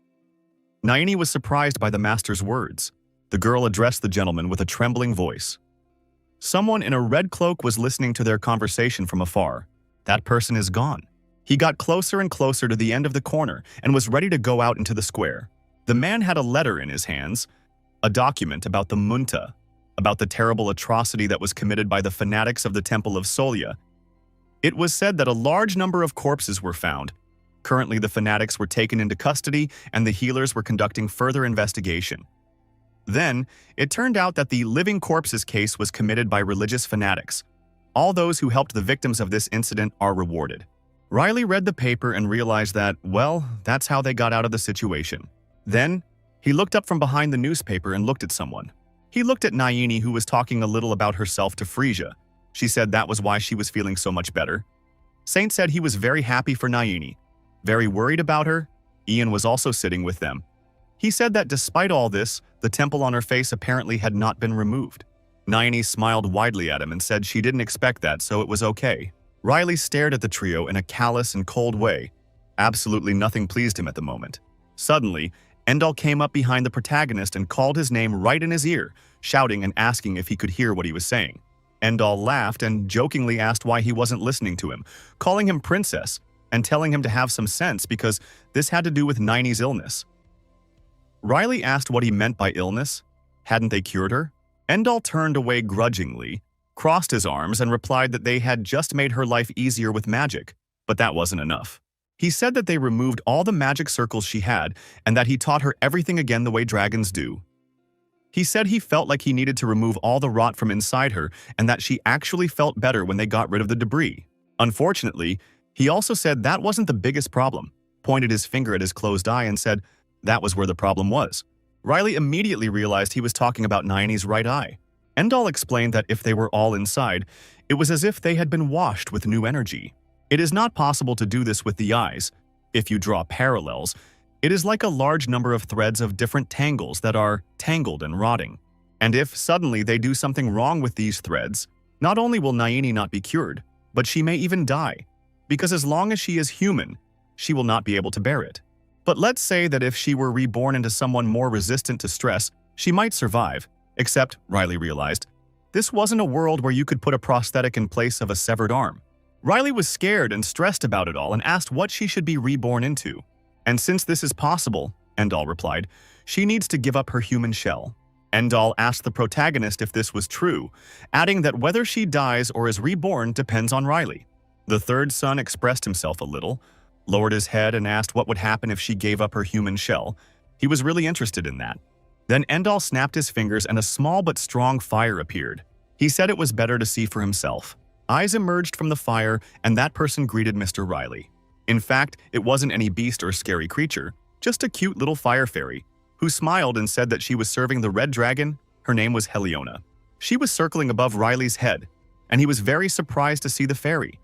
Nayini was surprised by the master's words. The girl addressed the gentleman with a trembling voice. Someone in a red cloak was listening to their conversation from afar. That person is gone. He got closer and closer to the end of the corner and was ready to go out into the square. The man had a letter in his hands, a document about the Munta, about the terrible atrocity that was committed by the fanatics of the Temple of Solya. It was said that a large number of corpses were found. Currently, the fanatics were taken into custody and the healers were conducting further investigation. Then, it turned out that the living corpses case was committed by religious fanatics. All those who helped the victims of this incident are rewarded. Riley read the paper and realized that, well, that's how they got out of the situation. Then, he looked up from behind the newspaper and looked at someone. He looked at Nayini, who was talking a little about herself to Frisia. She said that was why she was feeling so much better. Saint said he was very happy for Nayini, very worried about her. Ian was also sitting with them. He said that despite all this, the temple on her face apparently had not been removed. Nayini smiled widely at him and said she didn't expect that, so it was okay. Riley stared at the trio in a callous and cold way. Absolutely nothing pleased him at the moment. Suddenly, Endal came up behind the protagonist and called his name right in his ear, shouting and asking if he could hear what he was saying. Endal laughed and jokingly asked why he wasn't listening to him, calling him princess and telling him to have some sense because this had to do with Nayini's illness. Riley asked what he meant by illness. Hadn't they cured her? Endal turned away grudgingly, crossed his arms, and replied that they had just made her life easier with magic, but that wasn't enough. He said that they removed all the magic circles she had and that he taught her everything again the way dragons do. He said he felt like he needed to remove all the rot from inside her and that she actually felt better when they got rid of the debris. Unfortunately, he also said that wasn't the biggest problem, pointed his finger at his closed eye and said that was where the problem was. Riley immediately realized he was talking about Nayini's right eye. Endal explained that if they were all inside, it was as if they had been washed with new energy. It is not possible to do this with the eyes. If you draw parallels, it is like a large number of threads of different tangles that are tangled and rotting. And if suddenly they do something wrong with these threads, not only will Nayini not be cured, but she may even die, because as long as she is human, she will not be able to bear it. But let's say that if she were reborn into someone more resistant to stress, she might survive. Except, Riley realized, this wasn't a world where you could put a prosthetic in place of a severed arm. Riley was scared and stressed about it all and asked what she should be reborn into. And since this is possible, Endal replied, she needs to give up her human shell. Endal asked the protagonist if this was true, adding that whether she dies or is reborn depends on Riley. The third son expressed himself a little, lowered his head and asked what would happen if she gave up her human shell. He was really interested in that. Then Endal snapped his fingers and a small but strong fire appeared. He said it was better to see for himself. Eyes emerged from the fire and that person greeted Mr. Riley. In fact, it wasn't any beast or scary creature, just a cute little fire fairy, who smiled and said that she was serving the red dragon. Her name was Heliona. She was circling above Riley's head, and he was very surprised to see the fairy.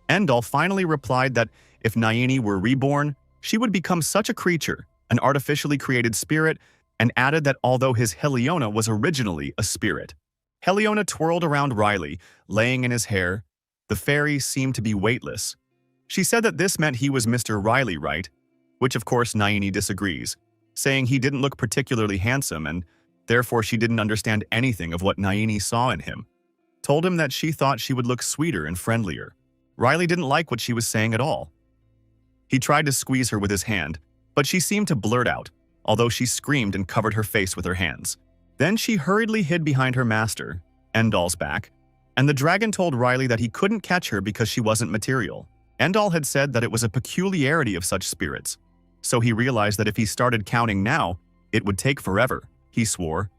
Endal finally replied that if Nayini were reborn, she would become such a creature, an artificially created spirit, and added that although his Heliona was originally a spirit. Heliona twirled around Riley, laying in his hair. The fairy seemed to be weightless. She said that this meant he was Mr. Riley, right? Which of course Nayini disagrees, saying he didn't look particularly handsome and therefore she didn't understand anything of what Nayini saw in him. Told him that she thought she would look sweeter and friendlier. Riley didn't like what she was saying at all. He tried to squeeze her with his hand, but she seemed to blurt out, although she screamed and covered her face with her hands. Then she hurriedly hid behind her master, Endal's back, and the dragon told Riley that he couldn't catch her because she wasn't material. Endal had said that it was a peculiarity of such spirits, so he realized that if he started counting now, it would take forever, he swore.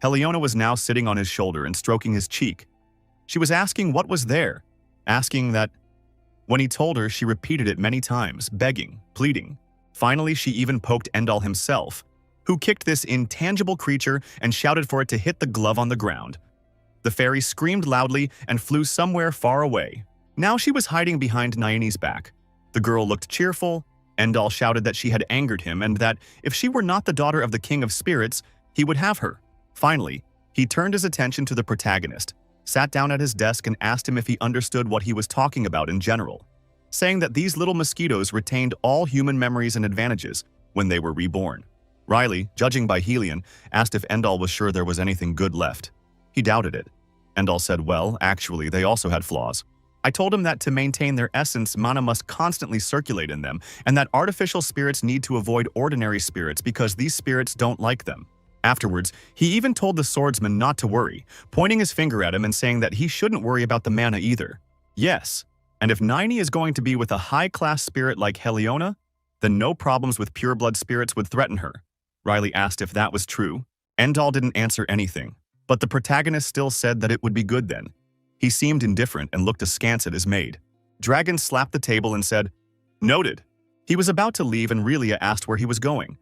Heliona was now sitting on his shoulder and stroking his cheek. She was asking what was there, asking that. When he told her, she repeated it many times, begging, pleading. Finally, she even poked Endal himself, who kicked this intangible creature and shouted for it to hit the glove on the ground. The fairy screamed loudly and flew somewhere far away. Now she was hiding behind Nayani's back. The girl looked cheerful. Endal shouted that she had angered him and that if she were not the daughter of the King of Spirits, he would have her. Finally, he turned his attention to the protagonist, sat down at his desk and asked him if he understood what he was talking about in general, saying that these little mosquitoes retained all human memories and advantages when they were reborn. Riley, judging by Helion, asked if Endal was sure there was anything good left. He doubted it. Endal said, well, actually, they also had flaws. I told him that to maintain their essence, mana must constantly circulate in them, and that artificial spirits need to avoid ordinary spirits because these spirits don't like them. Afterwards, he even told the swordsman not to worry, pointing his finger at him and saying that he shouldn't worry about the mana either. Yes, and if Nayani is going to be with a high-class spirit like Heliona, then no problems with pureblood spirits would threaten her. Riley asked if that was true. Endal didn't answer anything, but the protagonist still said that it would be good then. He seemed indifferent and looked askance at his maid. Dragon slapped the table and said, "Noted." He was about to leave and Relia asked where he was going.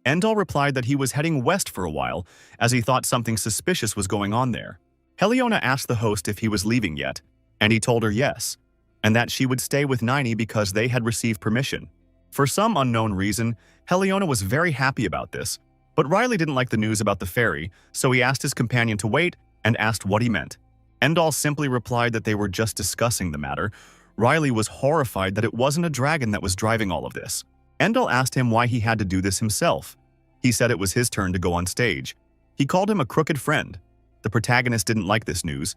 Endal replied that he was heading west for a while, as he thought something suspicious was going on there. Heliona asked the host if he was leaving yet, and he told her yes, and that she would stay with Nayani because they had received permission. For some unknown reason, Heliona was very happy about this, but Riley didn't like the news about the fairy, so he asked his companion to wait and asked what he meant. Endal simply replied that they were just discussing the matter. Riley was horrified that it wasn't a dragon that was driving all of this. Endal asked him why he had to do this himself. He said it was his turn to go on stage. He called him a crooked friend. The protagonist didn't like this news.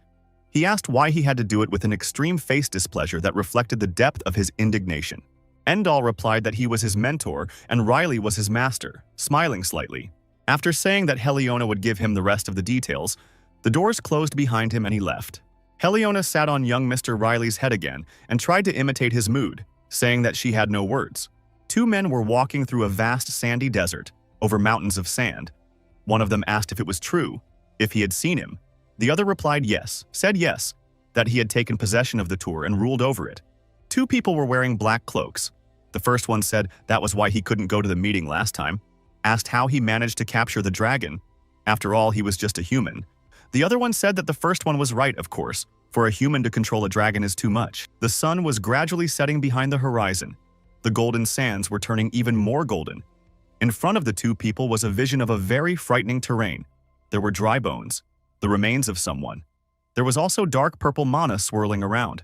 He asked why he had to do it with an extreme face displeasure that reflected the depth of his indignation. Endal replied that he was his mentor and Riley was his master, smiling slightly. After saying that Heliona would give him the rest of the details, the doors closed behind him and he left. Heliona sat on young Mr. Riley's head again and tried to imitate his mood, saying that she had no words. Two men were walking through a vast sandy desert, over mountains of sand. One of them asked if it was true, if he had seen him. The other replied yes, said yes, that he had taken possession of the tour and ruled over it. Two people were wearing black cloaks. The first one said that was why he couldn't go to the meeting last time, asked how he managed to capture the dragon. After all, he was just a human. The other one said that the first one was right, of course. For a human to control a dragon is too much. The sun was gradually setting behind the horizon. The golden sands were turning even more golden. In front of the two people was a vision of a very frightening terrain. There were dry bones, the remains of someone. There was also dark purple mana swirling around.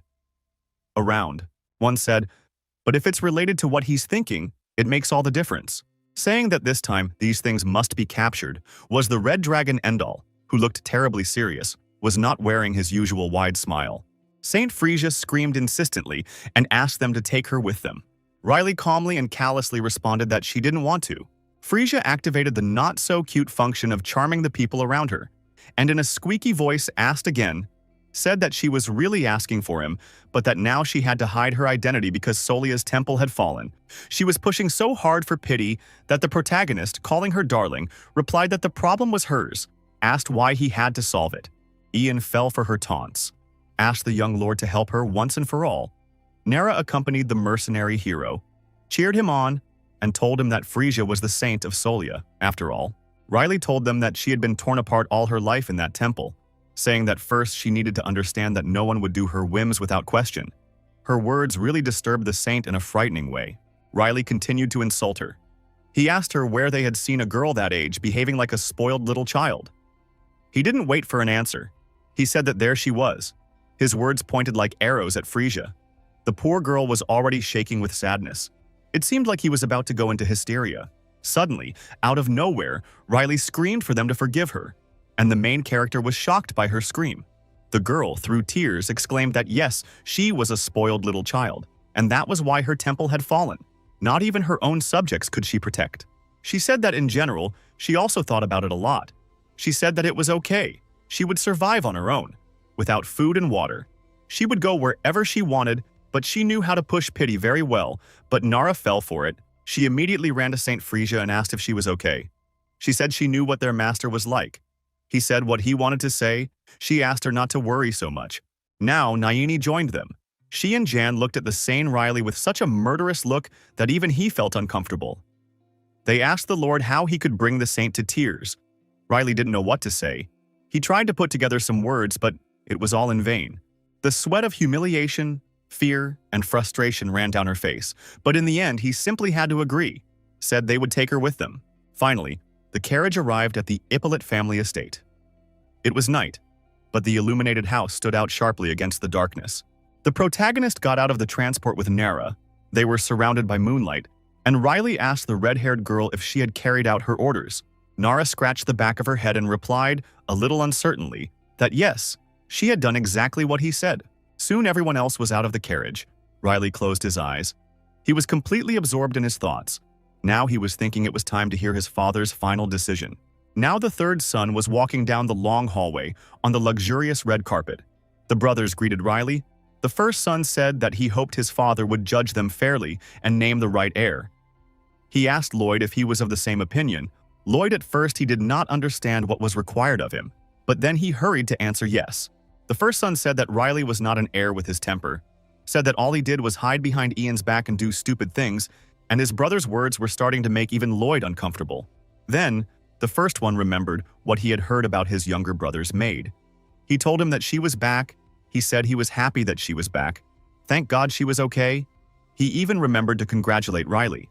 Around, one said, but if it's related to what he's thinking, it makes all the difference. Saying that this time these things must be captured was the red dragon Endal, who looked terribly serious, was not wearing his usual wide smile. Saint Frisia screamed insistently and asked them to take her with them. Riley calmly and callously responded that she didn't want to. Frisia activated the not-so-cute function of charming the people around her, and in a squeaky voice asked again, said that she was really asking for him, but that now she had to hide her identity because Solia's temple had fallen. She was pushing so hard for pity that the protagonist, calling her darling, replied that the problem was hers, asked why he had to solve it. Ian fell for her taunts, asked the young lord to help her once and for all. Nera accompanied the mercenary hero, cheered him on, and told him that Frisia was the saint of Solia, after all. Riley told them that she had been torn apart all her life in that temple, saying that first she needed to understand that no one would do her whims without question. Her words really disturbed the saint in a frightening way. Riley continued to insult her. He asked her where they had seen a girl that age behaving like a spoiled little child. He didn't wait for an answer. He said that there she was. His words pointed like arrows at Frisia. The poor girl was already shaking with sadness. It seemed like he was about to go into hysteria. Suddenly, out of nowhere, Riley screamed for them to forgive her, and the main character was shocked by her scream. The girl, through tears, exclaimed that yes, she was a spoiled little child, and that was why her temple had fallen. Not even her own subjects could she protect. She said that in general, she also thought about it a lot. She said that it was okay. She would survive on her own, without food and water. She would go wherever she wanted, but she knew how to push pity very well, but Nara fell for it. She immediately ran to Saint Frisia and asked if she was okay. She said she knew what their master was like. He said what he wanted to say. She asked her not to worry so much. Now, Nayini joined them. She and Jan looked at the sane Riley with such a murderous look that even he felt uncomfortable. They asked the Lord how he could bring the saint to tears. Riley didn't know what to say. He tried to put together some words, but it was all in vain. The sweat of humiliation, fear, and frustration ran down her face, but in the end he simply had to agree, said they would take her with them. Finally, the carriage arrived at the Ippolit family estate. It was night, but the illuminated house stood out sharply against the darkness. The protagonist got out of the transport with Nara. They were surrounded by moonlight, and Riley asked the red-haired girl if she had carried out her orders. Nara scratched the back of her head and replied, a little uncertainly, that yes, she had done exactly what he said. Soon everyone else was out of the carriage. Riley closed his eyes. He was completely absorbed in his thoughts. Now he was thinking it was time to hear his father's final decision. Now the third son was walking down the long hallway on the luxurious red carpet. The brothers greeted Riley. The first son said that he hoped his father would judge them fairly and name the right heir. He asked Lloyd if he was of the same opinion. Lloyd at first he did not understand what was required of him, but then he hurried to answer yes. The first son said that Riley was not an heir with his temper, said that all he did was hide behind Ian's back and do stupid things, and his brother's words were starting to make even Lloyd uncomfortable. Then, the first one remembered what he had heard about his younger brother's maid. He told him that she was back. He said he was happy that she was back. Thank God she was okay. He even remembered to congratulate Riley.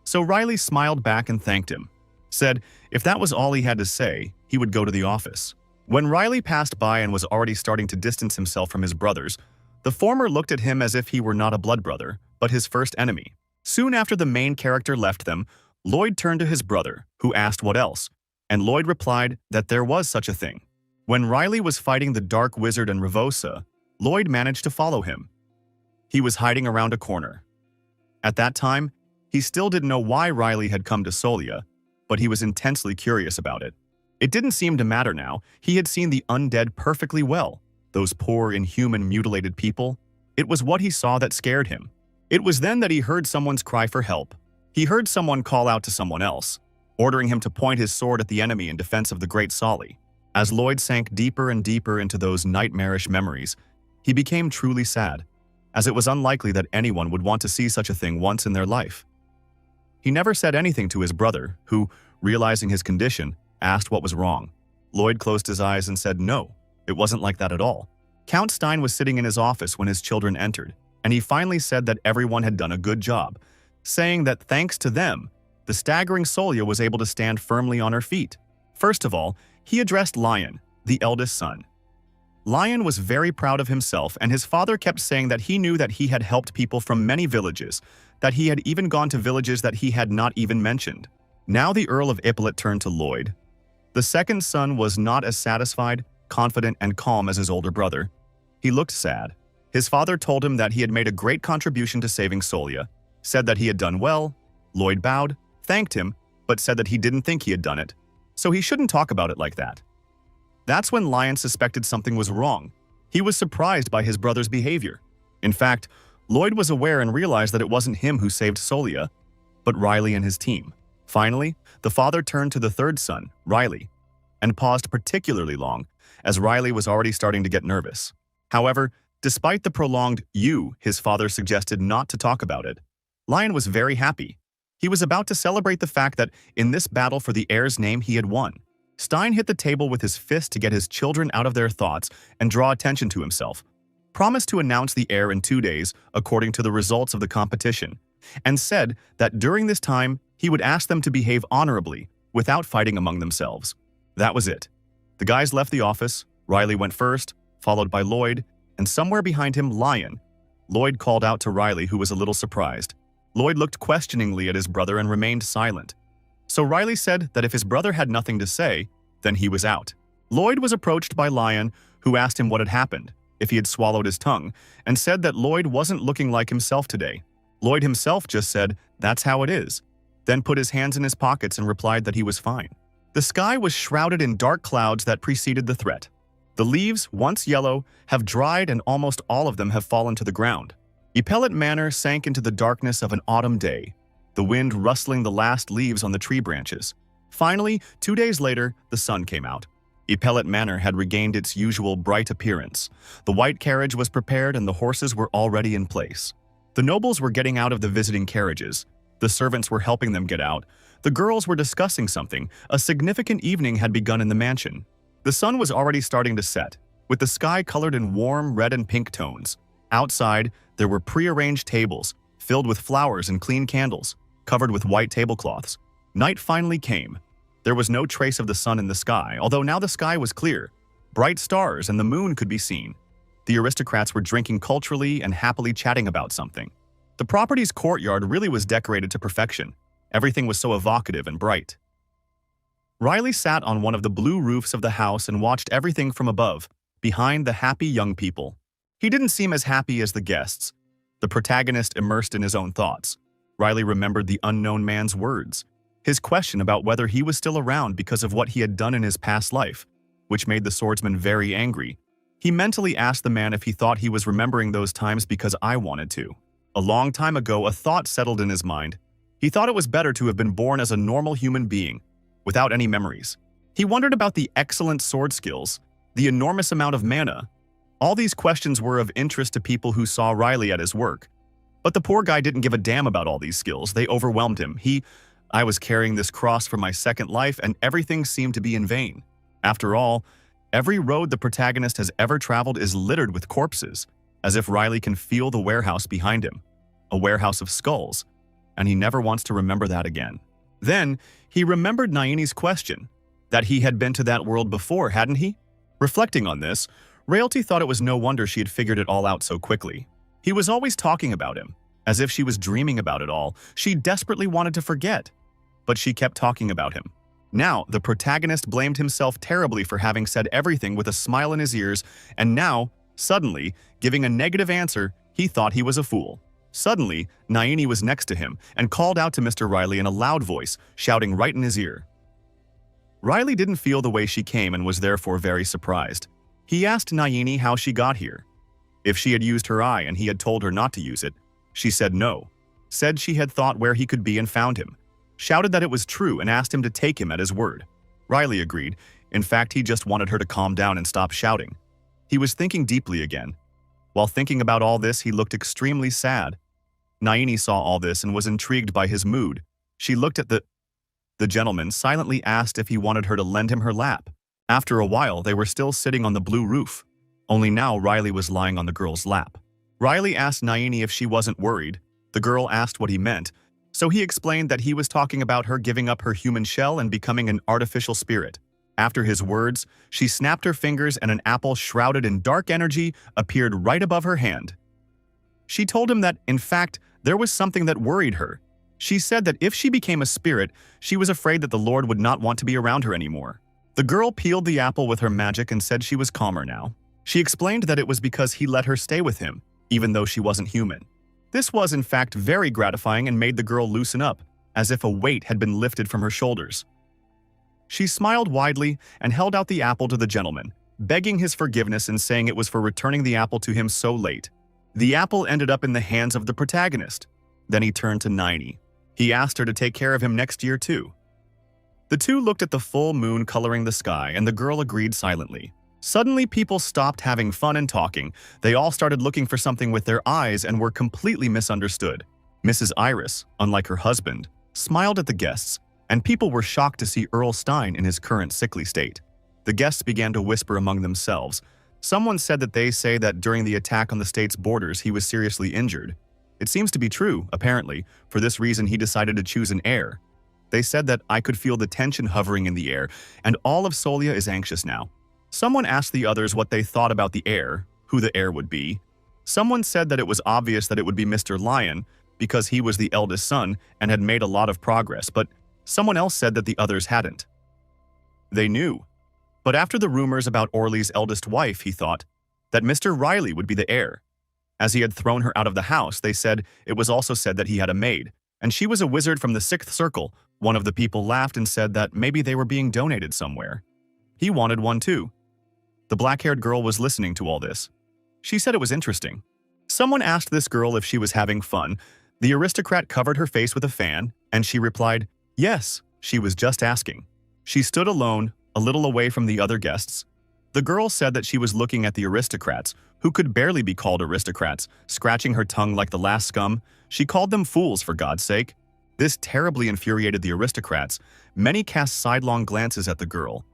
So Riley smiled back and thanked him, said if that was all he had to say, he would go to the office. When Riley passed by and was already starting to distance himself from his brothers, the former looked at him as if he were not a blood brother, but his first enemy. Soon after the main character left them, Lloyd turned to his brother, who asked what else, and Lloyd replied that there was such a thing. When Riley was fighting the Dark Wizard and Ravosa, Lloyd managed to follow him. He was hiding around a corner. At that time, he still didn't know why Riley had come to Solia, but he was intensely curious about it. It didn't seem to matter now. He had seen the undead perfectly well, those poor, inhuman, mutilated people. It was what he saw that scared him. It was then that he heard someone's cry for help. He heard someone call out to someone else, ordering him to point his sword at the enemy in defense of the great Sali. As Lloyd sank deeper and deeper into those nightmarish memories, he became truly sad, as it was unlikely that anyone would want to see such a thing once in their life. He never said anything to his brother, who, realizing his condition, asked what was wrong. Lloyd closed his eyes and said no, it wasn't like that at all. Count Stein was sitting in his office when his children entered, and he finally said that everyone had done a good job, saying that thanks to them, the staggering Solia was able to stand firmly on her feet. First of all, he addressed Lion, the eldest son. Lion was very proud of himself, and his father kept saying that he knew that he had helped people from many villages, that he had even gone to villages that he had not even mentioned. Now the Earl of Ippolit turned to Lloyd. The second son was not as satisfied, confident, and calm as his older brother. He looked sad. His father told him that he had made a great contribution to saving Solia, said that he had done well. Lloyd bowed, thanked him, but said that he didn't think he had done it, so he shouldn't talk about it like that. That's when Lion suspected something was wrong. He was surprised by his brother's behavior. In fact, Lloyd was aware and realized that it wasn't him who saved Solia, but Riley and his team. Finally, the father turned to the third son, Riley, and paused particularly long, as Riley was already starting to get nervous. However, despite the prolonged his father suggested not to talk about it. Lion was very happy. He was about to celebrate the fact that in this battle for the heir's name he had won. Stein hit the table with his fist to get his children out of their thoughts and draw attention to himself, promised to announce the heir in 2 days according to the results of the competition, and said that during this time he would ask them to behave honorably without fighting among themselves. That was it. The guys left the office. Riley went first, followed by Lloyd, and somewhere behind him, Lion. Lloyd called out to Riley, who was a little surprised. Lloyd looked questioningly at his brother and remained silent. So Riley said that if his brother had nothing to say, then he was out. Lloyd was approached by Lion, who asked him what had happened, if he had swallowed his tongue, and said that Lloyd wasn't looking like himself today. Lloyd himself just said, "That's how it is," then put his hands in his pockets and replied that he was fine. The sky was shrouded in dark clouds that preceded the threat. The leaves, once yellow, have dried and almost all of them have fallen to the ground. Epellet Manor sank into the darkness of an autumn day, the wind rustling the last leaves on the tree branches. Finally, 2 days later, the sun came out. Epellet Manor had regained its usual bright appearance. The white carriage was prepared and the horses were already in place. The nobles were getting out of the visiting carriages. The servants were helping them get out. The girls were discussing something. A significant evening had begun in the mansion. The sun was already starting to set, with the sky colored in warm red and pink tones. Outside, there were prearranged tables, filled with flowers and clean candles, covered with white tablecloths. Night finally came. There was no trace of the sun in the sky, although now the sky was clear. Bright stars and the moon could be seen. The aristocrats were drinking culturally and happily chatting about something. The property's courtyard really was decorated to perfection. Everything was so evocative and bright. Riley sat on one of the blue roofs of the house and watched everything from above, behind the happy young people. He didn't seem as happy as the guests, the protagonist immersed in his own thoughts. Riley remembered the unknown man's words, his question about whether he was still around because of what he had done in his past life, which made the swordsman very angry. He mentally asked the man if he thought he was remembering those times because I wanted to. A long time ago, a thought settled in his mind. He thought it was better to have been born as a normal human being, without any memories. He wondered about the excellent sword skills, the enormous amount of mana. All these questions were of interest to people who saw Riley at his work. But the poor guy didn't give a damn about all these skills. They overwhelmed him. I was carrying this cross for my second life and everything seemed to be in vain. After all, every road the protagonist has ever traveled is littered with corpses, as if Riley can feel the warehouse behind him, a warehouse of skulls, and he never wants to remember that again. Then, he remembered Nayini's question, that he had been to that world before, hadn't he? Reflecting on this, Realty thought it was no wonder she had figured it all out so quickly. He was always talking about him, as if she was dreaming about it all. She desperately wanted to forget, but she kept talking about him. Now, the protagonist blamed himself terribly for having said everything with a smile in his ears, and now, suddenly, giving a negative answer, he thought he was a fool. Suddenly, Nayini was next to him and called out to Mr. Riley in a loud voice, shouting right in his ear. Riley didn't feel the way she came and was therefore very surprised. He asked Nayini how she got here. If she had used her eye and he had told her not to use it, she said no. Said she had thought where he could be and found him. Shouted that it was true and asked him to take him at his word. Riley agreed. In fact, he just wanted her to calm down and stop shouting. He was thinking deeply again. While thinking about all this, he looked extremely sad. Nayini saw all this and was intrigued by his mood. She looked at the gentleman, silently asked if he wanted her to lend him her lap. After a while, they were still sitting on the blue roof. Only now Riley was lying on the girl's lap. Riley asked Nayini if she wasn't worried. The girl asked what he meant, so he explained that he was talking about her giving up her human shell and becoming an artificial spirit. After his words, she snapped her fingers and an apple shrouded in dark energy appeared right above her hand. She told him that, in fact, there was something that worried her. She said that if she became a spirit, she was afraid that the Lord would not want to be around her anymore. The girl peeled the apple with her magic and said she was calmer now. She explained that it was because he let her stay with him, even though she wasn't human. This was, in fact, very gratifying and made the girl loosen up, as if a weight had been lifted from her shoulders. She smiled widely and held out the apple to the gentleman, begging his forgiveness and saying it was for returning the apple to him so late. The apple ended up in the hands of the protagonist. Then he turned to Nayini. He asked her to take care of him next year too. The two looked at the full moon coloring the sky, and the girl agreed silently. Suddenly, people stopped having fun and talking. They all started looking for something with their eyes and were completely misunderstood. Mrs. Iris, unlike her husband, smiled at the guests, and people were shocked to see Earl Stein in his current sickly state. The guests began to whisper among themselves. Someone said that they say that during the attack on the state's borders he was seriously injured. It seems to be true, apparently. For this reason he decided to choose an heir. They said that I could feel the tension hovering in the air, and all of Solia is anxious now. Someone asked the others what they thought about the heir, who the heir would be. Someone said that it was obvious that it would be Mr. Lion, because he was the eldest son and had made a lot of progress, but someone else said that the others hadn't. They knew. But after the rumors about Orly's eldest wife, he thought that Mr. Riley would be the heir. As he had thrown her out of the house, they said it was also said that he had a maid, And she was a wizard from the 6th circle. One of the people laughed and said that maybe they were being donated somewhere. He wanted one too. The black-haired girl was listening to all this. She said it was interesting. Someone asked this girl if she was having fun. The aristocrat covered her face with a fan, and she replied, yes, she was just asking. She stood alone, a little away from the other guests. The girl said that she was looking at the aristocrats, who could barely be called aristocrats, scratching her tongue like the last scum. She called them fools, for God's sake. This terribly infuriated the aristocrats. Many cast sidelong glances at the girl,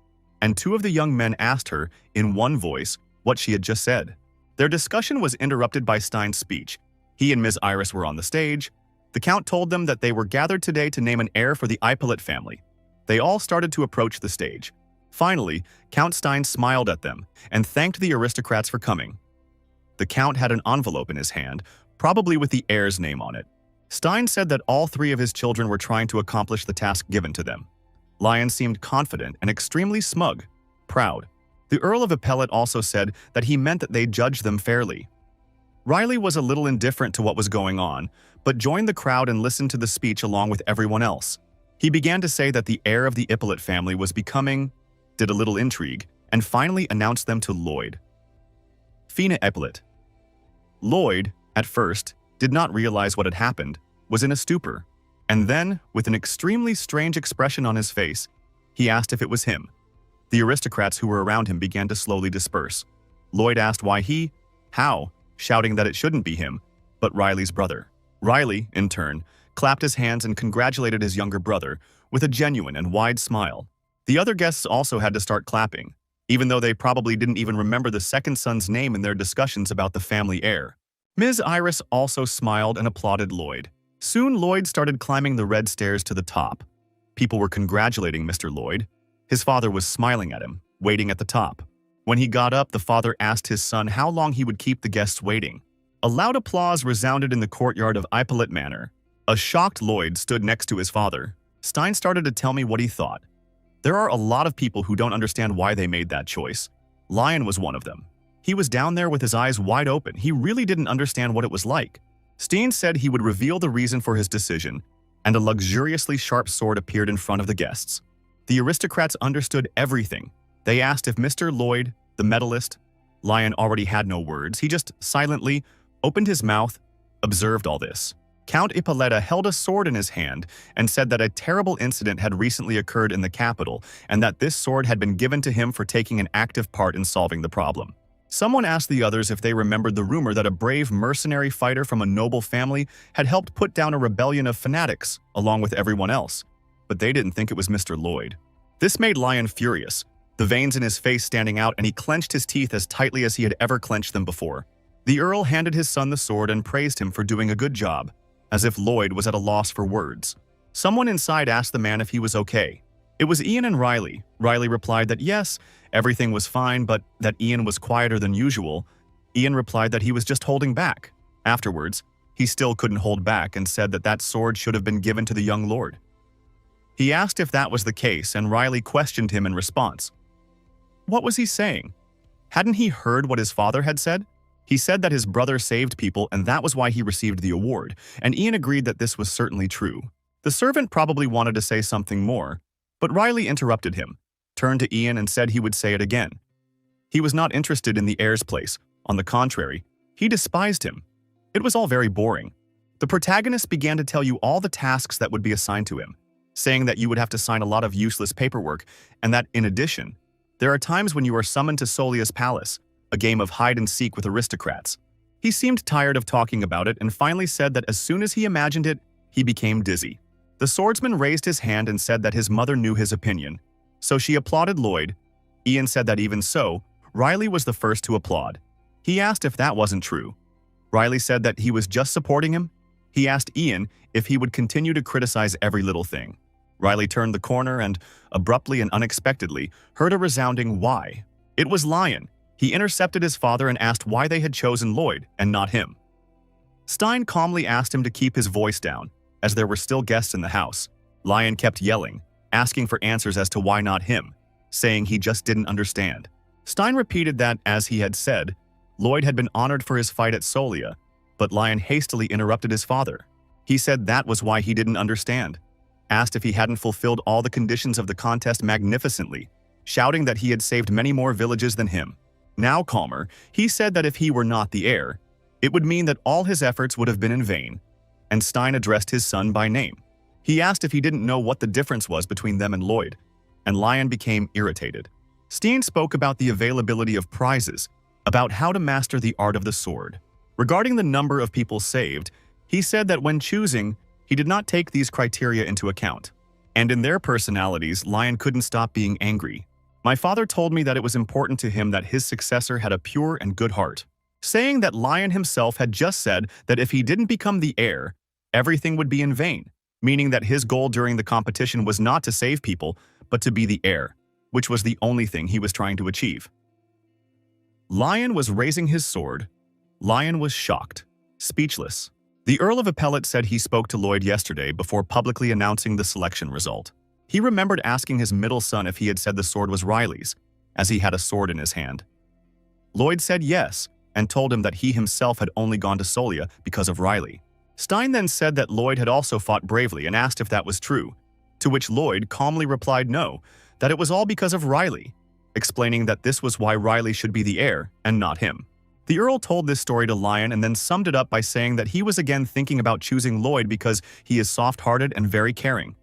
and 2 of the young men asked her, in one voice, what she had just said. Their discussion was interrupted by Stein's speech. He and Ms. Iris were on the stage. The Count told them that they were gathered today to name an heir for the Ippolit family. They all started to approach the stage. Finally, Count Stein smiled at them and thanked the aristocrats for coming. The Count had an envelope in his hand, probably with the heir's name on it. Stein said that all 3 of his children were trying to accomplish the task given to them. Lion seemed confident and extremely smug, proud. The Earl of Ippolit also said that he meant that they judged them fairly. Riley was a little indifferent to what was going on, but joined the crowd and listened to the speech along with everyone else. He began to say that the heir of the Ippolit family was becoming, did a little intrigue, and finally announced them to Lloyd. Fina Ippolit. Lloyd, at first, did not realize what had happened, was in a stupor, and then, with an extremely strange expression on his face, he asked if it was him. The aristocrats who were around him began to slowly disperse. Lloyd asked why he, how, shouting that it shouldn't be him, but Riley's brother. Riley, in turn, clapped his hands and congratulated his younger brother with a genuine and wide smile. The other guests also had to start clapping, even though they probably didn't even remember the second son's name in their discussions about the family heir. Ms. Iris also smiled and applauded Lloyd. Soon Lloyd started climbing the red stairs to the top. People were congratulating Mr. Lloyd. His father was smiling at him, waiting at the top. When he got up, the father asked his son how long he would keep the guests waiting. A loud applause resounded in the courtyard of Ippolit Manor. A shocked Lloyd stood next to his father. Stein started to tell me what he thought. There are a lot of people who don't understand why they made that choice. Lion was one of them. He was down there with his eyes wide open. He really didn't understand what it was like. Stein said he would reveal the reason for his decision, and a luxuriously sharp sword appeared in front of the guests. The aristocrats understood everything. They asked if Mr. Lloyd, the medalist. Lion already had no words. He just silently opened his mouth, observed all this. Count Ippolita held a sword in his hand and said that a terrible incident had recently occurred in the capital and that this sword had been given to him for taking an active part in solving the problem. Someone asked the others if they remembered the rumor that a brave mercenary fighter from a noble family had helped put down a rebellion of fanatics, along with everyone else. But they didn't think it was Mr. Lloyd. This made Lion furious, the veins in his face standing out, and he clenched his teeth as tightly as he had ever clenched them before. The Earl handed his son the sword and praised him for doing a good job, as if Lloyd was at a loss for words. Someone inside asked the man if he was okay. It was Ian and Riley. Riley replied that yes, everything was fine, but that Ian was quieter than usual. Ian replied that he was just holding back. Afterwards, he still couldn't hold back and said that that sword should have been given to the young lord. He asked if that was the case, and Riley questioned him in response. What was he saying? Hadn't he heard what his father had said? He said that his brother saved people and that was why he received the award, and Ian agreed that this was certainly true. The servant probably wanted to say something more, but Riley interrupted him, turned to Ian and said he would say it again. He was not interested in the heir's place. On the contrary, he despised him. It was all very boring. The protagonist began to tell you all the tasks that would be assigned to him, saying that you would have to sign a lot of useless paperwork, and that, in addition, there are times when you are summoned to Solia's palace, a game of hide-and-seek with aristocrats. He seemed tired of talking about it and finally said that as soon as he imagined it, he became dizzy. The swordsman raised his hand and said that his mother knew his opinion, so she applauded Lloyd. Ian said that even so, Riley was the first to applaud. He asked if that wasn't true. Riley said that he was just supporting him. He asked Ian if he would continue to criticize every little thing. Riley turned the corner and, abruptly and unexpectedly, heard a resounding why. It was Lion. He intercepted his father and asked why they had chosen Lloyd and not him. Stein calmly asked him to keep his voice down, as there were still guests in the house. Lion kept yelling, asking for answers as to why not him, saying he just didn't understand. Stein repeated that, as he had said, Lloyd had been honored for his fight at Solia, but Lion hastily interrupted his father. He said that was why he didn't understand. Asked if he hadn't fulfilled all the conditions of the contest magnificently, shouting that he had saved many more villages than him. Now calmer, he said that if he were not the heir, it would mean that all his efforts would have been in vain, and Stein addressed his son by name. He asked if he didn't know what the difference was between them and Lloyd, and Lion became irritated. Stein spoke about the availability of prizes, about how to master the art of the sword. Regarding the number of people saved, he said that when choosing, he did not take these criteria into account. And in their personalities, Lion couldn't stop being angry. My father told me that it was important to him that his successor had a pure and good heart, saying that Lion himself had just said that if he didn't become the heir, everything would be in vain, meaning that his goal during the competition was not to save people, but to be the heir, which was the only thing he was trying to achieve. Lion was raising his sword. Lion was shocked, speechless. The Earl of Appellate said he spoke to Lloyd yesterday before publicly announcing the selection result. He remembered asking his middle son if he had said the sword was Riley's, as he had a sword in his hand. Lloyd said yes, and told him that he himself had only gone to Solia because of Riley. Stein then said that Lloyd had also fought bravely and asked if that was true, to which Lloyd calmly replied no, that it was all because of Riley, explaining that this was why Riley should be the heir and not him. The Earl told this story to Lion and then summed it up by saying that he was again thinking about choosing Lloyd because he is soft-hearted and very caring.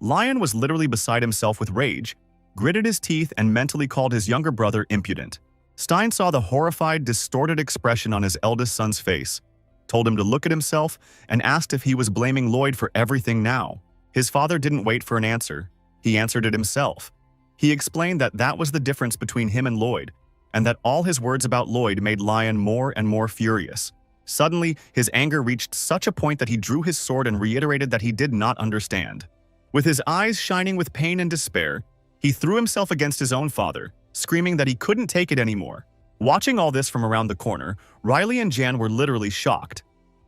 Lion was literally beside himself with rage, gritted his teeth and mentally called his younger brother impudent. Stein saw the horrified, distorted expression on his eldest son's face, told him to look at himself, and asked if he was blaming Lloyd for everything now. His father didn't wait for an answer. He answered it himself. He explained that that was the difference between him and Lloyd, and that all his words about Lloyd made Lion more and more furious. Suddenly, his anger reached such a point that he drew his sword and reiterated that he did not understand. With his eyes shining with pain and despair, he threw himself against his own father, screaming that he couldn't take it anymore. Watching all this from around the corner, Riley and Jan were literally shocked,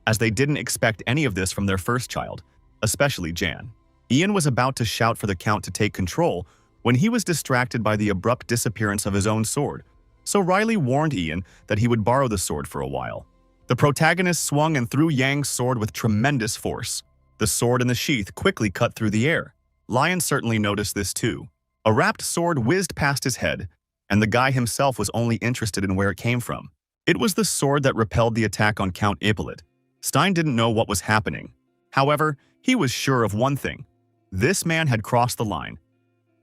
as they didn't expect any of this from their first child, especially Jan. Ian was about to shout for the Count to take control when he was distracted by the abrupt disappearance of his own sword, so Riley warned Ian that he would borrow the sword for a while. The protagonist swung and threw Yang's sword with tremendous force. The sword in the sheath quickly cut through the air. Lion certainly noticed this too. A wrapped sword whizzed past his head, and the guy himself was only interested in where it came from. It was the sword that repelled the attack on Count Ippolit. Stein didn't know what was happening. However, he was sure of one thing. This man had crossed the line.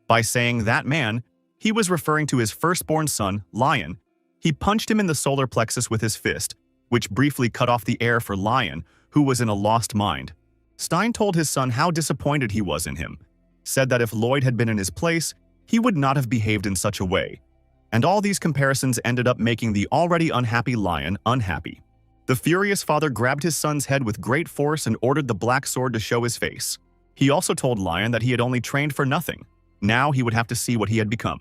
By saying that man, he was referring to his firstborn son, Lion. He punched him in the solar plexus with his fist, which briefly cut off the air for Lion, who was in a lost mind. Stein told his son how disappointed he was in him, said that if Lloyd had been in his place, he would not have behaved in such a way. And all these comparisons ended up making the already unhappy Lion unhappy. The furious father grabbed his son's head with great force and ordered the black sword to show his face. He also told Lion that he had only trained for nothing. Now he would have to see what he had become.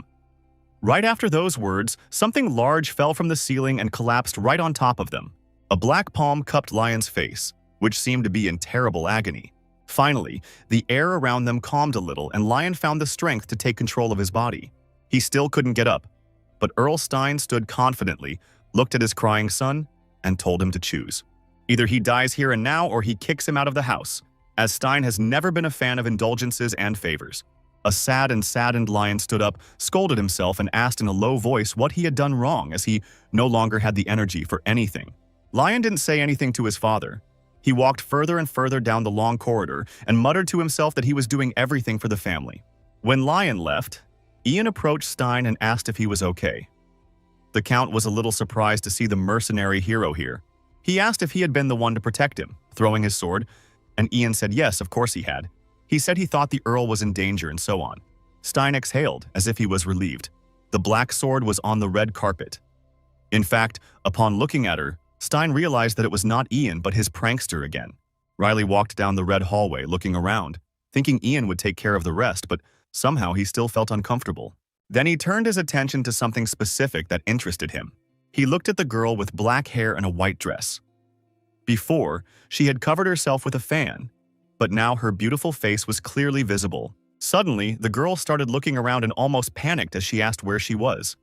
Right after those words, something large fell from the ceiling and collapsed right on top of them. A black palm cupped Lion's face, which seemed to be in terrible agony. Finally, the air around them calmed a little and Lion found the strength to take control of his body. He still couldn't get up, but Earl Stein stood confidently, looked at his crying son, and told him to choose. Either he dies here and now or he kicks him out of the house, as Stein has never been a fan of indulgences and favors. A sad and saddened Lion stood up, scolded himself, and asked in a low voice what he had done wrong, as he no longer had the energy for anything. Lion didn't say anything to his father. He walked further and further down the long corridor and muttered to himself that he was doing everything for the family. When Lion left, Ian approached Stein and asked if he was okay. The Count was a little surprised to see the mercenary hero here. He asked if he had been the one to protect him, throwing his sword, and Ian said yes, of course he had. He said he thought the Earl was in danger and so on. Stein exhaled, as if he was relieved. The black sword was on the red carpet. In fact, upon looking at her, Stein realized that it was not Ian but his prankster again. Riley walked down the red hallway, looking around, thinking Ian would take care of the rest, but somehow he still felt uncomfortable. Then he turned his attention to something specific that interested him. He looked at the girl with black hair and a white dress. Before, she had covered herself with a fan, but now her beautiful face was clearly visible. Suddenly, the girl started looking around and almost panicked as she asked where she was.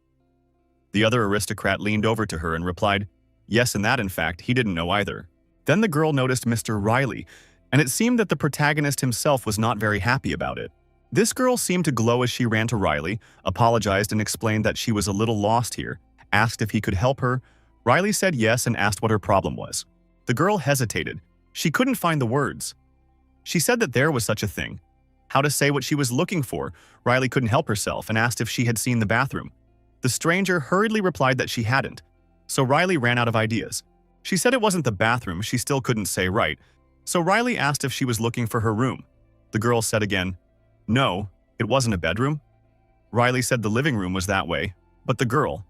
The other aristocrat leaned over to her and replied, yes, and that in fact, he didn't know either. Then the girl noticed Mr. Riley, and it seemed that the protagonist himself was not very happy about it. This girl seemed to glow as she ran to Riley, apologized and explained that she was a little lost here, asked if he could help her. Riley said yes and asked what her problem was. The girl hesitated. She couldn't find the words. She said that there was such a thing. How to say what she was looking for. Riley couldn't help herself and asked if she had seen the bathroom. The stranger hurriedly replied that she hadn't, so Riley ran out of ideas. She said it wasn't the bathroom, she still couldn't say right, so Riley asked if she was looking for her room. The girl said again, no, it wasn't a bedroom. Riley said the living room was that way, but the girl.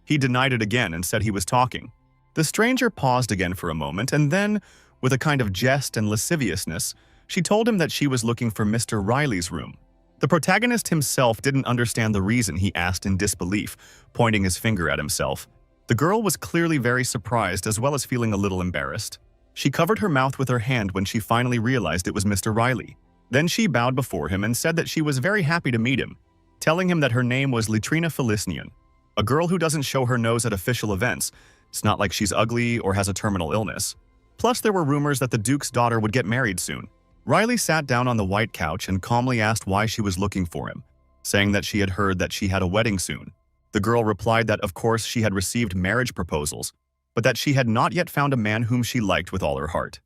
He denied it again and said he was talking. The stranger paused again for a moment and then, with a kind of jest and lasciviousness, she told him that she was looking for Mr. Riley's room. The protagonist himself didn't understand the reason he asked in disbelief, pointing his finger at himself. The girl was clearly very surprised as well as feeling a little embarrassed. She covered her mouth with her hand when she finally realized it was Mr. Riley. Then she bowed before him and said that she was very happy to meet him, telling him that her name was Litrina Felicnian, a girl who doesn't show her nose at official events. It's not like she's ugly or has a terminal illness. Plus, there were rumors that the Duke's daughter would get married soon. Riley sat down on the white couch and calmly asked why she was looking for him, saying that she had heard that she had a wedding soon. The girl replied that of course she had received marriage proposals, but that she had not yet found a man whom she liked with all her heart.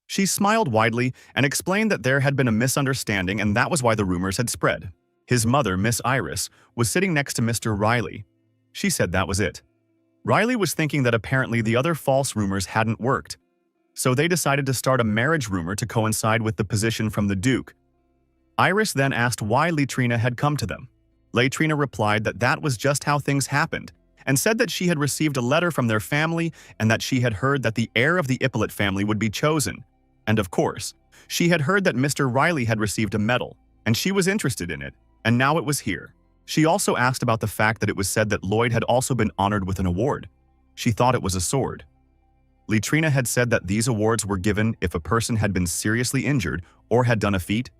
She smiled widely and explained that there had been a misunderstanding and that was why the rumors had spread. His mother, Miss Iris, was sitting next to Mr. Riley. She said that was it. Riley was thinking that apparently the other false rumors hadn't worked, so they decided to start a marriage rumor to coincide with the position from the Duke. Iris then asked why Litrina had come to them. Litrina replied that that was just how things happened, and said that she had received a letter from their family and that she had heard that the heir of the Ippolit family would be chosen. And of course, she had heard that Mr. Riley had received a medal, and she was interested in it, and now it was here. She also asked about the fact that it was said that Lloyd had also been honored with an award. She thought it was a sword. Litrina had said that these awards were given if a person had been seriously injured or had done a feat.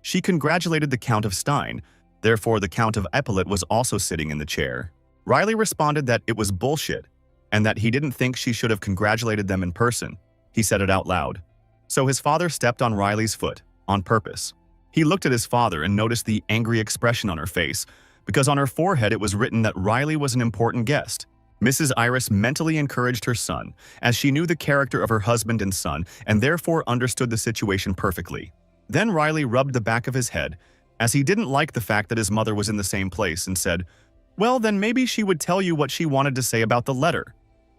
She congratulated the Count of Stein, therefore the Count of Epaulet was also sitting in the chair. Riley responded that it was bullshit, and that he didn't think she should have congratulated them in person. He said it out loud. So his father stepped on Riley's foot, on purpose. He looked at his father and noticed the angry expression on her face, because on her forehead it was written that Riley was an important guest. Mrs. Iris mentally encouraged her son, as she knew the character of her husband and son and therefore understood the situation perfectly. Then Riley rubbed the back of his head, as he didn't like the fact that his mother was in the same place, and said, well, then maybe she would tell you what she wanted to say about the letter,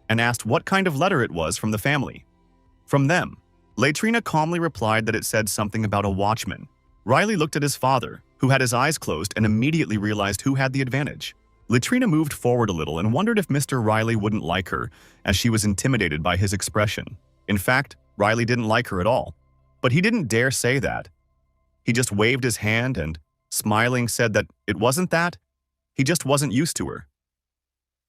and asked what kind of letter it was from the family. From them. Litrina calmly replied that it said something about a watchman. Riley looked at his father, who had his eyes closed and immediately realized who had the advantage. Litrina moved forward a little and wondered if Mr. Riley wouldn't like her, as she was intimidated by his expression. In fact, Riley didn't like her at all. But he didn't dare say that. He just waved his hand and, smiling, said that it wasn't that. He just wasn't used to her.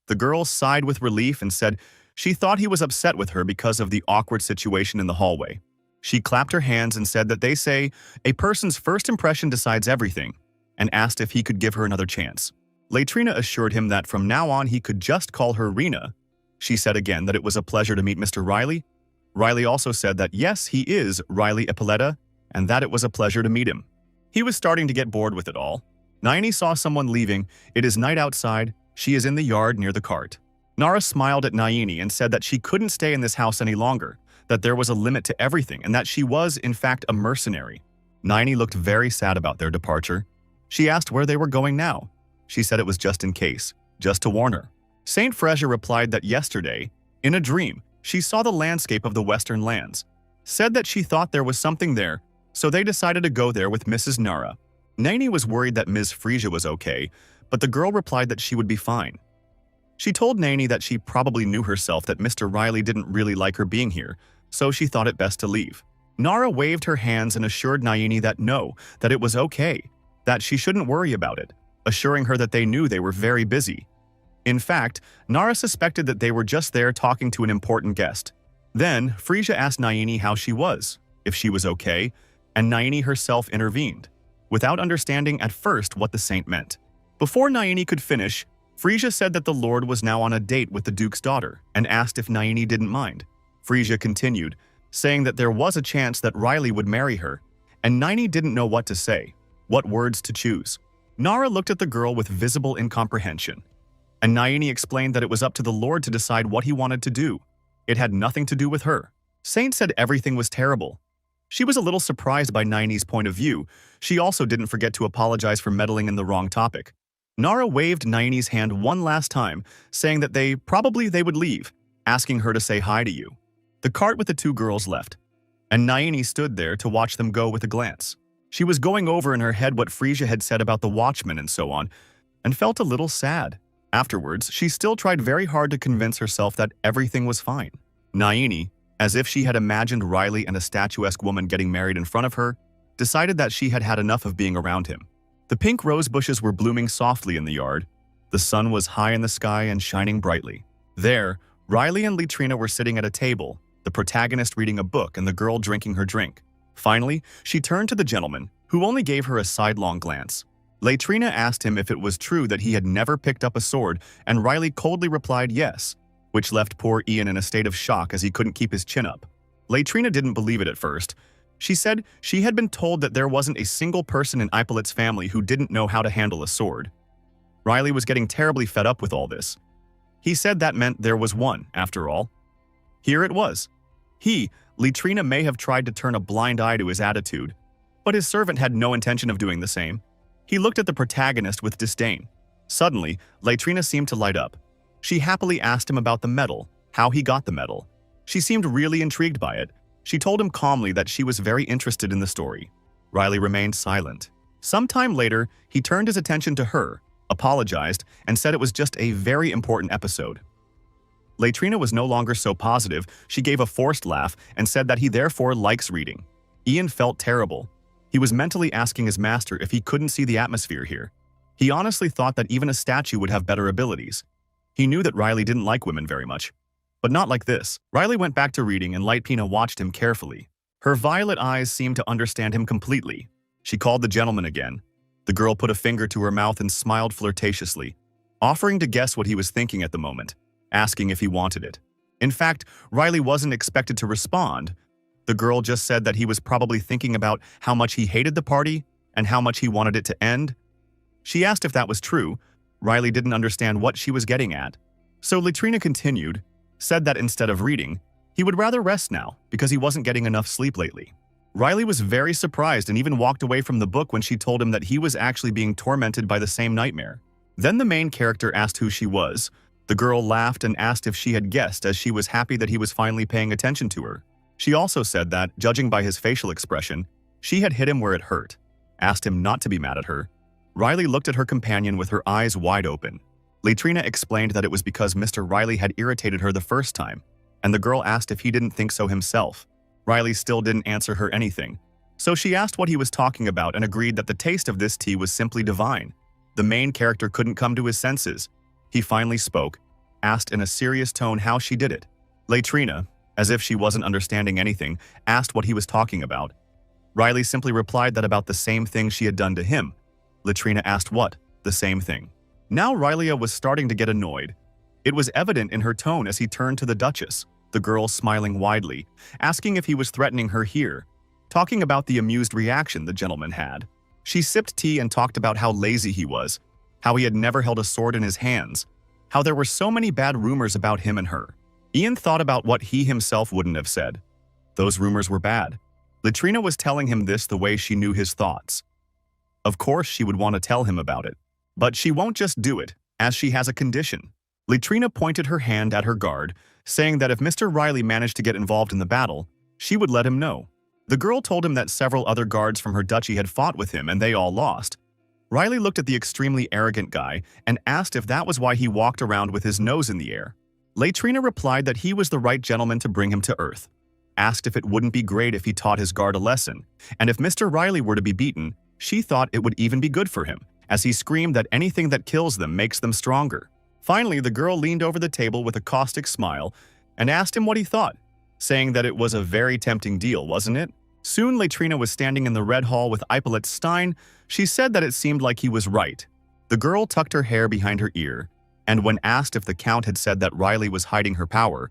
The girl sighed with relief and said she thought he was upset with her because of the awkward situation in the hallway. She clapped her hands and said that they say a person's first impression decides everything, and asked if he could give her another chance. Litrina assured him that from now on he could just call her Rena. She said again that it was a pleasure to meet Mr. Riley. Riley also said that yes, he is Riley Ippolita, and that it was a pleasure to meet him. He was starting to get bored with it all. Naini saw someone leaving. It is night outside. She is in the yard near the cart. Nara smiled at Naini and said that she couldn't stay in this house any longer, that there was a limit to everything, and that she was, in fact, a mercenary. Naini looked very sad about their departure. She asked where they were going now. She said it was just in case, just to warn her. Saint Frezia replied that yesterday, in a dream, she saw the landscape of the Western lands, said that she thought there was something there, so they decided to go there with Mrs. Nara. Naini was worried that Ms. Frezia was okay, but the girl replied that she would be fine. She told Naini that she probably knew herself that Mr. Riley didn't really like her being here, so she thought it best to leave. Nara waved her hands and assured Naini that no, that it was okay, that she shouldn't worry about it, assuring her that they knew they were very busy. In fact, Nara suspected that they were just there talking to an important guest. Then, Frezia asked Naini how she was, if she was okay, and Naini herself intervened, without understanding at first what the saint meant. Before Naini could finish, Frezia said that the Lord was now on a date with the Duke's daughter and asked if Naini didn't mind. Frisia continued, saying that there was a chance that Riley would marry her, and Nini didn't know what to say, what words to choose. Nara looked at the girl with visible incomprehension, and Nini explained that it was up to the Lord to decide what he wanted to do. It had nothing to do with her. Saint said everything was terrible. She was a little surprised by Nini's point of view. She also didn't forget to apologize for meddling in the wrong topic. Nara waved Nini's hand one last time, saying that they would leave, asking her to say hi to you. The cart with the two girls left, and Nini stood there to watch them go with a glance. She was going over in her head what Frisia had said about the watchman and so on, and felt a little sad. Afterwards, she still tried very hard to convince herself that everything was fine. Nini, as if she had imagined Riley and a statuesque woman getting married in front of her, decided that she had had enough of being around him. The pink rose bushes were blooming softly in the yard. The sun was high in the sky and shining brightly. There, Riley and Litrina were sitting at a table, the protagonist reading a book and the girl drinking her drink. Finally, she turned to the gentleman, who only gave her a sidelong glance. Litrina asked him if it was true that he had never picked up a sword, and Riley coldly replied yes, which left poor Ian in a state of shock as he couldn't keep his chin up. Litrina didn't believe it at first. She said she had been told that there wasn't a single person in Ippolit's family who didn't know how to handle a sword. Riley was getting terribly fed up with all this. He said that meant there was one, after all. Here it was. Litrina may have tried to turn a blind eye to his attitude, but his servant had no intention of doing the same. He looked at the protagonist with disdain. Suddenly, Litrina seemed to light up. She happily asked him about the medal, how he got the medal. She seemed really intrigued by it. She told him calmly that she was very interested in the story. Riley remained silent. Some time later, he turned his attention to her, apologized, and said it was just a very important episode. Litrina was no longer so positive. She gave a forced laugh and said that he therefore likes reading. Ian felt terrible. He was mentally asking his master if he couldn't see the atmosphere here. He honestly thought that even a statue would have better abilities. He knew that Riley didn't like women very much. But not like this. Riley went back to reading and Litrina watched him carefully. Her violet eyes seemed to understand him completely. She called the gentleman again. The girl put a finger to her mouth and smiled flirtatiously, offering to guess what he was thinking at the moment, asking if he wanted it. In fact, Riley wasn't expected to respond. The girl just said that he was probably thinking about how much he hated the party and how much he wanted it to end. She asked if that was true. Riley didn't understand what she was getting at. So Litrina continued, said that instead of reading, he would rather rest now because he wasn't getting enough sleep lately. Riley was very surprised and even walked away from the book when she told him that he was actually being tormented by the same nightmare. Then the main character asked who she was. The girl laughed and asked if she had guessed, as she was happy that he was finally paying attention to her. She also said that, judging by his facial expression, she had hit him where it hurt, asked him not to be mad at her. Riley looked at her companion with her eyes wide open. Litrina explained that it was because Mr. Riley had irritated her the first time, and the girl asked if he didn't think so himself. Riley still didn't answer her anything, so she asked what he was talking about and agreed that the taste of this tea was simply divine. The main character couldn't come to his senses. He finally spoke, asked in a serious tone how she did it. Litrina, as if she wasn't understanding anything, asked what he was talking about. Riley simply replied that about the same thing she had done to him. Litrina asked what? The same thing. Now Riley was starting to get annoyed. It was evident in her tone as he turned to the Duchess, the girl smiling widely, asking if he was threatening her here, talking about the amused reaction the gentleman had. She sipped tea and talked about how lazy he was, how he had never held a sword in his hands, how there were so many bad rumors about him and her. Ian thought about what he himself wouldn't have said. Those rumors were bad. Litrina was telling him this the way she knew his thoughts. Of course she would want to tell him about it. But she won't just do it, as she has a condition. Litrina pointed her hand at her guard, saying that if Mr. Riley managed to get involved in the battle, she would let him know. The girl told him that several other guards from her duchy had fought with him and they all lost. Riley looked at the extremely arrogant guy and asked if that was why he walked around with his nose in the air. Litrina replied that he was the right gentleman to bring him to Earth, asked if it wouldn't be great if he taught his guard a lesson, and if Mr. Riley were to be beaten, she thought it would even be good for him, as he screamed that anything that kills them makes them stronger. Finally, the girl leaned over the table with a caustic smile and asked him what he thought, saying that it was a very tempting deal, wasn't it? Soon Litrina was standing in the Red Hall with Ippolit Stein. She said that it seemed like he was right. The girl tucked her hair behind her ear, and when asked if the Count had said that Riley was hiding her power,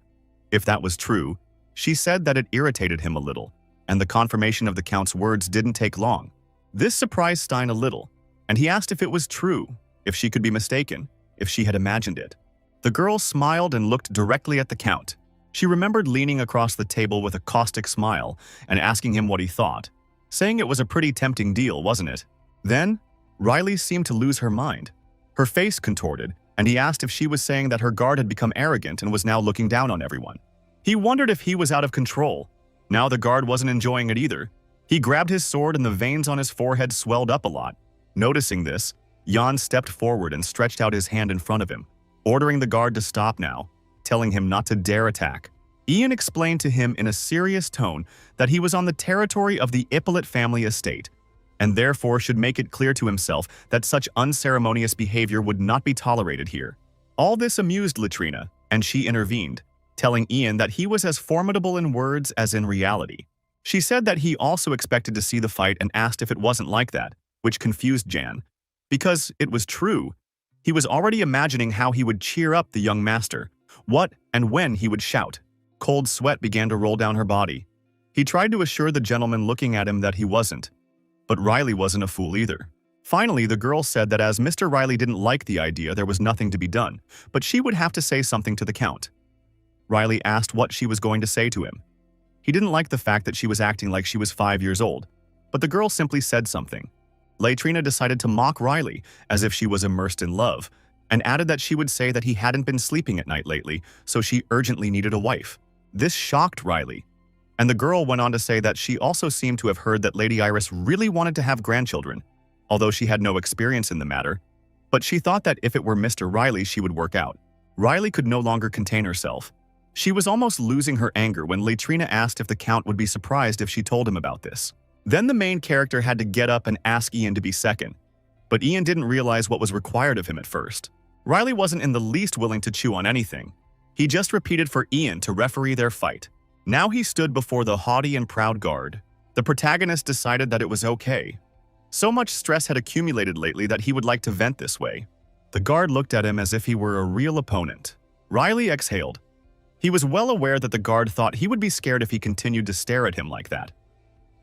if that was true, She said that it irritated him a little, and the confirmation of the Count's words didn't take long. This surprised Stein a little, and he asked if it was true, if she could be mistaken, if she had imagined it. The girl smiled and looked directly at the Count. She remembered leaning across the table with a caustic smile and asking him what he thought, saying it was a pretty tempting deal, wasn't it? Then, Riley seemed to lose her mind. Her face contorted, and he asked if she was saying that her guard had become arrogant and was now looking down on everyone. He wondered if he was out of control. Now the guard wasn't enjoying it either. He grabbed his sword and the veins on his forehead swelled up a lot. Noticing this, Jan stepped forward and stretched out his hand in front of him, ordering the guard to stop now, telling him not to dare attack. Ian explained to him in a serious tone that he was on the territory of the Ippolit family estate, and therefore should make it clear to himself that such unceremonious behavior would not be tolerated here. All this amused Latrina, and she intervened, telling Ian that he was as formidable in words as in reality. She said that he also expected to see the fight and asked if it wasn't like that, which confused Jan. Because it was true, he was already imagining how he would cheer up the young master, what and when he would shout. Cold sweat began to roll down her body. He tried to assure the gentleman looking at him that he wasn't. But Riley wasn't a fool either. Finally, the girl said that as Mr. Riley didn't like the idea, there was nothing to be done, but she would have to say something to the Count. Riley asked what she was going to say to him. He didn't like the fact that she was acting like she was 5 years old, but the girl simply said something. Latrina decided to mock Riley as if she was immersed in love, and added that she would say that he hadn't been sleeping at night lately, so she urgently needed a wife. This shocked Riley, and the girl went on to say that she also seemed to have heard that Lady Iris really wanted to have grandchildren, although she had no experience in the matter, but she thought that if it were Mr. Riley she would work out. Riley could no longer contain herself. She was almost losing her anger when Latrina asked if the Count would be surprised if she told him about this. Then the main character had to get up and ask Ian to be second, but Ian didn't realize what was required of him at first. Riley wasn't in the least willing to chew on anything. He just repeated for Ian to referee their fight. Now he stood before the haughty and proud guard. The protagonist decided that it was okay. So much stress had accumulated lately that he would like to vent this way. The guard looked at him as if he were a real opponent. Riley exhaled. He was well aware that the guard thought he would be scared if he continued to stare at him like that.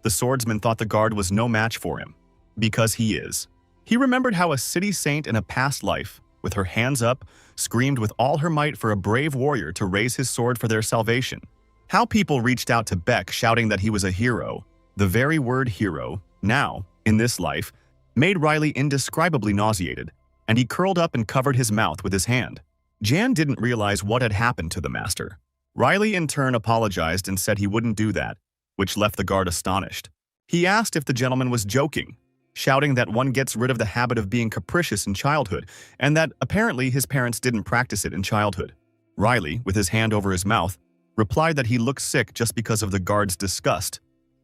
The swordsman thought the guard was no match for him, because he is. He remembered how a city saint in a past life, with her hands up, screamed with all her might for a brave warrior to raise his sword for their salvation. How people reached out to Beck shouting that he was a hero. The very word hero, now, in this life, made Riley indescribably nauseated, and he curled up and covered his mouth with his hand. Jan didn't realize what had happened to the master. Riley in turn apologized and said he wouldn't do that, which left the guard astonished. He asked if the gentleman was joking, shouting that one gets rid of the habit of being capricious in childhood, and that apparently his parents didn't practice it in childhood. Riley, with his hand over his mouth, replied that he looked sick just because of the guard's disgust,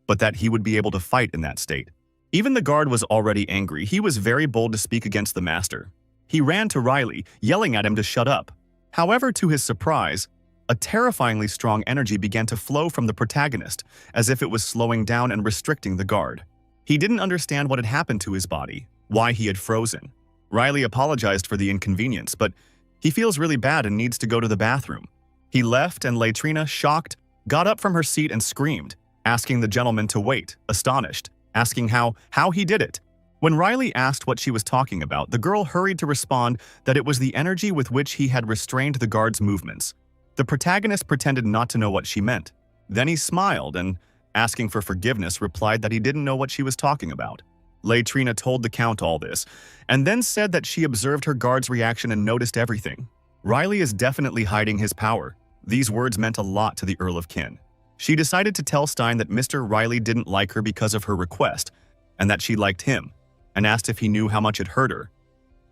but that he would be able to fight in that state. Even the guard was already angry. He was very bold to speak against the master. He ran to Riley, yelling at him to shut up. However, to his surprise, a terrifyingly strong energy began to flow from the protagonist, as if it was slowing down and restricting the guard. He didn't understand what had happened to his body, why he had frozen. Riley apologized for the inconvenience, but he feels really bad and needs to go to the bathroom. He left, and Latrina, shocked, got up from her seat and screamed, asking the gentleman to wait, astonished, asking how he did it. When Riley asked what she was talking about, the girl hurried to respond that it was the energy with which he had restrained the guard's movements. The protagonist pretended not to know what she meant. Then he smiled and, asking for forgiveness, replied that he didn't know what she was talking about. Latrina told the Count all this, and then said that she observed her guard's reaction and noticed everything. Riley is definitely hiding his power. These words meant a lot to the Earl of Kin. She decided to tell Stein that Mr. Riley didn't like her because of her request, and that she liked him, and asked if he knew how much it hurt her.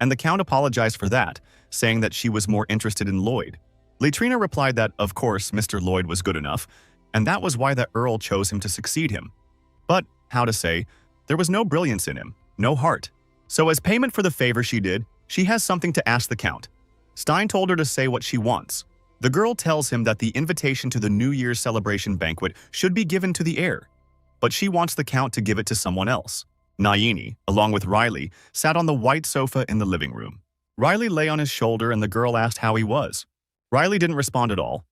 And the Count apologized for that, saying that she was more interested in Lloyd. Latrina replied that, of course, Mr. Lloyd was good enough, and that was why the Earl chose him to succeed him. But, how to say, there was no brilliance in him, no heart. So as payment for the favor she did, she has something to ask the Count. Stein told her to say what she wants. The girl tells him that the invitation to the New Year's celebration banquet should be given to the heir, but she wants the Count to give it to someone else. Nayini, along with Riley, sat on the white sofa in the living room. Riley lay on his shoulder and the girl asked how he was. Riley didn't respond at all.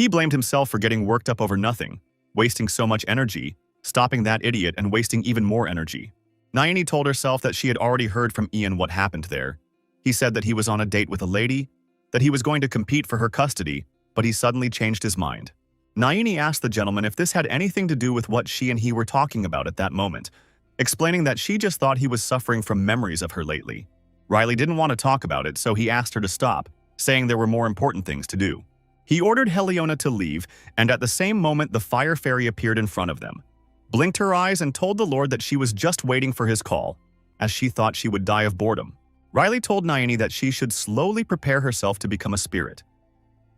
He blamed himself for getting worked up over nothing, wasting so much energy, stopping that idiot and wasting even more energy. Nayani told herself that she had already heard from Ian what happened there. He said that he was on a date with a lady, that he was going to compete for her custody, but he suddenly changed his mind. Nayani asked the gentleman if this had anything to do with what she and he were talking about at that moment, explaining that she just thought he was suffering from memories of her lately. Riley didn't want to talk about it, so he asked her to stop, saying there were more important things to do. He ordered Heliona to leave, and at the same moment the fire fairy appeared in front of them, blinked her eyes and told the Lord that she was just waiting for his call, as she thought she would die of boredom. Riley told Nayani that she should slowly prepare herself to become a spirit.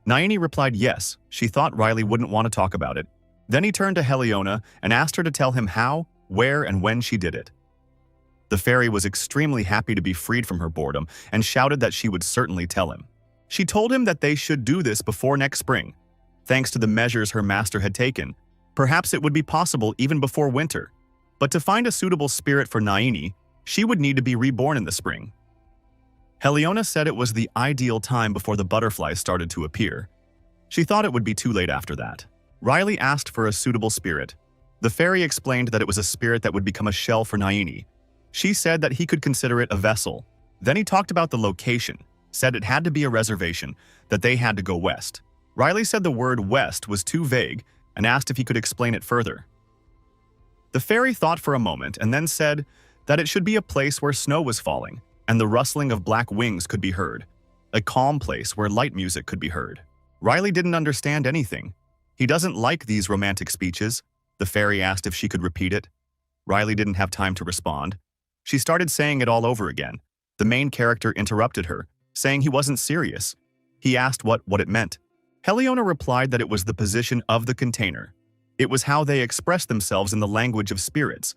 Nayani replied yes, she thought Riley wouldn't want to talk about it. Then he turned to Heliona and asked her to tell him how, where, and when she did it. The fairy was extremely happy to be freed from her boredom and shouted that she would certainly tell him. She told him that they should do this before next spring. Thanks to the measures her master had taken, perhaps it would be possible even before winter. But to find a suitable spirit for Nayani, she would need to be reborn in the spring. Heliona said it was the ideal time before the butterflies started to appear. She thought it would be too late after that. Riley asked for a suitable spirit. The fairy explained that it was a spirit that would become a shell for Nayani. She said that he could consider it a vessel. Then he talked about the location, said it had to be a reservation, that they had to go west. Riley said the word west was too vague and asked if he could explain it further. The fairy thought for a moment and then said that it should be a place where snow was falling and the rustling of black wings could be heard, a calm place where light music could be heard. Riley didn't understand anything. He doesn't like these romantic speeches. The fairy asked if she could repeat it. Riley didn't have time to respond. She started saying it all over again. The main character interrupted her, saying he wasn't serious. He asked what it meant. Heliona replied that it was the position of the container. It was how they expressed themselves in the language of spirits.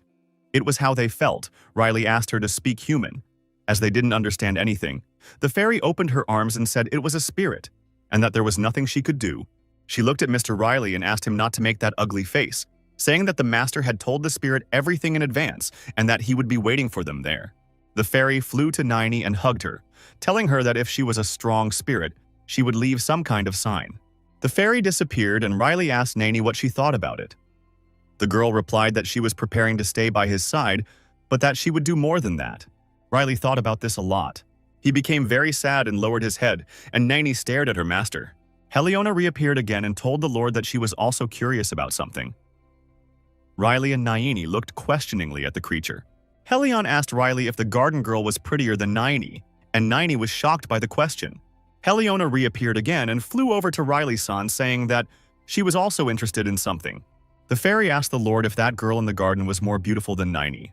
It was how they felt. Riley asked her to speak human. As they didn't understand anything, the fairy opened her arms and said it was a spirit, and that there was nothing she could do. She looked at Mr. Riley and asked him not to make that ugly face, saying that the master had told the spirit everything in advance and that he would be waiting for them there. The fairy flew to Nayani and hugged her, telling her that if she was a strong spirit, she would leave some kind of sign. The fairy disappeared and Riley asked Nayani what she thought about it. The girl replied that she was preparing to stay by his side, but that she would do more than that. Riley thought about this a lot. He became very sad and lowered his head, and Nayani stared at her master. Heliona reappeared again and told the Lord that she was also curious about something. Riley and Nayani looked questioningly at the creature. Helion asked Riley if the garden girl was prettier than Nayani, and Nayani was shocked by the question. Heliona reappeared again and flew over to Riley-san, saying that she was also interested in something. The fairy asked the Lord if that girl in the garden was more beautiful than Nayani.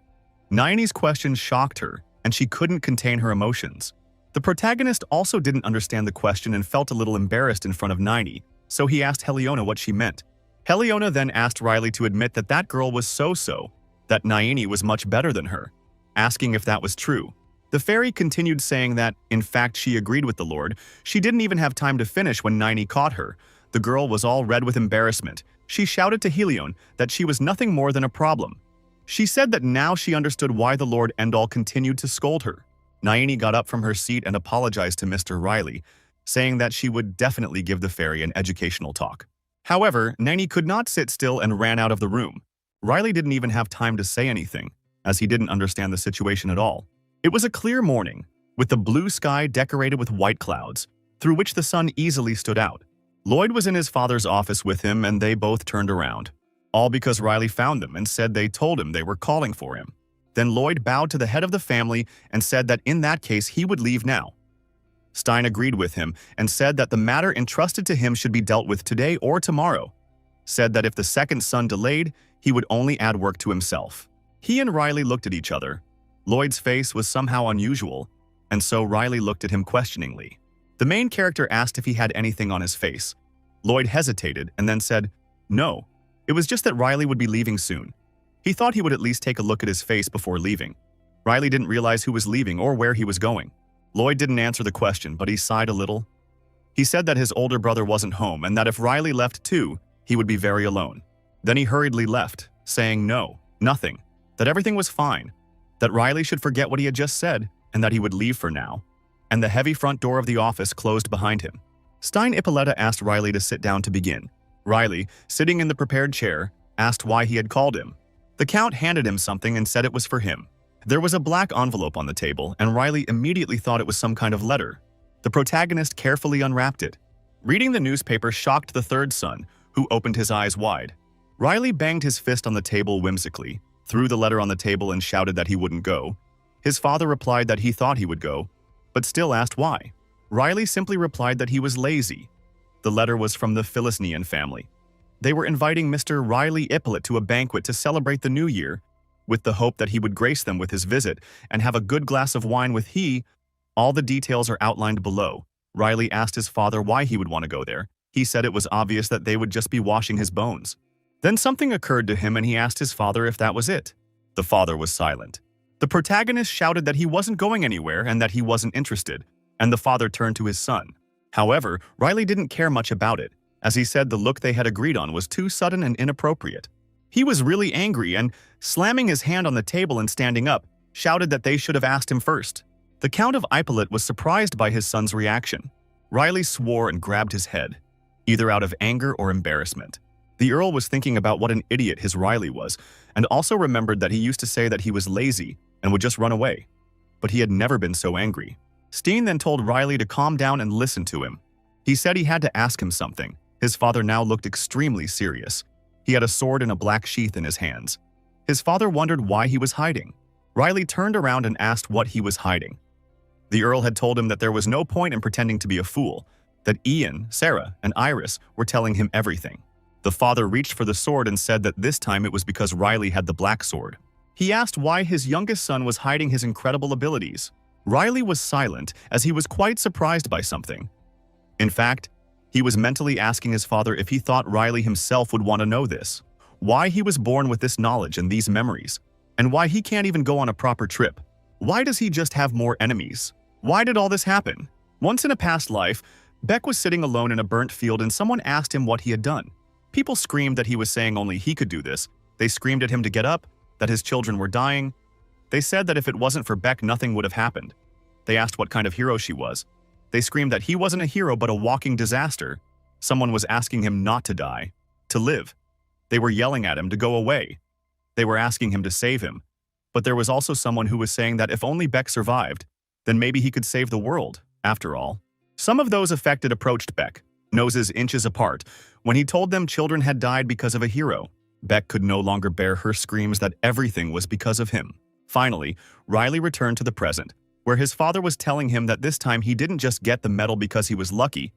Nayani's question shocked her, and she couldn't contain her emotions. The protagonist also didn't understand the question and felt a little embarrassed in front of Nayani, so he asked Heliona what she meant. Heliona then asked Riley to admit that that girl was so-so, that Nayani was much better than her, asking if that was true. The fairy continued saying that, in fact, she agreed with the Lord. She didn't even have time to finish when Nayani caught her. The girl was all red with embarrassment. She shouted to Helion that she was nothing more than a problem. She said that now she understood why the Lord Endall continued to scold her. Nayani got up from her seat and apologized to Mr. Riley, saying that she would definitely give the fairy an educational talk. However, Nayani could not sit still and ran out of the room. Riley didn't even have time to say anything, as he didn't understand the situation at all. It was a clear morning, with the blue sky decorated with white clouds, through which the sun easily stood out. Lloyd was in his father's office with him and they both turned around. All because Riley found them and said they told him they were calling for him. Then Lloyd bowed to the head of the family and said that in that case he would leave now. Stein agreed with him and said that the matter entrusted to him should be dealt with today or tomorrow. Said that if the second son delayed, he would only add work to himself. He and Riley looked at each other. Lloyd's face was somehow unusual, and so Riley looked at him questioningly. The main character asked if he had anything on his face. Lloyd hesitated and then said, "No. It was just that Riley would be leaving soon." He thought he would at least take a look at his face before leaving. Riley didn't realize who was leaving or where he was going. Lloyd didn't answer the question, but he sighed a little. He said that his older brother wasn't home and that if Riley left too, he would be very alone. Then he hurriedly left, saying no, nothing, that everything was fine, that Riley should forget what he had just said, and that he would leave for now. And the heavy front door of the office closed behind him. Stein Ippolita asked Riley to sit down to begin. Riley, sitting in the prepared chair, asked why he had called him. The Count handed him something and said it was for him. There was a black envelope on the table, and Riley immediately thought it was some kind of letter. The protagonist carefully unwrapped it. Reading the newspaper shocked the third son, who opened his eyes wide. Riley banged his fist on the table whimsically, threw the letter on the table and shouted that he wouldn't go. His father replied that he thought he would go, but still asked why. Riley simply replied that he was lazy. The letter was from the Philistinian family. They were inviting Mr. Riley Ippolit to a banquet to celebrate the new year, with the hope that he would grace them with his visit and have a good glass of wine with he. All the details are outlined below. Riley asked his father why he would want to go there. He said it was obvious that they would just be washing his bones. Then something occurred to him and he asked his father if that was it. The father was silent. The protagonist shouted that he wasn't going anywhere and that he wasn't interested, and the father turned to his son. However, Riley didn't care much about it, as he said the look they had agreed on was too sudden and inappropriate. He was really angry and, slamming his hand on the table and standing up, shouted that they should have asked him first. The Count of Ippolit was surprised by his son's reaction. Riley swore and grabbed his head, either out of anger or embarrassment. The Earl was thinking about what an idiot his Riley was, and also remembered that he used to say that he was lazy and would just run away. But he had never been so angry. Steen then told Riley to calm down and listen to him. He said he had to ask him something. His father now looked extremely serious. He had a sword and a black sheath in his hands. His father wondered why he was hiding. Riley turned around and asked what he was hiding. The Earl had told him that there was no point in pretending to be a fool, that Ian, Sarah, and Iris were telling him everything. The father reached for the sword and said that this time it was because Riley had the black sword. He asked why his youngest son was hiding his incredible abilities. Riley was silent, as he was quite surprised by something. In fact, he was mentally asking his father if he thought Riley himself would want to know this, why he was born with this knowledge and these memories, and why he can't even go on a proper trip. Why does he just have more enemies? Why did all this happen? Once in a past life, Beck was sitting alone in a burnt field and someone asked him what he had done. People screamed that he was saying only he could do this. They screamed at him to get up, that his children were dying. They said that if it wasn't for Beck, nothing would have happened. They asked what kind of hero she was. They screamed that he wasn't a hero but a walking disaster. Someone was asking him not to die, to live. They were yelling at him to go away. They were asking him to save him. But there was also someone who was saying that if only Beck survived, then maybe he could save the world, after all. Some of those affected approached Beck, noses inches apart, when he told them children had died because of a hero. Beck could no longer bear her screams that everything was because of him. Finally, Riley returned to the present, where his father was telling him that this time he didn't just get the medal because he was lucky.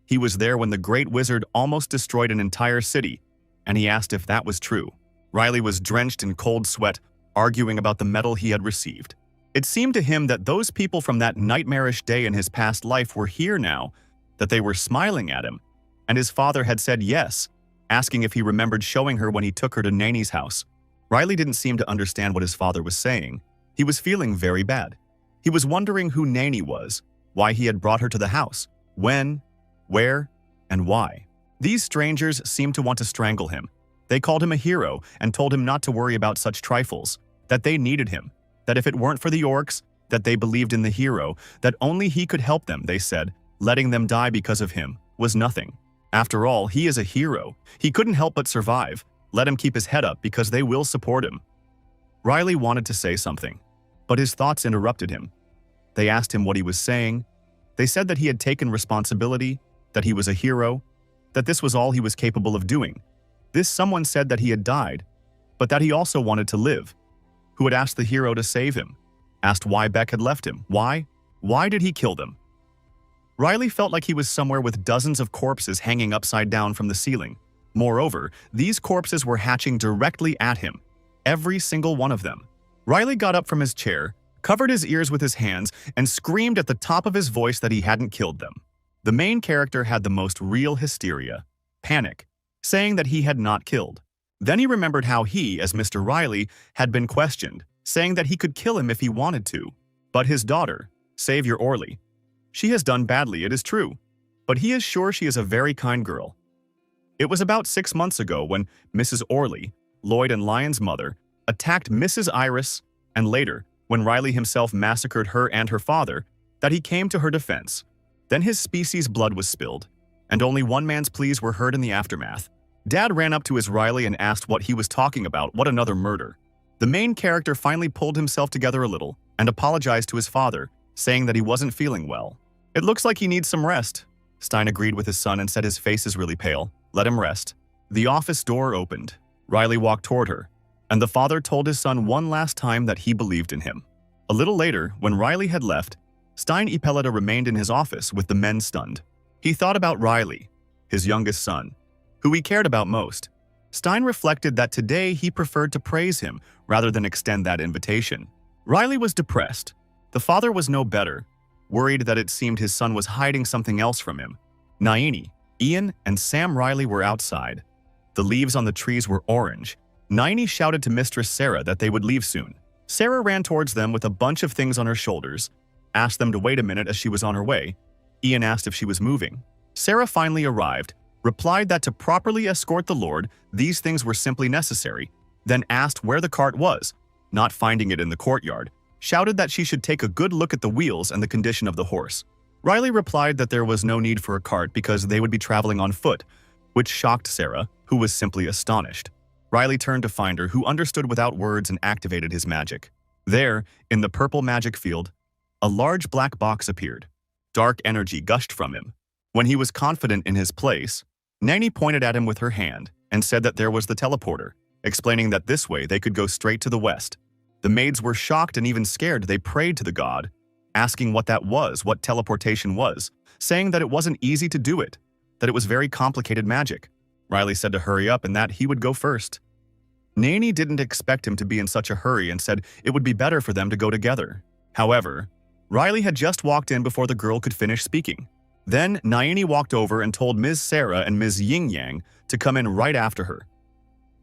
He was there when the great wizard almost destroyed an entire city, and he asked if that was true. Riley was drenched in cold sweat, arguing about the medal he had received. It seemed to him that those people from that nightmarish day in his past life were here now, that they were smiling at him, and his father had said yes, asking if he remembered showing her when he took her to Nanny's house. Riley didn't seem to understand what his father was saying. He was feeling very bad. He was wondering who Nanny was, why he had brought her to the house, when, where, and why. These strangers seemed to want to strangle him. They called him a hero and told him not to worry about such trifles, that they needed him, that if it weren't for the orcs, that they believed in the hero, that only he could help them, they said. Letting them die because of him was nothing. After all, he is a hero. He couldn't help but survive. Let him keep his head up because they will support him. Riley wanted to say something, but his thoughts interrupted him. They asked him what he was saying. They said that he had taken responsibility, that he was a hero, that this was all he was capable of doing. This someone said that he had died, but that he also wanted to live. Who had asked the hero to save him? Asked why Beck had left him. Why? Why did he kill them? Riley felt like he was somewhere with dozens of corpses hanging upside down from the ceiling. Moreover, these corpses were hatching directly at him. Every single one of them. Riley got up from his chair, covered his ears with his hands, and screamed at the top of his voice that he hadn't killed them. The main character had the most real hysteria, panic, saying that he had not killed. Then he remembered how he, as Mr. Riley, had been questioned, saying that he could kill him if he wanted to. But his daughter, Savior Orley, she has done badly, it is true, but he is sure she is a very kind girl. It was about 6 months ago when Mrs. Orley, Lloyd and Lion's mother, attacked Mrs. Iris, and later, when Riley himself massacred her and her father, that he came to her defense. Then his species' blood was spilled. and only one man's pleas were heard in the aftermath. Dad ran up to his Riley and asked what he was talking about. What, another murder? The main character finally pulled himself together a little and apologized to his father, saying that he wasn't feeling well. It looks like he needs some rest. Stein agreed with his son and said his face is really pale. Let him rest. The office door opened. Riley walked toward her, and the father told his son one last time that he believed in him. A little later, when Riley had left, Stein Ippolita remained in his office with the men stunned. He thought about Riley, his youngest son, who he cared about most. Stein reflected that today he preferred to praise him rather than extend that invitation. Riley was depressed. The father was no better, worried that it seemed his son was hiding something else from him. Naini, Ian, and Sam Riley were outside. The leaves on the trees were orange. Naini shouted to Mistress Sarah that they would leave soon. Sarah ran towards them with a bunch of things on her shoulders, asked them to wait a minute as she was on her way. Ian asked if she was moving. Sarah finally arrived, replied that to properly escort the Lord, these things were simply necessary, then asked where the cart was, not finding it in the courtyard, shouted that she should take a good look at the wheels and the condition of the horse. Riley replied that there was no need for a cart because they would be traveling on foot, which shocked Sarah, who was simply astonished. Riley turned to find her, who understood without words and activated his magic. There, in the purple magic field, a large black box appeared. Dark energy gushed from him. When he was confident in his place, Nanny pointed at him with her hand and said that there was the teleporter, explaining that this way they could go straight to the west. The maids were shocked and even scared. They prayed to the god, asking what that was, what teleportation was, saying that it wasn't easy to do it, that it was very complicated magic. Riley said to hurry up and that he would go first. Nanny didn't expect him to be in such a hurry and said it would be better for them to go together. However, Riley had just walked in before the girl could finish speaking. Then Naini walked over and told Ms. Sarah and Ms. Ying Yang to come in right after her.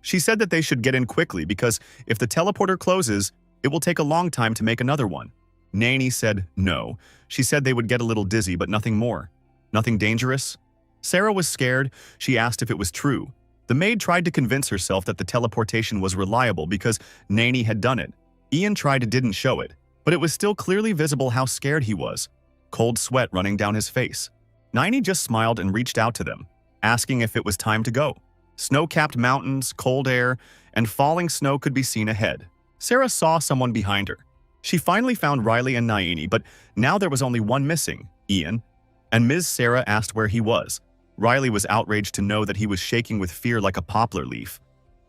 She said that they should get in quickly because if the teleporter closes, it will take a long time to make another one. Naini said no. She said they would get a little dizzy, but nothing more. Nothing dangerous? Sarah was scared. She asked if it was true. The maid tried to convince herself that the teleportation was reliable because Naini had done it. Ian tried to didn't show it, but it was still clearly visible how scared he was. Cold sweat running down his face. Naini just smiled and reached out to them, asking if it was time to go. Snow-capped mountains, cold air, and falling snow could be seen ahead. Sarah saw someone behind her. She finally found Riley and Naini, but now there was only one missing, Ian, and Ms. Sarah asked where he was. Riley was outraged to know that he was shaking with fear like a poplar leaf.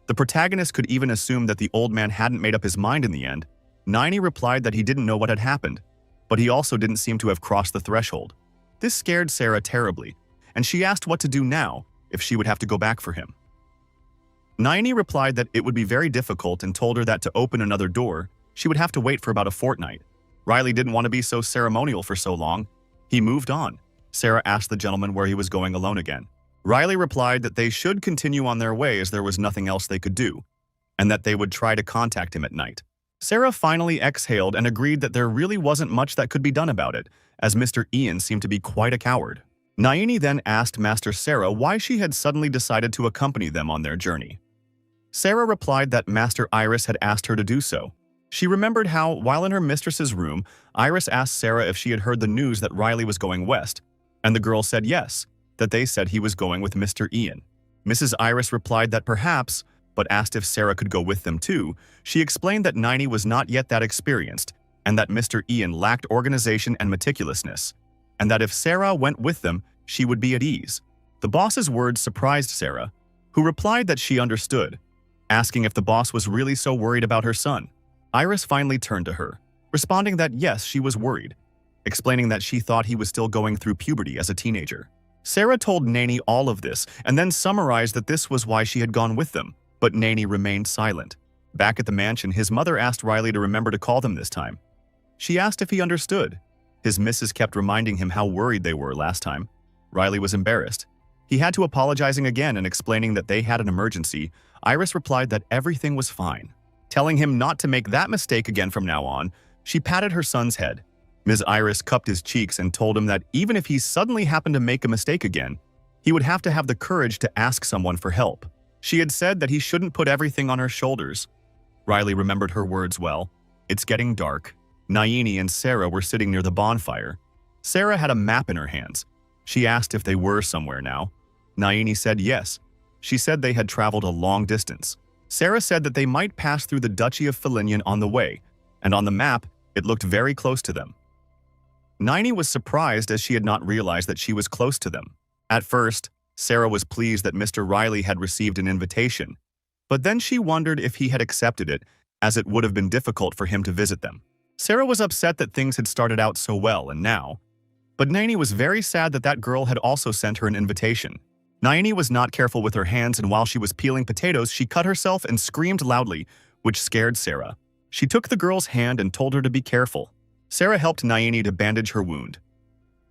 The protagonist could even assume that the old man hadn't made up his mind in the end. Naini replied that he didn't know what had happened, but he also didn't seem to have crossed the threshold. This scared Sarah terribly, and she asked what to do now if she would have to go back for him. Naini replied that it would be very difficult and told her that to open another door, she would have to wait for about a fortnight. Riley didn't want to be so ceremonial for so long. He moved on. Sarah asked the gentleman where he was going alone again. Riley replied that they should continue on their way as there was nothing else they could do, and that they would try to contact him at night. Sarah finally exhaled and agreed that there really wasn't much that could be done about it, as Mr. Ian seemed to be quite a coward. Naini then asked Master Sarah why she had suddenly decided to accompany them on their journey. Sarah replied that Master Iris had asked her to do so. She remembered how, while in her mistress's room, Iris asked Sarah if she had heard the news that Riley was going west, and the girl said yes, that they said he was going with Mr. Ian. Mrs. Iris replied that perhaps, but asked if Sarah could go with them too. She explained that Naini was not yet that experienced, and that Mr. Ian lacked organization and meticulousness, and that if Sarah went with them, she would be at ease. The boss's words surprised Sarah, who replied that she understood, asking if the boss was really so worried about her son. Iris finally turned to her, responding that yes, she was worried, explaining that she thought he was still going through puberty as a teenager. Sarah told Naini all of this and then summarized that this was why she had gone with them, but Naini remained silent. Back at the mansion, his mother asked Riley to remember to call them this time. She asked if he understood. His missus kept reminding him how worried they were last time. Riley was embarrassed. He had to apologizing again and explaining that they had an emergency. Iris replied that everything was fine. Telling him not to make that mistake again from now on, she patted her son's head. Ms. Iris cupped his cheeks and told him that even if he suddenly happened to make a mistake again, he would have to have the courage to ask someone for help. She had said that he shouldn't put everything on her shoulders. Riley remembered her words well. It's getting dark. Naini and Sarah were sitting near the bonfire. Sarah had a map in her hands. She asked if they were somewhere now. Naini said yes. She said they had traveled a long distance. Sarah said that they might pass through the Duchy of Felinian on the way, and on the map, it looked very close to them. Naini was surprised as she had not realized that she was close to them. At first, Sarah was pleased that Mr. Riley had received an invitation, but then she wondered if he had accepted it, as it would have been difficult for him to visit them. Sarah was upset that things had started out so well and now, but Naini was very sad that that girl had also sent her an invitation. Naini was not careful with her hands, and while she was peeling potatoes, she cut herself and screamed loudly, which scared Sarah. She took the girl's hand and told her to be careful. Sarah helped Naini to bandage her wound.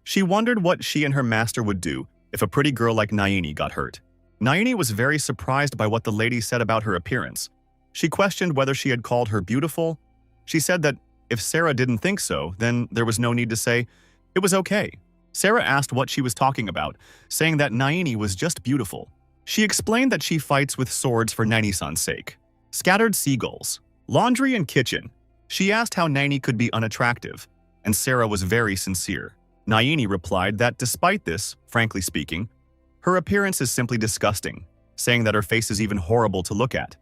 She wondered what she and her master would do if a pretty girl like Naini got hurt. Naini was very surprised by what the lady said about her appearance. She questioned whether she had called her beautiful. She said that if Sarah didn't think so, then there was no need to say it was okay. Sarah asked what she was talking about, saying that Naini was just beautiful. She explained that she fights with swords for Naini-san's sake. Scattered seagulls, laundry and kitchen. She asked how Naini could be unattractive, and Sarah was very sincere. Naini replied that despite this, frankly speaking, her appearance is simply disgusting, saying that her face is even horrible to look at.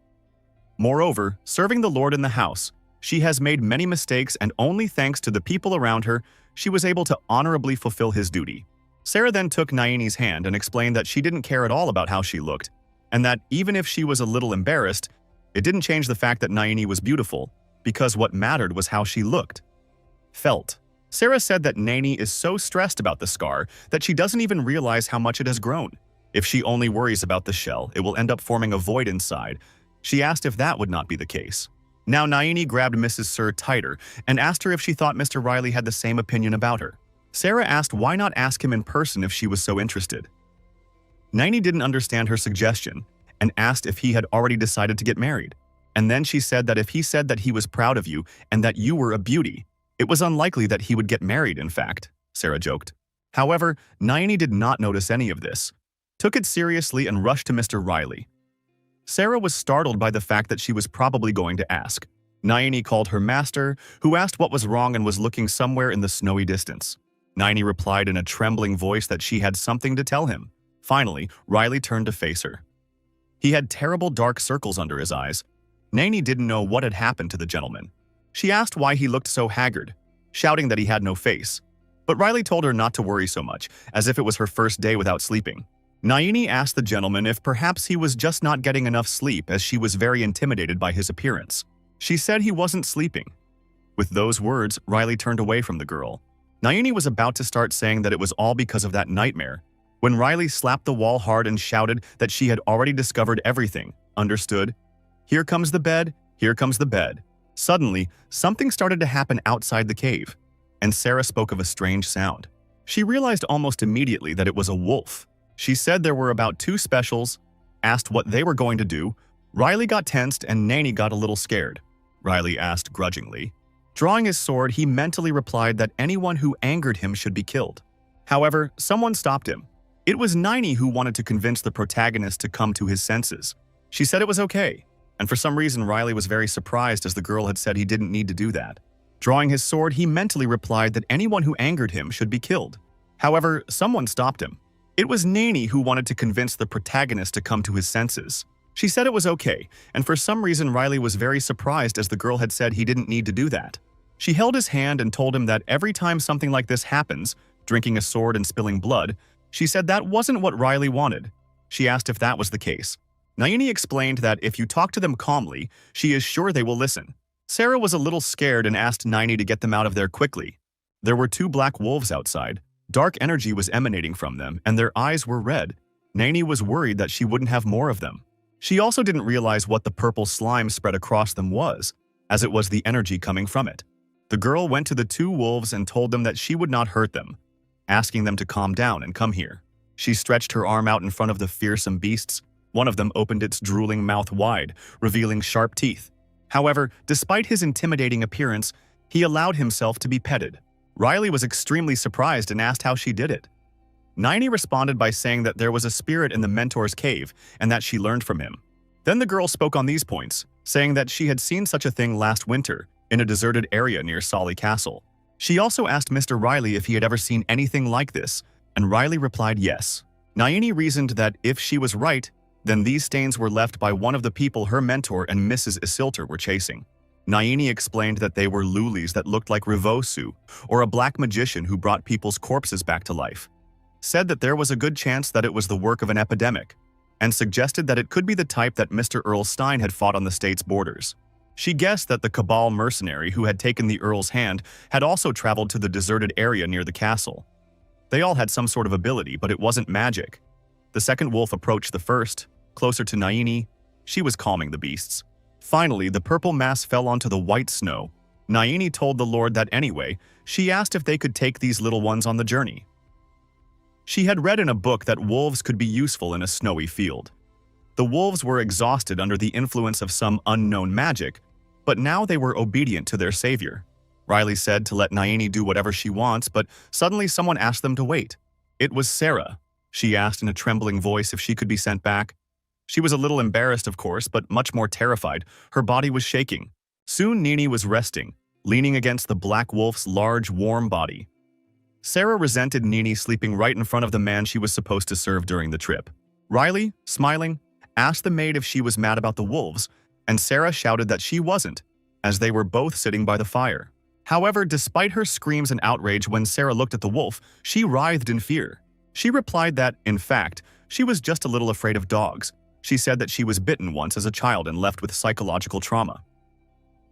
Moreover, serving the Lord in the house, she has made many mistakes, and only thanks to the people around her, she was able to honorably fulfill his duty. Sarah then took Naini's hand and explained that she didn't care at all about how she looked, and that even if she was a little embarrassed, it didn't change the fact that Naini was beautiful, because what mattered was how she looked. Felt. Sarah said that Naini is so stressed about the scar that she doesn't even realize how much it has grown. If she only worries about the shell, it will end up forming a void inside. She asked if that would not be the case. Now Naini grabbed Mrs. Sir tighter and asked her if she thought Mr. Riley had the same opinion about her. Sarah asked why not ask him in person if she was so interested. Naini didn't understand her suggestion and asked if he had already decided to get married. And then she said that if he said that he was proud of you and that you were a beauty, it was unlikely that he would get married, in fact, Sarah joked. However, Naini did not notice any of this, took it seriously and rushed to Mr. Riley. Sarah was startled by the fact that she was probably going to ask. Naini called her master, who asked what was wrong and was looking somewhere in the snowy distance. Naini replied in a trembling voice that she had something to tell him. Finally, Riley turned to face her. He had terrible dark circles under his eyes. Naini didn't know what had happened to the gentleman. She asked why he looked so haggard, shouting that he had no face. But Riley told her not to worry so much, as if it was her first day without sleeping. Naini asked the gentleman if perhaps he was just not getting enough sleep, as she was very intimidated by his appearance. She said he wasn't sleeping. With those words, Riley turned away from the girl. Naini was about to start saying that it was all because of that nightmare, when Riley slapped the wall hard and shouted that she had already discovered everything. Understood? Here comes the bed, here comes the bed. Suddenly, something started to happen outside the cave, and Sarah spoke of a strange sound. She realized almost immediately that it was a wolf. She said there were about 2 specials, asked what they were going to do. Riley got tensed and Naini got a little scared. Riley asked grudgingly. Drawing his sword, he mentally replied that anyone who angered him should be killed. However, someone stopped him. It was Naini who wanted to convince the protagonist to come to his senses. She said it was okay, and for some reason Riley was very surprised, as the girl had said he didn't need to do that. Drawing his sword, he mentally replied that anyone who angered him should be killed. However, someone stopped him. It was Naini who wanted to convince the protagonist to come to his senses. She said it was okay, and for some reason Riley was very surprised, as the girl had said he didn't need to do that. She held his hand and told him that every time something like this happens, drinking a sword and spilling blood, she said that wasn't what Riley wanted. She asked if that was the case. Naini explained that if you talk to them calmly, she is sure they will listen. Sarah was a little scared and asked Naini to get them out of there quickly. There were 2 black wolves outside. Dark energy was emanating from them, and their eyes were red. Naini was worried that she wouldn't have more of them. She also didn't realize what the purple slime spread across them was, as it was the energy coming from it. The girl went to the 2 wolves and told them that she would not hurt them, asking them to calm down and come here. She stretched her arm out in front of the fearsome beasts. One of them opened its drooling mouth wide, revealing sharp teeth. However, despite his intimidating appearance, he allowed himself to be petted. Riley was extremely surprised and asked how she did it. Naini responded by saying that there was a spirit in the mentor's cave and that she learned from him. Then the girl spoke on these points, saying that she had seen such a thing last winter in a deserted area near Solly Castle. She also asked Mr. Riley if he had ever seen anything like this, and Riley replied yes. Naini reasoned that if she was right, then these stains were left by one of the people her mentor and Mrs. Isilter were chasing. Naini explained that they were lulis that looked like Rivosu, or a black magician who brought people's corpses back to life. Said that there was a good chance that it was the work of an epidemic, and suggested that it could be the type that Mr. Earl Stein had fought on the state's borders. She guessed that the Cabal mercenary who had taken the Earl's hand had also traveled to the deserted area near the castle. They all had some sort of ability, but it wasn't magic. The second wolf approached the first, closer to Naini. She was calming the beasts. Finally, the purple mass fell onto the white snow. Naini told the Lord that anyway, she asked if they could take these little ones on the journey. She had read in a book that wolves could be useful in a snowy field. The wolves were exhausted under the influence of some unknown magic, but now they were obedient to their savior. Riley said to let Naini do whatever she wants, but suddenly someone asked them to wait. It was Sarah. She asked in a trembling voice if she could be sent back. She was a little embarrassed, of course, but much more terrified. Her body was shaking. Soon Nini was resting, leaning against the black wolf's large, warm body. Sarah resented Nini sleeping right in front of the man she was supposed to serve during the trip. Riley, smiling, asked the maid if she was mad about the wolves, and Sarah shouted that she wasn't, as they were both sitting by the fire. However, despite her screams and outrage when Sarah looked at the wolf, she writhed in fear. She replied that, in fact, she was just a little afraid of dogs. She said that she was bitten once as a child and left with psychological trauma.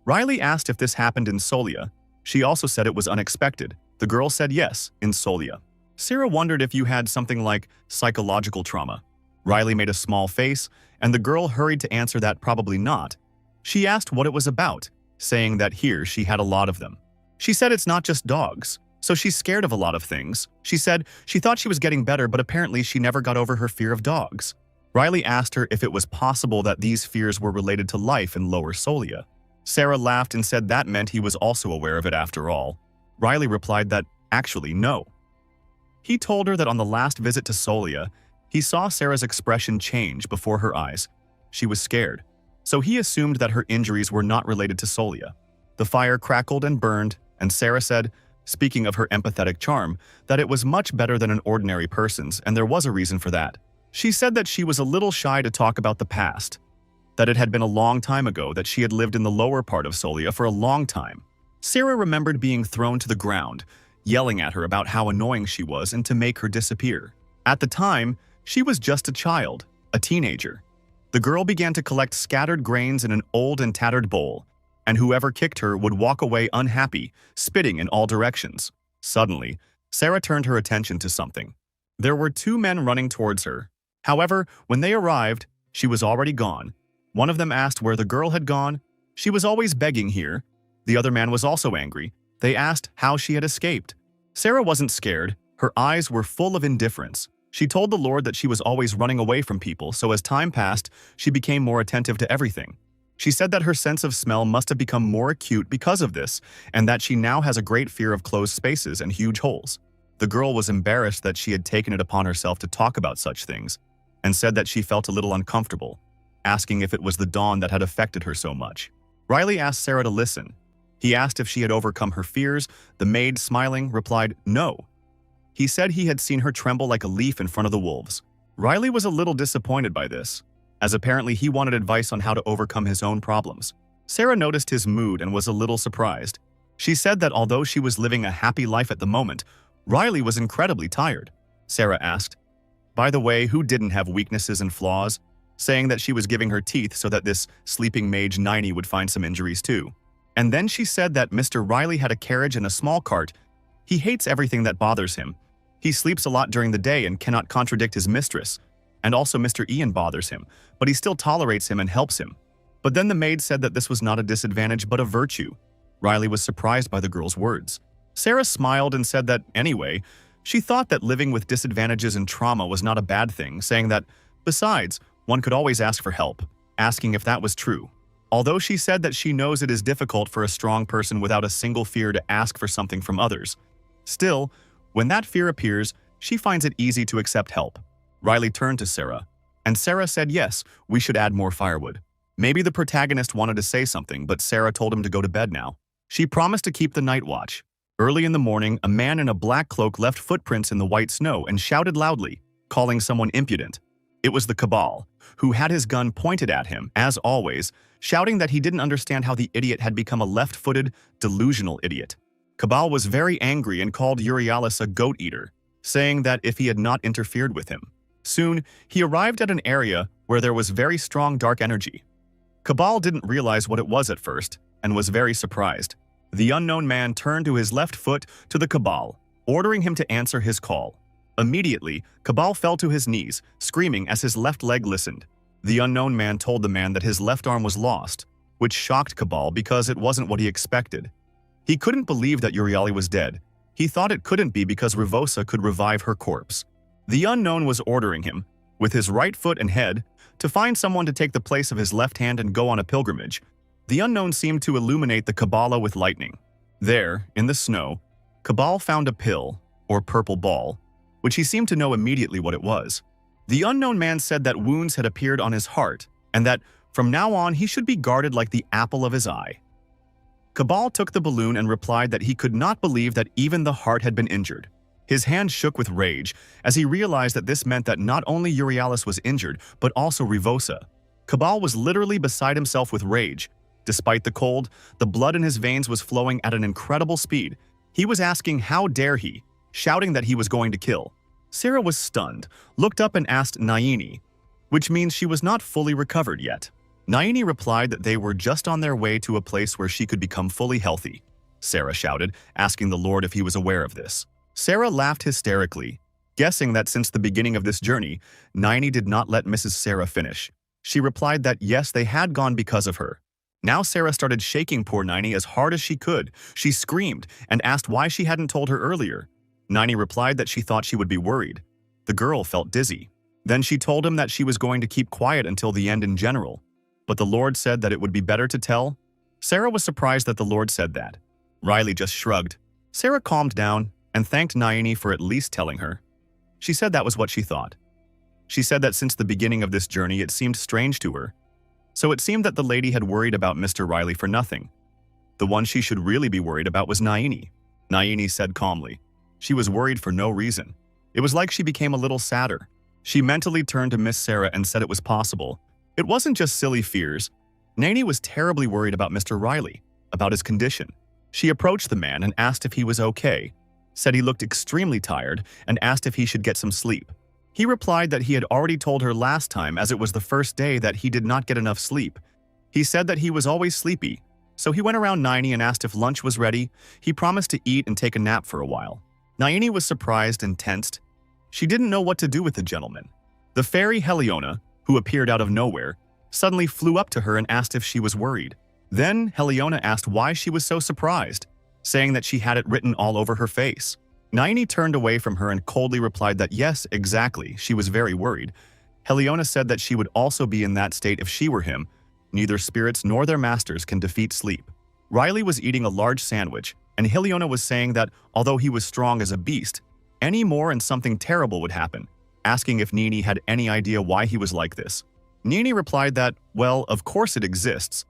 Riley asked if this happened in Solia. She also said it was unexpected. The girl said yes, in Solia. Sarah wondered if you had something like psychological trauma. Riley made a small face, and the girl hurried to answer that probably not. She asked what it was about, saying that here she had a lot of them. She said it's not just dogs, so she's scared of a lot of things. She said she thought she was getting better, but apparently she never got over her fear of dogs. Riley asked her if it was possible that these fears were related to life in Lower Solia. Sarah laughed and said that meant he was also aware of it after all. Riley replied that, actually, no. He told her that on the last visit to Solia, he saw Sarah's expression change before her eyes. She was scared, so he assumed that her injuries were not related to Solia. The fire crackled and burned, and Sarah said, speaking of her empathetic charm, that it was much better than an ordinary person's, and there was a reason for that. She said that she was a little shy to talk about the past, that it had been a long time ago, that she had lived in the lower part of Solia for a long time. Sarah remembered being thrown to the ground, yelling at her about how annoying she was and to make her disappear. At the time, she was just a child, a teenager. The girl began to collect scattered grains in an old and tattered bowl, and whoever kicked her would walk away unhappy, spitting in all directions. Suddenly, Sarah turned her attention to something. There were two men running towards her. However, when they arrived, she was already gone. One of them asked where the girl had gone. She was always begging here. The other man was also angry. They asked how she had escaped. Sarah wasn't scared. Her eyes were full of indifference. She told the Lord that she was always running away from people, so as time passed, she became more attentive to everything. She said that her sense of smell must have become more acute because of this, and that she now has a great fear of closed spaces and huge holes. The girl was embarrassed that she had taken it upon herself to talk about such things, and said that she felt a little uncomfortable, asking if it was the dawn that had affected her so much. Riley asked Sarah to listen. He asked if she had overcome her fears. The maid, smiling, replied, no. He said he had seen her tremble like a leaf in front of the wolves. Riley was a little disappointed by this, as apparently he wanted advice on how to overcome his own problems. Sarah noticed his mood and was a little surprised. She said that although she was living a happy life at the moment, Riley was incredibly tired. Sarah asked, by the way, who didn't have weaknesses and flaws? Saying that she was giving her teeth so that this sleeping mage Nini would find some injuries too. And then she said that Mr. Riley had a carriage and a small cart. He hates everything that bothers him. He sleeps a lot during the day and cannot contradict his mistress. And also Mr. Ian bothers him, but he still tolerates him and helps him. But then the maid said that this was not a disadvantage but a virtue. Riley was surprised by the girl's words. Sarah smiled and said that, anyway, she thought that living with disadvantages and trauma was not a bad thing, saying that, besides, one could always ask for help, asking if that was true. Although she said that she knows it is difficult for a strong person without a single fear to ask for something from others. Still, when that fear appears, she finds it easy to accept help. Riley turned to Sarah, and Sarah said yes, we should add more firewood. Maybe the protagonist wanted to say something, but Sarah told him to go to bed now. She promised to keep the night watch. Early in the morning, a man in a black cloak left footprints in the white snow and shouted loudly, calling someone impudent. It was the Cabal, who had his gun pointed at him, as always, shouting that he didn't understand how the idiot had become a left-footed, delusional idiot. Cabal was very angry and called Euryalus a goat-eater, saying that if he had not interfered with him. Soon, he arrived at an area where there was very strong dark energy. Cabal didn't realize what it was at first, and was very surprised. The unknown man turned to his left foot to the Cabal, ordering him to answer his call. Immediately, Cabal fell to his knees, screaming as his left leg listened. The unknown man told the man that his left arm was lost, which shocked Cabal because it wasn't what he expected. He couldn't believe that Euryale was dead. He thought it couldn't be because Revosa could revive her corpse. The unknown was ordering him, with his right foot and head, to find someone to take the place of his left hand and go on a pilgrimage. The unknown seemed to illuminate the Kabbalah with lightning. There, in the snow, Cabal found a pill, or purple ball, which he seemed to know immediately what it was. The unknown man said that wounds had appeared on his heart, and that from now on he should be guarded like the apple of his eye. Cabal took the balloon and replied that he could not believe that even the heart had been injured. His hand shook with rage as he realized that this meant that not only Euryalus was injured, but also Revosa. Cabal was literally beside himself with rage. Despite the cold, the blood in his veins was flowing at an incredible speed. He was asking how dare he, shouting that he was going to kill. Sarah was stunned, looked up and asked Naini, which means she was not fully recovered yet. Naini replied that they were just on their way to a place where she could become fully healthy. Sarah shouted, asking the Lord if he was aware of this. Sarah laughed hysterically, guessing that since the beginning of this journey, Naini did not let Mrs. Sarah finish. She replied that yes, they had gone because of her. Now Sarah started shaking poor Naini as hard as she could. She screamed and asked why she hadn't told her earlier. Naini replied that she thought she would be worried. The girl felt dizzy. Then she told him that she was going to keep quiet until the end in general. But the Lord said that it would be better to tell. Sarah was surprised that the Lord said that. Riley just shrugged. Sarah calmed down and thanked Naini for at least telling her. She said that was what she thought. She said that since the beginning of this journey it seemed strange to her. So it seemed that the lady had worried about Mr. Riley for nothing. The one she should really be worried about was Naini. Naini said calmly. She was worried for no reason. It was like she became a little sadder. She mentally turned to Miss Sarah and said it was possible. It wasn't just silly fears. Naini was terribly worried about Mr. Riley, about his condition. She approached the man and asked if he was okay, said he looked extremely tired, and asked if he should get some sleep. He replied that he had already told her last time, as it was the first day, that he did not get enough sleep. He said that he was always sleepy, so he went around Naini and asked if lunch was ready. He promised to eat and take a nap for a while. Naini was surprised and tensed. She didn't know what to do with the gentleman. The fairy Heliona, who appeared out of nowhere, suddenly flew up to her and asked if she was worried. Then Heliona asked why she was so surprised, saying that she had it written all over her face. Naini turned away from her and coldly replied that yes, exactly, she was very worried. Heliona said that she would also be in that state if she were him. Neither spirits nor their masters can defeat sleep. Riley was eating a large sandwich, and Heliona was saying that although he was strong as a beast, any more and something terrible would happen, asking if Nini had any idea why he was like this. Nini replied that, well, of course it exists,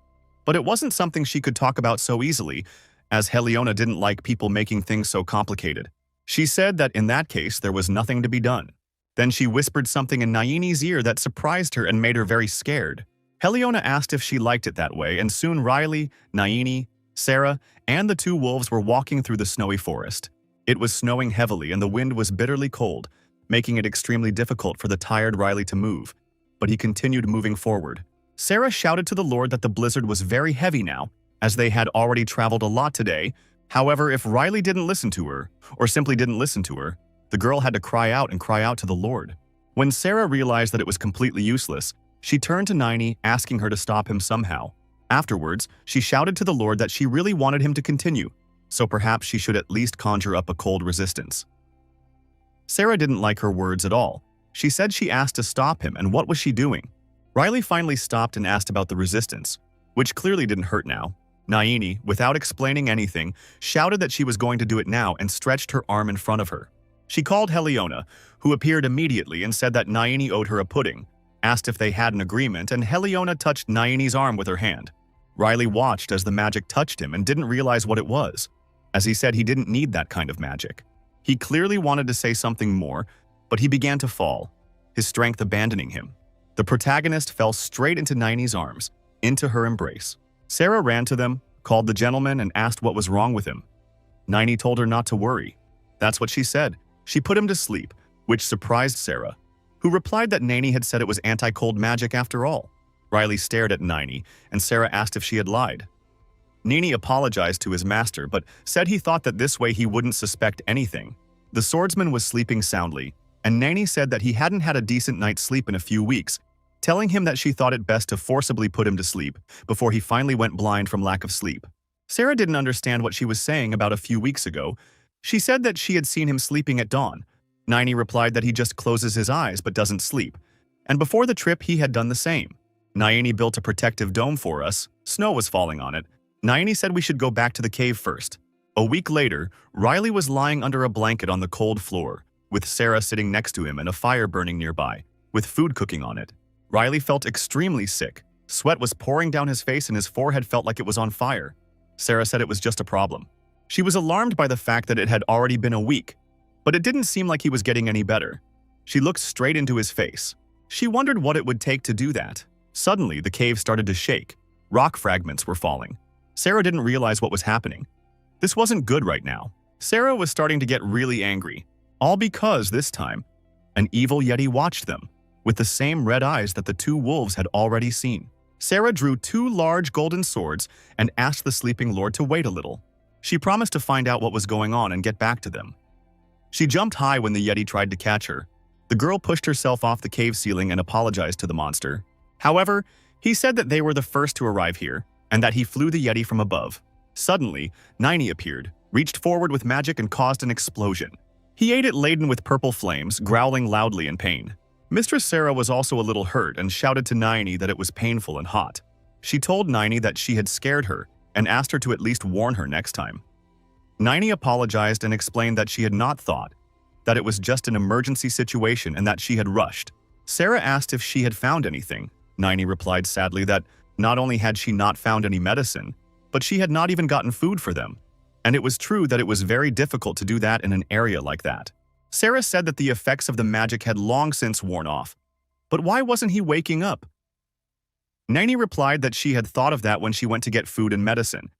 but it wasn't something she could talk about so easily, as Heliona didn't like people making things so complicated. She said that in that case there was nothing to be done. Then she whispered something in Naini's ear that surprised her and made her very scared. Heliona asked if she liked it that way, and soon Riley, Naini, Sarah, and the two wolves were walking through the snowy forest. It was snowing heavily and the wind was bitterly cold, making it extremely difficult for the tired Riley to move, but he continued moving forward. Sarah shouted to the Lord that the blizzard was very heavy now, as they had already traveled a lot today. However, if Riley didn't listen to her, or simply didn't listen to her, the girl had to cry out to the Lord. When Sarah realized that it was completely useless, she turned to Naini, asking her to stop him somehow. Afterwards, she shouted to the Lord that she really wanted him to continue, so perhaps she should at least conjure up a cold resistance. Sarah didn't like her words at all. She said she asked to stop him, and what was she doing? Riley finally stopped and asked about the resistance, which clearly didn't hurt now. Naini, without explaining anything, shouted that she was going to do it now and stretched her arm in front of her. She called Heliona, who appeared immediately and said that Naini owed her a pudding, asked if they had an agreement, and Heliona touched Naini's arm with her hand. Riley watched as the magic touched him and didn't realize what it was. as he said he didn't need that kind of magic. He clearly wanted to say something more, but he began to fall, his strength abandoning him. The protagonist fell straight into Nine's arms, into her embrace. Sarah ran to them, called the gentleman, and asked what was wrong with him. Nine told her not to worry. That's what she said. She put him to sleep, which surprised Sarah, who replied that Nani had said it was anti-cold magic after all. Riley stared at Nani, and Sarah asked if she had lied. Nini apologized to his master, but said he thought that this way he wouldn't suspect anything. The swordsman was sleeping soundly, and Nani said that he hadn't had a decent night's sleep in a few weeks, telling him that she thought it best to forcibly put him to sleep before he finally went blind from lack of sleep. Sarah didn't understand what she was saying about a few weeks ago. She said that she had seen him sleeping at dawn. Nini replied that he just closes his eyes but doesn't sleep, and before the trip he had done the same. Naini built a protective dome for us. Snow was falling on it. Naini said we should go back to the cave first. A week later, Riley was lying under a blanket on the cold floor, with Sarah sitting next to him and a fire burning nearby, with food cooking on it. Riley felt extremely sick. Sweat was pouring down his face and his forehead felt like it was on fire. Sarah said it was just a problem. She was alarmed by the fact that it had already been a week, but it didn't seem like he was getting any better. She looked straight into his face. She wondered what it would take to do that. Suddenly, the cave started to shake. Rock fragments were falling. Sarah didn't realize what was happening. This wasn't good right now. Sarah was starting to get really angry, all because, this time, an evil Yeti watched them, with the same red eyes that the two wolves had already seen. Sarah drew two large golden swords and asked the sleeping lord to wait a little. She promised to find out what was going on and get back to them. She jumped high when the Yeti tried to catch her. The girl pushed herself off the cave ceiling and apologized to the monster. However, he said that they were the first to arrive here, and that he flew the Yeti from above. Suddenly, Nini appeared, reached forward with magic and caused an explosion. He ate it laden with purple flames, growling loudly in pain. Mistress Sarah was also a little hurt and shouted to Nini that it was painful and hot. She told Nini that she had scared her and asked her to at least warn her next time. Nini apologized and explained that she had not thought, that it was just an emergency situation and that she had rushed. Sarah asked if she had found anything. Nini replied sadly that not only had she not found any medicine, but she had not even gotten food for them. And it was true that it was very difficult to do that in an area like that. Sarah said that the effects of the magic had long since worn off. But why wasn't he waking up? Nini replied that she had thought of that when she went to get food and medicine,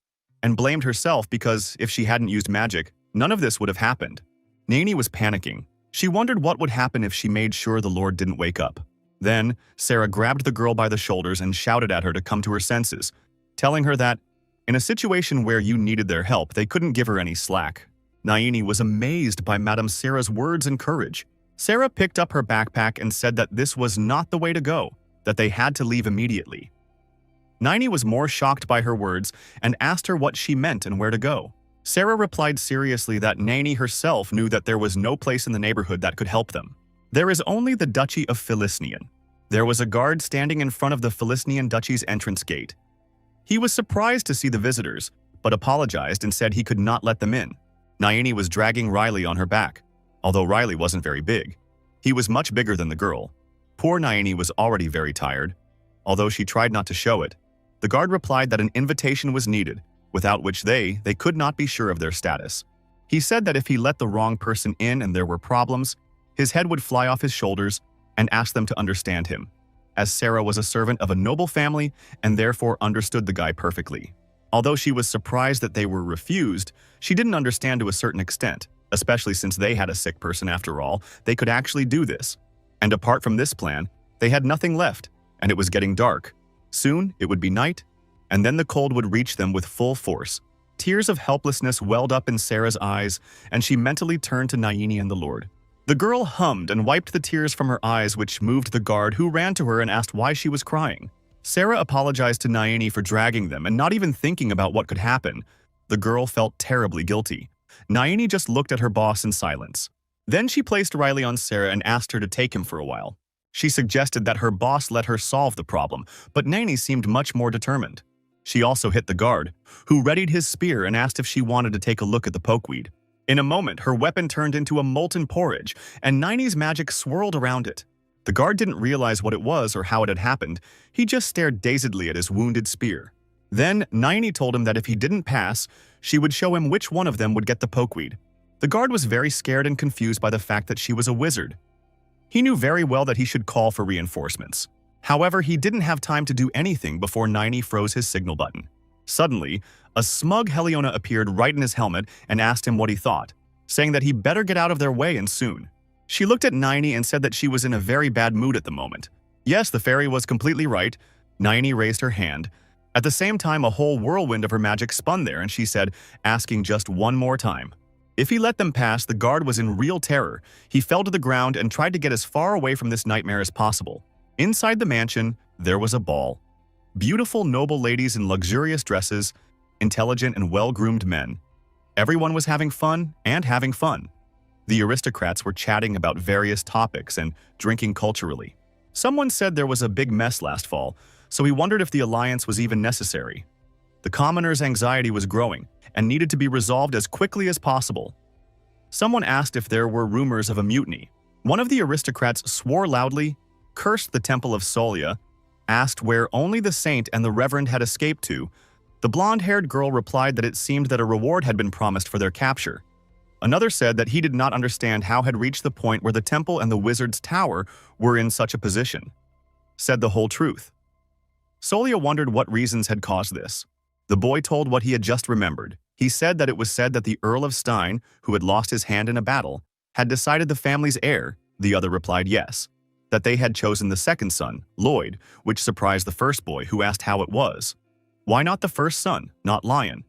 and blamed herself because if she hadn't used magic, none of this would have happened. Nini was panicking. She wondered what would happen if she made sure the Lord didn't wake up. Then, Sarah grabbed the girl by the shoulders and shouted at her to come to her senses, telling her that, in a situation where you needed their help, they couldn't give her any slack. Naini was amazed by Madame Sarah's words and courage. Sarah picked up her backpack and said that this was not the way to go, that they had to leave immediately. Naini was more shocked by her words and asked her what she meant and where to go. Sarah replied seriously that Naini herself knew that there was no place in the neighborhood that could help them. There is only the Duchy of Philistinian. There was a guard standing in front of the Philistinian Duchy's entrance gate. He was surprised to see the visitors, but apologized and said he could not let them in. Naini was dragging Riley on her back, although Riley wasn't very big. He was much bigger than the girl. Poor Naini was already very tired, although she tried not to show it. The guard replied that an invitation was needed, without which they could not be sure of their status. He said that if he let the wrong person in and there were problems, his head would fly off his shoulders, and asked them to understand him, as Sarah was a servant of a noble family and therefore understood the guy perfectly. Although she was surprised that they were refused, she didn't understand to a certain extent, especially since they had a sick person after all. They could actually do this. And apart from this plan, they had nothing left, and it was getting dark. Soon, it would be night, and then the cold would reach them with full force. Tears of helplessness welled up in Sarah's eyes, and she mentally turned to Naini and the Lord. The girl hummed and wiped the tears from her eyes, which moved the guard, who ran to her and asked why she was crying. Sarah apologized to Naini for dragging them and not even thinking about what could happen. The girl felt terribly guilty. Naini just looked at her boss in silence. Then she placed Riley on Sarah and asked her to take him for a while. She suggested that her boss let her solve the problem, but Naini seemed much more determined. She also hit the guard, who readied his spear and asked if she wanted to take a look at the pokeweed. In a moment, her weapon turned into a molten porridge, and Naini's magic swirled around it. The guard didn't realize what it was or how it had happened. He just stared dazedly at his wounded spear. Then, Naini told him that if he didn't pass, she would show him which one of them would get the pokeweed. The guard was very scared and confused by the fact that she was a wizard. He knew very well that he should call for reinforcements. However, he didn't have time to do anything before Nini froze his signal button. Suddenly, a smug Heliona appeared right in his helmet and asked him what he thought, saying that he better get out of their way and soon. She looked at Nini and said that she was in a very bad mood at the moment. Yes, the fairy was completely right. Nini raised her hand. At the same time, a whole whirlwind of her magic spun there, and she said, asking just one more time. If he let them pass, the guard was in real terror. He fell to the ground and tried to get as far away from this nightmare as possible. Inside the mansion, there was a ball. Beautiful, noble ladies in luxurious dresses, intelligent and well-groomed men. Everyone was having fun and having fun. The aristocrats were chatting about various topics and drinking culturally. Someone said there was a big mess last fall, so he wondered if the alliance was even necessary. The commoners' anxiety was growing and needed to be resolved as quickly as possible. Someone asked if there were rumors of a mutiny. One of the aristocrats swore loudly, cursed the temple of Solia, asked where only the saint and the reverend had escaped to. The blonde-haired girl replied that it seemed that a reward had been promised for their capture. Another said that he did not understand how had reached the point where the temple and the wizard's tower were in such a position. Said the whole truth. Solia wondered what reasons had caused this. The boy told what he had just remembered. He said that it was said that the Earl of Stein, who had lost his hand in a battle, had decided the family's heir. The other replied yes, that they had chosen the second son, Lloyd, which surprised the first boy, who asked how it was. Why not the first son, not Lion?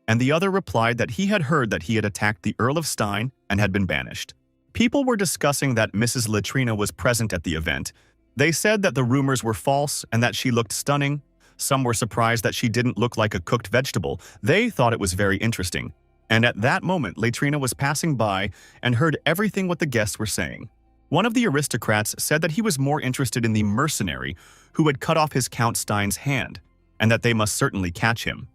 And the other replied that he had heard that he had attacked the Earl of Stein and had been banished. People were discussing that Mrs. Latrina was present at the event. They said that the rumors were false and that she looked stunning. Some were surprised that she didn't look like a cooked vegetable. They thought it was very interesting. And at that moment, Latrina was passing by and heard everything what the guests were saying. One of the aristocrats said that he was more interested in the mercenary who had cut off his Count Stein's hand, and that they must certainly catch him.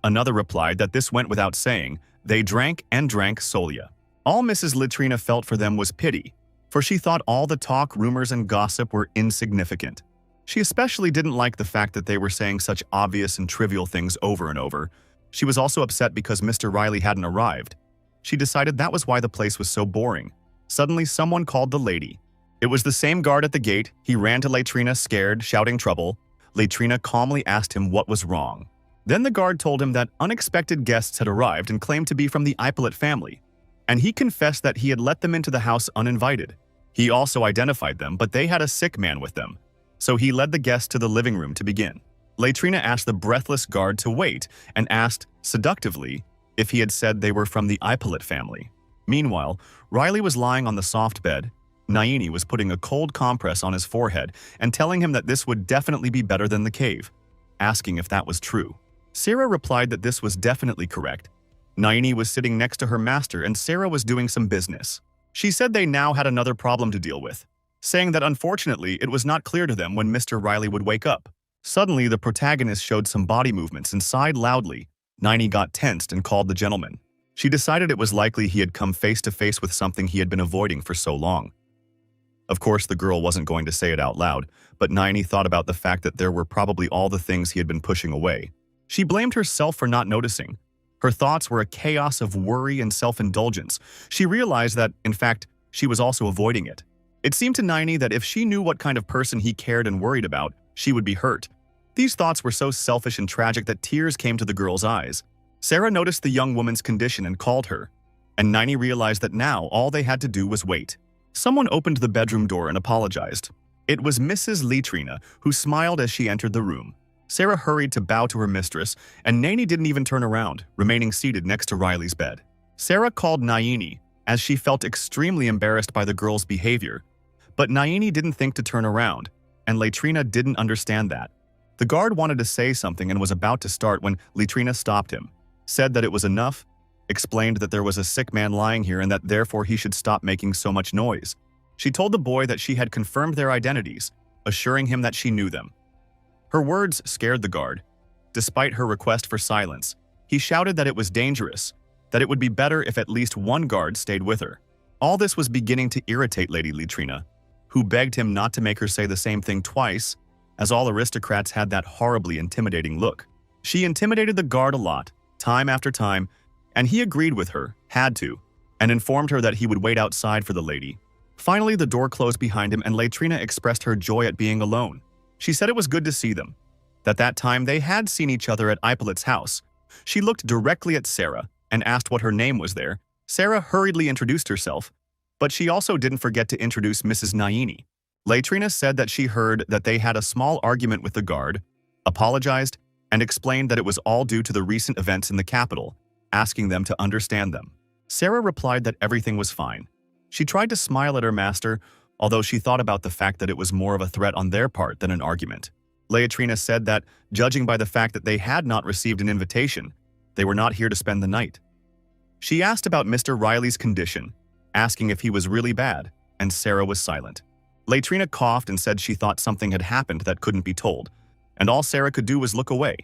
Another replied that this went without saying. They drank and drank Solia. All Mrs. Latrina felt for them was pity, for she thought all the talk, rumors, and gossip were insignificant. She especially didn't like the fact that they were saying such obvious and trivial things over and over. She was also upset because Mr. Riley hadn't arrived. She decided that was why the place was so boring. Suddenly, someone called the lady. It was the same guard at the gate. He ran to Latrina, scared, shouting trouble. Latrina calmly asked him what was wrong. Then the guard told him that unexpected guests had arrived and claimed to be from the Ippolit family, and he confessed that he had let them into the house uninvited. He also identified them, but they had a sick man with them, so he led the guests to the living room to begin. Latrina asked the breathless guard to wait and asked, seductively, if he had said they were from the Ippolit family. Meanwhile, Riley was lying on the soft bed. Nini was putting a cold compress on his forehead and telling him that this would definitely be better than the cave, asking if that was true. Sarah replied that this was definitely correct. Nini was sitting next to her master and Sarah was doing some business. She said they now had another problem to deal with, saying that unfortunately it was not clear to them when Mr. Riley would wake up. Suddenly, the protagonist showed some body movements and sighed loudly. Nini got tensed and called the gentleman. She decided it was likely he had come face to face with something he had been avoiding for so long. Of course, the girl wasn't going to say it out loud, but Nini thought about the fact that there were probably all the things he had been pushing away. She blamed herself for not noticing. Her thoughts were a chaos of worry and self-indulgence. She realized that, in fact, she was also avoiding it. It seemed to Nini that if she knew what kind of person he cared and worried about, she would be hurt. These thoughts were so selfish and tragic that tears came to the girl's eyes. Sarah noticed the young woman's condition and called her, and Nini realized that now all they had to do was wait. Someone opened the bedroom door and apologized. It was Mrs. Latrina, who smiled as she entered the room. Sarah hurried to bow to her mistress, and Nini didn't even turn around, remaining seated next to Riley's bed. Sarah called Nini, as she felt extremely embarrassed by the girl's behavior. But Nini didn't think to turn around, and Latrina didn't understand that. The guard wanted to say something and was about to start when Latrina stopped him, said that it was enough, explained that there was a sick man lying here and that therefore he should stop making so much noise. She told the boy that she had confirmed their identities, assuring him that she knew them. Her words scared the guard. Despite her request for silence, he shouted that it was dangerous, that it would be better if at least one guard stayed with her. All this was beginning to irritate Lady Latrina, who begged him not to make her say the same thing twice, as all aristocrats had that horribly intimidating look. She intimidated the guard a lot, time after time, and he agreed with her, had to, and informed her that he would wait outside for the lady. Finally, the door closed behind him and Latrina expressed her joy at being alone. She said it was good to see them. That time they had seen each other at Ippolit's house. She looked directly at Sarah and asked what her name was there. Sarah hurriedly introduced herself, but she also didn't forget to introduce Mrs. Naini. Latrina said that she heard that they had a small argument with the guard, apologized, and explained that it was all due to the recent events in the capital, asking them to understand them. Sarah replied that everything was fine. She tried to smile at her master, although she thought about the fact that it was more of a threat on their part than an argument. Latrina said that, judging by the fact that they had not received an invitation, they were not here to spend the night. She asked about Mr. Riley's condition, asking if he was really bad, and Sarah was silent. Latrina coughed and said she thought something had happened that couldn't be told, and all Sarah could do was look away.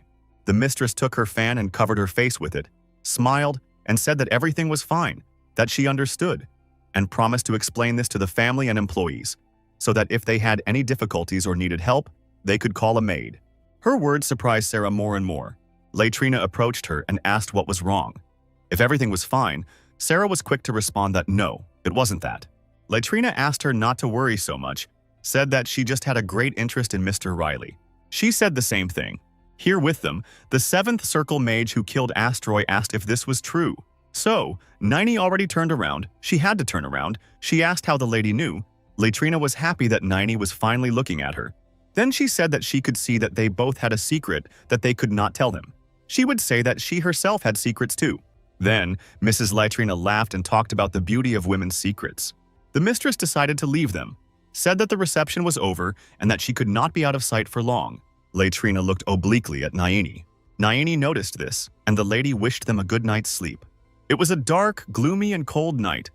The mistress took her fan and covered her face with it, smiled, and said that everything was fine, that she understood, and promised to explain this to the family and employees, so that if they had any difficulties or needed help, they could call a maid. Her words surprised Sarah more and more. Latrina approached her and asked what was wrong. If everything was fine, Sarah was quick to respond that no, it wasn't that. Latrina asked her not to worry so much, said that she just had a great interest in Mr. Riley. She said the same thing. Here with them, the 7th Circle mage who killed Astroy asked if this was true. So, Naini already turned around. She had to turn around. She asked how the lady knew. Latrina was happy that Naini was finally looking at her. Then she said that she could see that they both had a secret that they could not tell him. She would say that she herself had secrets too. Then, Mrs. Latrina laughed and talked about the beauty of women's secrets. The mistress decided to leave them, said that the reception was over and that she could not be out of sight for long. Latrina looked obliquely at Naini. Naini noticed this, and the lady wished them a good night's sleep. It was a dark, gloomy, and cold night,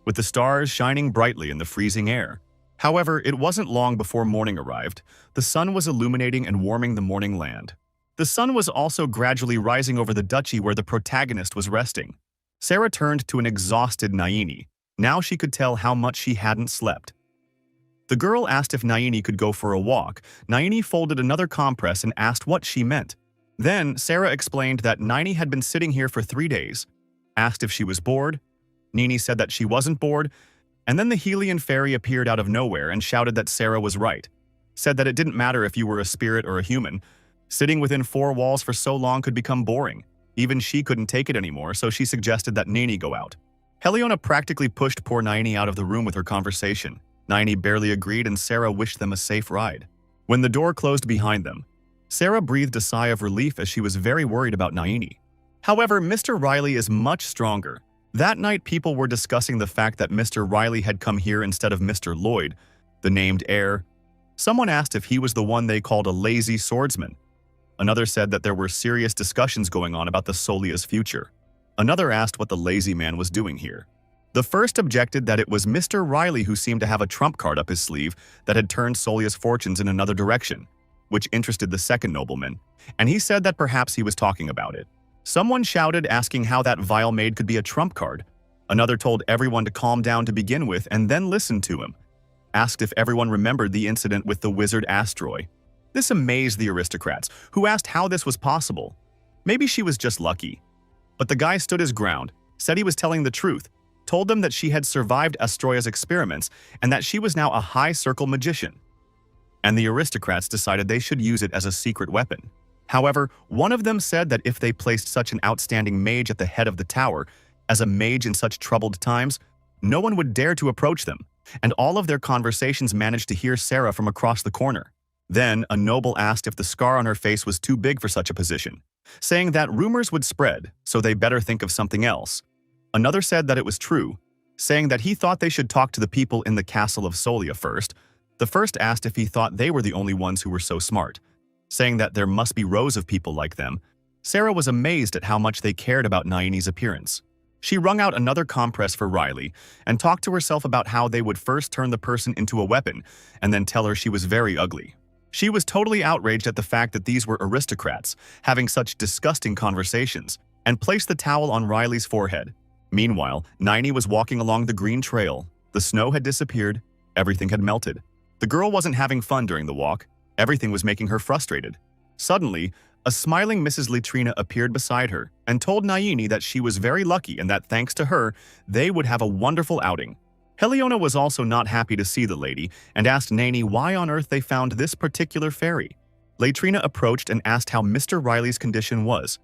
with the stars shining brightly in the freezing air. However, it wasn't long before morning arrived. The sun was illuminating and warming the morning land. The sun was also gradually rising over the duchy where the protagonist was resting. Sarah turned to an exhausted Naini. Now she could tell how much she hadn't slept. The girl asked if Naini could go for a walk. Naini folded another compress and asked what she meant. Then, Sarah explained that Naini had been sitting here for 3 days, asked if she was bored. Nini said that she wasn't bored, and then the Helian fairy appeared out of nowhere and shouted that Sarah was right. Said that it didn't matter if you were a spirit or a human. Sitting within 4 walls for so long could become boring. Even she couldn't take it anymore, so she suggested that Nini go out. Heliona practically pushed poor Naini out of the room with her conversation. Naini barely agreed and Sarah wished them a safe ride. When the door closed behind them, Sarah breathed a sigh of relief as she was very worried about Naini. However, Mr. Riley is much stronger. That night, people were discussing the fact that Mr. Riley had come here instead of Mr. Lloyd, the named heir. Someone asked if he was the one they called a lazy swordsman. Another said that there were serious discussions going on about the Solia's future. Another asked what the lazy man was doing here. The first objected that it was Mr. Riley who seemed to have a trump card up his sleeve that had turned Solia's fortunes in another direction, which interested the second nobleman, and he said that perhaps he was talking about it. Someone shouted, asking how that vile maid could be a trump card. Another told everyone to calm down to begin with and then listen to him. Asked if everyone remembered the incident with the wizard Astroy. This amazed the aristocrats, who asked how this was possible. Maybe she was just lucky. But the guy stood his ground, said he was telling the truth, told them that she had survived Astroya's experiments and that she was now a high-circle magician. And the aristocrats decided they should use it as a secret weapon. However, one of them said that if they placed such an outstanding mage at the head of the tower, as a mage in such troubled times, no one would dare to approach them, and all of their conversations managed to hear Sarah from across the corner. Then, a noble asked if the scar on her face was too big for such a position, saying that rumors would spread, so they better think of something else. Another said that it was true, saying that he thought they should talk to the people in the castle of Solia first. The first asked if he thought they were the only ones who were so smart, saying that there must be rows of people like them. Sarah was amazed at how much they cared about Naini's appearance. She wrung out another compress for Riley and talked to herself about how they would first turn the person into a weapon and then tell her she was very ugly. She was totally outraged at the fact that these were aristocrats having such disgusting conversations and placed the towel on Riley's forehead. Meanwhile, Naini was walking along the green trail. The snow had disappeared. Everything had melted. The girl wasn't having fun during the walk. Everything was making her frustrated. Suddenly, A smiling Mrs. Latrina appeared beside her and told Naini that she was very lucky and that thanks to her, they would have a wonderful outing. Heliona was also not happy to see the lady and asked Naini why on earth they found this particular fairy. Latrina approached and asked how Mr. Riley's condition was.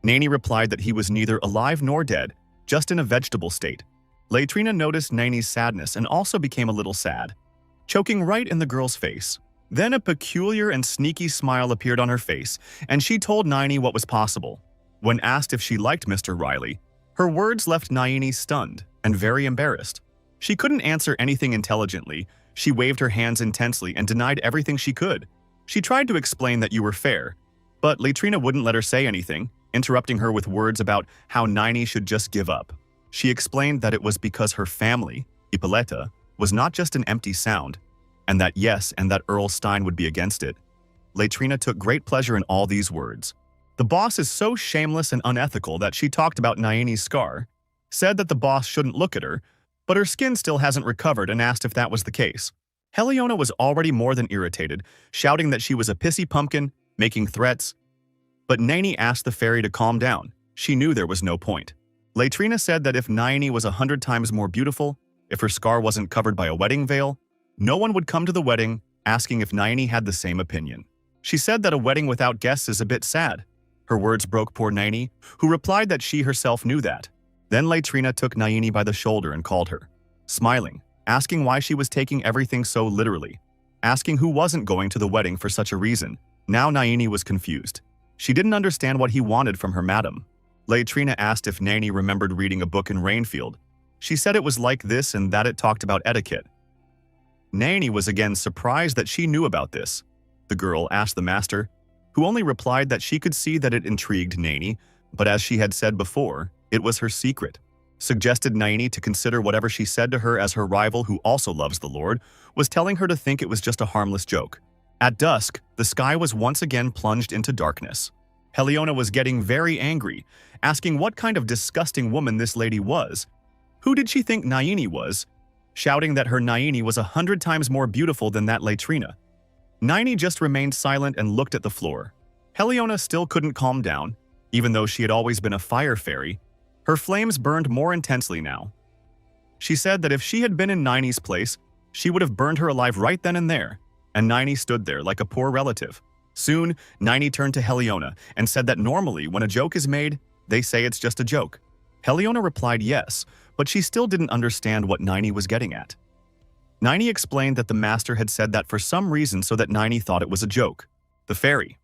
Naini replied that he was neither alive nor dead, just in a vegetable state. Latrina noticed Naini's sadness and also became a little sad, choking right in the girl's face. Then a peculiar and sneaky smile appeared on her face, and she told Naini what was possible. When asked if she liked Mr. Riley, her words left Naini stunned and very embarrassed. She couldn't answer anything intelligently. She waved her hands intensely and denied everything she could. She tried to explain that you were fair, but Latrina wouldn't let her say anything, interrupting her with words about how Naini should just give up. She explained that it was because her family, Ippolita, was not just an empty sound, and that yes, and that Earl Stein would be against it. Latrina took great pleasure in all these words. The boss is so shameless and unethical that she talked about Naini's scar, said that the boss shouldn't look at her, but her skin still hasn't recovered and asked if that was the case. Heliona was already more than irritated, shouting that she was a pissy pumpkin, making threats. But Naini asked the fairy to calm down. She knew there was no point. Latrina said that if Naini was 100 times more beautiful, if her scar wasn't covered by a wedding veil, no one would come to the wedding, asking if Naini had the same opinion. She said that a wedding without guests is a bit sad. Her words broke poor Naini, who replied that she herself knew that. Then Latrina took Naini by the shoulder and called her, smiling, asking why she was taking everything so literally, asking who wasn't going to the wedding for such a reason. Now Naini was confused. She didn't understand what he wanted from her madam. Latrina asked if Naini remembered reading a book in Rainfield. She said it was like this and that it talked about etiquette. Naini was again surprised that she knew about this. The girl asked the master, who only replied that she could see that it intrigued Naini, but as she had said before, it was her secret. Suggested Naini to consider whatever she said to her as her rival who also loves the Lord, was telling her to think it was just a harmless joke. At dusk, the sky was once again plunged into darkness. Heliona was getting very angry, asking what kind of disgusting woman this lady was. Who did she think Naini was? Shouting that her Naini was 100 times more beautiful than that Latrina. Naini just remained silent and looked at the floor. Heliona still couldn't calm down, even though she had always been a fire fairy. Her flames burned more intensely now. She said that if she had been in Naini's place, she would have burned her alive right then and there, and Naini stood there like a poor relative. Soon, Naini turned to Heliona and said that normally when a joke is made, they say it's just a joke. Heliona replied yes, but she still didn't understand what Naini was getting at. Naini explained that the master had said that for some reason so that Naini thought it was a joke. The fairy.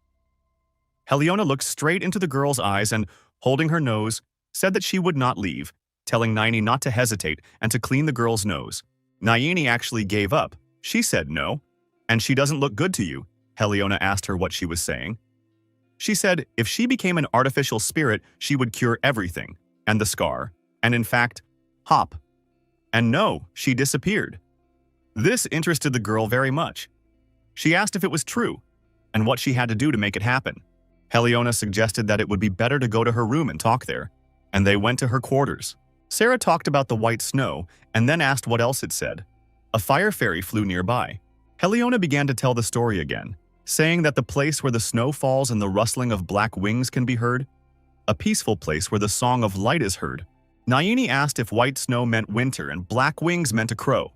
Heliona looked straight into the girl's eyes and, holding her nose, said that she would not leave, telling Naini not to hesitate and to clean the girl's nose. Naini actually gave up. She said no. And she doesn't look good to you. Heliona asked her what she was saying. She said if she became an artificial spirit, she would cure everything, and the scar, and in fact, hop. And no, she disappeared. This interested the girl very much. She asked if it was true, and what she had to do to make it happen. Heliona suggested that it would be better to go to her room and talk there, and they went to her quarters. Sarah talked about the white snow, and then asked what else it said. A fire fairy flew nearby. Heliona began to tell the story again, saying that the place where the snow falls and the rustling of black wings can be heard, a peaceful place where the song of light is heard. Naini asked if white snow meant winter and black wings meant a crow.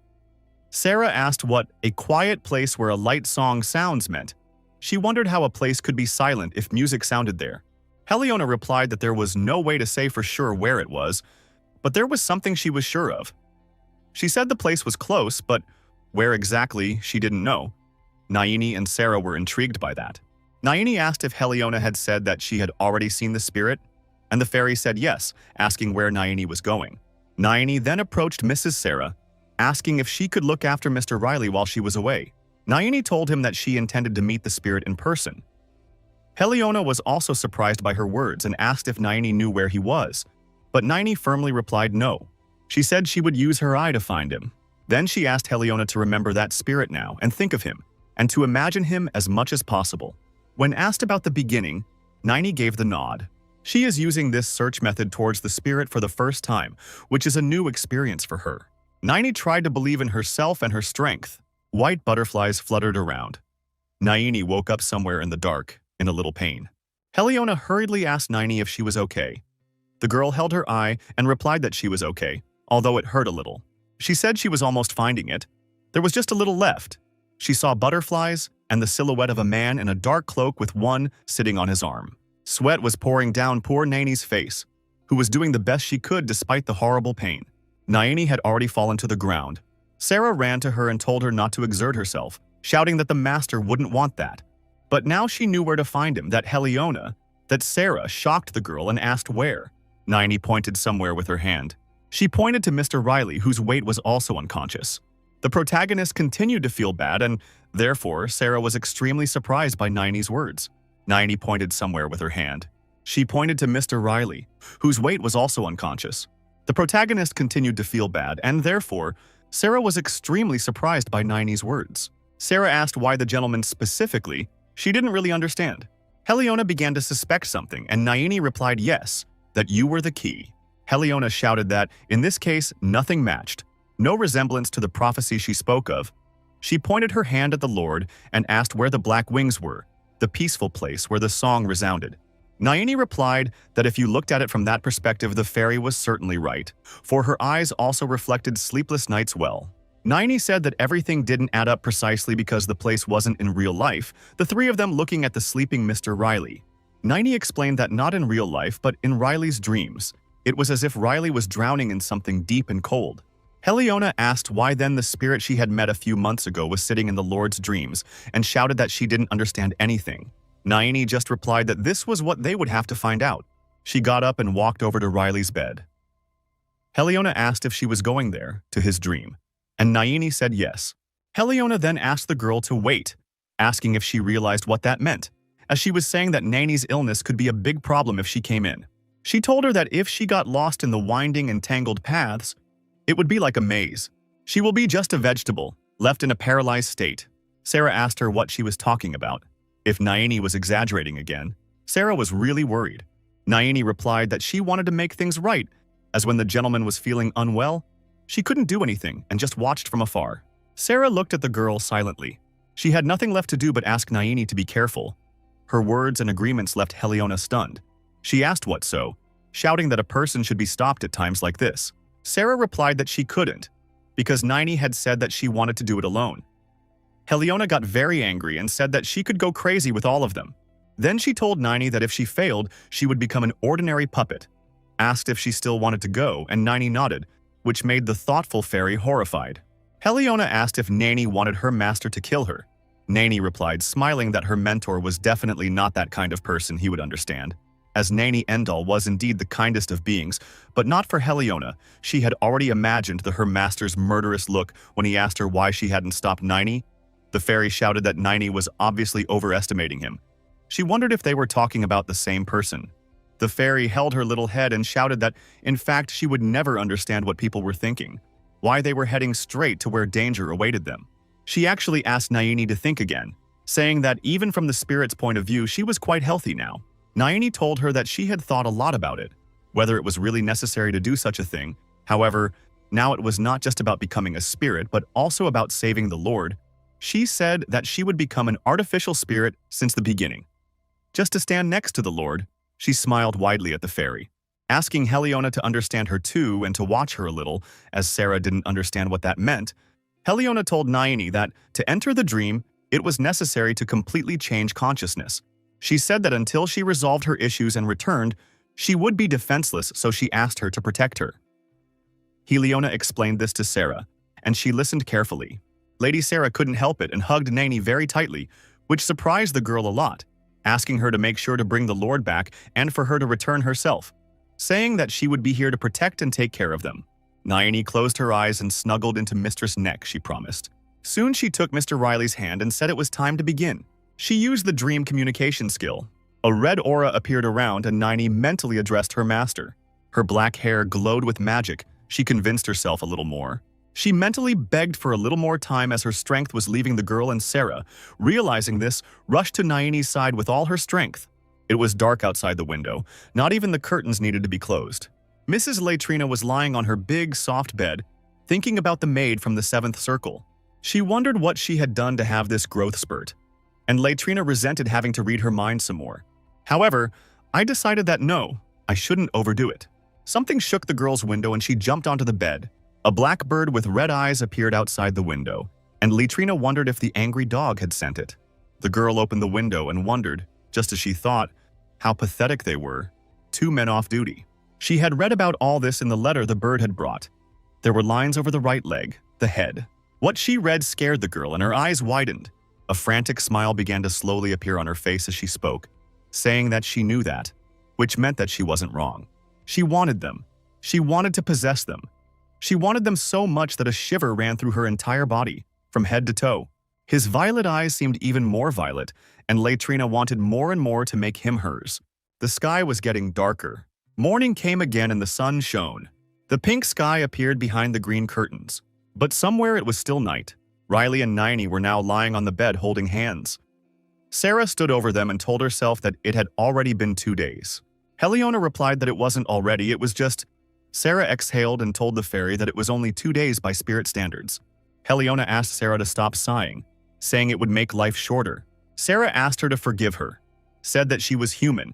Sarah asked what a quiet place where a light song sounds meant. She wondered how a place could be silent if music sounded there. Heliona replied that there was no way to say for sure where it was, but there was something she was sure of. She said the place was close, but where exactly, she didn't know. Naini and Sarah were intrigued by that. Naini asked if Heliona had said that she had already seen the spirit, and the fairy said yes, asking where Naini was going. Naini then approached Mrs. Sarah, asking if she could look after Mr. Riley while she was away. Naini told him that she intended to meet the spirit in person. Heliona was also surprised by her words and asked if Naini knew where he was, but Naini firmly replied no. She said she would use her eye to find him. Then she asked Heliona to remember that spirit now and think of him, and to imagine him as much as possible. When asked about the beginning, Naini gave the nod. She is using this search method towards the spirit for the first time, which is a new experience for her. Naini tried to believe in herself and her strength. White butterflies fluttered around. Naini woke up somewhere in the dark, in a little pain. Heliona hurriedly asked Naini if she was okay. The girl held her eye and replied that she was okay, although it hurt a little. She said she was almost finding it. There was just a little left. She saw butterflies and the silhouette of a man in a dark cloak with one sitting on his arm. Sweat was pouring down poor Naini's face, who was doing the best she could despite the horrible pain. Naini had already fallen to the ground. Sarah ran to her and told her not to exert herself, shouting that the master wouldn't want that. But now she knew where to find him, that Sarah shocked the girl and asked where. Naini pointed somewhere with her hand. She pointed to Mr. Riley, whose weight was also unconscious. The protagonist continued to feel bad, and therefore Sarah was extremely surprised by Naini's words. Naini pointed somewhere with her hand. She pointed to Mr. Riley, whose weight was also unconscious. The protagonist continued to feel bad, and therefore Sarah was extremely surprised by Naini's words. Sarah asked why the gentleman specifically. She didn't really understand. Heliona began to suspect something, and Naini replied yes, that you were the key. Heliona shouted that, in this case, nothing matched, no resemblance to the prophecy she spoke of. She pointed her hand at the Lord and asked where the black wings were, the peaceful place where the song resounded. Naini replied that if you looked at it from that perspective, the fairy was certainly right, for her eyes also reflected sleepless nights well. Naini said that everything didn't add up precisely because the place wasn't in real life, the three of them looking at the sleeping Mr. Riley. Naini explained that not in real life, but in Riley's dreams. It was as if Riley was drowning in something deep and cold. Heliona asked why then the spirit she had met a few months ago was sitting in the Lord's dreams and shouted that she didn't understand anything. Naini just replied that this was what they would have to find out. She got up and walked over to Riley's bed. Heliona asked if she was going there, to his dream, and Naini said yes. Heliona then asked the girl to wait, asking if she realized what that meant, as she was saying that Naini's illness could be a big problem if she came in. She told her that if she got lost in the winding and tangled paths, it would be like a maze. She will be just a vegetable, left in a paralyzed state. Sarah asked her what she was talking about. If Naini was exaggerating again, Sarah was really worried. Naini replied that she wanted to make things right, as when the gentleman was feeling unwell, she couldn't do anything and just watched from afar. Sarah looked at the girl silently. She had nothing left to do but ask Naini to be careful. Her words and agreements left Heliona stunned. She asked what so, shouting that a person should be stopped at times like this. Sarah replied that she couldn't, because Naini had said that she wanted to do it alone. Heliona got very angry and said that she could go crazy with all of them. Then she told Naini that if she failed, she would become an ordinary puppet. Asked if she still wanted to go, and Naini nodded, which made the thoughtful fairy horrified. Heliona asked if Naini wanted her master to kill her. Naini replied, smiling that her mentor was definitely not that kind of person he would understand, as Naini Endal was indeed the kindest of beings, but not for Heliona. She had already imagined her master's murderous look when he asked her why she hadn't stopped Naini. The fairy shouted that Naini was obviously overestimating him. She wondered if they were talking about the same person. The fairy held her little head and shouted that, in fact, she would never understand what people were thinking, why they were heading straight to where danger awaited them. She actually asked Naini to think again, saying that even from the spirit's point of view, she was quite healthy now. Naini told her that she had thought a lot about it, whether it was really necessary to do such a thing. However, now it was not just about becoming a spirit, but also about saving the Lord. She said that she would become an artificial spirit since the beginning, just to stand next to the Lord. She smiled widely at the fairy, asking Heliona to understand her too and to watch her a little, as Sarah didn't understand what that meant. Heliona told Naini that to enter the dream, it was necessary to completely change consciousness. She said that until she resolved her issues and returned, she would be defenseless, so she asked her to protect her. Heliona explained this to Sarah, and she listened carefully. Lady Sarah couldn't help it and hugged Naini very tightly, which surprised the girl a lot, asking her to make sure to bring the Lord back and for her to return herself, saying that she would be here to protect and take care of them. Naini closed her eyes and snuggled into Mistress' neck, she promised. Soon she took Mr. Riley's hand and said it was time to begin. She used the dream communication skill. A red aura appeared around and Naini mentally addressed her master. Her black hair glowed with magic. She convinced herself a little more. She mentally begged for a little more time as her strength was leaving the girl, and Sarah, realizing this, rushed to Naini's side with all her strength. It was dark outside the window. Not even the curtains needed to be closed. Mrs. Latrina was lying on her big, soft bed, thinking about the maid from the 7th circle. She wondered what she had done to have this growth spurt, and Latrina resented having to read her mind some more. However, I decided that no, I shouldn't overdo it. Something shook the girl's window and she jumped onto the bed. A black bird with red eyes appeared outside the window, and Litrina wondered if the angry dog had sent it. The girl opened the window and wondered, just as she thought, how pathetic they were. 2 men off duty. She had read about all this in the letter the bird had brought. There were lines over the right leg, the head. What she read scared the girl and her eyes widened. A frantic smile began to slowly appear on her face as she spoke, saying that she knew that, which meant that she wasn't wrong. She wanted them. She wanted to possess them. She wanted them so much that a shiver ran through her entire body, from head to toe. His violet eyes seemed even more violet, and Litrina wanted more and more to make him hers. The sky was getting darker. Morning came again and the sun shone. The pink sky appeared behind the green curtains. But somewhere it was still night. Riley and Nini were now lying on the bed holding hands. Sarah stood over them and told herself that it had already been 2 days. Heliona replied that it wasn't already, it was just… Sarah exhaled and told the fairy that it was only 2 days by spirit standards. Heliona asked Sarah to stop sighing, saying it would make life shorter. Sarah asked her to forgive her, said that she was human,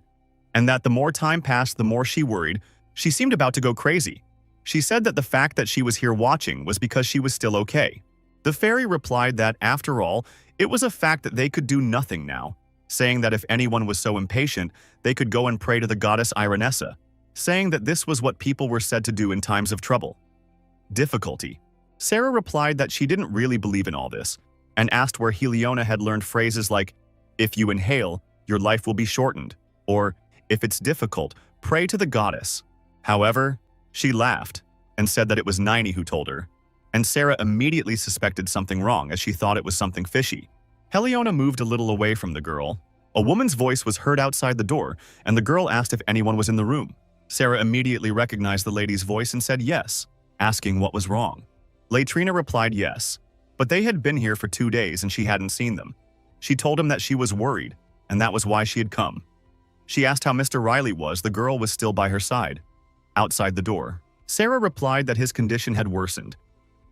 and that the more time passed, the more she worried. She seemed about to go crazy. She said that the fact that she was here watching was because she was still okay. The fairy replied that, after all, it was a fact that they could do nothing now, saying that if anyone was so impatient, they could go and pray to the goddess Ironessa, saying that this was what people were said to do in times of trouble. Difficulty. Sarah replied that she didn't really believe in all this, and asked where Heliona had learned phrases like, "If you inhale, your life will be shortened," or, "If it's difficult, pray to the goddess." However, she laughed and said that it was Nini who told her, and Sarah immediately suspected something wrong as she thought it was something fishy. Heliona moved a little away from the girl. A woman's voice was heard outside the door, and the girl asked if anyone was in the room. Sarah immediately recognized the lady's voice and said yes, asking what was wrong. Litrina replied yes, but they had been here for 2 days and she hadn't seen them. She told him that she was worried, and that was why she had come. She asked how Mr. Riley was. The girl was still by her side, outside the door. Sarah replied that his condition had worsened,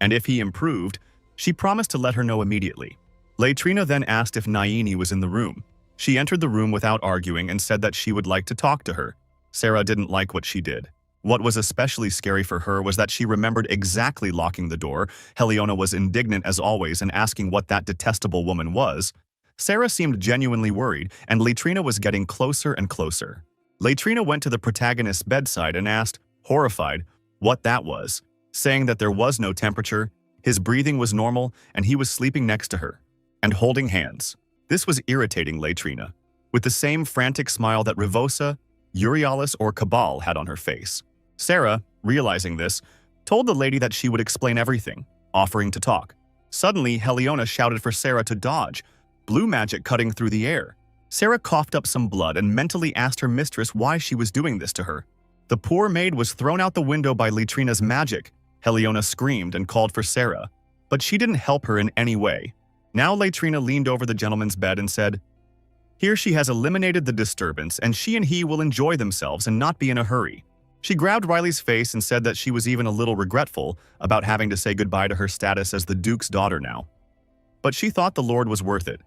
and if he improved, she promised to let her know immediately. Litrina then asked if Nini was in the room. She entered the room without arguing and said that she would like to talk to her. Sarah didn't like what she did. What was especially scary for her was that she remembered exactly locking the door. Heliona was indignant as always and asking what that detestable woman was. Sarah seemed genuinely worried, and Litrina was getting closer and closer. Litrina went to the protagonist's bedside and asked, horrified, what that was, saying that there was no temperature, his breathing was normal, and he was sleeping next to her, and holding hands. This was irritating Litrina, with the same frantic smile that Rivosa, Euryalus, or Cabal had on her face. Sarah, realizing this, told the lady that she would explain everything, offering to talk. Suddenly, Heliona shouted for Sarah to dodge, blue magic cutting through the air. Sarah coughed up some blood and mentally asked her mistress why she was doing this to her. The poor maid was thrown out the window by Litrina's magic. Heliona screamed and called for Sarah, but she didn't help her in any way. Now Litrina leaned over the gentleman's bed and said, "Here she has eliminated the disturbance, and she and he will enjoy themselves and not be in a hurry." She grabbed Riley's face and said that she was even a little regretful about having to say goodbye to her status as the Duke's daughter now. But she thought the Lord was worth it.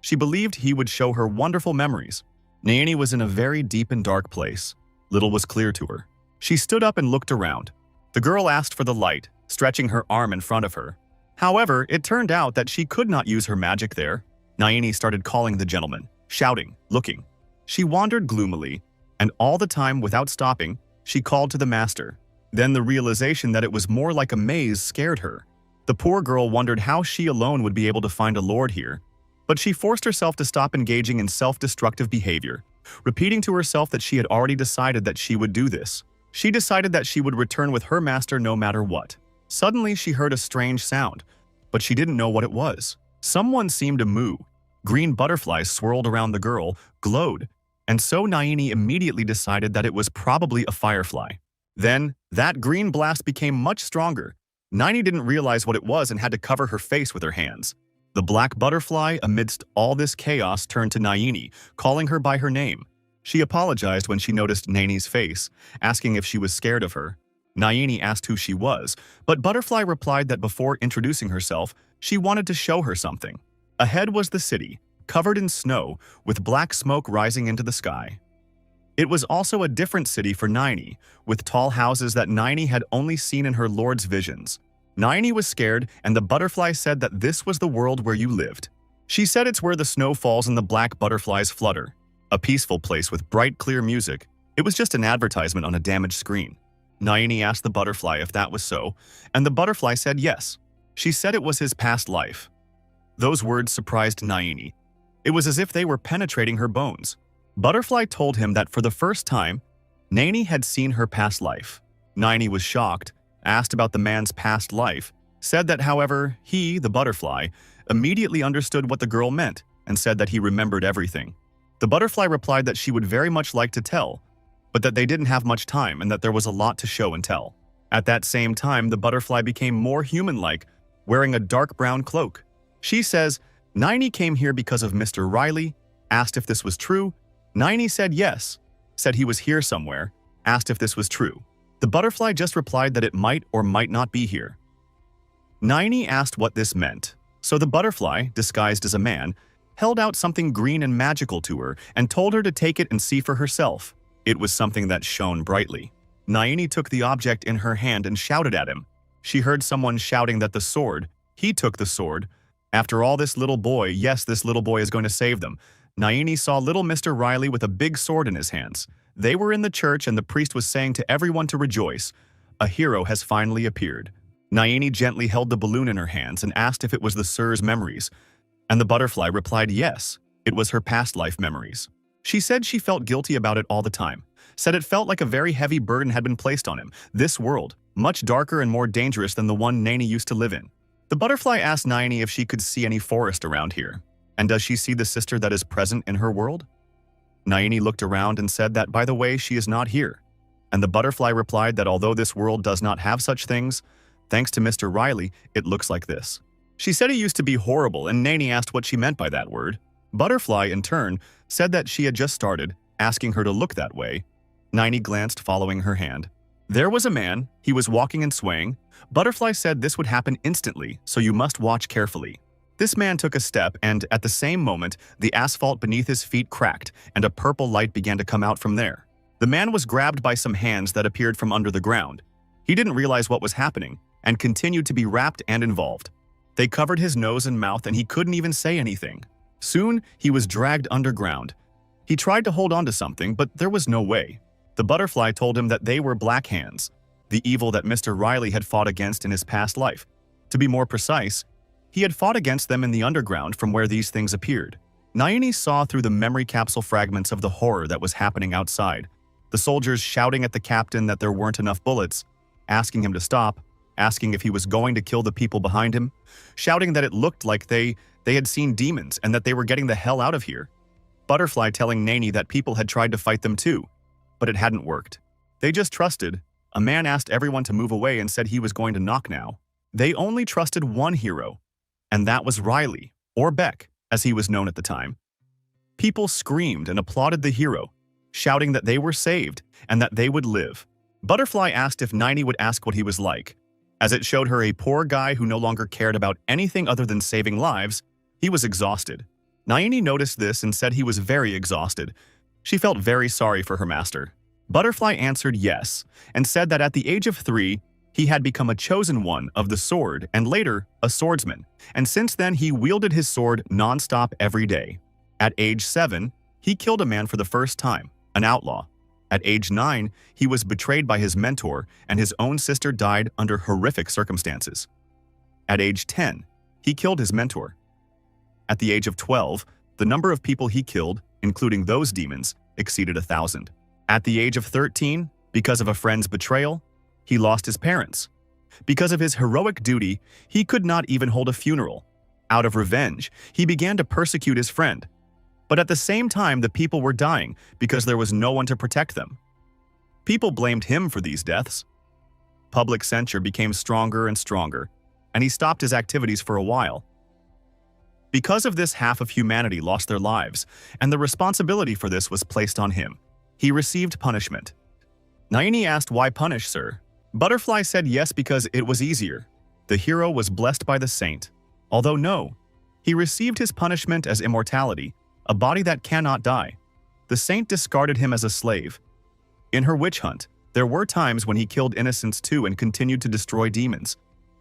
She believed he would show her wonderful memories. Nini was in a very deep and dark place. Little was clear to her. She stood up and looked around. The girl asked for the light, stretching her arm in front of her. However, it turned out that she could not use her magic there. Nini started calling the gentleman, shouting, looking. She wandered gloomily, and all the time without stopping, she called to the master. Then the realization that it was more like a maze scared her. The poor girl wondered how she alone would be able to find a lord here. But she forced herself to stop engaging in self-destructive behavior, repeating to herself that she had already decided that she would do this. She decided that she would return with her master no matter what. Suddenly, she heard a strange sound, but she didn't know what it was. Someone seemed to moo. Green butterflies swirled around the girl, glowed, and so Nini immediately decided that it was probably a firefly. Then, that green blast became much stronger. Nini didn't realize what it was and had to cover her face with her hands. The black butterfly, amidst all this chaos, turned to Nini, calling her by her name. She apologized when she noticed Nini's face, asking if she was scared of her. Nini asked who she was, but Butterfly replied that before introducing herself, she wanted to show her something. Ahead was the city, covered in snow, with black smoke rising into the sky. It was also a different city for Naini, with tall houses that Naini had only seen in her lord's visions. Naini was scared, and the butterfly said that this was the world where you lived. She said it's where the snow falls and the black butterflies flutter. A peaceful place with bright, clear music. It was just an advertisement on a damaged screen. Naini asked the butterfly if that was so, and the butterfly said yes. She said it was his past life. Those words surprised Naini. It was as if they were penetrating her bones. Butterfly told him that for the first time, Naini had seen her past life. Naini was shocked, asked about the man's past life, said that, however, he, the butterfly, immediately understood what the girl meant and said that he remembered everything. The butterfly replied that she would very much like to tell, but that they didn't have much time and that there was a lot to show and tell. At that same time, the butterfly became more human-like, wearing a dark brown cloak. She says, Naini came here because of Mr. Riley, asked if this was true. Naini said yes, said he was here somewhere, asked if this was true. The butterfly just replied that it might or might not be here. Naini asked what this meant, so the butterfly, disguised as a man, held out something green and magical to her and told her to take it and see for herself. It was something that shone brightly. Naini took the object in her hand and shouted at him. She heard someone shouting that the sword, he took the sword. After all, this little boy, yes, this little boy is going to save them. Naini saw little Mr. Riley with a big sword in his hands. They were in the church and the priest was saying to everyone to rejoice. A hero has finally appeared. Naini gently held the balloon in her hands and asked if it was the Sir's memories. And the butterfly replied yes, it was her past life memories. She said she felt guilty about it all the time, said it felt like a very heavy burden had been placed on him. This world, much darker and more dangerous than the one Naini used to live in. The butterfly asked Naini if she could see any forest around here. And does she see the sister that is present in her world? Naini looked around and said that, by the way, she is not here. And the butterfly replied that although this world does not have such things, thanks to Mr. Riley, it looks like this. She said he used to be horrible, and Naini asked what she meant by that word. Butterfly, in turn, said that she had just started, asking her to look that way. Naini glanced, following her hand. There was a man. He was walking and swaying. Butterfly said this would happen instantly, so you must watch carefully. This man took a step, and at the same moment, the asphalt beneath his feet cracked, and a purple light began to come out from there. The man was grabbed by some hands that appeared from under the ground. He didn't realize what was happening, and continued to be wrapped and involved. They covered his nose and mouth, and he couldn't even say anything. Soon, he was dragged underground. He tried to hold on to something, but there was no way. The butterfly told him that they were black hands, the evil that Mr. Riley had fought against in his past life. To be more precise, he had fought against them in the underground from where these things appeared. Naini saw through the memory capsule fragments of the horror that was happening outside. The soldiers shouting at the captain that there weren't enough bullets, asking him to stop, asking if he was going to kill the people behind him, shouting that it looked like they had seen demons and that they were getting the hell out of here. Butterfly telling Naini that people had tried to fight them too, but it hadn't worked. They just trusted. A man asked everyone to move away and said he was going to knock now. They only trusted one hero, and that was Riley, or Beck, as he was known at the time. People screamed and applauded the hero, shouting that they were saved and that they would live. Butterfly asked if Naini would ask what he was like. As it showed her a poor guy who no longer cared about anything other than saving lives, he was exhausted. Naini noticed this and said he was very exhausted. She felt very sorry for her master. Butterfly answered yes, and said that at the age of 3, he had become a chosen one of the sword and later a swordsman, and since then he wielded his sword non-stop every day. At age 7, he killed a man for the first time, an outlaw. At age 9, he was betrayed by his mentor and his own sister died under horrific circumstances. At age 10, he killed his mentor. At the age of 12, the number of people he killed, including those demons, exceeded 1,000. At the age of 13, because of a friend's betrayal, he lost his parents. Because of his heroic duty, he could not even hold a funeral. Out of revenge, he began to persecute his friend. But at the same time, the people were dying because there was no one to protect them. People blamed him for these deaths. Public censure became stronger and stronger, and he stopped his activities for a while. Because of this, half of humanity lost their lives, and the responsibility for this was placed on him. He received punishment. Naini asked, "Why punish, sir?" Butterfly said yes because it was easier. The hero was blessed by the saint. Although no, He received his punishment as immortality, a body that cannot die. The saint discarded him as a slave. In her witch hunt, there were times when he killed innocents too and continued to destroy demons.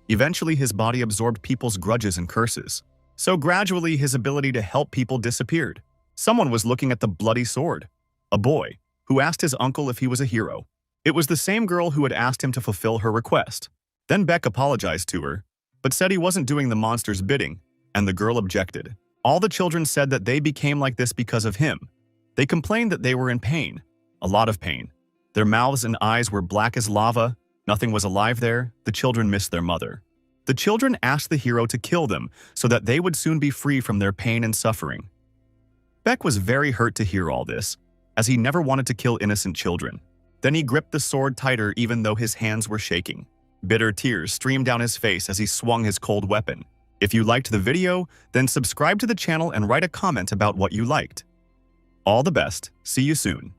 Eventually, his body absorbed people's grudges and curses. So gradually, his ability to help people disappeared. Someone was looking at the bloody sword. A boy, who asked his uncle if he was a hero. It was the same girl who had asked him to fulfill her request. Then Beck apologized to her, but said he wasn't doing the monster's bidding, and the girl objected. All the children said that they became like this because of him. They complained that they were in pain, a lot of pain. Their mouths and eyes were black as lava, nothing was alive there, the children missed their mother. The children asked the hero to kill them so that they would soon be free from their pain and suffering. Beck was very hurt to hear all this, as he never wanted to kill innocent children. Then he gripped the sword tighter even though his hands were shaking. Bitter tears streamed down his face as he swung his cold weapon. If you liked the video, then subscribe to the channel and write a comment about what you liked. All the best. See you soon.